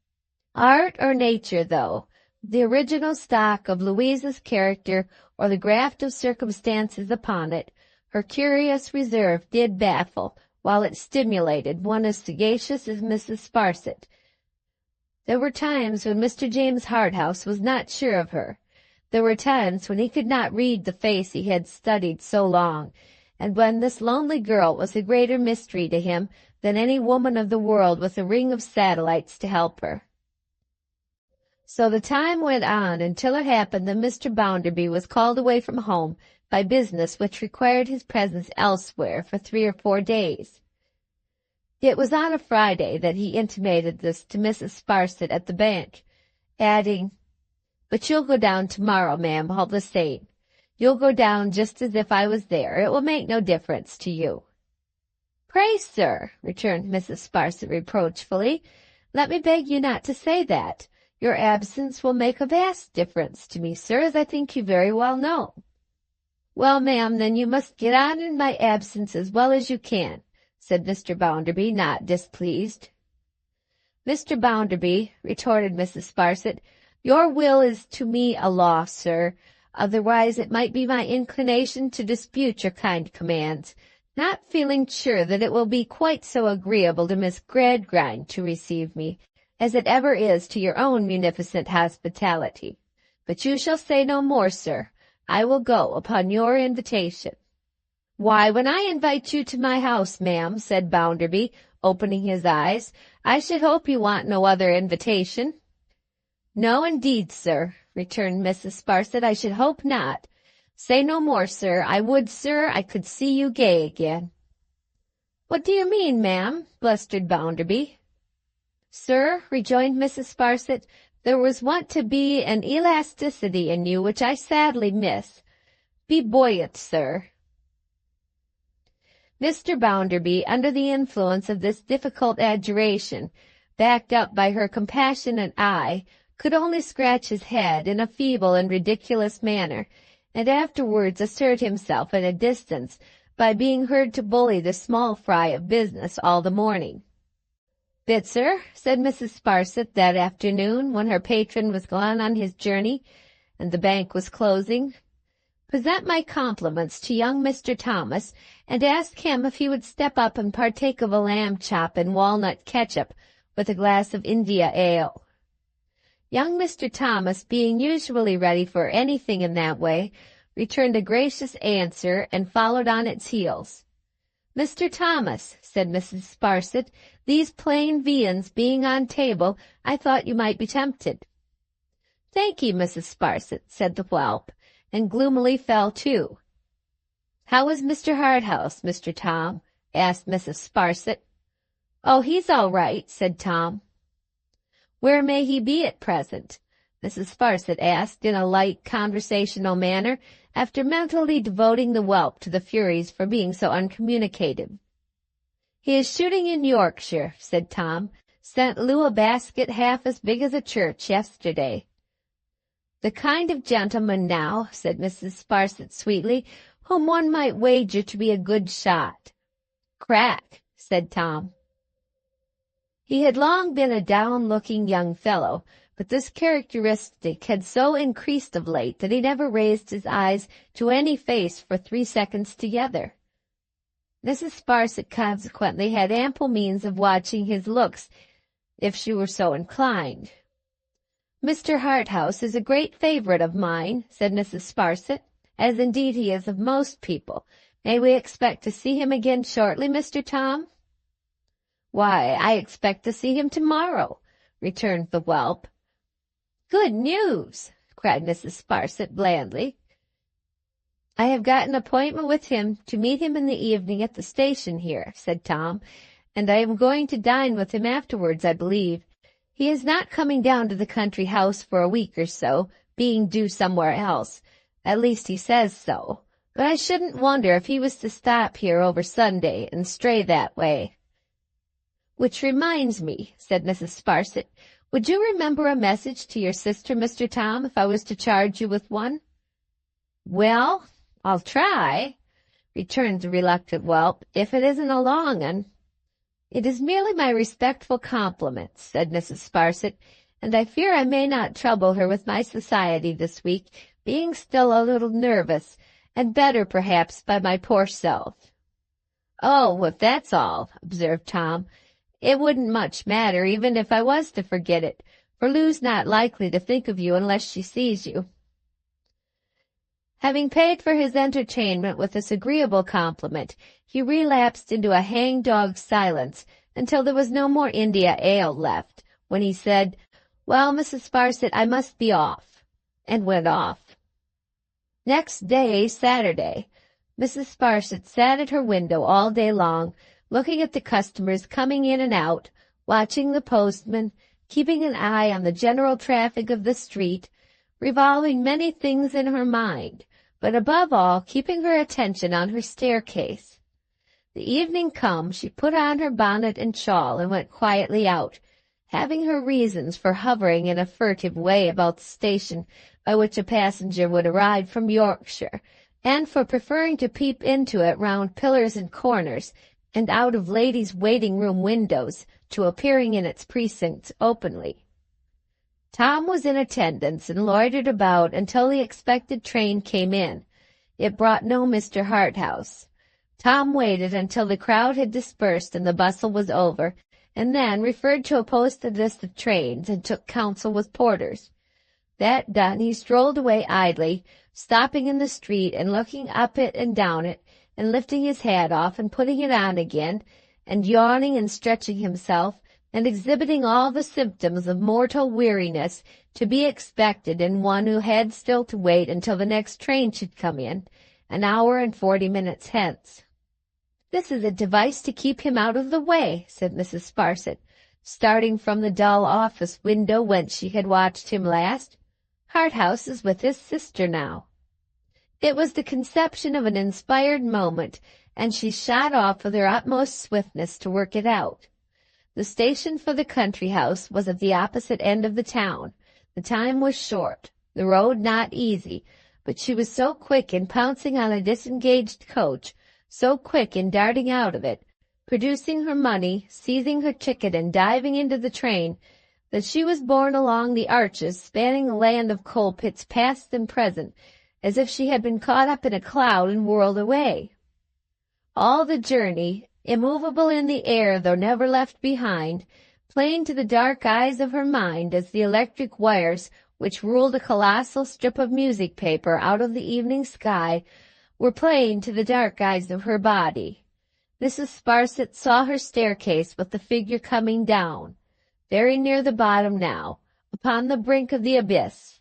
S1: Art or nature, though, the original stock of Louisa's character or the graft of circumstances upon it, her curious reserve did baffle, while it stimulated one as sagacious as Mrs. Sparsit. There were times when Mr. James Harthouse was not sure of her. There were times when he could not read the face he had studied so long, and when this lonely girl was a greater mystery to him than any woman of the world with a ring of satellites to help her. So the time went on until it happened that Mr. Bounderby was called away from home by business which required his presence elsewhere for 3 or 4 days. It was on a Friday that he intimated this to Mrs. Sparsit at the bank, adding, "But you'll go down tomorrow, ma'am, all the same. You'll go down just as if I was there. It will make no difference to you." "Pray, sir," returned Mrs. Sparsit reproachfully, "let me beg you not to say that. Your absence will make a vast difference to me, sir, as I think you very well know." "Well, ma'am, then you must get on in my absence as well as you can," said Mr. Bounderby, not displeased. "Mr. Bounderby," retorted Mrs. Sparsit, "your will is to me a law, sir. Otherwise it might be my inclination to dispute your kind commands, not feeling sure that it will be quite so agreeable to Miss Gradgrind to receive me, as it ever is to your own munificent hospitality. But you shall say no more, sir. I will go upon your invitation." "Why, when I invite you to my house, ma'am," said Bounderby, opening his eyes, "I should hope you want no other invitation." "No, indeed, sir," returned Mrs. Sparsit, "I should hope not. Say no more, sir. I would, sir, I could see you gay again." "What do you mean, ma'am?" blustered Bounderby. "Sir," rejoined Mrs. Sparsit, "there was wont to be an elasticity in you which I sadly miss. Be buoyant, sir." Mr. Bounderby, under the influence of this difficult adjuration, backed up by her compassionate eye, could only scratch his head in a feeble and ridiculous manner, and afterwards assert himself at a distance by being heard to bully the small fry of business all the morning. "Bitzer," said Mrs. Sparsit that afternoon, when her patron was gone on his journey and the bank was closing, "present my compliments to young Mr. Thomas, and ask him if he would step up and partake of a lamb chop and walnut ketchup with a glass of India ale." Young Mr. Thomas, being usually ready for anything in that way, returned a gracious answer and followed on its heels. "Mr. Thomas," said Mrs. Sparsit, "these plain viands being on table, I thought you might be tempted." "Thank ye, Mrs. Sparsit," said the whelp, and gloomily fell to. "How is Mr. Harthouse, Mr. Tom?" asked Mrs. Sparsit. "Oh, he's all right," said Tom. "Where may he be at present?" Mrs. Sparsit asked in a light conversational manner, after mentally devoting the whelp to the Furies for being so uncommunicative. "He is shooting in Yorkshire," said Tom. "Sent Lou a basket half as big as a church yesterday." "The kind of gentleman now," said Mrs. Sparsit sweetly, "whom one might wager to be a good shot." "Crack," said Tom. He had long been a down-looking young fellow, but this characteristic had so increased of late that he never raised his eyes to any face for 3 seconds together. Mrs. Sparsit consequently had ample means of watching his looks, if she were so inclined. "Mr. Harthouse is a great favorite of mine," said Mrs. Sparsit, "as indeed he is of most people, May we expect to see him again shortly, Mr. Tom? Why, I expect to see him tomorrow, returned the whelp. Good news, cried Mrs. Sparsit blandly. I have got an appointment with him to meet him in the evening at the station here, said Tom, and I am going to dine with him afterwards, I believe. He is not coming down to the country house for a week or so, being due somewhere else. At least he says so. But I shouldn't wonder if he was to stop here over Sunday and stray that way. Which reminds me, said Mrs. Sparsit, would you remember a message to your sister, Mr. Tom, if I was to charge you with one? Well, I'll try, returned the reluctant whelp, if it isn't a long un. It is merely my respectful compliments, said Mrs. Sparsit, and I fear I may not trouble her with my society this week, being still a little nervous, and better perhaps by my poor self. Oh, if that's all, observed Tom, it wouldn't much matter even if I was to forget it, for Lou's not likely to think of you unless she sees you. Having paid for his entertainment with this agreeable compliment, he relapsed into a hang-dog silence until there was no more India ale left, when he said, Well, Mrs. Sparsit, I must be off, and went off. Next day, Saturday, Mrs. Sparsit sat at her window all day long, looking at the customers coming in and out, watching the postman, keeping an eye on the general traffic of the street, revolving many things in her mind, but above all keeping her attention on her staircase. The evening come, she put on her bonnet and shawl and went quietly out, having her reasons for hovering in a furtive way about the station by which a passenger would arrive from Yorkshire, and for preferring to peep into it round pillars and corners, and out of ladies' waiting-room windows, to appearing in its precincts openly. Tom was in attendance and loitered about until the expected train came in. It brought no Mr. Harthouse. Tom waited until the crowd had dispersed and the bustle was over, and then referred to a posted list of trains and took counsel with porters. That done, he strolled away idly, stopping in the street and looking up it and down it, and lifting his hat off and putting it on again, and yawning and stretching himself, and exhibiting all the symptoms of mortal weariness to be expected in one who had still to wait until the next train should come in, an hour and 40 minutes hence. This is a device to keep him out of the way, said Mrs. Sparsit, starting from the dull office window whence she had watched him last. Harthouse is with his sister now. It was the conception of an inspired moment, and she shot off with her utmost swiftness to work it out. The station for the country house was at the opposite end of the town. The time was short, the road not easy, but she was so quick in pouncing on a disengaged coach, so quick in darting out of it, producing her money, seizing her ticket, and diving into the train, that she was borne along the arches spanning the land of coal pits past and present, as if she had been caught up in a cloud and whirled away. All the journey, immovable in the air though never left behind, plain to the dark eyes of her mind as the electric wires which ruled a colossal strip of music paper out of the evening sky were plain to the dark eyes of her body. Mrs. Sparsit saw her staircase with the figure coming down, very near the bottom now, upon the brink of the abyss.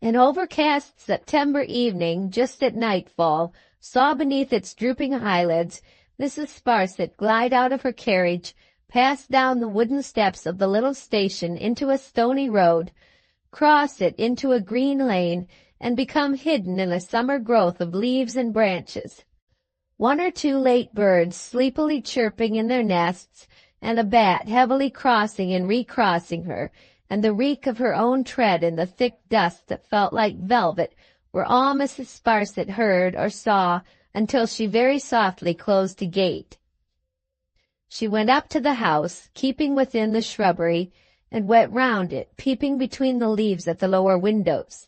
S1: An overcast September evening, just at nightfall, saw beneath its drooping eyelids Mrs. Sparsit glide out of her carriage, pass down the wooden steps of the little station into a stony road, cross it into a green lane, and become hidden in a summer growth of leaves and branches. One or two late birds sleepily chirping in their nests, and a bat heavily crossing and recrossing her, and the reek of her own tread in the thick dust that felt like velvet, were all Mrs. Sparsit heard or saw until she very softly closed a gate. She went up to the house, keeping within the shrubbery, and went round it, peeping between the leaves at the lower windows.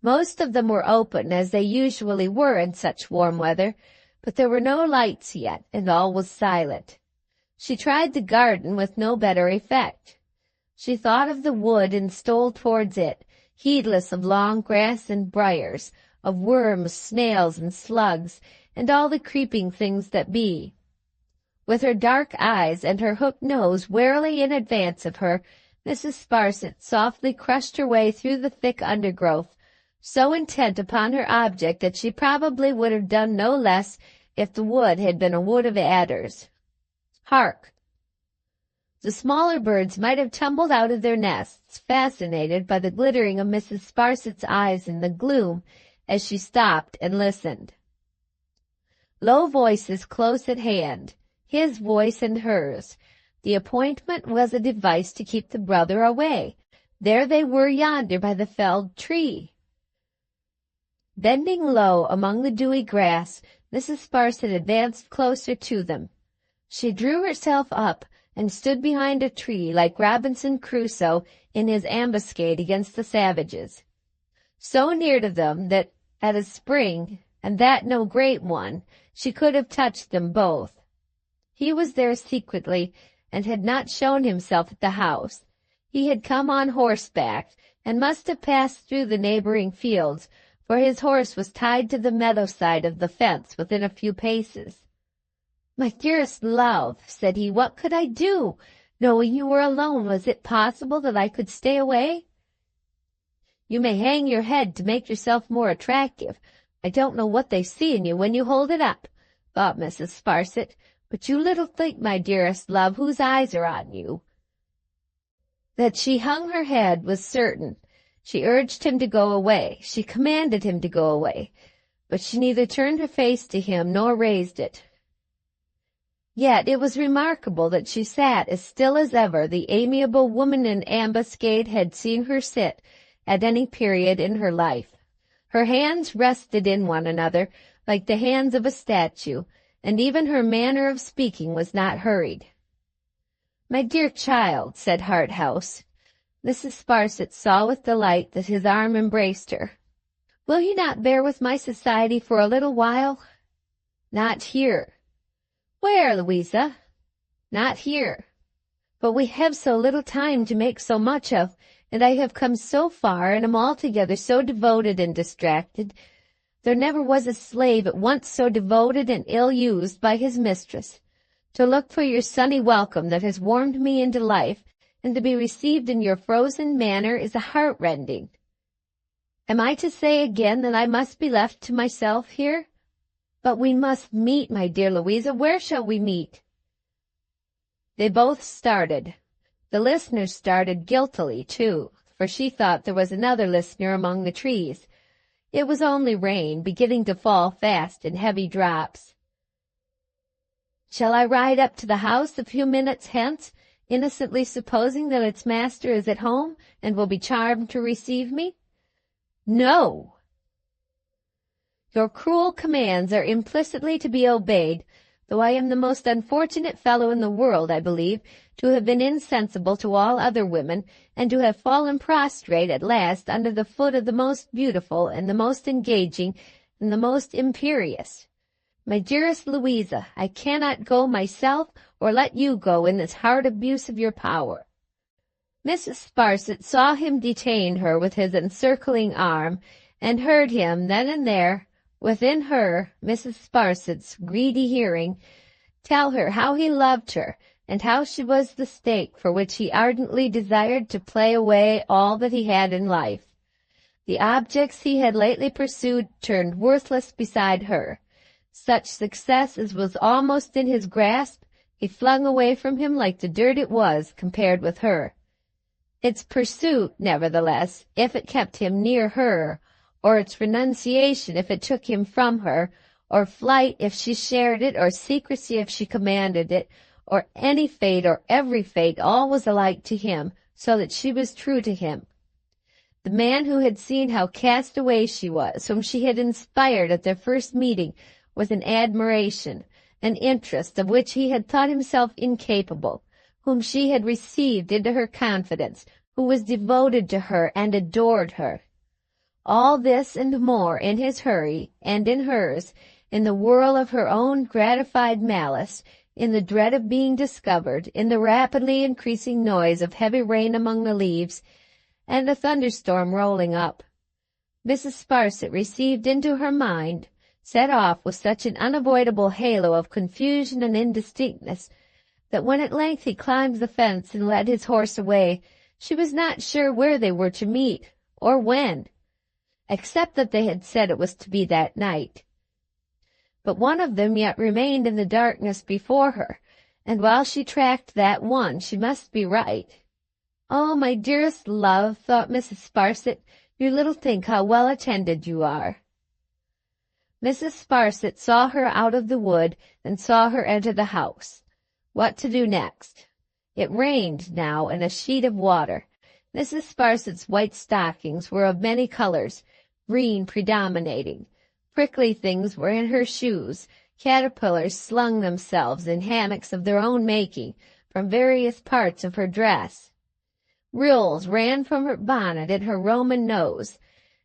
S1: Most of them were open, as they usually were in such warm weather, but there were no lights yet, and all was silent. She tried the garden with no better effect. She thought of the wood and stole towards it, heedless of long grass and briars, of worms, snails, and slugs, and all the creeping things that be. With her dark eyes and her hooked nose warily in advance of her, Mrs. Sparsit softly crushed her way through the thick undergrowth, so intent upon her object that she probably would have done no less if the wood had been a wood of adders. Hark! The smaller birds might have tumbled out of their nests, fascinated by the glittering of Mrs. Sparsit's eyes in the gloom, as she stopped and listened. Low voices close at hand, his voice and hers. The appointment was a device to keep the brother away. There they were yonder by the felled tree. Bending low among the dewy grass, Mrs. Sparsit advanced closer to them. She drew herself up and stood behind a tree like Robinson Crusoe in his ambuscade against the savages, so near to them that at a spring, and that no great one, she could have touched them both. He was there secretly, and had not shown himself at the house. He had come on horseback, and must have passed through the neighboring fields, for his horse was tied to the meadow side of the fence within a few paces. "My dearest love," said he, "what could I do? Knowing you were alone, was it possible that I could stay away?" "You may hang your head to make yourself more attractive. I don't know what they see in you when you hold it up," thought Mrs. Sparsit, "but you little think, my dearest love, whose eyes are on you." That she hung her head was certain. She urged him to go away. She commanded him to go away, but she neither turned her face to him nor raised it. Yet it was remarkable that she sat as still as ever the amiable woman in ambuscade had seen her sit at any period in her life. Her hands rested in one another like the hands of a statue, and even her manner of speaking was not hurried. "My dear child," said Harthouse. Mrs. Sparsit saw with delight that his arm embraced her. "Will you not bear with my society for a little while?" "Not here." "Where, Louisa?" "Not here." "But we have so little time to make so much of, and I have come so far, and am altogether so devoted and distracted. There never was a slave at once so devoted and ill-used by his mistress. To look for your sunny welcome that has warmed me into life, and to be received in your frozen manner, is a heart-rending. Am I to say again that I must be left to myself here? But we must meet, my dear Louisa. Where shall we meet?" They both started. The listener started guiltily, too, for she thought there was another listener among the trees. It was only rain, beginning to fall fast in heavy drops. "Shall I ride up to the house a few minutes hence, innocently supposing that its master is at home, and will be charmed to receive me?" "No." "Your cruel commands are implicitly to be obeyed, though I am the most unfortunate fellow in the world, I believe, to have been insensible to all other women, and to have fallen prostrate at last under the foot of the most beautiful, and the most engaging, and the most imperious. My dearest Louisa, I cannot go myself, or let you go in this hard abuse of your power." Mrs. Sparsit saw him detain her with his encircling arm, and heard him then and there, within her, Mrs. Sparsit's greedy hearing, tell her how he loved her, and how she was the stake for which he ardently desired to play away all that he had in life. The objects he had lately pursued turned worthless beside her. Such success as was almost in his grasp, he flung away from him like the dirt it was, compared with her. Its pursuit, nevertheless, if it kept him near her, or its renunciation if it took him from her, or flight if she shared it, or secrecy if she commanded it, or any fate or every fate, all was alike to him, so that she was true to him. The man who had seen how cast away she was, whom she had inspired at their first meeting with an admiration, an interest of which he had thought himself incapable, whom she had received into her confidence, who was devoted to her and adored her. All this and more in his hurry, and in hers, in the whirl of her own gratified malice, in the dread of being discovered, in the rapidly increasing noise of heavy rain among the leaves, and a thunderstorm rolling up. Mrs. Sparsit received into her mind set off with such an unavoidable halo of confusion and indistinctness that when at length he climbed the fence and led his horse away, she was not sure where they were to meet, or when, except that they had said it was to be that night. But one of them yet remained in the darkness before her, and while she tracked that one, she must be right. "Oh, my dearest love," thought Mrs. Sparsit, "you little think how well attended you are." Mrs. Sparsit saw her out of the wood, and saw her enter the house. What to do next? It rained now in a sheet of water. Mrs. Sparsit's white stockings were of many colors, green predominating. Prickly things were in her shoes. Caterpillars slung themselves in hammocks of their own making from various parts of her dress. Rills ran from her bonnet and her Roman nose.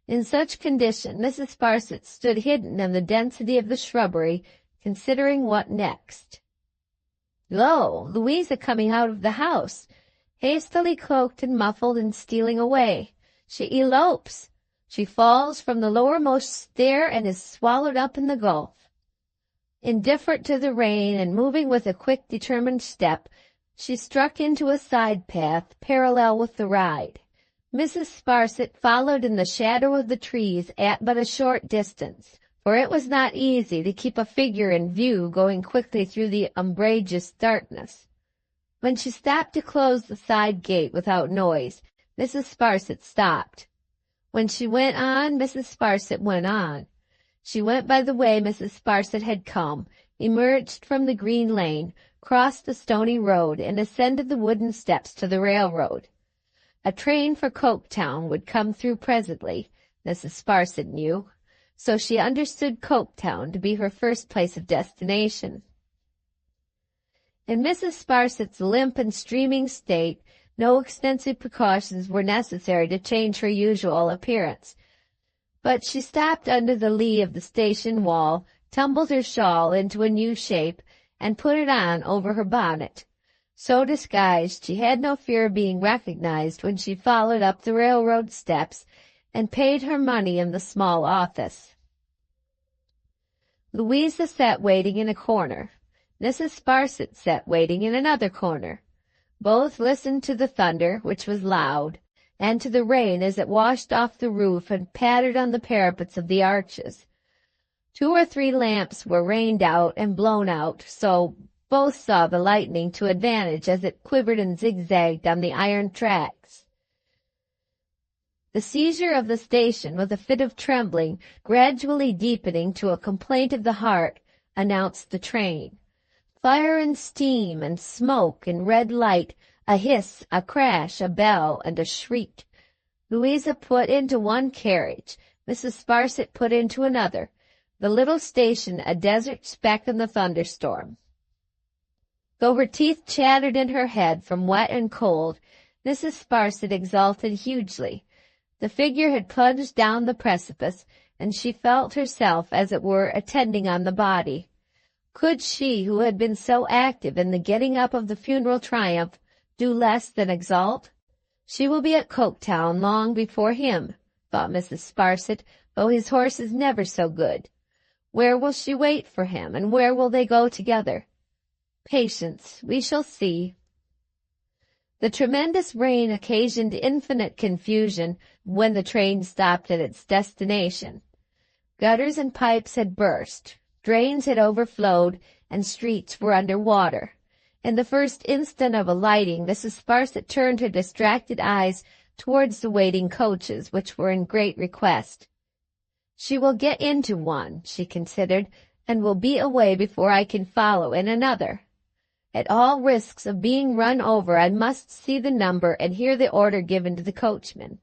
S1: In such condition, Mrs. Sparsit stood hidden in the density of the shrubbery, considering what next. Lo, Louisa coming out of the house, hastily cloaked and muffled and stealing away. She elopes. She falls from the lowermost stair and is swallowed up in the gulf. Indifferent to the rain and moving with a quick, determined step, she struck into a side path parallel with the ride. Mrs. Sparsit followed in the shadow of the trees at but a short distance, for it was not easy to keep a figure in view going quickly through the umbrageous darkness. When she stopped to close the side gate without noise, Mrs. Sparsit stopped. When she went on, Mrs. Sparsit went on. She went by the way Mrs. Sparsit had come, emerged from the green lane, crossed the stony road, and ascended the wooden steps to the railroad. A train for Coketown would come through presently, Mrs. Sparsit knew, so she understood Coketown to be her first place of destination. In Mrs. Sparsit's limp and streaming state, no extensive precautions were necessary to change her usual appearance. But she stopped under the lee of the station wall, tumbled her shawl into a new shape, and put it on over her bonnet. So disguised, she had no fear of being recognized when she followed up the railroad steps and paid her money in the small office. Louisa sat waiting in a corner. Mrs. Sparsit sat waiting in another corner. Both listened to the thunder, which was loud, and to the rain as it washed off the roof and pattered on the parapets of the arches. 2 or 3 lamps were rained out and blown out, so both saw the lightning to advantage as it quivered and zigzagged on the iron tracks. The seizure of the station, with a fit of trembling, gradually deepening to a complaint of the heart, announced the train. Fire and steam and smoke and red light, a hiss, a crash, a bell, and a shriek. Louisa put into one carriage. Mrs. Sparsit put into another. The little station a desert speck in the thunderstorm. Though her teeth chattered in her head from wet and cold, Mrs. Sparsit exulted hugely. The figure had plunged down the precipice, and she felt herself, as it were, attending on the body. Could she, who had been so active in the getting up of the funeral triumph, do less than exult? She will be at Coketown long before him, thought Mrs. Sparsit, though his horse is never so good. Where will she wait for him, and where will they go together? Patience, we shall see. The tremendous rain occasioned infinite confusion when the train stopped at its destination. Gutters and pipes had burst. Drains had overflowed, and streets were under water. In the first instant of alighting, Mrs. Sparsit turned her distracted eyes towards the waiting coaches, which were in great request. She will get into one, she considered, and will be away before I can follow in another. At all risks of being run over, I must see the number and hear the order given to the coachman.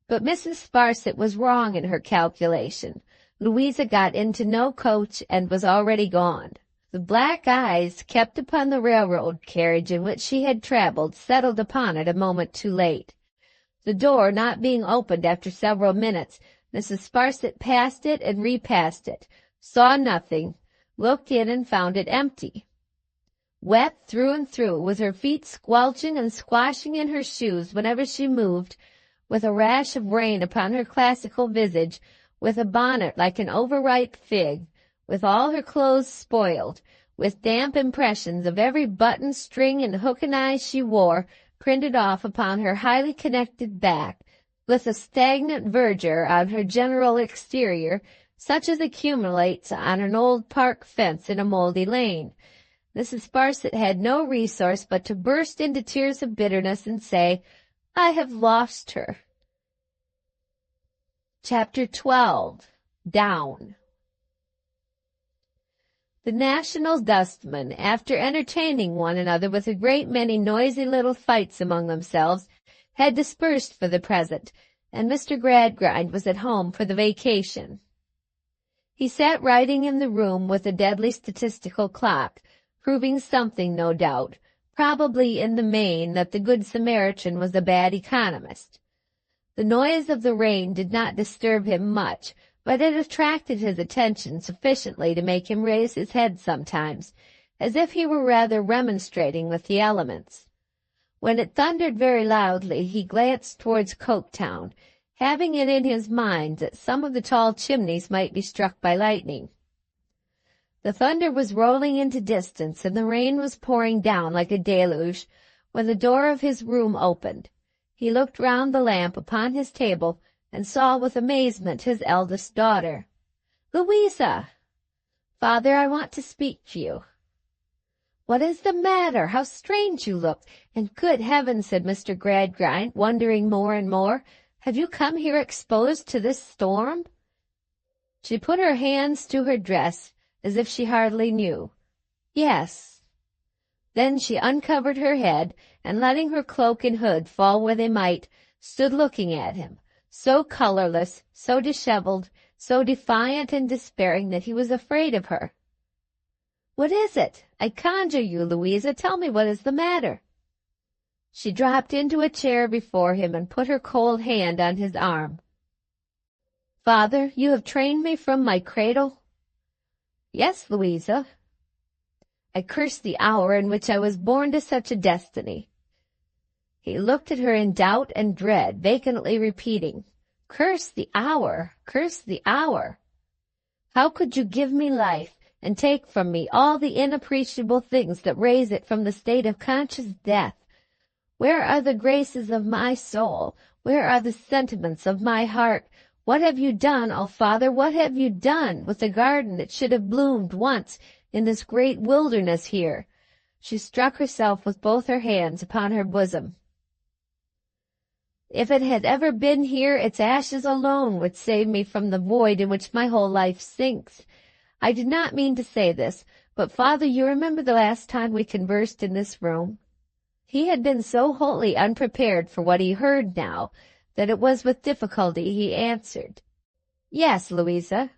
S1: But Mrs. Sparsit was wrong in her calculation. Louisa got into no coach and was already gone. The black eyes kept upon the railroad carriage in which she had travelled settled upon it a moment too late. The door not being opened after several minutes, Mrs. Sparsit passed it and repassed it, saw nothing, looked in and found it empty. Wet through and through, with her feet squelching and squashing in her shoes whenever she moved, with a rash of rain upon her classical visage, with a bonnet like an overripe fig, with all her clothes spoiled, with damp impressions of every button, string, and hook and eye she wore printed off upon her highly connected back, with a stagnant verdure on her general exterior, such as accumulates on an old park fence in a moldy lane. Mrs. Sparsit had no resource but to burst into tears of bitterness and say, "I have lost her." Chapter 12. Down. The National Dustmen, after entertaining one another with a great many noisy little fights among themselves, had dispersed for the present, and Mr. Gradgrind was at home for the vacation. He sat writing in the room with a deadly statistical clock, proving something, no doubt, probably in the main that the Good Samaritan was a bad economist. The noise of the rain did not disturb him much, but it attracted his attention sufficiently to make him raise his head sometimes, as if he were rather remonstrating with the elements. When it thundered very loudly, he glanced towards Coketown, having it in his mind that some of the tall chimneys might be struck by lightning. The thunder was rolling into distance, and the rain was pouring down like a deluge, when the door of his room opened. He looked round the lamp upon his table, and saw with amazement his eldest daughter. "Louisa!" "Father, I want to speak to you." "What is the matter? How strange you look! And good heavens," said Mr. Gradgrind, wondering more and more, "have you come here exposed to this storm?" She put her hands to her dress, as if she hardly knew. "Yes." Then she uncovered her head, and letting her cloak and hood fall where they might, stood looking at him, so colorless, so disheveled, so defiant and despairing that he was afraid of her. "What is it? I conjure you, Louisa, tell me what is the matter." She dropped into a chair before him and put her cold hand on his arm. "Father, you have trained me from my cradle?" "Yes, Louisa." "I curse the hour in which I was born to such a destiny." He looked at her in doubt and dread, vacantly repeating, "Curse the hour, curse the hour. How could you give me life, and take from me all the inappreciable things that raise it from the state of conscious death? Where are the graces of my soul? Where are the sentiments of my heart? What have you done, oh Father, what have you done with the garden that should have bloomed once in this great wilderness here?" She struck herself with both her hands upon her bosom. "If it had ever been here, its ashes alone would save me from the void in which my whole life sinks. I did not mean to say this, but, Father, you remember the last time we conversed in this room?" He had been so wholly unprepared for what he heard now that it was with difficulty he answered, "Yes, Louisa."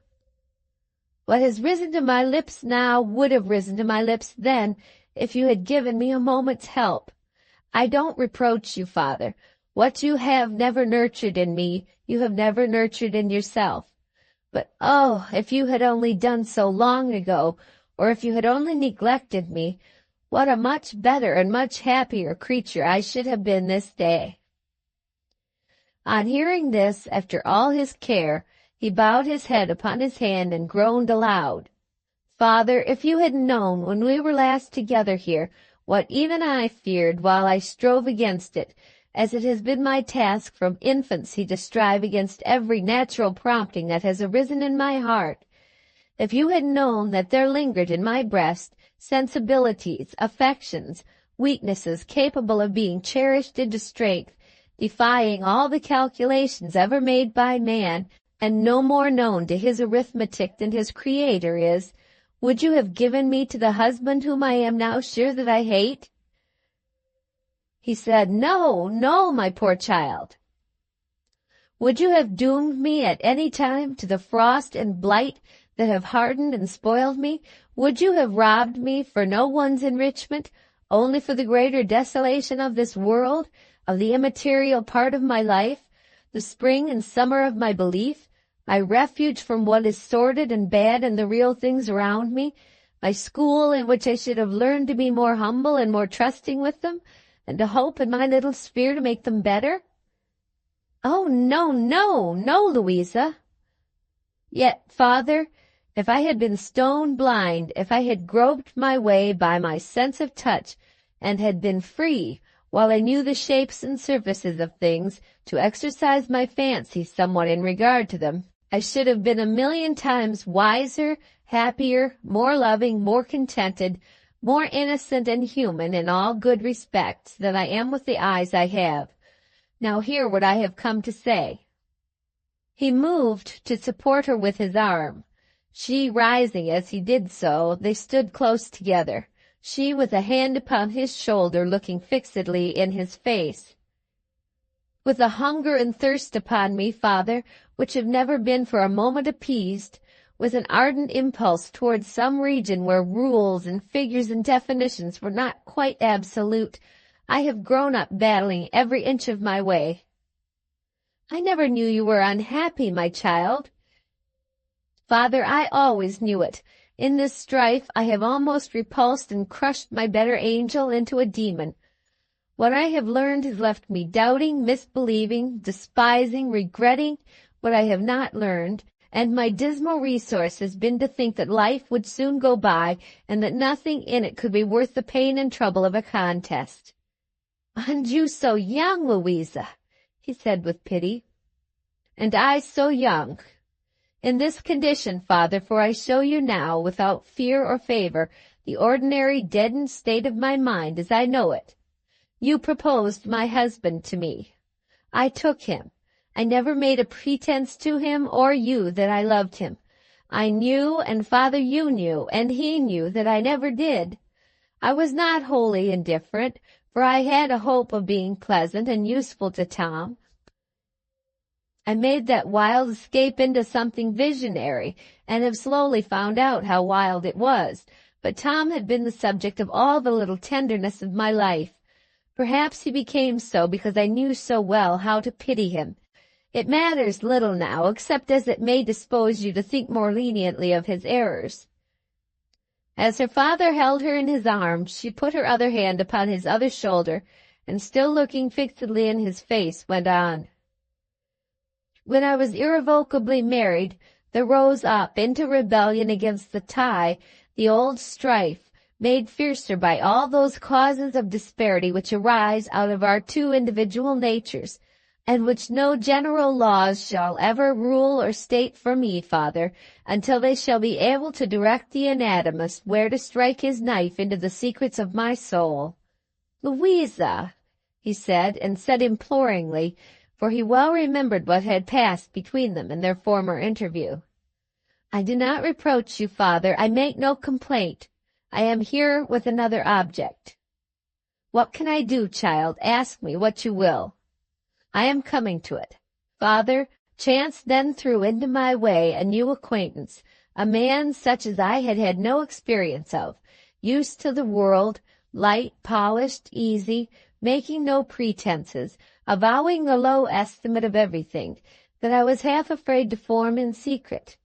S1: "What has risen to my lips now would have risen to my lips then, if you had given me a moment's help. I don't reproach you, Father. What you have never nurtured in me, you have never nurtured in yourself. But, oh, if you had only done so long ago, or if you had only neglected me, what a much better and much happier creature I should have been this day." On hearing this, after all his care, he bowed his head upon his hand and groaned aloud. "Father, if you had known when we were last together here what even I feared while I strove against it, as it has been my task from infancy to strive against every natural prompting that has arisen in my heart, if you had known that there lingered in my breast sensibilities, affections, weaknesses capable of being cherished into strength, defying all the calculations ever made by man, and no more known to his arithmetic than his Creator is, would you have given me to the husband whom I am now sure that I hate?" He said, "No, no, my poor child." "Would you have doomed me at any time to the frost and blight that have hardened and spoiled me? Would you have robbed me for no one's enrichment, only for the greater desolation of this world, of the immaterial part of my life, the spring and summer of my belief, my refuge from what is sordid and bad in the real things around me, my school in which I should have learned to be more humble and more trusting with them, and to hope in my little sphere to make them better? Oh, no, no, no, Louisa." Yet, father, if I had been stone blind, if I had groped my way by my sense of touch, and had been free, while I knew the shapes and surfaces of things, to exercise my fancy somewhat in regard to them, I should have been a million times wiser, happier, more loving, more contented, more innocent and human in all good respects than I am with the eyes I have. Now hear what I have come to say." He moved to support her with his arm. She rising as he did so, they stood close together, she with a hand upon his shoulder, looking fixedly in his face. "With a hunger and thirst upon me, father, which have never been for a moment appeased, with an ardent impulse towards some region where rules and figures and definitions were not quite absolute, I have grown up battling every inch of my way." "I never knew you were unhappy, my child." "Father, I always knew it. In this strife I have almost repulsed and crushed my better angel into a demon. What I have learned has left me doubting, misbelieving, despising, regretting what I have not learned, and my dismal resource has been to think that life would soon go by, and that nothing in it could be worth the pain and trouble of a contest." "And you so young, Louisa," he said with pity. "And I so young. In this condition, father, for I show you now, without fear or favor, the ordinary deadened state of my mind as I know it. You proposed my husband to me. I took him. I never made a pretense to him or you that I loved him. I knew, and father, you knew, and he knew that I never did. I was not wholly indifferent, for I had a hope of being pleasant and useful to Tom. I made that wild escape into something visionary, and have slowly found out how wild it was, but Tom had been the subject of all the little tenderness of my life. Perhaps he became so because I knew so well how to pity him. It matters little now, except as it may dispose you to think more leniently of his errors." As her father held her in his arms, she put her other hand upon his other shoulder, and still looking fixedly in his face, went on. "When I was irrevocably married, there rose up into rebellion against the tie the old strife, made fiercer by all those causes of disparity which arise out of our two individual natures, and which no general laws shall ever rule or state for me, father, until they shall be able to direct the anatomist where to strike his knife into the secrets of my soul." "Louisa," he said, and said imploringly, for he well remembered what had passed between them in their former interview. "I do not reproach you, father. I make no complaint. I am here with another object." "What can I do, child? Ask me what you will." "I am coming to it. Father, chance then threw into my way a new acquaintance, a man such as I had had no experience of, used to the world, light, polished, easy, making no pretenses, avowing a low estimate of everything, that I was half afraid to form in secret,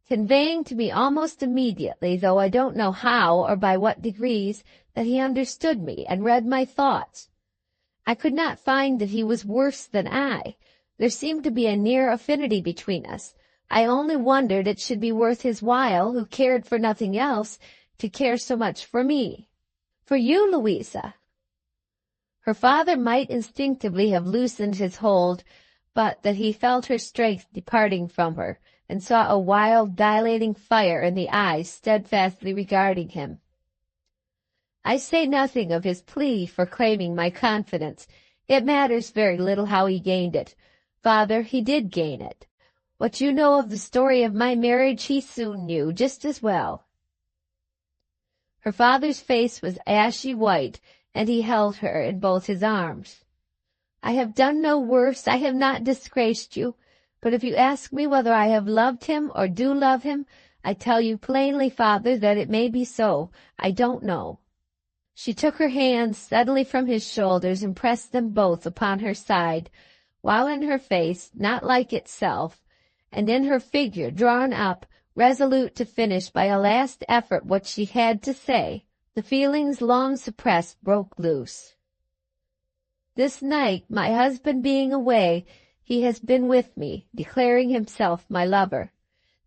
S1: conveying to me almost immediately, though I don't know how or by what degrees, that he understood me and read my thoughts. I could not find that he was worse than I. There seemed to be a near affinity between us. I only wondered it should be worth his while, who cared for nothing else, to care so much for me." "For you, Louisa?" Her father might instinctively have loosened his hold, but that he felt her strength departing from her, and saw a wild, dilating fire in the eyes steadfastly regarding him. "I say nothing of his plea for claiming my confidence. It matters very little how he gained it. Father, he did gain it. What you know of the story of my marriage he soon knew, just as well." Her father's face was ashy white, and he held her in both his arms. "I have done no worse. I have not disgraced you. But if you ask me whether I have loved him or do love him, I tell you plainly, father, that it may be so. I don't know." She took her hands suddenly from his shoulders and pressed them both upon her side, while in her face, not like itself, and in her figure drawn up, resolute to finish by a last effort what she had to say, the feelings long suppressed broke loose. "This night, my husband being away, he has been with me, declaring himself my lover.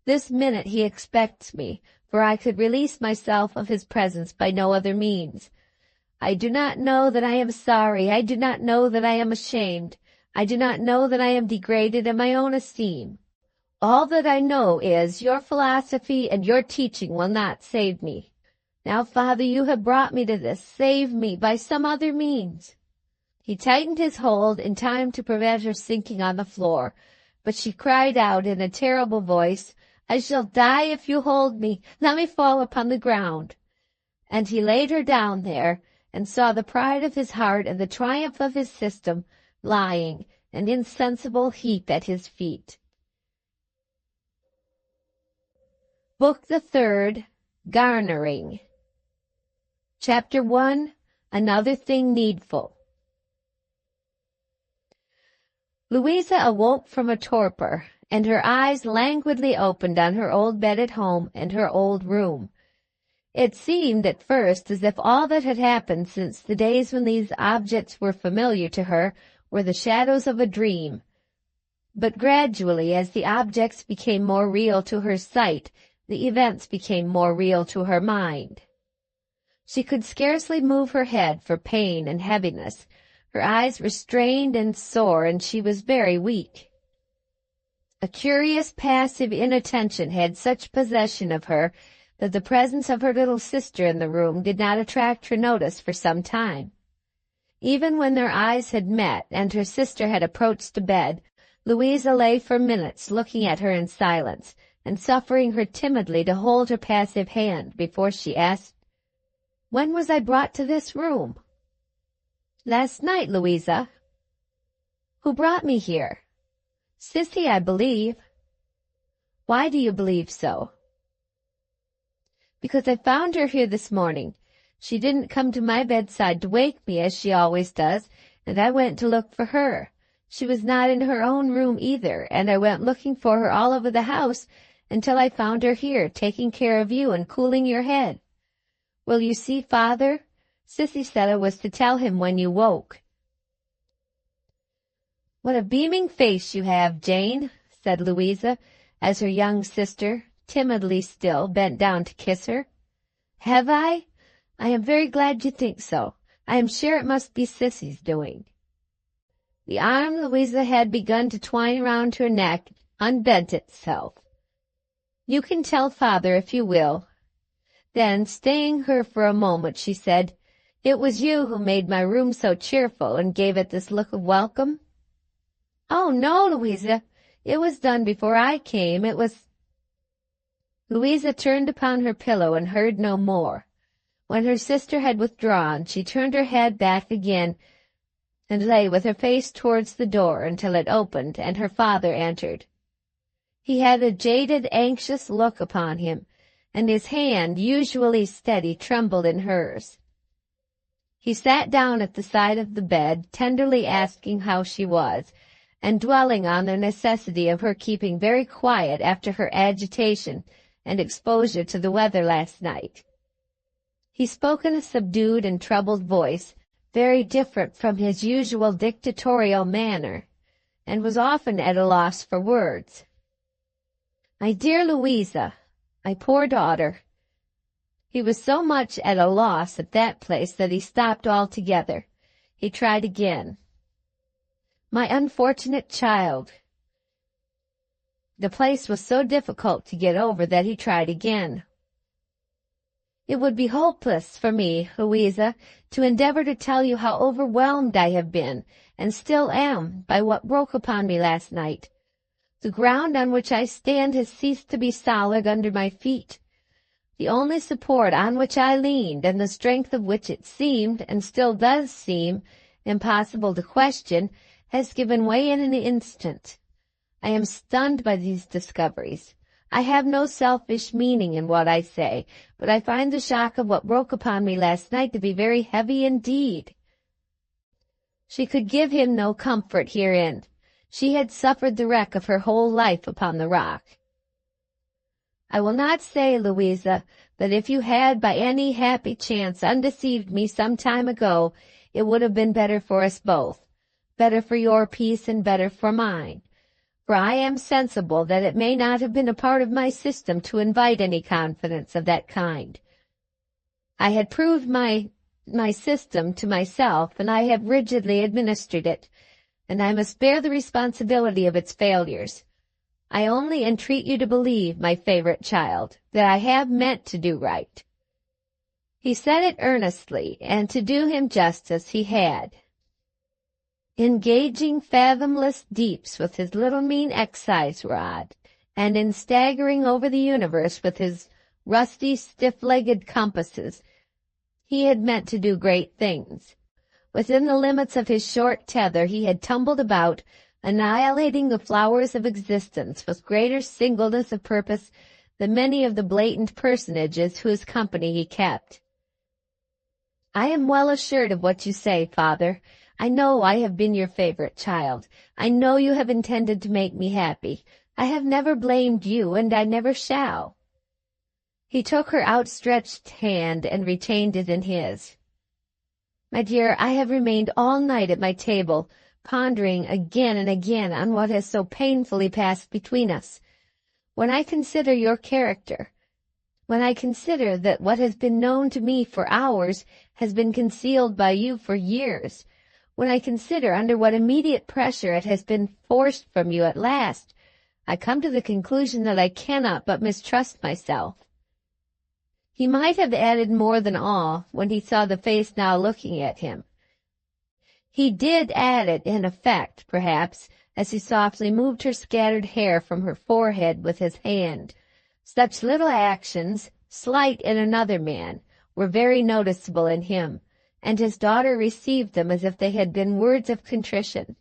S1: This minute he expects me, for I could release myself of his presence by no other means. I do not know that I am sorry. I do not know that I am ashamed. I do not know that I am degraded in my own esteem. All that I know is your philosophy and your teaching will not save me. Now, Father, you have brought me to this. Save me by some other means." He tightened his hold in time to prevent her sinking on the floor, but she cried out in a terrible voice, "I shall die if you hold me. Let me fall upon the ground." And he laid her down there, and saw the pride of his heart and the triumph of his system lying, an insensible heap at his feet. Book the Third, Garnering. Chapter 1, Another Thing Needful. Louisa awoke from a torpor, and her eyes languidly opened on her old bed at home and her old room. It seemed at first as if all that had happened since the days when these objects were familiar to her were the shadows of a dream. But gradually, as the objects became more real to her sight, the events became more real to her mind. She could scarcely move her head for pain and heaviness. Her eyes were strained and sore, and she was very weak. A curious, passive inattention had such possession of her that the presence of her little sister in the room did not attract her notice for some time. Even when their eyes had met and her sister had approached the bed, Louisa lay for minutes looking at her in silence, and suffering her timidly to hold her passive hand before she asked, "When was I brought to this room?" "Last night, Louisa." "Who brought me here?" "Sissy, I believe." "Why do you believe so?" "Because I found her here this morning. She didn't come to my bedside to wake me as she always does, and I went to look for her. She was not in her own room either, and I went looking for her all over the house until I found her here, taking care of you and cooling your head. Will you see Father? Sissy said I was to tell him when you woke." "What a beaming face you have, Jane," said Louisa, as her young sister, timidly still, bent down to kiss her. "Have I? I am very glad you think so. I am sure it must be Sissy's doing." The arm Louisa had begun to twine round her neck unbent itself. "You can tell Father if you will." Then, staying her for a moment, she said, "It was you who made my room so cheerful and gave it this look of welcome?" "Oh, no, Louisa. It was done before I came. It was—" Louisa turned upon her pillow and heard no more. When her sister had withdrawn, she turned her head back again and lay with her face towards the door until it opened and her father entered. He had a jaded, anxious look upon him, and his hand, usually steady, trembled in hers. He sat down at the side of the bed, tenderly asking how she was, and dwelling on the necessity of her keeping very quiet after her agitation and exposure to the weather last night. He spoke in a subdued and troubled voice, very different from his usual dictatorial manner, and was often at a loss for words. "My dear Louisa, my poor daughter." He was so much at a loss at that place that he stopped altogether. He tried again. "My unfortunate child." The place was so difficult to get over that he tried again. "It would be hopeless for me, Louisa, to endeavor to tell you how overwhelmed I have been, and still am, by what broke upon me last night. The ground on which I stand has ceased to be solid under my feet. The only support on which I leaned, and the strength of which it seemed, and still does seem, impossible to question, has given way in an instant. I am stunned by these discoveries. I have no selfish meaning in what I say, but I find the shock of what broke upon me last night to be very heavy indeed." She could give him no comfort herein. She had suffered the wreck of her whole life upon the rock. "I will not say, Louisa, that if you had by any happy chance undeceived me some time ago, it would have been better for us both, better for your peace and better for mine. for I am sensible that it may not have been a part of my system to invite any confidence of that kind. I had proved my system to myself, and I have rigidly administered it, and I must bear the responsibility of its failures. I only entreat you to believe, my favorite child, that I have meant to do right." He said it earnestly, and to do him justice, he had. Engaging fathomless deeps with his little mean excise rod, and in staggering over the universe with his rusty, stiff-legged compasses, he had meant to do great things. Within the limits of his short tether he had tumbled about, annihilating the flowers of existence with greater singleness of purpose than many of the blatant personages whose company he kept. "I am well assured of what you say, father. I know I have been your favorite child. I know you have intended to make me happy. I have never blamed you, and I never shall." He took her outstretched hand and retained it in his. "My dear, I have remained all night at my table, pondering again and again on what has so painfully passed between us. When I consider your character, when I consider that what has been known to me for hours has been concealed by you for years, when I consider under what immediate pressure it has been forced from you at last, I come to the conclusion that I cannot but mistrust myself." He might have added more than all when he saw the face now looking at him. He did add it in effect, perhaps, as he softly moved her scattered hair from her forehead with his hand. Such little actions, slight in another man, were very noticeable in him, and his daughter received them as if they had been words of contrition.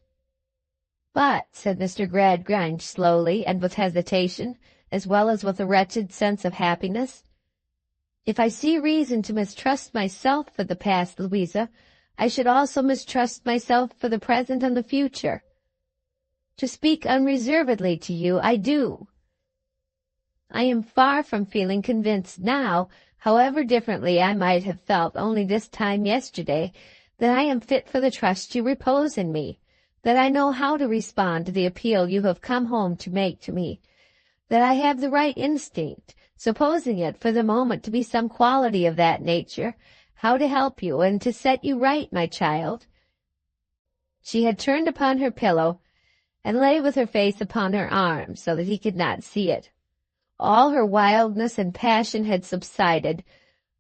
S1: "But," said Mr. Gradgrind slowly and with hesitation, as well as with a wretched sense of happiness, "if I see reason to mistrust myself for the past, Louisa, I should also mistrust myself for the present and the future. To speak unreservedly to you, I do. I am far from feeling convinced now, however differently I might have felt only this time yesterday, that I am fit for the trust you repose in me, that I know how to respond to the appeal you have come home to make to me, that I have the right instinct, supposing it for the moment to be some quality of that nature, how to help you and to set you right, my child." She had turned upon her pillow, and lay with her face upon her arm, so that he could not see it. All her wildness and passion had subsided,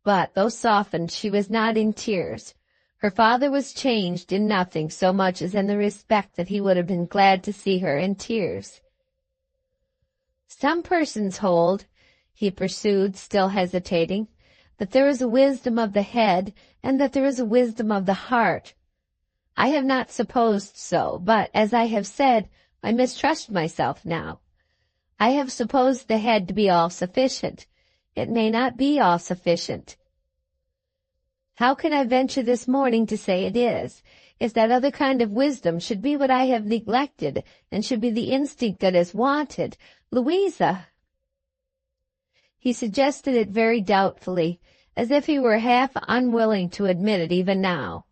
S1: but, though softened, she was not in tears. Her father was changed in nothing so much as in the respect that he would have been glad to see her in tears. "Some persons hold," he pursued, still hesitating, "that there is a wisdom of the head, and that there is a wisdom of the heart. I have not supposed so, but, as I have said, I mistrust myself now. I have supposed the head to be all-sufficient. It may not be all-sufficient. How can I venture this morning to say it is, if that other kind of wisdom should be what I have neglected, and should be the instinct that is wanted? Louisa!" He suggested it very doubtfully, as if he were half unwilling to admit it even now.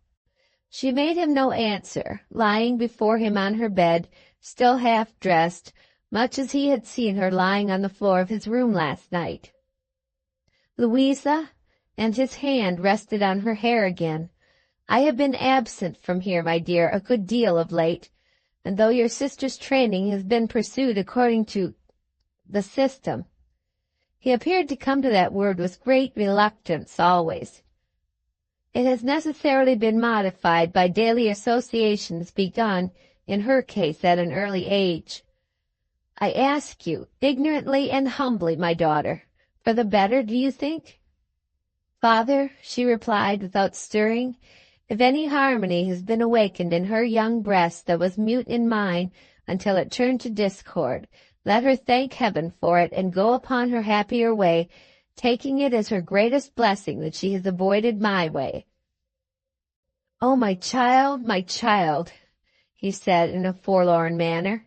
S1: She made him no answer, lying before him on her bed, still half-dressed, much as he had seen her lying on the floor of his room last night. "Louisa," and his hand rested on her hair again, "I have been absent from here, my dear, a good deal of late, and though your sister's training has been pursued according to the system," he appeared to come to that word with great reluctance always, "it has necessarily been modified by daily associations begun, in her case, at an early age. I ask you, ignorantly and humbly, my daughter, for the better, do you think?" "Father," she replied without stirring, "if any harmony has been awakened in her young breast that was mute in mine until it turned to discord, let her thank heaven for it and go upon her happier way, taking it as her greatest blessing that she has avoided my way." "Oh, my child," he said in a forlorn manner,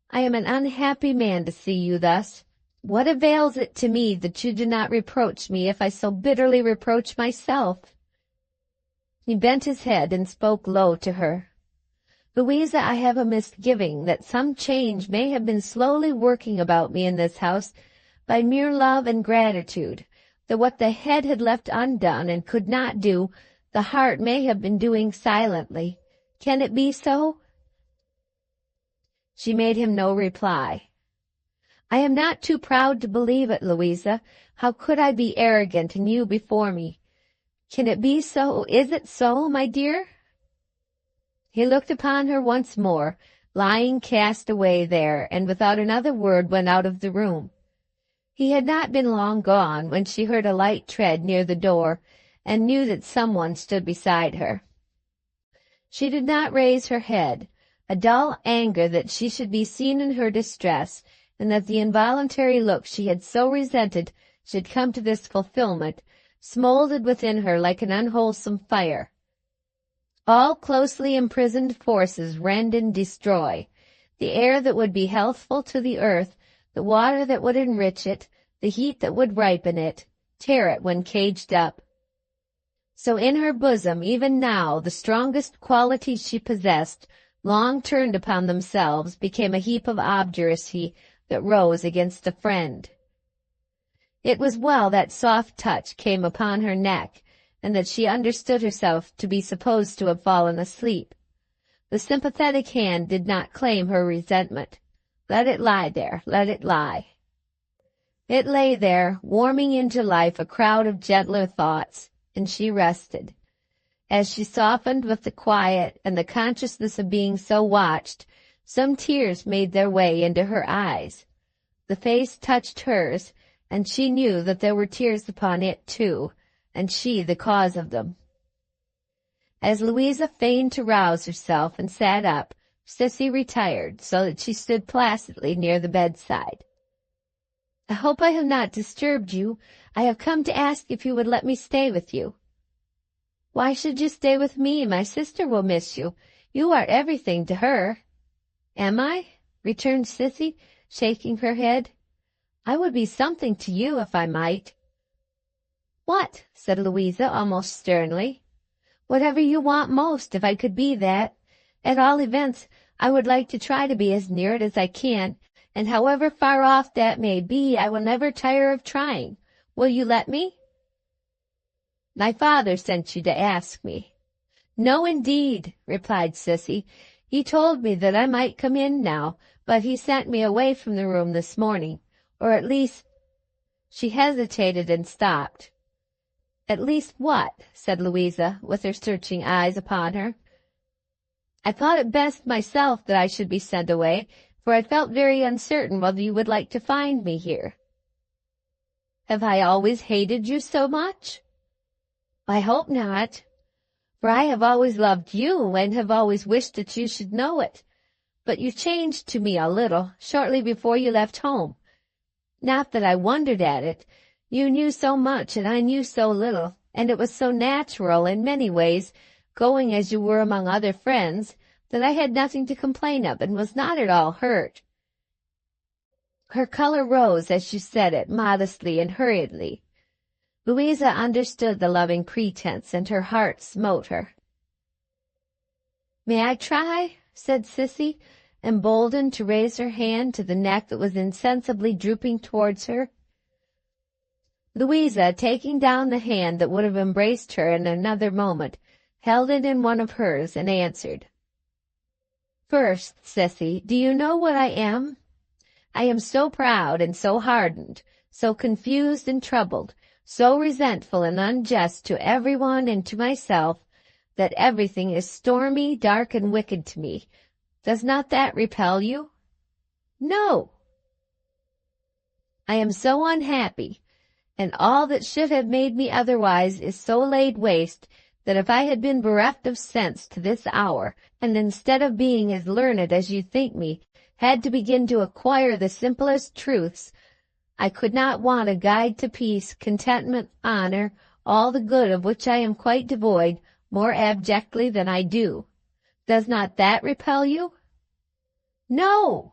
S1: "I am an unhappy man to see you thus. What avails it to me that you do not reproach me if I so bitterly reproach myself?" He bent his head and spoke low to her. Louisa, I have a misgiving that some change may have been slowly working about me in this house by mere love and gratitude, that what the head had left undone and could not do, the heart may have been doing silently. Can it be so?" She made him no reply. "I am not too proud to believe it, Louisa. How could I be arrogant and you before me? Can it be so? Is it so, my dear?" He looked upon her once more, lying cast away there, and without another word went out of the room. He had not been long gone when she heard a light tread near the door, and knew that someone stood beside her. She did not raise her head. A dull anger that she should be seen in her distress, and that the involuntary look she had so resented should come to this fulfillment, smoldered within her like an unwholesome fire. All closely imprisoned forces rend and destroy. The air that would be healthful to the earth, the water that would enrich it, the heat that would ripen it, tear it when caged up. So in her bosom, even now, the strongest qualities she possessed, long turned upon themselves, became a heap of obduracy that rose against a friend. It was well that soft touch came upon her neck, and that she understood herself to be supposed to have fallen asleep. The sympathetic hand did not claim her resentment. Let it lie there, let it lie. It lay there, warming into life a crowd of gentler thoughts, and she rested. As she softened with the quiet and the consciousness of being so watched, some tears made their way into her eyes. The face touched hers, and she knew that there were tears upon it too, and she the cause of them. As Louisa feigned to rouse herself and sat up, Sissy retired, so that she stood placidly near the bedside. "I hope I have not disturbed you. I have come to ask if you would let me stay with you." "Why should you stay with me? My sister will miss you. You are everything to her." "Am I?" returned Sissy, shaking her head. "I would be something to you if I might." "What?" said Louisa, almost sternly. "Whatever you want most, if I could be that. At all events, I would like to try to be as near it as I can, and however far off that may be, I will never tire of trying. Will you let me?" "My father sent you to ask me." "No, indeed," replied Sissy. "He told me that I might come in now, but he sent me away from the room this morning, or at least—" She hesitated and stopped. "At least what?" said Louisa, with her searching eyes upon her. "I thought it best myself that I should be sent away, for I felt very uncertain whether you would like to find me here." "Have I always hated you so much?" "I hope not, for I have always loved you, and have always wished that you should know it. But you changed to me a little, shortly before you left home. Not that I wondered at it. You knew so much, and I knew so little, and it was so natural in many ways, going as you were among other friends, that I had nothing to complain of, and was not at all hurt." Her color rose as she said it, modestly and hurriedly. Louisa understood the loving pretense, and her heart smote her. "May I try?" said Sissy, emboldened to raise her hand to the neck that was insensibly drooping towards her. Louisa, taking down the hand that would have embraced her in another moment, held it in one of hers and answered. "First, Sissy, do you know what I am? I am so proud and so hardened, so confused and troubled, so resentful and unjust to everyone and to myself, that everything is stormy, dark, and wicked to me. Does not that repel you?" "No." "I am so unhappy, and all that should have made me otherwise is so laid waste, that if I had been bereft of sense to this hour, and instead of being as learned as you think me, had to begin to acquire the simplest truths, I could not want a guide to peace, contentment, honor, all the good of which I am quite devoid, more abjectly than I do. Does not that repel you?" "No."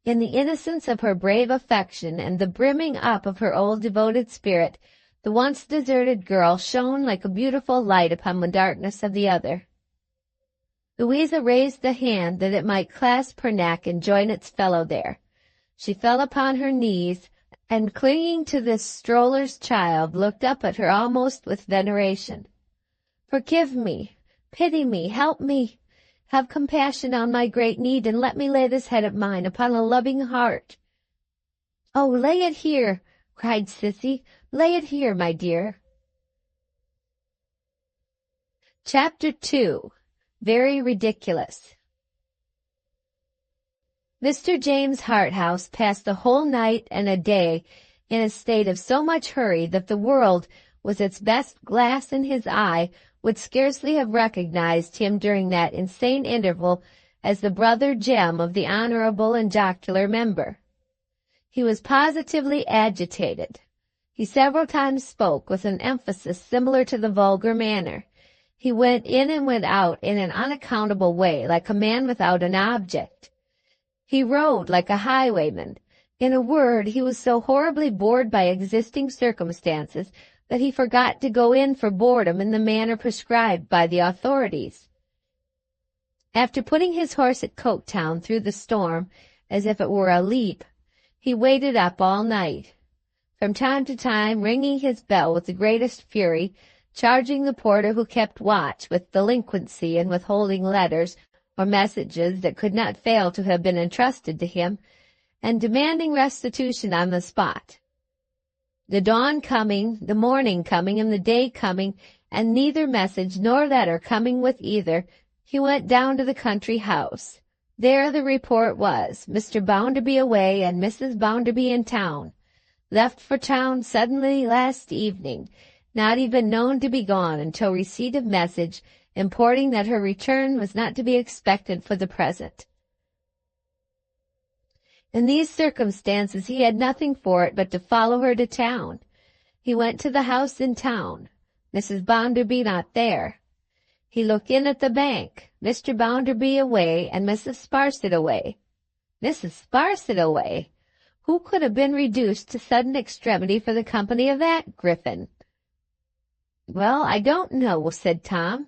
S1: In the innocence of her brave affection and the brimming up of her old devoted spirit, the once deserted girl shone like a beautiful light upon the darkness of the other. Louisa raised the hand that it might clasp her neck and join its fellow there. She fell upon her knees, and clinging to this stroller's child, looked up at her almost with veneration. "Forgive me, pity me, help me, have compassion on my great need, and let me lay this head of mine upon a loving heart." "Oh, lay it here," cried Sissy, "lay it here, my dear." Chapter 2. Very Ridiculous. Mr. James Harthouse passed the whole night and a day in a state of so much hurry that the world, with its best glass in his eye, would scarcely have recognized him during that insane interval as the brother Jem of the honorable and jocular member. He was positively agitated. He several times spoke with an emphasis similar to the vulgar manner. He went in and went out in an unaccountable way, like a man without an object. He rode like a highwayman. In a word, he was so horribly bored by existing circumstances that he forgot to go in for boredom in the manner prescribed by the authorities. After putting his horse at Coketown through the storm, as if it were a leap, he waited up all night, from time to time ringing his bell with the greatest fury, charging the porter who kept watch with delinquency and withholding letters or messages that could not fail to have been entrusted to him, and demanding restitution on the spot. The dawn coming, the morning coming, and the day coming, and neither message nor letter coming with either, he went down to the country house. There the report was, Mr. Bounderby away and Mrs. Bounderby in town. Left for town suddenly last evening, not even known to be gone until receipt of message importing that her return was not to be expected for the present. In these circumstances he had nothing for it but to follow her to town. He went to the house in town. Mrs. Bounderby not there. He looked in at the bank. Mr. Bounderby away and Mrs. Sparsit away. Mrs. Sparsit away! Who could have been reduced to sudden extremity for the company of that griffin? "Well, I don't know," said Tom,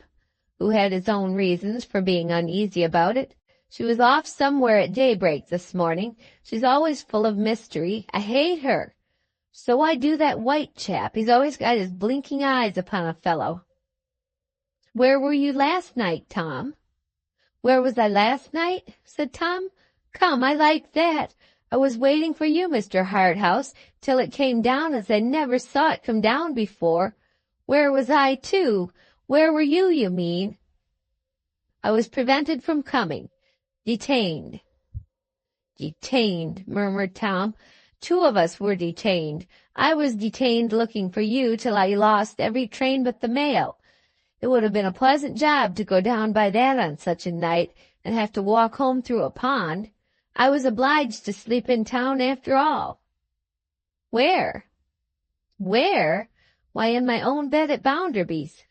S1: who had his own reasons for being uneasy about it. "She was off somewhere at daybreak this morning. She's always full of mystery. I hate her. So I do that white chap. He's always got his blinking eyes upon a fellow." "Where were you last night, Tom?" "Where was I last night?" said Tom. "Come, I like that. I was waiting for you, Mr. Harthouse, till it came down as I never saw it come down before. Where was I, too? Where were you, you mean?" "I was prevented from coming. Detained." "Detained," murmured Tom. "Two of us were detained. I was detained looking for you till I lost every train but the mail. It would have been a pleasant job to go down by that on such a night and have to walk home through a pond. I was obliged to sleep in town after all." "Where?" "Where? Why, in my own bed at Bounderby's."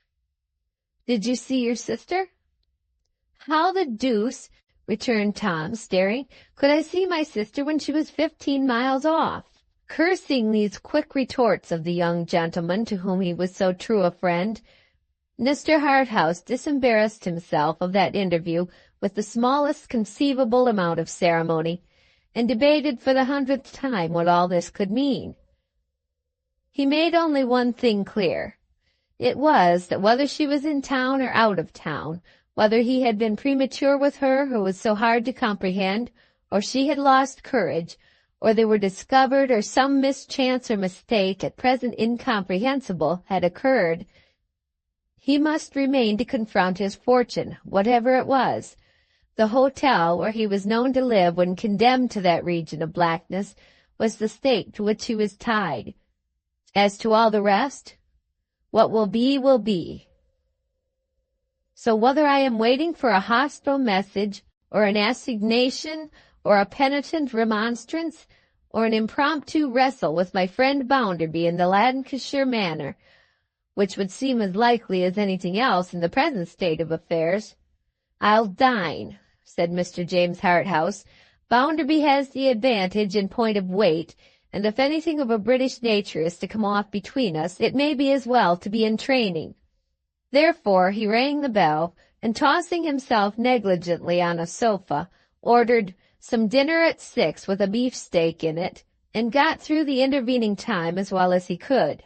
S1: "Did you see your sister?" "How the deuce," returned Tom, staring, "could I see my sister when she was 15 miles off?" Cursing these quick retorts of the young gentleman to whom he was so true a friend, Mr. Harthouse disembarrassed himself of that interview with the smallest conceivable amount of ceremony, and debated for the 100th time what all this could mean. He made only one thing clear. It was that whether she was in town or out of town, whether he had been premature with her who was so hard to comprehend, or she had lost courage, or they were discovered, or some mischance or mistake, at present incomprehensible, had occurred, he must remain to confront his fortune, whatever it was. The hotel where he was known to live when condemned to that region of blackness was the stake to which he was tied. As to all the rest, what will be, will be. So whether I am waiting for a hostile message, or an assignation, or a penitent remonstrance, or an impromptu wrestle with my friend Bounderby in the Lancashire manner, which would seem as likely as anything else in the present state of affairs, I'll dine, said Mr. James Harthouse. Bounderby has the advantage in point of weight, and if anything of a British nature is to come off between us, it may be as well to be in training. Therefore he rang the bell, and tossing himself negligently on a sofa, ordered some dinner at 6 with a beefsteak in it, and got through the intervening time as well as he could.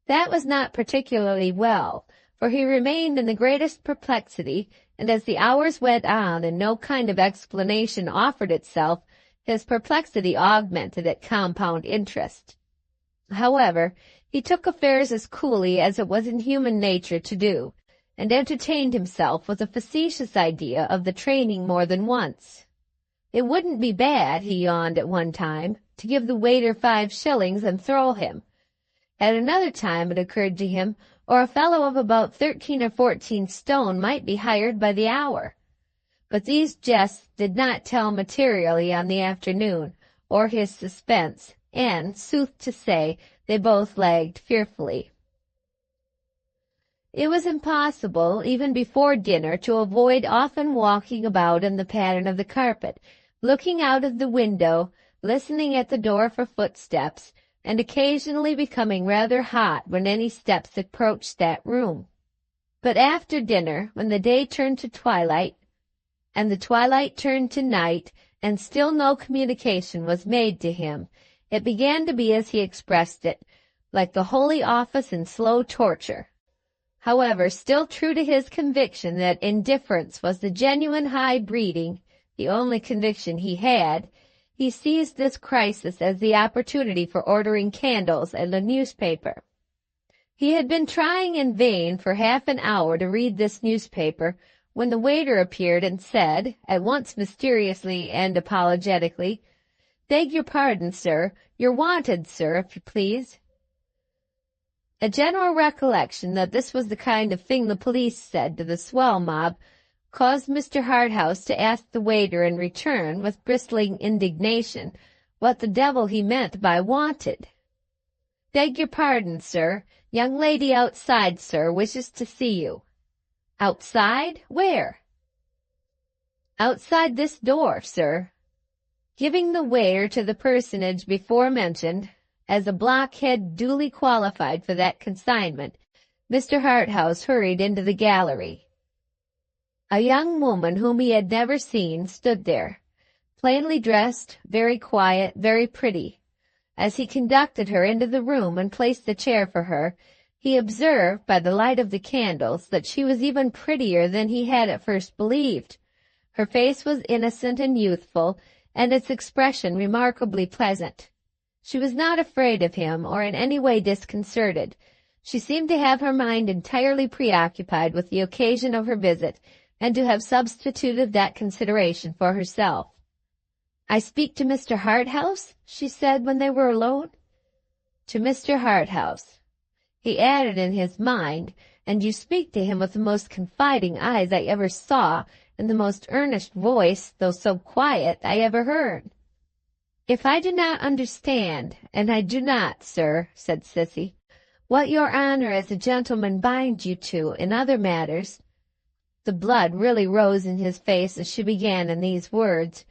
S1: That was not particularly well, for he remained in the greatest perplexity, and as the hours went on and no kind of explanation offered itself, his perplexity augmented at compound interest. However, he took affairs as coolly as it was in human nature to do, and entertained himself with a facetious idea of the training more than once. It wouldn't be bad, he yawned at one time, to give the waiter 5 shillings and throw him. At another time it occurred to him, or a fellow of about 13 or 14 stone might be hired by the hour. But these jests did not tell materially on the afternoon, or his suspense, and, sooth to say, they both lagged fearfully. It was impossible, even before dinner, to avoid often walking about in the pattern of the carpet, looking out of the window, listening at the door for footsteps, and occasionally becoming rather hot when any steps approached that room. But after dinner, when the day turned to twilight, and the twilight turned to night, and still no communication was made to him, it began to be, as he expressed it, like the Holy Office in slow torture. However, still true to his conviction that indifference was the genuine high breeding, the only conviction he had, he seized this crisis as the opportunity for ordering candles and a newspaper. He had been trying in vain for half an hour to read this newspaper, when the waiter appeared and said, at once mysteriously and apologetically, "Beg your pardon, sir. You're wanted, sir, if you please." A general recollection that this was the kind of thing the police said to the swell mob caused Mr. Harthouse to ask the waiter in return, with bristling indignation, what the devil he meant by wanted. "Beg your pardon, sir. Young lady outside, sir, wishes to see you." "Outside? Where?" "Outside this door, sir." Giving the waiter to the personage before mentioned, as a blockhead duly qualified for that consignment, Mr. Harthouse hurried into the gallery. A young woman whom he had never seen stood there, plainly dressed, very quiet, very pretty. As he conducted her into the room and placed a chair for her, he observed, by the light of the candles, that she was even prettier than he had at first believed. Her face was innocent and youthful, and its expression remarkably pleasant. She was not afraid of him, or in any way disconcerted. She seemed to have her mind entirely preoccupied with the occasion of her visit, and to have substituted that consideration for herself. "I speak to Mr. Harthouse?" she said when they were alone. "To Mr. Harthouse." He added in his mind, "And you speak to him with the most confiding eyes I ever saw, and the most earnest voice, though so quiet, I ever heard." "If I do not understand, and I do not, sir," said Sissy, "what your honor as a gentleman binds you to in other matters—" The blood really rose in his face as she began in these words,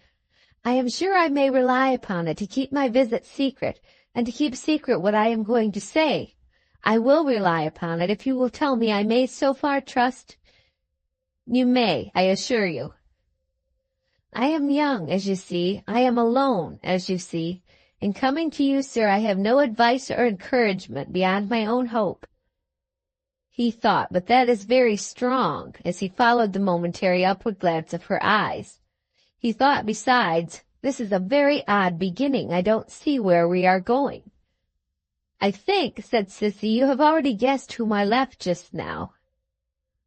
S1: "I am sure I may rely upon it to keep my visit secret, and to keep secret what I am going to say. I will rely upon it, if you will tell me I may so far trust." "You may, I assure you." "I am young, as you see. I am alone, as you see. In coming to you, sir, I have no advice or encouragement beyond my own hope." He thought, "But that is very strong," as he followed the momentary upward glance of her eyes. He thought, besides, "This is a very odd beginning. I don't see where we are going." "I think," said Sissy, "you have already guessed whom I left just now."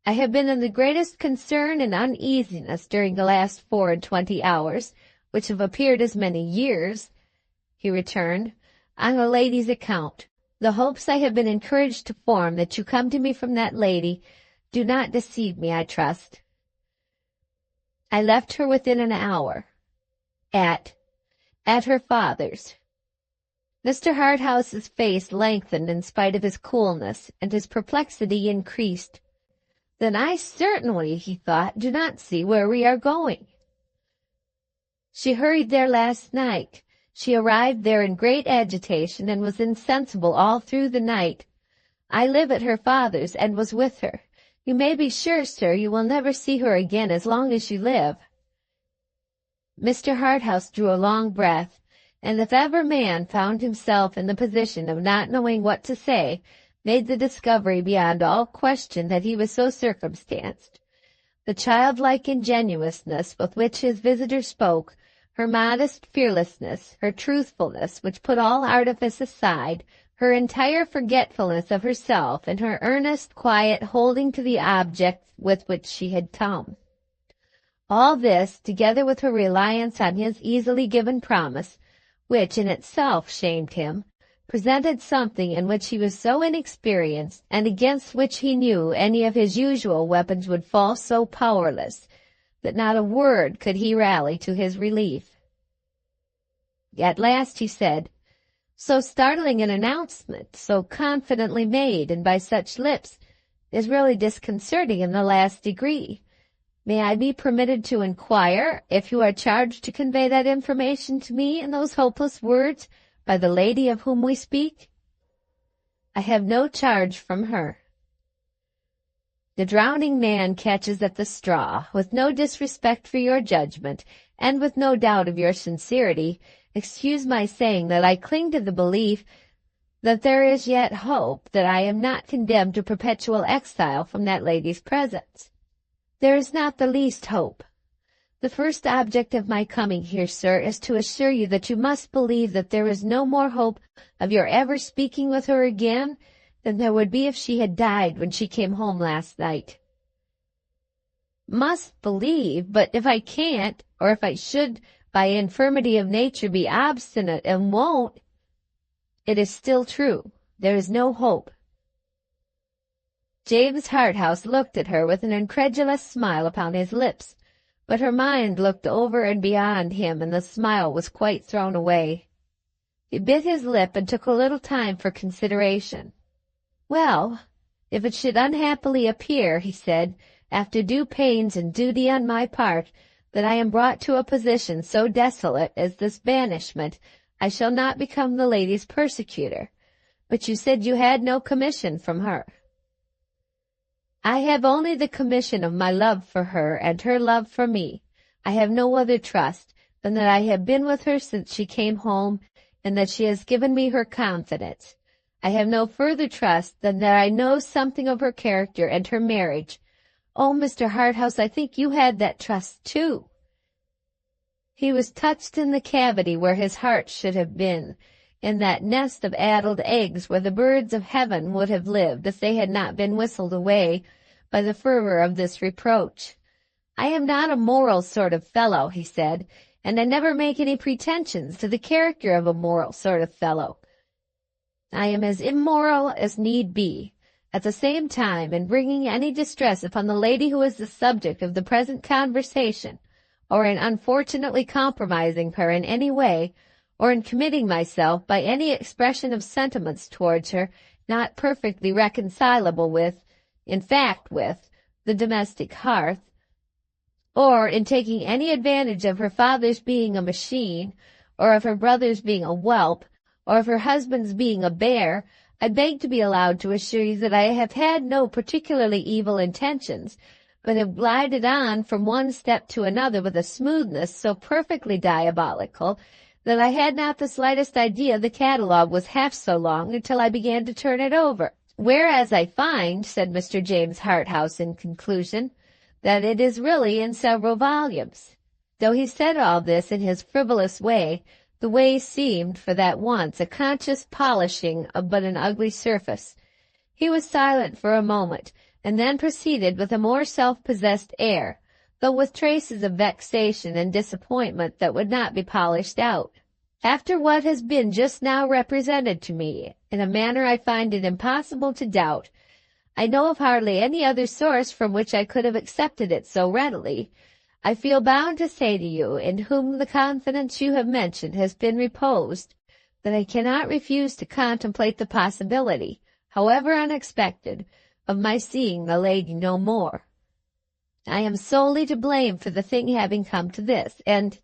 S1: "I have been in the greatest concern and uneasiness during the last 24 hours, which have appeared as many years," he returned, "on a lady's account. The hopes I have been encouraged to form that you come to me from that lady do not deceive me, I trust. I left her within an hour. At her father's." Mr. Harthouse's face lengthened in spite of his coolness, and his perplexity increased. "Then I certainly," he thought, "do not see where we are going." "She hurried there last night. She arrived there in great agitation, and was insensible all through the night. I live at her father's, and was with her. You may be sure, sir, you will never see her again as long as you live." Mr. Harthouse drew a long breath, and if ever man found himself in the position of not knowing what to say, made the discovery beyond all question that he was so circumstanced. The childlike ingenuousness with which his visitor spoke, her modest fearlessness, her truthfulness which put all artifice aside, her entire forgetfulness of herself, and her earnest, quiet holding to the object with which she had come. All this, together with her reliance on his easily given promise, which in itself shamed him, presented something in which he was so inexperienced, and against which he knew any of his usual weapons would fall so powerless, that not a word could he rally to his relief. At last he said, "So startling an announcement, so confidently made, and by such lips, is really disconcerting in the last degree. May I be permitted to inquire if you are charged to convey that information to me in those hopeless words by the lady of whom we speak?" "I have no charge from her." The drowning man catches at the straw. With no disrespect for your judgment, and with no doubt of your sincerity, excuse my saying that I cling to the belief that there is yet hope, that I am not condemned to perpetual exile from that lady's presence. "There is not the least hope. The first object of my coming here, sir, is to assure you that you must believe that there is no more hope of your ever speaking with her again than there would be if she had died when she came home last night." "Must believe, but if I can't, or if I should by infirmity of nature be obstinate and won't—" "It is still true. There is no hope." James Harthouse looked at her with an incredulous smile upon his lips, but her mind looked over and beyond him, and the smile was quite thrown away. He bit his lip and took a little time for consideration. "Well, if it should unhappily appear," he said, "after due pains and duty on my part, that I am brought to a position so desolate as this banishment, I shall not become the lady's persecutor. But you said you had no commission from her." "I have only the commission of my love for her and her love for me. I have no other trust than that I have been with her since she came home, and that she has given me her confidence. I have no further trust than that I know something of her character and her marriage. Oh, Mr. Harthouse, I think you had that trust too." He was touched in the cavity where his heart should have been, in that nest of addled eggs where the birds of heaven would have lived if they had not been whistled away by the fervor of this reproach. "I am not a moral sort of fellow," he said, "and I never make any pretensions to the character of a moral sort of fellow. I am as immoral as need be. At the same time, in bringing any distress upon the lady who is the subject of the present conversation, or in unfortunately compromising her in any way, or in committing myself by any expression of sentiments towards her not perfectly reconcilable with, in fact with, the domestic hearth, or in taking any advantage of her father's being a machine, or of her brother's being a whelp, or of her husband's being a bear, I beg to be allowed to assure you that I have had no particularly evil intentions, but have glided on from one step to another with a smoothness so perfectly diabolical that I had not the slightest idea the catalogue was half so long until I began to turn it over. Whereas I find," said Mr. James Harthouse in conclusion, "that it is really in several volumes." Though he said all this in his frivolous way, the way seemed, for that once, a conscious polishing of but an ugly surface. He was silent for a moment, and then proceeded with a more self-possessed air, though with traces of vexation and disappointment that would not be polished out. "After what has been just now represented to me, in a manner I find it impossible to doubt, I know of hardly any other source from which I could have accepted it so readily. I feel bound to say to you, in whom the confidence you have mentioned has been reposed, that I cannot refuse to contemplate the possibility, however unexpected, of my seeing the lady no more. I am solely to blame for the thing having come to this, and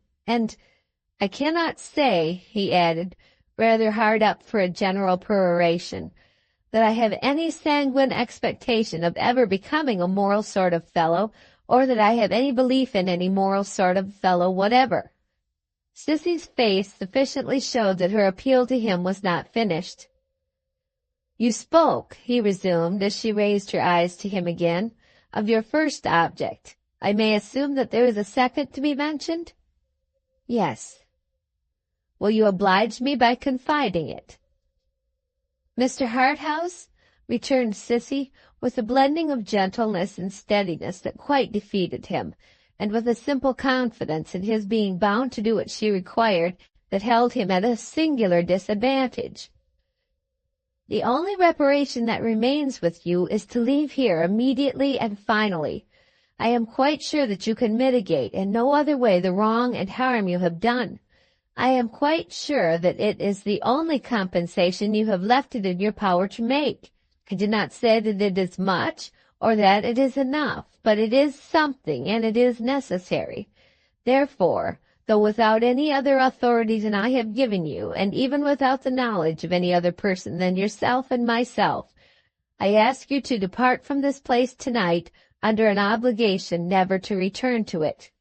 S1: I cannot say," he added, rather hard up for a general peroration, that I have any sanguine expectation of ever becoming a moral sort of fellow, or that I have any belief in any moral sort of fellow whatever." Sissy's face sufficiently showed that her appeal to him was not finished. "You spoke," he resumed, as she raised her eyes to him again, "of your first object. I may assume that there is a second to be mentioned?" "Yes." "Will you oblige me by confiding it?" "Mr. Harthouse," returned Sissy, with a blending of gentleness and steadiness that quite defeated him, and with a simple confidence in his being bound to do what she required that held him at a singular disadvantage, "the only reparation that remains with you is to leave here immediately and finally. I am quite sure that you can mitigate in no other way the wrong and harm you have done. I am quite sure that it is the only compensation you have left it in your power to make. I do not say that it is much, or that it is enough, but it is something, and it is necessary. Therefore, though without any other authority than I have given you, and even without the knowledge of any other person than yourself and myself, I ask you to depart from this place tonight under an obligation never to return to it."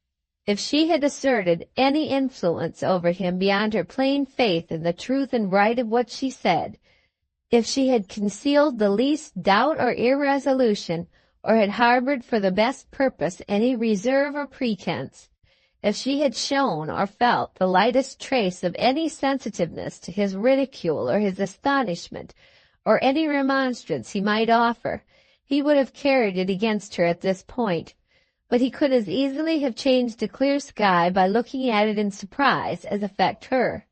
S1: If she had asserted any influence over him beyond her plain faith in the truth and right of what she said, if she had concealed the least doubt or irresolution, or had harbored for the best purpose any reserve or pretense, if she had shown or felt the lightest trace of any sensitiveness to his ridicule or his astonishment, or any remonstrance he might offer, he would have carried it against her at this point. But he could as easily have changed a clear sky by looking at it in surprise as affect her.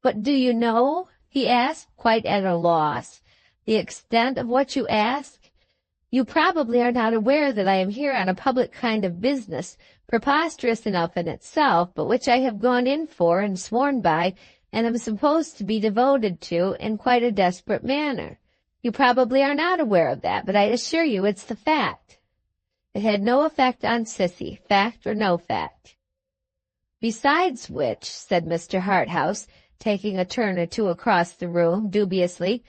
S1: "But do you know," he asked, quite at a loss, "the extent of what you ask? You probably are not aware that I am here on a public kind of business, preposterous enough in itself, but which I have gone in for and sworn by, and am supposed to be devoted to in quite a desperate manner. You probably are not aware of that, but I assure you it's the fact." It had no effect on Sissy, fact or no fact. "Besides which," said Mr. Harthouse, taking a turn or two across the room, dubiously,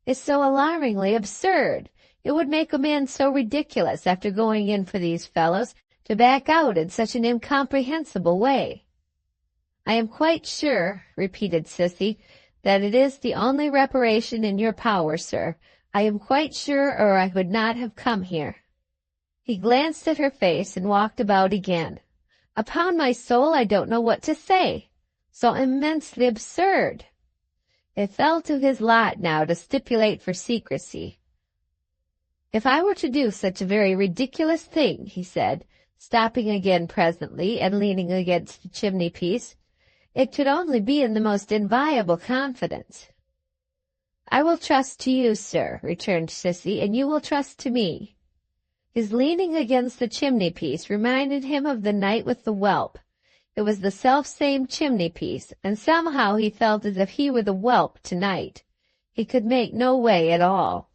S1: "it's so alarmingly absurd. It would make a man so ridiculous, after going in for these fellows, to back out in such an incomprehensible way." "I am quite sure," repeated Sissy, "that it is the only reparation in your power, sir. I am quite sure, or I would not have come here." He glanced at her face and walked about again. "Upon my soul, I don't know what to say. So immensely absurd." It fell to his lot now to stipulate for secrecy. "If I were to do such a very ridiculous thing," he said, stopping again presently and leaning against the chimney-piece, "it could only be in the most inviolable confidence." "I will trust to you, sir," returned Sissy, "and you will trust to me." His leaning against the chimney-piece reminded him of the night with the whelp. It was the self-same chimney-piece, and somehow he felt as if he were the whelp tonight. He could make no way at all.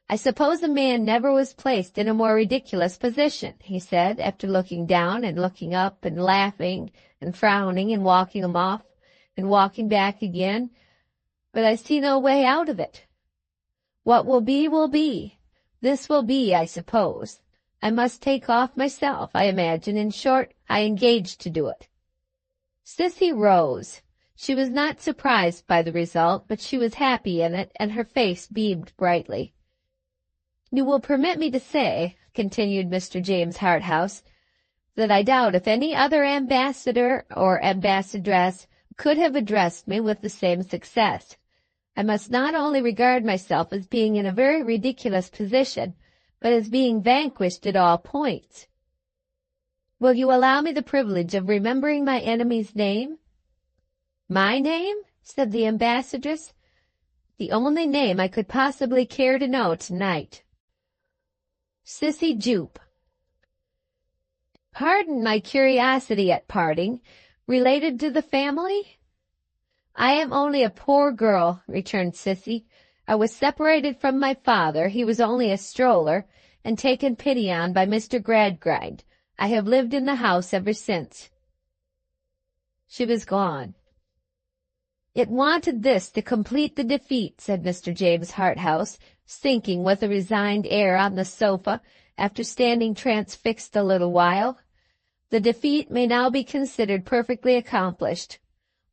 S1: "I suppose a man never was placed in a more ridiculous position," he said, after looking down and looking up and laughing and frowning and walking him off and walking back again. "But I see no way out of it. What will be, will be. This will be, I suppose. I must take off myself, I imagine. In short, I engaged to do it." Sissy rose. She was not surprised by the result, but she was happy in it, and her face beamed brightly. "You will permit me to say," continued Mr. James Harthouse, "that I doubt if any other ambassador or ambassadress could have addressed me with the same success. I must not only regard myself as being in a very ridiculous position, but as being vanquished at all points. Will you allow me the privilege of remembering my enemy's name?" "My name?" said the ambassadress. "The only name I could possibly care to know tonight." "Sissy Jupe." "Pardon my curiosity at parting. Related to the family?" "I am only a poor girl," returned Sissy. "I was separated from my father, he was only a stroller, and taken pity on by Mr. Gradgrind. I have lived in the house ever since." She was gone. It wanted this to complete the defeat, said Mr. James Harthouse, sinking with a resigned air on the sofa after standing transfixed a little while. The defeat may now be considered perfectly accomplished.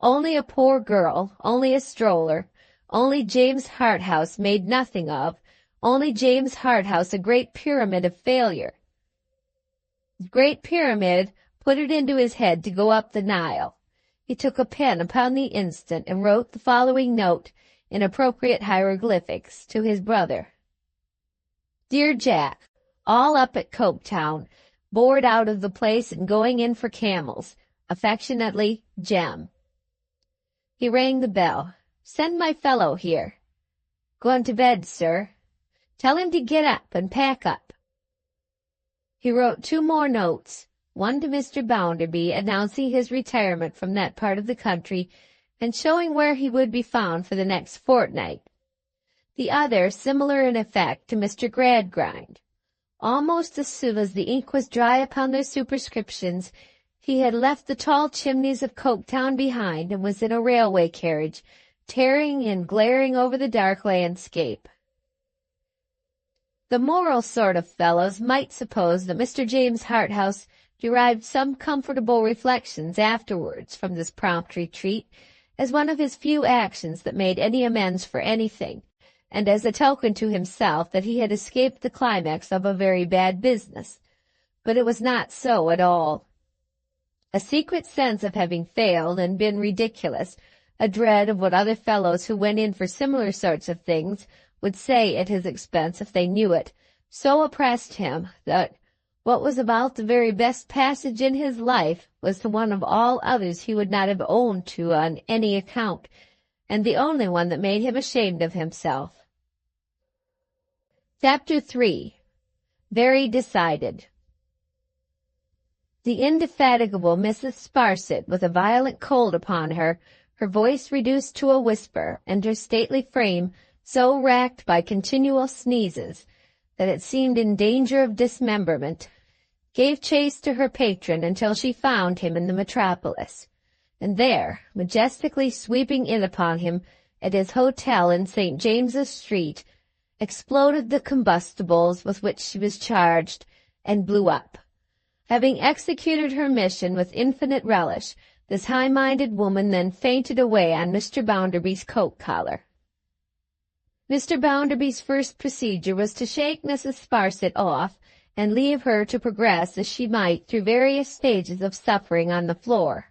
S1: Only a poor girl, only a stroller, only James Harthouse made nothing of, only James Harthouse a great pyramid of failure. The great pyramid put it into his head to go up the Nile. He took a pen upon the instant and wrote the following note in appropriate hieroglyphics to his brother. Dear Jack, all up at Coketown, bored out of the place and going in for camels. Affectionately, Jem. He rang the bell. Send my fellow here. Going to bed, sir. Tell him to get up and pack up. He wrote 2 more notes, one to Mr. Bounderby announcing his retirement from that part of the country and showing where he would be found for the next fortnight. The other, similar in effect, to Mr. Gradgrind. Almost as soon as the ink was dry upon their superscriptions, he had left the tall chimneys of Coketown behind and was in a railway carriage, tearing and glaring over the dark landscape. The moral sort of fellows might suppose that Mr. James Harthouse derived some comfortable reflections afterwards from this prompt retreat, as one of his few actions that made any amends for anything, and as a token to himself that he had escaped the climax of a very bad business. But it was not so at all. A secret sense of having failed and been ridiculous, a dread of what other fellows who went in for similar sorts of things would say at his expense if they knew it, so oppressed him that what was about the very best passage in his life was the one of all others he would not have owned to on any account, and the only one that made him ashamed of himself. Chapter 3. Very Decided. The indefatigable Mrs. Sparsit, with a violent cold upon her, her voice reduced to a whisper, and her stately frame so racked by continual sneezes that it seemed in danger of dismemberment, gave chase to her patron until she found him in the metropolis, and there, majestically sweeping in upon him at his hotel in St. James's Street, exploded the combustibles with which she was charged, and blew up. Having executed her mission with infinite relish, this high-minded woman then fainted away on Mr. Bounderby's coat collar. Mr. Bounderby's first procedure was to shake Mrs. Sparsit off and leave her to progress as she might through various stages of suffering on the floor.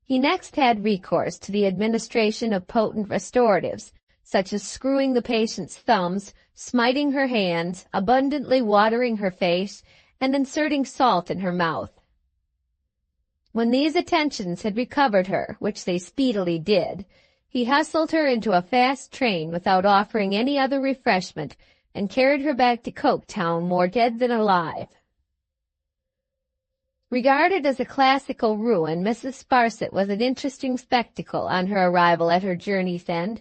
S1: He next had recourse to the administration of potent restoratives, such as screwing the patient's thumbs, smiting her hands, abundantly watering her face, and inserting salt in her mouth. When these attentions had recovered her, which they speedily did, he hustled her into a fast train without offering any other refreshment, and carried her back to Coketown more dead than alive. Regarded as a classical ruin, Mrs. Sparsit was an interesting spectacle on her arrival at her journey's end,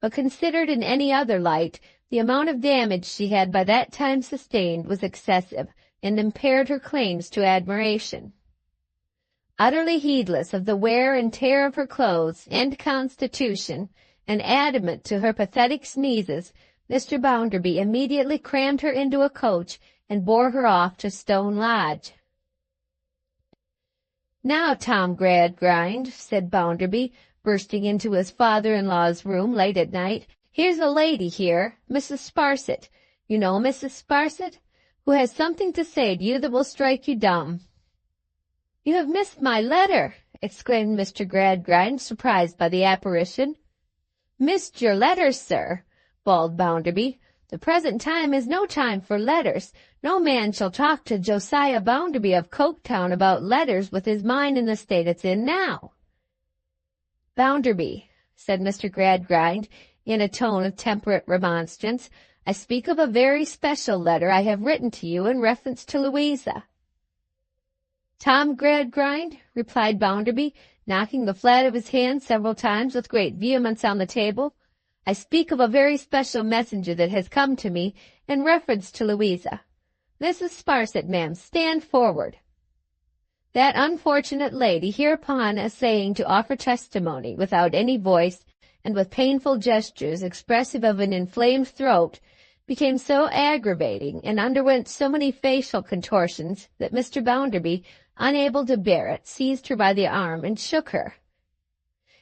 S1: but considered in any other light, the amount of damage she had by that time sustained was excessive, and impaired her claims to admiration. Utterly heedless of the wear and tear of her clothes and constitution, and adamant to her pathetic sneezes, Mr. Bounderby immediately crammed her into a coach and bore her off to Stone Lodge. "Now, Tom Gradgrind," said Bounderby, bursting into his father-in-law's room late at night, "here's a lady here, Mrs. Sparsit. You know Mrs. Sparsit, who has something to say to you that will strike you dumb." "You have missed my letter," exclaimed Mr. Gradgrind, surprised by the apparition. "Missed your letter, sir," bawled Bounderby. "The present time is no time for letters. No man shall talk to Josiah Bounderby of Coketown about letters with his mind in the state it's in now." "Bounderby," said Mr. Gradgrind, in a tone of temperate remonstrance, "I speak of a very special letter I have written to you in reference to Louisa." "Tom Gradgrind," replied Bounderby, knocking the flat of his hand several times with great vehemence on the table, "I speak of a very special messenger that has come to me in reference to Louisa. Mrs. Sparsit, ma'am, stand forward." That unfortunate lady, hereupon essaying to offer testimony without any voice and with painful gestures expressive of an inflamed throat, became so aggravating and underwent so many facial contortions that Mr. Bounderby, unable to bear it, seized her by the arm and shook her.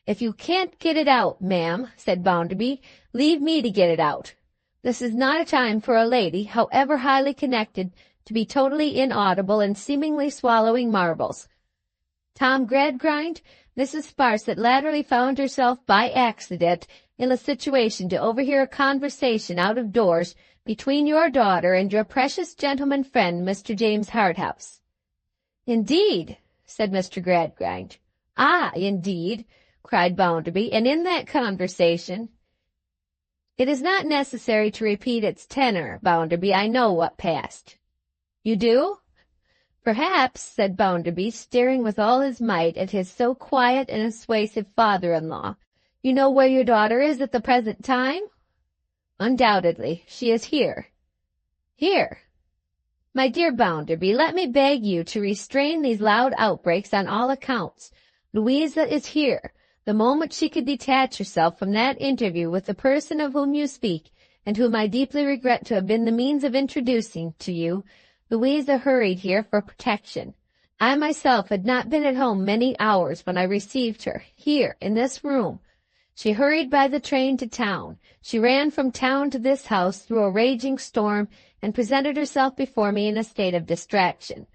S1: "If you can't get it out, ma'am," said Bounderby, "leave me to get it out. This is not a time for a lady, however highly connected, to be totally inaudible and seemingly swallowing marbles." Tom Gradgrind, Mrs. Sparsit latterly found herself by accident in a situation to overhear a conversation out of doors between your daughter and your precious gentleman friend, Mr. James Harthouse. "Indeed," said Mr. Gradgrind. "Ah, indeed," cried Bounderby, "and in that conversation—" "It is not necessary to repeat its tenor, Bounderby. I know what passed." "You do?" "Perhaps," said Bounderby, staring with all his might at his so quiet and persuasive father-in-law, "you know where your daughter is at the present time?" "Undoubtedly. She is here." "Here?" "My dear Bounderby, let me beg you to restrain these loud outbreaks on all accounts. Louisa is here. The moment she could detach herself from that interview with the person of whom you speak, and whom I deeply regret to have been the means of introducing to you, Louisa hurried here for protection. I myself had not been at home many hours when I received her, here, in this room. She hurried by the train to town. She ran from town to this house through a raging storm, and presented herself before me in a state of distraction.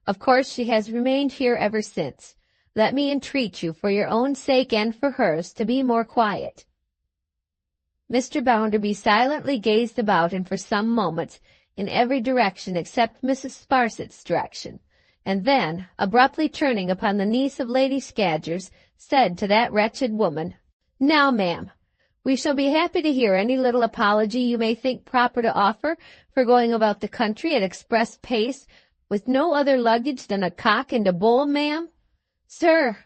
S1: Of course she has remained here ever since. Let me entreat you, for your own sake and for hers, to be more quiet." Mr. Bounderby silently gazed about him for some moments in every direction except Mrs. Sparsit's direction, and then, abruptly turning upon the niece of Lady Scadgers, said to that wretched woman, "Now, ma'am, we shall be happy to hear any little apology you may think proper to offer for going about the country at express pace with no other luggage than a cock and a bull, ma'am." "Sir,"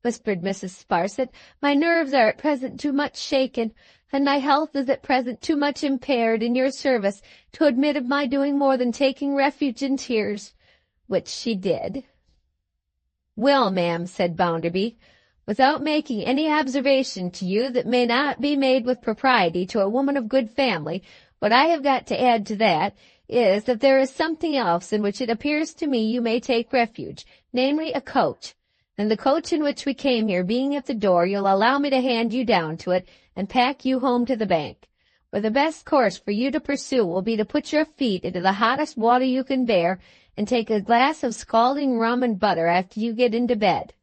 S1: whispered Mrs. Sparsit, "my nerves are at present too much shaken, and my health is at present too much impaired in your service to admit of my doing more than taking refuge in tears," which she did. "Well, ma'am," said Bounderby, "without making any observation to you that may not be made with propriety to a woman of good family, what I have got to add to that is that there is something else in which it appears to me you may take refuge, namely a coach. And the coach in which we came here being at the door, you'll allow me to hand you down to it and pack you home to the bank, where the best course for you to pursue will be to put your feet into the hottest water you can bear and take a glass of scalding rum and butter after you get into bed."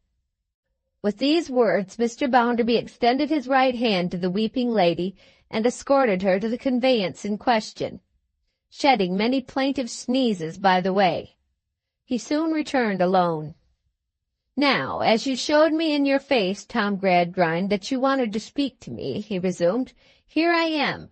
S1: With these words, Mr. Bounderby extended his right hand to the weeping lady and escorted her to the conveyance in question, shedding many plaintive sneezes by the way. He soon returned alone. "Now, as you showed me in your face, Tom Gradgrind, that you wanted to speak to me," he resumed, "here I am.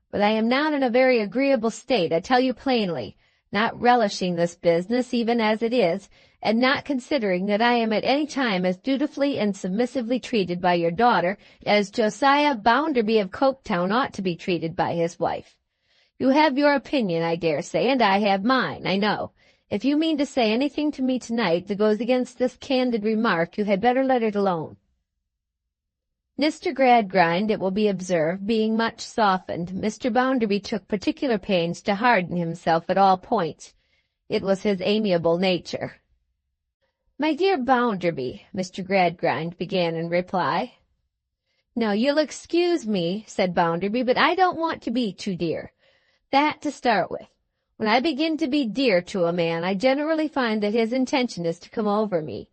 S1: But I am not in a very agreeable state, I tell you plainly, not relishing this business even as it is, and not considering that I am at any time as dutifully and submissively treated by your daughter as Josiah Bounderby of Coketown ought to be treated by his wife. You have your opinion, I dare say, and I have mine, I know. If you mean to say anything to me tonight that goes against this candid remark, you had better let it alone." Mr. Gradgrind, it will be observed, being much softened, Mr. Bounderby took particular pains to harden himself at all points. It was his amiable nature. "My dear Bounderby," Mr. Gradgrind began in reply. "Now, you'll excuse me," said Bounderby, "but I don't want to be too dear. That to start with. When I begin to be dear to a man, I generally find that his intention is to come over me.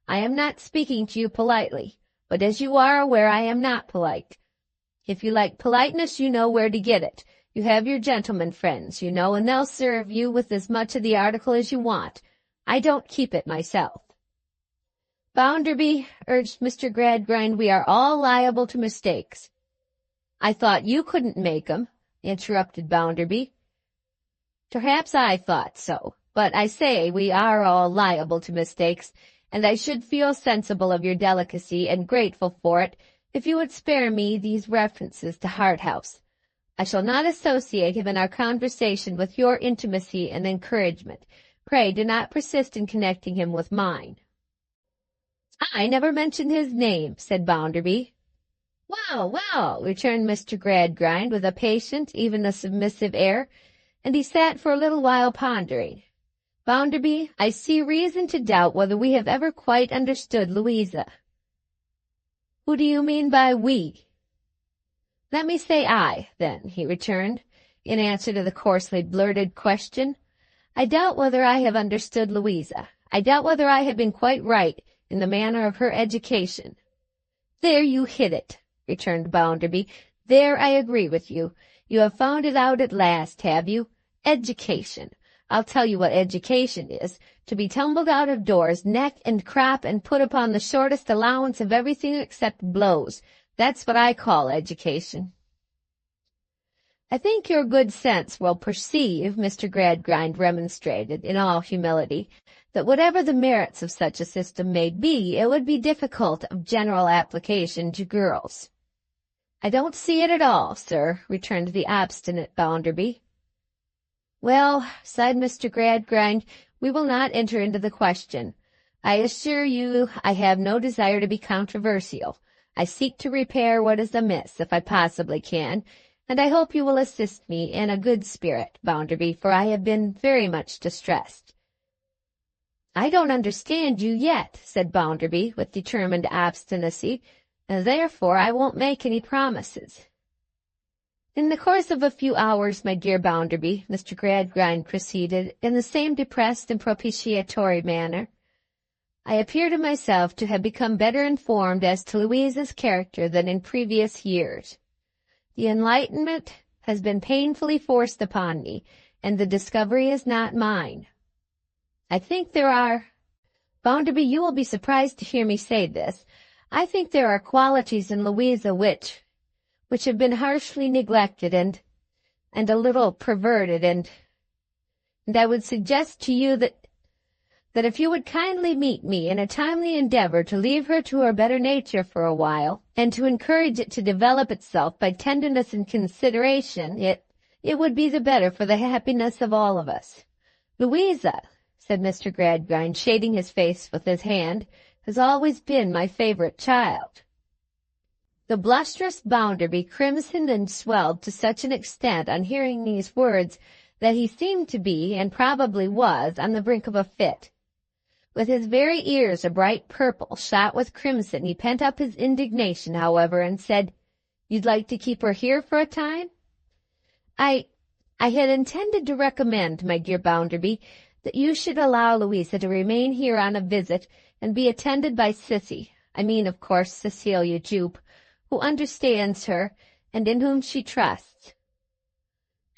S1: I am not speaking to you politely, but as you are aware, I am not polite. If you like politeness, you know where to get it. You have your gentleman friends, you know, and they'll serve you with as much of the article as you want. I don't keep it myself." "Bounderby," urged Mr. Gradgrind, "we are all liable to mistakes." "I thought you couldn't make 'em," interrupted Bounderby. "Perhaps I thought so, but I say we are all liable to mistakes, and I should feel sensible of your delicacy and grateful for it if you would spare me these references to Harthouse. I shall not associate him in our conversation with your intimacy and encouragement. Pray do not persist in connecting him with mine." I never mentioned his name, said Bounderby. Well, well, returned Mr. Gradgrind with a patient, even a submissive air, and he sat for a little while pondering. Bounderby, I see reason to doubt whether we have ever quite understood Louisa. Who do you mean by we? Let me say I, then, he returned, in answer to the coarsely blurted question. I doubt whether I have understood Louisa. I doubt whether I have been quite right in the manner of her education. There you hit it, returned Bounderby. There I agree with you. You have found it out at last, have you? Education. I'll tell you what education is. To be tumbled out of doors, neck and crop, and put upon the shortest allowance of everything except blows. That's what I call education. I think your good sense will perceive, Mr. Gradgrind remonstrated, in all humility, that whatever the merits of such a system may be, it would be difficult of general application to girls. I don't see it at all, sir, returned the obstinate Bounderby. Well, sighed Mr. Gradgrind, we will not enter into the question. I assure you I have no desire to be controversial. I seek to repair what is amiss, if I possibly can, and I hope you will assist me in a good spirit, Bounderby, for I have been very much distressed. I don't understand you yet, said Bounderby, with determined obstinacy, and therefore I won't make any promises. In the course of a few hours, my dear Bounderby, Mr. Gradgrind proceeded, in the same depressed and propitiatory manner, I appear to myself to have become better informed as to Louisa's character than in previous years. The enlightenment has been painfully forced upon me, and the discovery is not mine. I think there are— Bounderby, you will be surprised to hear me say this. I think there are qualities in Louisa which have been harshly neglected and a little perverted, and I would suggest to you that if you would kindly meet me in a timely endeavor to leave her to her better nature for a while, and to encourage it to develop itself by tenderness and consideration, it would be the better for the happiness of all of us. Louisa, said Mr. Gradgrind, shading his face with his hand, has always been my favorite child. The blusterous Bounderby crimsoned and swelled to such an extent on hearing these words that he seemed to be, and probably was, on the brink of a fit. With his very ears a bright purple, shot with crimson, he pent up his indignation, however, and said, You'd like to keep her here for a time? I had intended to recommend, my dear Bounderby, that you should allow Louisa to remain here on a visit and be attended by Sissy, I mean, of course, Cecilia Jupe, who understands her and in whom she trusts.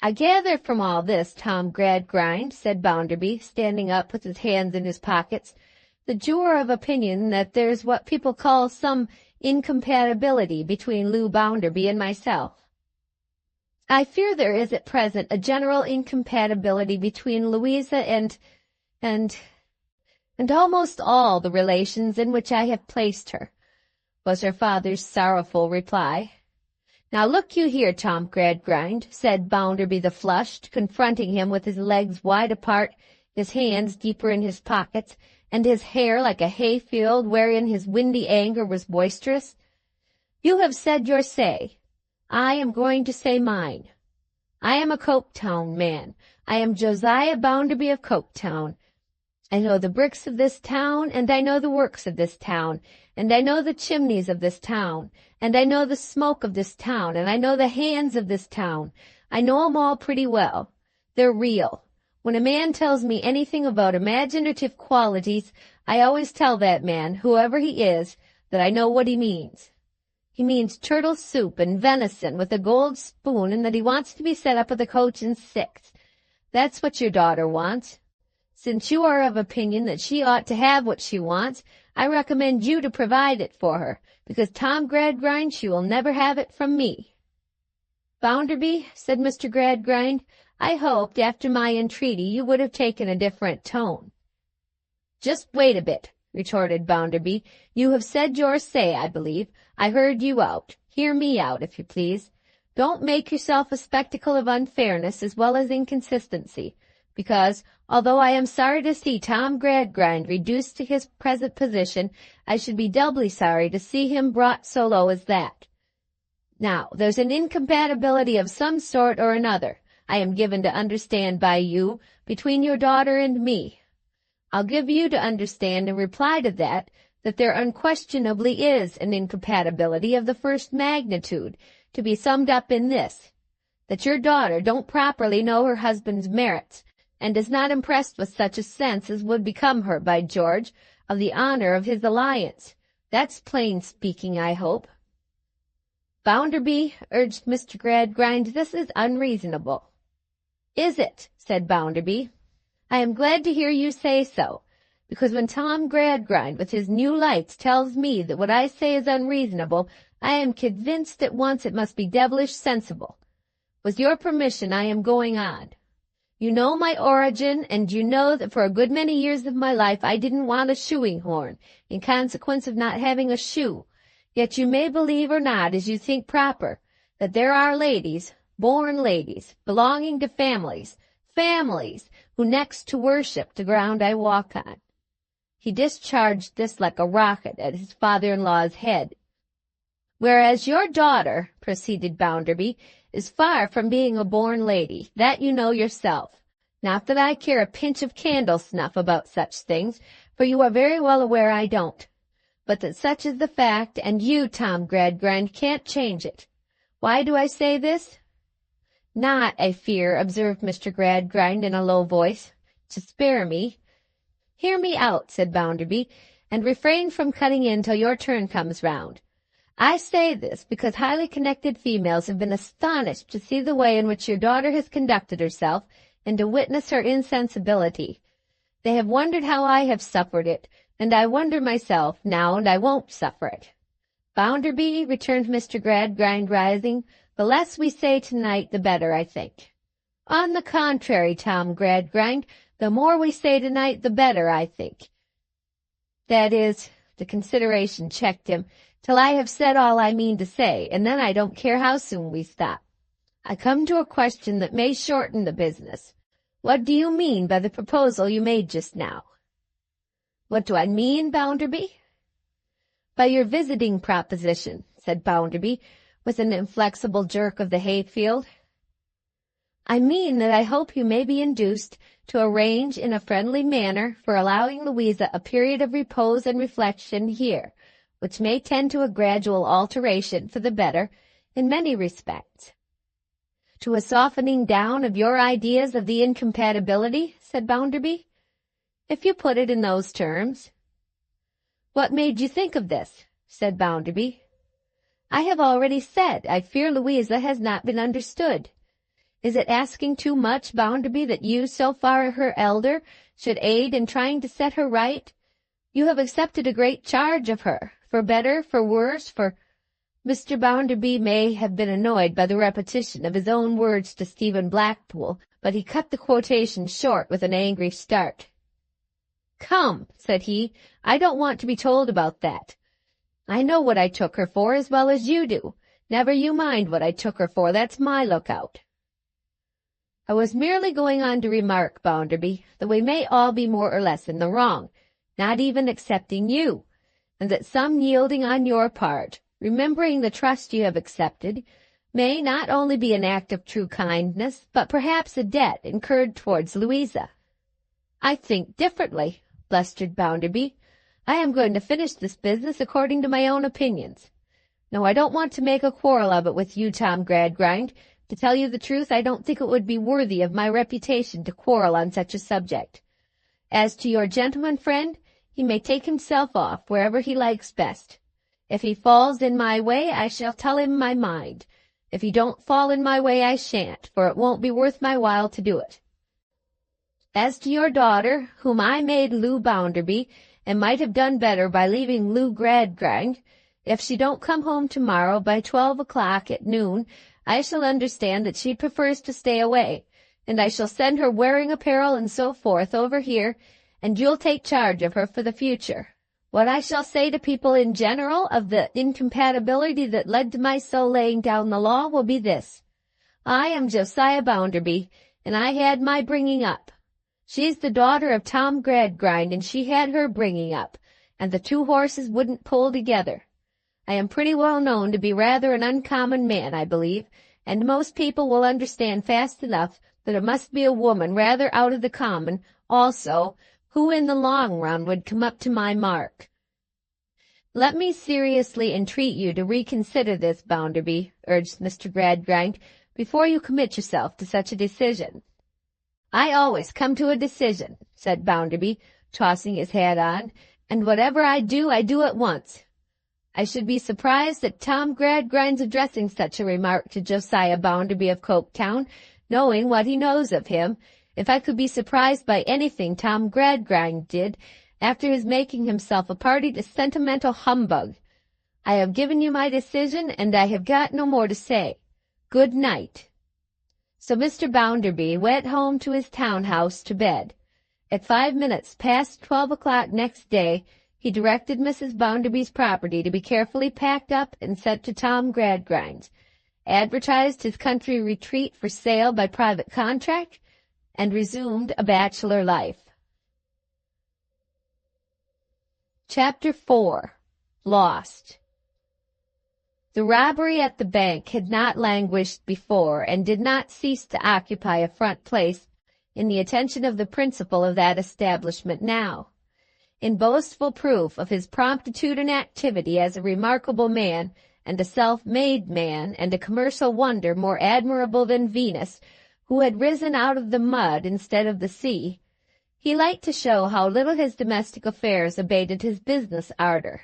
S1: I gather from all this, Tom Gradgrind, said Bounderby, standing up with his hands in his pockets, that you are of opinion that there's what people call some incompatibility between Lou Bounderby and myself. I fear there is at present a general incompatibility between Louisa and almost all the relations in which I have placed her, was her father's sorrowful reply. Now look you here, Tom Gradgrind, said Bounderby the flushed, confronting him with his legs wide apart, his hands deeper in his pockets, and his hair like a hayfield wherein his windy anger was boisterous. You have said your say. I am going to say mine. I am a Coketown man. I am Josiah Bounderby of Coketown. I know the bricks of this town, and I know the works of this town, and I know the chimneys of this town, and I know the smoke of this town, and I know the hands of this town. I know 'em all pretty well. They're real. When a man tells me anything about imaginative qualities, I always tell that man, whoever he is, that I know what he means. He means turtle soup and venison with a gold spoon, and that he wants to be set up with a coach and six. That's what your daughter wants. Since you are of opinion that she ought to have what she wants, I recommend you to provide it for her, because Tom Gradgrind, she will never have it from me. Bounderby, said Mr. Gradgrind, I hoped, after my entreaty, you would have taken a different tone. Just wait a bit, retorted Bounderby. You have said your say, I believe. I heard you out. Hear me out, if you please. Don't make yourself a spectacle of unfairness as well as inconsistency, because, although I am sorry to see Tom Gradgrind reduced to his present position, I should be doubly sorry to see him brought so low as that. Now, there's an incompatibility of some sort or another, I am given to understand by you, between your daughter and me. I'll give you to understand in reply to that there unquestionably is an incompatibility of the first magnitude, to be summed up in this, that your daughter don't properly know her husband's merits, and is not impressed with such a sense as would become her, by George, of the honor of his alliance. That's plain speaking, I hope. Bounderby, urged Mr. Gradgrind, this is unreasonable. Is it? Said Bounderby. I am glad to hear you say so, because when Tom Gradgrind with his new lights tells me that what I say is unreasonable, I am convinced at once it must be devilish sensible. With your permission, I am going on. You know my origin, and you know that for a good many years of my life I didn't want a shoeing horn, in consequence of not having a shoe. Yet you may believe or not, as you think proper, that there are ladies, born ladies, belonging to families, who next to worship the ground I walk on. He discharged this like a rocket at his father-in-law's head. Whereas your daughter, proceeded Bounderby, is far from being a born lady, that you know yourself. Not that I care a pinch of candle snuff about such things, for you are very well aware I don't. But that such is the fact, and you, Tom Gradgrind, can't change it. Why do I say this? Not, I fear, observed Mr. Gradgrind in a low voice, to spare me. Hear me out, said Bounderby, and refrain from cutting in till your turn comes round. I say this because highly connected females have been astonished to see the way in which your daughter has conducted herself, and to witness her insensibility. They have wondered how I have suffered it, and I wonder myself now, and I won't suffer it. Bounderby, returned Mr. Gradgrind, rising, the less we say tonight, the better, I think. On the contrary, Tom Gradgrind, the more we say tonight, the better, I think. That is, the consideration checked him, till I have said all I mean to say, and then I don't care how soon we stop. I come to a question that may shorten the business. What do you mean by the proposal you made just now? What do I mean, Bounderby? By your visiting proposition, said Bounderby, with an inflexible jerk of the hayfield. I mean that I hope you may be induced to arrange in a friendly manner for allowing Louisa a period of repose and reflection here, which may tend to a gradual alteration for the better in many respects. To a softening down of your ideas of the incompatibility, said Bounderby, if you put it in those terms. What made you think of this? Said Bounderby. I have already said, I fear Louisa has not been understood. Is it asking too much, Bounderby, that you, so far her elder, should aid in trying to set her right? You have accepted a great charge of her, for better, for worse, for— Mr. Bounderby may have been annoyed by the repetition of his own words to Stephen Blackpool, but he cut the quotation short with an angry start. Come, said he, I don't want to be told about that. I know what I took her for as well as you do. Never you mind what I took her for, that's my lookout. I was merely going on to remark, Bounderby, that we may all be more or less in the wrong, not even excepting you, and that some yielding on your part, remembering the trust you have accepted, may not only be an act of true kindness, but perhaps a debt incurred towards Louisa. I think differently, blustered Bounderby. I am going to finish this business according to my own opinions. No, I don't want to make a quarrel of it with you, Tom Gradgrind. To tell you the truth, I don't think it would be worthy of my reputation to quarrel on such a subject. As to your gentleman friend, he may take himself off wherever he likes best. If he falls in my way, I shall tell him my mind. If he don't fall in my way, I shan't, for it won't be worth my while to do it. As to your daughter, whom I made Lou Bounderby, and might have done better by leaving Lou Gradgrind, if she don't come home tomorrow by 12 o'clock at noon, I shall understand that she prefers to stay away, and I shall send her wearing apparel and so forth over here, and you'll take charge of her for the future. What I shall say to people in general of the incompatibility that led to my so laying down the law will be this. I am Josiah Bounderby, and I had my bringing up. She's the daughter of Tom Gradgrind, and she had her bringing up, and the two horses wouldn't pull together. I am pretty well known to be rather an uncommon man, I believe, and most people will understand fast enough that it must be a woman rather out of the common, also, who in the long run would come up to my mark. Let me seriously entreat you to reconsider this, Bounderby, urged Mr. Gradgrind, before you commit yourself to such a decision. I always come to a decision, said Bounderby, tossing his hat on, and whatever I do at once. I should be surprised at Tom Gradgrind's addressing such a remark to Josiah Bounderby of Coketown, knowing what he knows of him. If I could be surprised by anything Tom Gradgrind did, after his making himself a party to sentimental humbug. I have given you my decision, and I have got no more to say. Good night. So Mr. Bounderby went home to his town house to bed. At 5 minutes past 12 o'clock next day, he directed Mrs. Bounderby's property to be carefully packed up and sent to Tom Gradgrind's, advertised his country retreat for sale by private contract, and resumed a bachelor life. Chapter 4. Lost. The robbery at the bank had not languished before, and did not cease to occupy a front place in the attention of the principal of that establishment now. In boastful proof of his promptitude and activity as a remarkable man, and a self-made man, and a commercial wonder more admirable than Venus, who had risen out of the mud instead of the sea, he liked to show how little his domestic affairs abated his business ardor.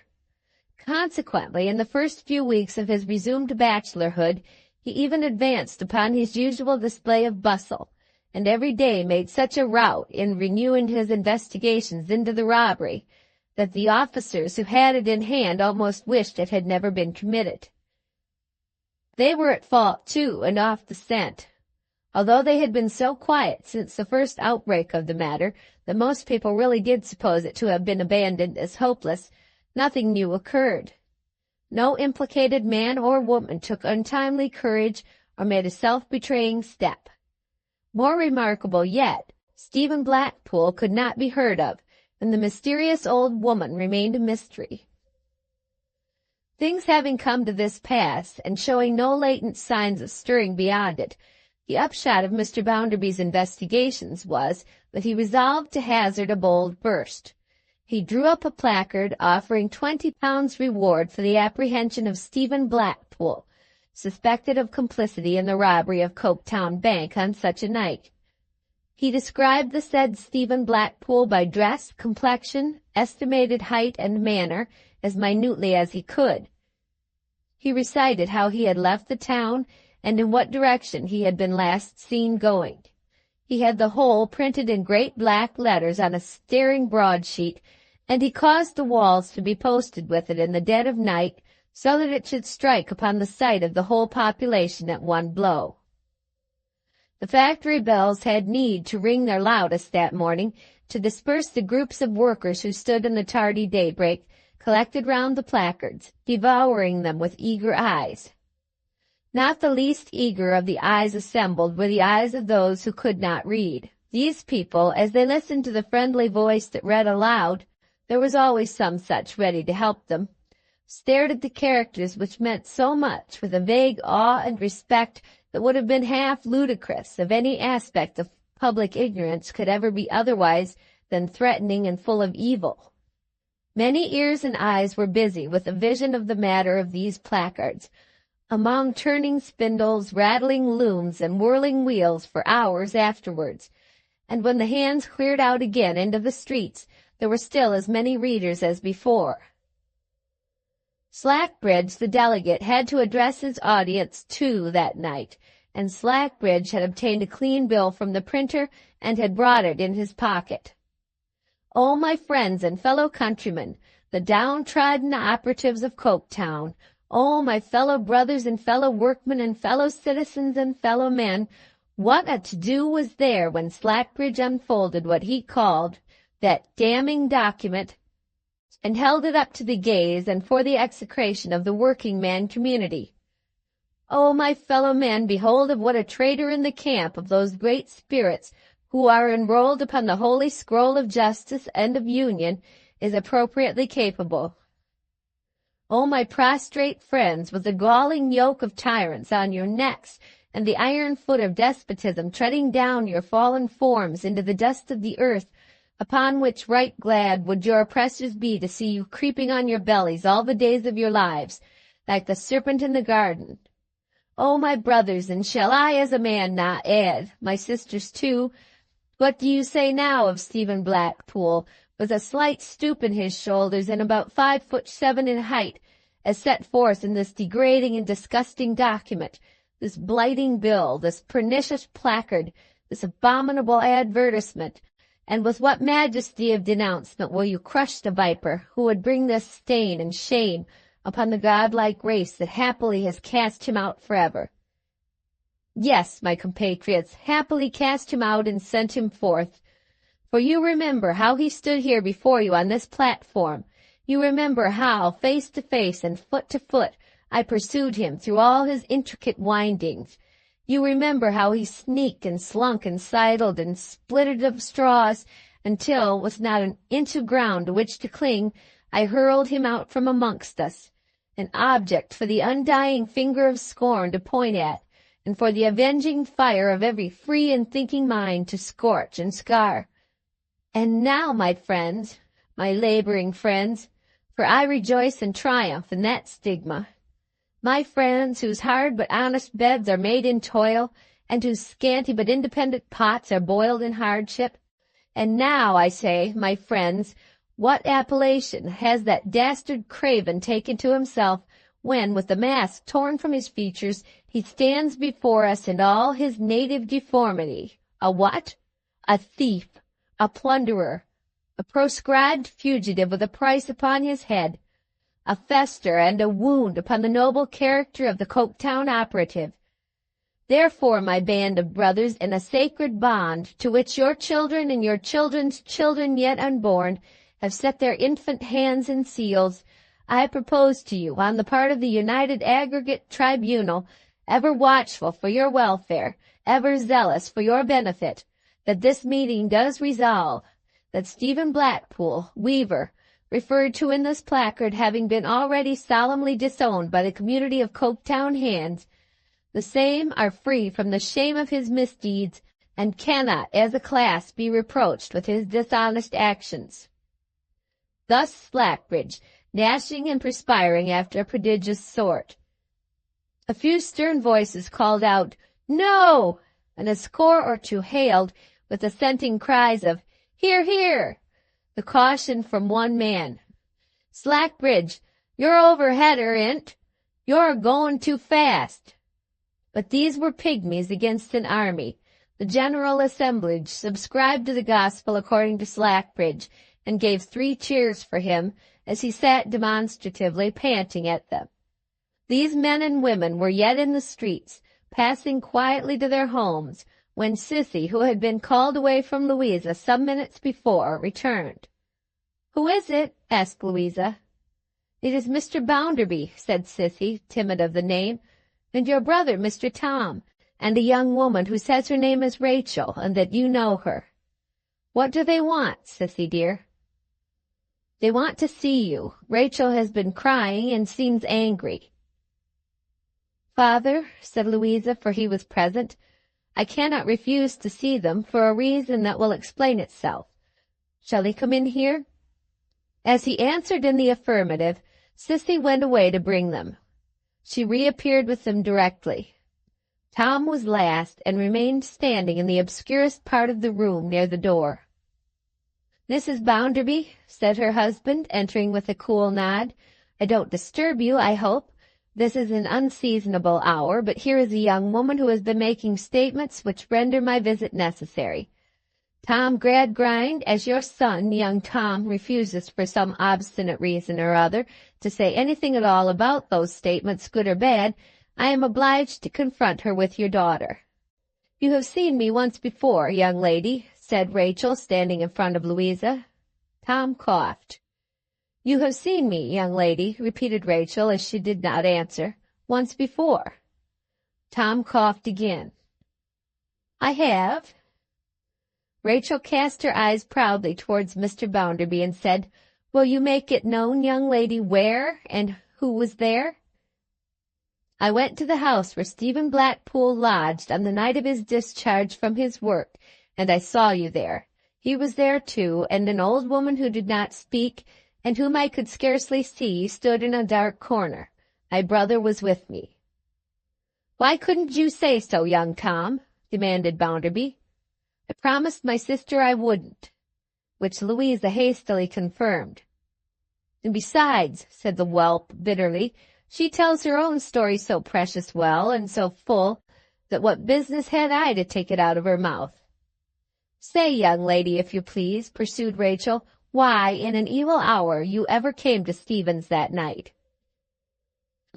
S1: Consequently, in the first few weeks of his resumed bachelorhood, he even advanced upon his usual display of bustle, and every day made such a rout in renewing his investigations into the robbery, that the officers who had it in hand almost wished it had never been committed. They were at fault, too, and off the scent. Although they had been so quiet since the first outbreak of the matter that most people really did suppose it to have been abandoned as hopeless, nothing new occurred. No implicated man or woman took untimely courage or made a self-betraying step. More remarkable yet, Stephen Blackpool could not be heard of, and the mysterious old woman remained a mystery. Things having come to this pass, and showing no latent signs of stirring beyond it, the upshot of Mr. Bounderby's investigations was that he resolved to hazard a bold burst. He drew up a placard offering £20 reward for the apprehension of Stephen Blackpool, suspected of complicity in the robbery of Coketown Bank on such a night. He described the said Stephen Blackpool by dress, complexion, estimated height, and manner as minutely as he could. He recited how he had left the town, and in what direction he had been last seen going. He had the whole printed in great black letters on a staring broadsheet, and he caused the walls to be posted with it in the dead of night, so that it should strike upon the sight of the whole population at one blow. The factory bells had need to ring their loudest that morning to disperse the groups of workers who stood in the tardy daybreak, collected round the placards, devouring them with eager eyes. Not the least eager of the eyes assembled were the eyes of those who could not read. These people, as they listened to the friendly voice that read aloud, there was always some such ready to help them, stared at the characters which meant so much with a vague awe and respect that would have been half ludicrous if any aspect of public ignorance could ever be otherwise than threatening and full of evil. Many ears and eyes were busy with a vision of the matter of these placards, among turning spindles, rattling looms, and whirling wheels for hours afterwards, and when the hands cleared out again into the streets, there were still as many readers as before. Slackbridge, the delegate, had to address his audience too that night, and Slackbridge had obtained a clean bill from the printer and had brought it in his pocket. "Oh, my friends and fellow countrymen, the downtrodden operatives of Coketown, oh, my fellow brothers and fellow workmen and fellow citizens and fellow men, what a to-do was there when Slackbridge unfolded what he called that damning document and held it up to the gaze and for the execration of the working-man community. Oh, my fellow men, behold of what a traitor in the camp of those great spirits who are enrolled upon the holy scroll of justice and of union, is appropriately capable. O my prostrate friends, with the galling yoke of tyrants on your necks, and the iron foot of despotism treading down your fallen forms into the dust of the earth, upon which right glad would your oppressors be to see you creeping on your bellies all the days of your lives, like the serpent in the garden. O my brothers, and shall I as a man not add, my sisters too, what do you say now of Stephen Blackpool, with a slight stoop in his shoulders and about 5'7" in height, as set forth in this degrading and disgusting document, this blighting bill, this pernicious placard, this abominable advertisement? And with what majesty of denouncement will you crush the viper who would bring this stain and shame upon the godlike race that happily has cast him out forever? Yes, my compatriots, happily cast him out and sent him forth. For you remember how he stood here before you on this platform. You remember how, face to face and foot to foot, I pursued him through all his intricate windings. You remember how he sneaked and slunk and sidled and splittered of straws, until, with not an inch of ground to which to cling, I hurled him out from amongst us, an object for the undying finger of scorn to point at, and for the avenging fire of every free and thinking mind to scorch and scar. And now, my friends, my laboring friends, for I rejoice and triumph in that stigma, my friends, whose hard but honest beds are made in toil, and whose scanty but independent pots are boiled in hardship. And now, I say, my friends, what appellation has that dastard craven taken to himself, when, with the mask torn from his features, he stands before us in all his native deformity? A what? A thief, a plunderer, a proscribed fugitive with a price upon his head, a fester and a wound upon the noble character of the Coketown operative. Therefore, my band of brothers, in a sacred bond, to which your children and your children's children yet unborn have set their infant hands and seals, I propose to you, on the part of the United Aggregate Tribunal, ever watchful for your welfare, ever zealous for your benefit, that this meeting does resolve that Stephen Blackpool, weaver, referred to in this placard, having been already solemnly disowned by the community of Coketown hands, the same are free from the shame of his misdeeds, and cannot, as a class, be reproached with his dishonest actions. Thus Slackbridge, gnashing and perspiring after a prodigious sort. A few stern voices called out, "No!" and a score or two hailed, with assenting cries of, "Hear, hear!" the caution from one man, "Slackbridge, you're overhead her, ain't? You're a-goin' too fast." But these were pygmies against an army. The general assemblage subscribed to the gospel according to Slackbridge, and gave 3 cheers for him, as he sat demonstratively panting at them. These men and women were yet in the streets, passing quietly to their homes, when Sissy, who had been called away from Louisa some minutes before, returned. "Who is it?" asked Louisa. "It is Mr. Bounderby," said Sissy, timid of the name, "and your brother, Mr. Tom, and a young woman who says her name is Rachel, and that you know her." "What do they want, Sissy dear?" "They want to see you. Rachel has been crying and seems angry." "Father," said Louisa, for he was present, "I cannot refuse to see them, for a reason that will explain itself. Shall he come in here?" As he answered in the affirmative, Sissy went away to bring them. She reappeared with them directly. Tom was last, and remained standing in the obscurest part of the room near the door. "Mrs. Bounderby," said her husband, entering with a cool nod, "I don't disturb you, I hope. This is an unseasonable hour, but here is a young woman who has been making statements which render my visit necessary. Tom Gradgrind, as your son, young Tom, refuses for some obstinate reason or other to say anything at all about those statements, good or bad, I am obliged to confront her with your daughter." "You have seen me once before, young lady," said Rachel, standing in front of Louisa. Tom coughed. "You have seen me, young lady," repeated Rachel, as she did not answer, "once before." Tom coughed again. "I have." Rachel cast her eyes proudly towards Mr. Bounderby and said, "Will you make it known, young lady, where and who was there?" "I went to the house where Stephen Blackpool lodged on the night of his discharge from his work, and I saw you there. He was there too, and an old woman who did not speak, and whom I could scarcely see, stood in a dark corner. My brother was with me." "Why couldn't you say so, young Tom?" demanded Bounderby. "I promised my sister I wouldn't," which Louisa hastily confirmed. "And besides," said the whelp bitterly, "she tells her own story so precious well and so full that what business had I to take it out of her mouth?" "Say, young lady, if you please," pursued Rachel, "why, in an evil hour, you ever came to Stephen's that night."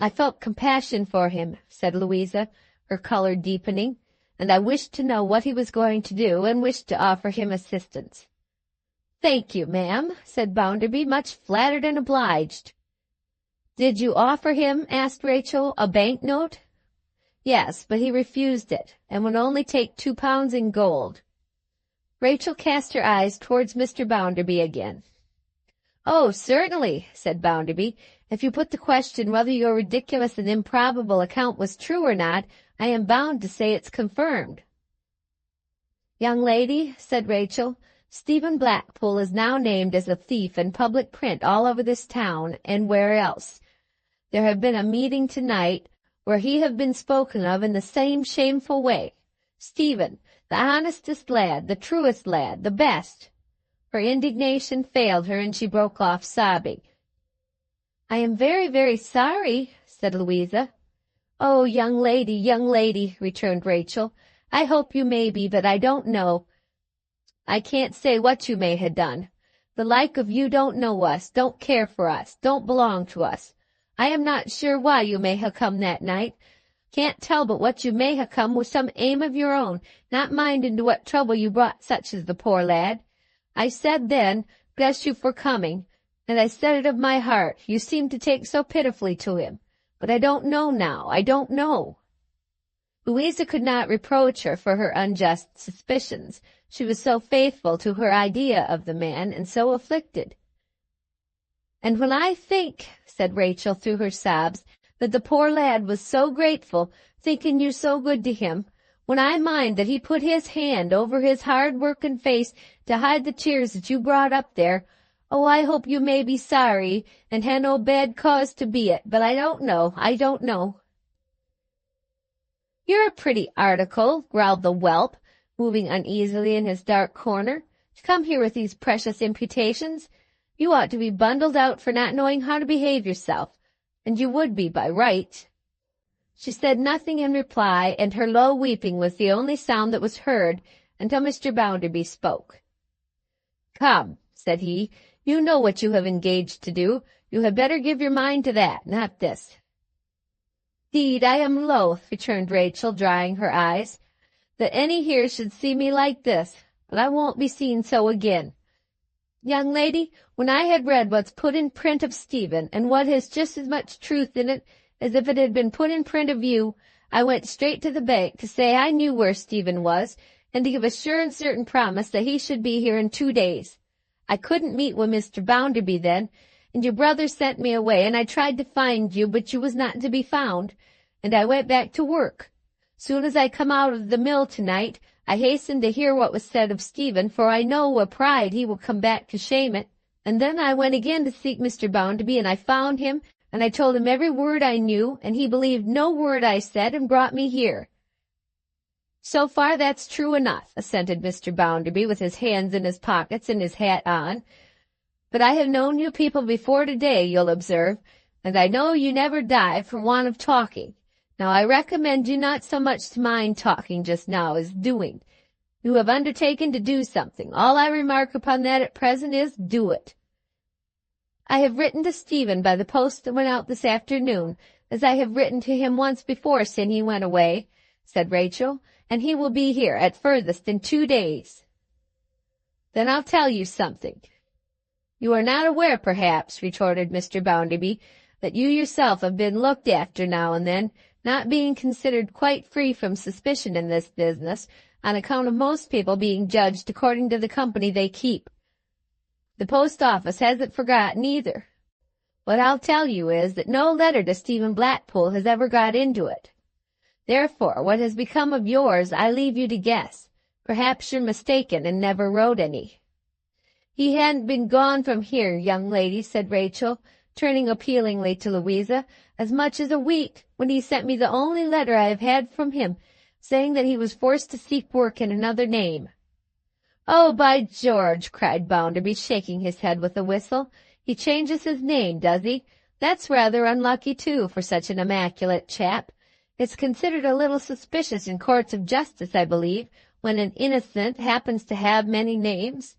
S1: "I felt compassion for him," said Louisa, her color deepening, "and I wished to know what he was going to do, and wished to offer him assistance." "Thank you, ma'am," said Bounderby, much flattered and obliged. "Did you offer him," asked Rachel, "a bank-note?" "Yes, but he refused it, and would only take £2 in gold." Rachel cast her eyes towards Mr. Bounderby again. "Oh, certainly," said Bounderby. "If you put the question whether your ridiculous and improbable account was true or not, I am bound to say it's confirmed." "Young lady," said Rachel, "Stephen Blackpool is now named as a thief in public print all over this town, and where else. There have been a meeting to-night where he have been spoken of in the same shameful way. Stephen, the honestest lad, the truest lad, the best." Her indignation failed her, and she broke off sobbing. "I am very, very sorry," said Louisa. "Oh, young lady," returned Rachel, "I hope you may be, but I don't know. I can't say what you may ha' done. The like of you don't know us, don't care for us, don't belong to us. I am not sure why you may ha' come that night. Can't tell but what you may ha' come with some aim of your own, not minding to what trouble you brought such as the poor lad. I said then, bless you for coming, and I said it of my heart, you seemed to take so pitifully to him. But I don't know now, I don't know." Louisa could not reproach her for her unjust suspicions. She was so faithful to her idea of the man, and so afflicted. "And when I think," said Rachel through her sobs, "that the poor lad was so grateful, thinking you so good to him, when I mind that he put his hand over his hard-working face to hide the tears that you brought up there, oh, I hope you may be sorry, and ha' no bad cause to be it, but I don't know." "You're a pretty article," growled the whelp, moving uneasily in his dark corner, "to come here with these precious imputations. You ought to be bundled out for not knowing how to behave yourself, and you would be by right." She said nothing in reply, and her low weeping was the only sound that was heard until Mr. Bounderby spoke. "Come," said he, "you know what you have engaged to do. You had better give your mind to that, not this." "'Deed, I am loath," returned Rachel, drying her eyes, "that any here should see me like this, but I won't be seen so again. Young lady, when I had read what's put in print of Stephen, and what has just as much truth in it as if it had been put in print of you, I went straight to the bank to say I knew where Stephen was, and to give a sure and certain promise that he should be here in 2 days. I couldn't meet with Mr. Bounderby then, and your brother sent me away, and I tried to find you, but you was not to be found, and I went back to work. Soon as I come out of the mill to-night, I hastened to hear what was said of Stephen, for I know wi' pride he will come back to shame it. And then I went again to seek Mr. Bounderby, and I found him, and I told him every word I knew, and he believed no word I said, and brought me here." "So far that's true enough," assented Mr. Bounderby, with his hands in his pockets and his hat on. "But I have known you people before to-day, you'll observe, and I know you never die for want of talking. Now I recommend you not so much to mind talking just now as doing. You have undertaken to do something. All I remark upon that at present is, do it." "I have written to Stephen by the post that went out this afternoon, as I have written to him once before sin' he went away," said Rachel, "and he will be here, at furthest, in 2 days." "Then I'll tell you something. You are not aware, perhaps," retorted Mr. Bounderby, "that you yourself have been looked after now and then, not being considered quite free from suspicion in this business, on account of most people being judged according to the company they keep. The post office hasn't forgotten either. What I'll tell you is that no letter to Stephen Blackpool has ever got into it. Therefore, what has become of yours I leave you to guess. Perhaps you're mistaken and never wrote any." "He hadn't been gone from here, young lady," said Rachel, turning appealingly to Louisa, "as much as a week, when he sent me the only letter I have had from him, saying that he was forced to seek work in another name." "Oh, by George!" cried Bounderby, shaking his head with a whistle. "He changes his name, does he? That's rather unlucky, too, for such an immaculate chap. It's considered a little suspicious in courts of justice, I believe, when an innocent happens to have many names."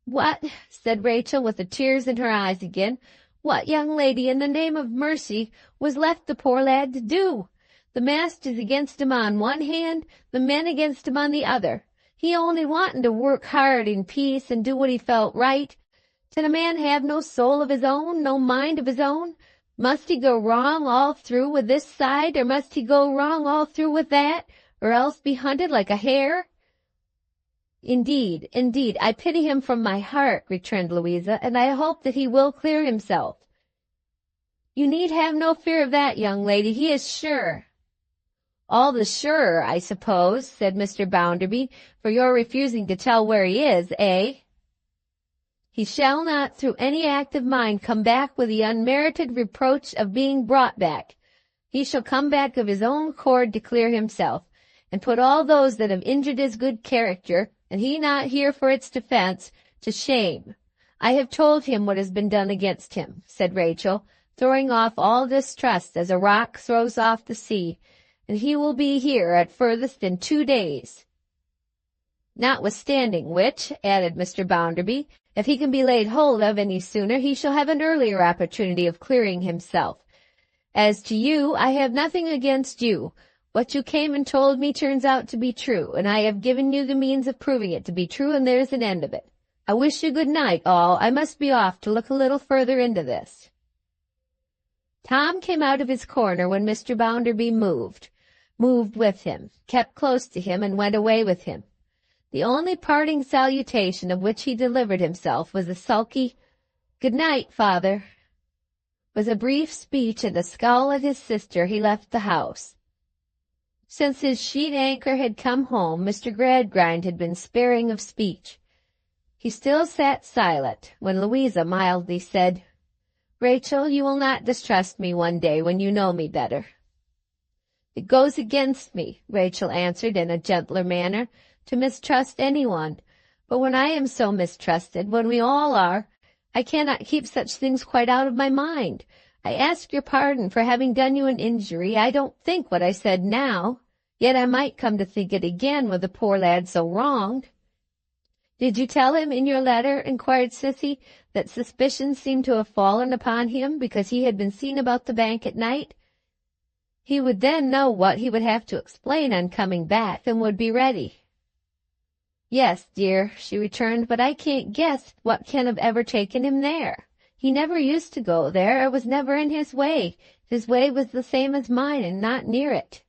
S1: "What," said Rachel, with the tears in her eyes again, "what, young lady, in the name of mercy, was left the poor lad to do? The masters against him on one hand, the men against him on the other. He only wanting to work hard in peace and do what he felt right. Can a man have no soul of his own, no mind of his own? Must he go wrong all through with this side, or must he go wrong all through with that, or else be hunted like a hare?" Indeed, I pity him from my heart," returned Louisa, "and I hope that he will clear himself." "You need have no fear of that, young lady. He is sure." "All the surer, I suppose," said Mr. Bounderby, "for your refusing to tell where he is, eh?" "He shall not through any act of mine come back with the unmerited reproach of being brought back. He shall come back of his own accord to clear himself, and put all those that have injured his good character, and he not here for its defense, to shame. I have told him what has been done against him," said Rachel, throwing off all distrust as a rock throws off the sea, "and he will be here at furthest in 2 days. Notwithstanding which," added Mr. Bounderby, "if he can be laid hold of any sooner, he shall have an earlier opportunity of clearing himself. As to you, I have nothing against you. What you came and told me turns out to be true, and I have given you the means of proving it to be true, and there's an end of it. I wish you good night, all. I must be off to look a little further into this." Tom came out of his corner when Mr. Bounderby moved with him, kept close to him, and went away with him. The only parting salutation of which he delivered himself was a sulky, "Good night, father." With a brief speech and a scowl at his sister, he left the house. Since his sheet anchor had come home, Mr. Gradgrind had been sparing of speech. He still sat silent, when Louisa mildly said, "Rachel, you will not distrust me one day when you know me better." "It goes against me," Rachel answered in a gentler manner, "to mistrust anyone. But when I am so mistrusted, when we all are, I cannot keep such things quite out of my mind. I ask your pardon for having done you an injury. I don't think what I said now, yet I might come to think it again with the poor lad so wronged." "Did you tell him in your letter," inquired Sissy, "that suspicion seemed to have fallen upon him because he had been seen about the bank at night? He would then know what he would have to explain on coming back, and would be ready." "Yes, dear," she returned, "but I can't guess what can have ever taken him there. He never used to go there. It was never in his way. His way was the same as mine, and not near it."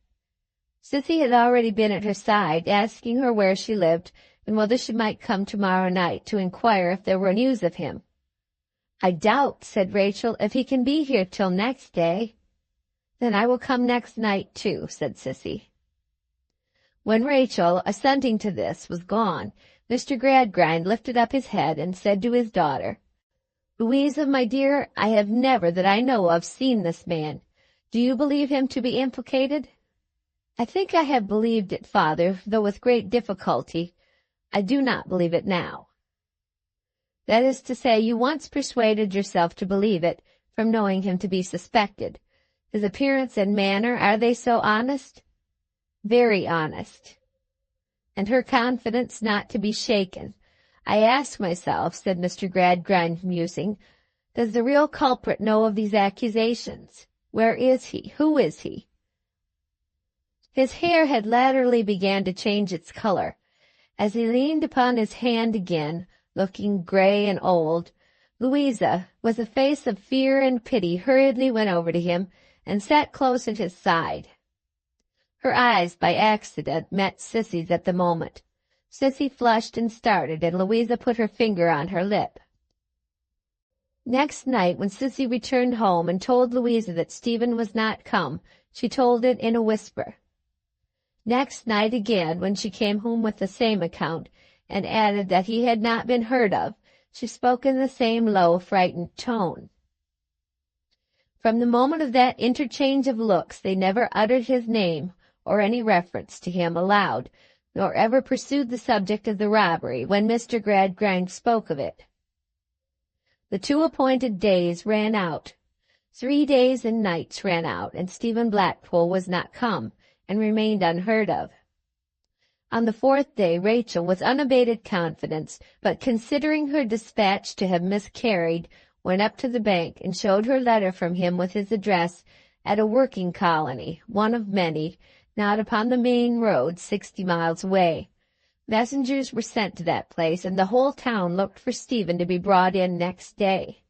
S1: Sissy had already been at her side, asking her where she lived, and whether she might come tomorrow night to inquire if there were news of him. "I doubt," said Rachel, "if he can be here till next day." "Then I will come next night, too," said Sissy. When Rachel, assenting to this, was gone, Mr. Gradgrind lifted up his head and said to his daughter, "Louisa, my dear, I have never, that I know of, seen this man. Do you believe him to be implicated?" "I think I have believed it, father, though with great difficulty. I do not believe it now." "That is to say, you once persuaded yourself to believe it, from knowing him to be suspected. His appearance and manner, are they so honest?" "Very honest." "And her confidence not to be shaken. I ask myself," said Mr. Gradgrind, musing, "does the real culprit know of these accusations? Where is he? Who is he?" His hair had latterly began to change its color. As he leaned upon his hand again, looking gray and old, Louisa, with a face of fear and pity, hurriedly went over to him and sat close at his side. Her eyes, by accident, met Sissy's at the moment. Sissy flushed and started, and Louisa put her finger on her lip. Next night, when Sissy returned home and told Louisa that Stephen was not come, she told it in a whisper. Next night again, when she came home with the same account, and added that he had not been heard of, she spoke in the same low, frightened tone. From the moment of that interchange of looks, they never uttered his name or any reference to him aloud, nor ever pursued the subject of the robbery when Mr. Gradgrind spoke of it. The 2 appointed days ran out. 3 days and nights ran out, and Stephen Blackpool was not come, and remained unheard of. On the 4th day, Rachel, with unabated confidence, but considering her dispatch to have miscarried, went up to the bank and showed her letter from him with his address at a working colony, one of many, not upon the main road 60 miles away. Messengers were sent to that place, and the whole town looked for Stephen to be brought in next day.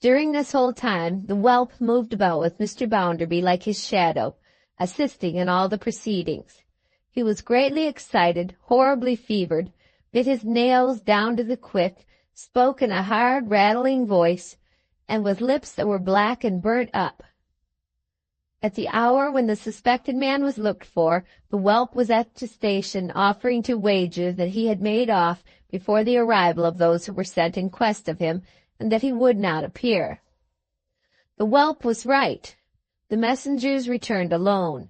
S1: During this whole time, the whelp moved about with Mr. Bounderby like his shadow, assisting in all the proceedings. He was greatly excited, horribly fevered, bit his nails down to the quick, spoke in a hard, rattling voice, and with lips that were black and burnt up. At the hour when the suspected man was looked for, the whelp was at the station offering to wager that he had made off before the arrival of those who were sent in quest of him, and that he would not appear. The whelp was right. The messengers returned alone.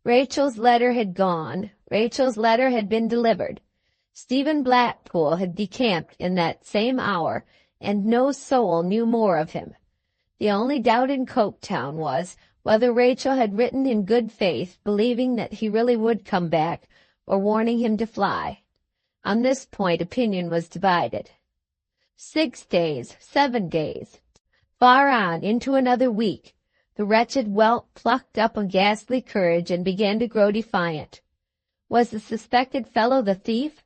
S1: Rachel's letter had gone. Rachel's letter had been delivered. Stephen Blackpool had decamped in that same hour, and no soul knew more of him. The only doubt in Coketown was whether Rachel had written in good faith, believing that he really would come back, or warning him to fly. On this point opinion was divided. 6 days, 7 days, far on into another week, the wretched whelp plucked up a ghastly courage and began to grow defiant. Was the suspected fellow the thief?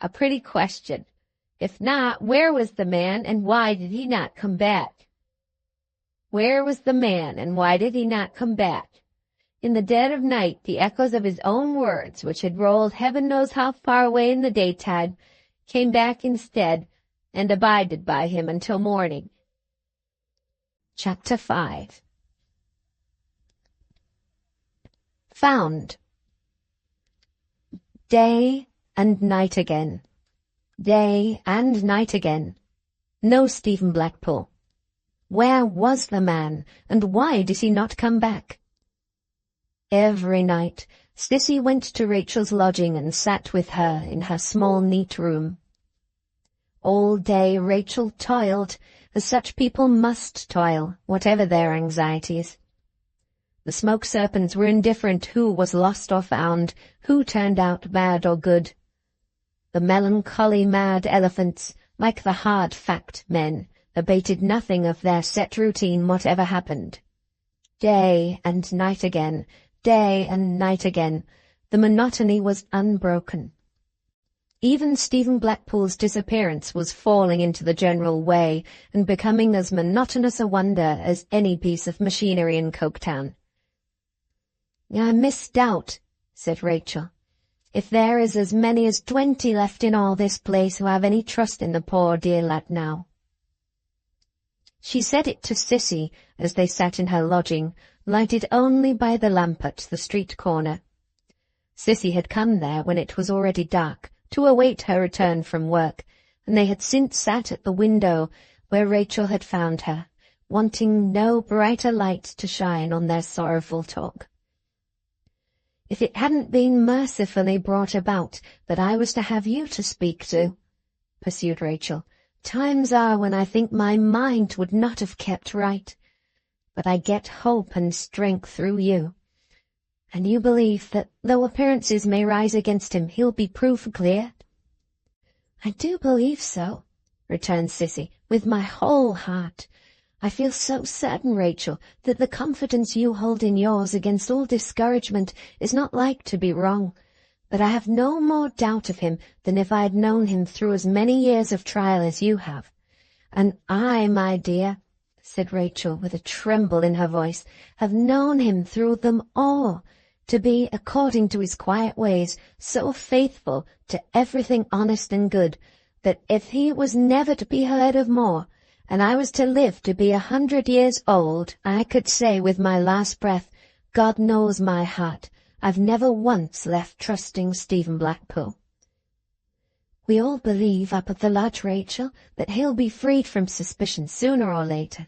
S1: A pretty question. If not, where was the man, and why did he not come back? Where was the man, and why did he not come back? In the dead of night, the echoes of his own words, which had rolled heaven knows how far away in the daytime, came back instead, and abided by him until morning. Chapter 5. Found. Day and night again. Day and night again. No Stephen Blackpool. Where was the man, and why did he not come back? Every night, Sissy went to Rachel's lodging and sat with her in her small neat room. All day Rachel toiled, as such people must toil, whatever their anxieties. The smoke serpents were indifferent who was lost or found, who turned out bad or good. The melancholy mad elephants, like the hard fact men, abated nothing of their set routine whatever happened. Day and night again, day and night again, the monotony was unbroken. Even Stephen Blackpool's disappearance was falling into the general way and becoming as monotonous a wonder as any piece of machinery in Coketown. "I misdoubt," said Rachel, "if there is as many as 20 left in all this place who have any trust in the poor dear lad now." She said it to Sissy as they sat in her lodging, lighted only by the lamp at the street corner. Sissy had come there when it was already dark, to await her return from work, and they had since sat at the window where Rachel had found her, wanting no brighter light to shine on their sorrowful talk. "If it hadn't been mercifully brought about that I was to have you to speak to," pursued Rachel, "times are when I think my mind would not have kept right. But I get hope and strength through you. And you believe that, though appearances may rise against him, he'll be proof clear?" "I do believe so," returned Sissy, "with my whole heart. I feel so certain, Rachel, that the confidence you hold in yours against all discouragement is not like to be wrong. But I have no more doubt of him than if I had known him through as many years of trial as you have. And I, my dear," said Rachel with a tremble in her voice, "have known him through them all, to be, according to his quiet ways, so faithful to everything honest and good, that if he was never to be heard of more, and I was to live to be 100 years old, I could say with my last breath, God knows my heart, I've never once left trusting Stephen Blackpool. We all believe up at the lodge, Rachel, that he'll be freed from suspicion sooner or later.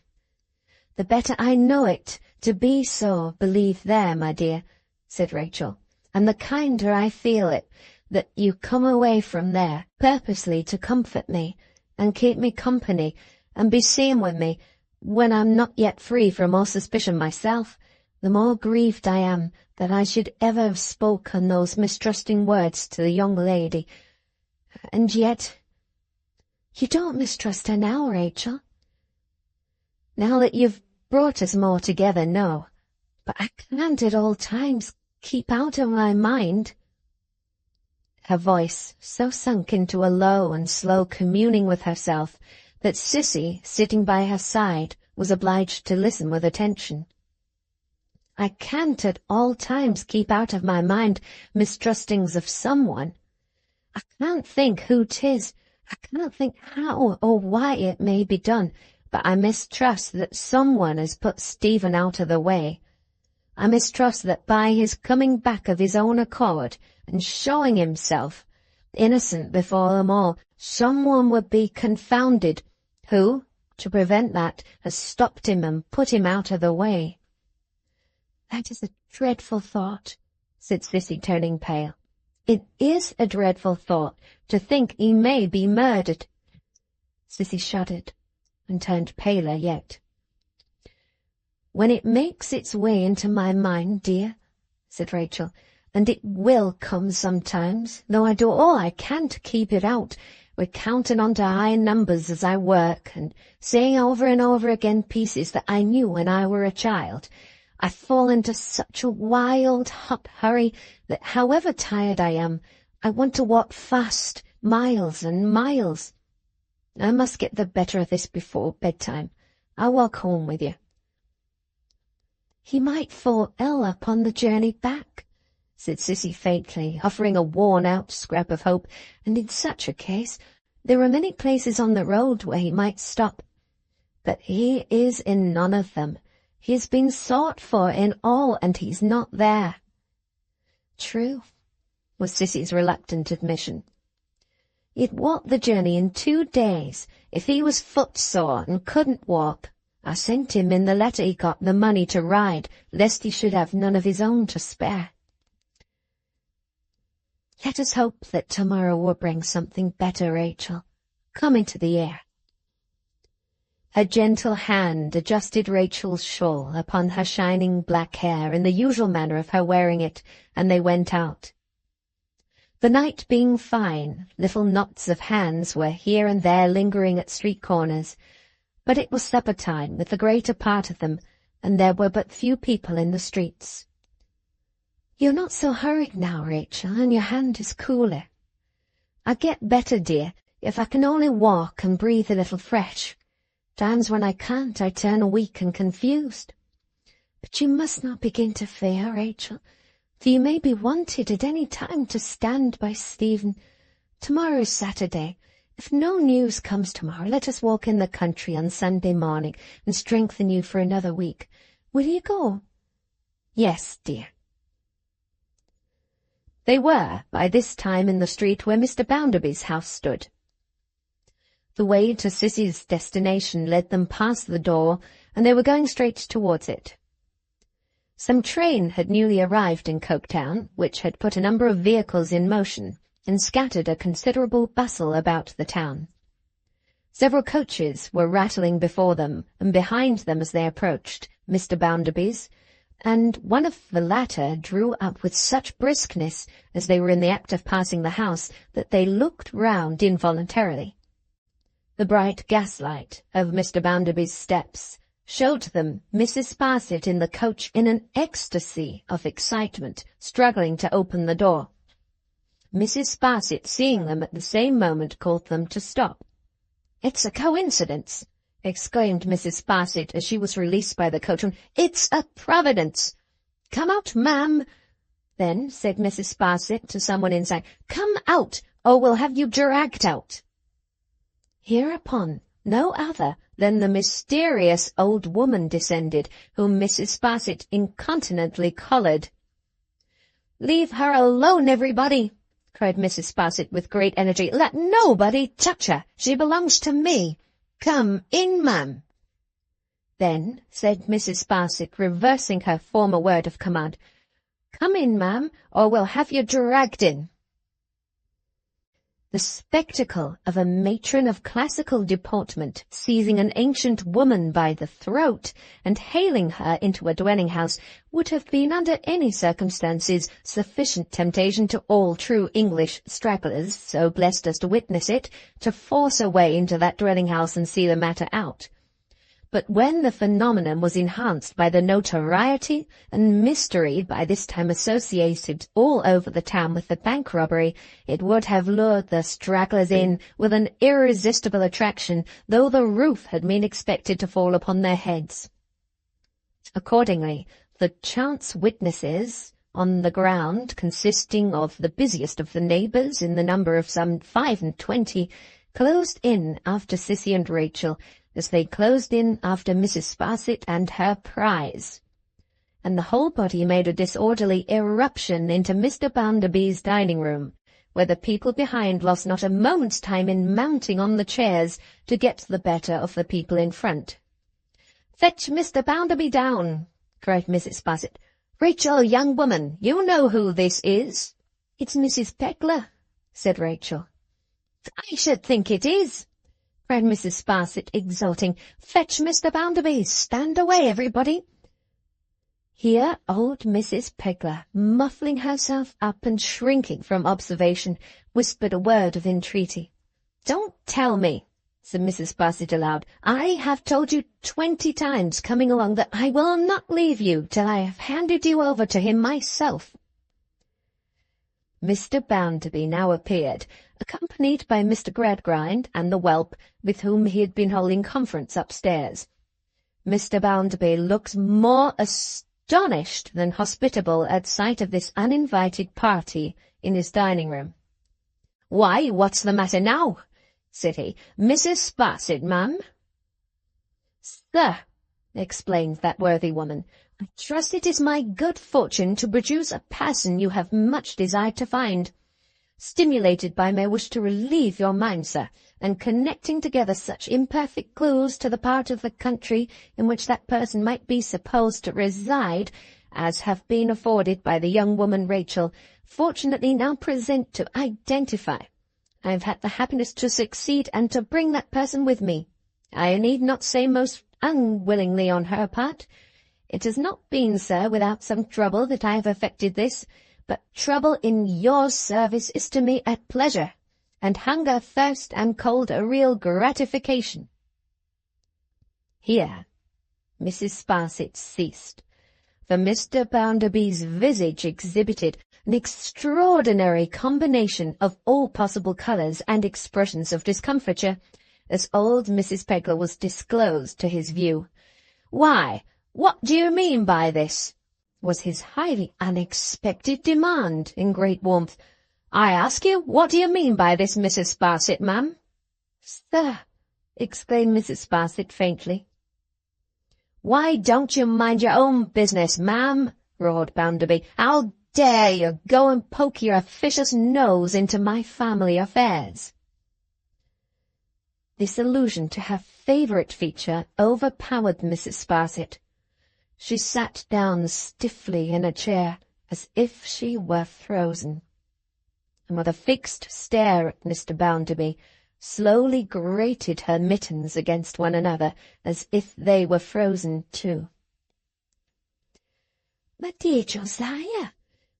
S1: The better I know it to be so, believe there, my dear, said Rachel, and the kinder I feel it that you come away from there purposely to comfort me and keep me company and be seen with me when I'm not yet free from all suspicion myself, the more grieved I am that I should ever have spoken those mistrusting words to the young lady. And yet, you don't mistrust her now, Rachel. Now that you've brought us more together, no. But I can't at all times keep out of my mind. Her voice so sunk into a low and slow communing with herself that Sissy, sitting by her side, was obliged to listen with attention. I can't at all times keep out of my mind mistrustings of someone. I can't think who 'tis, I can't think how or why it may be done, but I mistrust that someone has put Stephen out of the way. I mistrust that by his coming back of his own accord and showing himself innocent before them all, someone would be confounded who, to prevent that, has stopped him and put him out of the way. That is a dreadful thought, said Sissy, turning pale. It is a dreadful thought to think he may be murdered. Sissy shuddered and turned paler yet. When it makes its way into my mind, dear, said Rachel, and it will come sometimes, though I do all I can to keep it out, with counting on to high numbers as I work, and saying over and over again pieces that I knew when I were a child, I fall into such a wild, hot hurry that however tired I am, I want to walk fast, miles and miles. I must get the better of this before bedtime. I'll walk home with you. He might fall ill upon the journey back, said Sissy faintly, offering a worn-out scrap of hope, and in such a case there are many places on the road where he might stop. But he is in none of them. He has been sought for in all, and he's not there. True, was Sissy's reluctant admission. He'd walked the journey in 2 days. If he was footsore and couldn't walk, I sent him in the letter he got the money to ride, lest he should have none of his own to spare. Let us hope that tomorrow will bring something better, Rachel. Come into the air. Her gentle hand adjusted Rachel's shawl upon her shining black hair in the usual manner of her wearing it, and they went out. The night being fine, little knots of hands were here and there lingering at street corners, but it was supper time with the greater part of them, and there were but few people in the streets. You're not so hurried now, Rachel, and your hand is cooler. I get better, dear, if I can only walk and breathe a little fresh. Times when I can't, I turn weak and confused. But you must not begin to fear, Rachel, for you may be wanted at any time to stand by Stephen. Tomorrow is Saturday. If no news comes tomorrow, let us walk in the country on Sunday morning and strengthen you for another week. Will you go? Yes, dear. They were by this time in the street where Mr. Bounderby's house stood. The way to Sissy's destination led them past the door, and they were going straight towards it. Some train had newly arrived in Coketown, which had put a number of vehicles in motion, and scattered a considerable bustle about the town. Several coaches were rattling before them, and behind them as they approached, Mr. Bounderby's, and one of the latter drew up with such briskness as they were in the act of passing the house that they looked round involuntarily. The bright gaslight of Mr. Bounderby's steps showed them Mrs. Sparsit in the coach in an ecstasy of excitement, struggling to open the door. Mrs. Sparsit, seeing them at the same moment, called them to stop. "It's a coincidence," exclaimed Mrs. Sparsit as she was released by the coachman. "It's a providence. Come out, ma'am. Then said Mrs. Sparsit to someone inside, "Come out, or we'll have you dragged out." Hereupon no other than the mysterious old woman descended, whom Mrs. Sparsit incontinently collared. "Leave her alone, everybody!" cried Mrs. Sparsit with great energy. "Let nobody touch her. She belongs to me. Come in, ma'am." Then said Mrs. Sparsit, reversing her former word of command, "Come in, ma'am, or we'll have you dragged in." The spectacle of a matron of classical deportment seizing an ancient woman by the throat and hailing her into a dwelling-house would have been under any circumstances sufficient temptation to all true English stragglers, so blessed as to witness it, to force a way into that dwelling-house and see the matter out. But when the phenomenon was enhanced by the notoriety and mystery by this time associated all over the town with the bank robbery, it would have lured the stragglers in with an irresistible attraction, though the roof had been expected to fall upon their heads. Accordingly, the chance witnesses on the ground, consisting of the busiest of the neighbours in the number of some 25, closed in after Sissy and Rachel, as they closed in after Mrs. Sparsit and her prize, and the whole body made a disorderly irruption into Mr. Bounderby's dining-room, where the people behind lost not a moment's time in mounting on the chairs to get the better of the people in front. "Fetch Mr. Bounderby down," cried Mrs. Sparsit. "Rachel, young woman, you know who this is." "It's Mrs. Pegler," said Rachel. "I should think it is," cried Mrs. Sparsit, exulting. "Fetch Mr. Bounderby. Stand away, everybody." Here old Mrs. Pegler, muffling herself up and shrinking from observation, whispered a word of entreaty. "Don't tell me," said Mrs. Sparsit aloud. "I have told you 20 times coming along that I will not leave you till I have handed you over to him myself." Mr. Bounderby now appeared, accompanied by Mr. Gradgrind and the whelp, with whom he had been holding conference upstairs. Mr. Bounderby looked more astonished than hospitable at sight of this uninvited party in his dining-room. "Why, what's the matter now?" said he. "Mrs. Sparsit, ma'am." "Sir," explained that worthy woman, "I trust it is my good fortune to produce a person you have much desired to find. Stimulated by my wish to relieve your mind, sir, and connecting together such imperfect clues to the part of the country in which that person might be supposed to reside, as have been afforded by the young woman Rachel, fortunately now present to identify, I have had the happiness to succeed and to bring that person with me. I need not say most unwillingly on her part. It has not been, sir, without some trouble that I have effected this, but trouble in your service is to me a pleasure, and hunger, thirst, and cold a real gratification." Here Mrs. Sparsit ceased, for Mr. Bounderby's visage exhibited an extraordinary combination of all possible colours and expressions of discomfiture, as old Mrs. Pegler was disclosed to his view. "Why, what do you mean by this?" was his highly unexpected demand in great warmth. "I ask you, what do you mean by this, Mrs. Sparsit, ma'am?" "Sir," exclaimed Mrs. Sparsit faintly. "Why don't you mind your own business, ma'am?" roared Bounderby. "How dare you go and poke your officious nose into my family affairs?" This allusion to her favourite feature overpowered Mrs. Sparsit. She sat down stiffly in a chair, as if she were frozen, and with a fixed stare at Mr. Bounderby, slowly grated her mittens against one another, as if they were frozen too. "My dear Josiah,"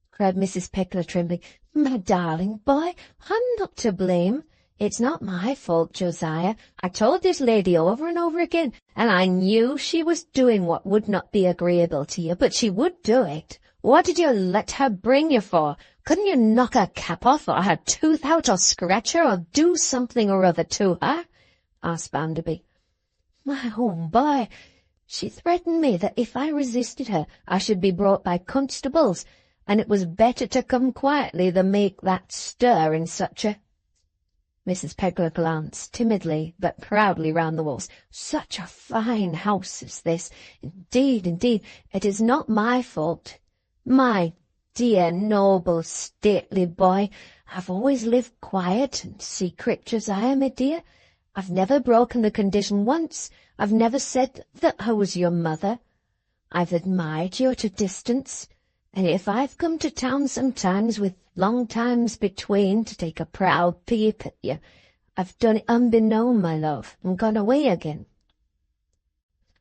S1: cried Mrs. Pegler, trembling, "my darling boy, I'm not to blame. It's not my fault, Josiah. I told this lady over and over again, and I knew she was doing what would not be agreeable to you, but she would do it. What did you let her bring you for? Couldn't you knock her cap off, or her tooth out, or scratch her, or do something or other to her?" asked Bounderby. "My own boy, she threatened me that if I resisted her I should be brought by constables, and it was better to come quietly than make that stir in such a—" Mrs. Pegler glanced timidly but proudly round the walls. "Such a fine house as this! Indeed, indeed, it is not my fault. My dear, noble, stately boy, I've always lived quiet and secret, Josiah, my dear. I've never broken the condition once. I've never said that I was your mother. I've admired you at a distance, and if I've come to town sometimes with long times between to take a proud peep at you, I've done it unbeknown, my love, and gone away again."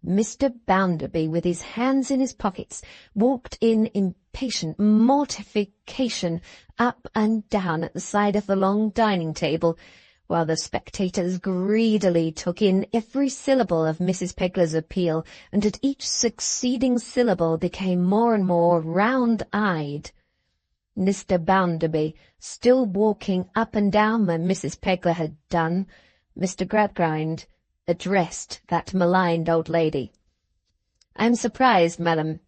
S1: Mr. Bounderby, with his hands in his pockets, walked in impatient mortification up and down at the side of the long dining-table, while the spectators greedily took in every syllable of Mrs. Pegler's appeal, and at each succeeding syllable became more and more round-eyed. Mr. Bounderby, still walking up and down when Mrs. Pegler had done, Mr. Gradgrind addressed that maligned old lady. "I am surprised, madam,"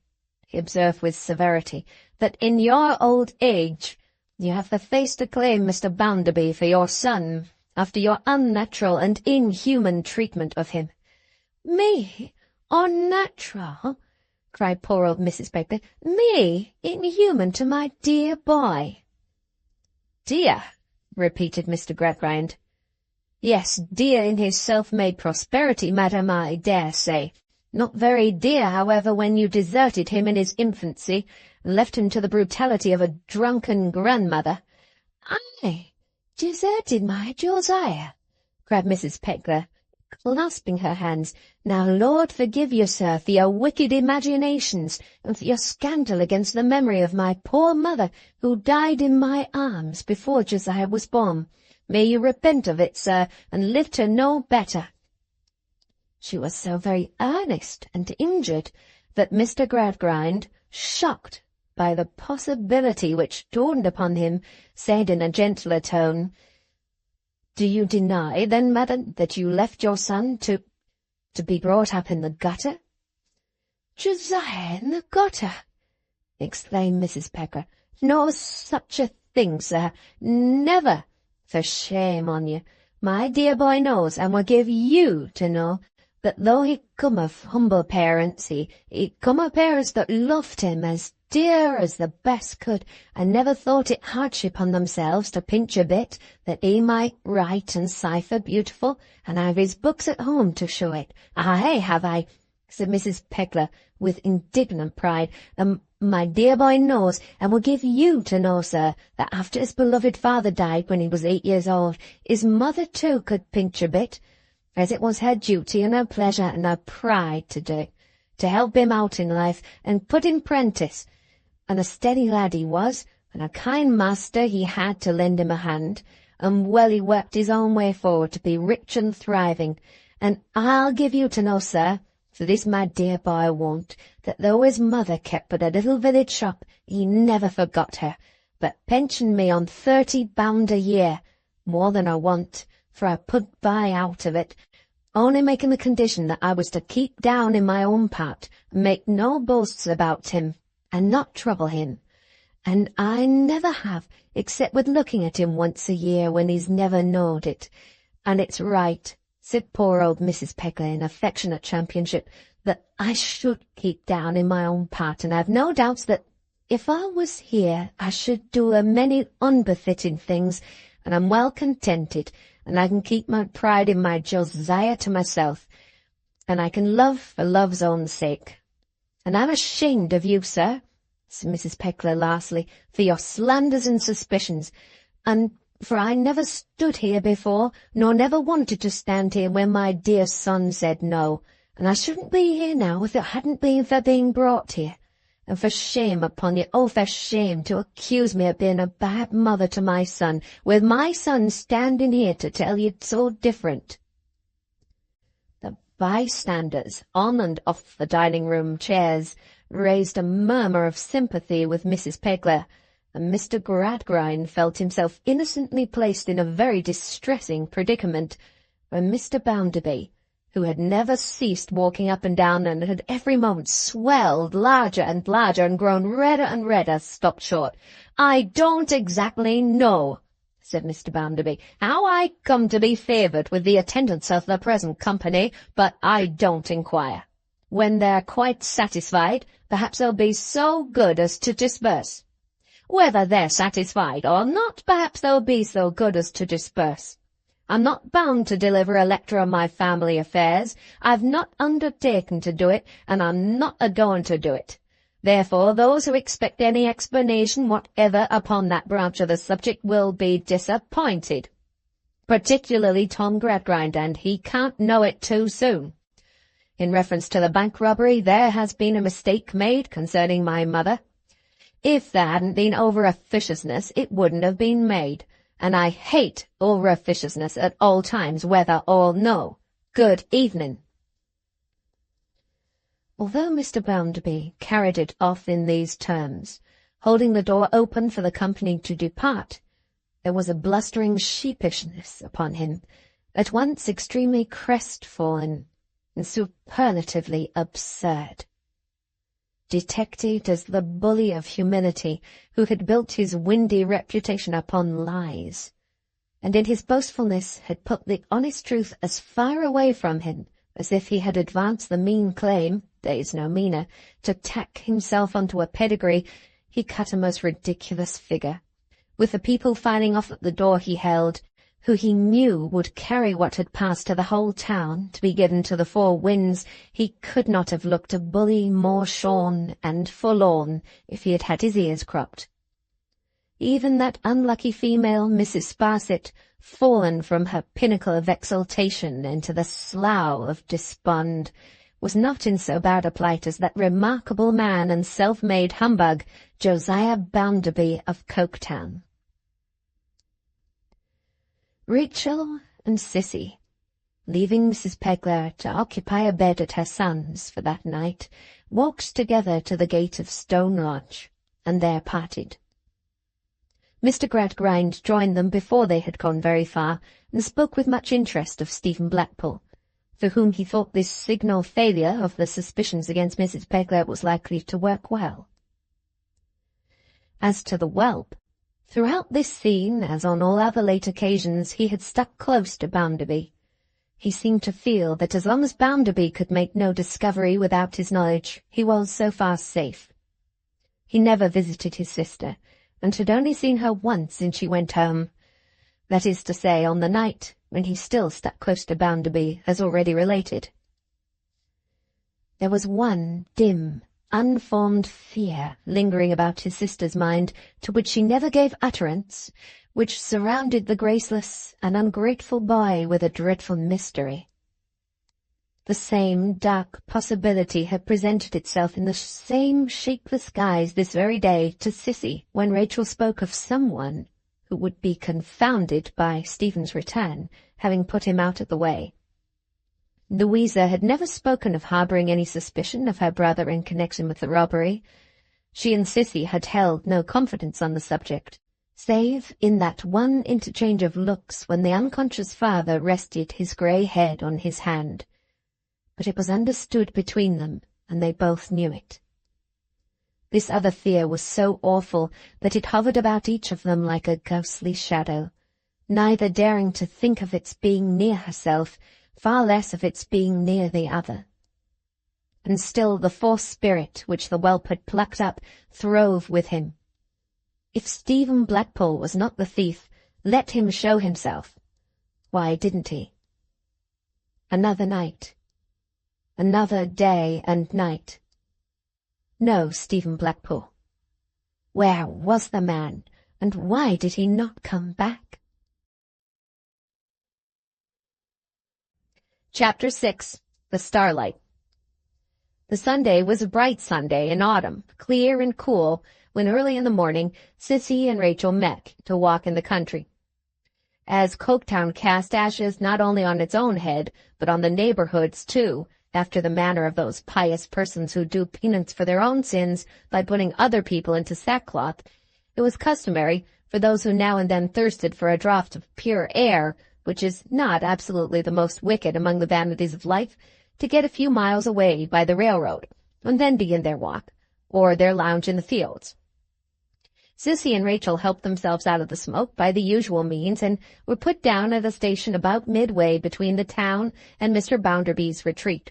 S1: he observed with severity, "that in your old age you have the face to claim Mr. Bounderby for your son, after your unnatural and inhuman treatment of him." "Me? Unnatural?" cried poor old Mrs. Pegler. "Me? Inhuman to my dear boy?" "Dear?" repeated Mr. Gradgrind. "Yes, dear in his self-made prosperity, madam, I dare say. Not very dear, however, when you deserted him in his infancy, and left him to the brutality of a drunken grandmother." "I deserted my Josiah?" cried Mrs. Pegler, clasping her hands. "Now, Lord forgive you, sir, for your wicked imaginations, and for your scandal against the memory of my poor mother, who died in my arms before Josiah was born. May you repent of it, sir, and live to know better." She was so very earnest and injured that Mr. Gradgrind, shocked by the possibility which dawned upon him, said in a gentler tone, "Do you deny, then, madam, that you left your son to be brought up in the gutter?" "Josiah in the gutter!" exclaimed Mrs. Pegler. "No such a thing, sir. Never. For shame on you. My dear boy knows, and will give you to know, that though he come of humble parents, he come of parents that loved him as dear as the best could, and never thought it hardship on themselves to pinch a bit, that he might write and cipher beautiful, and I've his books at home to show it. Aye, have I," said Mrs. Pegler, with indignant pride, "and my dear boy knows, and will give you to know, sir, that after his beloved father died when he was 8 years old, his mother too could pinch a bit, as it was her duty and her pleasure and her pride to do, to help him out in life and put him prentice. And a steady lad he was, and a kind master he had to lend him a hand, and well he worked his own way forward to be rich and thriving. And I'll give you to know, sir, for this my dear boy won't, that though his mother kept but a little village shop, he never forgot her, but pensioned me on £30 a year, more than I want, for I put by out of it, only making the condition that I was to keep down in my own part, and make no boasts about him, and not trouble him. And I never have, except with looking at him once a year when he's never knowed it. And it's right," said poor old Mrs. Pegler in affectionate championship, "that I should keep down in my own part, and I've no doubts that if I was here I should do a many unbefitting things, and I'm well contented, and I can keep my pride in my Josiah to myself, and I can love for love's own sake. And I'm ashamed of you, sir," said Mrs. Pegler lastly, "for your slanders and suspicions, and for I never stood here before, nor never wanted to stand here when my dear son said no, and I shouldn't be here now if it hadn't been for being brought here. And for shame upon you, oh, for shame to accuse me of being a bad mother to my son, with my son standing here to tell you so different." The bystanders, on and off the dining-room chairs, raised a murmur of sympathy with Mrs. Pegler, and Mr. Gradgrind felt himself innocently placed in a very distressing predicament, when Mr. Bounderby, who had never ceased walking up and down and had every moment swelled larger and larger and grown redder and redder, stopped short. "I don't exactly know," said Mr. Bounderby, "how I come to be favoured with the attendance of the present company, but I don't inquire. When they're quite satisfied, perhaps they'll be so good as to disperse. Whether they're satisfied or not, perhaps they'll be so good as to disperse. I'm not bound to deliver a lecture on my family affairs. I've not undertaken to do it, and I'm not a-going to do it. Therefore, those who expect any explanation whatever upon that branch of the subject will be disappointed. Particularly Tom Gradgrind, and he can't know it too soon. In reference to the bank robbery, there has been a mistake made concerning my mother. If there hadn't been over-officiousness, it wouldn't have been made, and I hate over-officiousness at all times, whether or no. Good evening." Although Mr. Bounderby carried it off in these terms, holding the door open for the company to depart, there was a blustering sheepishness upon him, at once extremely crestfallen and superlatively absurd. Detected as the bully of humility, who had built his windy reputation upon lies, and in his boastfulness had put the honest truth as far away from him as if he had advanced the mean claim, days no meaner, to tack himself onto a pedigree, he cut a most ridiculous figure. With the people filing off at the door he held, who he knew would carry what had passed to the whole town, to be given to the four winds, he could not have looked a bully more shorn and forlorn if he had had his ears cropped. Even that unlucky female, Mrs. Sparsit, fallen from her pinnacle of exaltation into the slough of despond, was not in so bad a plight as that remarkable man and self-made humbug, Josiah Bounderby of Coketown. Rachel and Sissy, leaving Mrs. Pegler to occupy a bed at her son's for that night, walked together to the gate of Stone Lodge, and there parted. Mr. Gradgrind joined them before they had gone very far, and spoke with much interest of Stephen Blackpool, for whom he thought this signal failure of the suspicions against Mrs. Pegler was likely to work well. As to the whelp, throughout this scene, as on all other late occasions, he had stuck close to Bounderby. He seemed to feel that as long as Bounderby could make no discovery without his knowledge, he was so far safe. He never visited his sister, and had only seen her once since she went home, that is to say, on the night when he still stuck close to Bounderby, as already related. There was one dim, unformed fear lingering about his sister's mind, to which she never gave utterance, which surrounded the graceless and ungrateful boy with a dreadful mystery. The same dark possibility had presented itself in the same shapeless guise this very day to Sissy, when Rachel spoke of someone who would be confounded by Stephen's return, having put him out of the way. Louisa had never spoken of harbouring any suspicion of her brother in connection with the robbery. She and Sissy had held no confidence on the subject, save in that one interchange of looks when the unconscious father rested his grey head on his hand. But it was understood between them, and they both knew it. This other fear was so awful that it hovered about each of them like a ghostly shadow, neither daring to think of its being near herself, far less of its being near the other. And still the force spirit which the whelp had plucked up throve with him. If Stephen Blackpool was not the thief, let him show himself. Why didn't he? Another night. Another day and night. No Stephen Blackpool. Where was the man, and why did he not come back? Chapter 6. The Starlight. The Sunday was a bright Sunday in autumn, clear and cool, when early in the morning Sissy and Rachel met to walk in the country. As Coketown cast ashes not only on its own head, but on the neighbourhood's too, after the manner of those pious persons who do penance for their own sins by putting other people into sackcloth, it was customary for those who now and then thirsted for a draught of pure air which is not absolutely the most wicked among the vanities of life, to get a few miles away by the railroad, and then begin their walk, or their lounge in the fields. Sissy and Rachel helped themselves out of the smoke by the usual means, and were put down at a station about midway between the town and Mr. Bounderby's retreat.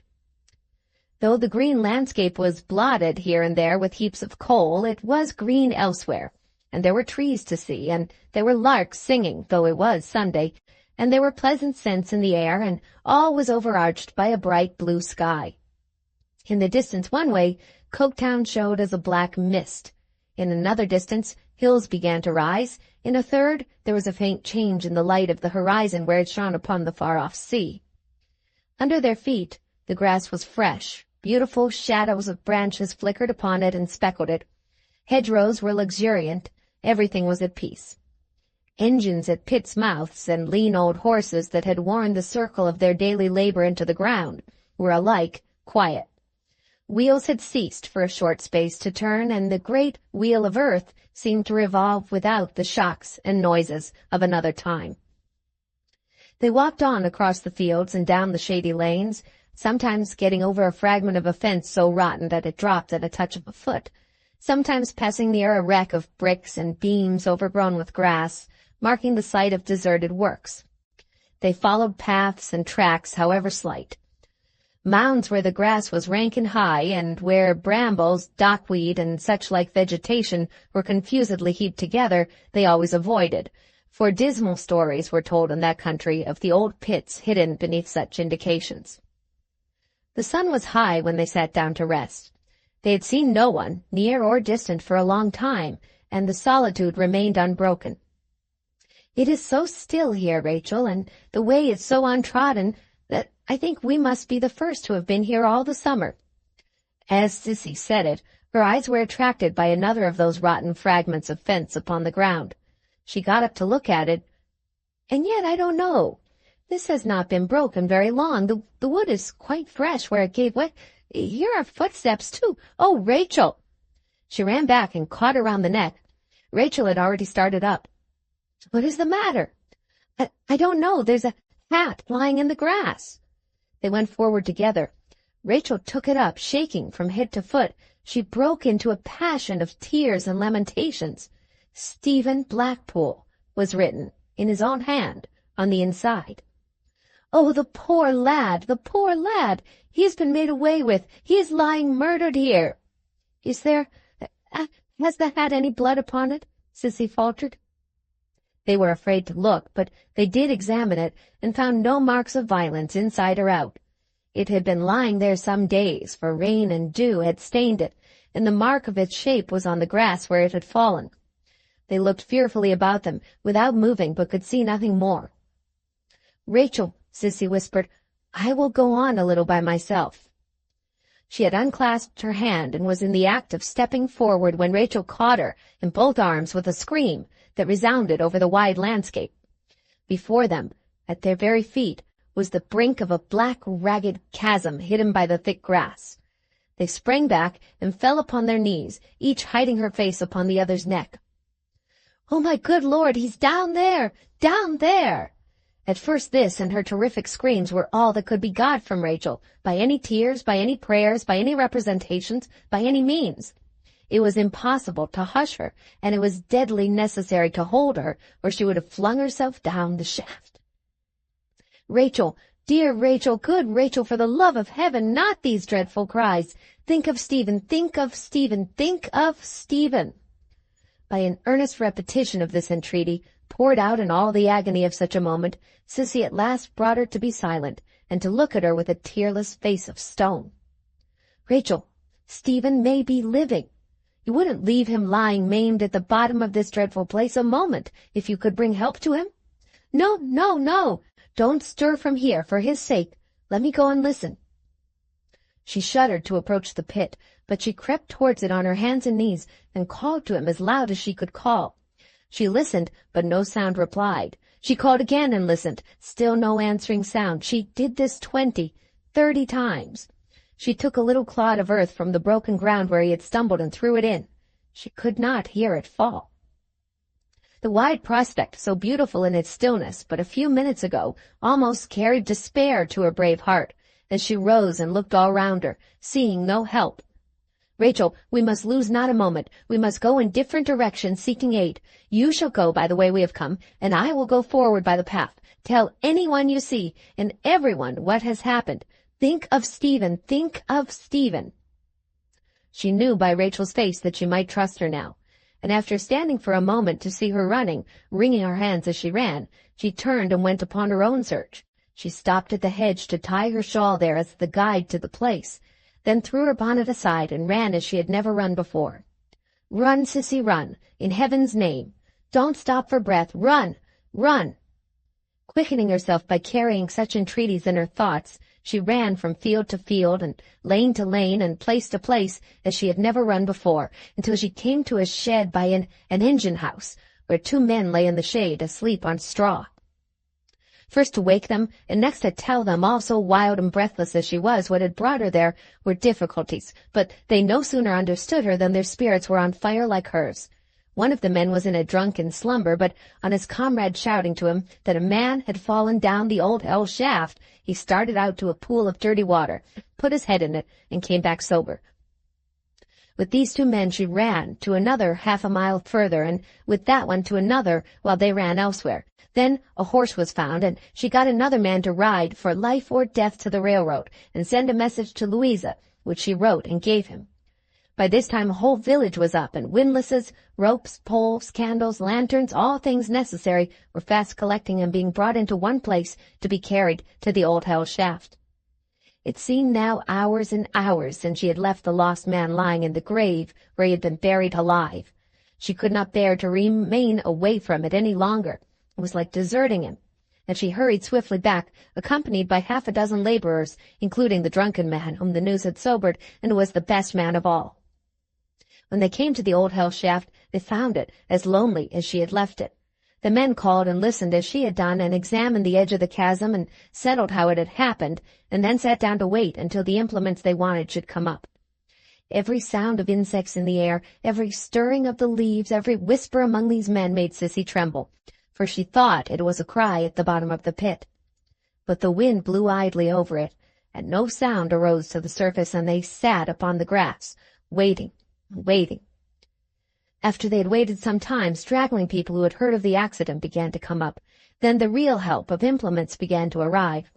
S1: Though the green landscape was blotted here and there with heaps of coal, it was green elsewhere, and there were trees to see, and there were larks singing, though it was Sunday, and there were pleasant scents in the air, and all was overarched by a bright blue sky. In the distance one way, Coketown showed as a black mist. In another distance, hills began to rise. In a third, there was a faint change in the light of the horizon where it shone upon the far-off sea. Under their feet, the grass was fresh. Beautiful shadows of branches flickered upon it and speckled it. Hedgerows were luxuriant. Everything was at peace. Engines at pits' mouths and lean old horses that had worn the circle of their daily labor into the ground were alike quiet. Wheels had ceased for a short space to turn, and the great wheel of earth seemed to revolve without the shocks and noises of another time. They walked on across the fields and down the shady lanes, sometimes getting over a fragment of a fence so rotten that it dropped at a touch of a foot, sometimes passing near a wreck of bricks and beams overgrown with grass, marking the site of deserted works. They followed paths and tracks, however slight. Mounds where the grass was rank and high, and where brambles, dockweed, and such like vegetation were confusedly heaped together, they always avoided, for dismal stories were told in that country of the old pits hidden beneath such indications. The sun was high when they sat down to rest. They had seen no one, near or distant, for a long time, and the solitude remained unbroken. "It is so still here, Rachel, and the way is so untrodden, that I think we must be the first to have been here all the summer." As Sissy said it, her eyes were attracted by another of those rotten fragments of fence upon the ground. She got up to look at it. "And yet I don't know. This has not been broken very long. The wood is quite fresh where it gave way. Here are footsteps, too. Oh, Rachel!" She ran back and caught her round the neck. Rachel had already started up. "What is the matter?" I don't know. There's a hat lying in the grass." They went forward together. Rachel took it up, shaking from head to foot. She broke into a passion of tears and lamentations. "Stephen Blackpool" was written, in his own hand, on the inside. "Oh, the poor lad, the poor lad! He has been made away with. He is lying murdered here." "Is there... has the hat any blood upon it?" Sissy faltered. They were afraid to look, but they did examine it, and found no marks of violence inside or out. It had been lying there some days, for rain and dew had stained it, and the mark of its shape was on the grass where it had fallen. They looked fearfully about them, without moving, but could see nothing more. "Rachel," Sissy whispered, "I will go on a little by myself." She had unclasped her hand and was in the act of stepping forward when Rachel caught her in both arms with a scream that resounded over the wide landscape. Before them, at their very feet, was the brink of a black, ragged chasm hidden by the thick grass. They sprang back and fell upon their knees, each hiding her face upon the other's neck. "Oh, my good Lord, he's down there! Down there!" At first this and her terrific screams were all that could be got from Rachel, by any tears, by any prayers, by any representations, by any means. It was impossible to hush her, and it was deadly necessary to hold her, or she would have flung herself down the shaft. "Rachel, dear Rachel, good Rachel, for the love of heaven, not these dreadful cries. Think of Stephen, think of Stephen, think of Stephen." By an earnest repetition of this entreaty, poured out in all the agony of such a moment, Sissy at last brought her to be silent, and to look at her with a tearless face of stone. "Rachel, Stephen may be living. You wouldn't leave him lying maimed at the bottom of this dreadful place a moment, if you could bring help to him? No, no, no! Don't stir from here, for his sake. Let me go and listen." She shuddered to approach the pit, but she crept towards it on her hands and knees, and called to him as loud as she could call. She listened, but no sound replied. She called again and listened, still no answering sound. She did this 20, 30 times. She took a little clod of earth from the broken ground where he had stumbled and threw it in. She could not hear it fall. The wide prospect, so beautiful in its stillness but a few minutes ago, almost carried despair to her brave heart, as she rose and looked all round her, seeing no help. "Rachel, we must lose not a moment. We must go in different directions seeking aid. You shall go by the way we have come, and I will go forward by the path. Tell anyone you see, and everyone, what has happened. Think of Stephen, think of Stephen." She knew by Rachel's face that she might trust her now, and after standing for a moment to see her running, wringing her hands as she ran, she turned and went upon her own search. She stopped at the hedge to tie her shawl there as the guide to the place, then threw her bonnet aside and ran as she had never run before. "Run, Sissy, run, in heaven's name. Don't stop for breath. Run, run." Quickening herself by carrying such entreaties in her thoughts, she ran from field to field and lane to lane and place to place as she had never run before, until she came to a shed by an engine house, where 2 men lay in the shade, asleep on straw. First to wake them, and next to tell them, all so wild and breathless as she was, what had brought her there were difficulties, but they no sooner understood her than their spirits were on fire like hers. One of the men was in a drunken slumber, but on his comrade shouting to him that a man had fallen down the old hell shaft, he started out to a pool of dirty water, put his head in it, and came back sober. With these 2 men she ran to another half a mile further, and with that one to another, while they ran elsewhere. Then a horse was found, and she got another man to ride for life or death to the railroad, and send a message to Louisa, which she wrote and gave him. By this time a whole village was up, and windlasses, ropes, poles, candles, lanterns, all things necessary, were fast collecting and being brought into one place to be carried to the old hell shaft. It seemed now hours and hours since she had left the lost man lying in the grave where he had been buried alive. She could not bear to remain away from it any longer. It was like deserting him, and she hurried swiftly back, accompanied by half a dozen laborers, including the drunken man whom the news had sobered, and who was the best man of all. When they came to the old hell shaft, they found it as lonely as she had left it. The men called and listened as she had done, and examined the edge of the chasm and settled how it had happened, and then sat down to wait until the implements they wanted should come up. Every sound of insects in the air, every stirring of the leaves, every whisper among these men made Sissy tremble, for she thought it was a cry at the bottom of the pit. But the wind blew idly over it, and no sound arose to the surface, and they sat upon the grass, waiting, waiting. After they had waited some time, straggling people who had heard of the accident began to come up. Then the real help of implements began to arrive.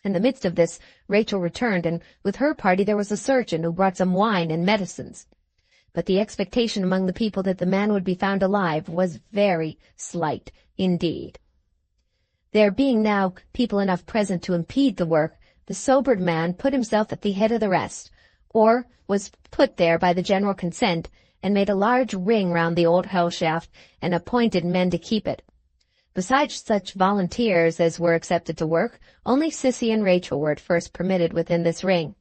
S1: In the midst of this, Rachel returned, and with her party there was a surgeon who brought some wine and medicines. But the expectation among the people that the man would be found alive was very slight indeed. There being now people enough present to impede the work, the sobered man put himself at the head of the rest, or was put there by the general consent, and made a large ring round the old hell shaft, and appointed men to keep it. Besides such volunteers as were accepted to work, only Sissy and Rachel were at first permitted within this ring.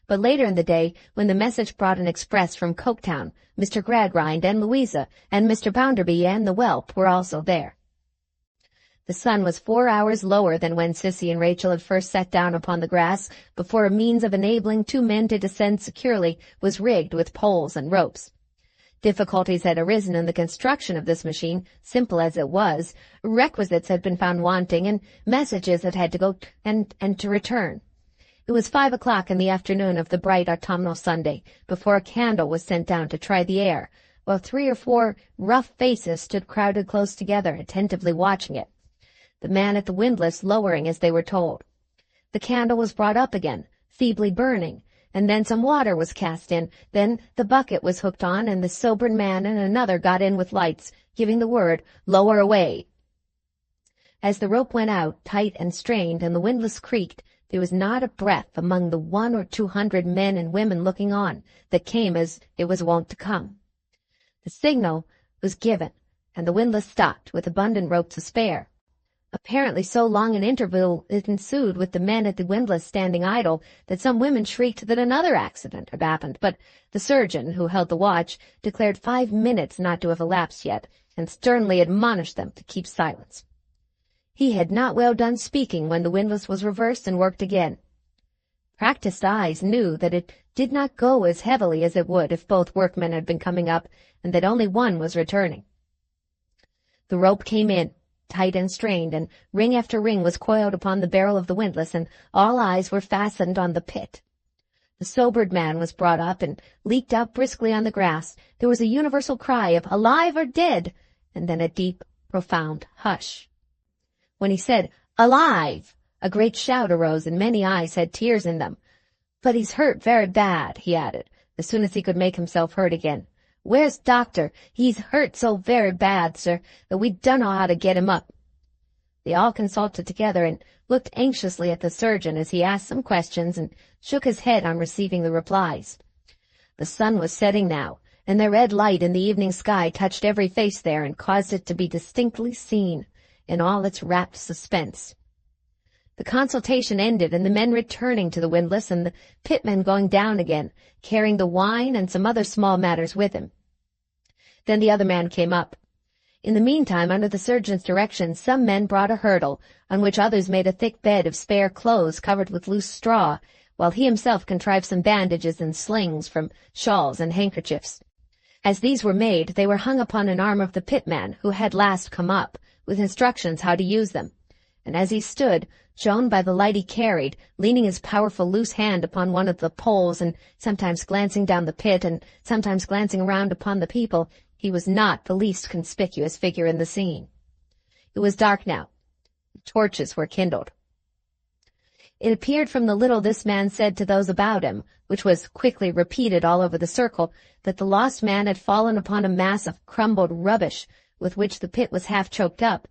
S1: But later in the day, when the message brought an express from Coketown, Mr. Gradgrind and Louisa and Mr. Bounderby and the whelp were also there. The sun was 4 hours lower than when Sissy and Rachel had first sat down upon the grass, before a means of enabling 2 men to descend securely was rigged with poles and ropes. Difficulties had arisen in the construction of this machine, simple as it was. Requisites had been found wanting, and messages that had to go and to return. It was 5 o'clock in the afternoon of the bright autumnal Sunday, before a candle was sent down to try the air, while 3 or 4 rough faces stood crowded close together, attentively watching it, the man at the windlass lowering as they were told. The candle was brought up again, feebly burning, and then some water was cast in. Then the bucket was hooked on, and the sobered man and another got in with lights, giving the word, "Lower away." As the rope went out, tight and strained, and the windlass creaked, there was not a breath among the 100 or 200 men and women looking on, that came as it was wont to come. The signal was given, and the windlass stopped, with abundant rope to spare. Apparently so long an interval ensued with the men at the windlass standing idle that some women shrieked that another accident had happened, but the surgeon, who held the watch, declared 5 minutes not to have elapsed yet, and sternly admonished them to keep silence. He had not well done speaking when the windlass was reversed and worked again. Practiced eyes knew that it did not go as heavily as it would if both workmen had been coming up, and that only one was returning. The rope came in, tight and strained, and ring after ring was coiled upon the barrel of the windlass, and all eyes were fastened on the pit. The sobered man was brought up and leaped out briskly on the grass. There was a universal cry of "Alive or dead!" and then a deep, profound hush. When he said, "Alive!" a great shout arose, and many eyes had tears in them. "But he's hurt very bad," he added, as soon as he could make himself heard again. "Where's doctor? He's hurt so very bad, sir, that we dunno how to get him up." They all consulted together and looked anxiously at the surgeon as he asked some questions and shook his head on receiving the replies. The sun was setting now, and the red light in the evening sky touched every face there and caused it to be distinctly seen in all its rapt suspense. The consultation ended, and the men returning to the windlass, and the pitman going down again, carrying the wine and some other small matters with him. Then the other man came up. In the meantime, under the surgeon's directions, some men brought a hurdle, on which others made a thick bed of spare clothes covered with loose straw, while he himself contrived some bandages and slings from shawls and handkerchiefs. As these were made, they were hung upon an arm of the pitman, who had last come up, with instructions how to use them. And as he stood, shown by the light he carried, leaning his powerful loose hand upon one of the poles, and sometimes glancing down the pit, and sometimes glancing around upon the people, he was not the least conspicuous figure in the scene. It was dark now. Torches were kindled. It appeared from the little this man said to those about him, which was quickly repeated all over the circle, that the lost man had fallen upon a mass of crumbled rubbish with which the pit was half choked up,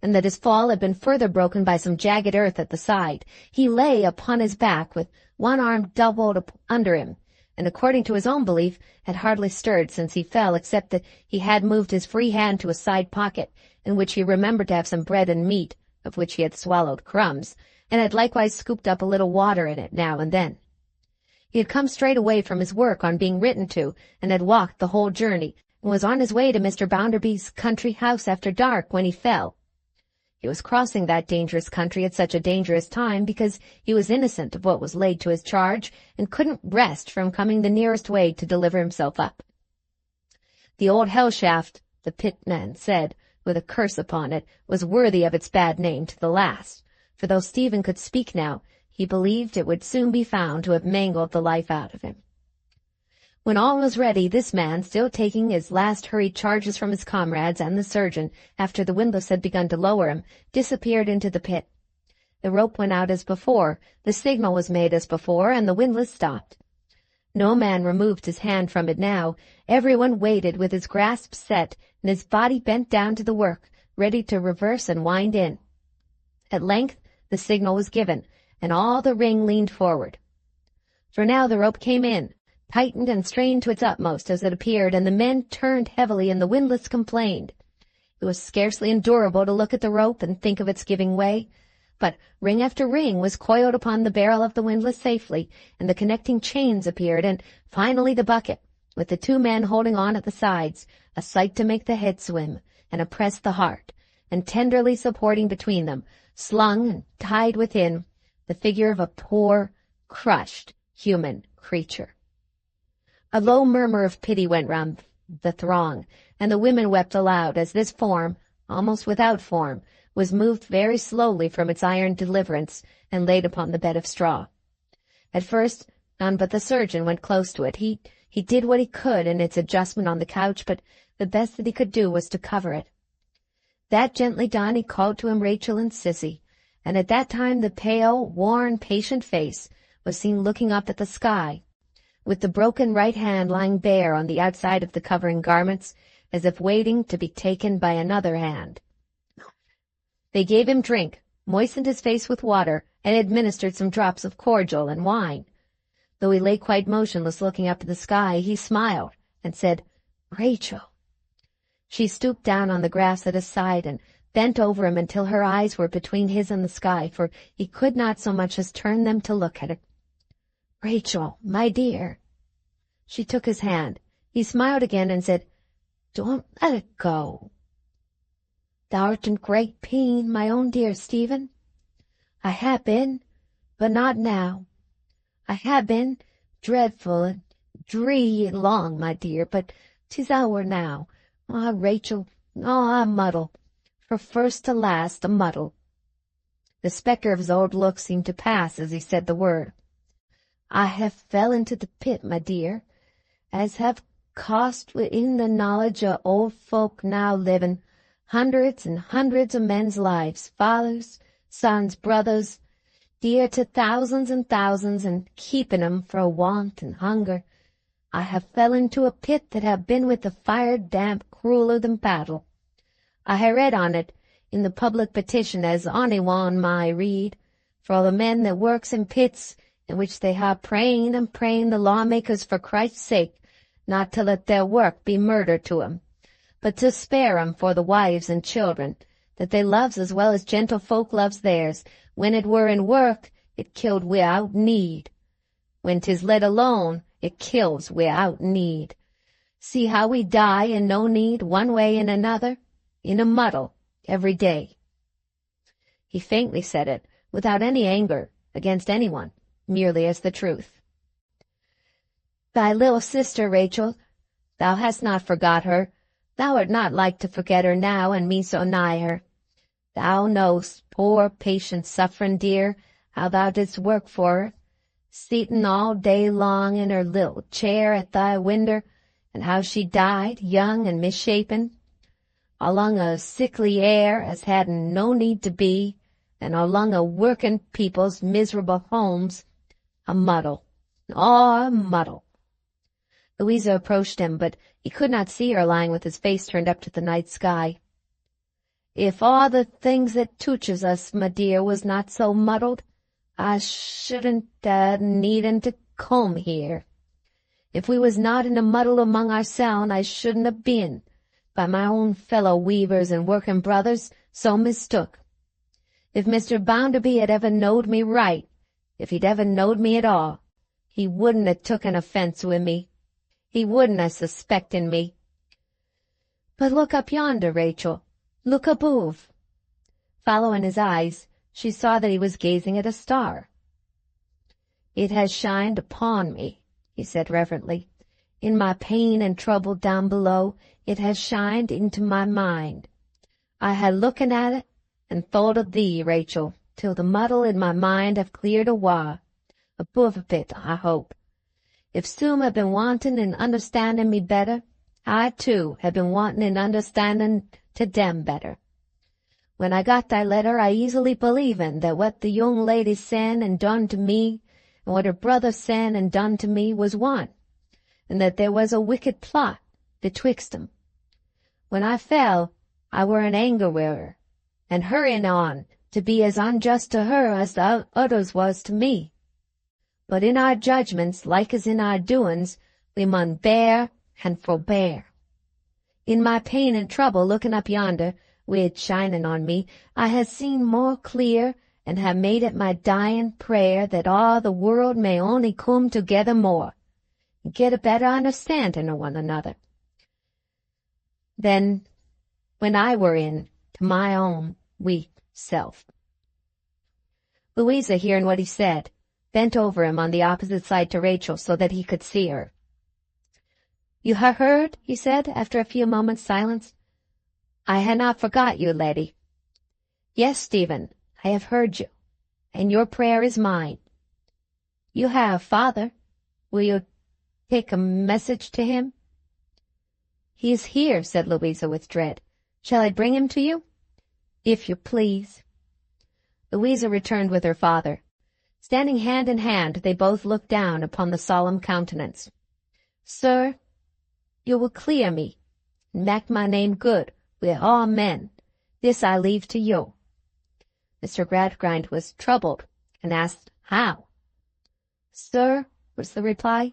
S1: and that his fall had been further broken by some jagged earth at the side. He lay upon his back with one arm doubled up under him, and according to his own belief, had hardly stirred since he fell, except that he had moved his free hand to a side pocket, in which he remembered to have some bread and meat, of which he had swallowed crumbs, and had likewise scooped up a little water in it now and then. He had come straight away from his work on being written to, and had walked the whole journey, and was on his way to Mr. Bounderby's country house after dark when he fell. He was crossing that dangerous country at such a dangerous time because he was innocent of what was laid to his charge, and couldn't rest from coming the nearest way to deliver himself up. The old hell-shaft, the pitman said, with a curse upon it, was worthy of its bad name to the last, for though Stephen could speak now, he believed it would soon be found to have mangled the life out of him. When all was ready, this man, still taking his last hurried charges from his comrades and the surgeon, after the windlass had begun to lower him, disappeared into the pit. The rope went out as before, the signal was made as before, and the windlass stopped. No man removed his hand from it now. Everyone waited with his grasp set and his body bent down to the work, ready to reverse and wind in. At length the signal was given, and all the ring leaned forward. For now the rope came in, tightened and strained to its utmost as it appeared, and the men turned heavily, and the windlass complained. It was scarcely endurable to look at the rope and think of its giving way, but ring after ring was coiled upon the barrel of the windlass safely, and the connecting chains appeared, and finally the bucket, with the two men holding on at the sides, a sight to make the head swim and oppress the heart, and tenderly supporting between them, slung and tied within, the figure of a poor, crushed human creature. A low murmur of pity went round the throng, and the women wept aloud as this form, almost without form, was moved very slowly from its iron deliverance and laid upon the bed of straw. At first, none but the surgeon went close to it. He did what he could in its adjustment on the couch, but the best that he could do was to cover it. That gently done, he called to him Rachel and Sissy, and at that time the pale, worn, patient face was seen looking up at the sky, with the broken right hand lying bare on the outside of the covering garments, as if waiting to be taken by another hand. They gave him drink, moistened his face with water, and administered some drops of cordial and wine. Though he lay quite motionless looking up at the sky, he smiled and said, "Rachel." She stooped down on the grass at his side and bent over him until her eyes were between his and the sky, for he could not so much as turn them to look at her. "Rachel, my dear." She took his hand. He smiled again and said, "Don't let it go." "Thou'rt in great pain, my own dear Stephen." "I ha' been, but not now. I ha' been dreadful and dree long, my dear, but 'tis o'er now. Ah, Rachel, Oh, a muddle. From first to last, a muddle. The spectre of his old look seemed to pass as he said the word. I have fell into the pit, my dear, as have cost within the knowledge of old folk now living hundreds and hundreds of men's lives, fathers, sons, brothers, dear to thousands and thousands, and keeping 'em for want and hunger. I have fell into a pit that have been with the fire damp crueller than battle. I ha' read on it in the public petition as ony one may read, for all the men that works in pits, in which they ha' praying and praying the lawmakers for Christ's sake not to let their work be murder to 'em, but to spare 'em for the wives and children, that they loves as well as gentle folk loves theirs. When it were in work, it killed without need. When 'tis let alone, it kills without need. See how we die in no need, one way and another, in a muddle, every day. He faintly said it, without any anger against anyone, merely as the truth. Thy little sister, Rachel, thou hast not forgot her. Thou art not like to forget her now, and me so nigh her. Thou know'st, poor, patient, suffering dear, how thou didst work for her, sitting all day long in her little chair at thy winder, and how she died, young and misshapen, along a sickly air as hadn't no need to be, and along a working people's miserable homes, a muddle, a muddle. Louisa approached him, but he could not see her lying with his face turned up to the night sky. If all the things that touches us, my dear, was not so muddled, I shouldn't needin' to come here. If we was not in a muddle among ourselves, I shouldn't have been, by my own fellow weavers and working brothers, so mistook. If Mr. Bounderby had ever knowed me right, if he'd ever knowed me at all, he wouldn't have took an offence with me. He wouldn't have suspected me. But look up yonder, Rachel. Look above. Following his eyes, she saw that he was gazing at a star. It has shined upon me, he said reverently. In my pain and trouble down below, it has shined into my mind. I had looking at it and thought of thee, Rachel, till the muddle in my mind have cleared awa, above a bit, I hope. If some have been wanting in understanding me better, I, too, have been wanting in understanding to them better. When I got thy letter, I easily believin' that what the young lady sen and done to me, and what her brother sen and done to me, was one, and that there was a wicked plot betwixt 'em. When I fell, I were in anger wi' her, and hurrying on to be as unjust to her as the others was to me. But in our judgments, like as in our doings, we mun bear and forbear. In my pain and trouble, looking up yonder, with shining on me, I have seen more clear, and have made it my dying prayer that all the world may only come together more, and get a better understanding of one another. Then, when I were in to my own weak self. Louisa, hearing what he said, bent over him on the opposite side to Rachel so that he could see her. You ha' heard? He said, after a few moments' silence. I ha' not forgot you, laddie. Yes, Stephen, I have heard you, and your prayer is mine. You have father. Will you take a message to him? He is here, said Louisa with dread. Shall I bring him to you? If you please. Louisa returned with her father. Standing hand in hand, they both looked down upon the solemn countenance. Sir, you will clear me, and make my name good with all men. This I leave to you. Mr. Gradgrind was troubled, and asked how. Sir, was the reply,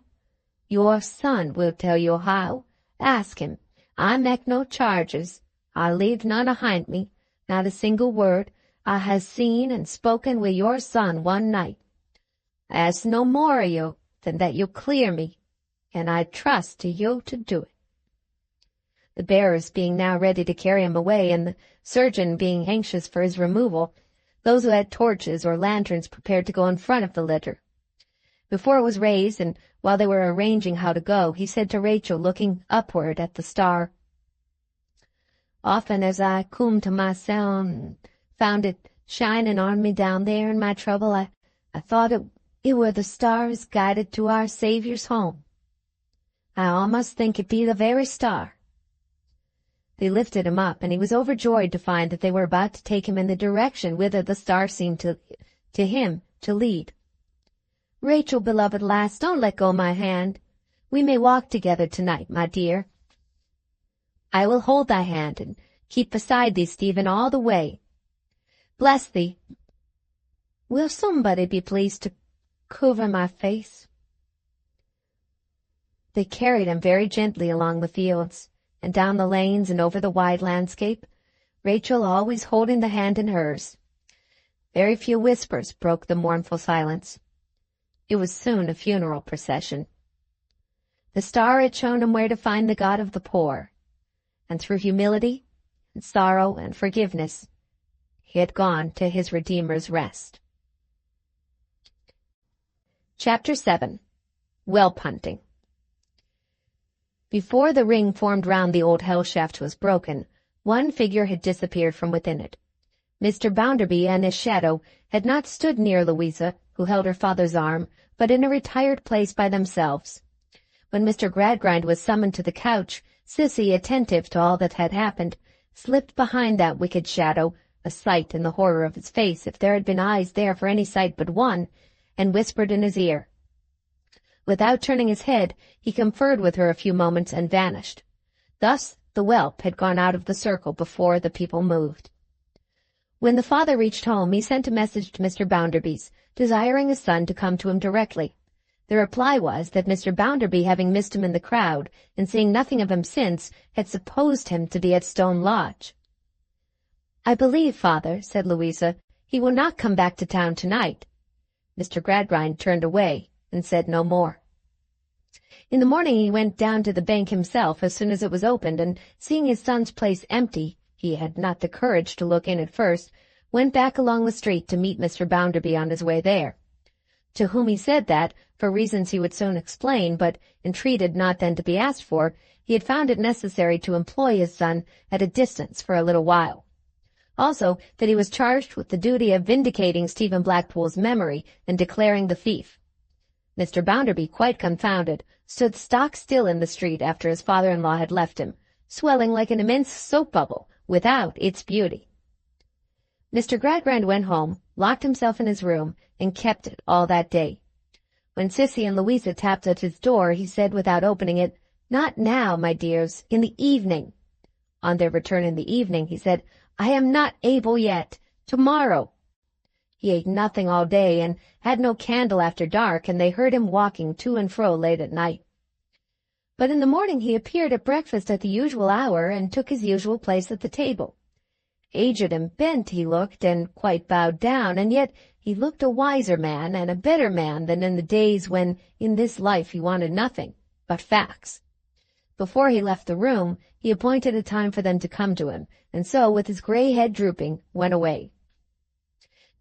S1: your son will tell you how. Ask him. I make no charges. I leave none ahind me, not a single word. I have seen and spoken with your son one night. I ask no more of you than that you clear me, and I trust to you to do it. The bearers being now ready to carry him away, and the surgeon being anxious for his removal, those who had torches or lanterns prepared to go in front of the litter. Before it was raised, and while they were arranging how to go, he said to Rachel, looking upward at the star, Often as I come to my cell and found it shining on me down there in my trouble, I thought it were the stars guided to our Saviour's home. I almost think it be the very star." They lifted him up, and he was overjoyed to find that they were about to take him in the direction whither the star seemed to him to lead. "Rachel, beloved lass, don't let go my hand. We may walk together tonight, my dear. I will hold thy hand and keep beside thee, Stephen, all the way. Bless thee. Will somebody be pleased to cover my face?" They carried him very gently along the fields, and down the lanes and over the wide landscape, Rachel always holding the hand in hers. Very few whispers broke the mournful silence. It was soon a funeral procession. The star had shown him where to find the God of the poor, and through humility and sorrow and forgiveness, he had gone to his Redeemer's rest. Chapter 7. Whelp Hunting. Before the ring formed round the old hell-shaft was broken, one figure had disappeared from within it. Mr. Bounderby and his shadow had not stood near Louisa, who held her father's arm, but in a retired place by themselves. When Mr. Gradgrind was summoned to the couch, Sissy, attentive to all that had happened, slipped behind that wicked shadow, a sight in the horror of his face if there had been eyes there for any sight but one, and whispered in his ear. Without turning his head, he conferred with her a few moments and vanished. Thus the whelp had gone out of the circle before the people moved. When the father reached home, he sent a message to Mr. Bounderby's, desiring his son to come to him directly. The reply was that Mr. Bounderby, having missed him in the crowd, and seeing nothing of him since, had supposed him to be at Stone Lodge. "I believe, father," said Louisa, "he will not come back to town tonight." Mr. Gradgrind turned away and said no more. In the morning he went down to the bank himself as soon as it was opened, and seeing his son's place empty, he had not the courage to look in at first, went back along the street to meet Mr. Bounderby on his way there, to whom he said that, for reasons he would soon explain, but entreated not then to be asked for, he had found it necessary to employ his son at a distance for a little while. Also, that he was charged with the duty of vindicating Stephen Blackpool's memory and declaring the thief. Mr. Bounderby, quite confounded, stood stock-still in the street after his father-in-law had left him, swelling like an immense soap-bubble, without its beauty. Mr. Gradgrind went home, locked himself in his room, and kept it all that day. When Sissy and Louisa tapped at his door, he said without opening it, "Not now, my dears, in the evening." On their return in the evening, he said, "I am not able yet. Tomorrow." He ate nothing all day, and had no candle after dark, and they heard him walking to and fro late at night. But in the morning he appeared at breakfast at the usual hour, and took his usual place at the table. Aged and bent he looked, and quite bowed down, and yet he looked a wiser man and a better man than in the days when in this life he wanted nothing but facts. Before he left the room, he appointed a time for them to come to him, and so, with his grey head drooping, went away.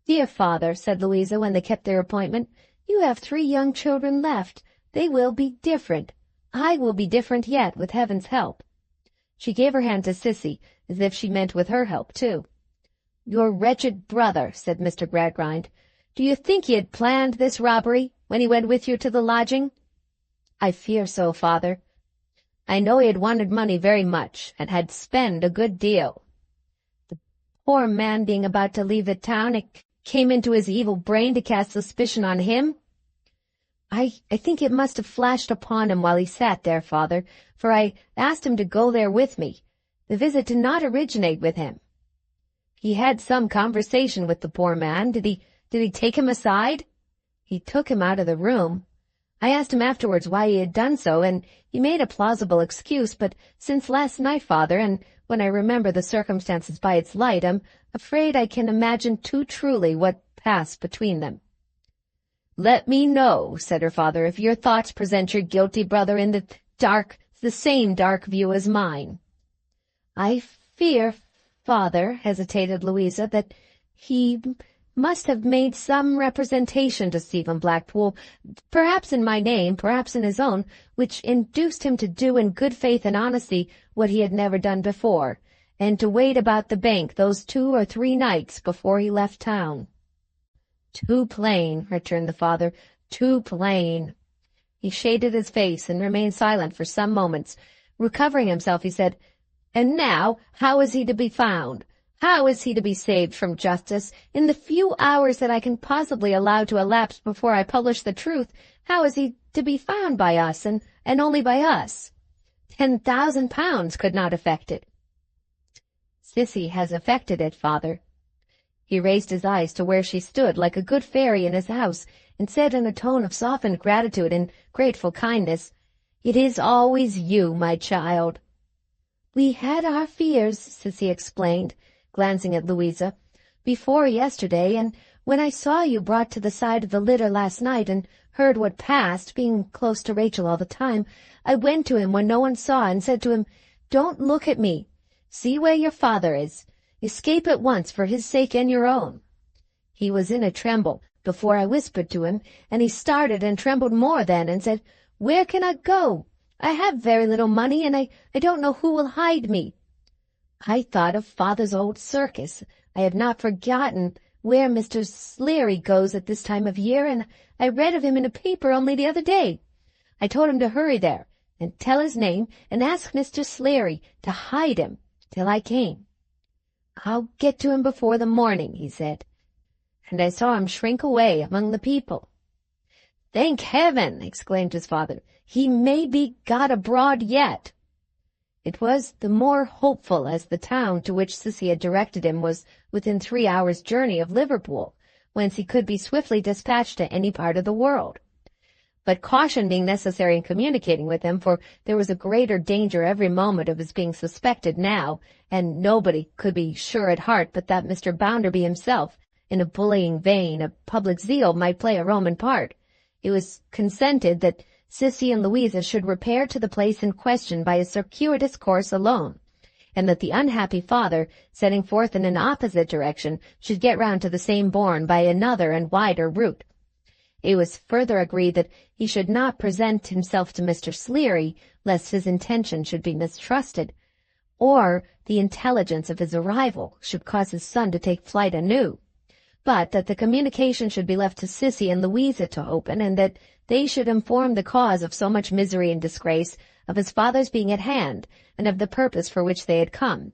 S1: "Dear father," said Louisa, when they kept their appointment, "you have 3 young children left. They will be different. I will be different yet, with heaven's help." She gave her hand to Sissy, as if she meant with her help, too. "Your wretched brother," said Mr. Gradgrind. "Do you think he had planned this robbery when he went with you to the lodging?" "I fear so, father. I know he had wanted money very much, and had spent a good deal. The poor man being about to leave the town, it came into his evil brain to cast suspicion on him. I think it must have flashed upon him while he sat there, father, for I asked him to go there with me. The visit did not originate with him. He had some conversation with the poor man. Did he take him aside?" "He took him out of the room. I asked him afterwards why he had done so, and he made a plausible excuse, but since last night, father, and when I remember the circumstances by its light, I'm afraid I can imagine too truly what passed between them." "Let me know," said her father, "if your thoughts present your guilty brother in the same dark view as mine." "I fear, father," hesitated Louisa, "that he must have made some representation to Stephen Blackpool, perhaps in my name, perhaps in his own, which induced him to do in good faith and honesty what he had never done before, and to wait about the bank those 2 or 3 nights before he left town." "Too plain," returned the father, "too plain." He shaded his face and remained silent for some moments. Recovering himself, he said, "And now, how is he to be found? How is he to be saved from justice? In the few hours that I can possibly allow to elapse before I publish the truth, how is he to be found by us, and only by us? £10,000 could not effect it." "Sissy has effected it, father." He raised his eyes to where she stood like a good fairy in his house, and said in a tone of softened gratitude and grateful kindness, "It is always you, my child." "We had our fears," Sissy explained, glancing at Louisa, "before yesterday, and when I saw you brought to the side of the litter last night and heard what passed, being close to Rachel all the time, I went to him when no one saw and said to him, 'Don't look at me. See where your father is. Escape at once for his sake and your own.' He was in a tremble before I whispered to him, and he started and trembled more then, and said, 'Where can I go? I have very little money, and I don't know who will hide me.' I thought of father's old circus. I have not forgotten where Mr. Sleary goes at this time of year, and I read of him in a paper only the other day. I told him to hurry there, and tell his name, and ask Mr. Sleary to hide him till I came. 'I'll get to him before the morning,' he said, and I saw him shrink away among the people." "Thank heaven!" exclaimed his father. "He may be got abroad yet." It was the more hopeful as the town to which Sissy had directed him was within 3 hours' journey of Liverpool, whence he could be swiftly dispatched to any part of the world. But caution being necessary in communicating with him, for there was a greater danger every moment of his being suspected now, and nobody could be sure at heart but that Mr. Bounderby himself, in a bullying vein of public zeal, might play a Roman part, it was consented that Sissy and Louisa should repair to the place in question by a circuitous course alone, and that the unhappy father, setting forth in an opposite direction, should get round to the same bourne by another and wider route. It was further agreed that he should not present himself to Mr. Sleary, lest his intention should be mistrusted, or the intelligence of his arrival should cause his son to take flight anew, but that the communication should be left to Sissy and Louisa to open, and that they should inform the cause of so much misery and disgrace, of his father's being at hand, and of the purpose for which they had come.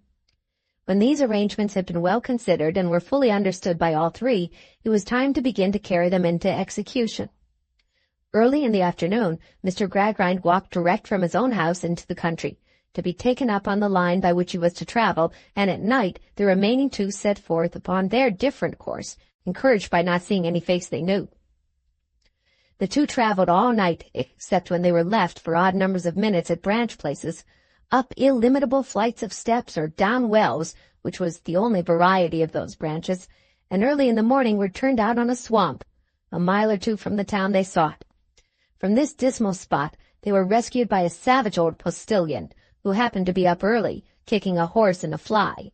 S1: When these arrangements had been well considered and were fully understood by all three, it was time to begin to carry them into execution. Early in the afternoon, Mr. Gradgrind walked direct from his own house into the country, to be taken up on the line by which he was to travel, and at night the remaining two set forth upon their different course, encouraged by not seeing any face they knew. The two travelled all night, except when they were left for odd numbers of minutes at branch places, up illimitable flights of steps or down wells, which was the only variety of those branches, and early in the morning were turned out on a swamp, a mile or two from the town they sought. From this dismal spot they were rescued by a savage old postilion, who happened to be up early, kicking a horse and a fly.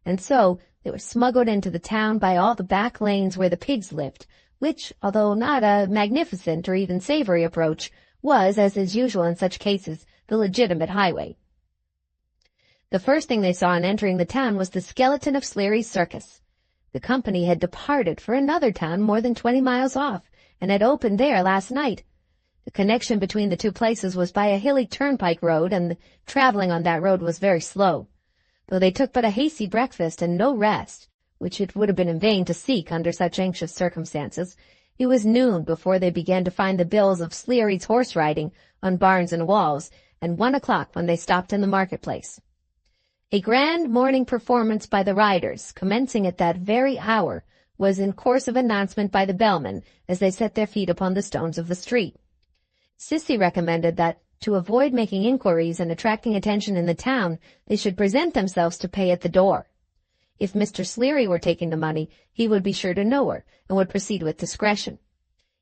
S1: And so they were smuggled into the town by all the back lanes where the pigs lived, which, although not a magnificent or even savory approach, was, as is usual in such cases, the legitimate highway. The first thing they saw on entering the town was the skeleton of Sleary's circus. The company had departed for another town more than 20 miles off, and had opened there last night. The connection between the two places was by a hilly turnpike road, and the travelling on that road was very slow. Though they took but a hasty breakfast and no rest, which it would have been in vain to seek under such anxious circumstances, it was noon before they began to find the bills of Sleary's horse riding on barns and walls, and 1 o'clock when they stopped in the marketplace. A grand morning performance by the riders, commencing at that very hour, was in course of announcement by the bellman as they set their feet upon the stones of the street. Sissy recommended that, to avoid making inquiries and attracting attention in the town, they should present themselves to pay at the door. If Mr. Sleary were taking the money, he would be sure to know her, and would proceed with discretion.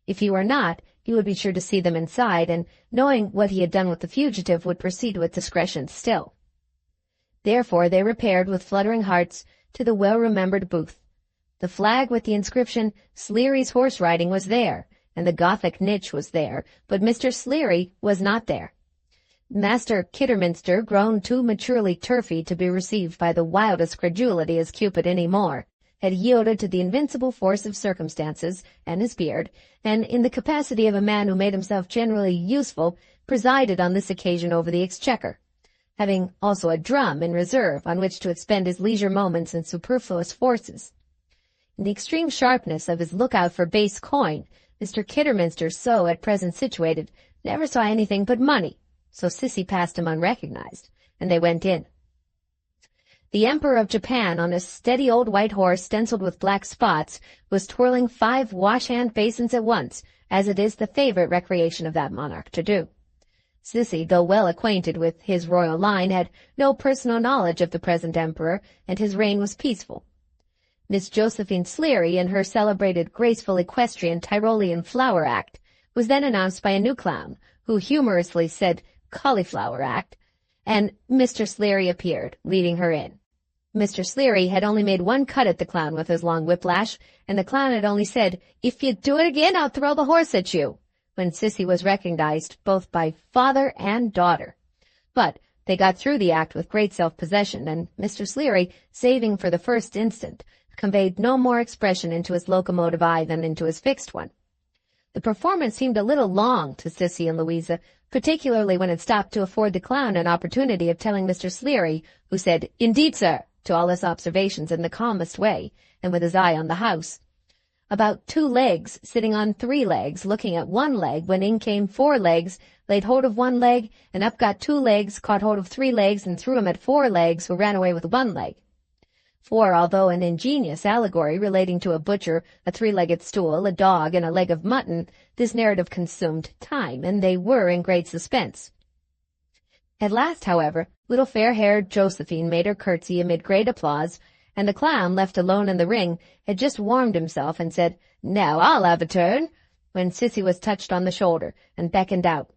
S1: If he were not, he would be sure to see them inside, and, knowing what he had done with the fugitive, would proceed with discretion still. Therefore they repaired with fluttering hearts to the well-remembered booth. The flag with the inscription, "Sleary's horse riding," was there, and the Gothic niche was there, but Mr. Sleary was not there. Master Kidderminster, grown too maturely turfy to be received by the wildest credulity as Cupid any more, had yielded to the invincible force of circumstances and his beard, and in the capacity of a man who made himself generally useful, presided on this occasion over the exchequer, having also a drum in reserve on which to expend his leisure moments and superfluous forces. In the extreme sharpness of his lookout for base coin, Mr. Kidderminster, so at present situated, never saw anything but money, so Sissy passed him unrecognized, and they went in. The Emperor of Japan, on a steady old white horse stenciled with black spots, was twirling 5 wash-hand basins at once, as it is the favorite recreation of that monarch to do. Sissy, though well acquainted with his royal line, had no personal knowledge of the present emperor, and his reign was peaceful. Miss Josephine Sleary, in her celebrated graceful equestrian Tyrolean flower act, was then announced by a new clown, who humorously said cauliflower act, and Mr. Sleary appeared, leading her in. Mr. Sleary had only made one cut at the clown with his long whiplash, and the clown had only said, "If you do it again, I'll throw the horse at you," when Sissy was recognized both by father and daughter. But they got through the act with great self-possession, and Mr. Sleary, saving for the first instant, conveyed no more expression into his locomotive eye than into his fixed one. The performance seemed a little long to Sissy and Louisa, particularly when it stopped to afford the clown an opportunity of telling Mr. Sleary, who said, "Indeed, sir," to all his observations in the calmest way, and with his eye on the house, about 2 legs sitting on 3 legs, looking at 1 leg, when in came 4 legs, laid hold of 1 leg, and up got 2 legs, caught hold of 3 legs, and threw him at 4 legs, who ran away with 1 leg. For, although an ingenious allegory relating to a butcher, a 3-legged stool, a dog, and a leg of mutton, this narrative consumed time, and they were in great suspense. At last, however, little fair-haired Josephine made her curtsy amid great applause, and the clown, left alone in the ring, had just warmed himself and said, "Now I'll have a turn," when Sissy was touched on the shoulder and beckoned out.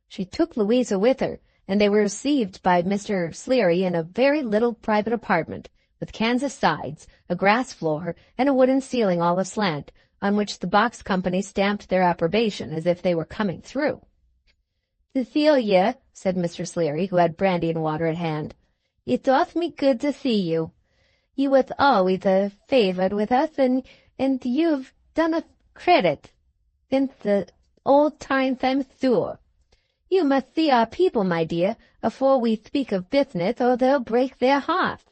S1: She took Louisa with her, and they were received by Mr. Sleary in a very little private apartment, with Kansas sides, a grass floor, and a wooden ceiling all aslant, on which the box company stamped their approbation as if they were coming through. "Cecilia," said Mr. Sleary, who had brandy and water at hand, "it doth me good to see you. You was always a favourite with us, and you've done us credit since the old times, I'm sure. You must see our people, my dear, afore we speak of business, or they'll break their hearts,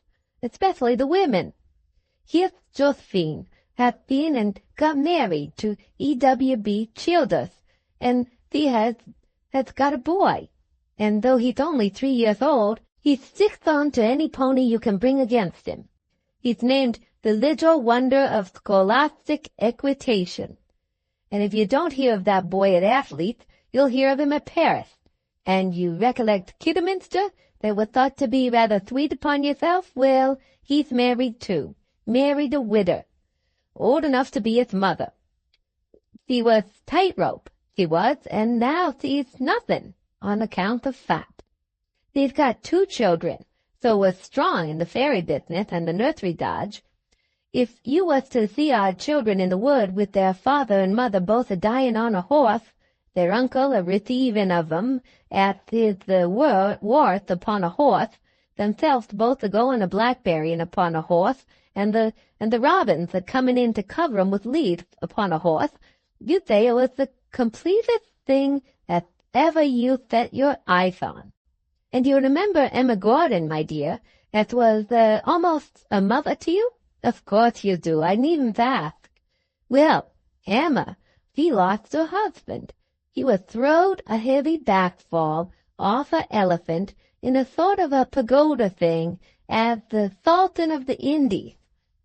S1: especially the women. Here's Josephine, hath been and got married to E.W.B. Childers, and he has got a boy, and though he's only 3 years old, he sticks on to any pony you can bring against him. He's named the Little Wonder of Scholastic Equitation, and if you don't hear of that boy at Athletes, you'll hear of him at Paris. And you recollect Kidderminster, that was thought to be rather sweet upon yourself? Well, he's married too, married a widder, old enough to be his mother. She was tightrope, she was, and now she's nothing, on account of fat. They've got 2 children, so was strong in the fairy business and the nursery dodge. If you was to see our children in the wood with their father and mother both a-dying on a horse, their uncle a-receiving of 'em at his worth upon a horse, themselves both a-going a-blackberrying upon a horse, and the robins a-coming in to cover 'em with leaves upon a horse, you'd say it was the completest thing that ever you set your eyes on. And you remember Emma Gordon, my dear, that was almost a mother to you? Of course you do, I needn't ask. Well, Emma, she lost her husband. He was throwed a heavy backfall off a elephant in a sort of a pagoda thing at the Sultan of the Indies,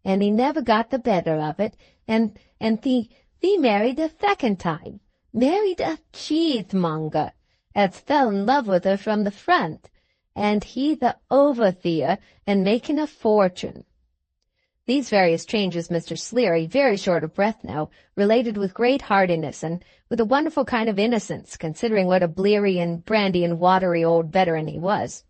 S1: and he never got the better of it, and he married a second time, married a cheesemonger, as fell in love with her from the front, and he's a overseer and making a fortune. These various changes Mr. Sleary, very short of breath now, related with great heartiness and with a wonderful kind of innocence, considering what a bleary and brandy and watery old veteran he was.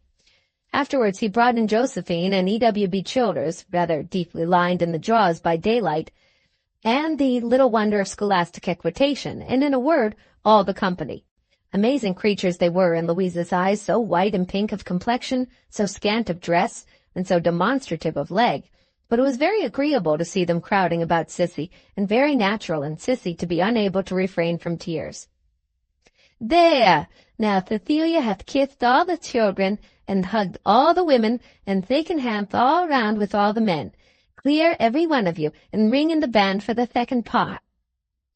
S1: Afterwards he brought in Josephine and E.W.B. Childers, rather deeply lined in the jaws by daylight, and the Little Wonder of Scholastic Equitation, and in a word, all the company. Amazing creatures they were in Louisa's eyes, so white and pink of complexion, so scant of dress, and so demonstrative of leg. But it was very agreeable to see them crowding about Sissy, and very natural in Sissy to be unable to refrain from tears. "There! Now Cecilia hath kissed all the children, and hugged all the women, and taken hands all round with all the men. Clear every one of you, and ring in the band for the second part."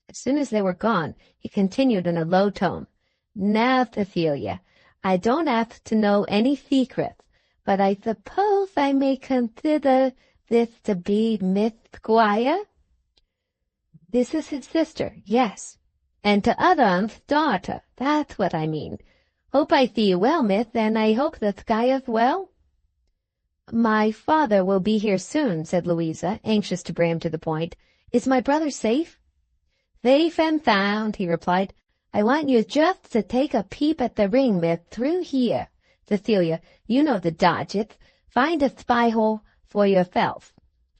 S1: As soon as they were gone, he continued in a low tone, "Now, Cecilia, I don't ask to know any secrets, but I suppose I may consider this to be Miss Squire?" "This is his sister, yes." "And to other's daughter, that's what I mean. Hope I see you well, miss, and I hope the Squire's well?" "My father will be here soon," said Louisa, anxious to bring him to the point. "Is my brother safe?" "Safe and sound," he replied. "I want you just to take a peep at the ring, miss, through here. Cecilia, you know the dodges. Find a spy-hole for yourself."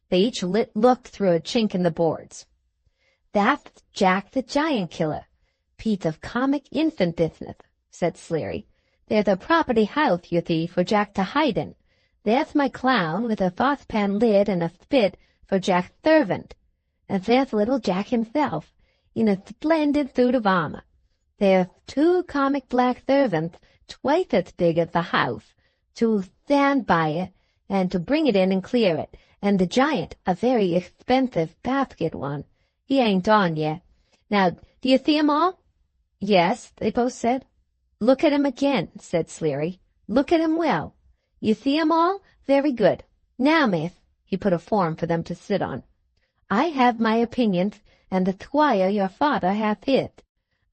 S1: They each looked through a chink in the boards. "That's Jack the Giant Killer. Piece of comic infant business," said Sleary. "There's a property house, you see, for Jack to hide in. There's my clown with a saucepan lid and a spit for Jack's servant. And there's little Jack himself, in a splendid suit of armor. There's 2 comic black servants, twice as big as the house, to stand by it and to bring it in and clear it, and the giant, a very expensive basket one. He ain't on yet. Now, do you see 'em all?" "Yes," they both said. "Look at him again," said Sleary. "Look at him well. You see 'em all? Very good. Now, miss," he put a form for them to sit on. "I have my opinions, and the Squire, your father, hath his.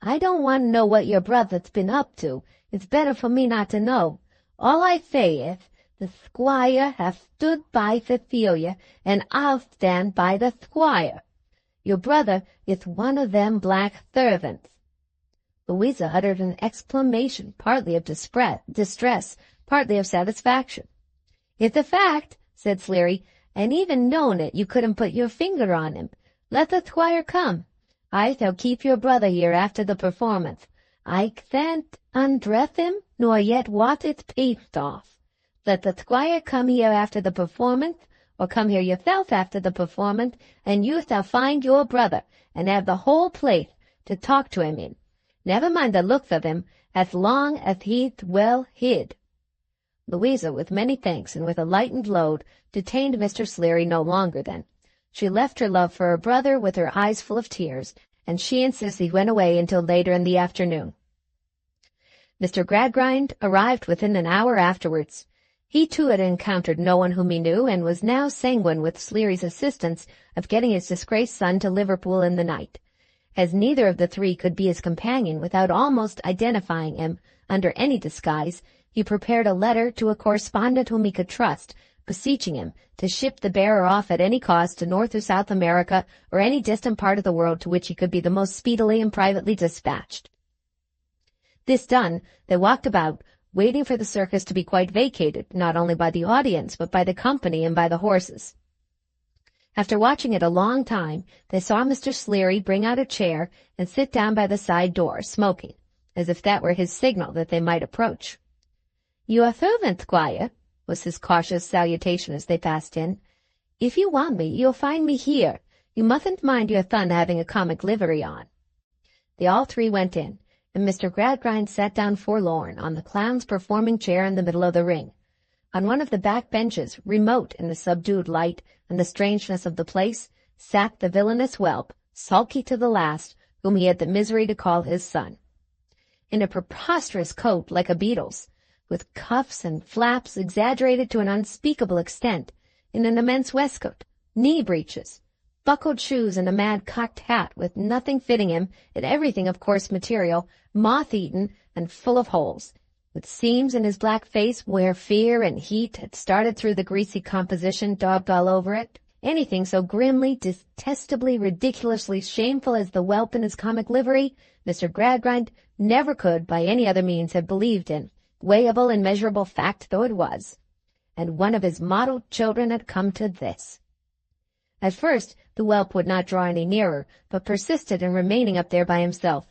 S1: I don't want to know what your brother's been up to. It's better for me not to know. All I say is, the Squire hath stood by Cecilia, and I'll stand by the Squire. Your brother is one of them black servants." Louisa uttered an exclamation, partly of distress, partly of satisfaction. "It's a fact," said Sleary, "and even known it, you couldn't put your finger on him. Let the Squire come. I shall keep your brother here after the performance. I can't undress him, nor yet wash his paste off. Let the Squire come here after the performance, or come here yourself after the performance, and you shall find your brother, and have the whole place to talk to him in. Never mind the looks of him, as long as he's well hid." Louisa, with many thanks and with a lightened load, detained Mr. Sleary no longer then. She left her love for her brother with her eyes full of tears, and she and Sissy went away until later in the afternoon. Mr. Gradgrind arrived within an hour afterwards. He too had encountered no one whom he knew, and was now sanguine with Sleary's assistance of getting his disgraced son to Liverpool in the night. As neither of the 3 could be his companion without almost identifying him under any disguise, he prepared a letter to a correspondent whom he could trust, beseeching him to ship the bearer off at any cost to North or South America or any distant part of the world to which he could be the most speedily and privately dispatched. This done, they walked about, waiting for the circus to be quite vacated, not only by the audience, but by the company and by the horses. After watching it a long time, they saw Mr. Sleary bring out a chair and sit down by the side door, smoking, as if that were his signal that they might approach. "Your servant, Squire," was his cautious salutation as they passed in. "If you want me, you'll find me here. You mustn't mind your son having a comic livery on." They all 3 went in, and Mr. Gradgrind sat down forlorn on the clown's performing chair in the middle of the ring. On one of the back benches, remote in the subdued light and the strangeness of the place, sat the villainous whelp, sulky to the last, whom he had the misery to call his son. In a preposterous coat like a beadle's, with cuffs and flaps exaggerated to an unspeakable extent, in an immense waistcoat, knee-breeches, buckled shoes, and a mad cocked hat with nothing fitting him, and everything of coarse material, moth-eaten and full of holes, with seams in his black face where fear and heat had started through the greasy composition daubed all over it. Anything so grimly, detestably, ridiculously shameful as the whelp in his comic livery, Mr. Gradgrind never could by any other means have believed in, weighable and measurable fact though it was. And one of his model children had come to this. At first the whelp would not draw any nearer, but persisted in remaining up there by himself.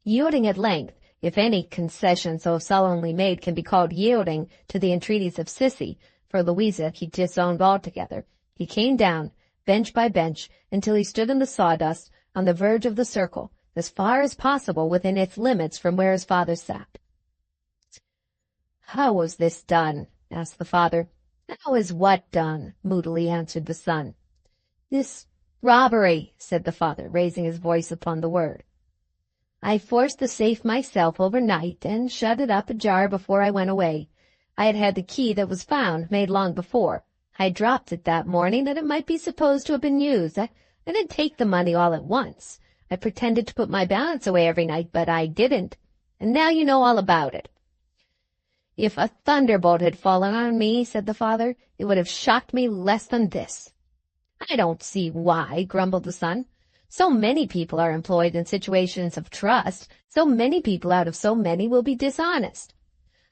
S1: Yielding at length, if any concession so sullenly made can be called yielding to the entreaties of Sissy, for Louisa he disowned altogether, he came down, bench by bench, until he stood in the sawdust on the verge of the circle, as far as possible within its limits from where his father sat. "How was this done?" asked the father. "How is what done?" moodily answered the son. "This robbery," said the father, raising his voice upon the word. "I forced the safe myself overnight, and shut it up ajar before I went away. I had the key that was found, made long before. I dropped it that morning that it might be supposed to have been used. I didn't take the money all at once. I pretended to put my balance away every night, but I didn't. And now you know all about it." "If a thunderbolt had fallen on me," said the father, "it would have shocked me less than this." "I don't see why," grumbled the son. "So many people are employed in situations of trust. So many people out of so many will be dishonest.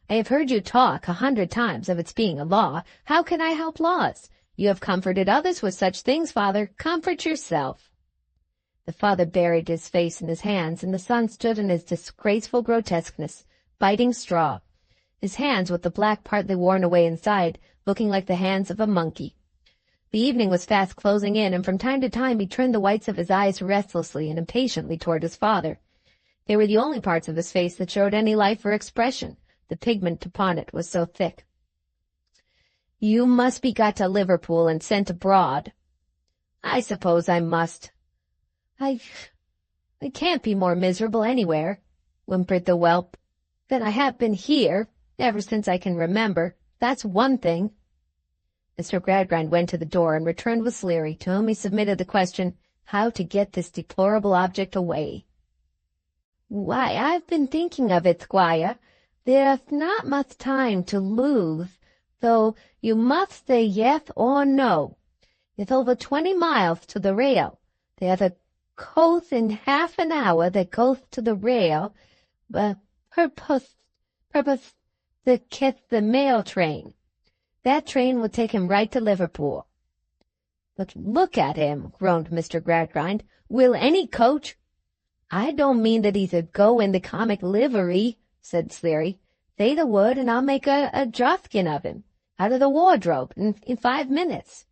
S1: I have heard you talk 100 times of its being a law. How can I help laws? You have comforted others with such things, father. Comfort yourself." The father buried his face in his hands, and the son stood in his disgraceful grotesqueness, biting straw, his hands with the black partly worn away inside, looking like the hands of a monkey. The evening was fast closing in, and from time to time he turned the whites of his eyes restlessly and impatiently toward his father. They were the only parts of his face that showed any life or expression. The pigment upon it was so thick. "You must be got to Liverpool and sent abroad." "I suppose I must. I can't be more miserable anywhere," whimpered the whelp, "than I have been here, ever since I can remember. That's one thing." Mr. Gradgrind went to the door and returned with Sleary, to whom he submitted the question, how to get this deplorable object away. "Why, I've been thinking of it, squire. There's not much time to lose, though you must say yes or no. It's over 20 miles to the rail. There's a coach in half an hour that goes to the rail, purpose to catch the mail train. That train will take him right to Liverpool." "But look at him," groaned Mr. Gradgrind. "Will any coach—" "I don't mean that he's a go in the comic livery," said Sleary. "Say the word, and I'll make a Jothkin of him, out of the wardrobe, in 5 minutes."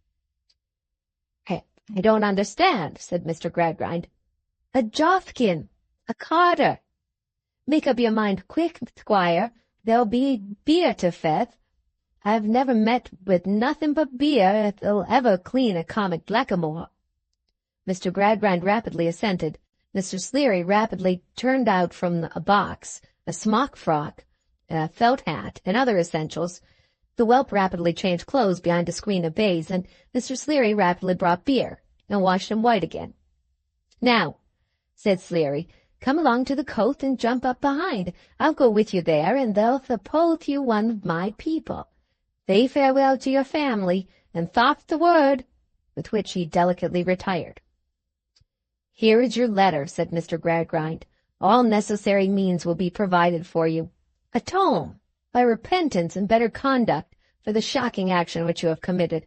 S1: I don't understand," said Mr. Gradgrind. "A Jothkin, a carter. Make up your mind quick, squire. There'll be beer to fetch. I've never met with nothing but beer that'll ever clean a comic blackamoor." Mr. Gradgrind rapidly assented. Mr. Sleary rapidly turned out from a box a smock frock, a felt hat, and other essentials. The whelp rapidly changed clothes behind a screen of baize, and Mr. Sleary rapidly brought beer, and washed him white again. "Now," said Sleary, "come along to the coach and jump up behind. I'll go with you there, and they'll suppose you one of my people. Say farewell to your family, and thought's the word," with which he delicately retired. "Here is your letter," said Mr. Gradgrind. "All necessary means will be provided for you. Atone, by repentance and better conduct, for the shocking action which you have committed,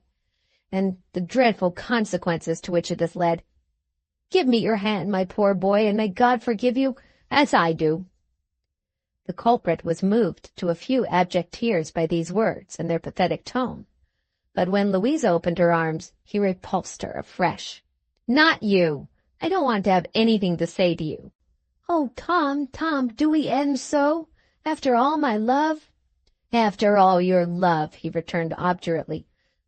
S1: and the dreadful consequences to which it has led. Give me your hand, my poor boy, and may God forgive you, as I do." The culprit was moved to a few abject tears by these words and their pathetic tone. But when Louisa opened her arms, he repulsed her afresh. "Not you! I don't want to have anything to say to you." "Oh, Tom, do we end so? After all my love?" "After all your love," he returned obdurately.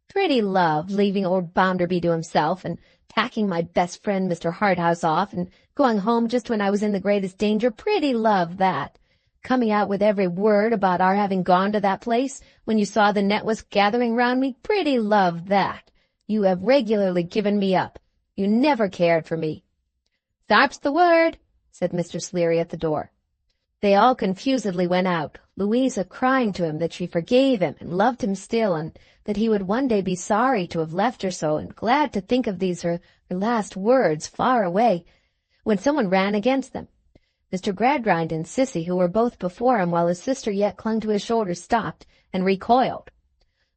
S1: "Pretty love, leaving old Bounderby to himself, and packing my best friend Mr. Harthouse off, and going home just when I was in the greatest danger. Pretty love, that. Coming out with every word about our having gone to that place when you saw the net was gathering round me. Pretty love, that. You have regularly given me up. You never cared for me." "Tharp's the word," said Mr. Sleary at the door. They all confusedly went out, Louisa crying to him that she forgave him and loved him still, and that he would one day be sorry to have left her so, and glad to think of these her last words far away, when someone ran against them. Mr. Gradgrind and Sissy, who were both before him while his sister yet clung to his shoulder, stopped and recoiled.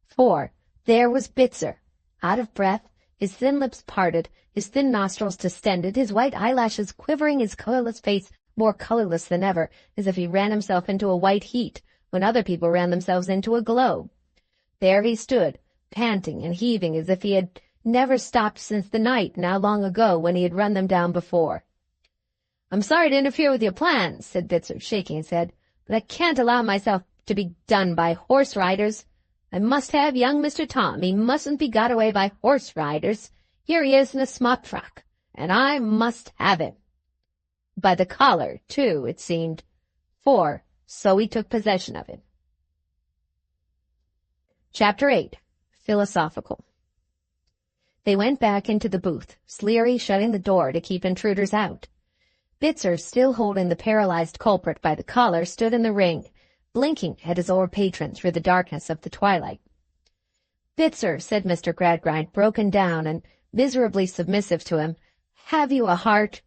S1: For there was Bitzer, out of breath, his thin lips parted, his thin nostrils distended, his white eyelashes quivering, his colourless face more colorless than ever, as if he ran himself into a white heat when other people ran themselves into a glow. There he stood, panting and heaving as if he had never stopped since the night, now long ago, when he had run them down before. "I'm sorry to interfere with your plans," said Bitzer, shaking his head, "but I can't allow myself to be done by horse riders. I must have young Mr. Tom. He mustn't be got away by horse riders. Here he is in a smock frock, and I must have him. By the collar, too, it seemed, for so he took possession of him." Chapter 8. Philosophical. They went back into the booth, Sleary shutting the door to keep intruders out. Bitzer, still holding the paralyzed culprit by the collar, stood in the ring, blinking at his old patron through the darkness of the twilight. "Bitzer," said Mr. Gradgrind, broken down and miserably submissive to him, "have you a heart?"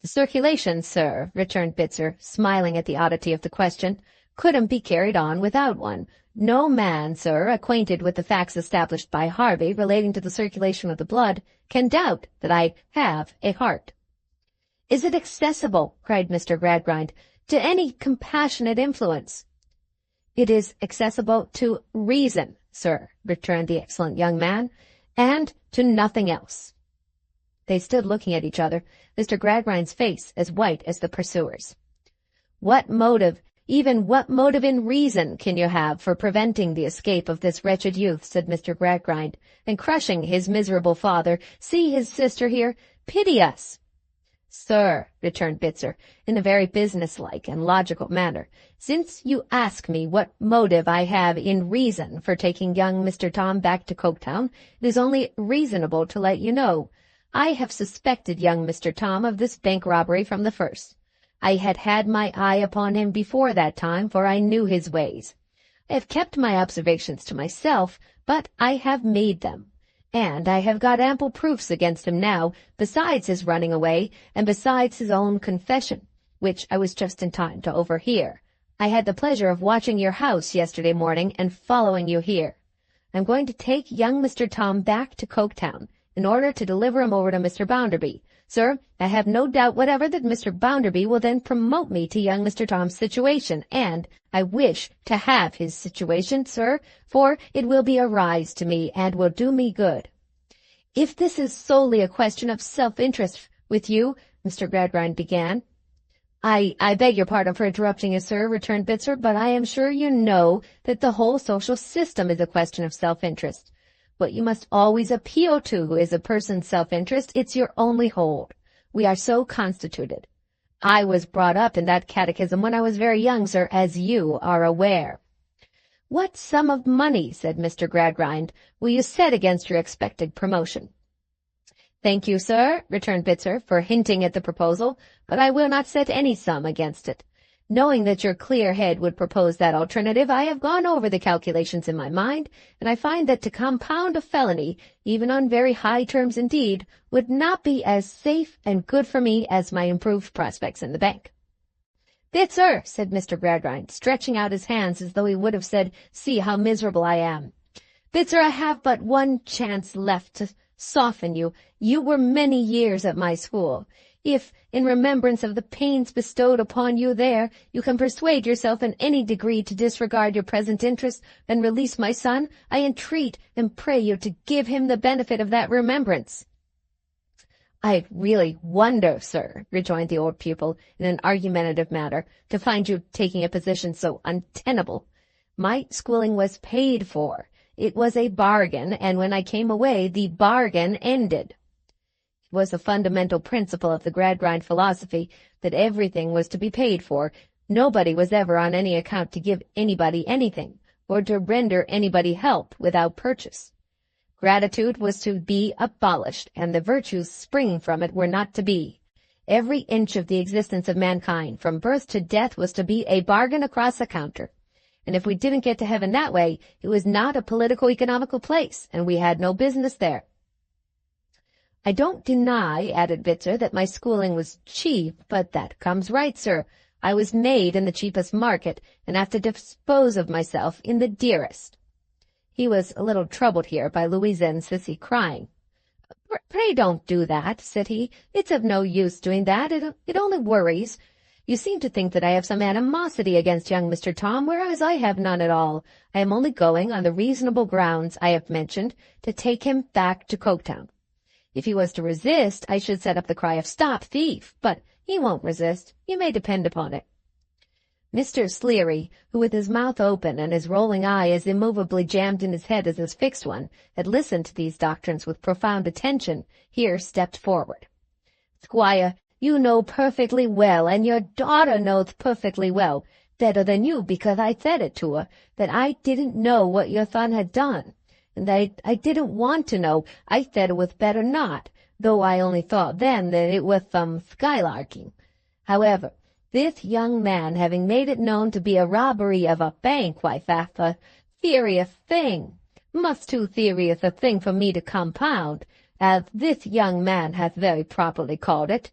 S1: "The circulation, sir," returned Bitzer, smiling at the oddity of the question, "couldn't be carried on without one. No man, sir, acquainted with the facts established by Harvey relating to the circulation of the blood, can doubt that I have a heart." "Is it accessible," cried Mr. Gradgrind, "to any compassionate influence?" "It is accessible to reason, sir," returned the excellent young man, "and to nothing else." They stood looking at each other, Mr. Gradgrind's face as white as the pursuer's. "What motive, even what motive in reason, can you have for preventing the escape of this wretched youth?" said Mr. Gradgrind, and crushing his miserable father. "See his sister here. Pity us." "Sir," returned Bitzer, in a very businesslike and logical manner, "since you ask me what motive I have in reason for taking young Mr. Tom back to Coketown, it is only reasonable to let you know. I have suspected young Mr. Tom of this bank robbery from the first. I had had my eye upon him before that time, for I knew his ways. I have kept my observations to myself, but I have made them. And I have got ample proofs against him now, besides his running away, and besides his own confession, which I was just in time to overhear. I had the pleasure of watching your house yesterday morning and following you here. I'm going to take young Mr. Tom back to Coketown, in order to deliver him over to Mr. Bounderby. Sir, I have no doubt whatever that Mr. Bounderby will then promote me to young Mr. Tom's situation, and I wish to have his situation, sir, for it will be a rise to me and will do me good." "If this is solely a question of self-interest with you," Mr. Gradgrind began. I beg your pardon for interrupting you, sir," returned Bitzer, "but I am sure you know that the whole social system is a question of self-interest. What you must always appeal to is a person's self-interest. It's your only hold. We are so constituted. I was brought up in that catechism when I was very young, sir, as you are aware." "What sum of money," said Mr. Gradgrind, "will you set against your expected promotion?" "Thank you, sir," returned Bitzer, "for hinting at the proposal, but I will not set any sum against it. Knowing that your clear head would propose that alternative, I have gone over the calculations in my mind, and I find that to compound a felony, even on very high terms indeed, would not be as safe and good for me as my improved prospects in the bank." "Bitzer," said Mr. Gradgrind, stretching out his hands as though he would have said, "See how miserable I am. Bitzer, I have but one chance left to soften you. You were many years at my school. If, in remembrance of the pains bestowed upon you there, you can persuade yourself in any degree to disregard your present interest and release my son, I entreat and pray you to give him the benefit of that remembrance." "I really wonder, sir," rejoined the old pupil in an argumentative manner, "to find you taking a position so untenable. My schooling was paid for. It was a bargain, and when I came away, the bargain ended." It was a fundamental principle of the Gradgrind philosophy that everything was to be paid for. Nobody was ever on any account to give anybody anything, or to render anybody help without purchase. Gratitude was to be abolished, and the virtues springing from it were not to be. Every inch of the existence of mankind, from birth to death, was to be a bargain across a counter. And if we didn't get to heaven that way, it was not a political-economical place, and we had no business there. "I don't deny," added Bitzer, "that my schooling was cheap, but that comes right, sir. I was made in the cheapest market, and have to dispose of myself in the dearest." He was a little troubled here by Louisa and Sissy crying. Pray don't do that," said he. "It's of no use doing that. It only worries. You seem to think that I have some animosity against young Mr. Tom, whereas I have none at all. I am only going, on the reasonable grounds I have mentioned, to take him back to Coketown. If he was to resist, I should set up the cry of 'Stop thief!' But he won't resist, you may depend upon it." Mr. Sleary, who with his mouth open and his rolling eye as immovably jammed in his head as his fixed one, had listened to these doctrines with profound attention, here stepped forward. "Squire, you know perfectly well, and your daughter knows perfectly well, better than you, because I said it to her, that I didn't know what your son had done, and I didn't want to know. I said it was better not, though I only thought then that it was some skylarking. However, this young man having made it known to be a robbery of a bank, why, that's a serious thing, much too serious a thing for me to compound, as this young man has very properly called it.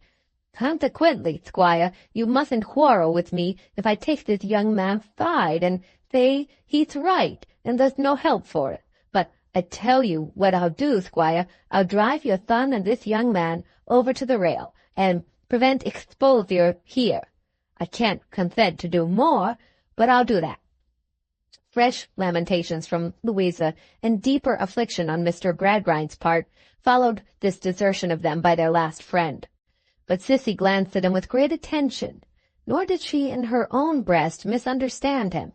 S1: Consequently, squire, you mustn't quarrel with me if I take this young man's side and say he's right, and there's no help for it. But I tell you what I'll do, squire. I'll drive your son and this young man over to the rail, and prevent exposure here. I can't consent to do more, but I'll do that." Fresh lamentations from Louisa and deeper affliction on Mr. Gradgrind's part followed this desertion of them by their last friend. But Sissy glanced at him with great attention, nor did she in her own breast misunderstand him.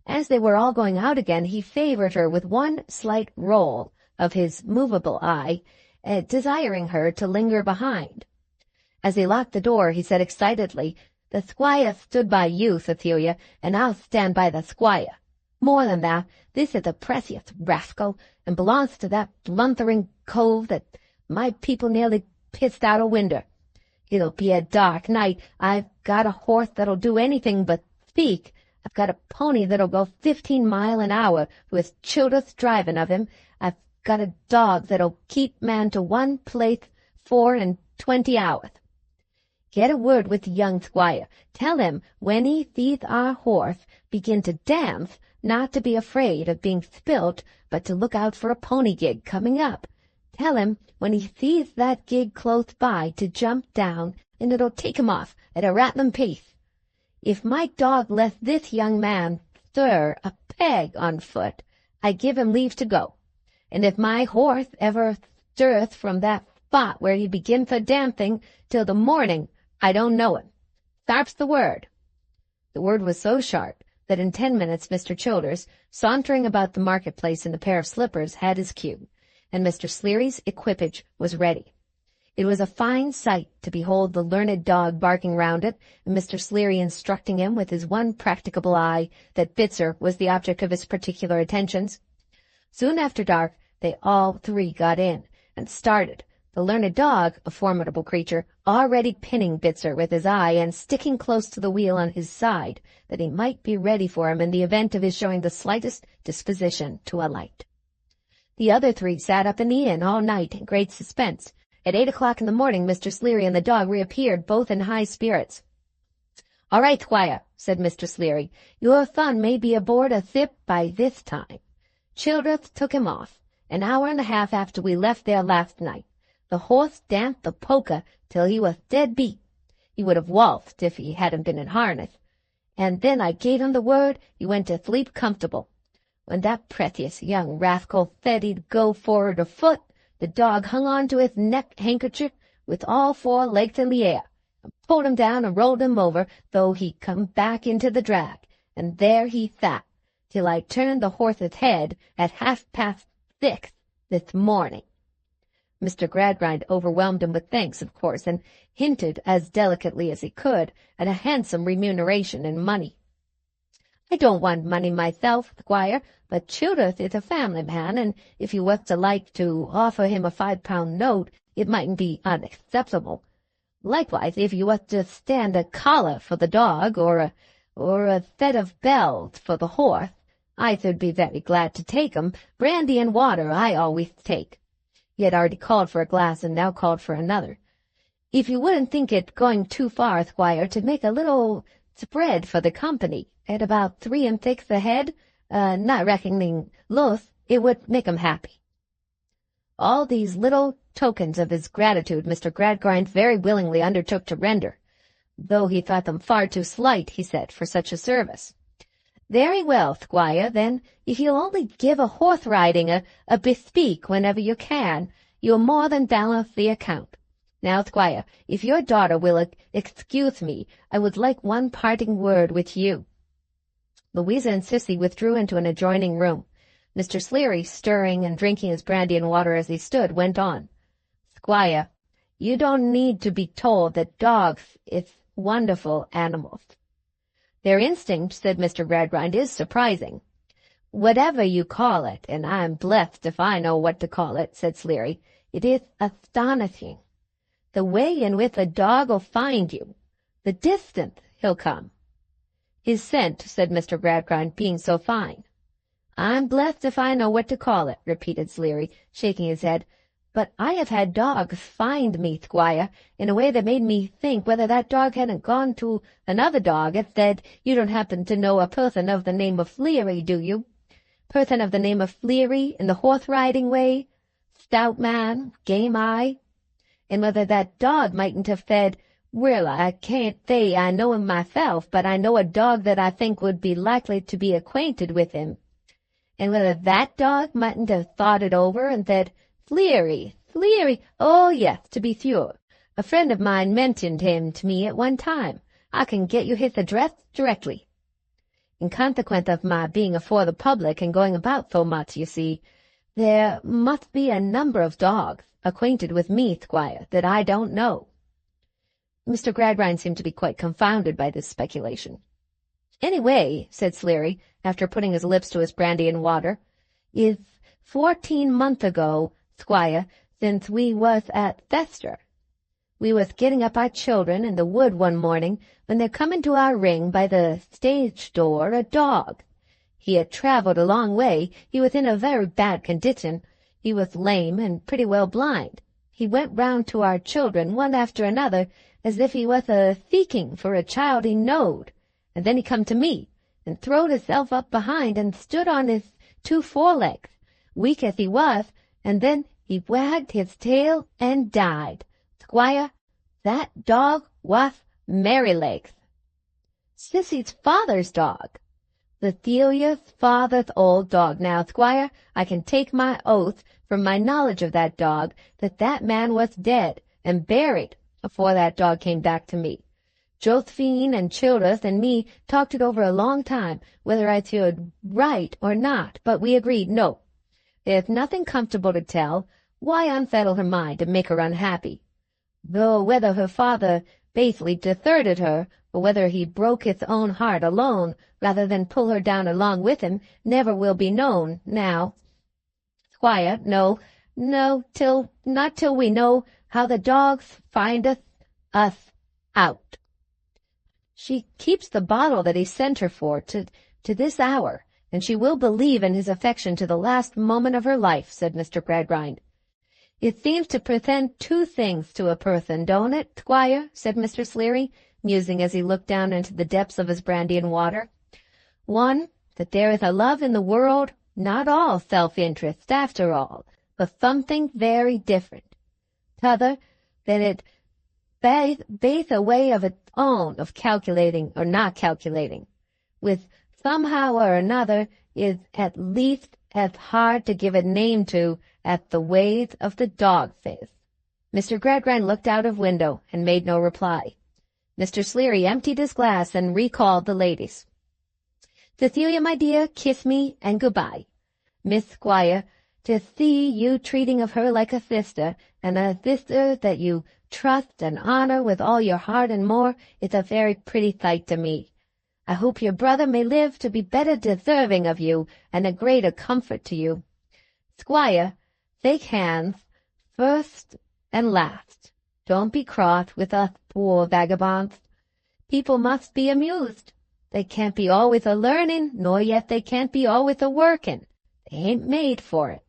S1: As they were all going out again, he favored her with one slight roll of his movable eye, desiring her to linger behind. As he locked the door, he said excitedly, "The squire stood by you, Cecilia, and I'll stand by the squire. More than that, this is a precious rascal, and belongs to that blunthering cove that my people nearly pissed out a winder. It'll be a dark night. I've got a horse that'll do anything but speak. I've got a pony that'll go 15 miles an hour with Childress driving of him. I've got a dog that'll keep man to one place 24 hours. Get a word with the young squire. Tell him when he sees our horse begin to dance, not to be afraid of being spilt, but to look out for a pony gig coming up. Tell him when he sees that gig close by to jump down, and it'll take him off at a rattling pace. If my dog lets this young man stir a peg on foot, I give him leave to go. And if my horse ever stirreth from that spot where he begins for dancing till the morning, I don't know him. Sharp's the word." The word was so sharp that in 10 minutes Mr. Childers, sauntering about the marketplace in a pair of slippers, had his cue, and Mr. Sleary's equipage was ready. It was a fine sight to behold the learned dog barking round it, and Mr. Sleary instructing him with his one practicable eye that Bitzer was the object of his particular attentions. Soon after dark they all three got in, and started, the learned dog, a formidable creature, already pinning Bitzer with his eye and sticking close to the wheel on his side, that he might be ready for him in the event of his showing the slightest disposition to alight. The other three sat up in the inn all night in great suspense. At 8 o'clock in the morning Mr. Sleary and the dog reappeared, both in high spirits. "All right, squire," said Mr. Sleary. "Your son may be aboard a ship by this time. Childress took him off, an hour and a half after we left there last night. The horse danced the polka till he was dead beat. He would have waltzed if he hadn't been in harness. And then I gave him the word, he went to sleep comfortable. When that precious young rascal said he'd go forward a foot, the dog hung on to his neck handkerchief with all 4 legs in the air, and pulled him down and rolled him over, though he come back into the drag, and there he sat, till I turned the horse's head at 6:30 this morning." Mr. Gradgrind overwhelmed him with thanks, of course, and hinted, as delicately as he could, at a handsome remuneration in money. "I don't want money myself, squire, but Childress is a family man, and if you was to like to offer him a £5 note, it mightn't be unacceptable. Likewise, if you was to stand a collar for the dog, or a set of bells for the horse, I should be very glad to take 'em. Brandy and water I always take." He had already called for a glass, and now called for another. "If you wouldn't think it going too far, squire, to make a little spread for the company, at about 3 and 6 a head, not reckoning loss, it would make 'em happy." All these little tokens of his gratitude Mr. Gradgrind very willingly undertook to render, though he thought them far too slight, he said, for such a service. Very well, Squire, then, if you'll only give a horse-riding a bespeak whenever you can, you'll more than balance the account. Now, Squire, if your daughter will excuse me, I would like one parting word with you. Louisa and Sissy withdrew into an adjoining room. Mr. Sleary, stirring and drinking his brandy and water as he stood, went on. Squire, you don't need to be told that dogs is wonderful animals. Their instinct, said Mr. Gradgrind, is surprising. Whatever you call it, and I'm blessed if I know what to call it, said Sleary, it is astonishing. The way in which a dog'll find you, the distance he'll come. His scent, said Mr. Gradgrind, being so fine. I'm blessed if I know what to call it, repeated Sleary, shaking his head. But I have had dogs find me, Squire, in a way that made me think whether that dog hadn't gone to another dog and said, you don't happen to know a person of the name of Sleary, do you? Person of the name of Sleary, in the horse-riding way, stout man, game eye, and whether that dog mightn't have said, well, I can't say I know him myself, but I know a dog that I think would be likely to be acquainted with him. And whether that dog mightn't have thought it over and said, Sleary, oh yes, to be sure. A friend of mine mentioned him to me at one time. I can get you his address directly. In consequence of my being afore the public and going about so much, you see, there must be a number of dogs acquainted with me, Squire, that I don't know. Mr. Gradgrind seemed to be quite confounded by this speculation. Anyway, said Sleary, after putting his lips to his brandy and water, is 14 months ago, Squire, since we was at Thester. We was getting up our children in the wood one morning when there come into our ring by the stage door a dog. He had travelled a long way. He was in a very bad condition. He was lame and pretty well blind. He went round to our children one after another as if he was seeking for a child he knowed, and then he come to me and throwed hisself up behind and stood on his 2 forelegs, weak as he was, and then he wagged his tail and died. Squire, that dog was Merrylegs, Sissy's father's dog, Cecilia's father's old dog. Now, Squire, I can take my oath from my knowledge of that dog that that man was dead and buried afore that dog came back to me. Josephine and Childers and me talked it over a long time, whether I should write or not, but we agreed no. There's nothing comfortable to tell. Why unsettle her mind and make her unhappy? Though whether her father basely deserted her, or whether he broke his own heart alone rather than pull her down along with him, never will be known now. Squire, not till we know how the dogs findeth us out. She keeps the bottle that he sent her for to this hour, and she will believe in his affection to the last moment of her life, said Mr. Gradgrind. It seems to present 2 things to a person, don't it, Squire? Said Mr. Sleary, musing as he looked down into the depths of his brandy and water. One, that there is a love in the world, not all self-interest after all, but something very different. T'other, that it baith a way of its own of calculating or not calculating, with somehow or another is at least as hard to give a name to as the ways of the dog is. Mr. Gradgrind looked out of window and made no reply. Mr. Sleary emptied his glass and recalled the ladies. Cecilia, my dear, kiss me and good-bye. Miss Squire, to see you treating of her like a sister, and a sister that you trust and honor with all your heart and more, is a very pretty sight to me. I hope your brother may live to be better deserving of you, and a greater comfort to you. Squire, shake hands, first and last. Don't be cross with us poor vagabonds. People must be amused. They can't be always a-learning, nor yet they can't be always a-working. They ain't made for it.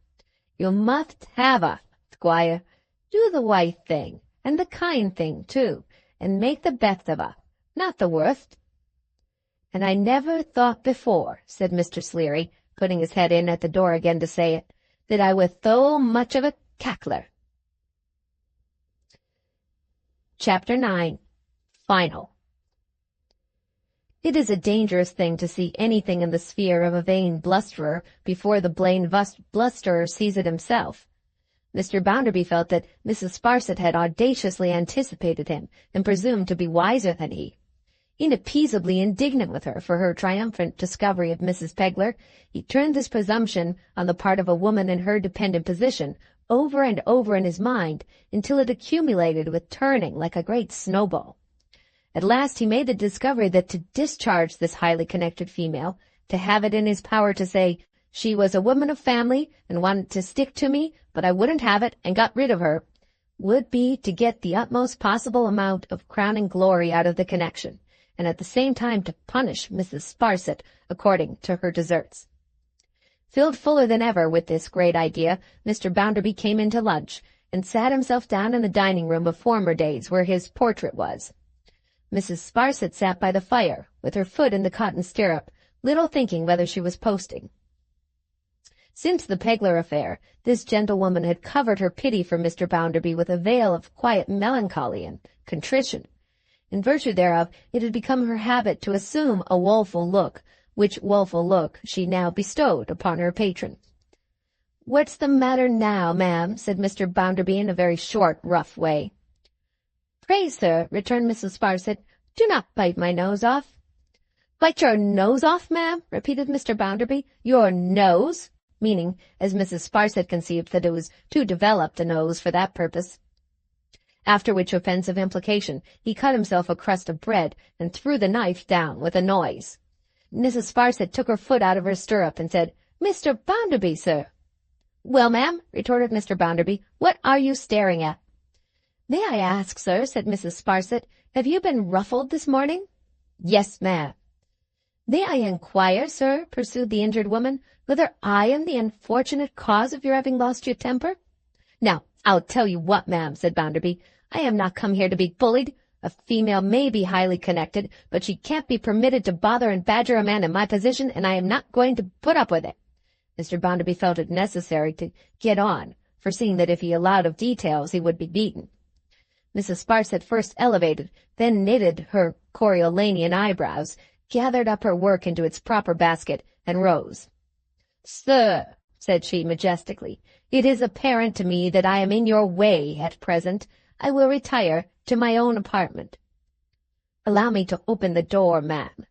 S1: You must have us, Squire. Do the right thing, and the kind thing, too, and make the best of us, not the worst. And I never thought before, said Mr. Sleary, putting his head in at the door again to say it, that I was so much of a cackler. Chapter 9. Final. It is a dangerous thing to see anything in the sphere of a vain blusterer before the blain blusterer sees it himself. Mr. Bounderby felt that Mrs. Sparsit had audaciously anticipated him and presumed to be wiser than he. Inappeasably indignant with her for her triumphant discovery of Mrs. Pegler, he turned this presumption on the part of a woman in her dependent position over and over in his mind until it accumulated with turning like a great snowball. At last he made the discovery that to discharge this highly connected female, to have it in his power to say, she was a woman of family and wanted to stick to me, but I wouldn't have it and got rid of her, would be to get the utmost possible amount of crowning glory out of the connection, and at the same time to punish Mrs. Sparsit according to her deserts. Filled fuller than ever with this great idea, Mr. Bounderby came in to lunch, and sat himself down in the dining-room of former days where his portrait was. Mrs. Sparsit sat by the fire, with her foot in the cotton stirrup, little thinking whether she was posting. Since the Pegler affair, this gentlewoman had covered her pity for Mr. Bounderby with a veil of quiet melancholy and contrition. In virtue thereof, it had become her habit to assume a woeful look, which woeful look she now bestowed upon her patron. "What's the matter now, ma'am?" said Mr. Bounderby in a very short, rough way. "Pray, sir," returned Mrs. Sparsit, "do not bite my nose off." "Bite your nose off, ma'am?" repeated Mr. Bounderby. "Your nose?" meaning, as Mrs. Sparsit conceived, that it was too developed a nose for that purpose. After which offensive implication, he cut himself a crust of bread and threw the knife down with a noise. Mrs. Sparsit took her foot out of her stirrup and said, "Mr. Bounderby, sir." "Well, ma'am," retorted Mr. Bounderby, "what are you staring at?" "May I ask, sir," said Mrs. Sparsit, "have you been ruffled this morning?" "Yes, ma'am." "May I inquire, sir," pursued the injured woman, "whether I am the unfortunate cause of your having lost your temper?" "Now, I'll tell you what, ma'am," said Bounderby, "I am not come here to be bullied. A female may be highly connected, but she can't be permitted to bother and badger a man in my position, and I am not going to put up with it." Mr. Bounderby felt it necessary to get on, foreseeing that if he allowed of details he would be beaten. Mrs. Sparsit first elevated, then knitted her Coriolanian eyebrows, gathered up her work into its proper basket, and rose. "Sir," said she majestically, "it is apparent to me that I am in your way at present. I will retire to my own apartment." "Allow me to open the door, ma'am."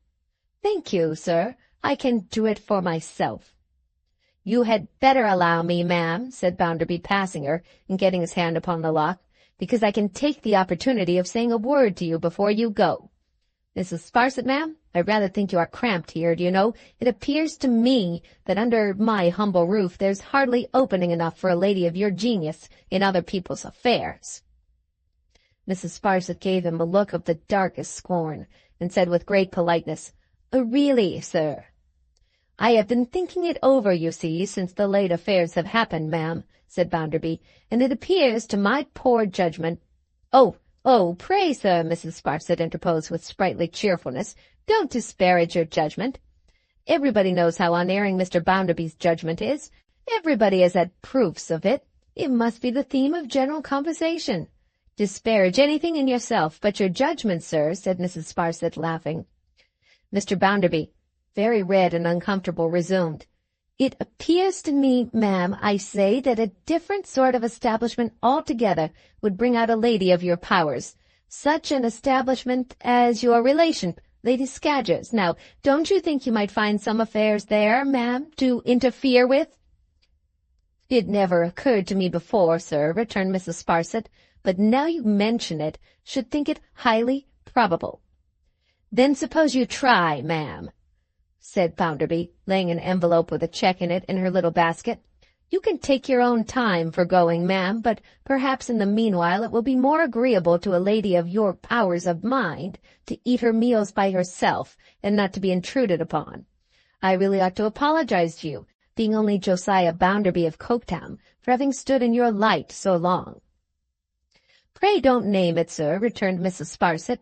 S1: "Thank you, sir. I can do it for myself." "You had better allow me, ma'am," said Bounderby, passing her and getting his hand upon the lock, "because I can take the opportunity of saying a word to you before you go. Mrs. Sparsit, ma'am, I rather think you are cramped here, do you know? It appears to me that under my humble roof there's hardly opening enough for a lady of your genius in other people's affairs." Mrs. Sparsit gave him a look of the darkest scorn, and said with great politeness, "Really, sir." "I have been thinking it over, you see, since the late affairs have happened, ma'am," said Bounderby, "and it appears to my poor judgment—" Oh, pray, sir," Mrs. Sparsit interposed with sprightly cheerfulness, "don't disparage your judgment. Everybody knows how unerring Mr. Bounderby's judgment is. Everybody has had proofs of it. It must be the theme of general conversation. Disparage anything in yourself but your judgment, sir," said Mrs. Sparsit, laughing. Mr. Bounderby, very red and uncomfortable, resumed, "It appears to me, ma'am, I say, that a different sort of establishment altogether would bring out a lady of your powers. Such an establishment as your relation, Lady Scadger's. Now, don't you think you might find some affairs there, ma'am, to interfere with?" "It never occurred to me before, sir," returned Mrs. Sparsit, "but now you mention it, should think it highly probable." "Then suppose you try, ma'am," said Bounderby, laying an envelope with a cheque in it in her little basket. "You can take your own time for going, ma'am, but perhaps in the meanwhile it will be more agreeable to a lady of your powers of mind to eat her meals by herself and not to be intruded upon. I really ought to apologize to you, being only Josiah Bounderby of Coketown, for having stood in your light so long." "Pray don't name it, sir," returned Mrs. Sparsit.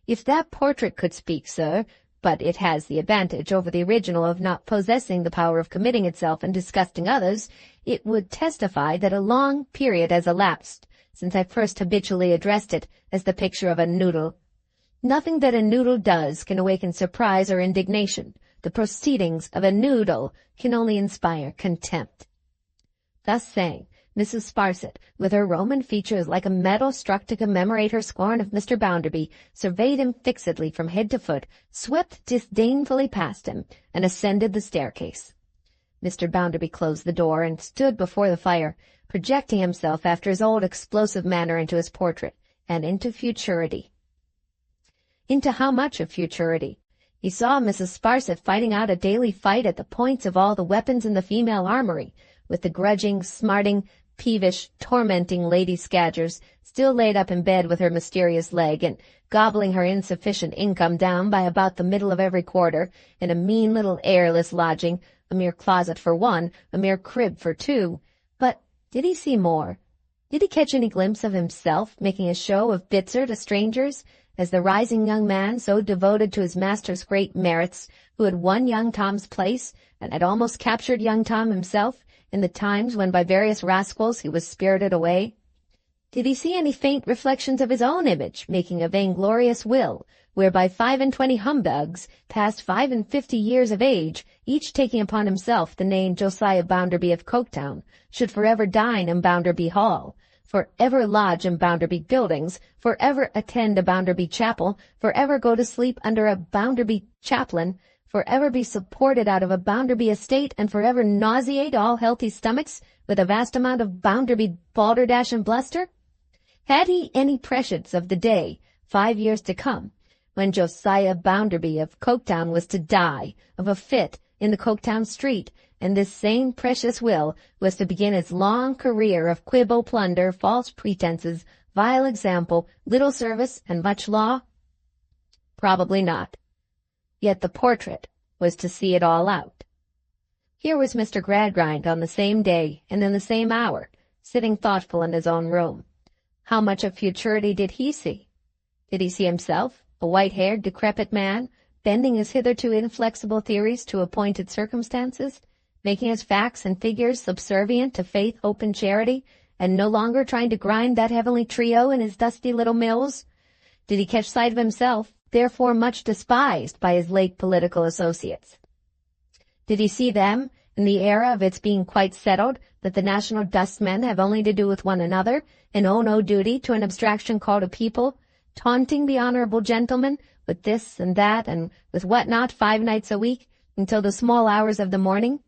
S1: "If that portrait could speak, sir, but it has the advantage over the original of not possessing the power of committing itself and disgusting others. It would testify that a long period has elapsed since I first habitually addressed it as the picture of a noodle. Nothing that a noodle does can awaken surprise or indignation. The proceedings of a noodle can only inspire contempt. Thus saying, Mrs. Sparsit, with her Roman features like a medal struck to commemorate her scorn of Mr. Bounderby, surveyed him fixedly from head to foot, swept disdainfully past him, and ascended the staircase. Mr. Bounderby closed the door and stood before the fire, projecting himself after his old explosive manner into his portrait, and into futurity. Into how much of futurity? He saw Mrs. Sparsit fighting out a daily fight at the points of all the weapons in the female armory, with the grudging, smarting, peevish, tormenting Lady Scadgers still laid up in bed with her mysterious leg, and gobbling her insufficient income down by about the middle of every quarter, in a mean little airless lodging, a mere closet for one, a mere crib for two. But did he see more? Did he catch any glimpse of himself making a show of Bitzer to strangers, as the rising young man so devoted to his master's great merits, who had won young Tom's place, and had almost captured young Tom himself, in the times when by various rascals he was spirited away? Did he see any faint reflections of his own image, making a vainglorious will, whereby 25 humbugs, past 55 years of age, each taking upon himself the name Josiah Bounderby of Coketown, should forever dine in Bounderby Hall, forever lodge in Bounderby Buildings, forever attend a Bounderby Chapel, forever go to sleep under a Bounderby chaplain, forever be supported out of a Bounderby estate, and forever nauseate all healthy stomachs with a vast amount of Bounderby balderdash and bluster? Had he any prescience of the day, 5 years to come, when Josiah Bounderby of Coketown was to die of a fit in the Coketown street, and this same precious will was to begin its long career of quibble, plunder, false pretenses, vile example, little service, and much law? Probably not. Yet the portrait was to see it all out. Here was Mr. Gradgrind on the same day and in the same hour, sitting thoughtful in his own room. How much of futurity did he see? Did he see himself, a white-haired, decrepit man, bending his hitherto inflexible theories to appointed circumstances, making his facts and figures subservient to faith, hope, and charity, and no longer trying to grind that heavenly trio in his dusty little mills? Did he catch sight of himself, therefore much despised by his late political associates? Did he see them, in the era of its being quite settled that the national dustmen have only to do with one another, and owe no duty to an abstraction called a people, taunting the honorable gentleman with this and that and with what not 5 nights a week until the small hours of the morning?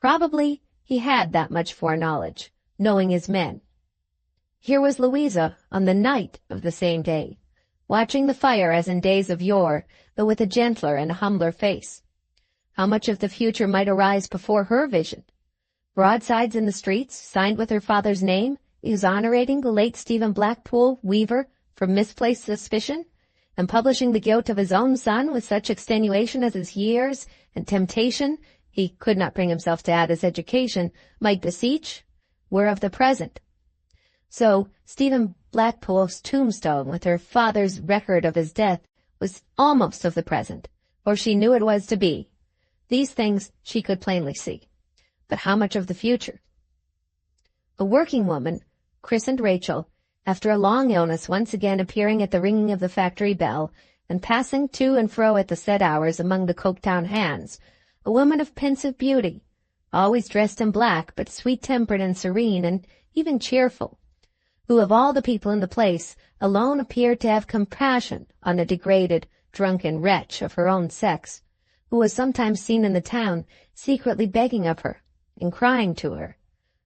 S1: Probably he had that much foreknowledge, knowing his men. Here was Louisa on the night of the same day, watching the fire as in days of yore, though with a gentler and humbler face. How much of the future might arise before her vision? Broadsides in the streets, signed with her father's name, exonerating the late Stephen Blackpool, weaver, from misplaced suspicion, and publishing the guilt of his own son with such extenuation as his years and temptation, he could not bring himself to add his education, might beseech, were of the present. So Stephen Blackpool's tombstone, with her father's record of his death, was almost of the present, or she knew it was to be. These things she could plainly see. But how much of the future? A working woman, christened Rachel, after a long illness once again appearing at the ringing of the factory bell, and passing to and fro at the set hours among the Coketown hands, a woman of pensive beauty, always dressed in black, but sweet-tempered and serene, and even cheerful, who of all the people in the place alone appeared to have compassion on a degraded, drunken wretch of her own sex, who was sometimes seen in the town secretly begging of her and crying to her,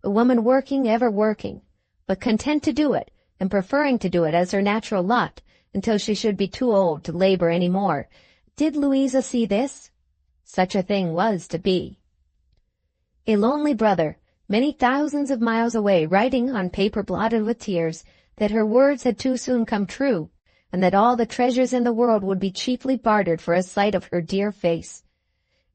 S1: a woman working, ever working, but content to do it, and preferring to do it as her natural lot until she should be too old to labor any more. Did Louisa see this? Such a thing was to be. A lonely brother, many thousands of miles away, writing on paper blotted with tears that her words had too soon come true, and that all the treasures in the world would be cheaply bartered for a sight of her dear face.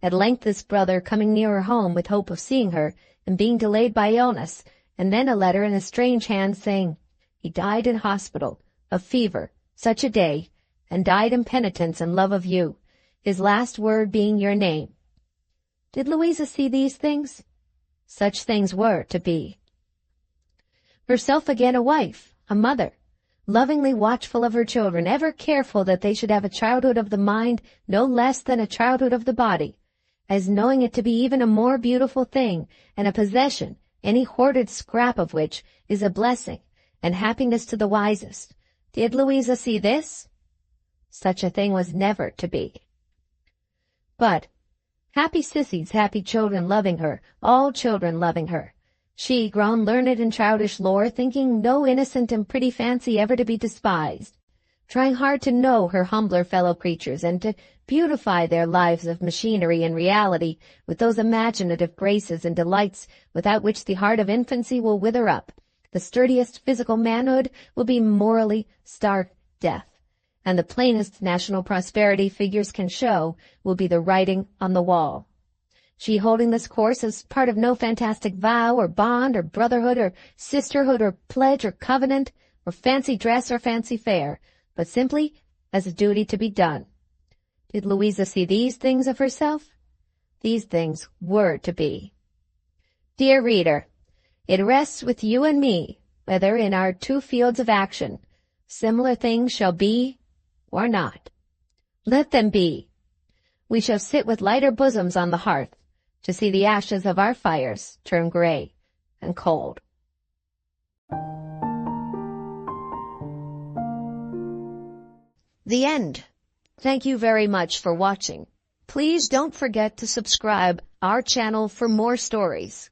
S1: At length this brother, coming nearer home with hope of seeing her, and being delayed by illness, and then a letter in a strange hand saying, he died in hospital, of fever, such a day, and died in penitence and love of you, his last word being your name. Did Louisa see these things? Such things were to be. Herself again a wife, a mother, lovingly watchful of her children, ever careful that they should have a childhood of the mind no less than a childhood of the body, as knowing it to be even a more beautiful thing and a possession, any hoarded scrap of which is a blessing and happiness to the wisest. Did Louisa see this? Such a thing was never to be. But happy sissies, happy children loving her, all children loving her. She, grown learned in childish lore, thinking no innocent and pretty fancy ever to be despised, trying hard to know her humbler fellow creatures and to beautify their lives of machinery and reality with those imaginative graces and delights without which the heart of infancy will wither up, the sturdiest physical manhood will be morally stark death, and the plainest national prosperity figures can show will be the writing on the wall. She holding this course as part of no fantastic vow or bond or brotherhood or sisterhood or pledge or covenant or fancy dress or fancy fare, but simply as a duty to be done. Did Louisa see these things of herself? These things were to be. Dear reader, it rests with you and me whether in our two fields of action similar things shall be or not. Let them be. We shall sit with lighter bosoms on the hearth to see the ashes of our fires turn gray and cold. The end. Thank you very much for watching. Please don't forget to subscribe our channel for more stories.